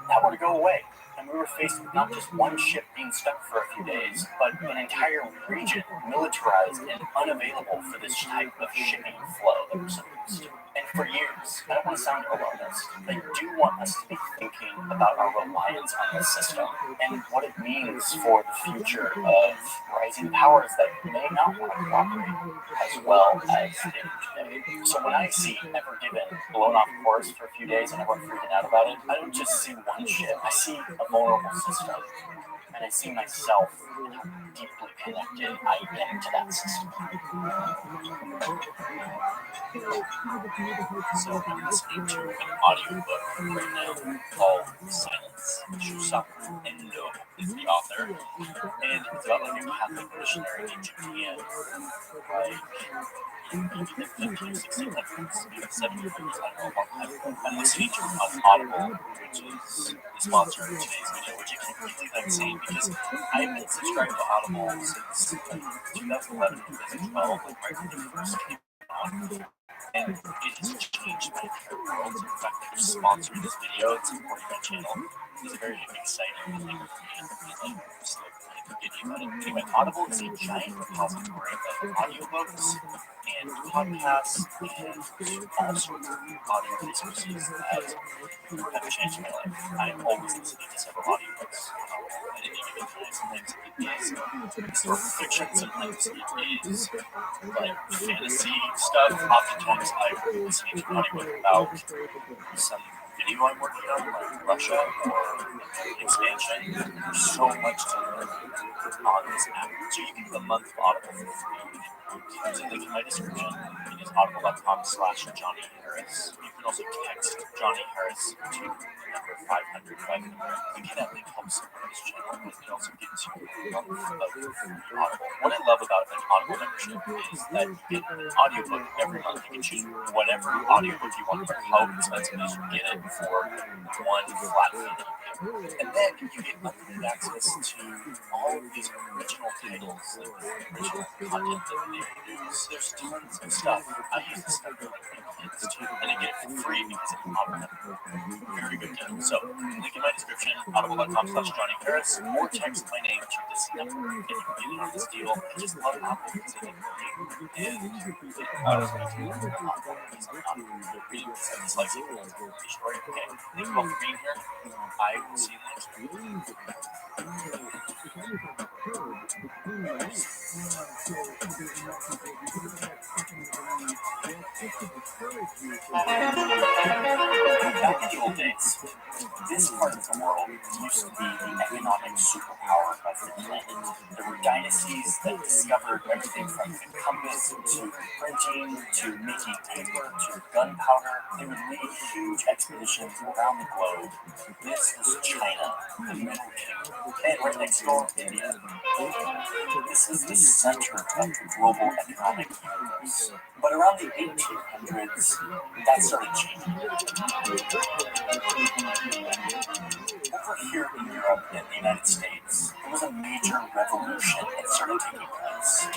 that were to go away. And we were faced with not just one ship being stuck for a few days, but an entire region militarized and unavailable for this type of shipping flow that we're so used to. And for years, I don't want to sound alarmist, but I do want us to be thinking about our reliance on this system and what it means for the future of rising powers that may not want to cooperate as well as they do today. So when I see Ever Given blown off course for a few days and everyone freaking out about it, I don't just see one ship, I see a vulnerable system. and I see myself and how deeply connected I am to that system. So I'm listening to an audiobook right now called Silence. Shusaku Endo is the author, and it's about like a Catholic missionary in Japan, like maybe the 50s, 1600s, maybe 1700s, I don't know, a long time ago. I'm listening to it on Audible, which is the sponsor of today's video, which I can't believe I'm saying because I've been subscribed to Audible since like 2011, 2012, like right when it first came out. And it has changed my entire world. The fact that they're sponsoring this video and supporting my channel is a very exciting thing for me. And like, just like continue about it. Anyway, Audible is a giant repository of audiobooks and podcasts and all sorts of audio resources that have changed my life. I'm always listening to several audiobooks at any given time. Sometimes it is historical fiction, sometimes it is like fantasy stuff. Oftentimes I'm listening to an audiobook about some video I'm working on, like Russia or expansion. There's so much to learn on this app. So you can do a month of Audible for free. There's a link in my description. It is audible.com/Johnny Harris. You can also text Johnny Harris to the number 500. You can that link help support this channel, but it also gives you a month of free Audible. What I love about an Audible membership is that you get an audiobook every month. You can choose whatever audiobook you want, no matter how expensive it is, you get it for one flat fee that you pay. And then you get unlimited access to all of these original titles, like original content that they produce. There's tons of stuff. I use this stuff for like my kids too, and I get it for free because I'm an Audible member. Very good deal. So, link in my description, audible.com/Johnny Harris, or text my name to this number, and you can get in on this deal. I just love Apple because they didn't pay, and it allows me to use Audible because I'm not reading this like story. Okay, thank you all for being here. I will see you next week. Back in the old days, this part of the world used to be the economic superpower of the planet. There were dynasties that discovered everything from the compass to printing to making paper to gunpowder. They would lead huge expeditions around the globe. This was China, the Middle Kingdom, and right next door, India. This was the center of the global economic universe. But around the 1800s, that started changing. Over here in Europe and the United States, there was a major revolution that started taking place.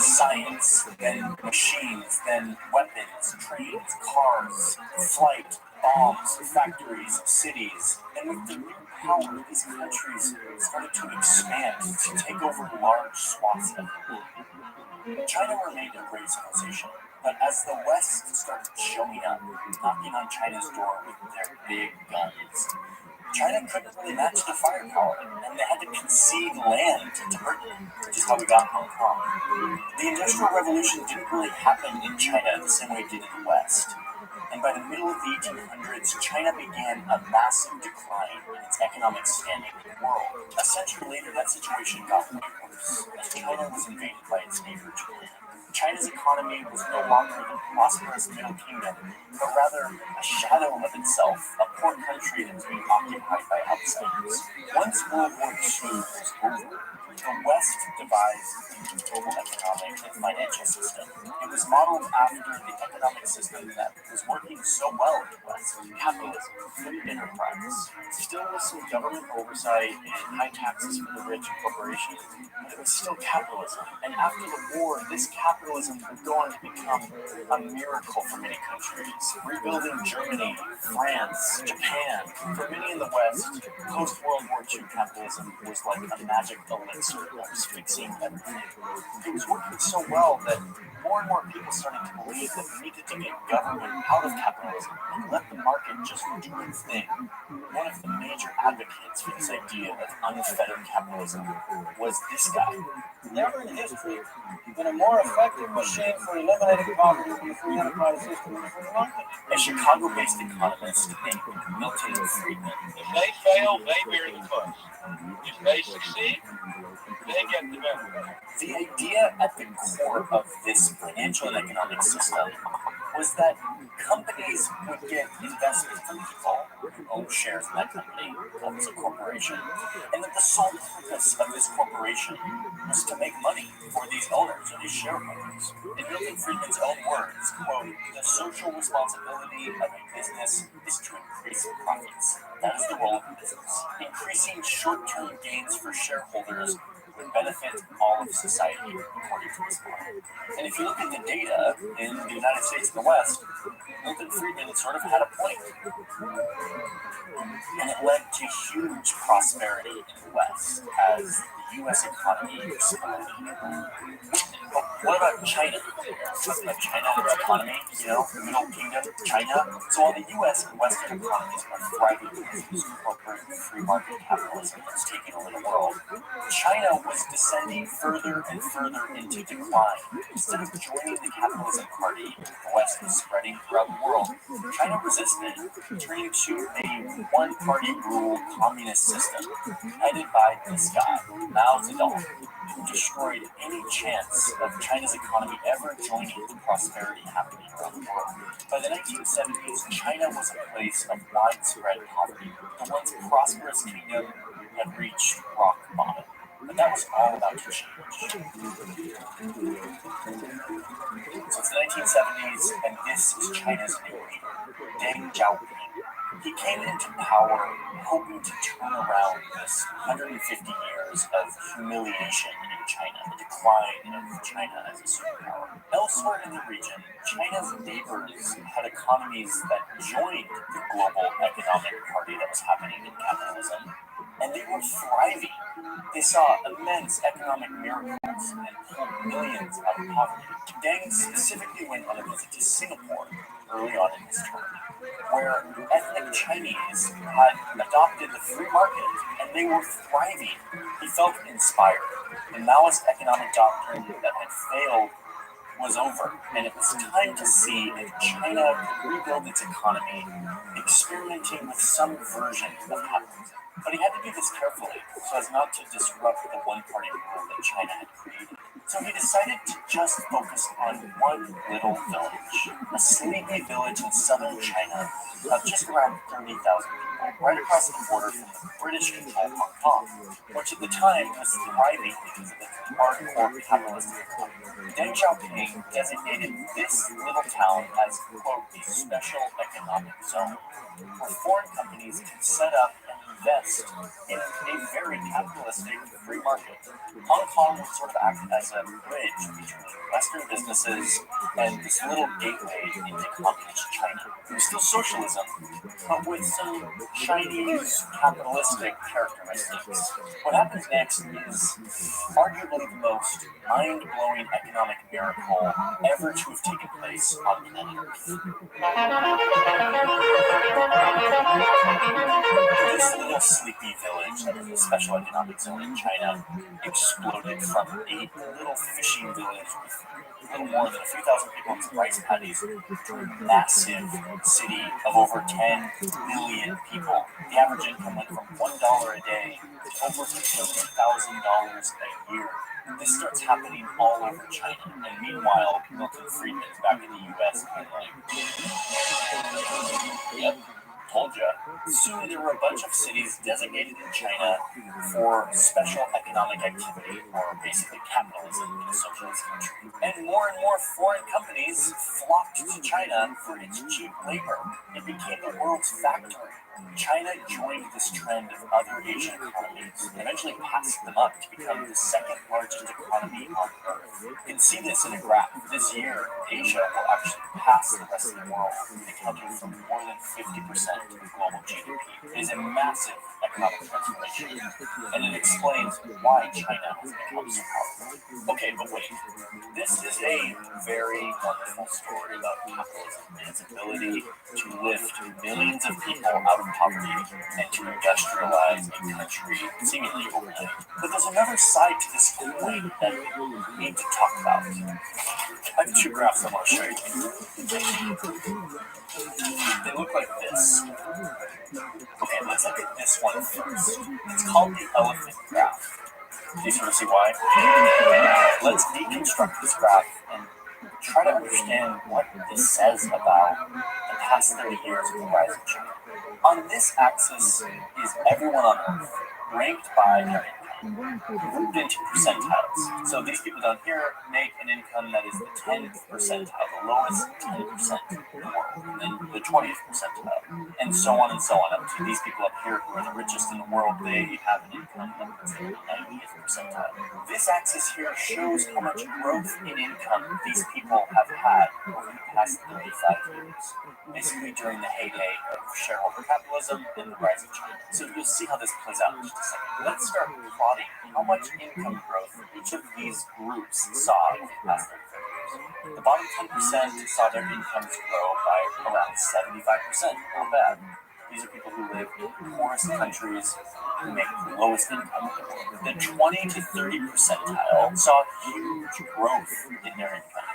Science, then machines, then weapons, trains, cars, flight, bombs, factories, cities. And with the new power, these countries started to expand to take over large swaths of the world. China remained a great civilization, but as the West started showing up, knocking on China's door with their big guns, China couldn't really match the firepower, and they had to concede land to Britain, which is how we got Hong Kong. The Industrial Revolution didn't really happen in China the same way it did in the West. And by the middle of the 1800s, China began a massive decline in its economic standing in the world. A century later, that situation got way worse, as China was invaded by its neighbor Japan. China's economy was no longer the prosperous Middle Kingdom, but rather a shadow of itself, a poor country that was being occupied by outsiders. Once World War II was over, the West devised a global economic and financial system. It was modeled after the economic system that was working so well in the West, capitalism, free enterprise. Still with some government oversight and high taxes for the rich and corporations, but it was still capitalism. And after the war, this capitalism would go on to become a miracle for many countries, rebuilding Germany, France, Japan. For many in the West, post-World War II capitalism was like a magic elixir that was fixing everything. It was working so well that more and more people started to believe that we needed to get government out of capitalism and let the market just do its thing. One of the major advocates for this idea of unfettered capitalism was this guy. Never in history been a more effective machine for eliminating poverty than the free enterprise system in the free market. A Chicago-based economist named Milton Friedman. If they fail, they bear the cost. If they succeed, they get the benefit. The idea at the core of this financial and economic system was that companies would get investment from people who own shares in that company, that was a corporation, and that the sole purpose of this corporation was to make money for these owners or these shareholders. In Milton Friedman's own words, quote, "The social responsibility of a business is to increase profits. That is the role of a business. Increasing short-term gains for shareholders would benefit all of society," according to this model. And if you look at the data in the United States and the West, Milton Friedman sort of had a point. And it led to huge prosperity in the West as the U.S. economy exploded. But what about China? China and its economy, Middle Kingdom, China. So while the U.S. and Western economies are thriving in this corporate free market capitalism that's taking over the world, China was descending further and further into decline. Instead of joining the capitalism party the West was spreading throughout the world, China resisted, turning to a one-party rule communist system headed by this guy, Mao Zedong, who destroyed any chance of China's economy ever joining the prosperity happening around the world. By the 1970s, China was a place of widespread poverty. The once prosperous kingdom had reached rock bottom. But that was all about to change. So it's the 1970s, and this is China's new leader, Deng Xiaoping. He came into power hoping to turn around this 150 years of humiliation in China, the decline of China as a superpower. Elsewhere in the region, China's neighbors had economies that joined the global economic party that was happening in capitalism, and they were thriving. They saw immense economic miracles and pulled millions out of poverty. Deng specifically went on a visit to Singapore early on in his term, where ethnic Chinese had adopted the free market and they were thriving. He felt inspired. The Maoist economic doctrine that had failed was over, and it was time to see if China could rebuild its economy, experimenting with some version of capitalism. But he had to do this carefully so as not to disrupt the one-party rule that China had created. So he decided to just focus on one little village, a sleepy village in southern China of just around 30,000 people, right across the border from the British-controlled Hong Kong, which at the time was thriving because of its hardcore capitalism. Deng Xiaoping designated this little town as, quote, a special economic zone, where foreign companies can set up and invest in a very capitalistic free market. Hong Kong would sort of act as a bridge between Western businesses and this little gateway into communist China. It was still socialism, but with some Chinese capitalistic characteristics. What happens next is arguably the most mind-blowing economic miracle ever to have taken place on planet Earth. This little sleepy village that is a special economic zone in China exploded from a little fishing village with a little more than a few thousand people and some rice paddies to a massive city of over 10 million people. The average income went from $1 a day to over $50,000 a year. This starts happening all over China, and meanwhile, Milton Friedman's back in the U.S. and like, yep, told ya. Soon there were a bunch of cities designated in China for special economic activity, or basically capitalism in a socialist country. And more foreign companies flocked to China for its cheap labor. It became the world's factory. China joined this trend of other Asian economies and eventually passed them up to become the second largest economy on Earth. You can see this in a graph. This year, Asia will actually pass the rest of the world, accounting for more than 50% of global global GDP. It is a massive economic transformation, and it explains why China has become so powerful. Okay, but wait. This is a very wonderful story about capitalism and its ability to lift millions of people out of poverty and to industrialize a country seemingly overnight. But there's another side to this coin that we need to talk about. I have two graphs I want to show you. They look like this. Okay, let's look at this one first. It's called the elephant graph. Do you sort of see why? Let's deconstruct this graph and try to understand what this says about the past 30 years of the rise of China. On this axis is everyone on Earth, ranked by their income, grouped into percentiles. So these people down here make an income that is the 10th percentile, the lowest 10% in the world, and then the 20th percentile, and so on, up to these people up here who are the richest in the world. They have an income that's in the 90th percentile. This axis here shows how much growth in income these people have had over the past 35 years, basically during the heyday of shareholder capitalism and the rise of China. So you'll see how this plays out in just a second. Let's start plotting how much income growth each of these groups saw over the past 35 years. The bottom 10% saw their incomes grow by around 75%. Not bad. These are people who live in the poorest countries who make the lowest income. The 20 to 30 percentile saw huge growth in their income,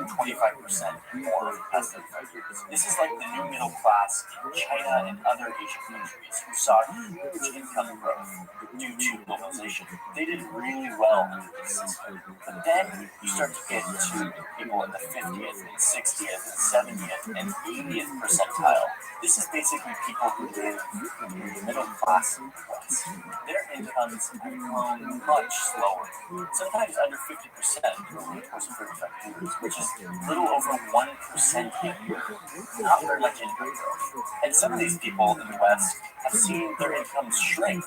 125% more over the past 35 years. This is like the new middle class in China and other Asian countries who saw huge income growth due to globalization. They did really well under this system. But then you start to get to people in the 50th and 60th and 70th and 80th percentile. This is basically people who live in the middle class in the West. Their incomes have grown much slower, sometimes under 50% over the course of 35 years, which is a little over 1% a year. Not very much income growth. And some of these people in the West have seen their incomes shrink,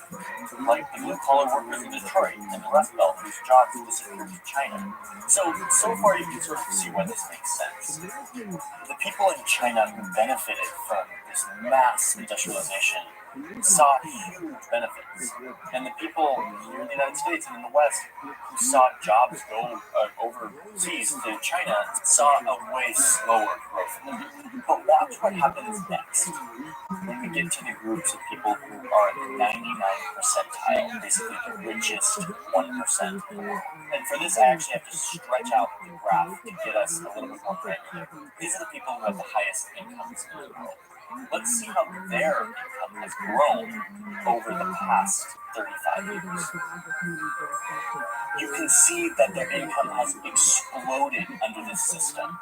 like the blue-collar workers in Detroit and the Rust Belt whose jobs disappeared to China. So far you can sort of see why this makes sense. The people in China who benefited from this mass industrialization saw huge benefits. And the people here in the United States and in the West who saw jobs go overseas to China saw a way slower growth. But watch what happens next when we get to the groups of people who are at the 99 percentile, basically the richest 1% in the world. And for this, I actually have to stretch out the graph to get us a little bit more granular. These are the people who have the highest incomes in the world. Let's see how their income has grown over the past 35 years. You can see that their income has exploded under this system.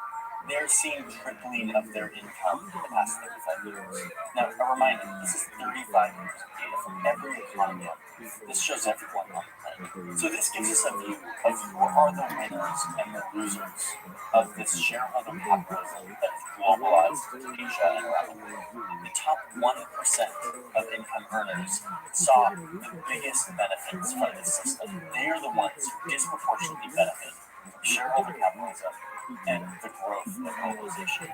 They're seeing tripling of their income in the past 35 years. Now, a reminder, this is 35 years of data from every economy on Earth. This shows everyone on the planet. So this gives us a view of who are the winners and the losers of this shareholder capitalism that is globalized to Asia and around the world. The top 1% of income earners saw the biggest benefits from this system. They are the ones who disproportionately benefit from shareholder capitalism and the growth of globalization.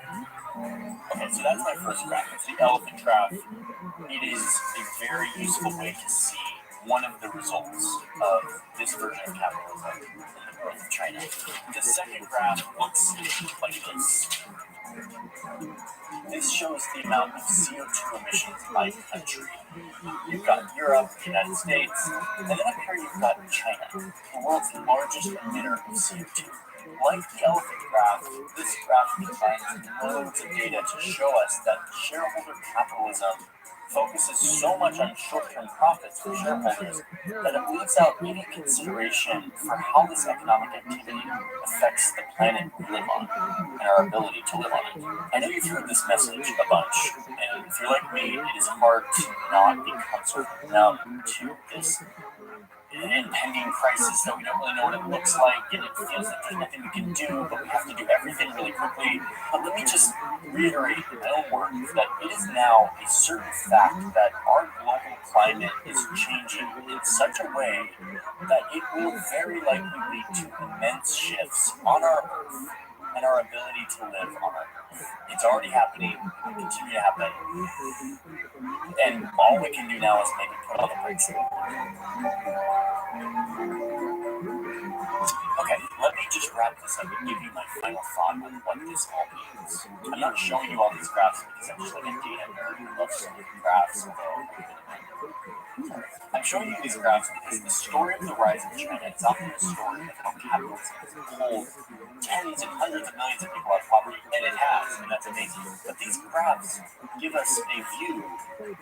Okay, so that's my first graph. It's the elephant graph. It is a very useful way to see one of the results of this version of capitalism and the growth of China. The second graph looks like this. This shows the amount of CO2 emissions by country. You've got Europe, the United States, and then up here you've got China, the world's largest emitter of CO2. Like the elephant graph, this graph combines loads of data to show us that shareholder capitalism focuses so much on short-term profits for shareholders that it leaves out any consideration for how this economic activity affects the planet we live on and our ability to live on it. I know you've heard this message a bunch, and if you're like me, it is hard to not become sort of numb to this impending crisis that we don't really know what it looks like, and it feels like there's nothing we can do, but we have to do everything really quickly. But let me just reiterate in my own words that it is now a certain fact that our global climate is changing in such a way that it will very likely lead to immense shifts on our Earth and our ability to live on Earth. It's already happening, it will continue to happen, and all we can do now is maybe put on the brakes. Okay, let me just wrap this up and give you my final thought on what this all means. I'm not showing you all these graphs because I'm just like a data nerd who loves to look at graphs. I'm showing you these graphs because the story of the rise of China is often a story of how capitalism has pulled tens and hundreds of millions of people out of poverty, and it has, and that's amazing. But these graphs give us a view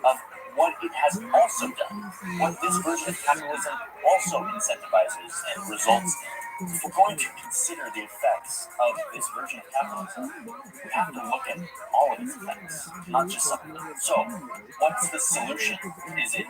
of what it has also done, what this version of capitalism also incentivizes and results in. If we're going to consider the effects of this version of capitalism, we have to look at all of its effects, not just some of them. So, what's the solution? Is it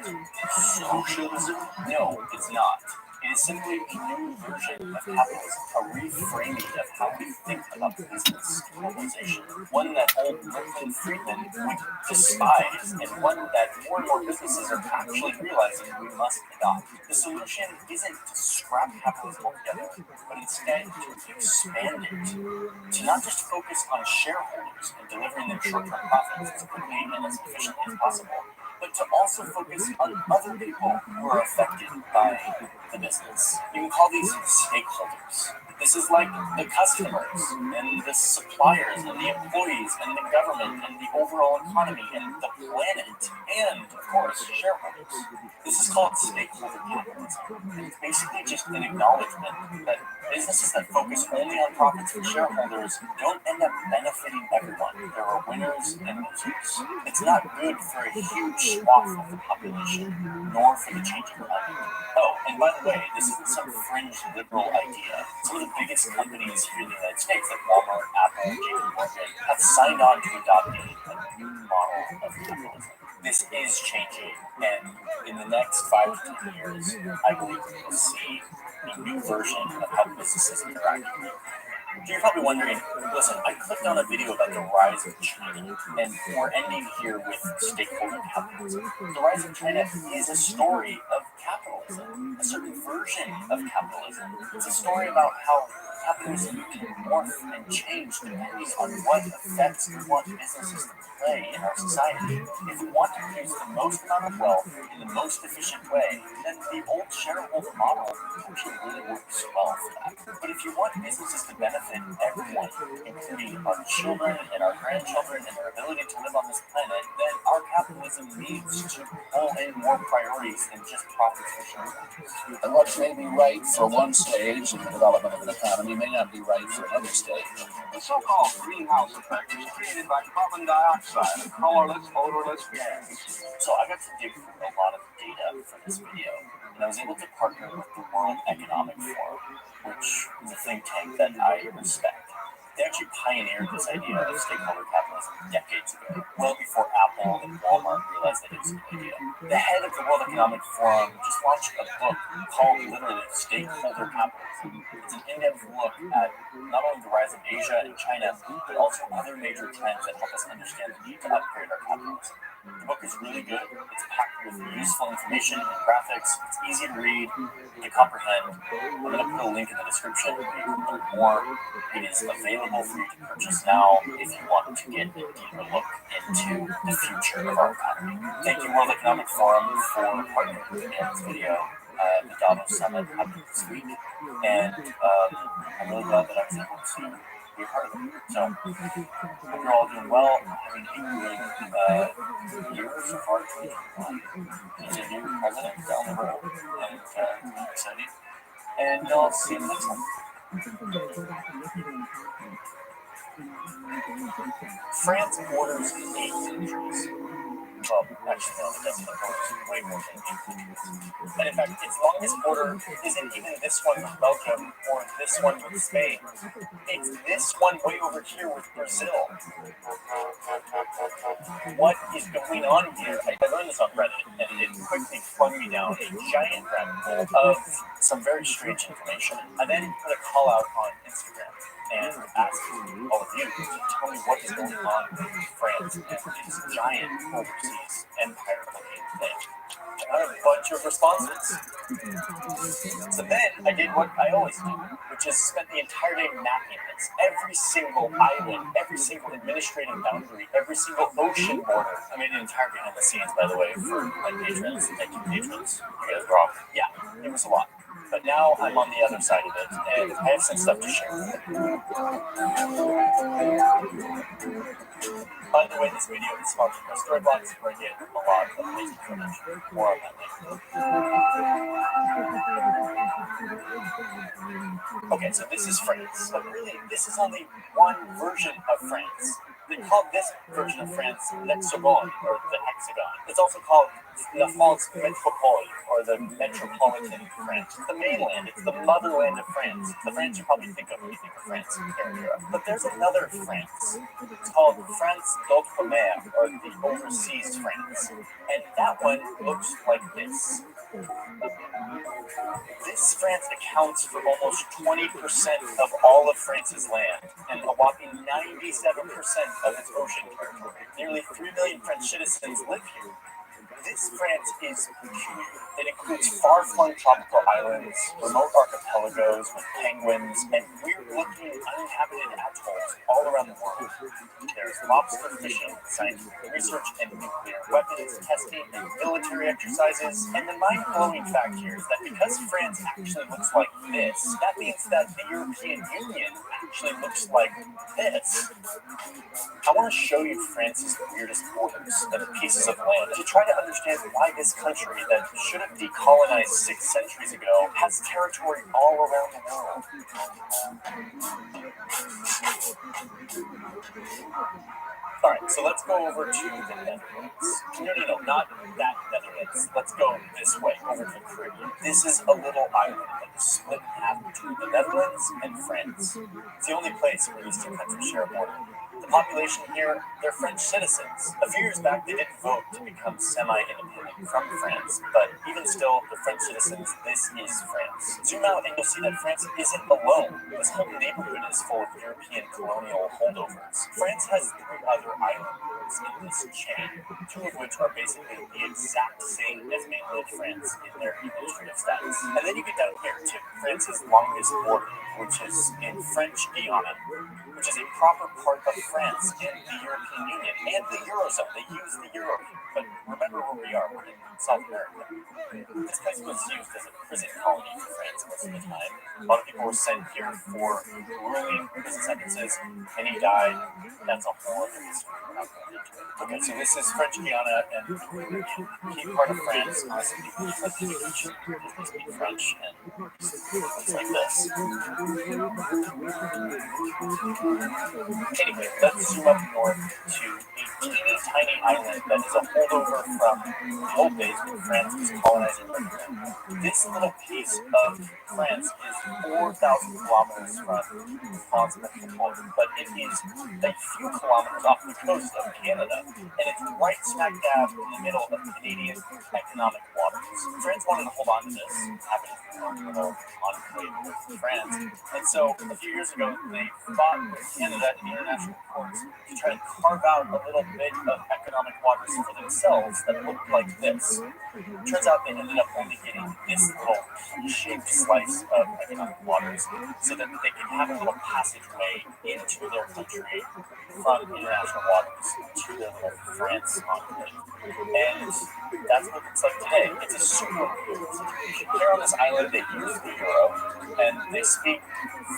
socialism? No, it's not. It is simply a new version of capitalism, a reframing of how we think about business globalization, one that old Milton Friedman would despise, and one that more and more businesses are actually realizing we must adopt. The solution isn't to scrap capitalism altogether, but instead to expand it, to not just focus on shareholders and delivering them short-term profits as quickly and as efficiently as possible, but to also focus on other people who are affected by the business. You can call these stakeholders. This is like the customers and the suppliers and the employees and the government and the overall economy and the planet and, of course, shareholders. This is called stakeholder capitalism. It's basically just an acknowledgement that businesses that focus only on profits for shareholders don't end up benefiting everyone. There are winners and losers. It's not good for a huge swath of the population, nor for the changing climate. Oh, and by the way, this isn't some fringe liberal idea. Some of the biggest companies here in the United States, like Walmart, Apple, JP Morgan, have signed on to adopting a new model of capitalism. This is changing, and in the next 5 to 10 years, I believe we will see a new version of how businesses interact with you. So you're probably wondering, listen, I clicked on a video about the rise of China, and we're ending here with stakeholder capitalism. The rise of China is a story of capitalism, a certain version of capitalism. It's a story about how capitalism can morph and change depending on what effects we want businesses to play in our society. If we want to produce the most amount of wealth in the most efficient way, then the old shareholder model actually really works well for that. But if you want businesses to benefit everyone, including our children and our grandchildren and their ability to live on this planet, then our capitalism needs to pull in more priorities than just profits for shareholders. And what may be right for one stage in the development of an economy may not be right for another stage. The so-called greenhouse effect is created by carbon dioxide, a colorless, odorless gas. So I got to dig through a lot of data for this video, and I was able to partner with the World Economic Forum, which is a think tank that I respect. They actually pioneered this idea of stakeholder capitalism decades ago, well before Apple and Walmart realized that it was a good idea. The head of the World Economic Forum just launched a book called literally Stakeholder Capitalism. It's an in-depth look at not only the rise of Asia and China, but also other major trends that help us understand the need to upgrade our capitalism. The book is really good. It's packed with useful information and graphics. It's easy to read, to comprehend. I'm going to put a link in the description where you can learn more. It is available for you to purchase now if you want to get a deeper look into the future of our economy. Thank you, World Economic Forum, for partnering with me on this video. The Davos Summit happened this week, and I'm really glad that I was able to be a part of it. So, hope you're all doing well, having a good year so far, 2021. There's a new president down the road, and it's really exciting. And I'll see you next time. France borders 8 countries. Well, actually, no, it doesn't. It borders way more than 8 countries. And in fact, its longest border isn't even this one with Belgium or this one with Spain. It's this one way over here with Brazil. What is going on here? I learned this on Reddit, and it quickly flung me down a giant rabbit hole of some very strange information. I then put a call out on Instagram and asked all of you to tell me what is going on with France and its giant overseas empire-looking thing. I got a bunch of responses. So then I did what I always do, which just spent the entire day mapping this. Every single island, every single administrative boundary, every single ocean border. I made an entire behind the scenes, by the way, for my patrons. Thank you, patrons. You guys rock. Yeah, it was a lot. But now I'm on the other side of it, and I have some stuff to share. By the way, this video is sponsored by Storyblocks, where I get a lot of amazing footage. More on that later. Okay, so this is France, but really, this is only one version of France. They call this version of France l'hexagone, or the hexagon. It's also called La France métropole, or the metropolitan France. It's the mainland, it's the motherland of France. The France you probably think of when you think of France here in Europe. But there's another France. It's called France d'outre-mer, or the overseas France. And that one looks like this. This France accounts for almost 20% of all of France's land, and a whopping 97% of its ocean territory. Nearly 3 million French citizens live here. This France is peculiar. It includes far-flung tropical islands, remote archipelagos with penguins, and weird-looking uninhabited atolls all around the world. There's lobster fishing, scientific research, and nuclear weapons testing, and military exercises. And the mind-blowing fact here is that because France actually looks like this, that means that the European Union actually looks like this. I want to show you France's weirdest borders and pieces of land to try to understand why this country that should have decolonized 6 centuries ago has territory all around the world. Alright, so let's go over to the Netherlands. No, not that Netherlands. Let's go this way, over to the Caribbean. This is a little island that is split in half between the Netherlands and France. It's the only place where these two countries share a border. The population here, they're French citizens. A few years back, they did vote to become semi-independent from France, but even still, the French citizens, this is France. Zoom out and you'll see that France isn't alone. This whole neighborhood is full of European colonial holdovers. France has 3 other islands in this chain, 2 of which are basically the exact same as mainland France in their administrative status. And then you get down here to France's longest border, which is in French Guiana, which is a proper part of France and the European Union and the Eurozone. They use the euro, but remember where we are. We're in South America. This place was used as a prison colony for France most of the time. A lot of people were sent here for grueling prison sentences. Many died. That's a whole other history. We're not going into it. Okay, so this is French Guiana, and the key part of France. Honestly, people just like to speak French, and it's like this. Anyway, let's zoom up north to a teeny tiny island that is a holdover from the old days when France was colonizing Britain. This little piece of France is 4,000 kilometers from France Metropolitan, but it is a few kilometers off the coast of Canada, and it's right smack dab in the middle of Canadian economic waters. France wanted to hold on to this, happened to be a little enclave with France, and so a few years ago they fought Canada in international courts to try to carve out a little bit of economic waters for themselves that looked like this. Turns out they ended up only getting this little shaped slice of economic waters so that they could have a little passageway into their country from international waters to their little France enclave. And that's what it's like today. It's a super weird situation. Here on this island, they use the euro, and they speak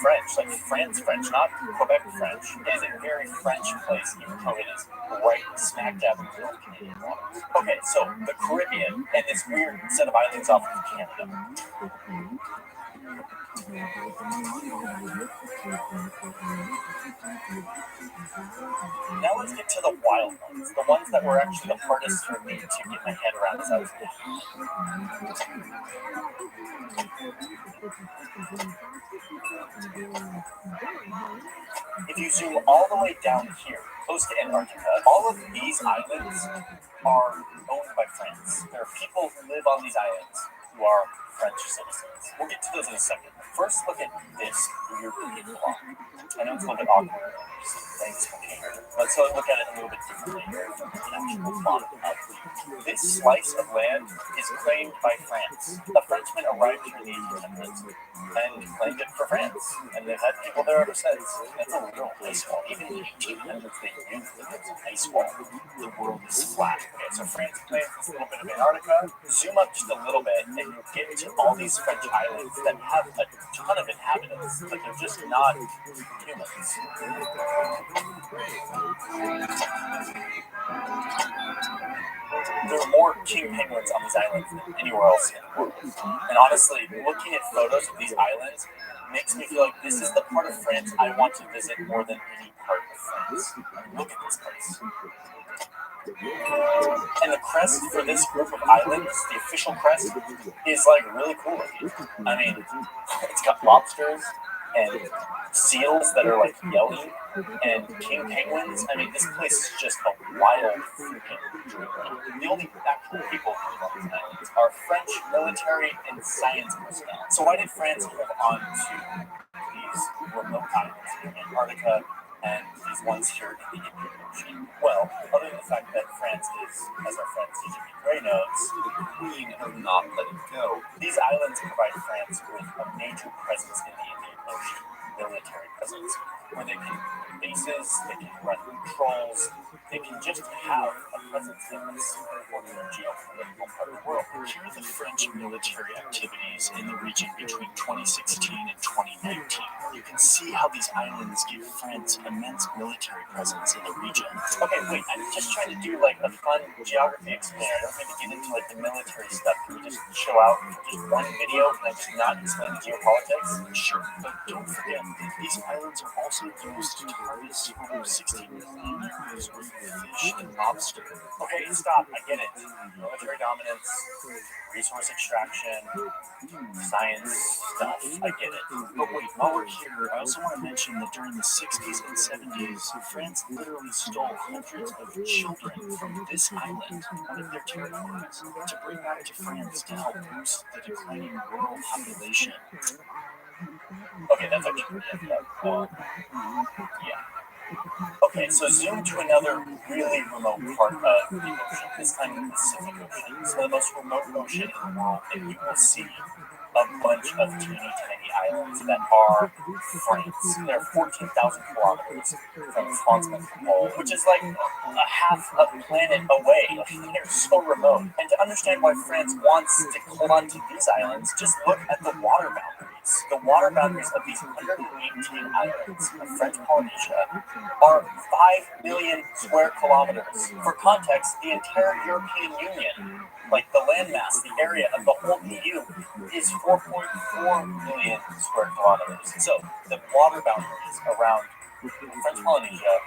French, like France French, not Quebec French. It is a very French place, even though it is right smack dab in the middle of Canadian waters. Okay, so the Caribbean and this weird set of islands off of Canada. Now let's get to the wild ones, the ones that were actually the hardest for me to get my head around as I was If you zoom all the way down here, close to Antarctica, all of these islands are owned by by France. There are people who live on these islands who are French citizens. We'll get to those in a second. First, look at this weird plot. I know it's a little bit awkward. Thanks for caring. Let's look at it a little bit differently here. The actual plot of this slice of land is claimed by France. A Frenchman arrived here in the 1800s and claimed it for France, and they've had people there ever since. That's a real ice wall. Even in the 1800s, they knew that there was an ice wall. The world is flat. Okay, so France claims this little bit of Antarctica. Zoom up just a little bit, and you get to all these French islands that have a ton of inhabitants, but they're just not humans. There are more king penguins on these islands than anywhere else in the world. And honestly, looking at photos of these islands makes me feel like this is the part of France I want to visit more than any part of France. Look at this place. And the crest for this group of islands, the official crest, is like really cool looking. I mean, it's got lobsters and seals that are like yelling and king penguins. I mean, this place is just a wild freaking dreamland. The only actual people who live on these islands are French military and science personnel. So why did France move on to these remote islands in Antarctica and these ones here in the Indian Ocean? Well, other than the fact that France is, as our friend CJ Gray knows, the queen of not letting go, these islands provide France with a major presence in the Indian Ocean, military presence, where they can run bases, they can run patrols, they can just have a presence in this important geopolitical part of the world. Here are the French military activities in the region between 2016 and 2019. You can see how these islands give France immense military presence in the region. Okay, wait, I'm just trying to do like a fun geography explainer. I don't need to get into like the military stuff. Can we just chill out for just one video and just not explain the geopolitics? Sure, but don't forget that these islands are also used to harvest over 16 million acres worth of fish and lobster. Okay, stop, I get it. Military dominance, resource extraction, science stuff, I get it. But wait, while we're here, I also want to mention that during the 60s and 70s, France literally stole hundreds of children from this island out of their territories to bring back to France to help boost the declining rural population. Okay, that's actually pretty yeah. Okay, so zoom to another really remote part of the ocean, this time the Pacific Ocean. It's the most remote ocean in the world, and you will see a bunch of teeny tiny islands that are France. They're 14,000 kilometers from France Metropole, which is like a half a planet away. They're so remote. And to understand why France wants to hold on to these islands, just look at the water boundaries. The water boundaries of these 118 islands of French Polynesia are 5 million square kilometers. For context, the entire European Union, like the landmass, the area of the whole EU, is 4.4 million square kilometers. So the water boundaries around French Polynesia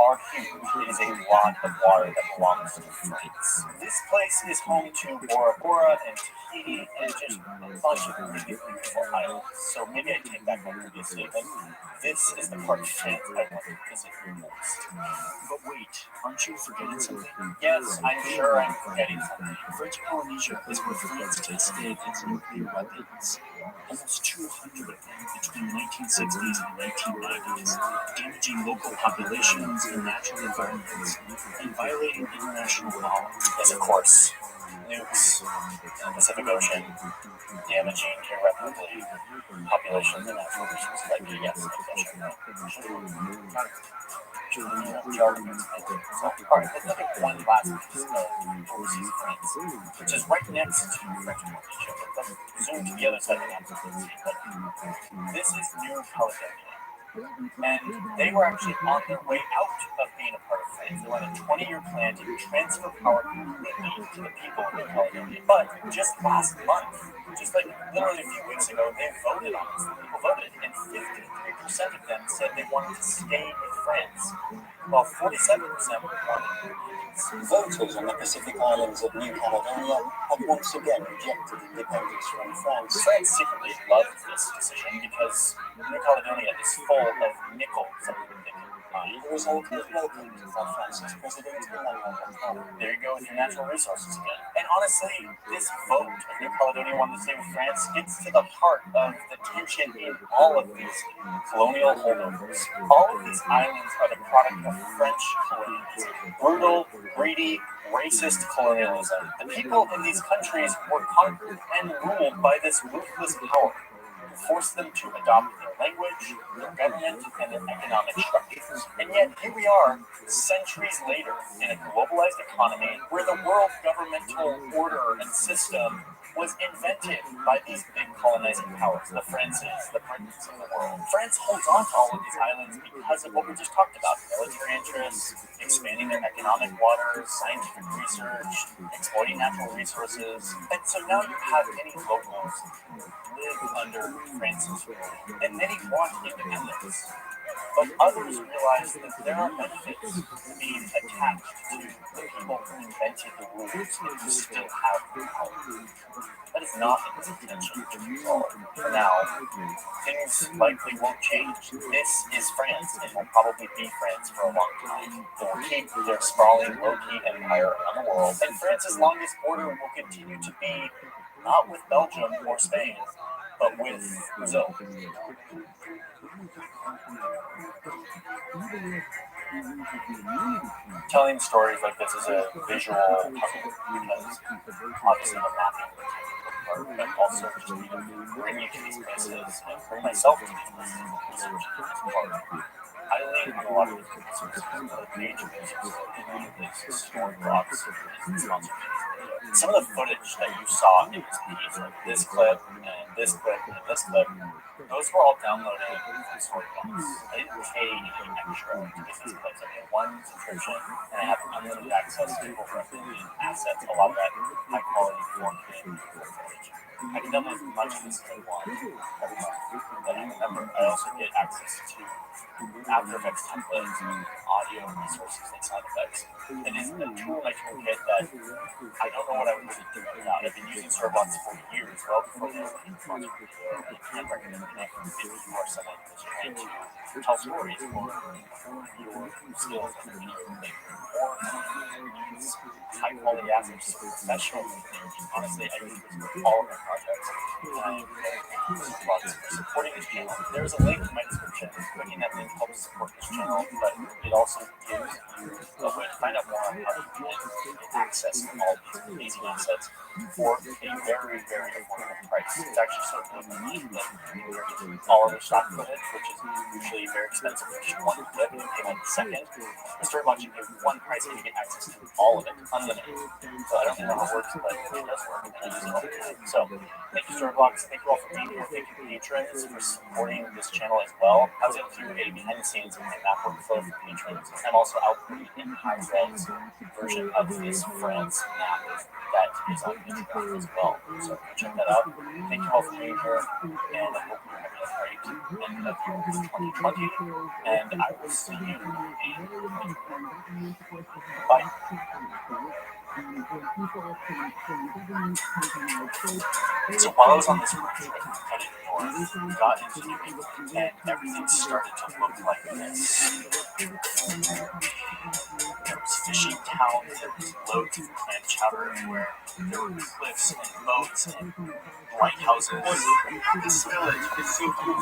are huge. It is a lot of water that belongs to France. This place is home to Bora Bora and Tahiti and just a bunch of really beautiful islands. So maybe I take back my previous statement. This is the part of France I want to visit the most. But wait, aren't you forgetting something? Yes, I'm sure I'm forgetting something. French Polynesia is where France tested its nuclear weapons. Almost 200 of them between the 1960s and 1990s, damaging local populations and natural environments, and violating international law. Yes, of course. Nukes in the Pacific Ocean, damaging irreparably populations and natural resources. Like, yes, alright, let's look at one last piece of overseas France, which is right next to French Polynesia. Let's zoom to the other side of the map. This is New Caledonia. And they were actually on their way out of being a part of France. They were on a 20-year plan to transfer power completely to the people of New Caledonia. But just last month, just like literally a few weeks ago, they voted on this. The people voted, and 53% of them said they wanted to stay in France, while 47% wanted to leave. Voters on the Pacific islands of New Caledonia have once again rejected independence from France. France secretly loved this decision because New Caledonia is full of nickel, some people think. There's a welcome to San Francisco President Emmanuel Macron. There you go with your natural resources again. And honestly, this vote of New Caledonia wanting to stay with France gets to the heart of the tension in all of these colonial holdovers. All of these islands are the product of French colonialism. Brutal, greedy, racist colonialism. The people in these countries were conquered and ruled by this ruthless power, force them to adopt their language, their government, and their economic structures. And yet, here we are, centuries later, in a globalized economy where the world governmental order and system was invented by these big colonizing powers, the Frances, the Britons of the world. France holds on to all of these islands because of what we just talked about, military interests, expanding their economic waters, scientific research, exploiting natural resources. And so now you have many locals live under France's rule, and many want independence. But others realize that there are benefits being attached to the people who invented the rules and who still have the power. That is not in this intention to resolve. For now, things likely won't change. This is France, and will probably be France for a long time. They will keep their sprawling, low-key empire around the world, and France's longest border will continue to be not with Belgium or Spain, but with Brazil. Telling stories like this is a visual puzzle because obviously the mapping will take a big part, but also just bring you to these places and bring myself to these places and research part. I lean on a lot of these resources, nature resources, and these historical observations and sponsored videos. Some of the footage that you saw in this piece, like this clip and this clip and this clip, those were all downloaded from Storybox. I didn't pay any extra to get these clips. I paid one subscription, and I have unlimited access to over 1 billion assets, a lot of that high quality 4K footage. I can download as much of this as I want every month. But remember, I also get access to After Effects templates and audio resources and sound effects. It is a tool in my toolkit that I don't know what I would really do without. I've been using Storybox for years, well before this sponsored video. I can't recommend it enough if you are someone who is trying to tell stories or your skills as a video maker, or needs high quality assets for professional thinking. Honestly, I use this for all of my projects. Supporting this channel. There's a link in my description. Clicking that link helps support this channel, but it also gives you a way to find out more on how you can get access to all these amazing assets for a very, very affordable price. It's actually so good that all other stock footage, which is usually very expensive for just one clip, you pay like a second. The Storybox, you pay one price and you get access to all of it, unlimited. So I don't know how it works, but it does work, and I use it all the time. So thank you, Storybox. Thank you all for being here. Thank you, patrons, for supporting this channel as well. I was able to do a behind the scenes of my map workflow for patrons. I'm also outputting a high-res version of this France map that is on Instagram as well. So check that out. Thank you all for being here, and I hope you're having a great end of year 2020. And I will see you in 2021. Bye. So while I was on this road trip headed north, we got into New England, and everything started to look like this. There was fishing towns and loads of clam chowder everywhere. There were cliffs and boats and lighthouses. This village is so cool.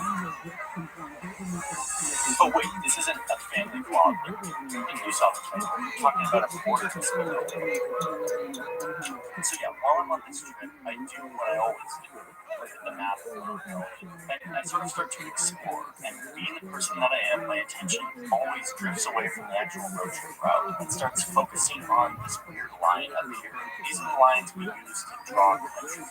But wait, this isn't a family vlog. You saw the trailer. We're talking about a border dispute. So yeah, while I'm on this trip, I do what I always do. Look at the map and I sort of start to explore. And being the person that I am, my attention always drifts away from the actual road trip route and starts focusing on this weird line up here. These are the lines we use to draw countries,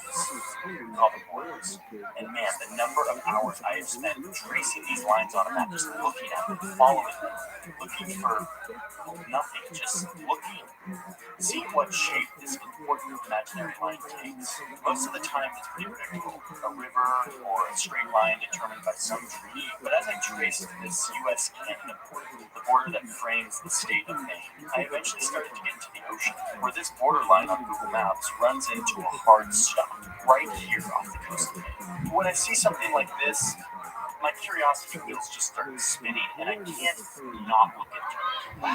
called the borders. And man, the number of hours I have spent tracing these lines on a map, just looking at them, following them, looking for nothing, just looking, seeing what shape this important imaginary line takes. Most of the time it's pretty predictable, a river or a straight line determined by some treaty. But as I traced this US-Canada border, the border that frames the state of Maine, I eventually started to get into the ocean, where this borderline on Google Maps runs into a hard stop right here off the coast of Maine. When I see something like this, my curiosity wheels just started spinning, and I can't not look into it.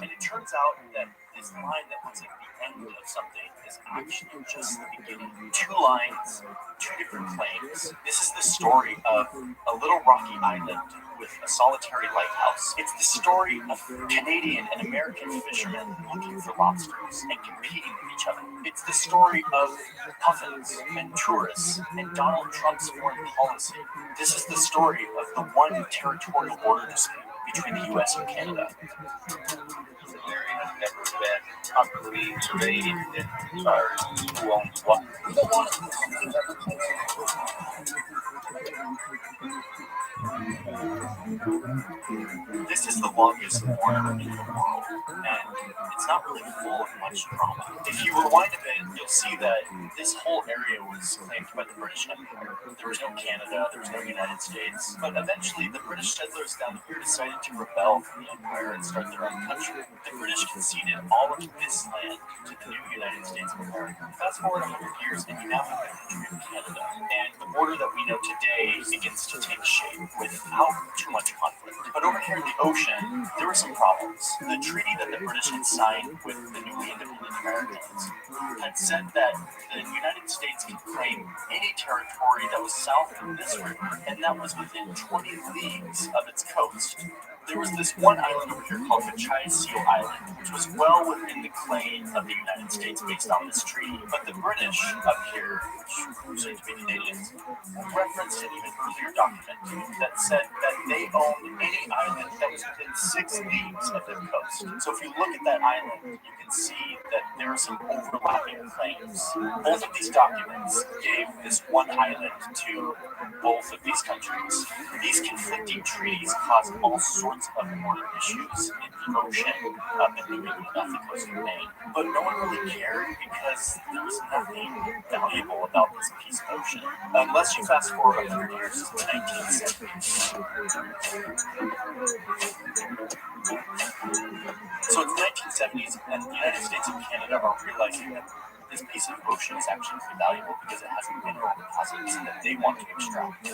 And it turns out that this line that looks like the end of something is actually just the beginning. 2 lines, 2 different claims. This is the story of a little rocky island with a solitary lighthouse. It's the story of Canadian and American fishermen looking for lobsters and competing with each other. It's the story of puffins and tourists and Donald Trump's foreign policy. This is the story of the one territorial border dispute between the U.S. and Canada. The area has never been properly surveyed as far as who owns what. This is the longest border in the world, and it's not really full of much drama. If you rewind a bit, you'll see that this whole area was claimed by the British Empire. There was no Canada, there was no United States, but eventually the British settlers down here decided to rebel from the Empire and start their own country. The British conceded all of this land to the new United States of America. Fast forward 100 years, and you now have the country of Canada. And the border that we know today begins to take shape without too much conflict. But over here in the ocean, there were some problems. The treaty that the British had signed with the newly independent Americans had said that the United States could claim any territory that was south of this river, and that was within 20 leagues of its coast. There was this one island over here called the Seal Island, which was well within the claim of the United States based on this treaty. But the British up here, which proved to be Canadians, referenced an even earlier document that said that they owned any island that was within 6 leagues of their coast. So if you look at that island, you can see that there are some overlapping claims. Both of these documents gave this one island to both of these countries. These conflicting treaties caused all sorts of border issues in the ocean up in New England off the coast of Maine. But no one really cared because there was nothing valuable about this piece of ocean. Unless you fast forward 100 years to the 1970s. So it's the 1970s, and the United States and Canada are realizing that this piece of ocean is actually pretty valuable because it has mineral deposits that they want to extract.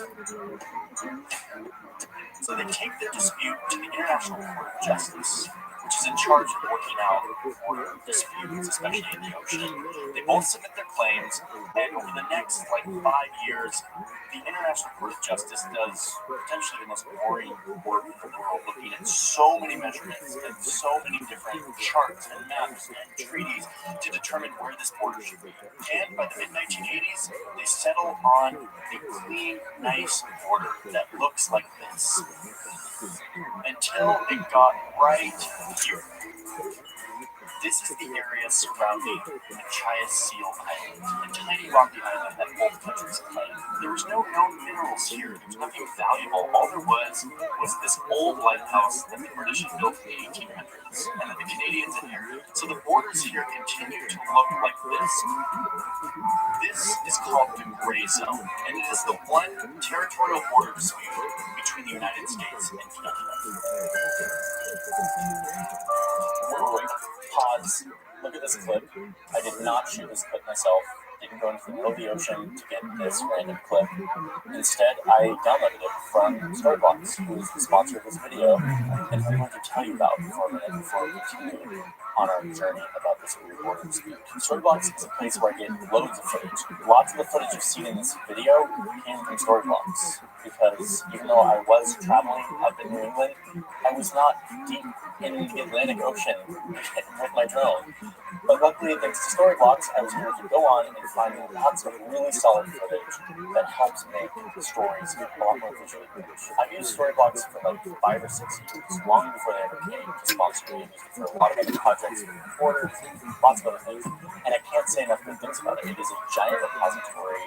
So they take their dispute to the International Court of Justice, which is in charge of working out border disputes, especially in the ocean. They both submit their claims, and over the next 5 years, the International Court of Justice does potentially the most boring work in the world, looking at so many measurements and so many different charts and maps and treaties to determine where this border should be. And by the mid-1980s, they settle on a clean, nice border that looks like this. Until it got right here. This is the area surrounding the Seal Island, a tiny rocky island that both countries claimed. There was no known minerals here. There was nothing valuable. All there was this old lighthouse that the British had built in the 1800s and that the Canadians inherited. So the borders here continue to look like this. This is called the Gray Zone, and it is the one territorial border dispute between the United States and Canada. Pause. Look at this clip. I did not shoot this clip myself. Didn't go into the middle of the ocean to get this random clip. Instead, I downloaded it from Storyblocks, who is the sponsor of this video, and I'm going to tell you about for a minute before we continue on our journey about this weird border dispute. Storyblocks is a place where I get loads of footage. Lots of the footage you've seen in this video came from Storyblocks, because even though I was traveling up in New England, I was not deep in the Atlantic Ocean with my drone. But luckily, thanks to Storyblocks, I was able to go on and find lots of really solid footage that helps make the stories a lot more visually rich. I've used Storyblocks for 5 or 6 years, long before they ever came to sponsor me. I used it for a lot of other projects, reporters, lots of other things. And I can't say enough good things about it. It is a giant repository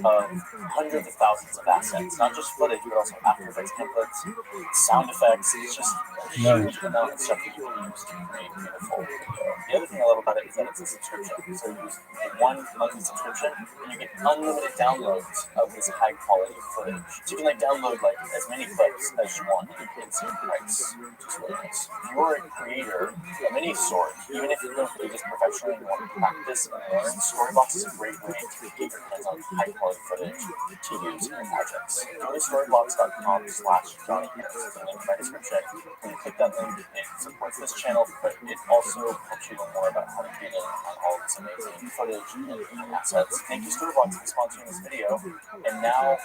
of hundreds of thousands of assets, not just just footage, but also After Effects templates, sound effects. It's just a huge amount of stuff that you can use to create a full video. The other thing I love about it is that it's a subscription. So you use a 1 month subscription, and you get unlimited downloads of this high quality footage. So you can download as many clips as you want at the same price. Just really nice. If you're a creator of any sort, even if you don't do this professionally and want to practice and learn, Storybox is a great way to get your hands on high quality footage to use in your projects. Go to storybox.com/Johnny Harris. The link in my description. When you click that link, it supports this channel, but it also helps you learn more about how to get in on all this amazing footage and assets. Thank you, Storybox, for sponsoring this video. And now,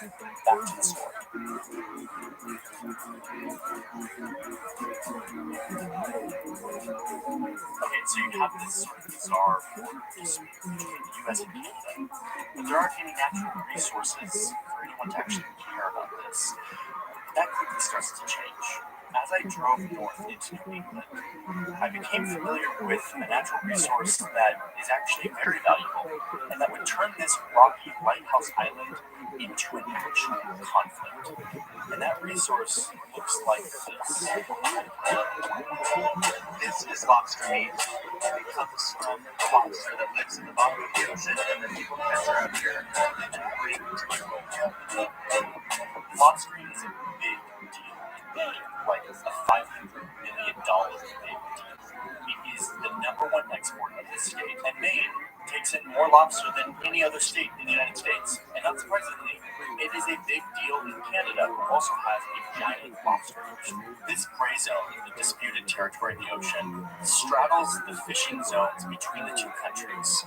back to the story. Okay, so you have this sort of bizarre border dispute between the US and Canada, but there aren't any natural resources for anyone to actually care about this. That quickly starts to change. As I drove north into New England, I became familiar with a natural resource that is actually very valuable, and that would turn this rocky lighthouse island into an actual conflict. And that resource looks like this. This is lobster meat, and it comes from a lobster that lives in the bottom of the ocean, and then people catch her out here and bring to Europe. Lobstering is a big deal. Like a $500 million big deal. It is the #1 export of this state, and Maine takes in more lobster than any other state in the United States. And not surprisingly, it is a big deal in Canada, who also has a giant lobster ocean. This gray zone, the disputed territory of the ocean, straddles the fishing zones between the two countries.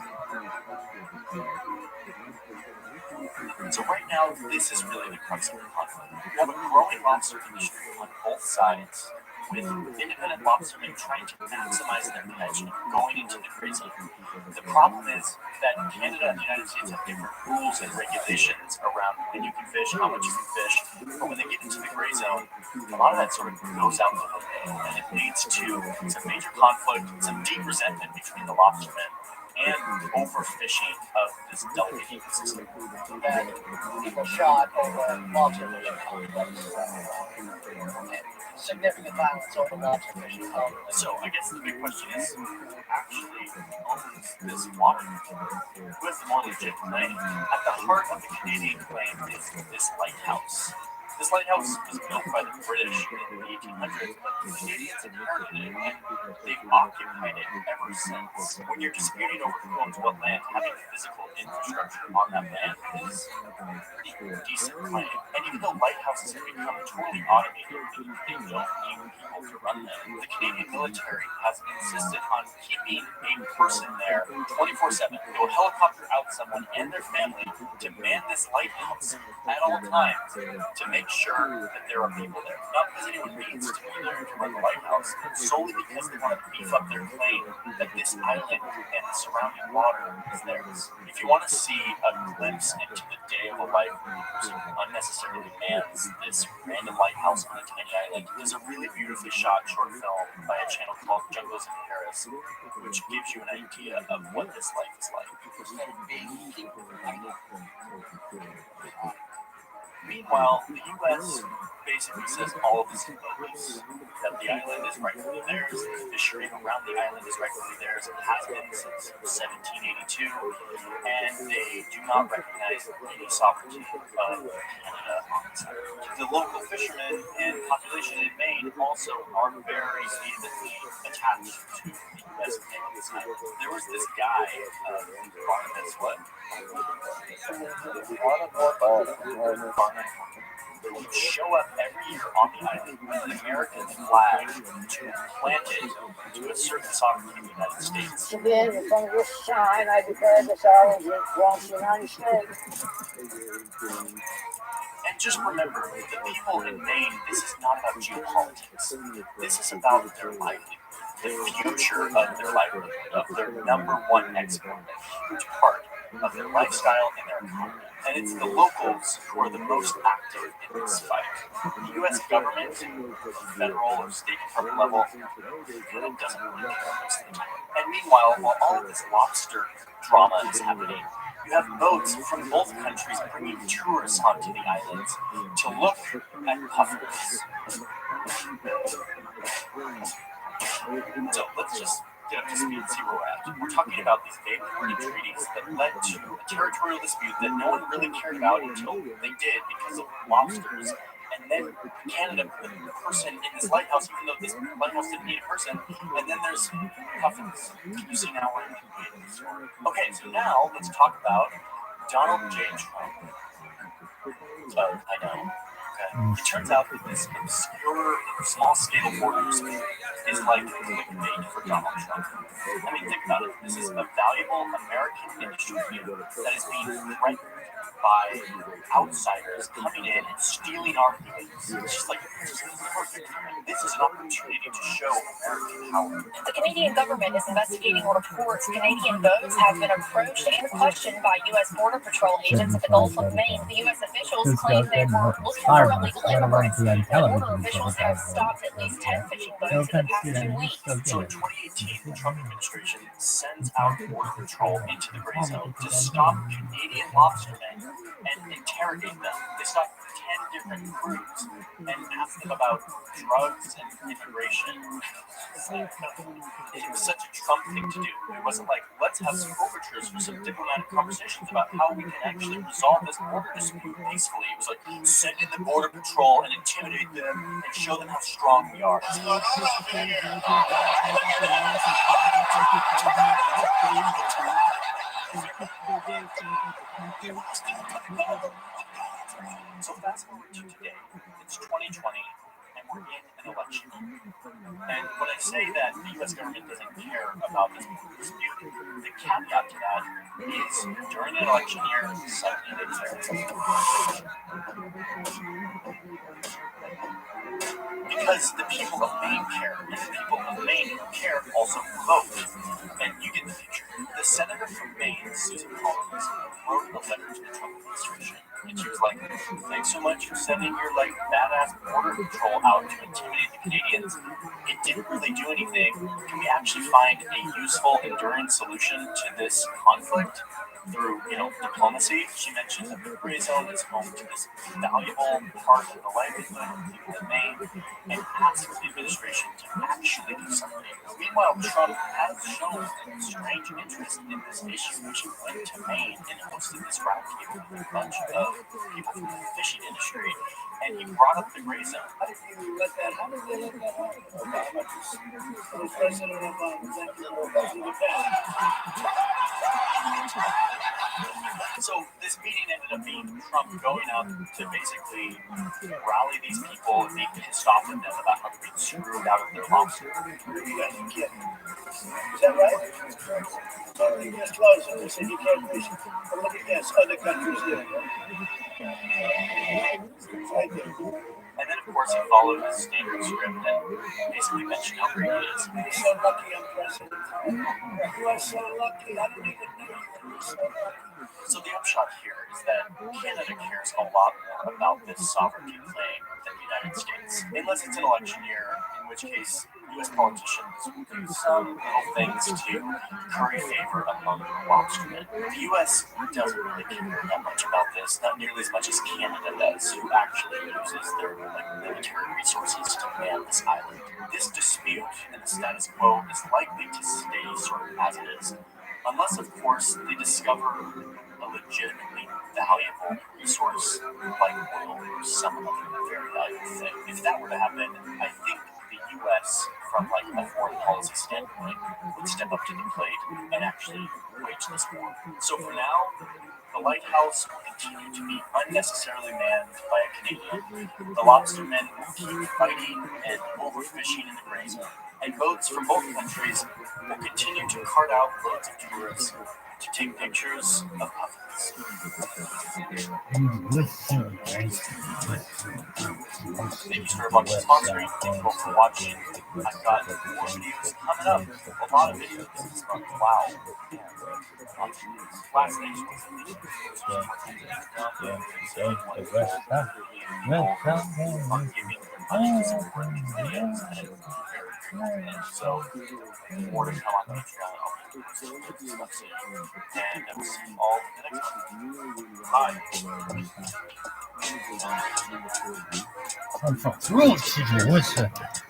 So right now, this is really the crux of the conflict. You have a growing lobster industry on both sides, with independent lobstermen trying to maximize their catch and going into the gray zone. The problem is that Canada and the United States have different rules and regulations around when you can fish, how much you can fish, but when they get into the gray zone, a lot of that sort of goes out the window, and it leads to some major conflict, some deep resentment between the lobstermen and overfishing of this delicate ecosystem. And people shot over multi-million significant violence over lobster fishing. So I guess the big question is, who actually owns this water? Who has the more legit claim? At the heart of the Canadian claim is this lighthouse. This lighthouse was built by the British in the 1800s, but the Canadians inherited it, and they've occupied it ever since. When you're disputing over who owns what land, having physical infrastructure on that land is a pretty decent claim. And even though lighthouses have become totally automated, they don't need people to run them, the Canadian military has insisted on keeping a person there 24/7. They will helicopter out someone and their family to man this lighthouse at all times to make sure that there are people there. Not because anyone needs to be there to run the lighthouse, but solely because they want to beef up their claim that this island and the surrounding water is theirs. If you want to see a glimpse into the day of a life where a person unnecessarily mans this random lighthouse on a tiny island, there's a really beautifully shot short film by a channel called Jungles in Paris, which gives you an idea of what this life is like. Meanwhile, the U.S. basically says all of this is bogus, that the island is rightfully theirs, the fishery around the island is rightfully theirs, it has been since 1782, and they do not recognize any sovereignty of Canada on this island. The local fishermen and population in Maine also are very vehemently attached to the U.S. claim on this island. There was this guy, Barnabas, who would show up every year on the island with an American flag to plant it to assert the sovereignty of the United States. Today, in front of this sign, I declare this island belongs to the United States. And just remember, the people in Maine, this is not about geopolitics. This is about their livelihood, the future of their livelihood, of their #1 export, a huge part of their lifestyle and their economy. And it's the locals who are the most active in this fight. The U.S. government, federal or state department level, really doesn't really care most of the time. And meanwhile, while all of this lobster drama is happening, you You have boats from both countries bringing tourists onto the islands to look at puffins. So let's just get up to speed and see where we're at. We're talking about these vague recorded treaties that led to a territorial dispute that no one really cared about until they did because of lobsters. And then Canada put a person in this lighthouse, even though this lighthouse didn't need a person. And then there's puffins. Can you see now where I'm getting the story? Okay, so now let's talk about Donald J. Trump. I know. Okay. It turns out that this obscure, small-scale border dispute is like clickbait for Donald Trump. I mean, think about it. This is a valuable American industry that is being threatened by outsiders coming in and stealing our goods. It's just like perfect. This is an opportunity to show American power. The Canadian government is investigating reports Canadian boats have been approached and questioned by U.S. Border Patrol agents at the Gulf of Maine. The U.S. officials claim they were looking for illegal immigrants. Border officials have stopped at least 10 fishing boats in the past 2 weeks. So in 2018, the Trump administration sends out Border Patrol into the gray zone to stop Canadian lobstermen and interrogate them. They stopped 10 different groups and asked them about drugs and immigration. It was such a Trump thing to do. It wasn't like, let's have some overtures for some diplomatic conversations about how we can actually resolve this border dispute peacefully. It was like, send in the Border Patrol and intimidate them and show them how strong we are. So fast forward to today, it's 2020, and we're in an election year. And when I say that the U.S. government doesn't care about this dispute, the caveat to that is during an election year, suddenly they care. Because the people of Maine care, and the people of Maine who care also vote. And you get the picture. The senator from Maine, Susan Collins, wrote a letter to the Trump administration. And she was like, thanks so much for sending your badass border patrol out to intimidate the Canadians. It didn't really do anything. Can we actually find a useful, enduring solution to this conflict through, diplomacy? She mentioned that the gray zone is home to this valuable part of the livelihood of people in Maine, and asked the administration to actually do something. Meanwhile, Trump has shown a strange interest in this issue. He went to Maine and hosted this roundtable with a bunch of people from the fishing industry, and he brought up the gray zone. How did you let that happen? The president of So this meeting ended up being Trump going up to basically rally these people and be pissed off at them about how they're being screwed out of their lobster. You guys are kidding. Is that right? So they just closed it. They said you can't fish. But look at this. Other countries do it. Right there. And then, of course, he followed his standard script and basically mentioned how great he is. You're so lucky I'm president. You are so lucky. I don't even know you. You're so lucky. So the upshot here is that Canada cares a lot more about this sovereignty claim than the United States. Unless it's an election year, in which case U.S. politicians will do some little things to curry favor among lobstermen. The U.S. doesn't really care that much about this, not nearly as much as Canada does, who actually uses their military resources to man this island. This dispute and the status quo is likely to stay sort of as it is, unless, of course, they discover a legitimately valuable resource like oil or some other very valuable thing. If that were to happen, I think the U.S., from a foreign policy standpoint, would step up to the plate and actually wage this war. So for now, the lighthouse will continue to be unnecessarily manned by a Canadian. The lobstermen will keep fighting and overfishing in the gray zone. And boats from both countries will continue to cart out loads of tourists to take pictures of puffins. Thank you, Starbucks, for sponsoring. Thank you all for watching. I've got more videos coming up. A lot of videos this month. Wow. Last night's so more to come on Patreon. And we'll see you all in the next one. Bye. Unfortunately, what's that?